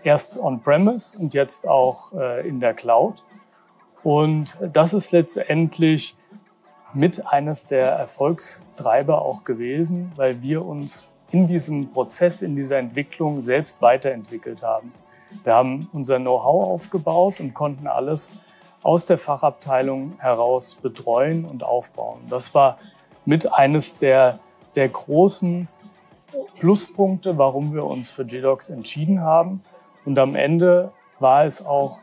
erst on-premise und jetzt auch in der Cloud. Und das ist letztendlich mit eines der Erfolgstreiber auch gewesen, weil wir uns in diesem Prozess, in dieser Entwicklung selbst weiterentwickelt haben. Wir haben unser Know-how aufgebaut und konnten alles aus der Fachabteilung heraus betreuen und aufbauen. Das war mit eines der großen Pluspunkte, warum wir uns für JDocs entschieden haben. Und am Ende war es auch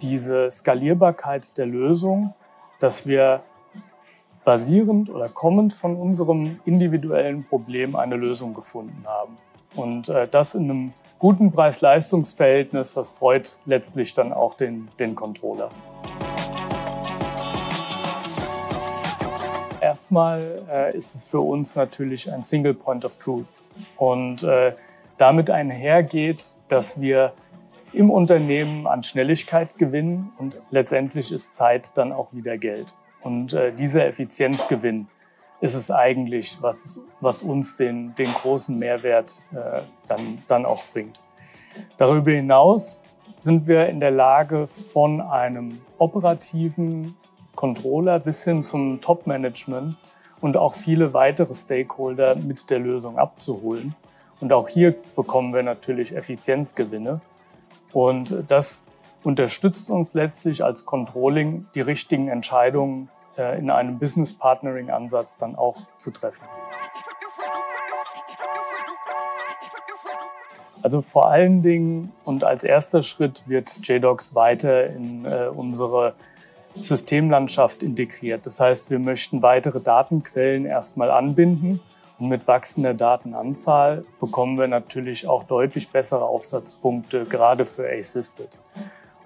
diese Skalierbarkeit der Lösung, dass wir basierend oder kommend von unserem individuellen Problem eine Lösung gefunden haben. Und das in einem guten Preis-Leistungs-Verhältnis, das freut letztlich dann auch den Controller. Erstmal ist es für uns natürlich ein Single Point of Truth. Und damit einhergeht, dass wir im Unternehmen an Schnelligkeit gewinnen und letztendlich ist Zeit dann auch wieder Geld. Und dieser Effizienzgewinn ist es eigentlich, was uns den großen Mehrwert dann auch bringt. Darüber hinaus sind wir in der Lage, von einem operativen Controller bis hin zum Top-Management und auch viele weitere Stakeholder mit der Lösung abzuholen. Und auch hier bekommen wir natürlich Effizienzgewinne. Und das unterstützt uns letztlich als Controlling, die richtigen Entscheidungen in einem Business-Partnering-Ansatz dann auch zu treffen. Also vor allen Dingen und als erster Schritt wird JDocs weiter in unsere Systemlandschaft integriert. Das heißt, wir möchten weitere Datenquellen erstmal anbinden und mit wachsender Datenanzahl bekommen wir natürlich auch deutlich bessere Aufsatzpunkte, gerade für Assisted.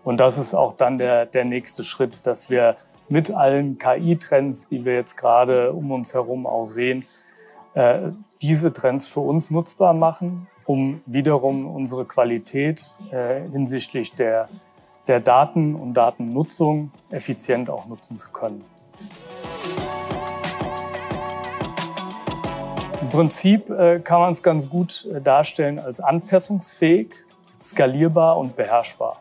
Und das ist auch dann der nächste Schritt, dass wir mit allen KI-Trends, die wir jetzt gerade um uns herum auch sehen, diese Trends für uns nutzbar machen, um wiederum unsere Qualität hinsichtlich der Daten und Datennutzung effizient auch nutzen zu können. Im Prinzip kann man es ganz gut darstellen als anpassungsfähig, skalierbar und beherrschbar.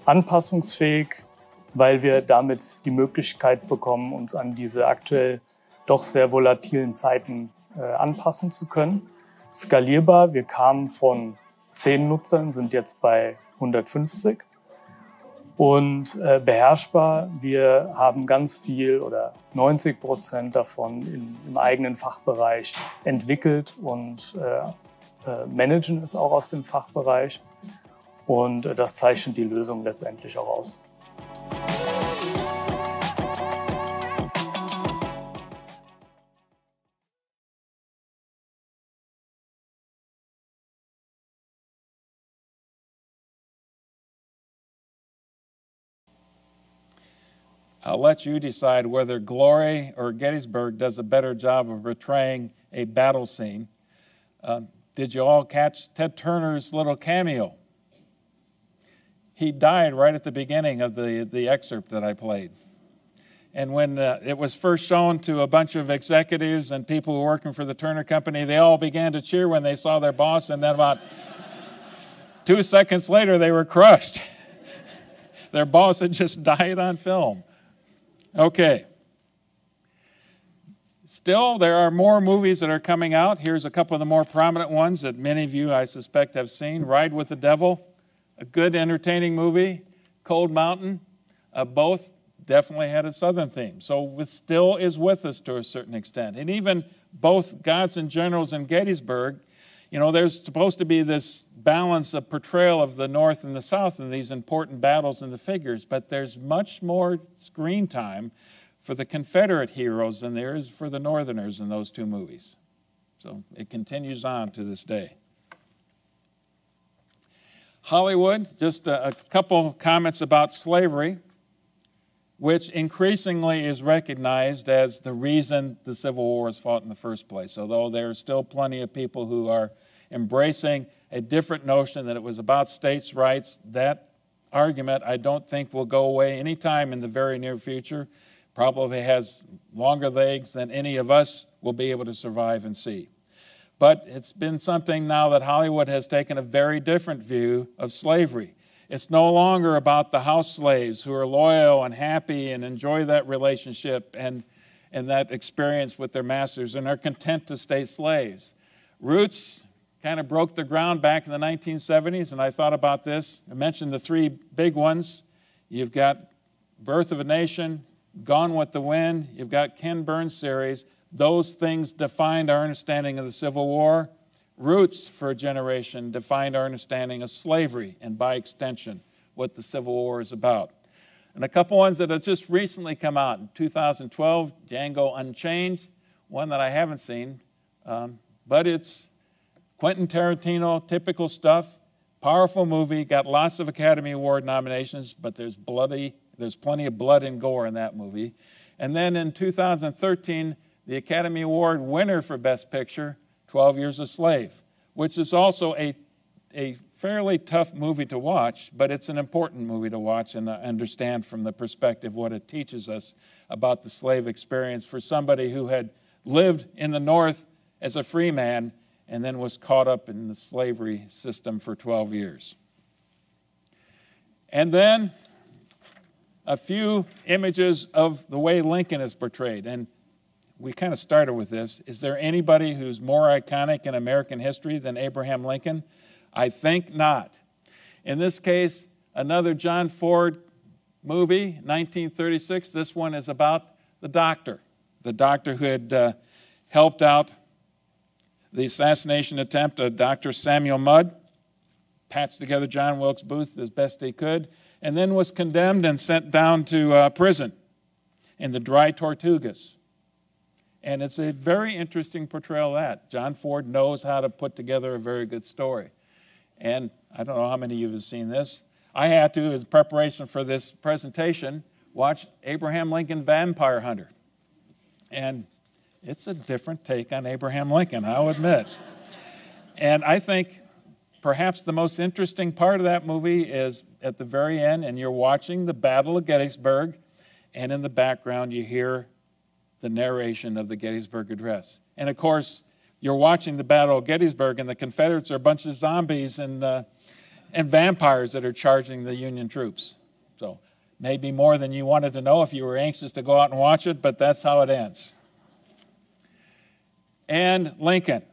Anpassungsfähig, weil wir damit die Möglichkeit bekommen, uns an diese aktuell doch sehr volatilen Zeiten anpassen zu können. Skalierbar, wir kamen von 10 Nutzern, sind jetzt bei 150. Und beherrschbar, wir haben ganz viel oder 90% davon im eigenen Fachbereich entwickelt und managen es auch aus dem Fachbereich. Und das zeichnet die Lösung letztendlich auch aus. I'll let you decide whether Glory or Gettysburg does a better job of portraying a battle scene. Did you all catch Ted Turner's little cameo? He died right at the beginning of the excerpt that I played. And when it was first shown to a bunch of executives and people who were working for the Turner Company, they all began to cheer when they saw their boss, and then about 2 seconds later, they were crushed. Their boss had just died on film. Okay. Still, there are more movies that are coming out. Here's a couple of the more prominent ones that many of you, I suspect, have seen. Ride with the Devil, a good, entertaining movie. Cold Mountain, both definitely had a Southern theme. So it still is with us to a certain extent. And even both Gods and Generals and Gettysburg, you know, there's supposed to be this balance of portrayal of the North and the South in these important battles and the figures, but there's much more screen time for the Confederate heroes than there is for the Northerners in those two movies. So it continues on to this day. Hollywood, just a couple comments about slavery, which increasingly is recognized as the reason the Civil War was fought in the first place, although there are still plenty of people who are embracing a different notion that it was about states' rights. That argument, I don't think, will go away anytime in the very near future. Probably has longer legs than any of us will be able to survive and see. But it's been something now that Hollywood has taken a very different view of slavery. It's no longer about the house slaves who are loyal and happy and enjoy that relationship and that experience with their masters and are content to stay slaves. Roots kind of broke the ground back in the 1970s, and I thought about this. I mentioned the three big ones. You've got Birth of a Nation, Gone with the Wind, you've got Ken Burns' series. Those things defined our understanding of the Civil War. Roots, for a generation, defined our understanding of slavery and, by extension, what the Civil War is about. And a couple ones that have just recently come out. In 2012, Django Unchained, one that I haven't seen, but it's Quentin Tarantino, typical stuff, powerful movie, got lots of Academy Award nominations, but there's plenty of blood and gore in that movie. And then in 2013, the Academy Award winner for Best Picture, 12 Years a Slave, which is also a fairly tough movie to watch, but it's an important movie to watch and understand from the perspective what it teaches us about the slave experience for somebody who had lived in the North as a free man and then was caught up in the slavery system for 12 years. And then a few images of the way Lincoln is portrayed. And we kind of started with this. Is there anybody who's more iconic in American history than Abraham Lincoln? I think not. In this case, another John Ford movie, 1936. This one is about the doctor who had helped out the assassination attempt of Dr. Samuel Mudd, patched together John Wilkes Booth as best he could, and then was condemned and sent down to prison in the Dry Tortugas. And it's a very interesting portrayal of that. John Ford knows how to put together a very good story. And I don't know how many of you have seen this. I had to, as preparation for this presentation, watch Abraham Lincoln Vampire Hunter. And it's a different take on Abraham Lincoln, I'll admit. And I think perhaps the most interesting part of that movie is at the very end, and you're watching the Battle of Gettysburg, and in the background you hear the narration of the Gettysburg Address. And of course, you're watching the Battle of Gettysburg, and the Confederates are a bunch of zombies and vampires that are charging the Union troops. So maybe more than you wanted to know if you were anxious to go out and watch it, but that's how it ends. And Lincoln.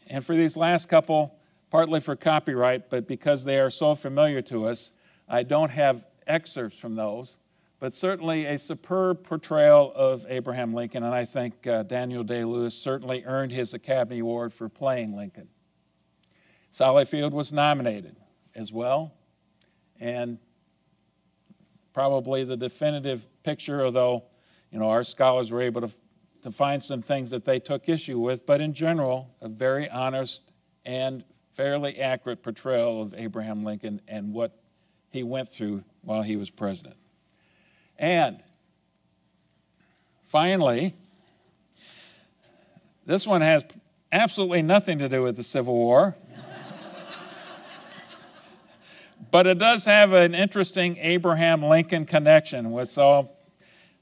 And for these last couple, partly for copyright, but because they are so familiar to us, I don't have excerpts from those, but certainly a superb portrayal of Abraham Lincoln, and I think Daniel Day-Lewis certainly earned his Academy Award for playing Lincoln. Sally Field was nominated as well, and probably the definitive picture, although our scholars were able to find some things that they took issue with, but in general, a very honest and fairly accurate portrayal of Abraham Lincoln and what he went through while he was president. And finally, this one has absolutely nothing to do with the Civil War, but it does have an interesting Abraham Lincoln connection with, so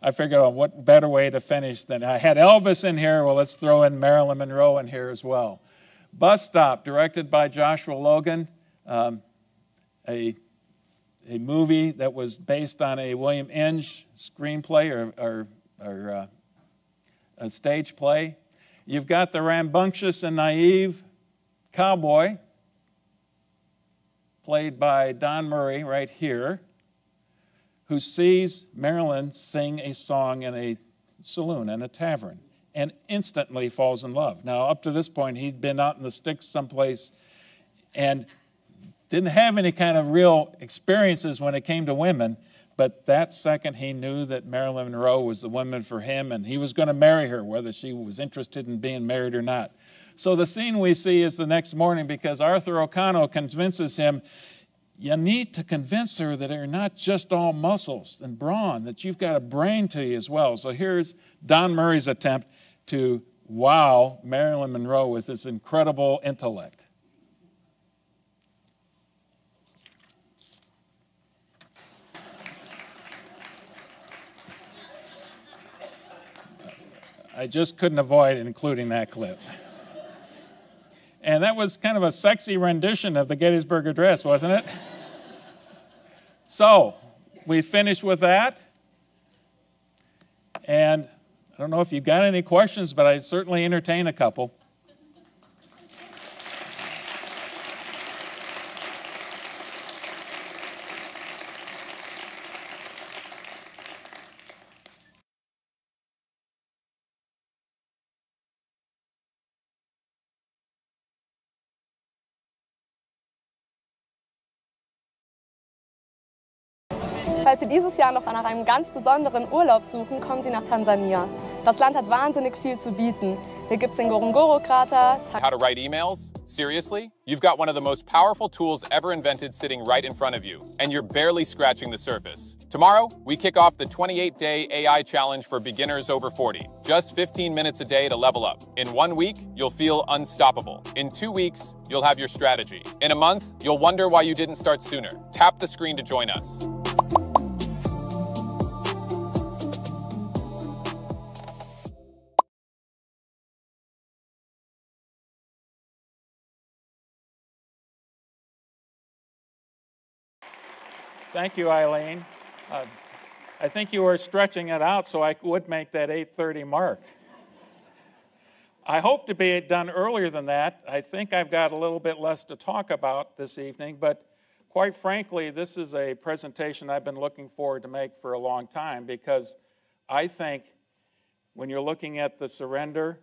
I figured, oh, what better way to finish than I had Elvis in here. Well, let's throw in Marilyn Monroe in here as well. Bus Stop, directed by Joshua Logan, a movie that was based on a William Inge screenplay or a stage play. You've got the rambunctious and naive cowboy, played by Don Murray right here, who sees Marilyn sing a song in a saloon, in a tavern, and instantly falls in love. Now, up to this point, he'd been out in the sticks someplace and didn't have any kind of real experiences when it came to women, but that second he knew that Marilyn Monroe was the woman for him, and he was going to marry her, whether she was interested in being married or not. So the scene we see is the next morning, because Arthur O'Connell convinces him, you need to convince her that you're not just all muscles and brawn, that you've got a brain to you as well. So here's Don Murray's attempt to wow Marilyn Monroe with his incredible intellect. I just couldn't avoid including that clip. And that was kind of a sexy rendition of the Gettysburg Address, wasn't it? So, we finished with that. And I don't know if you've got any questions, but I certainly entertain a couple. Falls Sie dieses Jahr noch nach einem ganz besonderen Urlaub suchen, kommen Sie nach Tansania. Das Land hat wahnsinnig viel zu bieten. Hier gibt es den Ngorongoro-Krater. How to write emails? Seriously? You've got one of the most powerful tools ever invented sitting right in front of you, and you're barely scratching the surface. Tomorrow, we kick off the 28-day AI challenge for beginners over 40. Just 15 minutes a day to level up. In 1 week, you'll feel unstoppable. In 2 weeks, you'll have your strategy. In a month, you'll wonder why you didn't start sooner. Tap the screen to join us. Thank you, Eileen. I think you were stretching it out so I would make that 8:30 mark. I hope to be done earlier than that. I think I've got a little bit less to talk about this evening, but quite frankly, this is a presentation I've been looking forward to make for a long time, because I think when you're looking at the surrender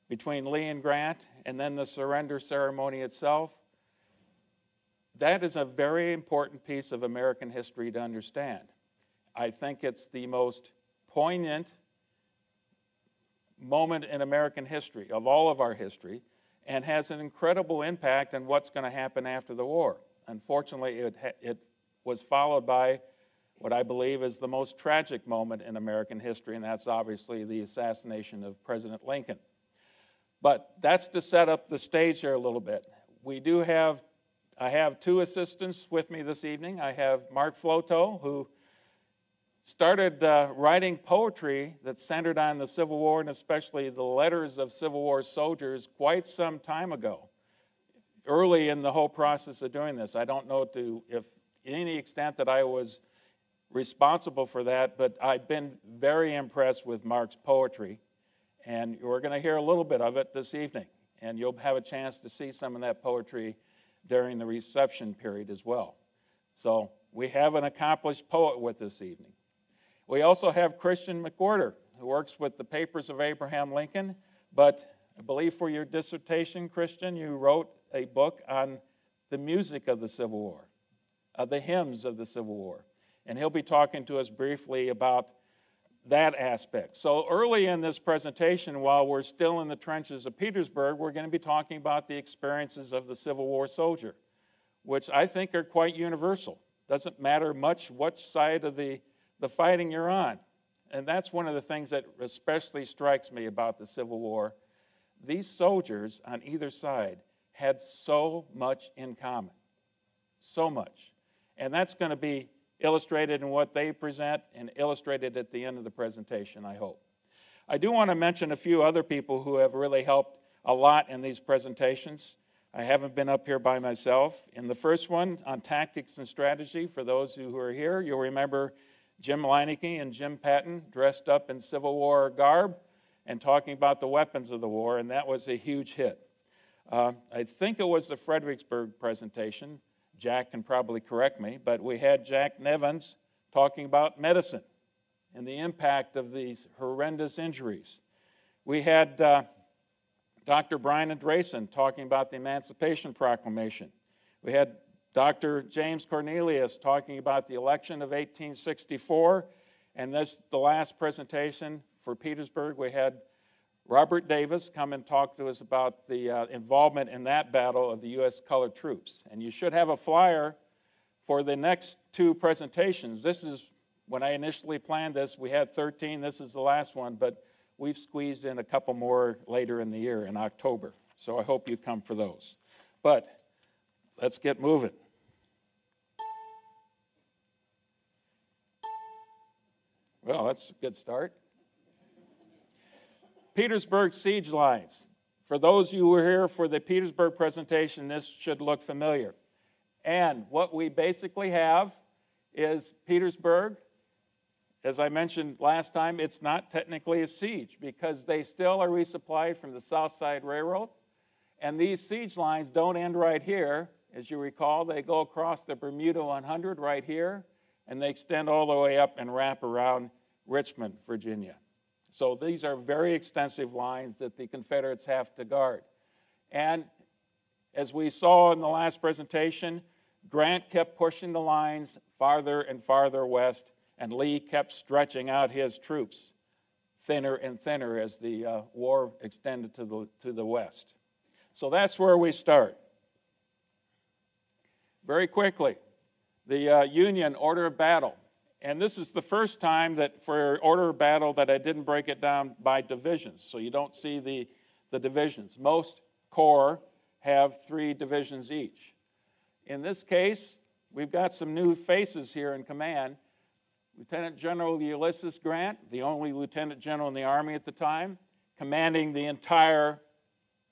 between Lee and Grant and then the surrender ceremony itself, that is a very important piece of American history to understand. I think it's the most poignant moment in American history, of all of our history, and has an incredible impact on what's going to happen after the war. Unfortunately, it was followed by what I believe is the most tragic moment in American history, and that's obviously the assassination of President Lincoln. But that's to set up the stage here a little bit. I have two assistants with me this evening. I have Mark Floto, who started writing poetry that centered on the Civil War, and especially the letters of Civil War soldiers, quite some time ago, early in the whole process of doing this. I don't know to any extent that I was responsible for that, but I've been very impressed with Mark's poetry, and we're going to hear a little bit of it this evening, and you'll have a chance to see some of that poetry during the reception period as well. So we have an accomplished poet with this evening. We also have Christian McWhorter, who works with the Papers of Abraham Lincoln, but I believe for your dissertation, Christian, you wrote a book on the music of the Civil War, the hymns of the Civil War, and he'll be talking to us briefly about that aspect. So early in this presentation, while we're still in the trenches of Petersburg, we're going to be talking about the experiences of the Civil War soldier, which I think are quite universal. Doesn't matter much which side of the fighting you're on. And that's one of the things that especially strikes me about the Civil War. These soldiers on either side had so much in common, so much. And that's going to be illustrated in what they present and illustrated at the end of the presentation, I hope. I do want to mention a few other people who have really helped a lot in these presentations. I haven't been up here by myself. In the first one, on tactics and strategy, for those who are here, you'll remember Jim Leineke and Jim Patton dressed up in Civil War garb and talking about the weapons of the war, and that was a huge hit. I think it was the Fredericksburg presentation. Jack can probably correct me, but we had Jack Nevins talking about medicine and the impact of these horrendous injuries. We had Dr. Brian Andresen talking about the Emancipation Proclamation. We had Dr. James Cornelius talking about the election of 1864, and this, the last presentation for Petersburg, we had Robert Davis come and talk to us about the involvement in that battle of the U.S. colored troops. And you should have a flyer for the next two presentations. This is, when I initially planned this, we had 13. This is the last one, but we've squeezed in a couple more later in the year, in October. So I hope you come for those. But let's get moving. Well, that's a good start. Petersburg siege lines. For those of you who were here for the Petersburg presentation, this should look familiar. And what we basically have is Petersburg. As I mentioned last time, it's not technically a siege because they still are resupplied from the South Side Railroad. And these siege lines don't end right here. As you recall, they go across the Bermuda 100 right here, and they extend all the way up and wrap around Richmond, Virginia. So these are very extensive lines that the Confederates have to guard. And as we saw in the last presentation, Grant kept pushing the lines farther and farther west, and Lee kept stretching out his troops thinner and thinner as the war extended to the west. So that's where we start. Very quickly, the Union order of battle. And this is the first time that for order of battle that I didn't break it down by divisions. So you don't see the divisions. Most corps have 3 divisions each. In this case, we've got some new faces here in command. Lieutenant General Ulysses Grant, the only lieutenant general in the Army at the time, commanding the entire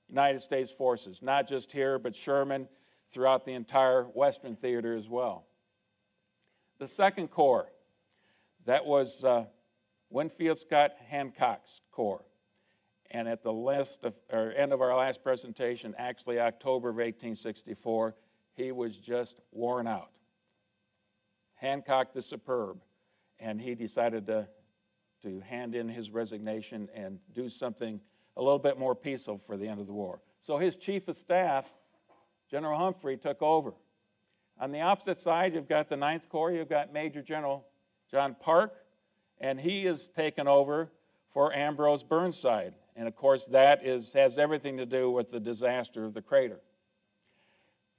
United States forces, not just here, but Sherman throughout the entire Western Theater as well. The 2nd Corps, that was Winfield Scott Hancock's Corps. And at the end of our last presentation, actually October of 1864, he was just worn out. Hancock the Superb. And he decided to hand in his resignation and do something a little bit more peaceful for the end of the war. So his chief of staff, General Humphrey, took over. On the opposite side, you've got the 9th Corps, you've got Major General John Parke, and he is taken over for Ambrose Burnside. And of course, that has everything to do with the disaster of the crater.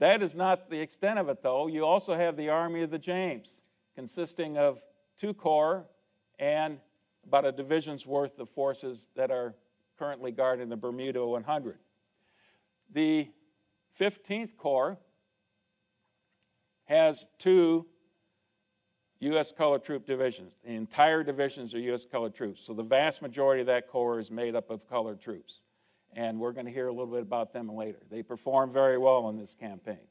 That is not the extent of it, though. You also have the Army of the James, consisting of 2 corps and about a division's worth of forces that are currently guarding the Bermuda 100. The 15th Corps has 2 U.S. colored troop divisions. The entire divisions are U.S. colored troops. So the vast majority of that corps is made up of colored troops. And we're going to hear a little bit about them later. They performed very well in this campaign.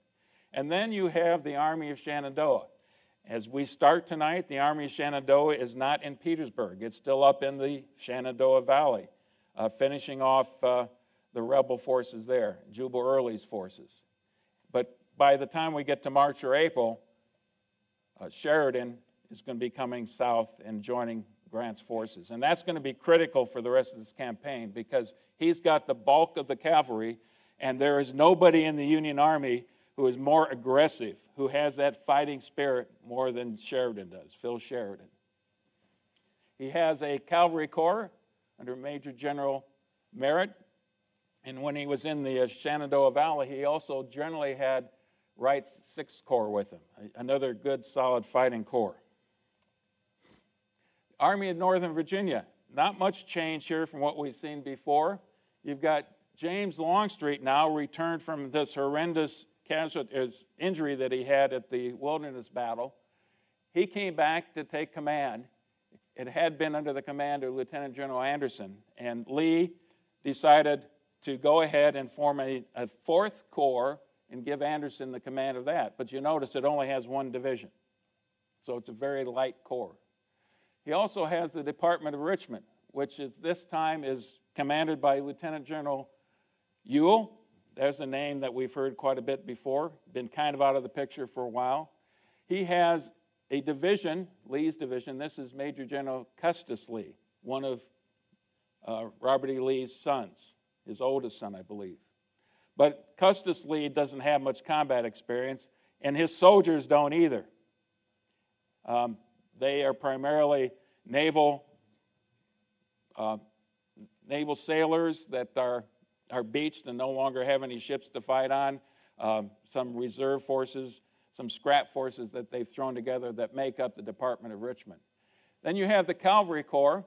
And then you have the Army of Shenandoah. As we start tonight, the Army of Shenandoah is not in Petersburg. It's still up in the Shenandoah Valley, finishing off the rebel forces there, Jubal Early's forces. But by the time we get to March or April, Sheridan is going to be coming south and joining Grant's forces. And that's going to be critical for the rest of this campaign because he's got the bulk of the cavalry, and there is nobody in the Union Army who is more aggressive, who has that fighting spirit more than Sheridan does, Phil Sheridan. He has a cavalry corps under Major General Merritt, and when he was in the Shenandoah Valley, he also generally had Wright's 6th Corps with him, another good, solid fighting corps. Army of Northern Virginia, not much change here from what we've seen before. You've got James Longstreet now returned from this horrendous injury that he had at the Wilderness Battle. he came back to take command. It had been under the command of Lieutenant General Anderson, and Lee decided to go ahead and form a 4th Corps and give Anderson the command of that. But you notice it only has 1 division, so it's a very light corps. He also has the Department of Richmond, which at this time is commanded by Lieutenant General Ewell. There's a name that we've heard quite a bit before, been kind of out of the picture for a while. He has a division, Lee's division. This is Major General Custis Lee, one of Robert E. Lee's sons, his oldest son, I believe. But Custis Lee doesn't have much combat experience, and his soldiers don't either. They are primarily naval sailors that are beached and no longer have any ships to fight on, some reserve forces, some scrap forces that they've thrown together that make up the Department of Richmond. Then you have the Cavalry Corps,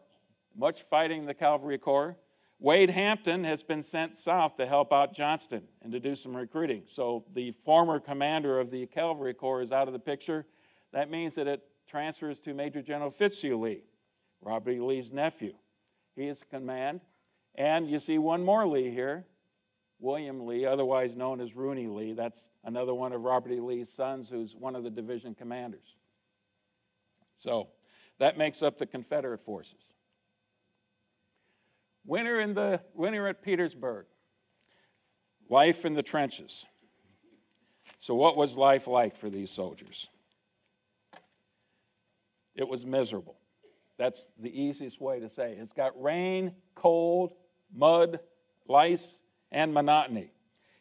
much fighting the Cavalry Corps. Wade Hampton has been sent south to help out Johnston and to do some recruiting. So the former commander of the Cavalry Corps is out of the picture. That means that it transfers to Major General Fitzhugh Lee, Robert E. Lee's nephew. He is command. And you see one more Lee here, William Lee, otherwise known as Rooney Lee. That's another one of Robert E. Lee's sons who's one of the division commanders. So that makes up the Confederate forces. Winter at Petersburg. Life in the trenches. So what was life like for these soldiers? It was miserable. That's the easiest way to say it. It's got rain, cold, mud, lice, and monotony.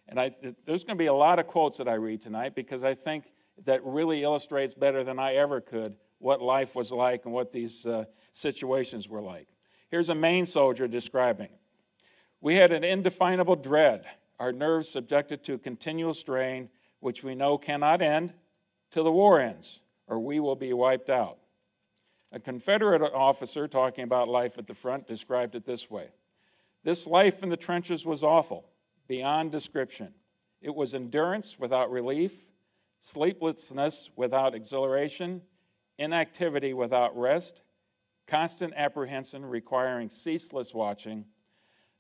And there's going to be a lot of quotes that I read tonight because I think that really illustrates better than I ever could what life was like and what these situations were like. Here's a Maine soldier describing it. We had an indefinable dread, our nerves subjected to a continual strain, which we know cannot end till the war ends, or we will be wiped out. A Confederate officer talking about life at the front described it this way. This life in the trenches was awful, beyond description. It was endurance without relief, sleeplessness without exhilaration, inactivity without rest, constant apprehension requiring ceaseless watching.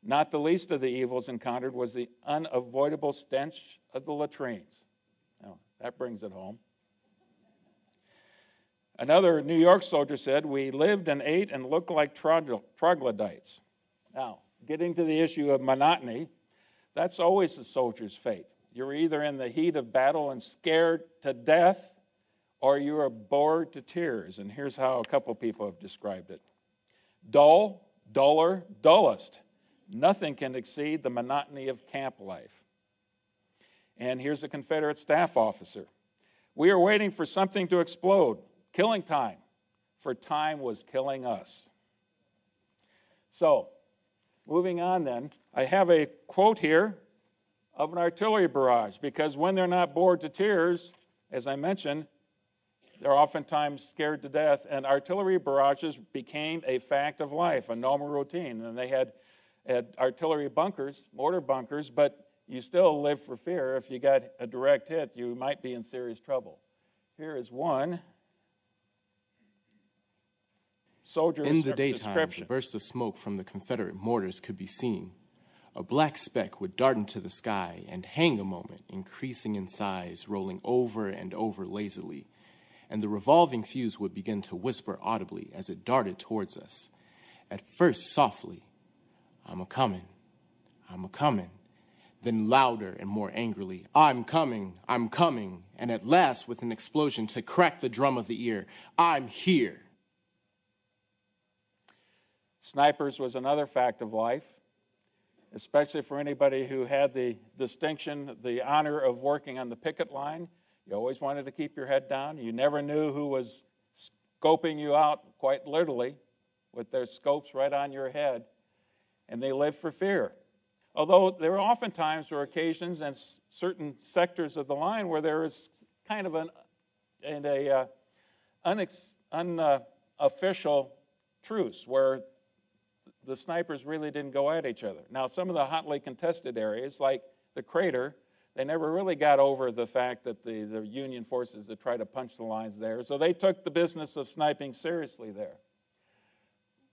Not the least of the evils encountered was the unavoidable stench of the latrines. Now, that brings it home. Another New York soldier said, we lived and ate and looked like troglodytes. Now, getting to the issue of monotony, that's always the soldier's fate. You're either in the heat of battle and scared to death, or you are bored to tears. And here's how a couple people have described it. Dull, duller, dullest. Nothing can exceed the monotony of camp life. And here's a Confederate staff officer. We are waiting for something to explode. Killing time, for time was killing us. So, moving on then, I have a quote here of an artillery barrage, because when they're not bored to tears, as I mentioned, they're oftentimes scared to death, and artillery barrages became a fact of life, a normal routine. And they had artillery bunkers, mortar bunkers, but you still live for fear. If you got a direct hit, you might be in serious trouble. Here is one. In the daytime, the burst of smoke from the Confederate mortars could be seen. A black speck would dart into the sky and hang a moment, increasing in size, rolling over and over lazily, and the revolving fuse would begin to whisper audibly as it darted towards us. At first softly, I'm a-comin', I'm a-comin', then louder and more angrily, I'm coming, and at last with an explosion to crack the drum of the ear, I'm here. Snipers was another fact of life, especially for anybody who had the distinction, the honor of working on the picket line. You always wanted to keep your head down. You never knew who was scoping you out, quite literally, with their scopes right on your head, and they lived for fear. Although there were oftentimes or occasions and certain sectors of the line where there was kind of an unofficial truce where the snipers really didn't go at each other. Now, some of the hotly contested areas, like the crater, They never really got over the fact that the Union forces had tried to punch the lines there, so they took the business of sniping seriously there.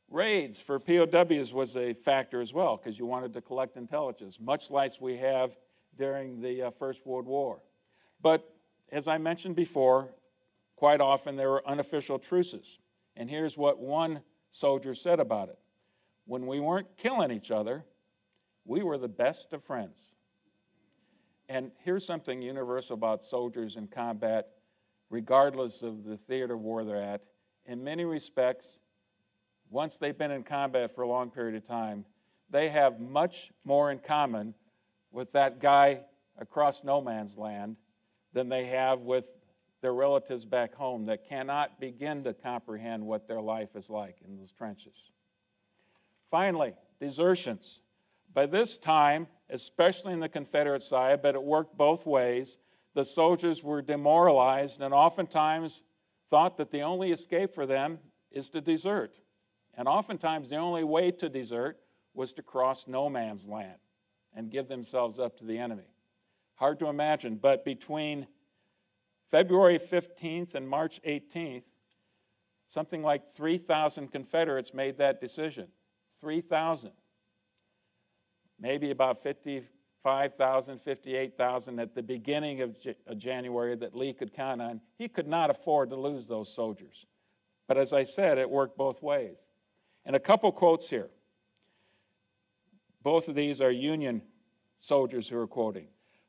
Raids for POWs was a factor as well, because you wanted to collect intelligence, much like we have during the First World War. But as I mentioned before, quite often there were unofficial truces. And here's what one soldier said about it. When we weren't killing each other, we were the best of friends. And here's something universal about soldiers in combat, regardless of the theater of war they're at. In many respects, once they've been in combat for a long period of time, they have much more in common with that guy across no man's land than they have with their relatives back home that cannot begin to comprehend what their life is like in those trenches. Finally, desertions. By this time, especially in the Confederate side, but it worked both ways, the soldiers were demoralized and oftentimes thought that the only escape for them is to desert. And oftentimes the only way to desert was to cross no man's land and give themselves up to the enemy. Hard to imagine, but between February 15th and March 18th, something like 3,000 Confederates made that decision. 3,000. Maybe about 55,000, 58,000 at the beginning of January that Lee could count on. He could not afford to lose those soldiers. But as I said, it worked both ways. And a couple quotes here. Both of these are Union soldiers who are quoting.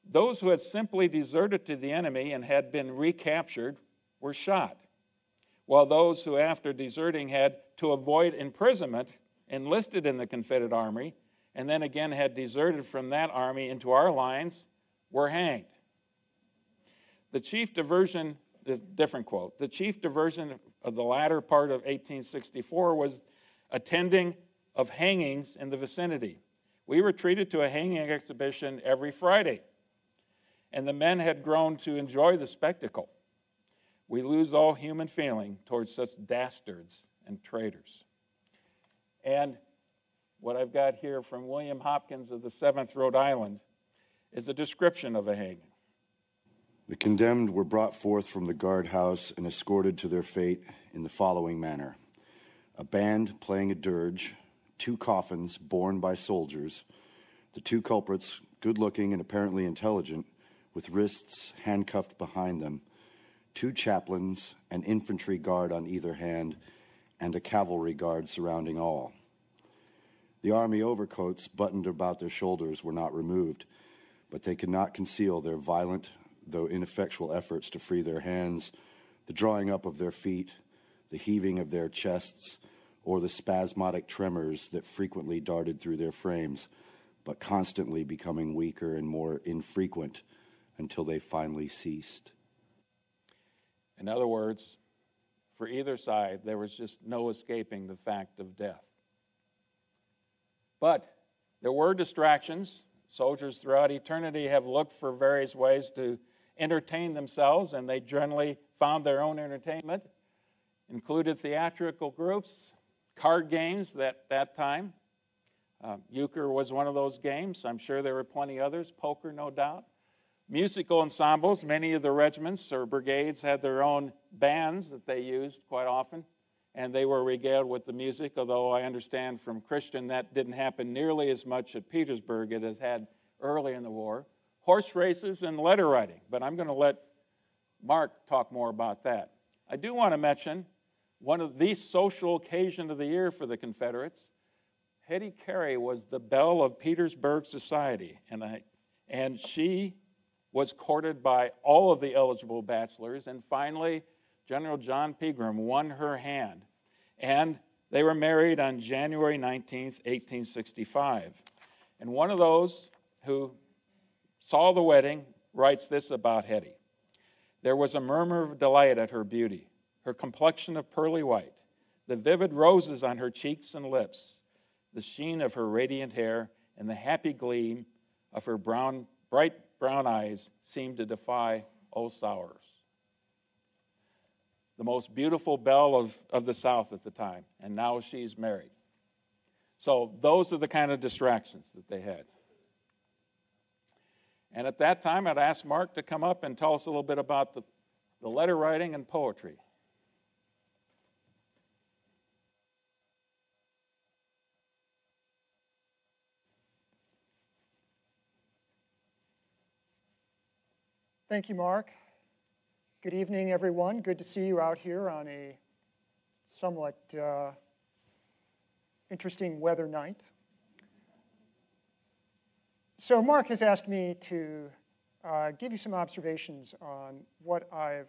Those who had simply deserted to the enemy and had been recaptured were shot, while those who, after deserting, had to avoid imprisonment, enlisted in the Confederate Army, and then again had deserted from that army into our lines, were hanged. The chief diversion, this different quote, the chief diversion of the latter part of 1864 was attending of hangings in the vicinity. We were treated to a hanging exhibition every Friday, and the men had grown to enjoy the spectacle. We lose all human feeling towards such dastards and traitors. And what I've got here from William Hopkins of the 7th Rhode Island is a description of a hanging. The condemned were brought forth from the guardhouse and escorted to their fate in the following manner. A band playing a dirge, 2 coffins borne by soldiers, the 2 culprits, good-looking and apparently intelligent, with wrists handcuffed behind them, 2 chaplains, an infantry guard on either hand, and a cavalry guard surrounding all. The army overcoats buttoned about their shoulders were not removed, but they could not conceal their violent, though ineffectual efforts to free their hands, the drawing up of their feet, the heaving of their chests, or the spasmodic tremors that frequently darted through their frames, but constantly becoming weaker and more infrequent until they finally ceased. In other words, for either side, there was just no escaping the fact of death. But there were distractions. Soldiers throughout eternity have looked for various ways to entertain themselves, and they generally found their own entertainment. Included theatrical groups, card games that time. Euchre was one of those games. I'm sure there were plenty others. Poker, no doubt. Musical ensembles. Many of the regiments or brigades had their own bands that they used quite often, and they were regaled with the music, although I understand from Christian that didn't happen nearly as much at Petersburg as it had early in the war. Horse races and letter writing, but I'm going to let Mark talk more about that. I do want to mention one of the social occasion of the year for the Confederates. Hetty Carey was the belle of Petersburg society, and she was courted by all of the eligible bachelors, and finally General John Pegram won her hand, and they were married on January 19th, 1865. And one of those who saw the wedding writes this about Hetty. There was a murmur of delight at her beauty, her complexion of pearly white, the vivid roses on her cheeks and lips, the sheen of her radiant hair, and the happy gleam of her bright brown eyes seemed to defy all sours. The most beautiful belle of the South at the time, and now she's married. So those are the kind of distractions that they had. And at that time, I'd ask Mark to come up and tell us a little bit about the letter writing and poetry. Thank you, Mark. Good evening, everyone. Good to see you out here on a somewhat interesting weather night. So Mark has asked me to give you some observations on what I've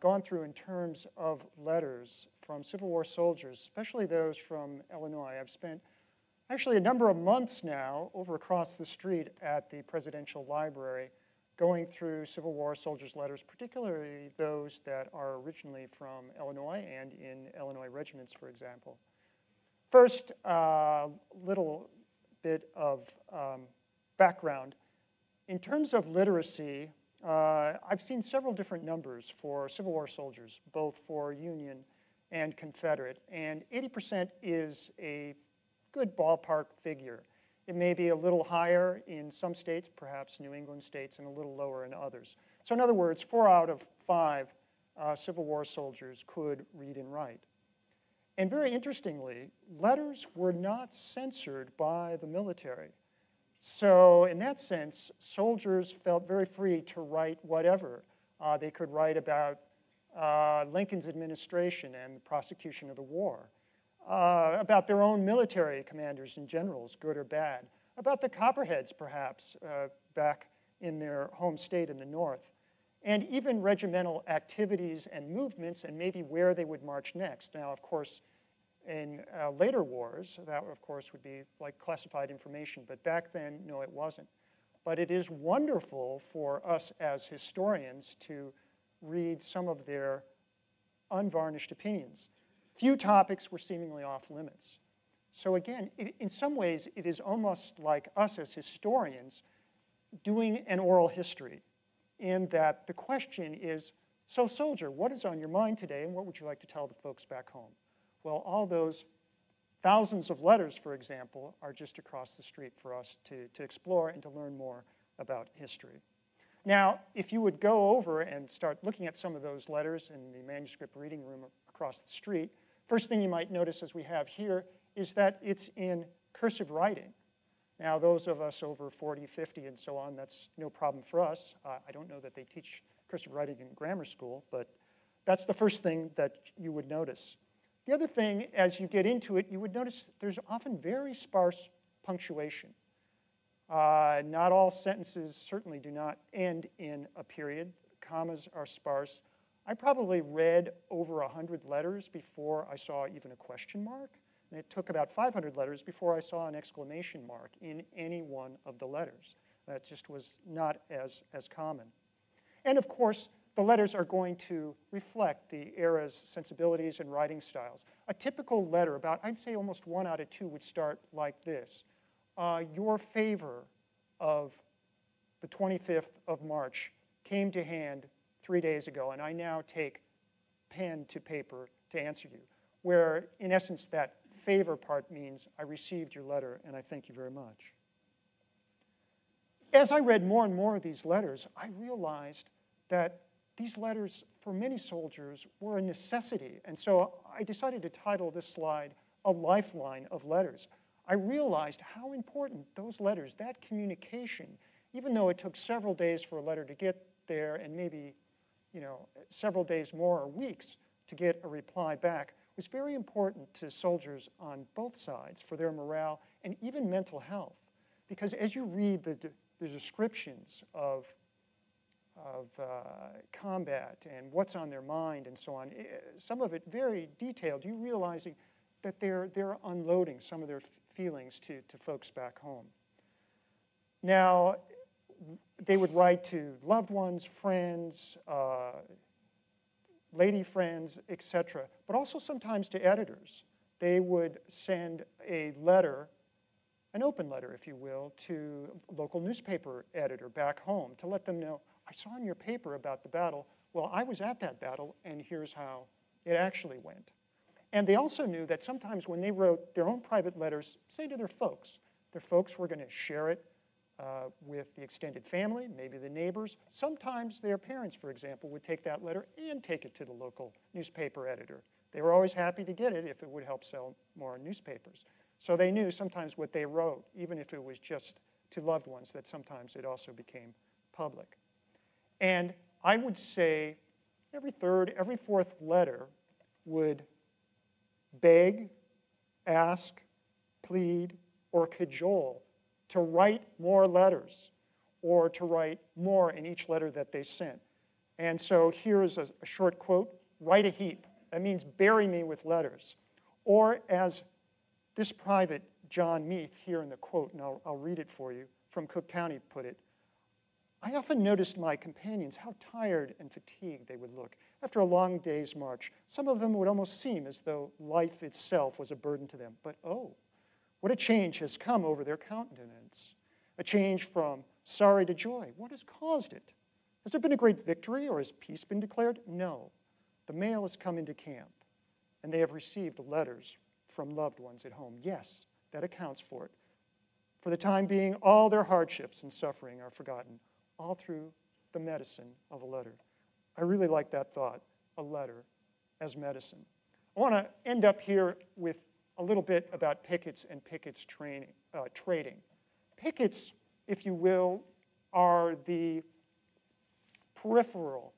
gone through in terms of letters from Civil War soldiers, especially those from Illinois. I've spent actually a number of months now over across the street at the Presidential Library going through Civil War soldiers' letters, particularly those that are originally from Illinois and in Illinois regiments, for example. First, a little bit of background. In terms of literacy, I've seen several different numbers for Civil War soldiers, both for Union and Confederate, and 80% is a good ballpark figure. It may be a little higher in some states, perhaps New England states, and a little lower in others. So in other words, 4 out of 5 Civil War soldiers could read and write. And very interestingly, letters were not censored by the military. So in that sense, soldiers felt very free to write whatever. They could write about Lincoln's administration and the prosecution of the war, about their own military commanders and generals, good or bad, about the Copperheads, perhaps, back in their home state in the North, and even regimental activities and movements and maybe where they would march next. Now, of course, in later wars, that, of course, would be like classified information, but back then, no, it wasn't. But it is wonderful for us as historians to read some of their unvarnished opinions. Few topics were seemingly off limits. So again, in some ways, it is almost like us as historians doing an oral history, in that the question is, so soldier, what is on your mind today, and what would you like to tell the folks back home? Well, all those thousands of letters, for example, are just across the street for us to explore and to learn more about history. Now, if you would go over and start looking at some of those letters in the manuscript reading room across the street, first thing you might notice, as we have here, is that it's in cursive writing. Now, those of us over 40, 50, and so on, that's no problem for us. I don't know that they teach cursive writing in grammar school, but that's the first thing that you would notice. The other thing, as you get into it, you would notice there's often very sparse punctuation. Not all sentences certainly do not end in a period. Commas are sparse. I probably read over 100 letters before I saw even a question mark, and it took about 500 letters before I saw an exclamation mark in any one of the letters. That just was not as common. And of course, the letters are going to reflect the era's sensibilities and writing styles. A typical letter, about, I'd say almost 1 out of 2, would start like this. Your favor of the 25th of March came to hand 3 days ago, and I now take pen to paper to answer you, where in essence that favor part means I received your letter and I thank you very much. As I read more and more of these letters, I realized that these letters for many soldiers were a necessity, and so I decided to title this slide A Lifeline of Letters. I realized how important those letters, that communication, even though it took several days for a letter to get there and maybe several days more or weeks to get a reply back, was very important to soldiers on both sides for their morale and even mental health. Because as you read the descriptions of combat and what's on their mind and so on, some of it very detailed, you realizing that they're unloading some of their feelings to folks back home. Now, they would write to loved ones, friends, lady friends, etc., but also sometimes to editors. They would send a letter, an open letter, if you will, to a local newspaper editor back home to let them know, I saw in your paper about the battle, well, I was at that battle, and here's how it actually went. And they also knew that sometimes when they wrote their own private letters, say to their folks were going to share it with the extended family, maybe the neighbors. Sometimes their parents, for example, would take that letter and take it to the local newspaper editor. They were always happy to get it if it would help sell more newspapers. So they knew sometimes what they wrote, even if it was just to loved ones, that sometimes it also became public. And I would say every third, every fourth letter would beg, ask, plead, or cajole to write more letters or to write more in each letter that they sent. And so here is a short quote: write a heap. That means bury me with letters. Or as this private John Meath here in the quote, and I'll read it for you, from Cook County put it: I often noticed my companions how tired and fatigued they would look after a long day's march. Some of them would almost seem as though life itself was a burden to them. But oh, what a change has come over their countenance. A change from sorry to joy. What has caused it? Has there been a great victory, or has peace been declared? No. The mail has come into camp, and they have received letters from loved ones at home. Yes, that accounts for it. For the time being, all their hardships and suffering are forgotten, all through the medicine of a letter. I really like that thought, a letter as medicine. I want to end up here with a little bit about pickets and pickets trading. Pickets, if you will, are the peripheral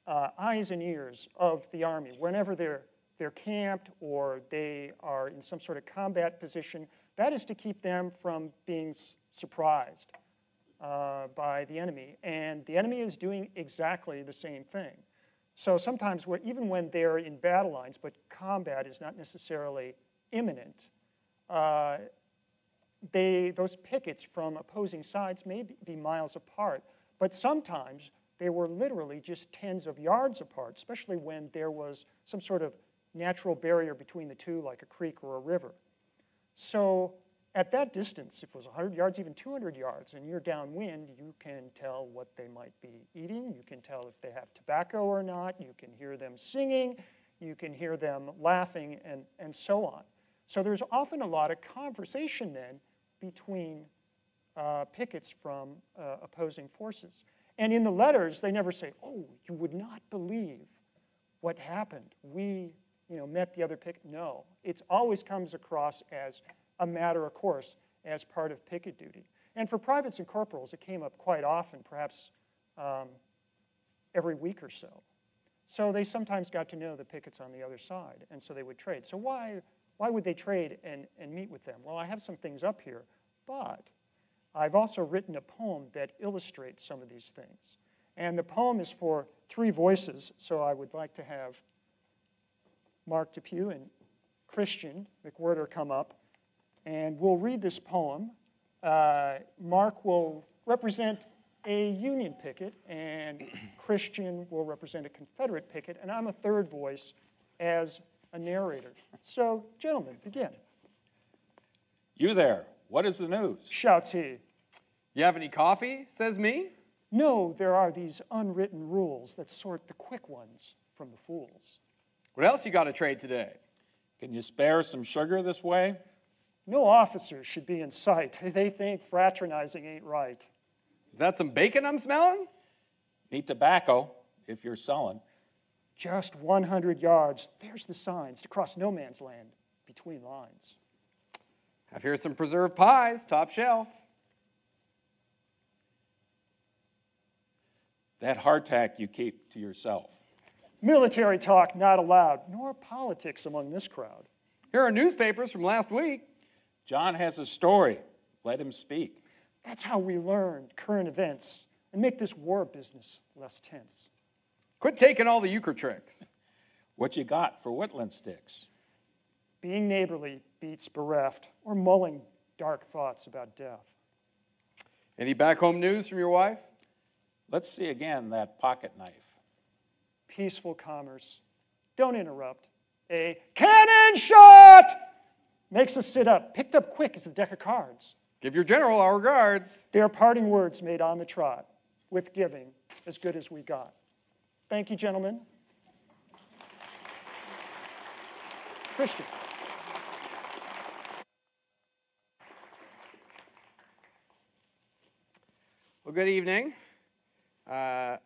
eyes and ears of the Army. Whenever they're camped or they are in some sort of combat position, that is to keep them from being surprised by the enemy. And the enemy is doing exactly the same thing. So sometimes, even when they're in battle lines, but combat is not necessarily imminent, those pickets from opposing sides may be miles apart, but sometimes they were literally just tens of yards apart, especially when there was some sort of natural barrier between the two, like a creek or a river. So at that distance, if it was 100 yards, even 200 yards, and you're downwind, you can tell what they might be eating. You can tell if they have tobacco or not. You can hear them singing. You can hear them laughing, and so on. So there's often a lot of conversation then between pickets from opposing forces. And in the letters, they never say, oh, you would not believe what happened. We met the other picket. No, it always comes across as a matter of course, as part of picket duty. And for privates and corporals, it came up quite often, perhaps every week or so. So they sometimes got to know the pickets on the other side, and so they would trade. So why would they trade and meet with them? Well, I have some things up here, but I've also written a poem that illustrates some of these things. And the poem is for three voices, so I would like to have Mark Depew and Christian McWhirter come up, and we'll read this poem. Mark will represent a Union picket, and Christian will represent a Confederate picket, and I'm a third voice as a narrator. So, gentlemen, begin. You there, what is the news? Shouts he. You have any coffee, says me? No, there are these unwritten rules that sort the quick ones from the fools. What else you got to trade today? Can you spare some sugar this way? No officers should be in sight. They think fraternizing ain't right. Is that some bacon I'm smelling? Need tobacco, if you're selling. Just 100 yards. There's the signs to cross no man's land between lines. Have here some preserved pies, top shelf. That hardtack you keep to yourself. Military talk not allowed, nor politics among this crowd. Here are newspapers from last week. John has a story. Let him speak. That's how we learn current events and make this war business less tense. Quit taking all the euchre tricks. What you got for whittling sticks? Being neighborly beats bereft or mulling dark thoughts about death. Any back home news from your wife? Let's see again that pocket knife. Peaceful commerce. Don't interrupt. A cannon shot makes us sit up, picked up quick as a deck of cards. Give your general our regards. They are parting words made on the trot, with giving as good as we got. Thank you, gentlemen. Christian. Well, good evening. As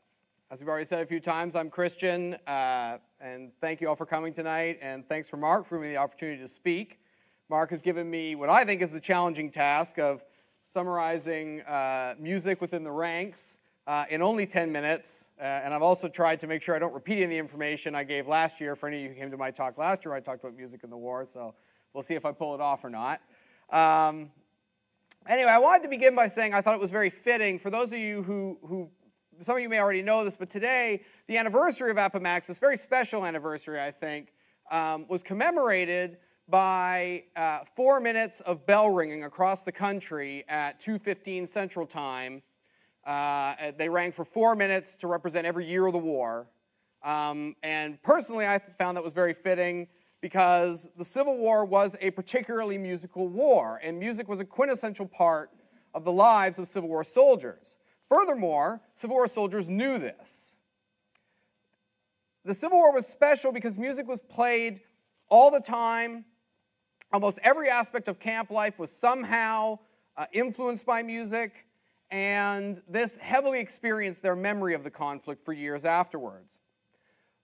we've already said a few times, I'm Christian, and thank you all for coming tonight, and thanks for Mark for giving me the opportunity to speak. Mark has given me what I think is the challenging task of summarizing music within the ranks in only 10 minutes, and I've also tried to make sure I don't repeat any of the information I gave last year. For any of you who came to my talk last year, I talked about music in the war, so we'll see if I pull it off or not. Anyway, I wanted to begin by saying I thought it was very fitting for those of you who some of you may already know this, but today, the anniversary of Appomattox, this very special anniversary, I think, was commemorated by 4 minutes of bell ringing across the country at 2:15 Central Time. They rang for 4 minutes to represent every year of the war. And personally, I found that was very fitting because the Civil War was a particularly musical war, and music was a quintessential part of the lives of Civil War soldiers. Furthermore, Civil War soldiers knew this. The Civil War was special because music was played all the time. Almost every aspect of camp life was somehow influenced by music, and this heavily experienced their memory of the conflict for years afterwards.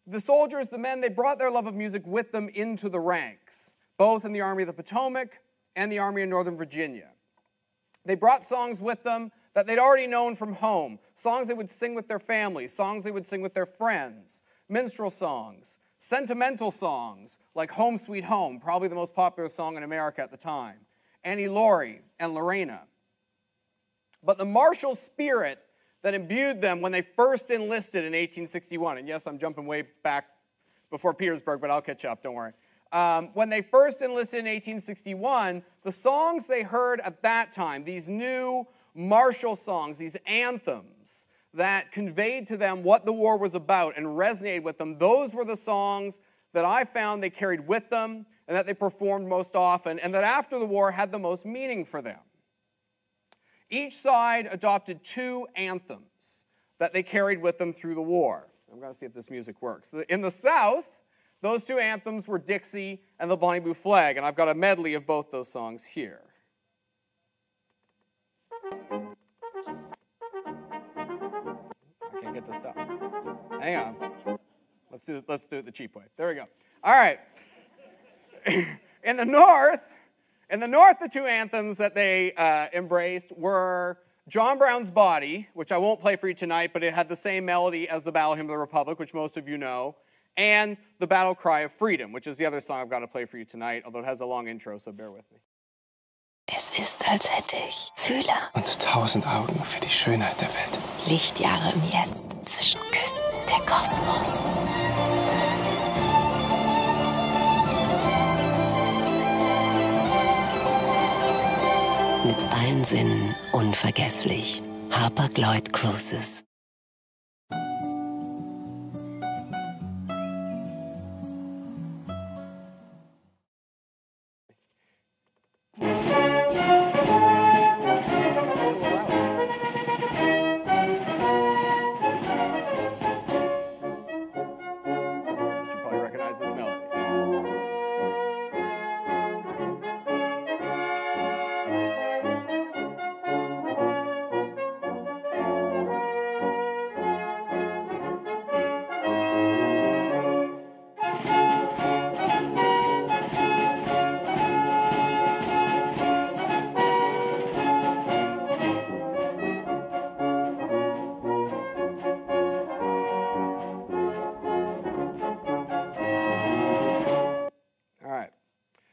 The soldiers, the men, they brought their love of music with them into the ranks, both in the Army of the Potomac and the Army of Northern Virginia. They brought songs with them that they'd already known from home, songs they would sing with their families, songs they would sing with their friends, minstrel songs, sentimental songs like Home Sweet Home, probably the most popular song in America at the time, Annie Laurie and Lorena. But the martial spirit that imbued them when they first enlisted in 1861, and yes, I'm jumping way back before Petersburg, but I'll catch up, don't worry. When they first enlisted in 1861, the songs they heard at that time, these new martial songs, these anthems that conveyed to them what the war was about and resonated with them, those were the songs that I found they carried with them and that they performed most often, and that after the war had the most meaning for them. Each side adopted 2 anthems that they carried with them through the war. I'm going to see if this music works. In the South, those 2 anthems were Dixie and the Bonnie Blue Flag, and I've got a medley of both those songs here. I can't get this stuff. Hang on. Let's do it the cheap way. There we go. All right. In the North, the 2 anthems that they embraced were John Brown's Body, which I won't play for you tonight, but it had the same melody as the Battle Hymn of the Republic, which most of you know, and the Battle Cry of Freedom, which is the other song I've got to play for you tonight, although it has a long intro, so bear with me. Es ist, als hätte ich Fühler und 1000 Augen für die Schönheit der Welt. Lichtjahre im Jetzt zwischen Küsten der Kosmos. Mit allen Sinnen unvergesslich. Hapag-Lloyd Cruises.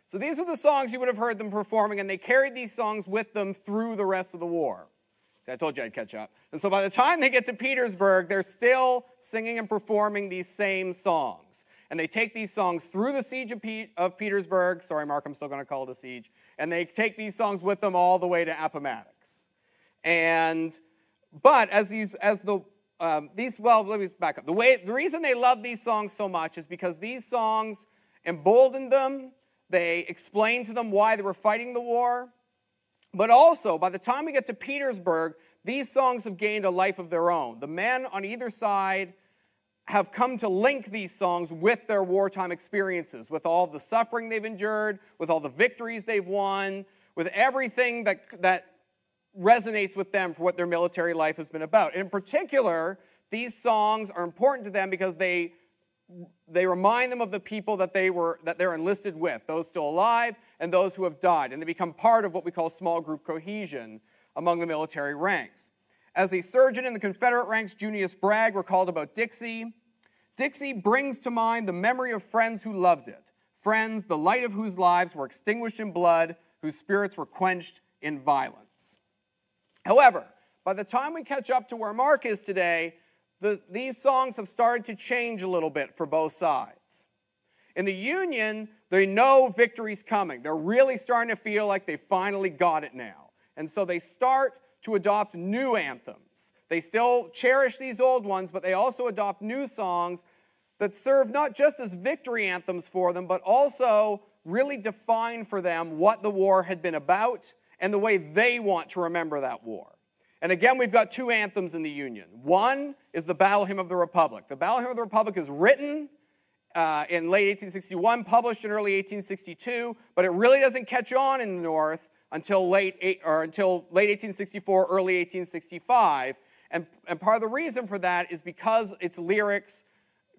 So these are the songs you would have heard them performing, and they carried these songs with them through the rest of the war. See, I told you I'd catch up. And so by the time they get to Petersburg, they're still singing and performing these same songs. And they take these songs through the siege of Petersburg. Sorry, Mark, I'm still going to call it a siege. And they take these songs with them all the way to Appomattox. But let me back up. The reason they love these songs so much is because these songs emboldened them. They explained to them why they were fighting the war. But also, by the time we get to Petersburg, these songs have gained a life of their own. The men on either side have come to link these songs with their wartime experiences, with all the suffering they've endured, with all the victories they've won, with everything that resonates with them for what their military life has been about. In particular, these songs are important to them because they remind them of the people that they're enlisted with, those still alive and those who have died, and they become part of what we call small group cohesion among the military ranks. As a surgeon in the Confederate ranks, Junius Bragg recalled about Dixie, "Dixie brings to mind the memory of friends who loved it, friends the light of whose lives were extinguished in blood, whose spirits were quenched in violence." However, by the time we catch up to where Mark is today, these songs have started to change a little bit for both sides. In the Union, they know victory's coming. They're really starting to feel like they finally got it now. And so they start to adopt new anthems. They still cherish these old ones, but they also adopt new songs that serve not just as victory anthems for them, but also really define for them what the war had been about and the way they want to remember that war. And again, we've got two anthems in the Union. One is the Battle Hymn of the Republic. The Battle Hymn of the Republic is written in late 1861, published in early 1862, but it really doesn't catch on in the North until late 1864, early 1865. And part of the reason for that is because its lyrics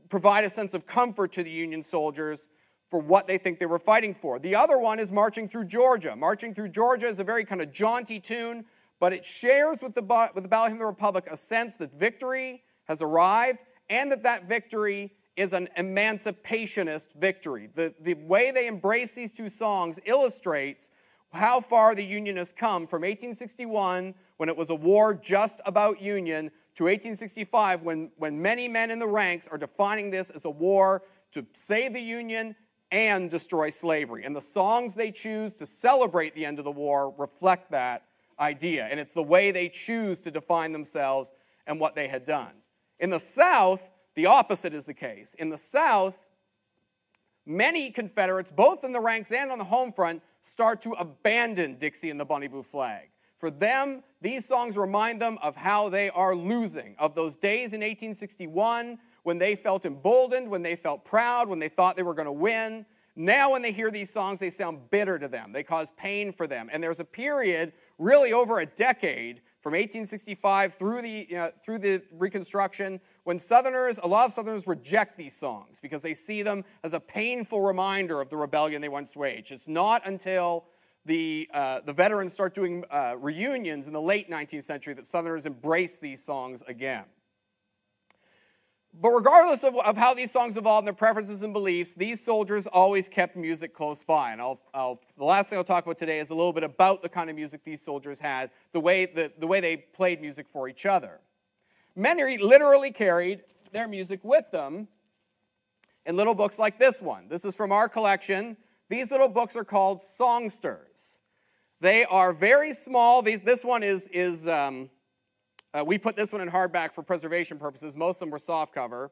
provide a sense of comfort to the Union soldiers for what they think they were fighting for. The other one is Marching Through Georgia. Marching Through Georgia is a very kind of jaunty tune, but it shares with the Battle Hymn of the Republic a sense that victory has arrived and that victory is an emancipationist victory. The way they embrace these two songs illustrates how far the Union has come from 1861, when it was a war just about Union, to 1865, when many men in the ranks are defining this as a war to save the Union and destroy slavery. And the songs they choose to celebrate the end of the war reflect that idea. And it's the way they choose to define themselves and what they had done. In the South, the opposite is the case. In the South, many Confederates, both in the ranks and on the home front, start to abandon Dixie and the Bonnie Blue Flag. For them, these songs remind them of how they are losing, of those days in 1861 when they felt emboldened, when they felt proud, when they thought they were going to win. Now when they hear these songs, they sound bitter to them. They cause pain for them. And there's a period, really over a decade, from 1865 through the Reconstruction, when a lot of Southerners reject these songs because they see them as a painful reminder of the rebellion they once waged. It's not until the veterans start doing reunions in the late 19th century that Southerners embrace these songs again. But regardless of how these songs evolved and their preferences and beliefs, these soldiers always kept music close by. And the last thing I'll talk about today is a little bit about the kind of music these soldiers had, the way they played music for each other. Many literally carried their music with them in little books like this one. This is from our collection. These little books are called songsters. They are very small. This one we put this one in hardback for preservation purposes. Most of them were softcover.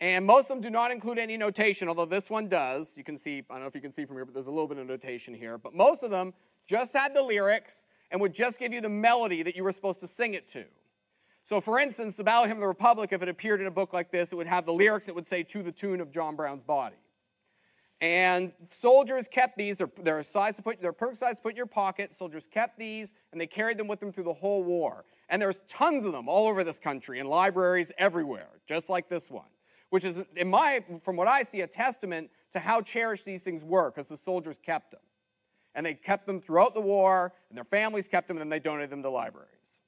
And most of them do not include any notation, although this one does. You can see, I don't know if you can see from here, but there's a little bit of notation here. But most of them just had the lyrics and would just give you the melody that you were supposed to sing it to. So for instance, the Battle Hymn of the Republic, if it appeared in a book like this, it would have the lyrics that would say, "To the tune of John Brown's body." And soldiers kept these. They're perfect size to put in your pocket. Soldiers kept these, and they carried them with them through the whole war. And there's tons of them all over this country in libraries everywhere, just like this one, which is, from what I see, a testament to how cherished these things were, because the soldiers kept them. And they kept them throughout the war, and their families kept them, and they donated them to libraries.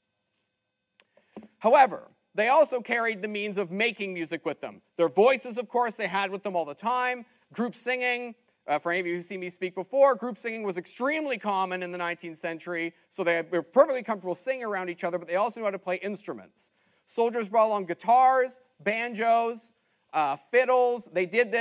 However, they also carried the means of making music with them. Their voices, of course, they had with them all the time. Group singing, for any of you who've seen me speak before, group singing was extremely common in the 19th century, so they were perfectly comfortable singing around each other, but they also knew how to play instruments. Soldiers brought along guitars, banjos, fiddles. They did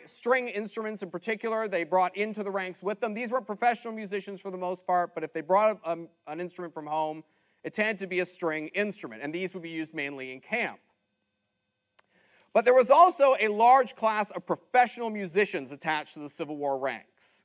string instruments in particular. They brought into the ranks with them. These weren't professional musicians for the most part, but if they brought an instrument from home, it tended to be a string instrument, and these would be used mainly in camp. But there was also a large class of professional musicians attached to the Civil War ranks.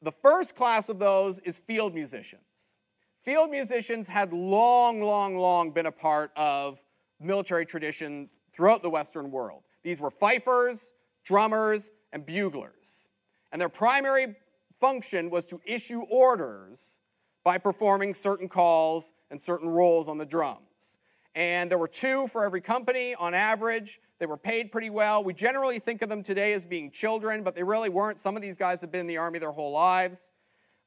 The first class of those is field musicians. Field musicians had long been a part of military tradition throughout the Western world. These were fifers, drummers, and buglers. And their primary function was to issue orders by performing certain calls and certain roles on the drums. And there were 2 for every company on average. They were paid pretty well. We generally think of them today as being children, but they really weren't. Some of these guys have been in the Army their whole lives.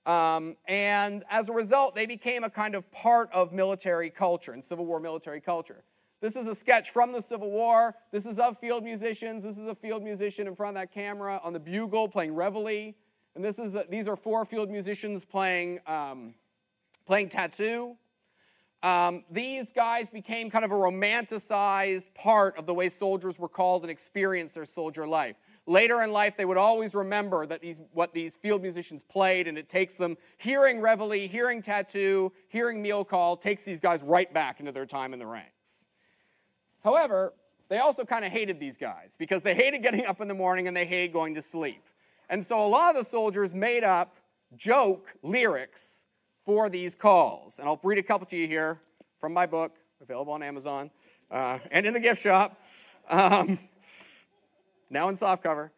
And as a result, they became a kind of part of military culture and Civil War military culture. This is a sketch from the Civil War. This is of field musicians. This is a field musician in front of that camera on the bugle playing reveille. And these are 4 field musicians playing tattoo. These guys became kind of a romanticized part of the way soldiers were called and experienced their soldier life. Later in life, they would always remember that what these field musicians played, and it takes them, hearing reveille, hearing tattoo, hearing meal call, takes these guys right back into their time in the ranks. However, they also kind of hated these guys because they hated getting up in the morning and they hated going to sleep. And so a lot of the soldiers made up joke lyrics for these calls. And I'll read a couple to you here from my book, available on Amazon and in the gift shop. Now in softcover.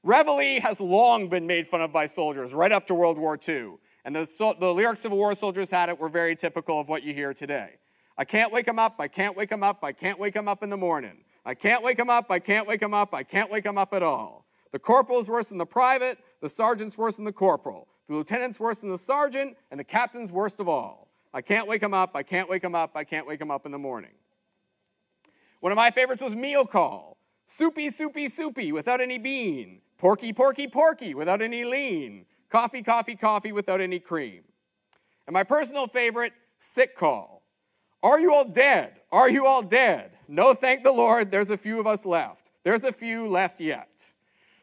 Reveille has long been made fun of by soldiers, right up to World War II. And the lyrics Civil War soldiers had it were very typical of what you hear today. I can't wake him up, I can't wake him up, I can't wake him up in the morning. I can't wake him up, I can't wake him up, I can't wake him up at all. The corporal's worse than the private, the sergeant's worse than the corporal, the lieutenant's worse than the sergeant, and the captain's worst of all. I can't wake him up, I can't wake him up, I can't wake him up in the morning. One of my favorites was meal call. Soupy, soupy, soupy without any bean. Porky, porky, porky without any lean. Coffee, coffee, coffee without any cream. And my personal favorite, sick call. Are you all dead? Are you all dead? No, thank the Lord, there's a few of us left. There's a few left yet.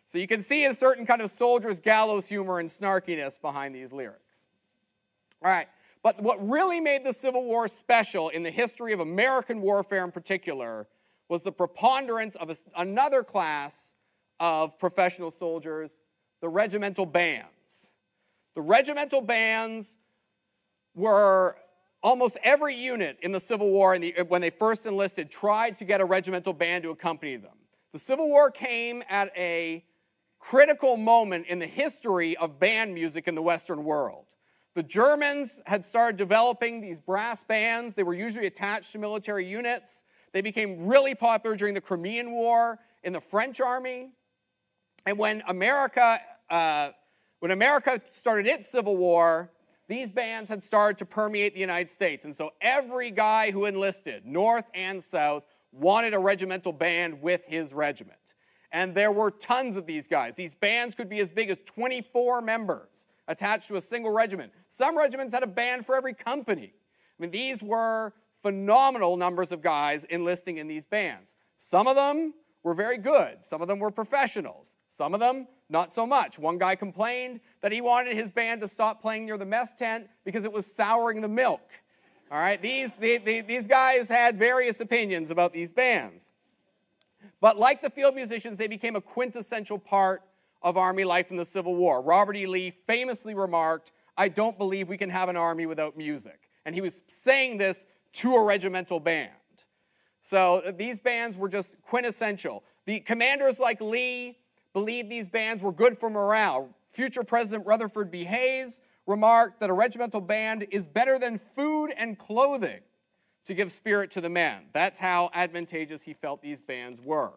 So you can see a certain kind of soldier's gallows humor and snarkiness behind these lyrics. All right, but what really made the Civil War special in the history of American warfare in particular was the preponderance of another class of professional soldiers, the regimental bands. The regimental bands were almost every unit in the Civil War when they first enlisted tried to get a regimental band to accompany them. The Civil War came at a critical moment in the history of band music in the Western world. The Germans had started developing these brass bands. They were usually attached to military units. They became really popular during the Crimean War in the French army. And when America started its Civil War, these bands had started to permeate the United States. And so every guy who enlisted, North and South, wanted a regimental band with his regiment. And there were tons of these guys. These bands could be as big as 24 members attached to a single regiment. Some regiments had a band for every company. I mean, these were phenomenal numbers of guys enlisting in these bands. Some of them were very good. Some of them were professionals. Some of them, not so much. One guy complained that he wanted his band to stop playing near the mess tent because it was souring the milk. All right, these guys had various opinions about these bands. But like the field musicians, they became a quintessential part of Army life in the Civil War. Robert E. Lee famously remarked, "I don't believe we can have an army without music." And he was saying this to a regimental band. So these bands were just quintessential. The commanders like Lee believed these bands were good for morale. Future President Rutherford B. Hayes remarked that a regimental band is better than food and clothing to give spirit to the men. That's how advantageous he felt these bands were.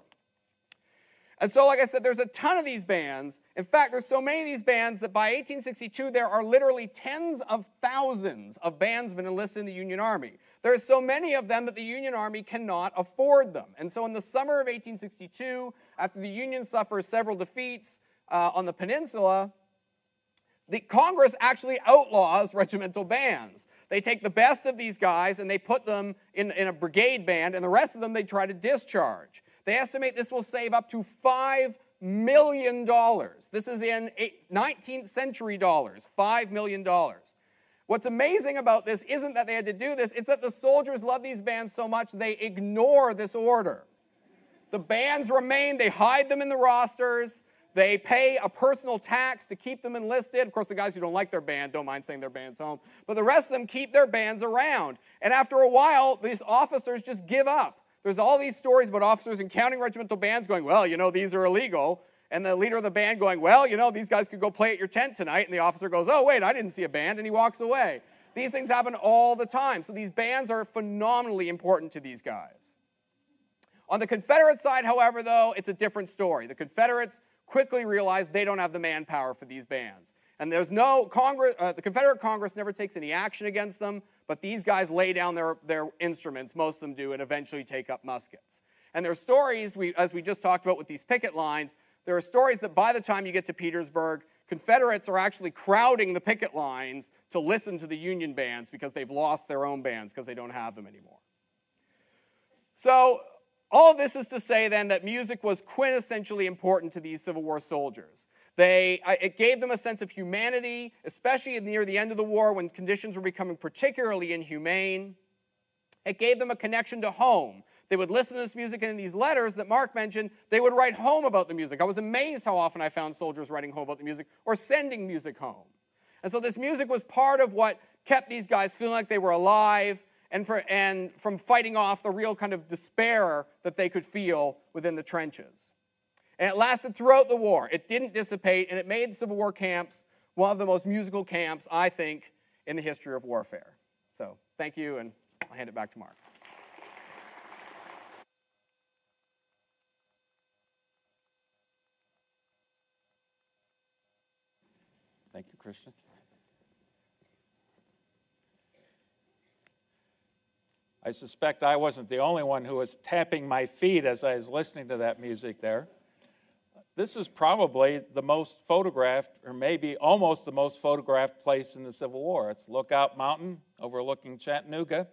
And so, like I said, there's a ton of these bands. In fact, there's so many of these bands that by 1862, there are literally tens of thousands of bandsmen enlisted in the Union Army. There are so many of them that the Union Army cannot afford them. And so in the summer of 1862, after the Union suffers several defeats on the peninsula, the Congress actually outlaws regimental bands. They take the best of these guys and they put them in a brigade band, and the rest of them they try to discharge. They estimate this will save up to $5 million. This is in 19th century dollars, $5 million. What's amazing about this isn't that they had to do this, it's that the soldiers love these bands so much they ignore this order. The bands remain, they hide them in the rosters, they pay a personal tax to keep them enlisted. Of course, the guys who don't like their band don't mind sending their bands home, but the rest of them keep their bands around. And after a while, these officers just give up. There's all these stories about officers encountering regimental bands going, well, you know, these are illegal. and the leader of the band going, well, you know, these guys could go play at your tent tonight, and the officer goes, oh, wait, I didn't see a band, and he walks away. These things happen all the time. So these bands are phenomenally important to these guys. On the Confederate side, however, though, it's a different story. The Confederates quickly realize they don't have the manpower for these bands. And there's no Congress, the Confederate Congress never takes any action against them, but these guys lay down their instruments, most of them do, and eventually take up muskets. And there are stories, as we just talked about with these picket lines, there are stories that by the time you get to Petersburg, Confederates are actually crowding the picket lines to listen to the Union bands because they've lost their own bands because they don't have them anymore. So all of this is to say then that music was quintessentially important to these Civil War soldiers. It gave them a sense of humanity, especially near the end of the war when conditions were becoming particularly inhumane. It gave them a connection to home. They would listen to this music, and in these letters that Mark mentioned, they would write home about the music. I was amazed how often I found soldiers writing home about the music or sending music home. And so this music was part of what kept these guys feeling like they were alive and from fighting off the real kind of despair that they could feel within the trenches. And it lasted throughout the war. It didn't dissipate, and it made the Civil War camps one of the most musical camps, I think, in the history of warfare. So thank you, and I'll hand it back to Mark. Thank you, Christian. I suspect I wasn't the only one who was tapping my feet as I was listening to that music there. This is probably the most photographed, or maybe almost the most photographed place in the Civil War. It's Lookout Mountain overlooking Chattanooga,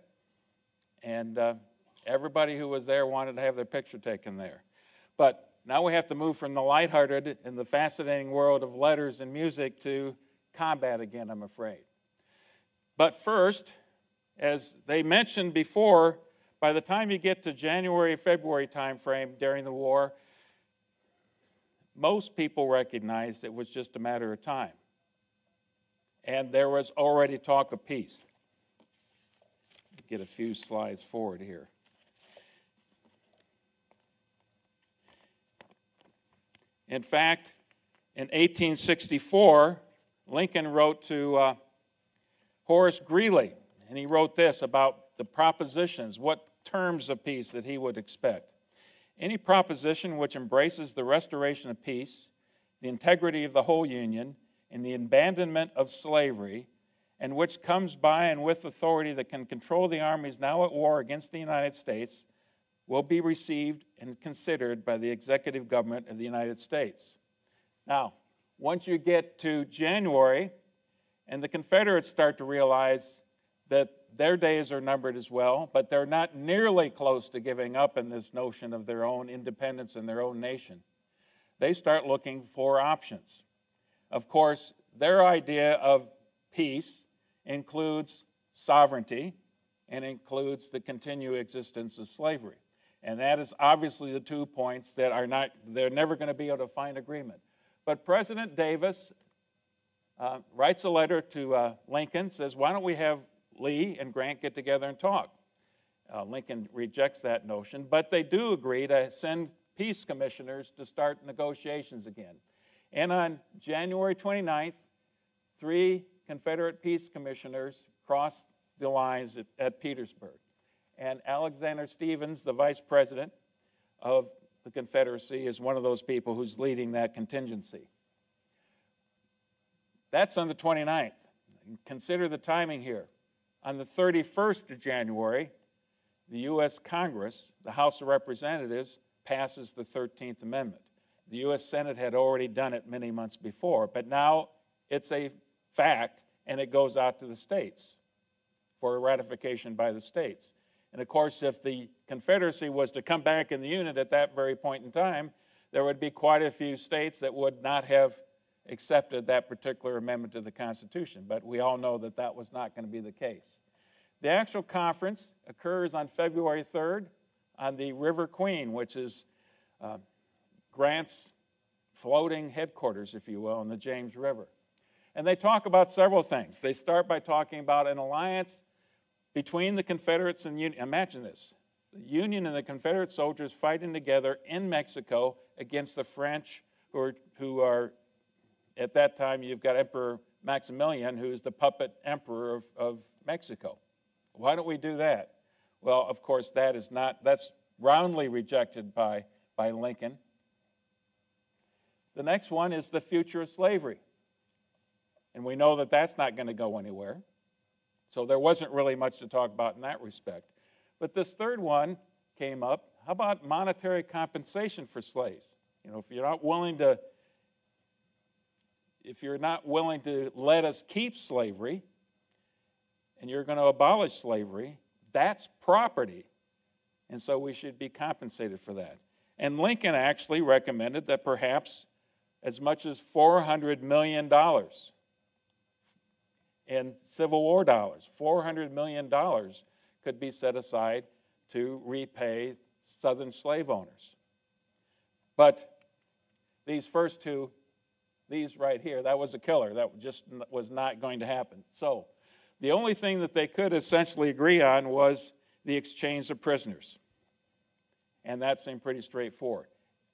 and everybody who was there wanted to have their picture taken there. But now we have to move from the lighthearted and the fascinating world of letters and music to combat again, I'm afraid. But first, as they mentioned before, by the time you get to January, February timeframe during the war, most people recognized it was just a matter of time. And there was already talk of peace. Get a few slides forward here. In fact, in 1864, Lincoln wrote to Horace Greeley, and he wrote this about the propositions, what terms of peace that he would expect. Any proposition which embraces the restoration of peace, the integrity of the whole Union, and the abandonment of slavery, and which comes by and with authority that can control the armies now at war against the United States, will be received and considered by the executive government of the United States. Now, once you get to January, and the Confederates start to realize that their days are numbered as well, but they're not nearly close to giving up in this notion of their own independence and their own nation, they start looking for options. Of course, their idea of peace includes sovereignty and includes the continued existence of slavery. And that is obviously the 2 points that they're never going to be able to find agreement. But President Davis writes a letter to Lincoln, says, why don't we have Lee and Grant get together and talk? Lincoln rejects that notion, but they do agree to send peace commissioners to start negotiations again. And on January 29th, 3 Confederate peace commissioners crossed the lines at Petersburg. And Alexander Stephens, the vice president of the Confederacy, is one of those people who's leading that contingency. That's on the 29th. Consider the timing here. On the 31st of January, the U.S. Congress, the House of Representatives, passes the 13th Amendment. The U.S. Senate had already done it many months before, but now it's a fact, and it goes out to the states for ratification by the states. And of course, if the Confederacy was to come back in the Union at that very point in time, there would be quite a few states that would not have accepted that particular amendment to the Constitution. But we all know that that was not going to be the case. The actual conference occurs on February 3rd on the River Queen, which is Grant's floating headquarters, if you will, on the James River. And they talk about several things. They start by talking about an alliance between the Confederates and Union. Imagine this. The Union and the Confederate soldiers fighting together in Mexico against the French who are at that time, you've got Emperor Maximilian, who's the puppet emperor of Mexico. Why don't we do that? Well, of course, that's roundly rejected by Lincoln. The next one is the future of slavery. And we know that that's not going to go anywhere. So there wasn't really much to talk about in that respect. But this third one came up. How about monetary compensation for slaves? You know, if you're not willing to let us keep slavery, and you're going to abolish slavery, that's property. And so we should be compensated for that. And Lincoln actually recommended that perhaps as much as $400 million in Civil War dollars, $400 million could be set aside to repay Southern slave owners. But these first two, these right here, that was a killer. That just was not going to happen. So the only thing that they could essentially agree on was the exchange of prisoners. And that seemed pretty straightforward.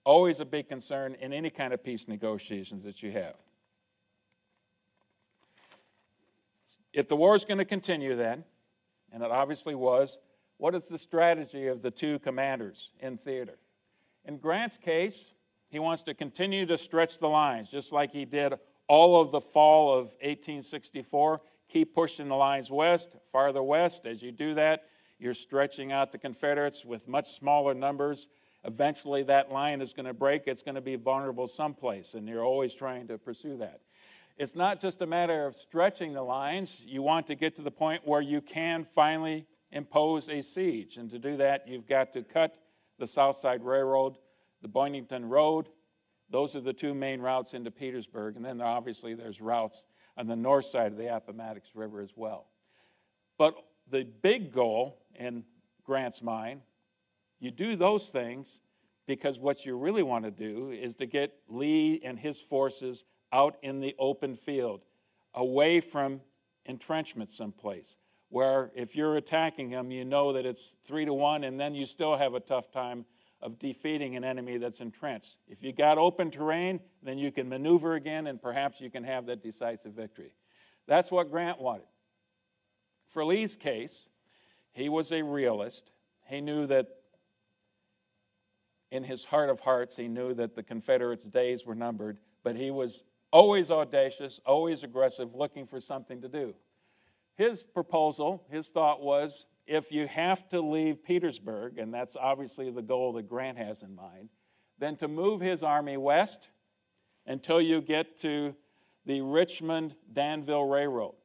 Always a big concern in any kind of peace negotiations that you have. If the war is going to continue then, and it obviously was, what is the strategy of the two commanders in theater? In Grant's case, he wants to continue to stretch the lines, just like he did all of the fall of 1864. Keep pushing the lines west, farther west. As you do that, you're stretching out the Confederates with much smaller numbers. Eventually, that line is going to break. It's going to be vulnerable someplace, and you're always trying to pursue that. It's not just a matter of stretching the lines. You want to get to the point where you can finally impose a siege. And to do that, you've got to cut the South Side Railroad, the Boynton Road. Those are the two main routes into Petersburg. And then obviously there's routes on the north side of the Appomattox River as well. But the big goal in Grant's mind, you do those things because what you really want to do is to get Lee and his forces out in the open field, away from entrenchment someplace, where if you're attacking them, you know that it's 3-1, and then you still have a tough time of defeating an enemy that's entrenched. If you got open terrain, then you can maneuver again, and perhaps you can have that decisive victory. That's what Grant wanted. For Lee's case, he was a realist. He knew that in his heart of hearts, he knew that the Confederates' days were numbered, but he was always audacious, always aggressive, looking for something to do. His proposal, his thought was, if you have to leave Petersburg, and that's obviously the goal that Grant has in mind, then to move his army west until you get to the Richmond-Danville Railroad.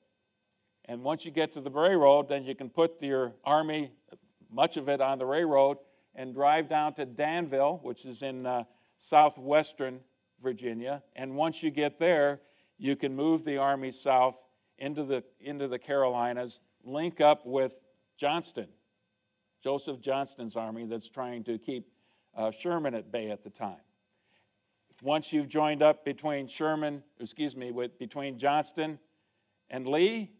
And once you get to the railroad, then you can put your army, much of it on the railroad, and drive down to Danville, which is in southwestern Virginia. And once you get there, you can move the army south into the Carolinas, link up with Johnston, Joseph Johnston's army that's trying to keep Sherman at bay at the time. Once you've joined up between between Johnston and Lee,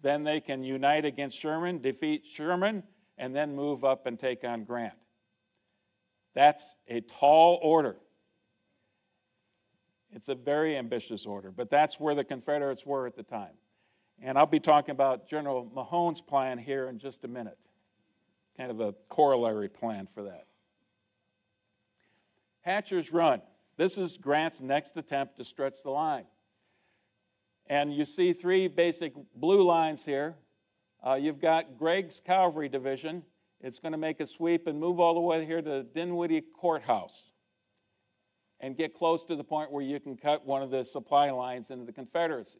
then they can unite against Sherman, defeat Sherman, and then move up and take on Grant. That's a tall order. It's a very ambitious order, but that's where the Confederates were at the time. And I'll be talking about General Mahone's plan here in just a minute, kind of a corollary plan for that. Hatcher's Run. This is Grant's next attempt to stretch the line. And you see three basic blue lines here. You've got Gregg's Cavalry Division. It's going to make a sweep and move all the way here to Dinwiddie Courthouse and get close to the point where you can cut one of the supply lines into the Confederacy,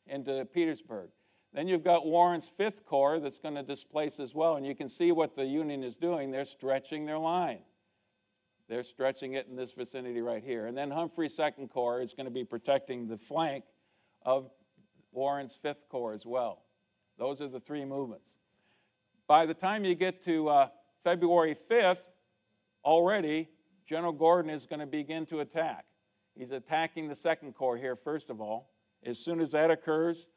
into Petersburg. Then you've got Warren's 5th Corps that's going to displace as well, and you can see what the Union is doing. They're stretching their line. They're stretching it in this vicinity right here. And then Humphrey's 2nd Corps is going to be protecting the flank of Warren's 5th Corps as well. Those are the three movements. By the time you get to February 5th, already General Gordon is going to begin to attack. He's attacking the 2nd Corps here, first of all. As soon as that occurs,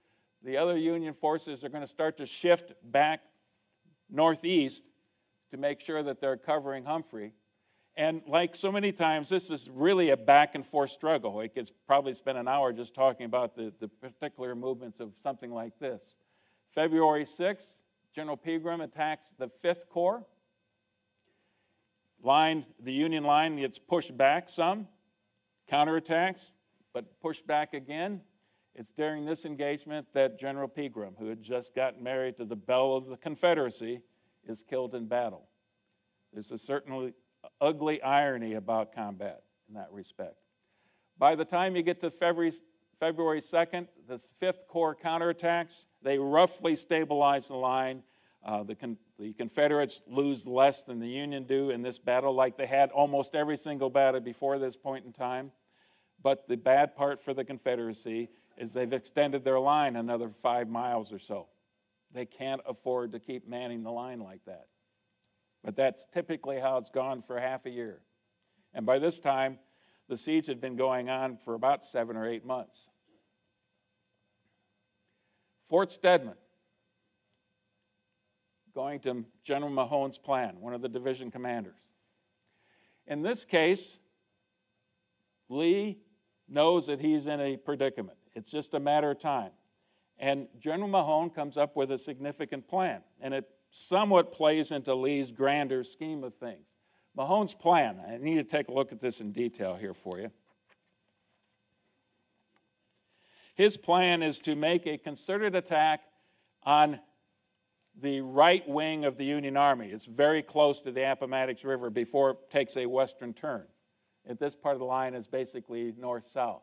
the other Union forces are going to start to shift back northeast to make sure that they're covering Humphrey. And like so many times, this is really a back and forth struggle. We could probably spend an hour just talking about the particular movements of something like this. February 6th, General Pegram attacks the 5th Corps. The Union line gets pushed back some, counterattacks, but pushed back again. It's during this engagement that General Pegram, who had just gotten married to the belle of the Confederacy, is killed in battle. There's a certainly ugly irony about combat in that respect. By the time you get to February 2nd, the 5th Corps counterattacks. They roughly stabilize the line. The Confederates lose less than the Union do in this battle, like they had almost every single battle before this point in time. But the bad part for the Confederacy is they've extended their line another 5 miles or so. They can't afford to keep manning the line like that. But that's typically how it's gone for half a year. And by this time, the siege had been going on for about 7 or 8 months. Fort Stedman, going to General Mahone's plan, one of the division commanders. In this case, Lee knows that he's in a predicament. It's just a matter of time. And General Mahone comes up with a significant plan, and it somewhat plays into Lee's grander scheme of things. Mahone's plan, I need to take a look at this in detail here for you. His plan is to make a concerted attack on the right wing of the Union Army. It's very close to the Appomattox River before it takes a western turn. At this part of the line is basically north-south.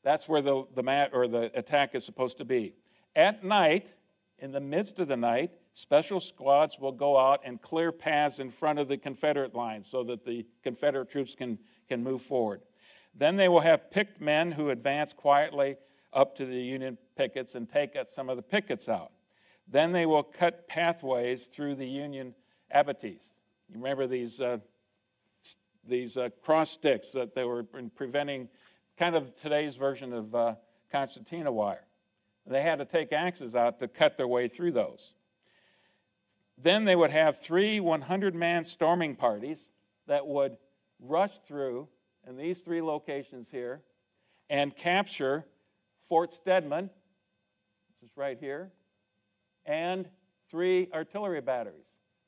That's where the attack is supposed to be. At night, in the midst of the night, special squads will go out and clear paths in front of the Confederate line so that the Confederate troops can move forward. Then they will have picked men who advance quietly up to the Union pickets and take some of the pickets out. Then they will cut pathways through the Union abatis. You remember these cross sticks that they were preventing, kind of today's version of concertina wire. They had to take axes out to cut their way through those. Then they would have 3 100-man storming parties that would rush through in these 3 locations here and capture Fort Stedman, which is right here, and 3 artillery batteries,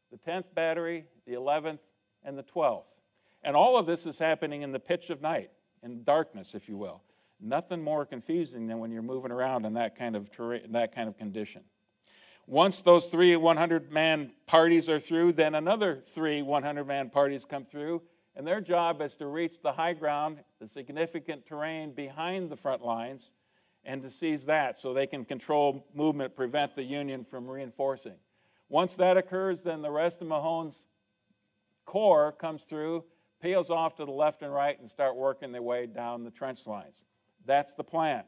the 10th battery, the 11th, and the 12th. And all of this is happening in the pitch of night, in darkness, if you will. Nothing more confusing than when you're moving around in that kind of terrain, that kind of condition. Once those 3 100-man parties are through, then another 3 100-man parties come through, and their job is to reach the high ground, the significant terrain behind the front lines, and to seize that so they can control movement, prevent the Union from reinforcing. Once that occurs, then the rest of Mahone's corps comes through, peels off to the left and right, and start working their way down the trench lines. That's the plan.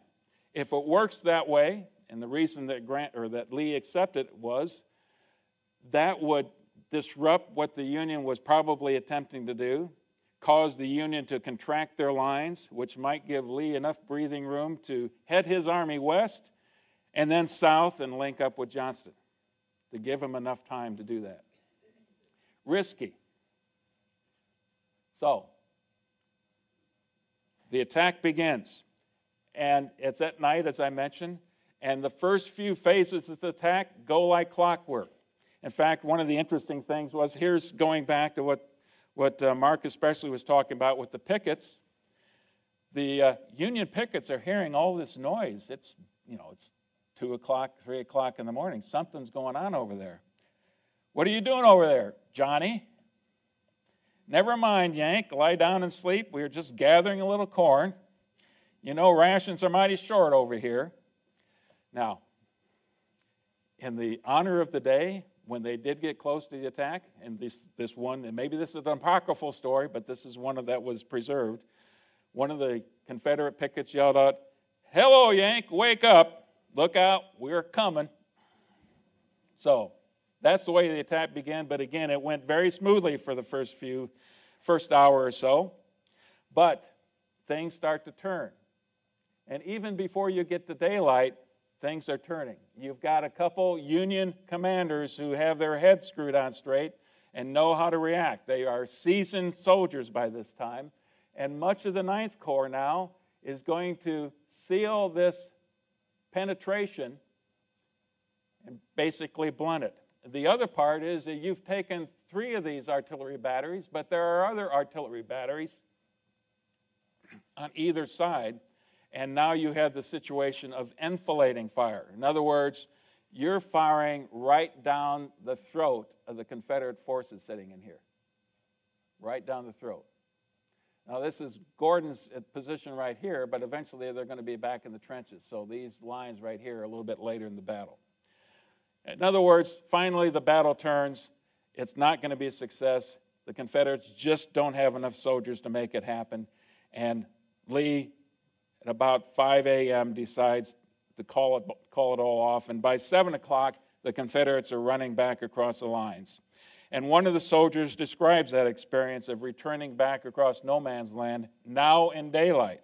If it works that way, and the reason that Lee accepted was that would disrupt what the Union was probably attempting to do, cause the Union to contract their lines, which might give Lee enough breathing room to head his army west and then south and link up with Johnston, to give him enough time to do that. Risky. So, the attack begins, and it's at night, as I mentioned, and the first few phases of the attack go like clockwork. In fact, one of the interesting things was, here's going back to what Mark especially was talking about with the pickets. The Union pickets are hearing all this noise. It's 2 o'clock, 3 o'clock in the morning. Something's going on over there. What are you doing over there, Johnny? Never mind, Yank. Lie down and sleep. We were just gathering a little corn. You know, rations are mighty short over here. Now, in the honor of the day, when they did get close to the attack, and this one, and maybe this is an apocryphal story, but this is one that was preserved, one of the Confederate pickets yelled out, "Hello, Yank, wake up. Look out, we're coming." So that's the way the attack began, but again, it went very smoothly for the first hour or so. But things start to turn. And even before you get to daylight, things are turning. You've got a couple Union commanders who have their heads screwed on straight, and know how to react. They are seasoned soldiers by this time, and much of the Ninth Corps now is going to seal this penetration and basically blunt it. The other part is that you've taken 3 of these artillery batteries, but there are other artillery batteries on either side, and now you have the situation of enfilading fire. In other words, you're firing right down the throat of the Confederate forces sitting in here. Right down the throat. Now, this is Gordon's position right here, but eventually they're going to be back in the trenches. So these lines right here are a little bit later in the battle. In other words, finally the battle turns. It's not going to be a success. The Confederates just don't have enough soldiers to make it happen. And Lee, at about 5 a.m., decides to call it all off. And by 7 o'clock, the Confederates are running back across the lines. And one of the soldiers describes that experience of returning back across no man's land, now in daylight.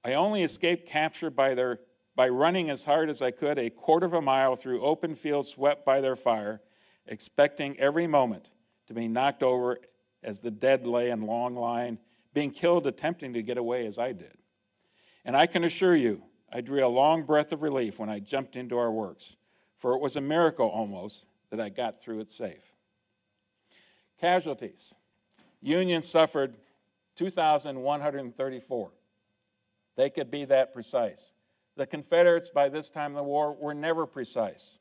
I only escaped capture by running as hard as I could a quarter of a mile through open fields swept by their fire, expecting every moment to be knocked over as the dead lay in long line, being killed attempting to get away as I did. And I can assure you, I drew a long breath of relief when I jumped into our works, for it was a miracle almost that I got through it safe. Casualties. Union suffered 2,134. They could be that precise. The Confederates, by this time in the war, were never precise,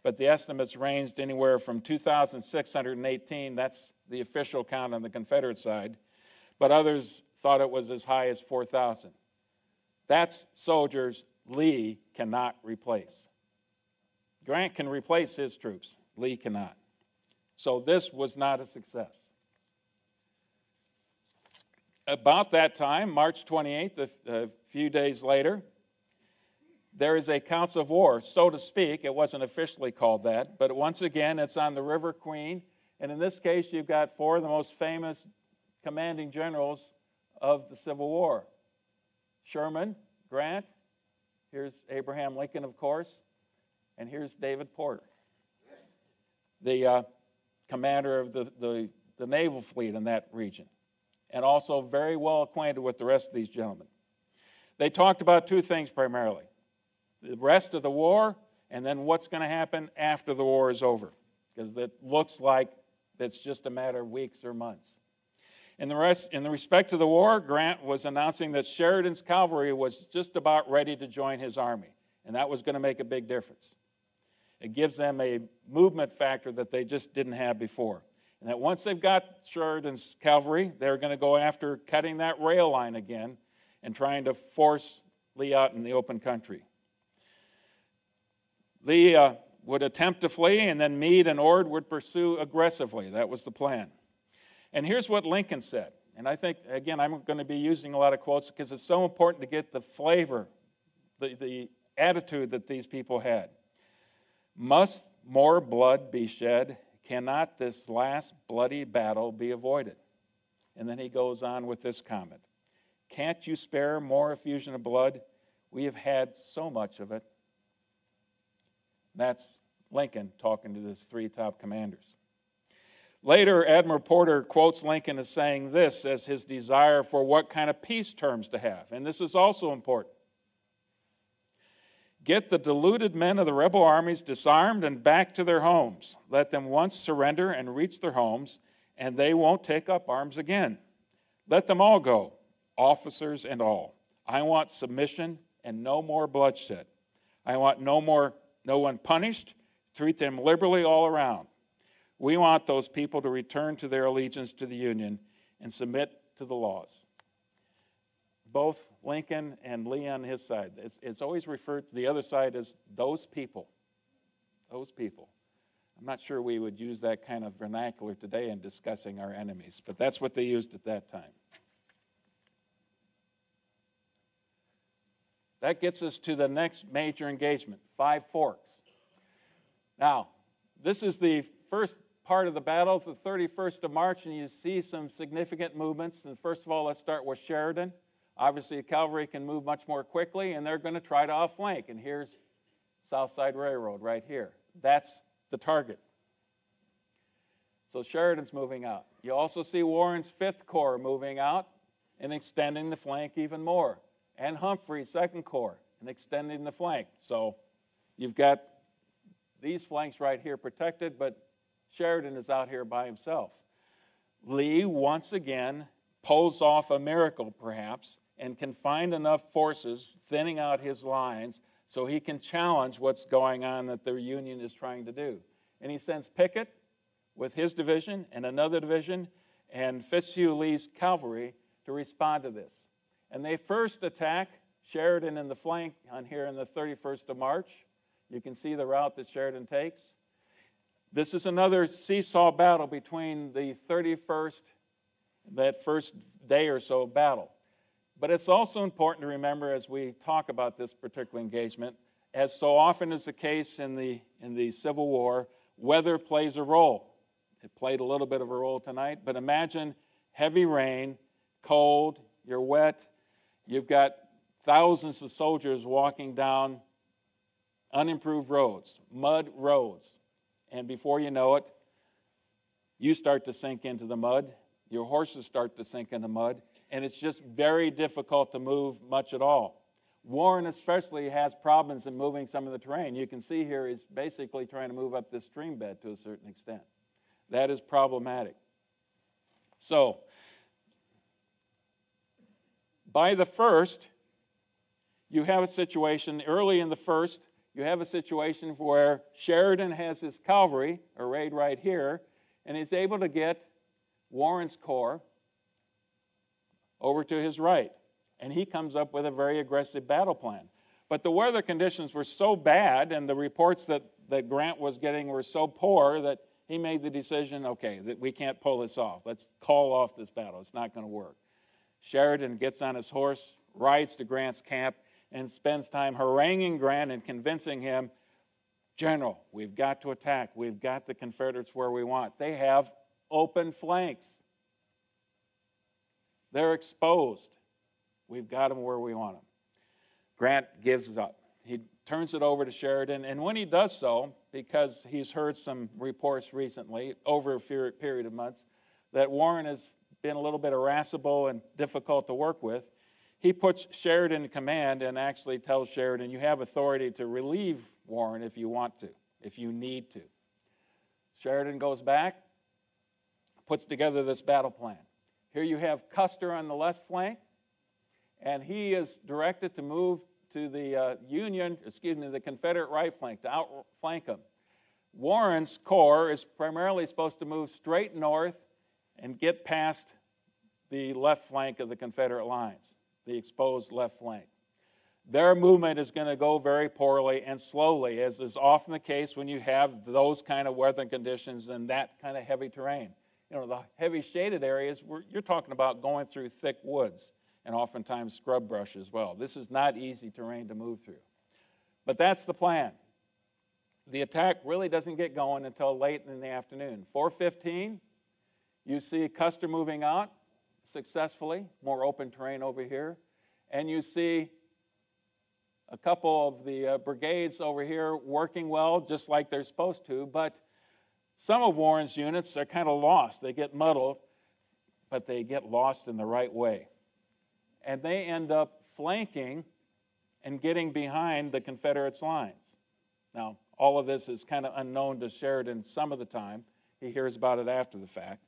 but the estimates ranged anywhere from 2,618, that's the official count on the Confederate side, but others thought it was as high as 4,000. That's soldiers Lee cannot replace. Grant can replace his troops. Lee cannot. So this was not a success. About that time, March 28th, a few days later, there is a council of war, so to speak. It wasn't officially called that, but once again, it's on the River Queen. And in this case, you've got 4 of the most famous commanding generals of the Civil War. Sherman, Grant, here's Abraham Lincoln, of course, and here's David Porter, the commander of the naval fleet in that region, and also very well acquainted with the rest of these gentlemen. They talked about 2 things primarily: the rest of the war, and then what's going to happen after the war is over, because it looks like it's just a matter of weeks or months. In the respect to the war, Grant was announcing that Sheridan's cavalry was just about ready to join his army, and that was going to make a big difference. It gives them a movement factor that they just didn't have before. And that once they've got Sheridan's cavalry, they're going to go after cutting that rail line again and trying to force Lee out in the open country. Lee would attempt to flee, and then Meade and Ord would pursue aggressively. That was the plan. And here's what Lincoln said. And I think, again, I'm going to be using a lot of quotes because it's so important to get the flavor, the attitude that these people had. Must more blood be shed? Cannot this last bloody battle be avoided? And then he goes on with this comment. Can't you spare more effusion of blood? We have had so much of it. That's Lincoln talking to his 3 top commanders. Later, Admiral Porter quotes Lincoln as saying this as his desire for what kind of peace terms to have. And this is also important. Get the deluded men of the rebel armies disarmed and back to their homes. Let them once surrender and reach their homes, and they won't take up arms again. Let them all go, officers and all. I want submission and no more bloodshed. I want no one punished. Treat them liberally all around. We want those people to return to their allegiance to the Union and submit to the laws. Both Lincoln and Lee on his side, it's always referred to the other side as those people. Those people. I'm not sure we would use that kind of vernacular today in discussing our enemies, but that's what they used at that time. That gets us to the next major engagement, Five Forks. Now, this is the first part of the battle, the 31st of March, and you see some significant movements. And first of all, let's start with Sheridan. Obviously, the cavalry can move much more quickly, and they're going to try to outflank. And here's South Side Railroad right here. That's the target. So Sheridan's moving out. You also see Warren's 5th Corps moving out and extending the flank even more. And Humphrey's 2nd Corps and extending the flank. So you've got these flanks right here protected, but Sheridan is out here by himself. Lee, once again, pulls off a miracle, perhaps, and can find enough forces thinning out his lines so he can challenge what's going on that the Union is trying to do. And he sends Pickett with his division and another division and Fitzhugh Lee's cavalry to respond to this. And they first attack Sheridan in the flank on here on the 31st of March. You can see the route that Sheridan takes. This is another seesaw battle between the 31st, that first day or so battle. But it's also important to remember as we talk about this particular engagement, as so often is the case in the Civil War, weather plays a role. It played a little bit of a role tonight, but imagine heavy rain, cold, you're wet, you've got thousands of soldiers walking down unimproved roads, mud roads, and before you know it, you start to sink into the mud, your horses start to sink in the mud, and it's just very difficult to move much at all. Warren especially has problems in moving some of the terrain. You can see here he's basically trying to move up this stream bed to a certain extent. That is problematic. So, by the 1st, you have a situation, early in the 1st, you have a situation where Sheridan has his cavalry arrayed right here, and he's able to get Warren's corps over to his right. And he comes up with a very aggressive battle plan. But the weather conditions were so bad, and the reports that Grant was getting were so poor that he made the decision, okay, that we can't pull this off. Let's call off this battle. It's not going to work. Sheridan gets on his horse, rides to Grant's camp, and spends time haranguing Grant and convincing him, General, we've got to attack. We've got the Confederates where we want. They have open flanks. They're exposed. We've got them where we want them. Grant gives up. He turns it over to Sheridan, and when he does so, because he's heard some reports recently, over a period of months, that Warren has been a little bit irascible and difficult to work with, he puts Sheridan in command and actually tells Sheridan, you have authority to relieve Warren if you want to, if you need to. Sheridan goes back, puts together this battle plan. Here you have Custer on the left flank, and he is directed to move to the the Confederate right flank, to outflank him. Warren's corps is primarily supposed to move straight north and get past the left flank of the Confederate lines, the exposed left flank. Their movement is going to go very poorly and slowly, as is often the case when you have those kind of weather conditions and that kind of heavy terrain. You know, the heavy shaded areas, you're talking about going through thick woods and oftentimes scrub brush as well. This is not easy terrain to move through. But that's the plan. The attack really doesn't get going until late in the afternoon. 4:15, you see Custer moving out successfully, more open terrain over here, and you see a couple of the brigades over here working well, just like they're supposed to, but some of Warren's units are kind of lost. They get muddled, but they get lost in the right way. And they end up flanking and getting behind the Confederates' lines. Now, all of this is kind of unknown to Sheridan some of the time. He hears about it after the fact.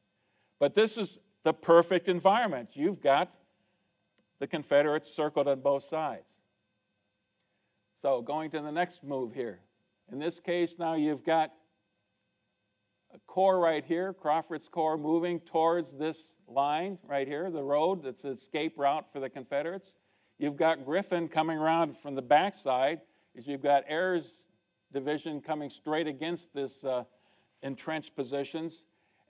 But this is the perfect environment. You've got the Confederates circled on both sides. So going to the next move here. In this case now you've got a corps right here, Crawford's corps, moving towards this line right here, the road that's an escape route for the Confederates. You've got Griffin coming around from the backside, as you've got Ayer's division coming straight against this entrenched positions.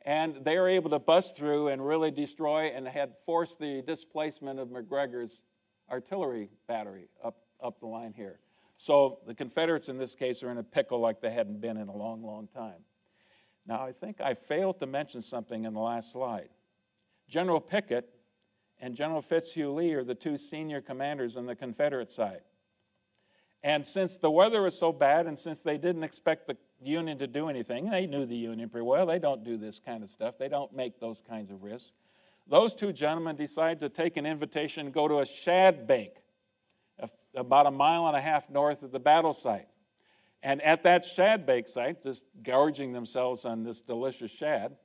And they are able to bust through and really destroy and had forced the displacement of McGregor's artillery battery up the line here. So the Confederates in this case are in a pickle like they hadn't been in a long, long time. Now, I think I failed to mention something in the last slide. General Pickett and General Fitzhugh Lee are the two senior commanders on the Confederate side. And since the weather was so bad and since they didn't expect the Union to do anything. They knew the Union pretty well. They don't do this kind of stuff. They don't make those kinds of risks. Those two gentlemen decide to take an invitation and go to a shad bake about 1.5 miles north of the battle site. And at that shad bake site, just gorging themselves on this delicious shad,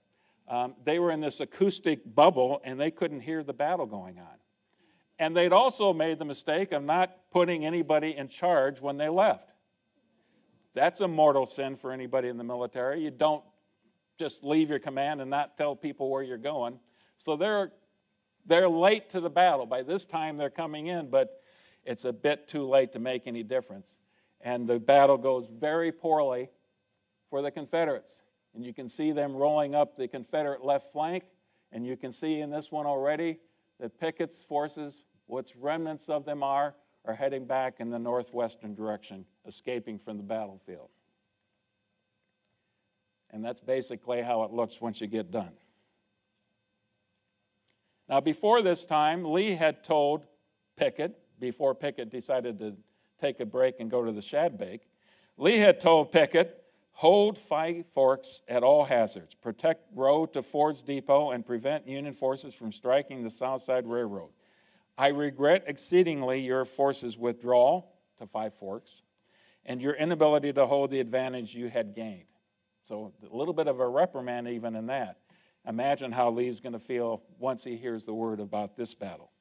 they were in this acoustic bubble and they couldn't hear the battle going on. And they'd also made the mistake of not putting anybody in charge when they left. That's a mortal sin for anybody in the military. You don't just leave your command and not tell people where you're going. So they're late to the battle. By this time they're coming in, but it's a bit too late to make any difference. And the battle goes very poorly for the Confederates. And you can see them rolling up the Confederate left flank, and you can see in this one already that Pickett's forces, what's remnants of them are heading back in the northwestern direction, escaping from the battlefield. And that's basically how it looks once you get done. Now, before this time, Lee had told Pickett, before Pickett decided to take a break and go to the shad bake, Lee had told Pickett, hold Five Forks at all hazards, protect road to Ford's Depot, and prevent Union forces from striking the South Side Railroad. I regret exceedingly your forces' withdrawal to Five Forks and your inability to hold the advantage you had gained. So a little bit of a reprimand even in that. Imagine how Lee's going to feel once he hears the word about this battle.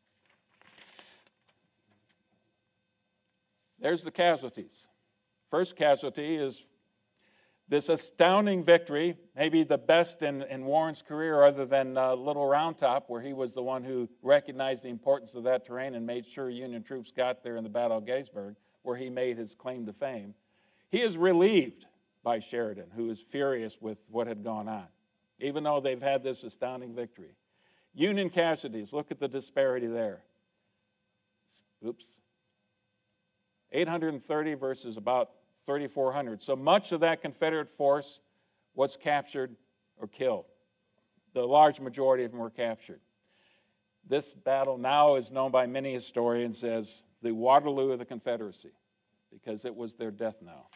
There's the casualties. First casualty is this astounding victory, maybe the best in Warren's career other than Little Round Top, where he was the one who recognized the importance of that terrain and made sure Union troops got there in the Battle of Gettysburg, where he made his claim to fame. He is relieved by Sheridan, who is furious with what had gone on, even though they've had this astounding victory. Union casualties, look at the disparity there. Oops. 830 versus about 3,400. So much of that Confederate force was captured or killed. The large majority of them were captured. This battle now is known by many historians as the Waterloo of the Confederacy, because it was their death knell.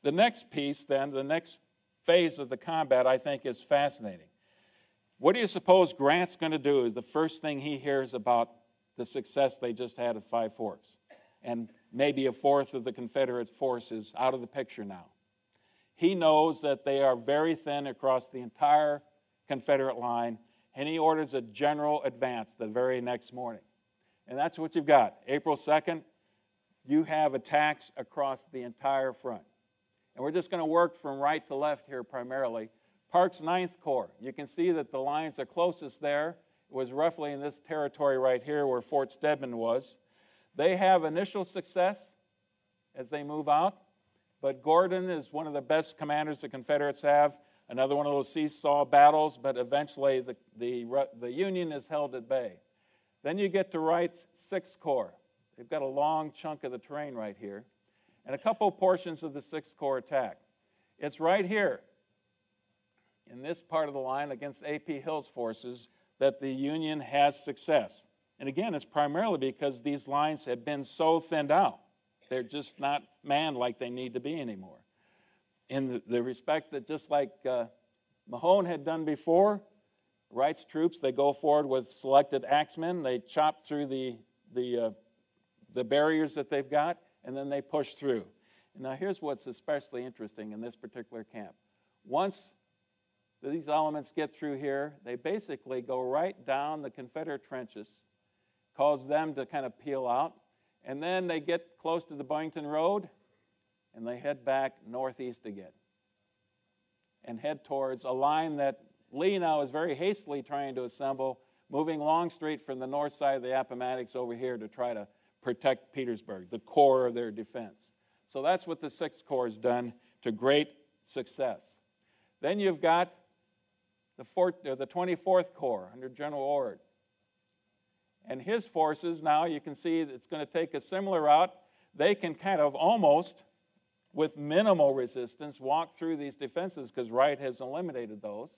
The next piece, then, the next phase of the combat, I think, is fascinating. What do you suppose Grant's going to do? The first thing he hears about the success they just had at Five Forks. And maybe a fourth of the Confederate force is out of the picture now. He knows that they are very thin across the entire Confederate line, and he orders a general advance the very next morning. And that's what you've got. April 2nd, you have attacks across the entire front. And we're just going to work from right to left here primarily. Park's 9th Corps, you can see that the lines are closest there. It was roughly in this territory right here where Fort Stedman was. They have initial success as they move out, but Gordon is one of the best commanders the Confederates have, another one of those seesaw battles, but eventually the Union is held at bay. Then you get to Wright's 6th Corps. They've got a long chunk of the terrain right here, and a couple portions of the 6th Corps attack. It's right here, in this part of the line against A.P. Hill's forces, that the Union has success. And again, it's primarily because these lines have been so thinned out. They're just not manned like they need to be anymore. In the respect that just like Mahone had done before, Wright's troops, they go forward with selected axemen, they chop through the barriers that they've got, and then they push through. And now here's what's especially interesting in this particular camp. Once these elements get through here, they basically go right down the Confederate trenches, cause them to kind of peel out, and then they get close to the Boynton Road, and they head back northeast again and head towards a line that Lee now is very hastily trying to assemble, moving Longstreet from the north side of the Appomattox over here to try to protect Petersburg, the core of their defense. So that's what the 6th Corps has done to great success. Then you've got the 24th Corps under General Ord. And his forces, now you can see it's going to take a similar route. They can kind of almost, with minimal resistance, walk through these defenses because Wright has eliminated those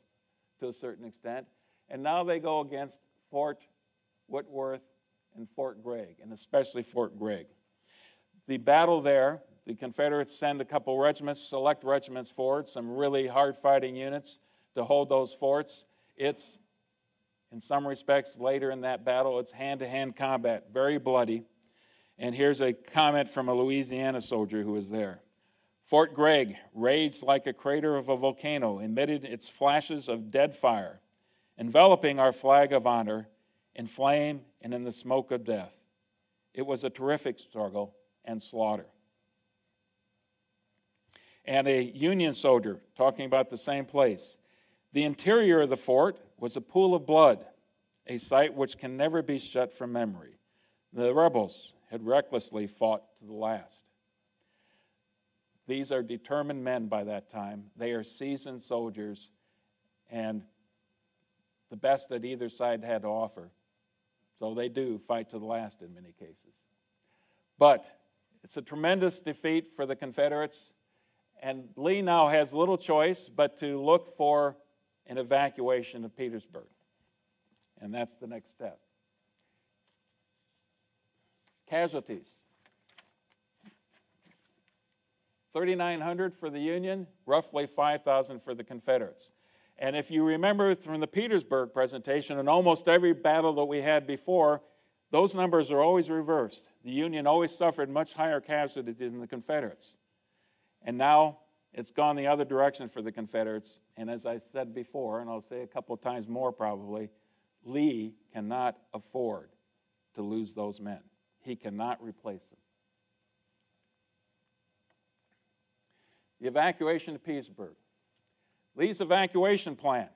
to a certain extent. And now they go against Fort Whitworth and Fort Gregg, and especially Fort Gregg. The battle there, The Confederates send a couple regiments, select regiments forward, some really hard-fighting units to hold those forts. It's, in some respects, later in that battle, it's hand-to-hand combat, very bloody. And here's a comment from a Louisiana soldier who was there. Fort Gregg raged like a crater of a volcano, emitted its flashes of dead fire, enveloping our flag of honor in flame and in the smoke of death. It was a terrific struggle and slaughter. And a Union soldier talking about the same place. The interior of the fort was a pool of blood, a sight which can never be shut from memory. The rebels had recklessly fought to the last. These are determined men by that time. They are seasoned soldiers and the best that either side had to offer. So they do fight to the last in many cases. But it's a tremendous defeat for the Confederates, and Lee now has little choice but to look for an evacuation of Petersburg. And that's the next step. Casualties. 3,900 for the Union, roughly 5,000 for the Confederates. And if you remember from the Petersburg presentation, in almost every battle that we had before, those numbers are always reversed. The Union always suffered much higher casualties than the Confederates. And now it's gone the other direction for the Confederates. And as I said before, and I'll say a couple of times more probably, Lee cannot afford to lose those men. He cannot replace them. The evacuation of Petersburg. Lee's evacuation plan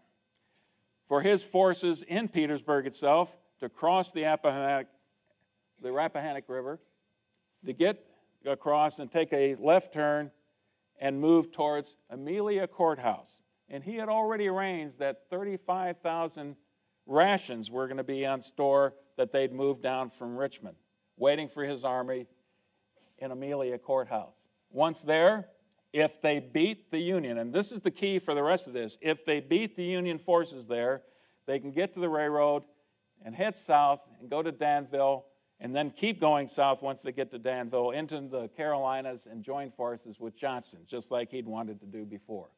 for his forces in Petersburg itself to cross the Rappahannock River, to get across and take a left turn and move towards Amelia Courthouse. And he had already arranged that 35,000 rations were going to be on store that they'd moved down from Richmond, waiting for his army in Amelia Courthouse. Once there, if they beat the Union, and this is the key for the rest of this, if they beat the Union forces there, they can get to the railroad and head south and go to Danville and then keep going south once they get to Danville into the Carolinas and join forces with Johnston, just like he'd wanted to do before.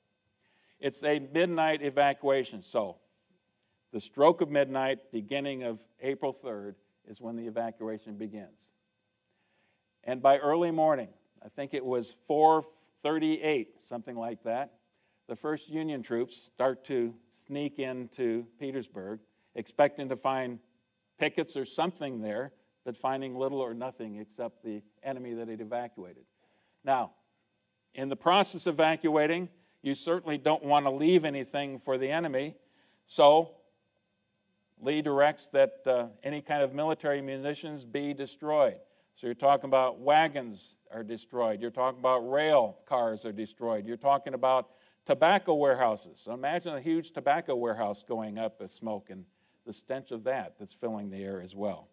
It's a midnight evacuation, so the stroke of midnight, beginning of April 3rd, is when the evacuation begins. And by early morning, I think it was 4:38, something like that, the first Union troops start to sneak into Petersburg, expecting to find pickets or something there, but finding little or nothing except the enemy that had evacuated. Now, in the process of evacuating, you certainly don't want to leave anything for the enemy, so Lee directs that any kind of military munitions be destroyed. So you're talking about wagons are destroyed. You're talking about rail cars are destroyed. You're talking about tobacco warehouses. So imagine a huge tobacco warehouse going up with smoke and the stench of that's filling the air as well.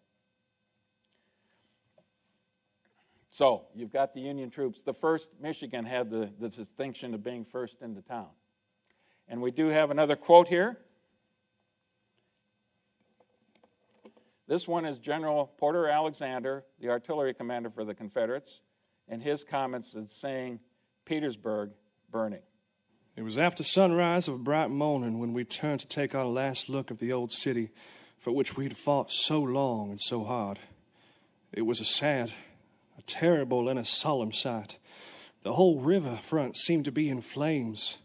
So you've got the Union troops. The 1st Michigan had the distinction of being first into town. And we do have another quote here. This one is General Porter Alexander, the artillery commander for the Confederates, and his comments is saying, Petersburg burning. It was after sunrise of a bright morning when we turned to take our last look of the old city for which we'd fought so long and so hard. It was a sad, a terrible, and a solemn sight. The whole river front seemed to be in flames,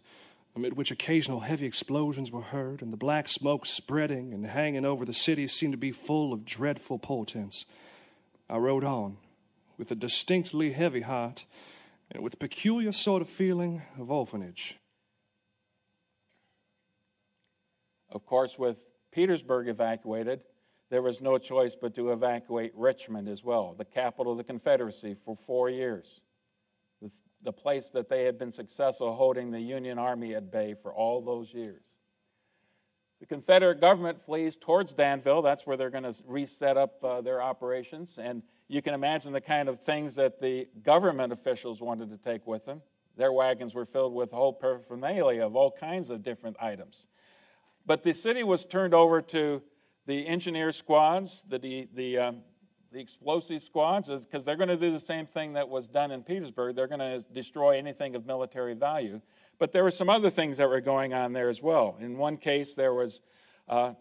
amid which occasional heavy explosions were heard, and the black smoke spreading and hanging over the city seemed to be full of dreadful portents. I rode on with a distinctly heavy heart and with a peculiar sort of feeling of orphanage. Of course, with Petersburg evacuated, there was no choice but to evacuate Richmond as well, the capital of the Confederacy for 4 years. The place that they had been successful holding the Union Army at bay for all those years. The Confederate government flees towards Danville. That's where they're going to reset up their operations. And you can imagine the kind of things that the government officials wanted to take with them. Their wagons were filled with whole paraphernalia of all kinds of different items. But the city was turned over to the engineer squads, the the explosive squads, because they're going to do the same thing that was done in Petersburg. They're going to destroy anything of military value. But there were some other things that were going on there as well. In one case, there was a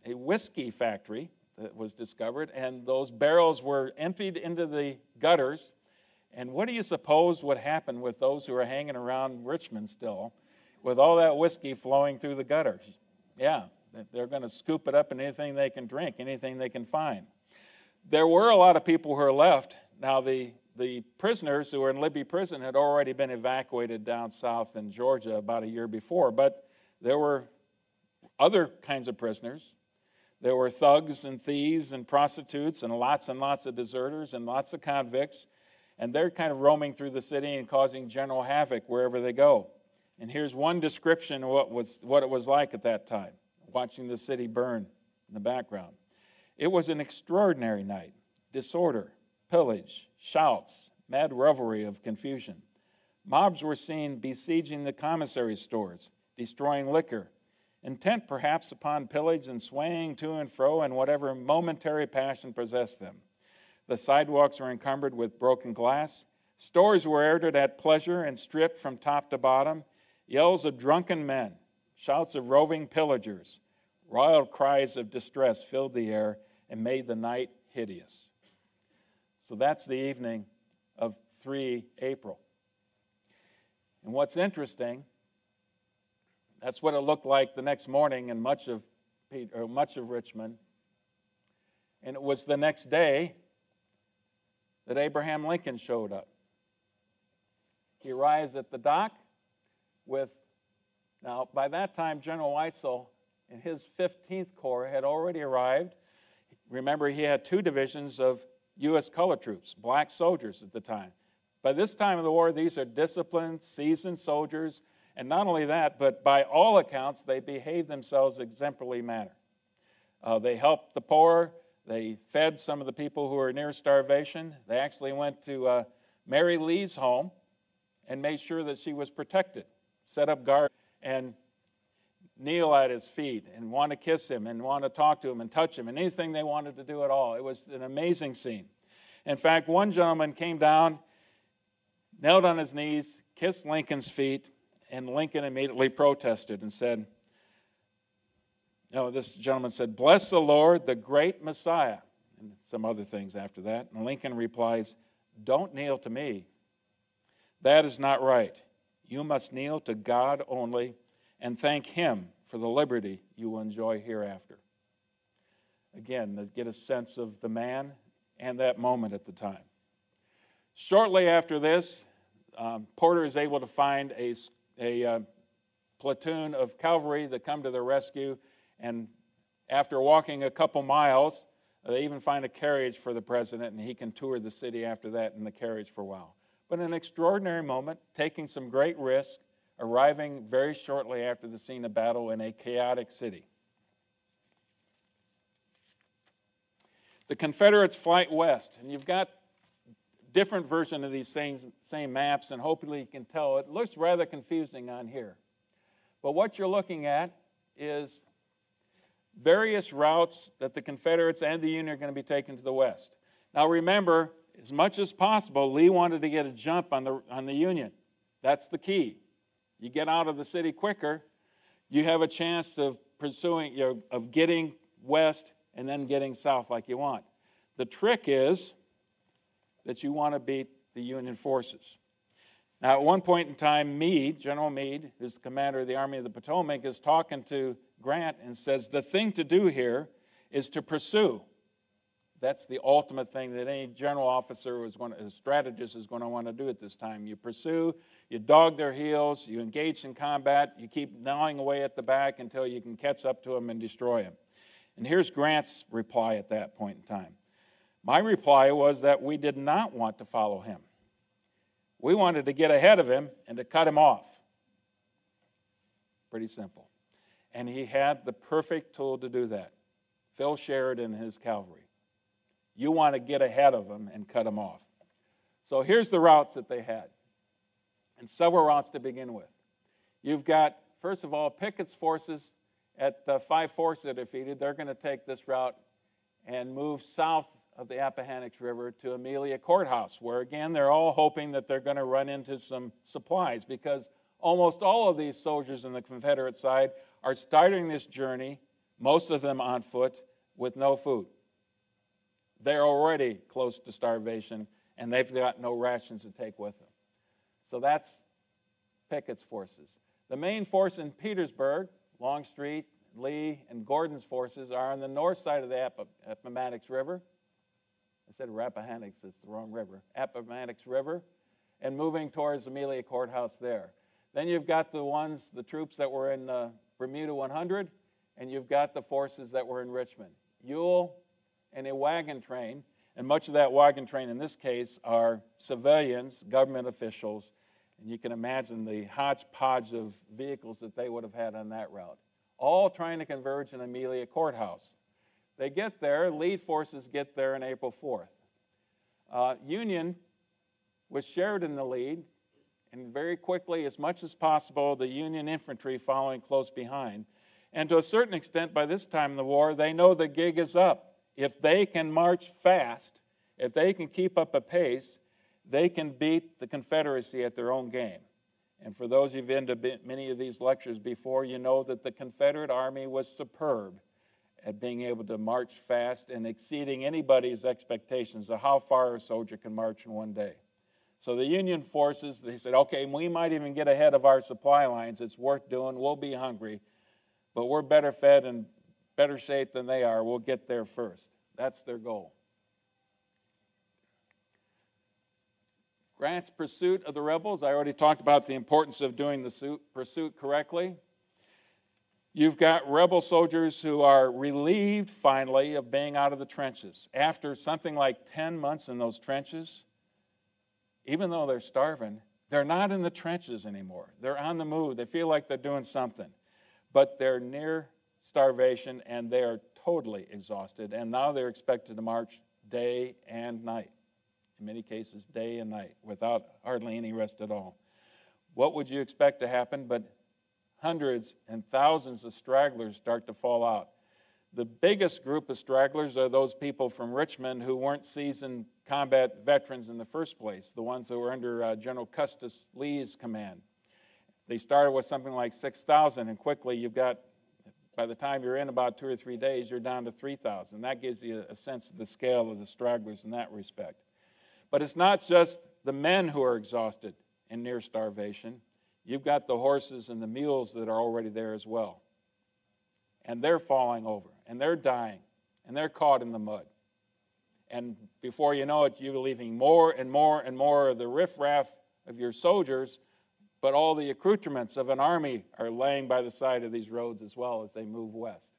whiskey factory that was discovered, and those barrels were emptied into the gutters. And what do you suppose would happen with those who are hanging around Richmond still, with all that whiskey flowing through the gutters? Yeah, they're going to scoop it up in anything they can drink, anything they can find. There were a lot of people who are left. Now, the prisoners who were in Libby prison had already been evacuated down south in Georgia about a year before, but there were other kinds of prisoners. There were thugs and thieves and prostitutes and lots of deserters and lots of convicts, and they're kind of roaming through the city and causing general havoc wherever they go. And here's one description of what it was like at that time, watching the city burn in the background. It was an extraordinary night. Disorder, pillage, shouts, mad revelry of confusion. Mobs were seen besieging the commissary stores, destroying liquor, intent perhaps upon pillage and swaying to and fro in whatever momentary passion possessed them. The sidewalks were encumbered with broken glass. Stores were entered at pleasure and stripped from top to bottom. Yells of drunken men, shouts of roving pillagers, wild cries of distress filled the air and made the night hideous. So that's the evening of 3 April. And what's interesting, that's what it looked like the next morning in much of Richmond. And it was the next day that Abraham Lincoln showed up. He arrives at the dock with, now by that time General Weitzel and his 15th Corps had already arrived. Remember, he had 2 divisions of U.S. colored troops, black soldiers at the time. By this time of the war, these are disciplined, seasoned soldiers, and not only that, but by all accounts, they behaved themselves exemplary manner. They helped the poor. They fed some of the people who were near starvation. They actually went to Mary Lee's home and made sure that she was protected, set up guard, and kneel at his feet and want to kiss him and want to talk to him and touch him and anything they wanted to do at all. It was an amazing scene. In fact, one gentleman came down, knelt on his knees, kissed Lincoln's feet, and Lincoln immediately protested and said, this gentleman said, "Bless the Lord, the great Messiah," and some other things after that. And Lincoln replies, "Don't kneel to me. That is not right. You must kneel to God only and thank Him for the liberty you will enjoy hereafter." Again, to get a sense of the man and that moment at the time. Shortly after this, Porter is able to find a platoon of cavalry that come to their rescue, and after walking a couple miles, they even find a carriage for the president, and he can tour the city after that in the carriage for a while. But an extraordinary moment, taking some great risk, arriving very shortly after the scene of battle in a chaotic city. The Confederates' flight west, and you've got different version of these same maps, and hopefully you can tell. It looks rather confusing on here. But what you're looking at is various routes that the Confederates and the Union are going to be taking to the west. Now remember, as much as possible, Lee wanted to get a jump on the Union. That's the key. You get out of the city quicker, you have a chance of of getting west and then getting south like you want. The trick is that you want to beat the Union forces. Now, at one point in time, General Meade, who's the commander of the Army of the Potomac, is talking to Grant and says, the thing to do here is to pursue. That's the ultimate thing that any general officer, a strategist, is going to want to do at this time. You pursue, you dog their heels, you engage in combat, you keep gnawing away at the back until you can catch up to them and destroy them. And here's Grant's reply at that point in time. My reply was that we did not want to follow him. We wanted to get ahead of him and to cut him off. Pretty simple. And he had the perfect tool to do that. Phil Sheridan and his cavalry. You want to get ahead of them and cut them off. So here's the routes that they had. And several routes to begin with. You've got, first of all, Pickett's forces at 5 forts that are defeated. They're going to take this route and move south of the Appomattox River to Amelia Courthouse, where again they're all hoping that they're going to run into some supplies, because almost all of these soldiers in the Confederate side are starting this journey, most of them on foot, with no food. They're already close to starvation, and they've got no rations to take with them. So that's Pickett's forces. The main force in Petersburg, Longstreet, Lee, and Gordon's forces are on the north side of the Appomattox River. I said Rappahannock, it's the wrong river. Appomattox River, and moving towards Amelia Courthouse there. Then you've got the troops that were in Bermuda 100, and you've got the forces that were in Richmond. Ewell and a wagon train, and much of that wagon train in this case are civilians, government officials, and you can imagine the hodgepodge of vehicles that they would have had on that route, all trying to converge in Amelia Courthouse. They get there, lead forces get there on April 4th. Union was shared in the lead, and very quickly, as much as possible, the Union infantry following close behind. And to a certain extent, by this time in the war, they know the gig is up. If they can march fast, if they can keep up a pace, they can beat the Confederacy at their own game. And for those who've been to many of these lectures before, you know that the Confederate Army was superb at being able to march fast and exceeding anybody's expectations of how far a soldier can march in one day. So the Union forces, they said, okay, we might even get ahead of our supply lines. It's worth doing. We'll be hungry, but we're better fed and better shape than they are. We'll get there first. That's their goal. Grant's pursuit of the rebels, I already talked about the importance of doing the pursuit correctly. You've got rebel soldiers who are relieved, finally, of being out of the trenches. After something like 10 months in those trenches, even though they're starving, they're not in the trenches anymore. They're on the move. They feel like they're doing something. But they're near starvation, and they are totally exhausted. And now they're expected to march day and night. In many cases, day and night, without hardly any rest at all. What would you expect to happen? But hundreds and thousands of stragglers start to fall out. The biggest group of stragglers are those people from Richmond who weren't seasoned combat veterans in the first place, the ones who were under General Custis Lee's command. They started with something like 6,000, and quickly you've got, by the time you're in about 2 or 3 days, you're down to 3,000. That gives you a sense of the scale of the stragglers in that respect. But it's not just the men who are exhausted and near starvation. You've got the horses and the mules that are already there as well. And they're falling over, and they're dying, and they're caught in the mud. And before you know it, you're leaving more and more and more of the riffraff of your soldiers, but all the accoutrements of an army are laying by the side of these roads as well as they move west.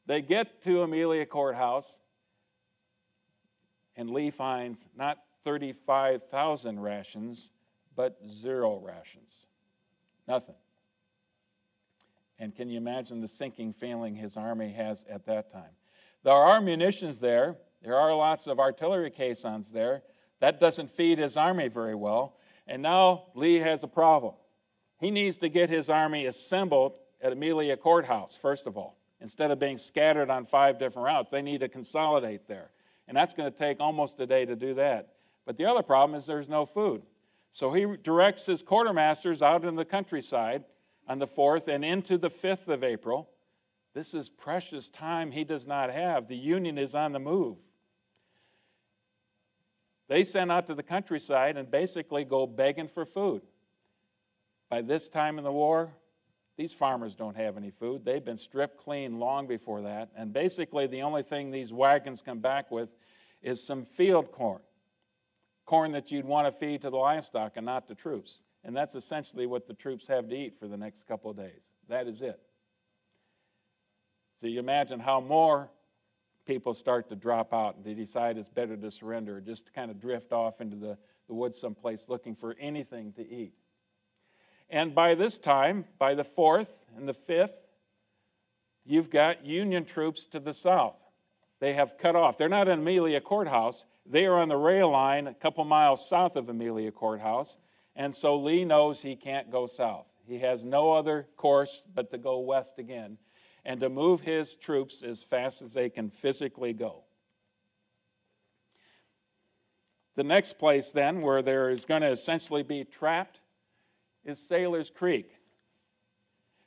They get to Amelia Courthouse, and Lee finds not 35,000 rations, but 0 rations. Nothing. And can you imagine the sinking feeling his army has at that time? There are munitions there. There are lots of artillery caissons there. That doesn't feed his army very well. And now Lee has a problem. He needs to get his army assembled at Amelia Courthouse, first of all. Instead of being scattered on 5 different routes, they need to consolidate there. And that's going to take almost a day to do that. But the other problem is there's no food. So he directs his quartermasters out in the countryside on the 4th and into the 5th of April. This is precious time he does not have. The Union is on the move. They send out to the countryside and basically go begging for food. By this time in the war, these farmers don't have any food. They've been stripped clean long before that. And basically the only thing these wagons come back with is some field corn. Corn that you'd want to feed to the livestock and not the troops. And that's essentially what the troops have to eat for the next couple of days. That is it. So you imagine how more people start to drop out and they decide it's better to surrender or just to kind of drift off into the woods someplace looking for anything to eat. And by this time, by the 4th and the 5th, you've got Union troops to the south. They have cut off. They're not in Amelia Courthouse. They are on the rail line a couple miles south of Amelia Courthouse. And so Lee knows he can't go south. He has no other course but to go west again and to move his troops as fast as they can physically go. The next place then where there is going to essentially be trapped is Sailor's Creek.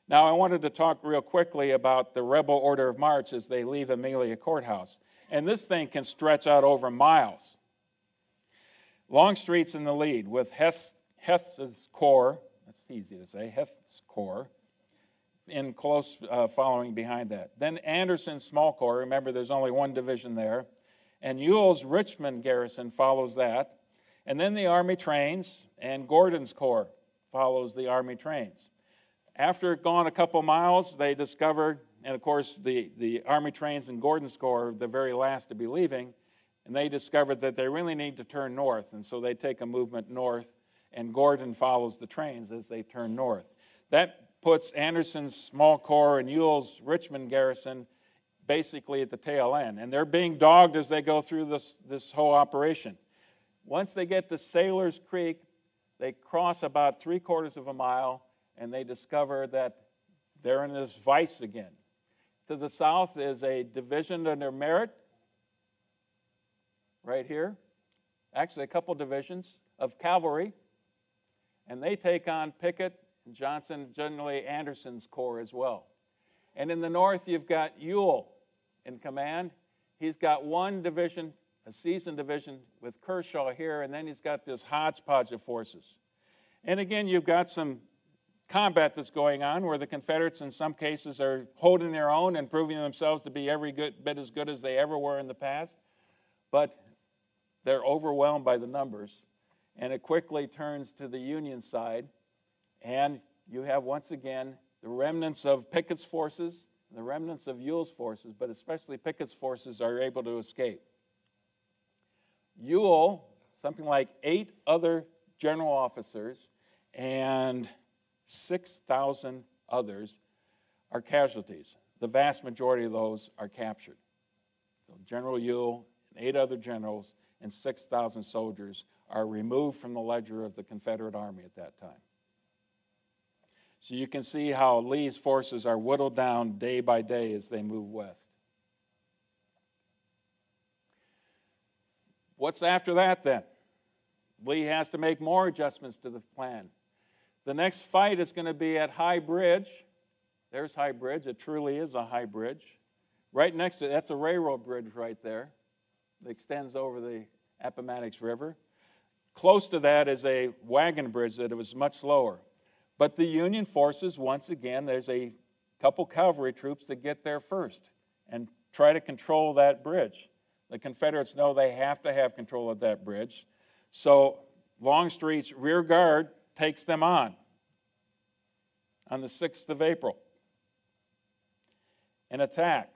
Now I wanted to talk real quickly about the rebel order of march as they leave Amelia Courthouse. And this thing can stretch out over miles. Longstreet's in the lead with Heth's Corps, that's easy to say, Heth's Corps, in close following behind that. Then Anderson's Small Corps, remember there's only one division there, and Ewell's Richmond garrison follows that. And then the Army trains, and Gordon's Corps follows the Army trains. After going a couple miles, they discovered, and of course the Army trains and Gordon's Corps are the very last to be leaving, and they discovered that they really need to turn north, and so they take a movement north, and Gordon follows the trains as they turn north. That puts Anderson's Small Corps and Ewell's Richmond garrison basically at the tail end, and they're being dogged as they go through this whole operation. Once they get to Sailor's Creek, they cross about 3/4 of a mile, and they discover that they're in this vice again. To the south is a division under Merritt, right here. Actually, a couple divisions of cavalry, and they take on Pickett, Johnson, generally Anderson's Corps as well. And in the north, you've got Ewell in command. He's got one division, a seasoned division with Kershaw here, and then he's got this hodgepodge of forces. And again, you've got some combat that's going on where the Confederates in some cases are holding their own and proving themselves to be every bit as good as they ever were in the past. But they're overwhelmed by the numbers. And it quickly turns to the Union side. And you have, once again, the remnants of Pickett's forces, the remnants of Ewell's forces, but especially Pickett's forces are able to escape. Ewell, something like 8 other general officers, and 6,000 others are casualties. The vast majority of those are captured. So General Ewell and 8 other generals and 6,000 soldiers are removed from the ledger of the Confederate Army at that time. So you can see how Lee's forces are whittled down day by day as they move west. What's after that then? Lee has to make more adjustments to the plan. The next fight is going to be at High Bridge. There's High Bridge. It truly is a high bridge. Right next to it, that's a railroad bridge right there that extends over the Appomattox River. Close to that is a wagon bridge that was much lower. But the Union forces, once again, there's a couple cavalry troops that get there first and try to control that bridge. The Confederates know they have to have control of that bridge. So Longstreet's rear guard takes them on the 6th of April. An attack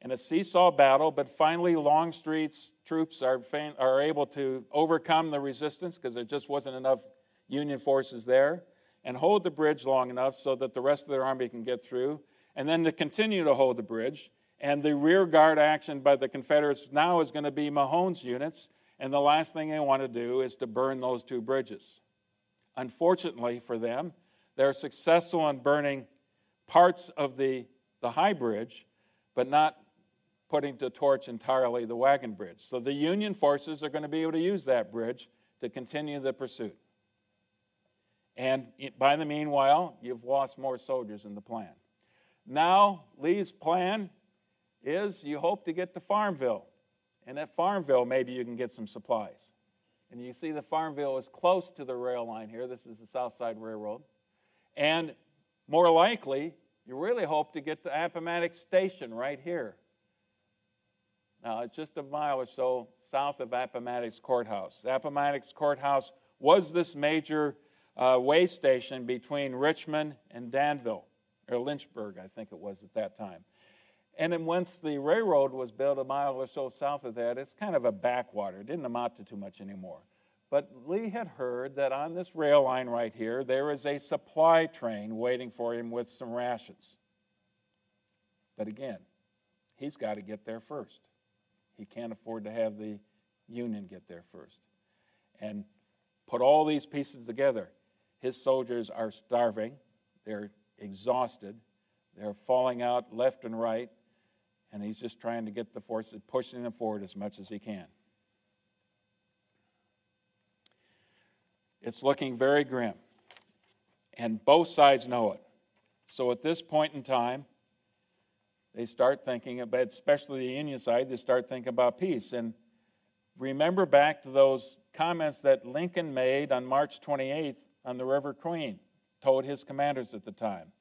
and a seesaw battle, but finally Longstreet's troops are able to overcome the resistance because there just wasn't enough Union forces there, and hold the bridge long enough so that the rest of their army can get through, and then to continue to hold the bridge. And the rear guard action by the Confederates now is going to be Mahone's units, and the last thing they want to do is to burn those 2 bridges. Unfortunately for them, they're successful in burning parts of the High Bridge, but not putting to torch entirely the wagon bridge. So the Union forces are going to be able to use that bridge to continue the pursuit. And by the meanwhile, you've lost more soldiers in the plan. Now, Lee's plan is you hope to get to Farmville. And at Farmville, maybe you can get some supplies. And you see the Farmville is close to the rail line here. This is the South Side Railroad. And more likely, you really hope to get to Appomattox Station right here. Now, it's just a mile or so south of Appomattox Courthouse. Appomattox Courthouse was this major way station between Richmond and Danville, or Lynchburg, I think it was at that time. And then once the railroad was built a mile or so south of that, it's kind of a backwater. It didn't amount to too much anymore. But Lee had heard that on this rail line right here, there is a supply train waiting for him with some rations. But again, he's got to get there first. He can't afford to have the Union get there first. And put all these pieces together. His soldiers are starving. They're exhausted. They're falling out left and right. And he's just trying to get the forces, pushing them forward as much as he can. It's looking very grim, and both sides know it. So at this point in time, they start thinking about, especially the Union side, they start thinking about peace. And remember back to those comments that Lincoln made on March 28th on the River Queen, told his commanders at the time.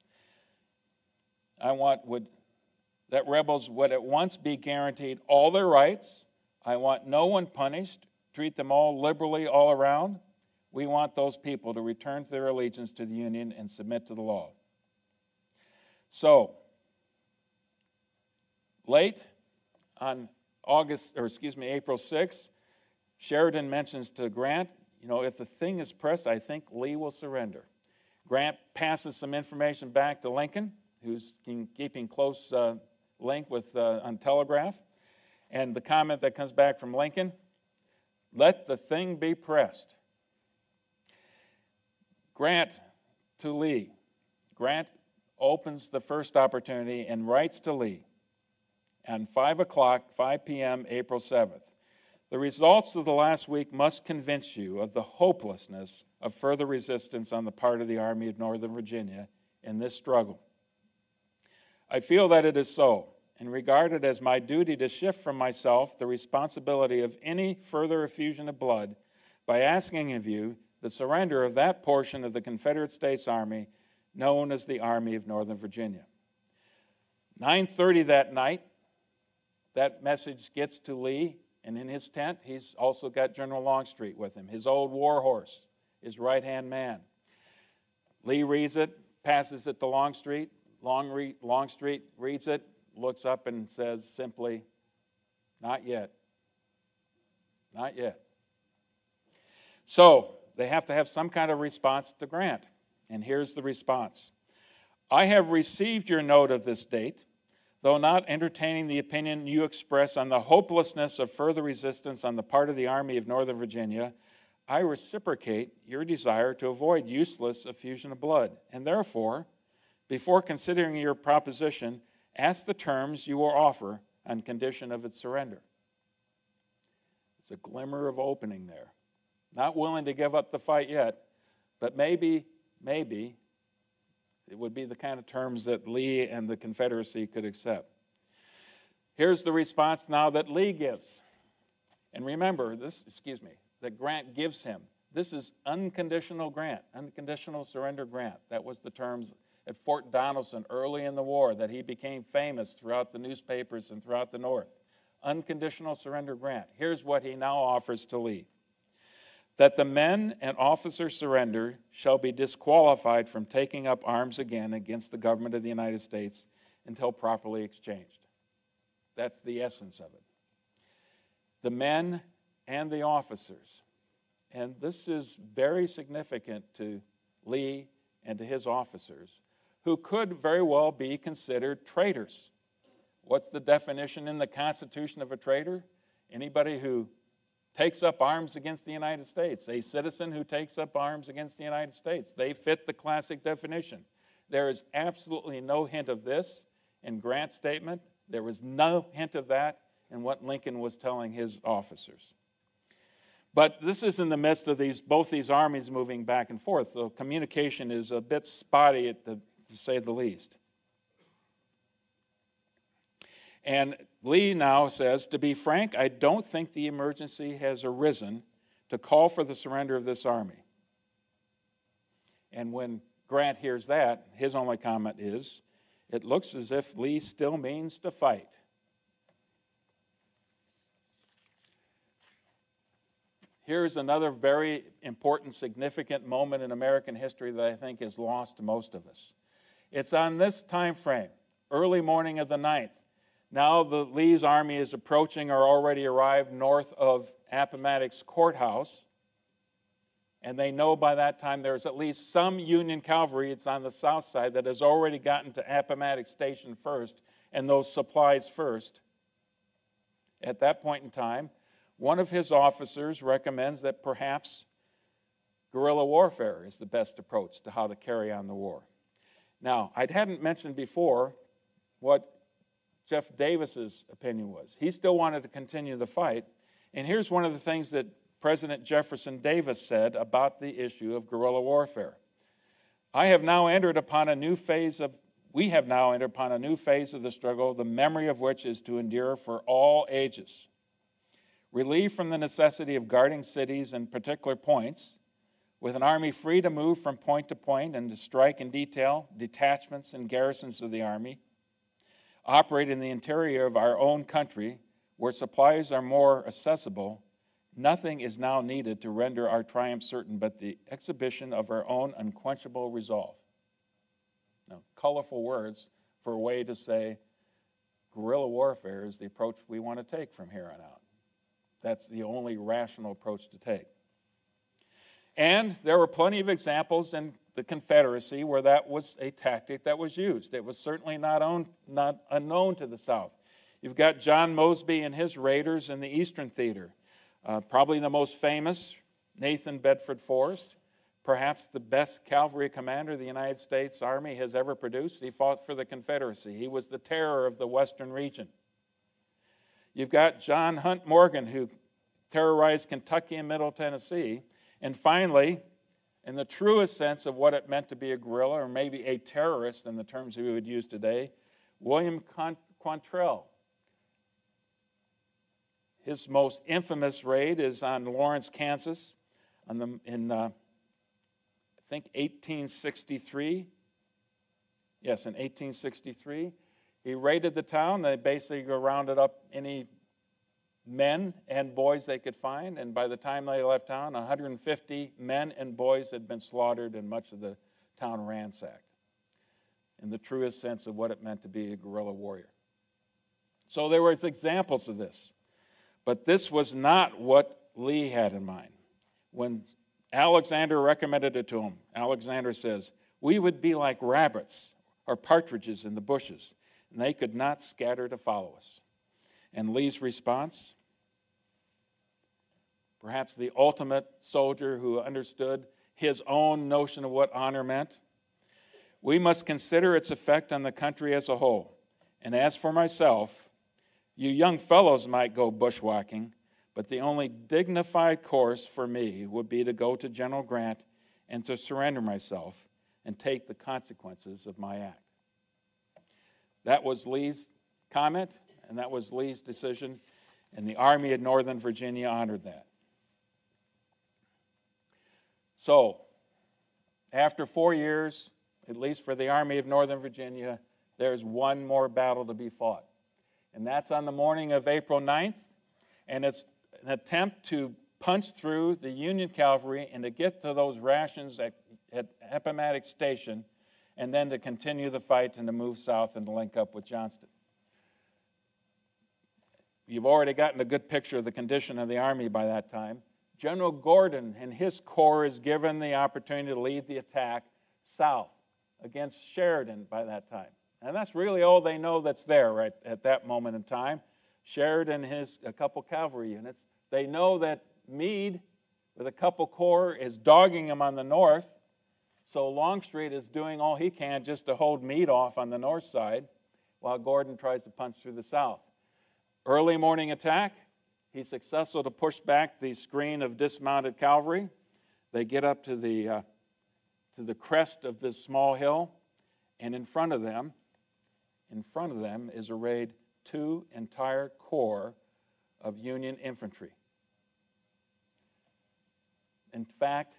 That rebels would at once be guaranteed all their rights. I want no one punished. Treat them all liberally all around. We want those people to return to their allegiance to the Union and submit to the law. So, late on April 6th, Sheridan mentions to Grant, if the thing is pressed, I think Lee will surrender. Grant passes some information back to Lincoln, who's keeping close link with on telegraph. And the comment that comes back from Lincoln, let the thing be pressed. Grant to Lee. Grant opens the first opportunity and writes to Lee on 5 p.m., April 7th. The results of the last week must convince you of the hopelessness of further resistance on the part of the Army of Northern Virginia in this struggle. I feel that it is so, and regard it as my duty to shift from myself the responsibility of any further effusion of blood by asking of you the surrender of that portion of the Confederate States Army known as the Army of Northern Virginia. 9:30 that night, that message gets to Lee, and in his tent, he's also got General Longstreet with him, his old war horse, his right-hand man. Lee reads it, passes it to Longstreet. Longstreet reads it, looks up and says simply, not yet. Not yet. So they have to have some kind of response to Grant. And here's the response. I have received your note of this date, though not entertaining the opinion you express on the hopelessness of further resistance on the part of the Army of Northern Virginia. I reciprocate your desire to avoid useless effusion of blood, and therefore, before considering your proposition, ask the terms you will offer on condition of its surrender. It's a glimmer of opening there. Not willing to give up the fight yet, but maybe it would be the kind of terms that Lee and the Confederacy could accept. Here's the response now that Lee gives. And remember, that Grant gives him. This is unconditional grant, unconditional surrender grant. That was the terms at Fort Donelson early in the war that he became famous throughout the newspapers and throughout the North. Unconditional surrender grant. Here's what he now offers to Lee. That the men and officers surrender shall be disqualified from taking up arms again against the government of the United States until properly exchanged. That's the essence of it. The men and the officers. And this is very significant to Lee and to his officers, who could very well be considered traitors. What's the definition in the Constitution of a traitor? Anybody who takes up arms against the United States, a citizen who takes up arms against the United States. They fit the classic definition. There is absolutely no hint of this in Grant's statement. There was no hint of that in what Lincoln was telling his officers. But this is in the midst of both these armies moving back and forth, so communication is a bit spotty, to say the least. And Lee now says, to be frank, I don't think the emergency has arisen to call for the surrender of this army. And when Grant hears that, his only comment is, it looks as if Lee still means to fight. Here's another very important, significant moment in American history that I think is lost to most of us. It's on this time frame, early morning of the 9th. Now the Lee's army is approaching or already arrived north of Appomattox Courthouse, and they know by that time there's at least some Union cavalry, it's on the south side, that has already gotten to Appomattox Station first, and those supplies first. At that point in time, one of his officers recommends that perhaps guerrilla warfare is the best approach to how to carry on the war. Now, I hadn't mentioned before what Jeff Davis's opinion was. He still wanted to continue the fight, and here's one of the things that President Jefferson Davis said about the issue of guerrilla warfare. We have now entered upon a new phase of the struggle, the memory of which is to endure for all ages. Relieved from the necessity of guarding cities and particular points, with an army free to move from point to point and to strike in detail detachments and garrisons of the army, operate in the interior of our own country where supplies are more accessible, nothing is now needed to render our triumph certain but the exhibition of our own unquenchable resolve. Now, colorful words for a way to say guerrilla warfare is the approach we want to take from here on out. That's the only rational approach to take. And there were plenty of examples in the Confederacy where that was a tactic that was used. It was certainly not unknown to the South. You've got John Mosby and his raiders in the Eastern Theater. Probably the most famous, Nathan Bedford Forrest, perhaps the best cavalry commander the United States Army has ever produced. He fought for the Confederacy. He was the terror of the Western region. You've got John Hunt Morgan, who terrorized Kentucky and Middle Tennessee. And finally, in the truest sense of what it meant to be a guerrilla, or maybe a terrorist in the terms we would use today, William Quantrell. His most infamous raid is on Lawrence, Kansas, in I think 1863. Yes, in 1863. He raided the town. They basically rounded up any men and boys they could find, and by the time they left town, 150 men and boys had been slaughtered and much of the town ransacked, in the truest sense of what it meant to be a guerrilla warrior. So there was examples of this, but this was not what Lee had in mind. When Alexander recommended it to him, Alexander says, "We would be like rabbits or partridges in the bushes, and they could not scatter to follow us." And Lee's response, perhaps the ultimate soldier who understood his own notion of what honor meant, "We must consider its effect on the country as a whole. And as for myself, you young fellows might go bushwhacking, but the only dignified course for me would be to go to General Grant and to surrender myself and take the consequences of my act." That was Lee's comment, and that was Lee's decision, and the Army of Northern Virginia honored that. So, after 4 years, at least for the Army of Northern Virginia, there's one more battle to be fought. And that's on the morning of April 9th, and it's an attempt to punch through the Union cavalry and to get to those rations at Appomattox Station, and then to continue the fight and to move south and to link up with Johnston. You've already gotten a good picture of the condition of the Army by that time. General Gordon and his corps is given the opportunity to lead the attack south against Sheridan by that time. And that's really all they know that's there right at that moment in time. Sheridan and a couple cavalry units. They know that Meade, with a couple corps, is dogging him on the north. So Longstreet is doing all he can just to hold Meade off on the north side while Gordon tries to punch through the south. Early morning attack, he's successful to push back the screen of dismounted cavalry. They get up to the crest of this small hill, and in front of them is arrayed 2 entire corps of Union infantry. In fact,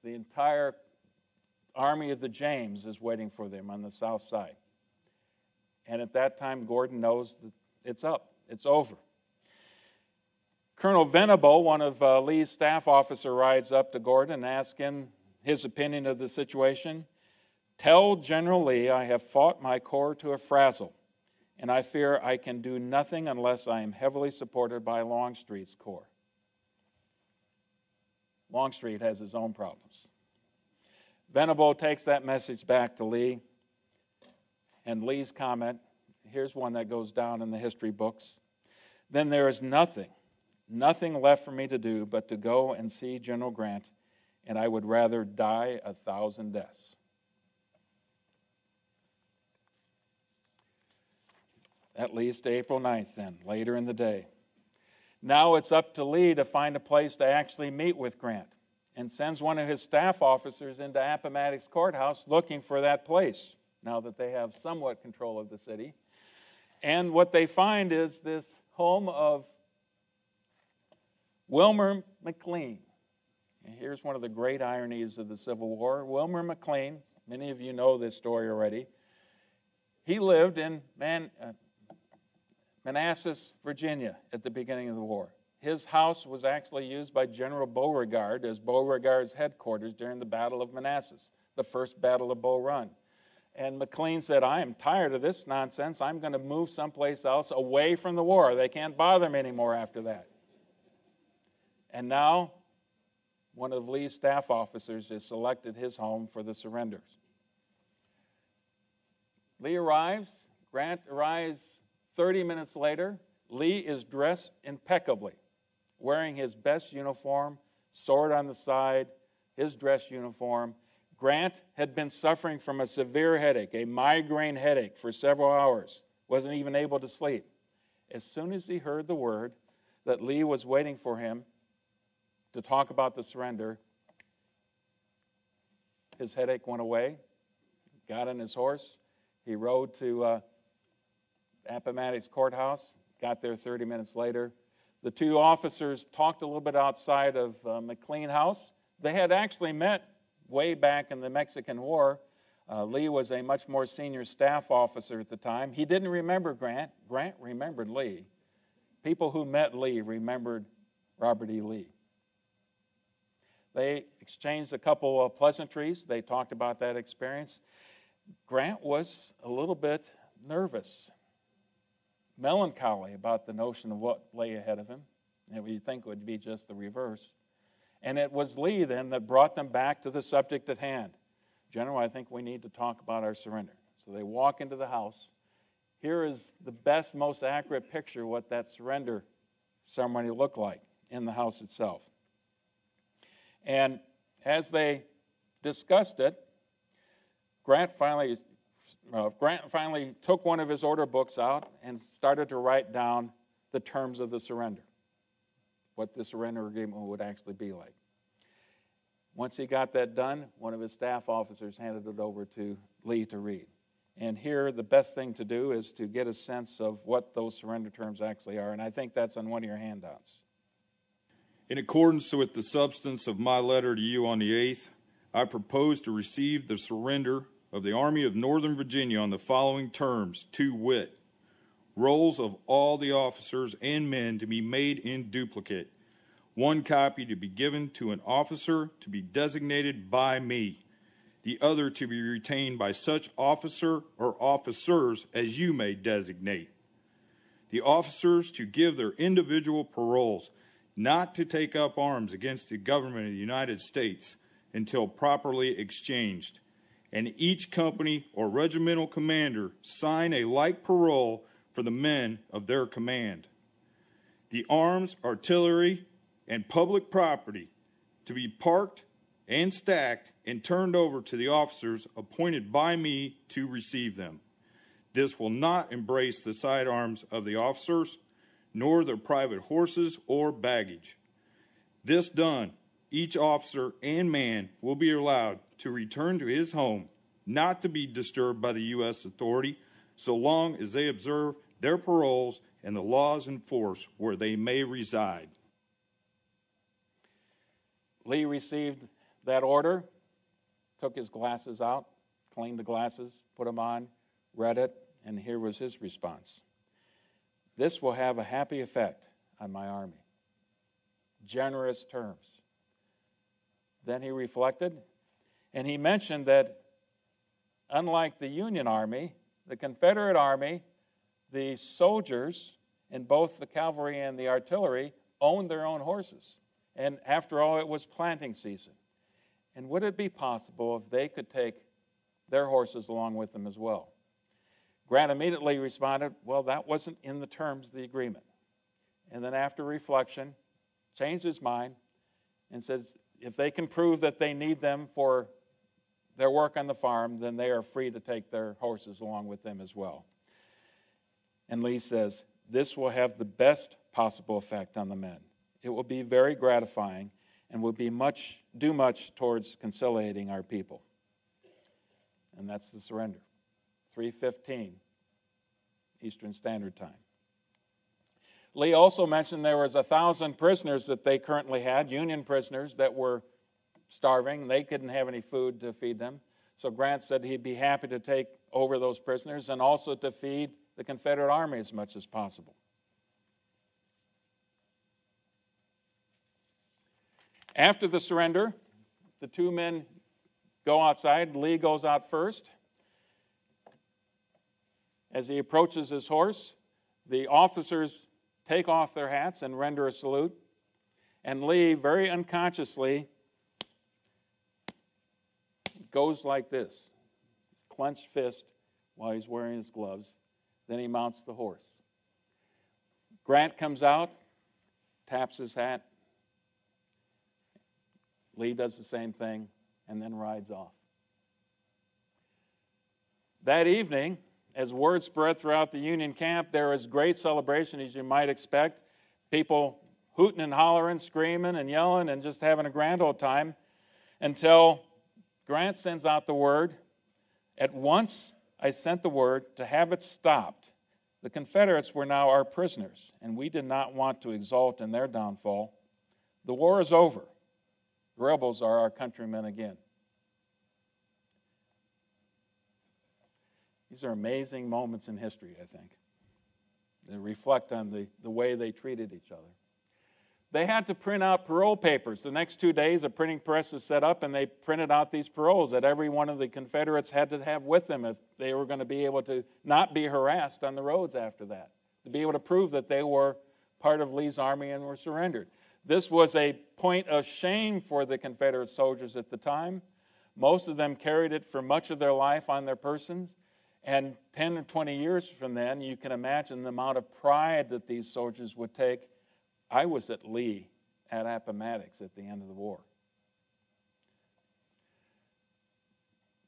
the entire Army of the James is waiting for them on the south side. And at that time, Gordon knows that it's up, it's over. Colonel Venable, one of Lee's staff officers, rides up to Gordon and asks him his opinion of the situation. "Tell General Lee I have fought my corps to a frazzle, and I fear I can do nothing unless I am heavily supported by Longstreet's corps." Longstreet has his own problems. Venable takes that message back to Lee, and Lee's comment, here's one that goes down in the history books: "Then there is nothing left for me to do but to go and see General Grant, and I would rather die 1,000 deaths." That leads to April 9th then, later in the day. Now it's up to Lee to find a place to actually meet with Grant, and sends one of his staff officers into Appomattox Courthouse looking for that place, now that they have somewhat control of the city. And what they find is this home of Wilmer McLean. And here's one of the great ironies of the Civil War. Wilmer McLean, many of you know this story already, he lived in Manassas, Virginia at the beginning of the war. His house was actually used by General Beauregard as Beauregard's headquarters during the Battle of Manassas, the first Battle of Bull Run. And McLean said, I am tired of this nonsense. I'm going to move someplace else away from the war. They can't bother me anymore after that. And now, one of Lee's staff officers has selected his home for the surrenders. Lee arrives. Grant arrives 30 minutes later. Lee is dressed impeccably, wearing his best uniform, sword on the side, his dress uniform. Grant had been suffering from a severe headache, a migraine headache, for several hours, wasn't even able to sleep. As soon as he heard the word that Lee was waiting for him to talk about the surrender, his headache went away, got on his horse, he rode to Appomattox Courthouse, got there 30 minutes later. The two officers talked a little bit outside of McLean House. They had actually met way back in the Mexican War. Lee was a much more senior staff officer at the time. He didn't remember Grant. Grant remembered Lee. People who met Lee remembered Robert E. Lee. They exchanged a couple of pleasantries. They talked about that experience. Grant was a little bit nervous, melancholy about the notion of what lay ahead of him, and we think would be just the reverse. And it was Lee then that brought them back to the subject at hand. General, I think we need to talk about our surrender. So they walk into the house. Here is the best, most accurate picture of what that surrender ceremony looked like in the house itself. And as they discussed it, Grant finally took one of his order books out and started to write down the terms of the surrender, what the surrender agreement would actually be like. Once he got that done, one of his staff officers handed it over to Lee to read. And here, the best thing to do is to get a sense of what those surrender terms actually are, and I think that's on one of your handouts. In accordance with the substance of my letter to you on the 8th, I propose to receive the surrender of the Army of Northern Virginia on the following terms, to wit: rolls of all the officers and men to be made in duplicate, one copy to be given to an officer to be designated by me, the other to be retained by such officer or officers as you may designate. The officers to give their individual paroles, not to take up arms against the government of the United States until properly exchanged, and each company or regimental commander sign a like parole for the men of their command. The arms, artillery, and public property to be parked and stacked and turned over to the officers appointed by me to receive them. This will not embrace the sidearms of the officers, nor their private horses or baggage. This done, each officer and man will be allowed to return to his home, not to be disturbed by the U.S. authority, so long as they observe their paroles and the laws in force where they may reside. Lee received that order, took his glasses out, cleaned the glasses, put them on, read it, and here was his response. This will have a happy effect on my army. Generous terms. Then he reflected, and he mentioned that unlike the Union Army, the Confederate Army, the soldiers in both the cavalry and the artillery owned their own horses. And after all, it was planting season. And would it be possible if they could take their horses along with them as well? Grant immediately responded, well, that wasn't in the terms of the agreement. And then after reflection, changed his mind and says, if they can prove that they need them for their work on the farm, then they are free to take their horses along with them as well. And Lee says, this will have the best possible effect on the men. It will be very gratifying and will do much towards conciliating our people. And that's the surrender. 3:15 Eastern Standard Time. Lee also mentioned there was 1,000 prisoners that they currently had, Union prisoners that were starving. They couldn't have any food to feed them. So Grant said he'd be happy to take over those prisoners and also to feed the Confederate Army as much as possible. After the surrender, the two men go outside. Lee goes out first. As he approaches his horse, the officers take off their hats and render a salute. And Lee, very unconsciously, goes like this, clenched fist while he's wearing his gloves. Then he mounts the horse. Grant comes out, taps his hat. Lee does the same thing and then rides off. That evening, as word spread throughout the Union camp, there was great celebration, as you might expect. People hooting and hollering, screaming and yelling and just having a grand old time until Grant sends out the word. At once, I sent the word to have it stopped. The Confederates were now our prisoners, and we did not want to exult in their downfall. The war is over. The rebels are our countrymen again. These are amazing moments in history, I think. They reflect on the way they treated each other. They had to print out parole papers. The next 2 days, a printing press is set up, and they printed out these paroles that every one of the Confederates had to have with them if they were going to be able to not be harassed on the roads after that, to be able to prove that they were part of Lee's army and were surrendered. This was a point of shame for the Confederate soldiers at the time. Most of them carried it for much of their life on their persons. And 10 or 20 years from then, you can imagine the amount of pride that these soldiers would take. I was at Lee at Appomattox at the end of the war.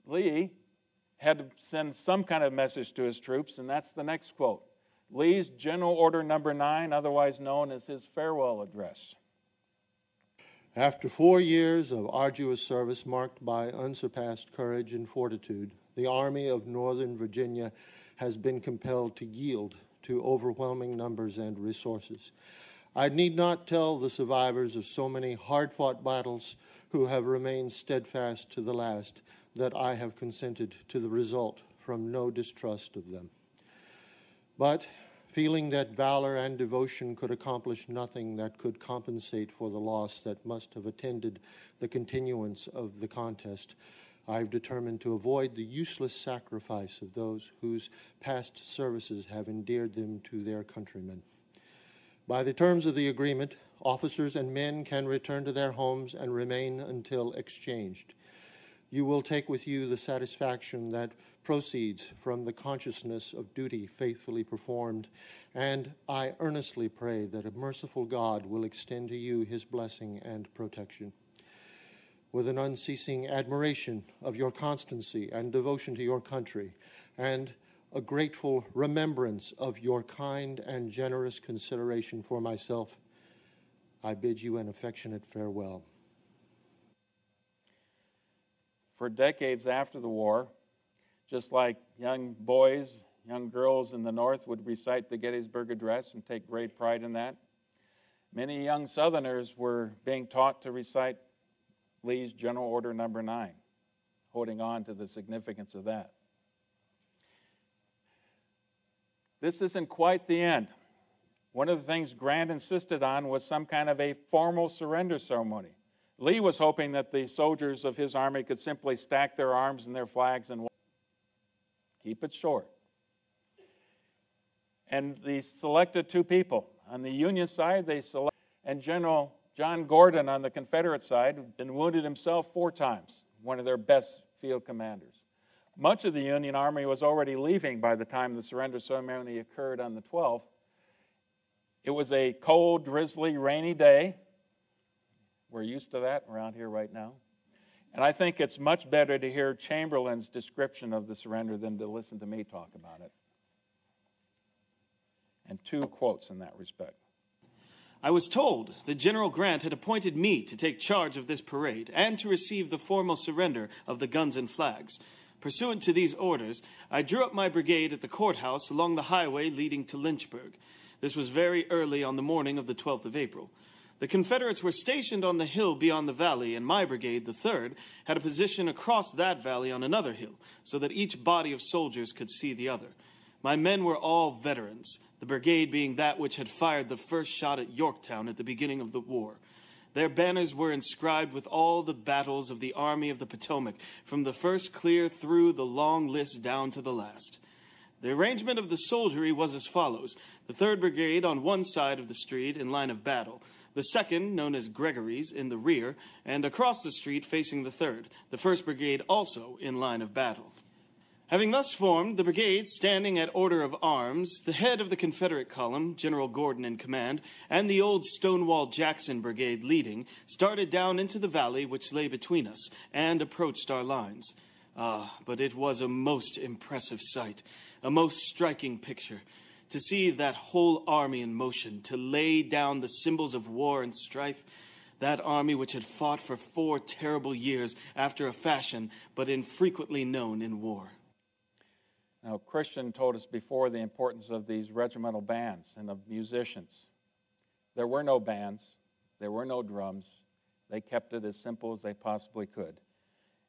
Lee had to send some kind of message to his troops, and that's the next quote. Lee's General Order Number 9, otherwise known as his farewell address. After 4 years of arduous service marked by unsurpassed courage and fortitude, the Army of Northern Virginia has been compelled to yield to overwhelming numbers and resources. I need not tell the survivors of so many hard-fought battles who have remained steadfast to the last that I have consented to the result from no distrust of them. But feeling that valor and devotion could accomplish nothing that could compensate for the loss that must have attended the continuance of the contest, I've determined to avoid the useless sacrifice of those whose past services have endeared them to their countrymen. By the terms of the agreement, officers and men can return to their homes and remain until exchanged. You will take with you the satisfaction that proceeds from the consciousness of duty faithfully performed, and I earnestly pray that a merciful God will extend to you his blessing and protection. With an unceasing admiration of your constancy and devotion to your country, and a grateful remembrance of your kind and generous consideration for myself, I bid you an affectionate farewell. For decades after the war, just like young boys, young girls in the North would recite the Gettysburg Address and take great pride in that, many young Southerners were being taught to recite Lee's General Order Number 9, holding on to the significance of that. This isn't quite the end. One of the things Grant insisted on was some kind of a formal surrender ceremony. Lee was hoping that the soldiers of his army could simply stack their arms and their flags and keep it short. And they selected two people. On the Union side, they selected, and General John Gordon on the Confederate side had been wounded himself 4 times, one of their best field commanders. Much of the Union Army was already leaving by the time the surrender ceremony occurred on the 12th. It was a cold, drizzly, rainy day. We're used to that around here right now. And I think it's much better to hear Chamberlain's description of the surrender than to listen to me talk about it. And 2 quotes in that respect. I was told that General Grant had appointed me to take charge of this parade and to receive the formal surrender of the guns and flags. Pursuant to these orders, I drew up my brigade at the courthouse along the highway leading to Lynchburg. This was very early on the morning of the 12th of April. The Confederates were stationed on the hill beyond the valley, and my brigade, the 3rd, had a position across that valley on another hill, so that each body of soldiers could see the other. My men were all veterans, the brigade being that which had fired the first shot at Yorktown at the beginning of the war. Their banners were inscribed with all the battles of the Army of the Potomac, from the first clear through the long list down to the last. The arrangement of the soldiery was as follows: the 3rd Brigade on one side of the street in line of battle, the 2nd, known as Gregory's, in the rear, and across the street facing the 3rd, the 1st Brigade also in line of battle. Having thus formed the brigades standing at order of arms, the head of the Confederate column, General Gordon in command, and the old Stonewall Jackson Brigade leading, started down into the valley which lay between us, and approached our lines. But it was a most impressive sight, a most striking picture, to see that whole army in motion, to lay down the symbols of war and strife, that army which had fought for 4 terrible years after a fashion but infrequently known in war. Now, Christian told us before the importance of these regimental bands and of musicians. There were no bands. There were no drums. They kept it as simple as they possibly could.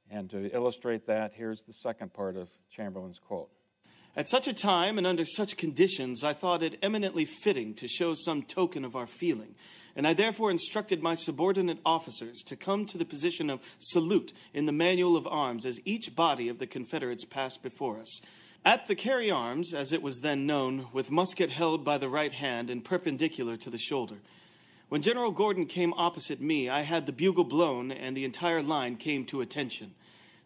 And to illustrate that, here's the second part of Chamberlain's quote. At such a time and under such conditions, I thought it eminently fitting to show some token of our feeling, and I therefore instructed my subordinate officers to come to the position of salute in the manual of arms as each body of the Confederates passed before us. At the carry arms, as it was then known, with musket held by the right hand and perpendicular to the shoulder. When General Gordon came opposite me, I had the bugle blown, and the entire line came to attention.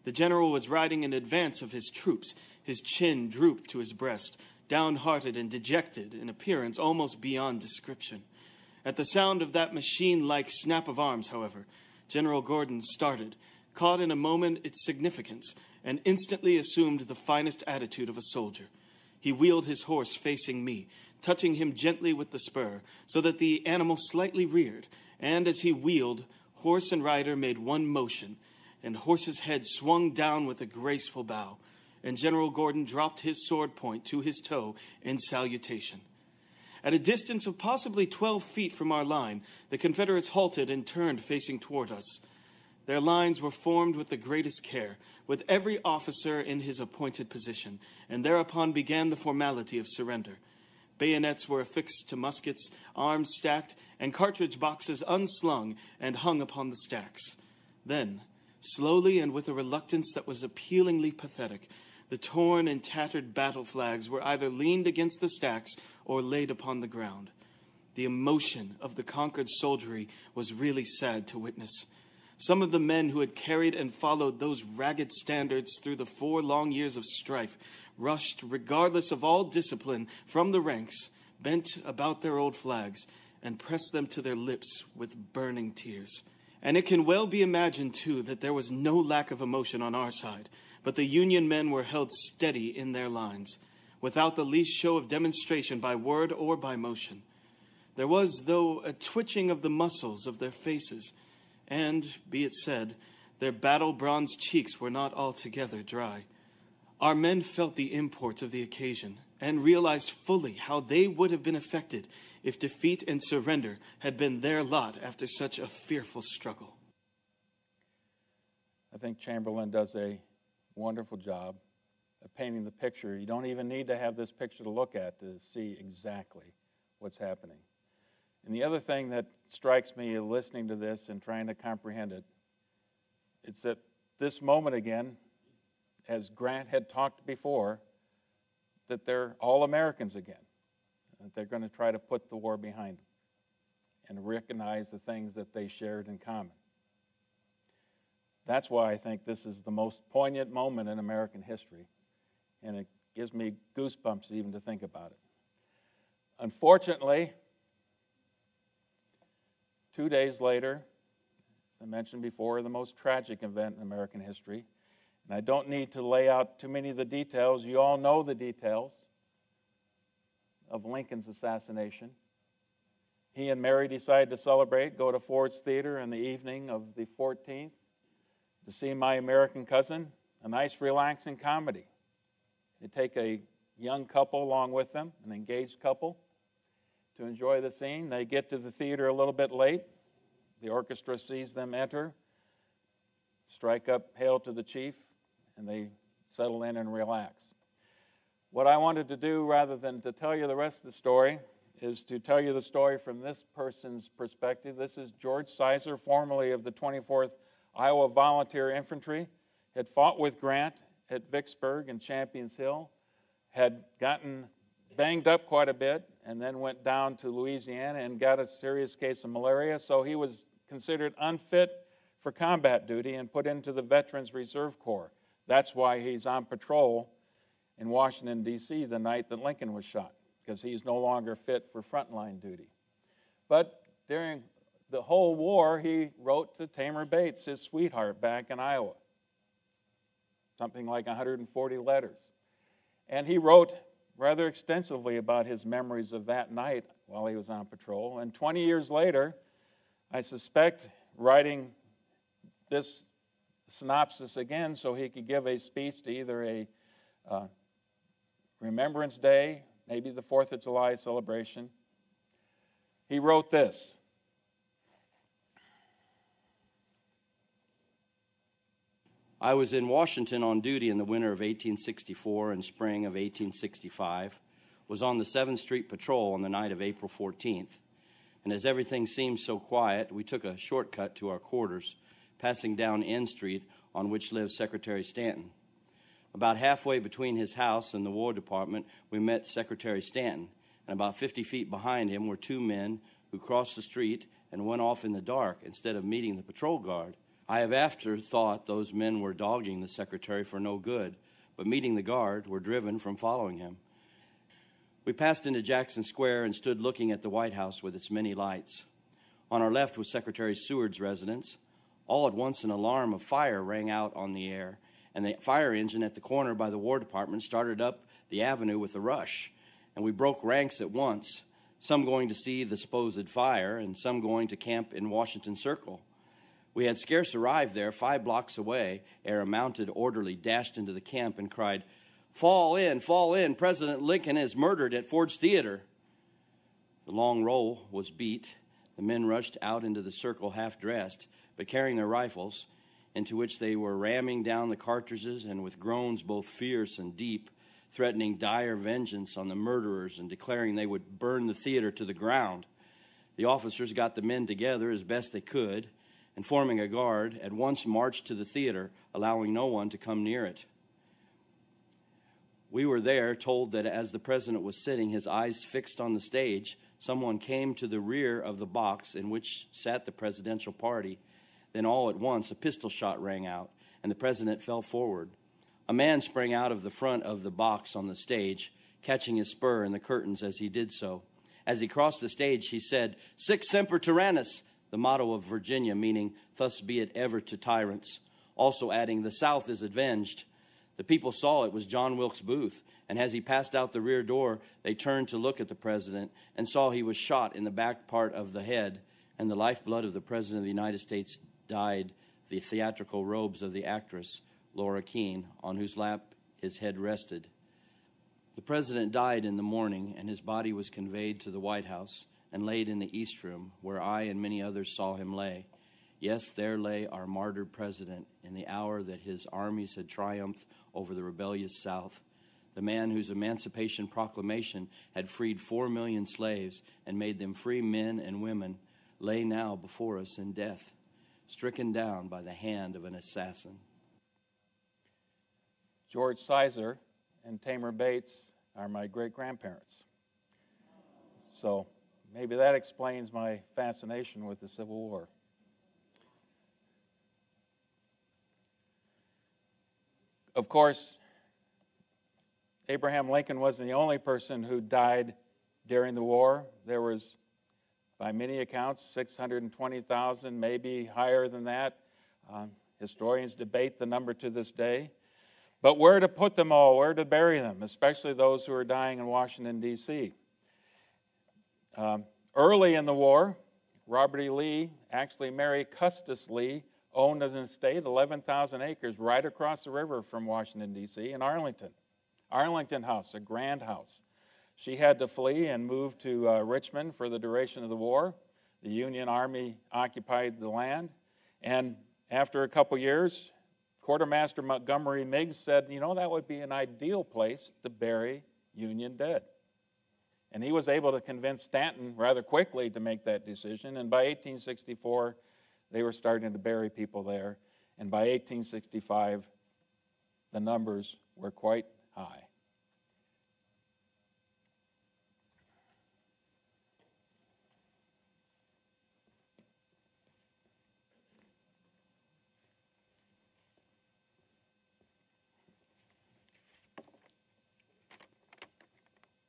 The general was riding in advance of his troops, his chin drooped to his breast, downhearted and dejected in appearance almost beyond description. At the sound of that machine-like snap of arms, however, General Gordon started, caught in a moment its significance, and instantly assumed the finest attitude of a soldier. He wheeled his horse facing me, touching him gently with the spur, so that the animal slightly reared, and as he wheeled, horse and rider made one motion, and horse's head swung down with a graceful bow, and General Gordon dropped his sword point to his toe in salutation. At a distance of possibly 12 feet from our line, the Confederates halted and turned facing toward us. Their lines were formed with the greatest care, with every officer in his appointed position, and thereupon began the formality of surrender. Bayonets were affixed to muskets, arms stacked, and cartridge boxes unslung and hung upon the stacks. Then, slowly and with a reluctance that was appealingly pathetic, the torn and tattered battle flags were either leaned against the stacks or laid upon the ground. The emotion of the conquered soldiery was really sad to witness. Some of the men who had carried and followed those ragged standards through the 4 long years of strife rushed, regardless of all discipline, from the ranks, bent about their old flags, and pressed them to their lips with burning tears. And it can well be imagined, too, that there was no lack of emotion on our side, but the Union men were held steady in their lines, without the least show of demonstration by word or by motion. There was, though, a twitching of the muscles of their faces, and, be it said, their battle-bronzed cheeks were not altogether dry. Our men felt the import of the occasion, and realized fully how they would have been affected if defeat and surrender had been their lot after such a fearful struggle. I think Chamberlain does a wonderful job of painting the picture. You don't even need to have this picture to look at to see exactly what's happening. And the other thing that strikes me listening to this and trying to comprehend it, it's that this moment again, as Grant had talked before, that they're all Americans again, that they're going to try to put the war behind them and recognize the things that they shared in common. That's why I think this is the most poignant moment in American history, and it gives me goosebumps even to think about it. Unfortunately, 2 days later, as I mentioned before, the most tragic event in American history, and I don't need to lay out too many of the details. You all know the details of Lincoln's assassination. he and Mary decided to celebrate, go to Ford's Theater in the evening of the 14th to see My American Cousin, a nice relaxing comedy. They take a young couple along with them, an engaged couple, to enjoy the scene. They get to the theater a little bit late. The orchestra sees them enter, strike up Hail to the Chief, and they settle in and relax. What I wanted to do, rather than to tell you the rest of the story, is to tell you the story from this person's perspective. This is George Sizer, formerly of the 24th Iowa Volunteer Infantry, had fought with Grant at Vicksburg and Champions Hill, had gotten banged up quite a bit, and then went down to Louisiana and got a serious case of malaria, so he was considered unfit for combat duty and put into the Veterans Reserve Corps. That's why he's on patrol in Washington, D.C. the night that Lincoln was shot, because he's no longer fit for frontline duty. But during the whole war, he wrote to Tamer Bates, his sweetheart, back in Iowa, something like 140 letters. And he wrote rather extensively about his memories of that night while he was on patrol. And 20 years later, I suspect, writing this synopsis again so he could give a speech to either a Remembrance Day, maybe the 4th of July celebration, he wrote this. I was in Washington on duty in the winter of 1864 and spring of 1865, was on the 7th Street Patrol on the night of April 14th, and as everything seemed so quiet, we took a shortcut to our quarters, passing down N Street on which lived Secretary Stanton. About halfway between his house and the War Department, we met Secretary Stanton, and about 50 feet behind him were two men who crossed the street and went off in the dark instead of meeting the patrol guard. I have after thought those men were dogging the Secretary for no good, but meeting the guard were driven from following him. We passed into Jackson Square and stood looking at the White House with its many lights. On our left was Secretary Seward's residence. All at once an alarm of fire rang out on the air, and the fire engine at the corner by the War Department started up the avenue with a rush, and we broke ranks at once, some going to see the supposed fire and some going to camp in Washington Circle. We had scarce arrived there 5 blocks away ere a mounted orderly dashed into the camp and cried, fall in, President Lincoln is murdered at Ford's Theater." The long roll was beat. The men rushed out into the circle half-dressed, but carrying their rifles, into which they were ramming down the cartridges and with groans both fierce and deep, threatening dire vengeance on the murderers and declaring they would burn the theater to the ground. The officers got the men together as best they could, and forming a guard, at once marched to the theater, allowing no one to come near it. We were there told that as the president was sitting, his eyes fixed on the stage, someone came to the rear of the box in which sat the presidential party. Then all at once a pistol shot rang out, and the president fell forward. A man sprang out of the front of the box on the stage, catching his spur in the curtains as he did so. As he crossed the stage, he said, "Sic semper tyrannis," the motto of Virginia, meaning, "Thus be it ever to tyrants," also adding, "The South is avenged." The people saw it was John Wilkes Booth, and as he passed out the rear door, they turned to look at the president and saw he was shot in the back part of the head, and the lifeblood of the President of the United States dyed the theatrical robes of the actress, Laura Keene, on whose lap his head rested. The president died in the morning, and his body was conveyed to the White House and laid in the East Room, where I and many others saw him lay. Yes, there lay our martyred president in the hour that his armies had triumphed over the rebellious South, the man whose Emancipation Proclamation had freed 4 million slaves and made them free men and women, lay now before us in death, stricken down by the hand of an assassin. George Sizer and Tamer Bates are my great-grandparents. So maybe that explains my fascination with the Civil War. Of course, Abraham Lincoln wasn't the only person who died during the war. There was, by many accounts, 620,000, maybe higher than that. Historians debate the number to this day. But where to put them all, where to bury them, especially those who are dying in Washington, D.C. Early in the war, Robert E. Lee, actually Mary Custis Lee, owned an estate, 11,000 acres, right across the river from Washington, D.C., in Arlington. Arlington House, a grand house. She had to flee and move to Richmond for the duration of the war. The Union Army occupied the land. And after a couple years, Quartermaster Montgomery Meigs said, you know, that would be an ideal place to bury Union dead. And he was able to convince Stanton rather quickly to make that decision. And by 1864, they were starting to bury people there. And by 1865, the numbers were quite high.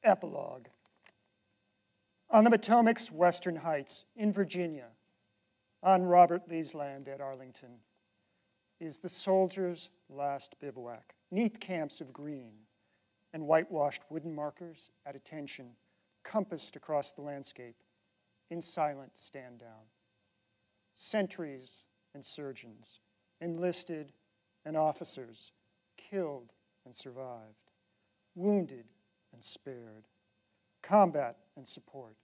Epilogue. On the Potomac's western heights in Virginia, on Robert Lee's land at Arlington, is the soldiers' last bivouac. Neat camps of green and whitewashed wooden markers at attention, compassed across the landscape in silent stand down. Sentries and surgeons, enlisted and officers, killed and survived, wounded and spared, combat and support,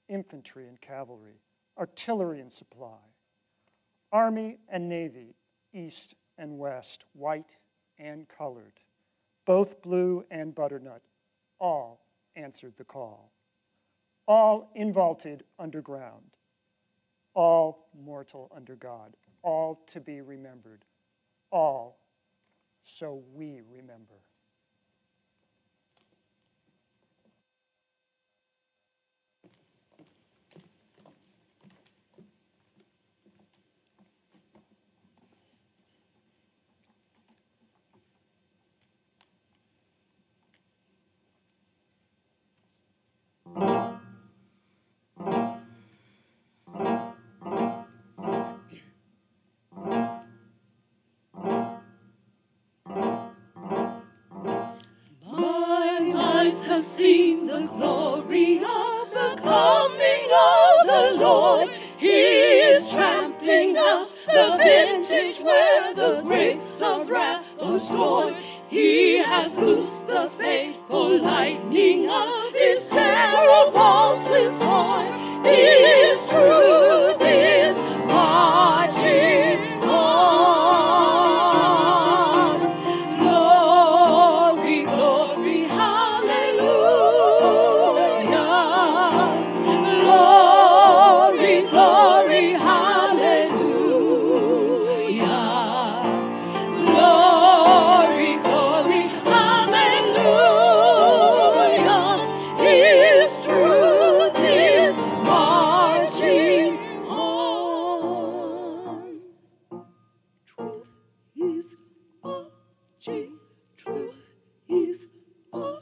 infantry and cavalry, artillery and supply, Army and Navy, east and west, white and colored, both blue and butternut, all answered the call. All invaulted underground, all mortal under God, all to be remembered, all so we remember. Seen the glory of the coming of the Lord. He is trampling out the vintage where the grapes of wrath are stored. He has loosed the fateful lightning of his terrible sword. His truth is marching on. Glory, glory, glory, hallelujah. Glory, glory, hallelujah. His truth is marching on. Truth is marching. Truth is marching.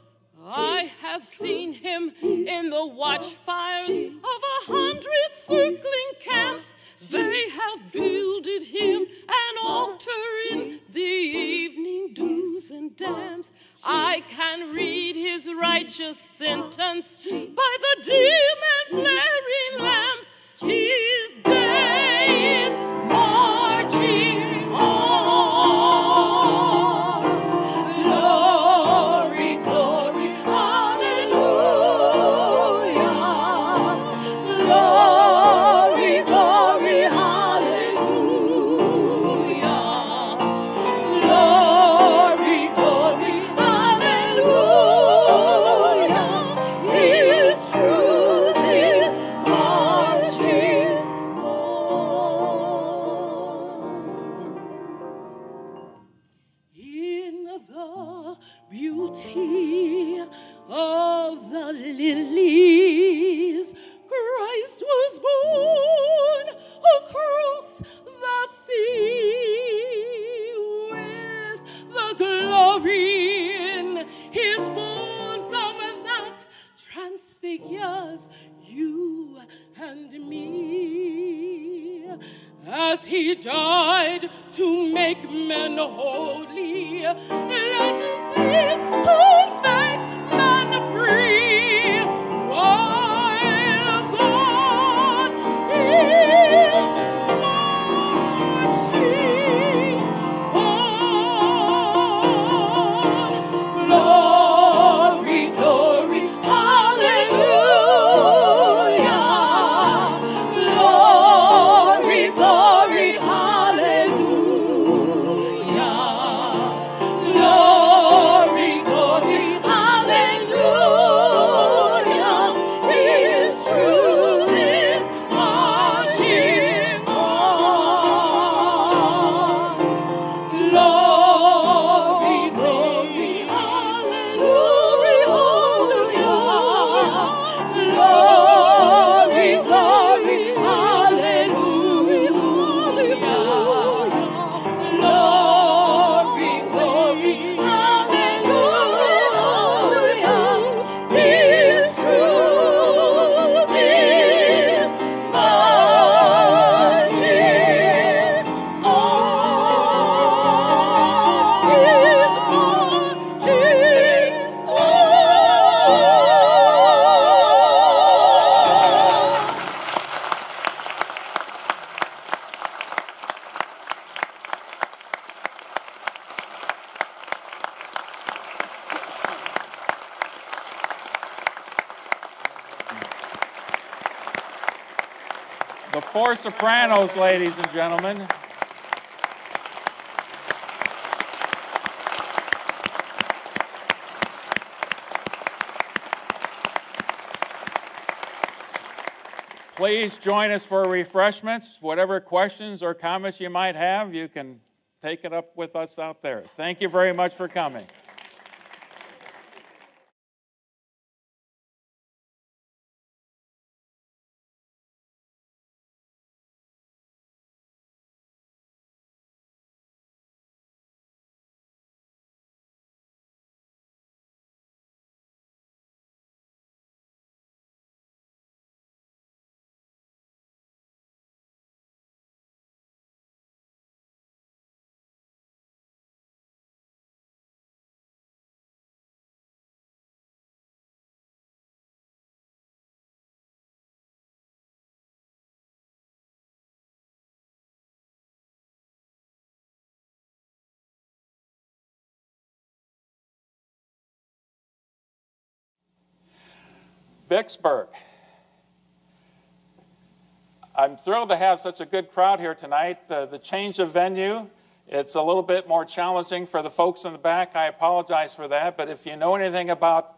I have seen him in the watchfires of 100 circling camps. They have builded him an altar in the evening dews and dams. I can read his righteous sentence by the dim and flaring lamps. His day is marching on. Glory, glory, hallelujah. Glory, glory, hallelujah. Glory, glory, hallelujah. His truth is marching on. In the beauty of the lilies, Christ was born across the sea with the glory in his bosom that transfigures you and me. As he died to make men holy, let us live to make men free. While God 4 sopranos, ladies and gentlemen. Please join us for refreshments. Whatever questions or comments you might have, you can take it up with us out there. Thank you very much for coming. Vicksburg. I'm thrilled to have such a good crowd here tonight. The change of venue, it's a little bit more challenging for the folks in the back. I apologize for that, but if you know anything about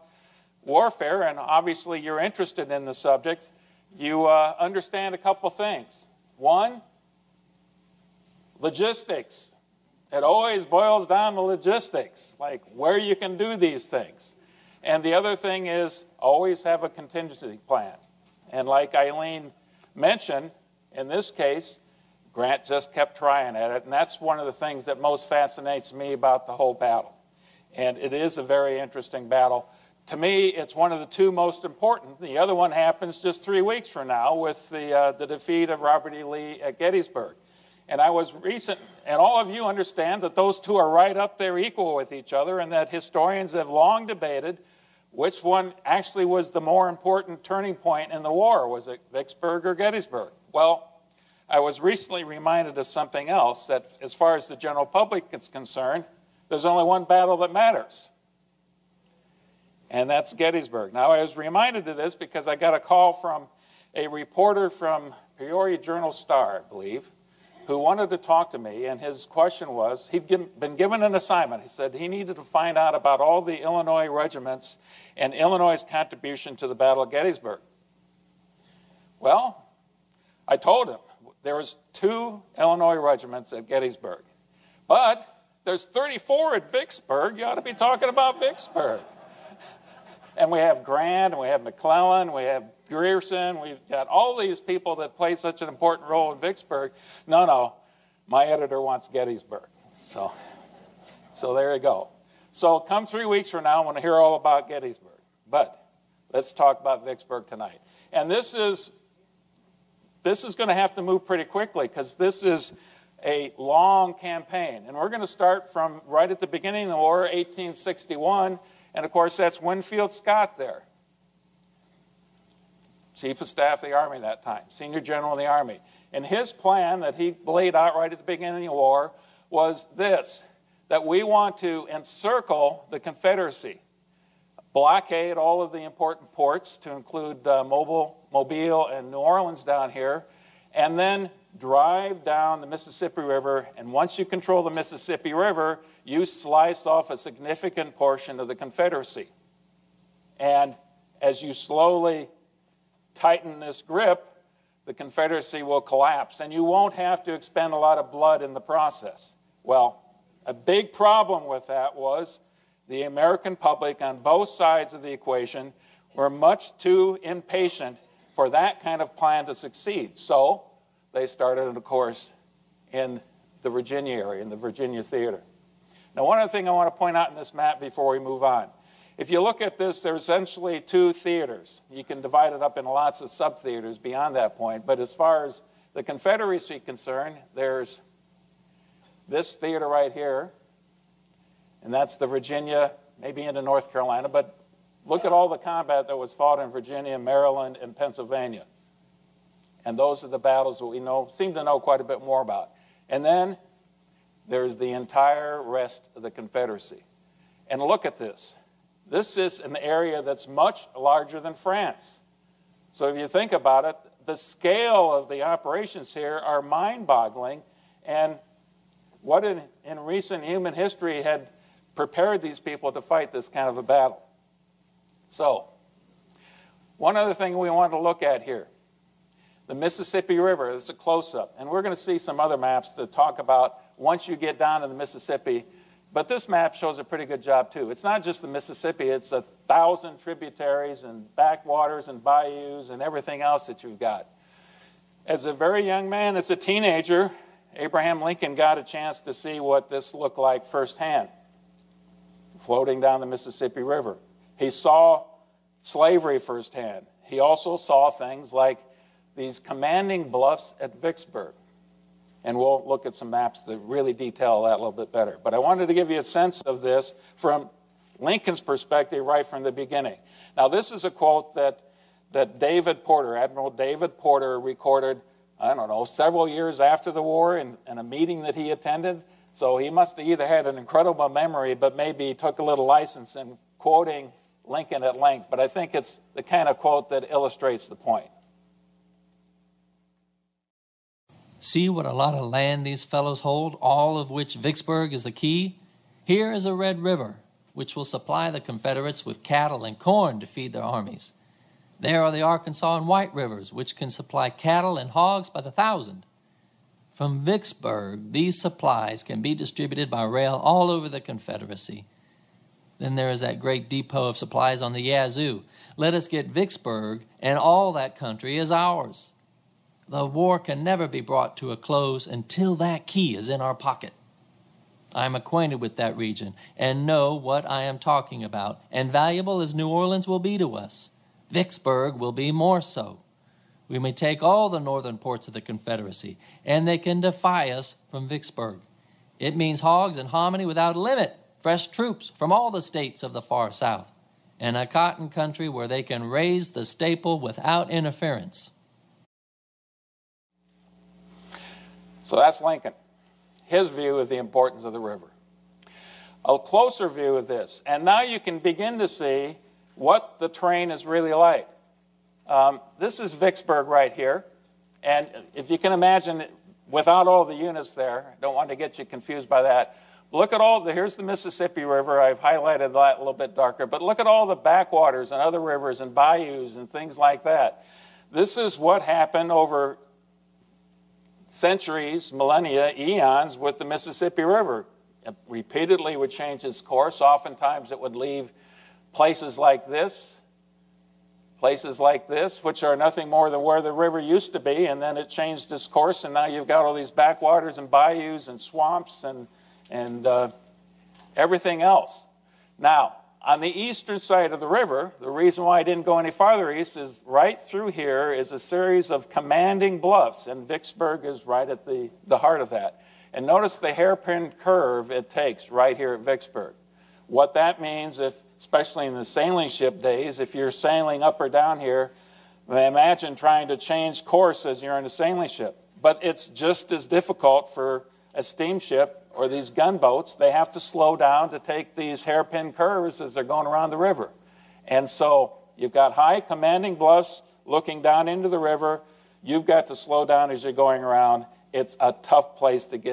warfare, and obviously you're interested in the subject, you understand a couple things. One, logistics. It always boils down to logistics, like where you can do these things. And the other thing is always have a contingency plan. And like Eileen mentioned, in this case, Grant just kept trying at it. And that's one of the things that most fascinates me about the whole battle. And it is a very interesting battle. To me, it's one of the 2 most important. The other one happens just 3 weeks from now with the defeat of Robert E. Lee at Gettysburg. And and all of you understand that those 2 are right up there equal with each other, and that historians have long debated which one actually was the more important turning point in the war. Was it Vicksburg or Gettysburg? Well, I was recently reminded of something else, that as far as the general public is concerned, there's only one battle that matters, and that's Gettysburg. Now, I was reminded of this because I got a call from a reporter from Peoria Journal-Star, I believe, who wanted to talk to me, and his question was, he'd been given an assignment. He said he needed to find out about all the Illinois regiments and Illinois' contribution to the Battle of Gettysburg. Well, I told him there was 2 Illinois regiments at Gettysburg, but there's 34 at Vicksburg. You ought to be talking about Vicksburg. And we have Grant, and we have McClellan, we have Grierson, we've got all these people that play such an important role in Vicksburg. No, my editor wants Gettysburg. So there you go. So come 3 weeks from now, I want to hear all about Gettysburg. But let's talk about Vicksburg tonight. And this is going to have to move pretty quickly because this is a long campaign. And we're going to start from right at the beginning of the war, 1861. And, of course, that's Winfield Scott there, Chief of Staff of the Army that time, Senior General of the Army. And his plan that he laid out right at the beginning of the war was this, that we want to encircle the Confederacy, blockade all of the important ports to include Mobile and New Orleans down here, and then drive down the Mississippi River. And once you control the Mississippi River, you slice off a significant portion of the Confederacy. And as you slowly tighten this grip, the Confederacy will collapse, and you won't have to expend a lot of blood in the process. Well, a big problem with that was the American public on both sides of the equation were much too impatient for that kind of plan to succeed. So they started, of course, in the Virginia area, in the Virginia theater. Now, one other thing I want to point out in this map before we move on. If you look at this, there's essentially 2 theaters. You can divide it up into lots of sub-theaters beyond that point. But as far as the Confederacy is concerned, there's this theater right here, and that's the Virginia, maybe into North Carolina. But look at all the combat that was fought in Virginia, Maryland, and Pennsylvania. And those are the battles that we seem to know quite a bit more about. And then there's the entire rest of the Confederacy. And look at this. This is an area that's much larger than France. So if you think about it, the scale of the operations here are mind-boggling, and what in recent human history had prepared these people to fight this kind of a battle. So, one other thing we want to look at here, the Mississippi River. This is a close-up, and we're going to see some other maps to talk about once you get down to the Mississippi, but this map shows a pretty good job too. It's not just the Mississippi, it's 1,000 tributaries and backwaters and bayous and everything else that you've got. As a very young man, as a teenager, Abraham Lincoln got a chance to see what this looked like firsthand, floating down the Mississippi River. He saw slavery firsthand. He also saw things like these commanding bluffs at Vicksburg. And we'll look at some maps that really detail that a little bit better. But I wanted to give you a sense of this from Lincoln's perspective right from the beginning. Now, this is a quote that David Porter, Admiral David Porter, recorded, I don't know, several years after the war in a meeting that he attended. So he must have either had an incredible memory, but maybe he took a little license in quoting Lincoln at length. But I think it's the kind of quote that illustrates the point. See what a lot of land these fellows hold, all of which Vicksburg is the key? Here is a Red River, which will supply the Confederates with cattle and corn to feed their armies. There are the Arkansas and White Rivers, which can supply cattle and hogs by the thousand. From Vicksburg, these supplies can be distributed by rail all over the Confederacy. Then there is that great depot of supplies on the Yazoo. Let us get Vicksburg, and all that country is ours. The war can never be brought to a close until that key is in our pocket. I am acquainted with that region and know what I am talking about, and valuable as New Orleans will be to us, Vicksburg will be more so. We may take all the northern ports of the Confederacy, and they can defy us from Vicksburg. It means hogs and hominy without limit, fresh troops from all the states of the far south, and a cotton country where they can raise the staple without interference. So that's Lincoln, his view of the importance of the river. A closer view of this, and now you can begin to see what the terrain is really like. This is Vicksburg right here, and if you can imagine, without all the units there, I don't want to get you confused by that. Look at here's the Mississippi River. I've highlighted that a little bit darker, but look at all the backwaters and other rivers and bayous and things like that. This is what happened over centuries, millennia, eons with the Mississippi River. It repeatedly would change its course. Oftentimes it would leave places like this, which are nothing more than where the river used to be, and then it changed its course, and now you've got all these backwaters and bayous and swamps and everything else. Now, on the eastern side of the river, the reason why I didn't go any farther east is right through here is a series of commanding bluffs, and Vicksburg is right at the heart of that. And notice the hairpin curve it takes right here at Vicksburg. What that means, especially in the sailing ship days, if you're sailing up or down here, imagine trying to change course as you're in a sailing ship. But it's just as difficult for a steamship or these gunboats. They have to slow down to take these hairpin curves as they're going around the river. And so you've got high commanding bluffs looking down into the river. You've got to slow down as you're going around. It's a tough place to get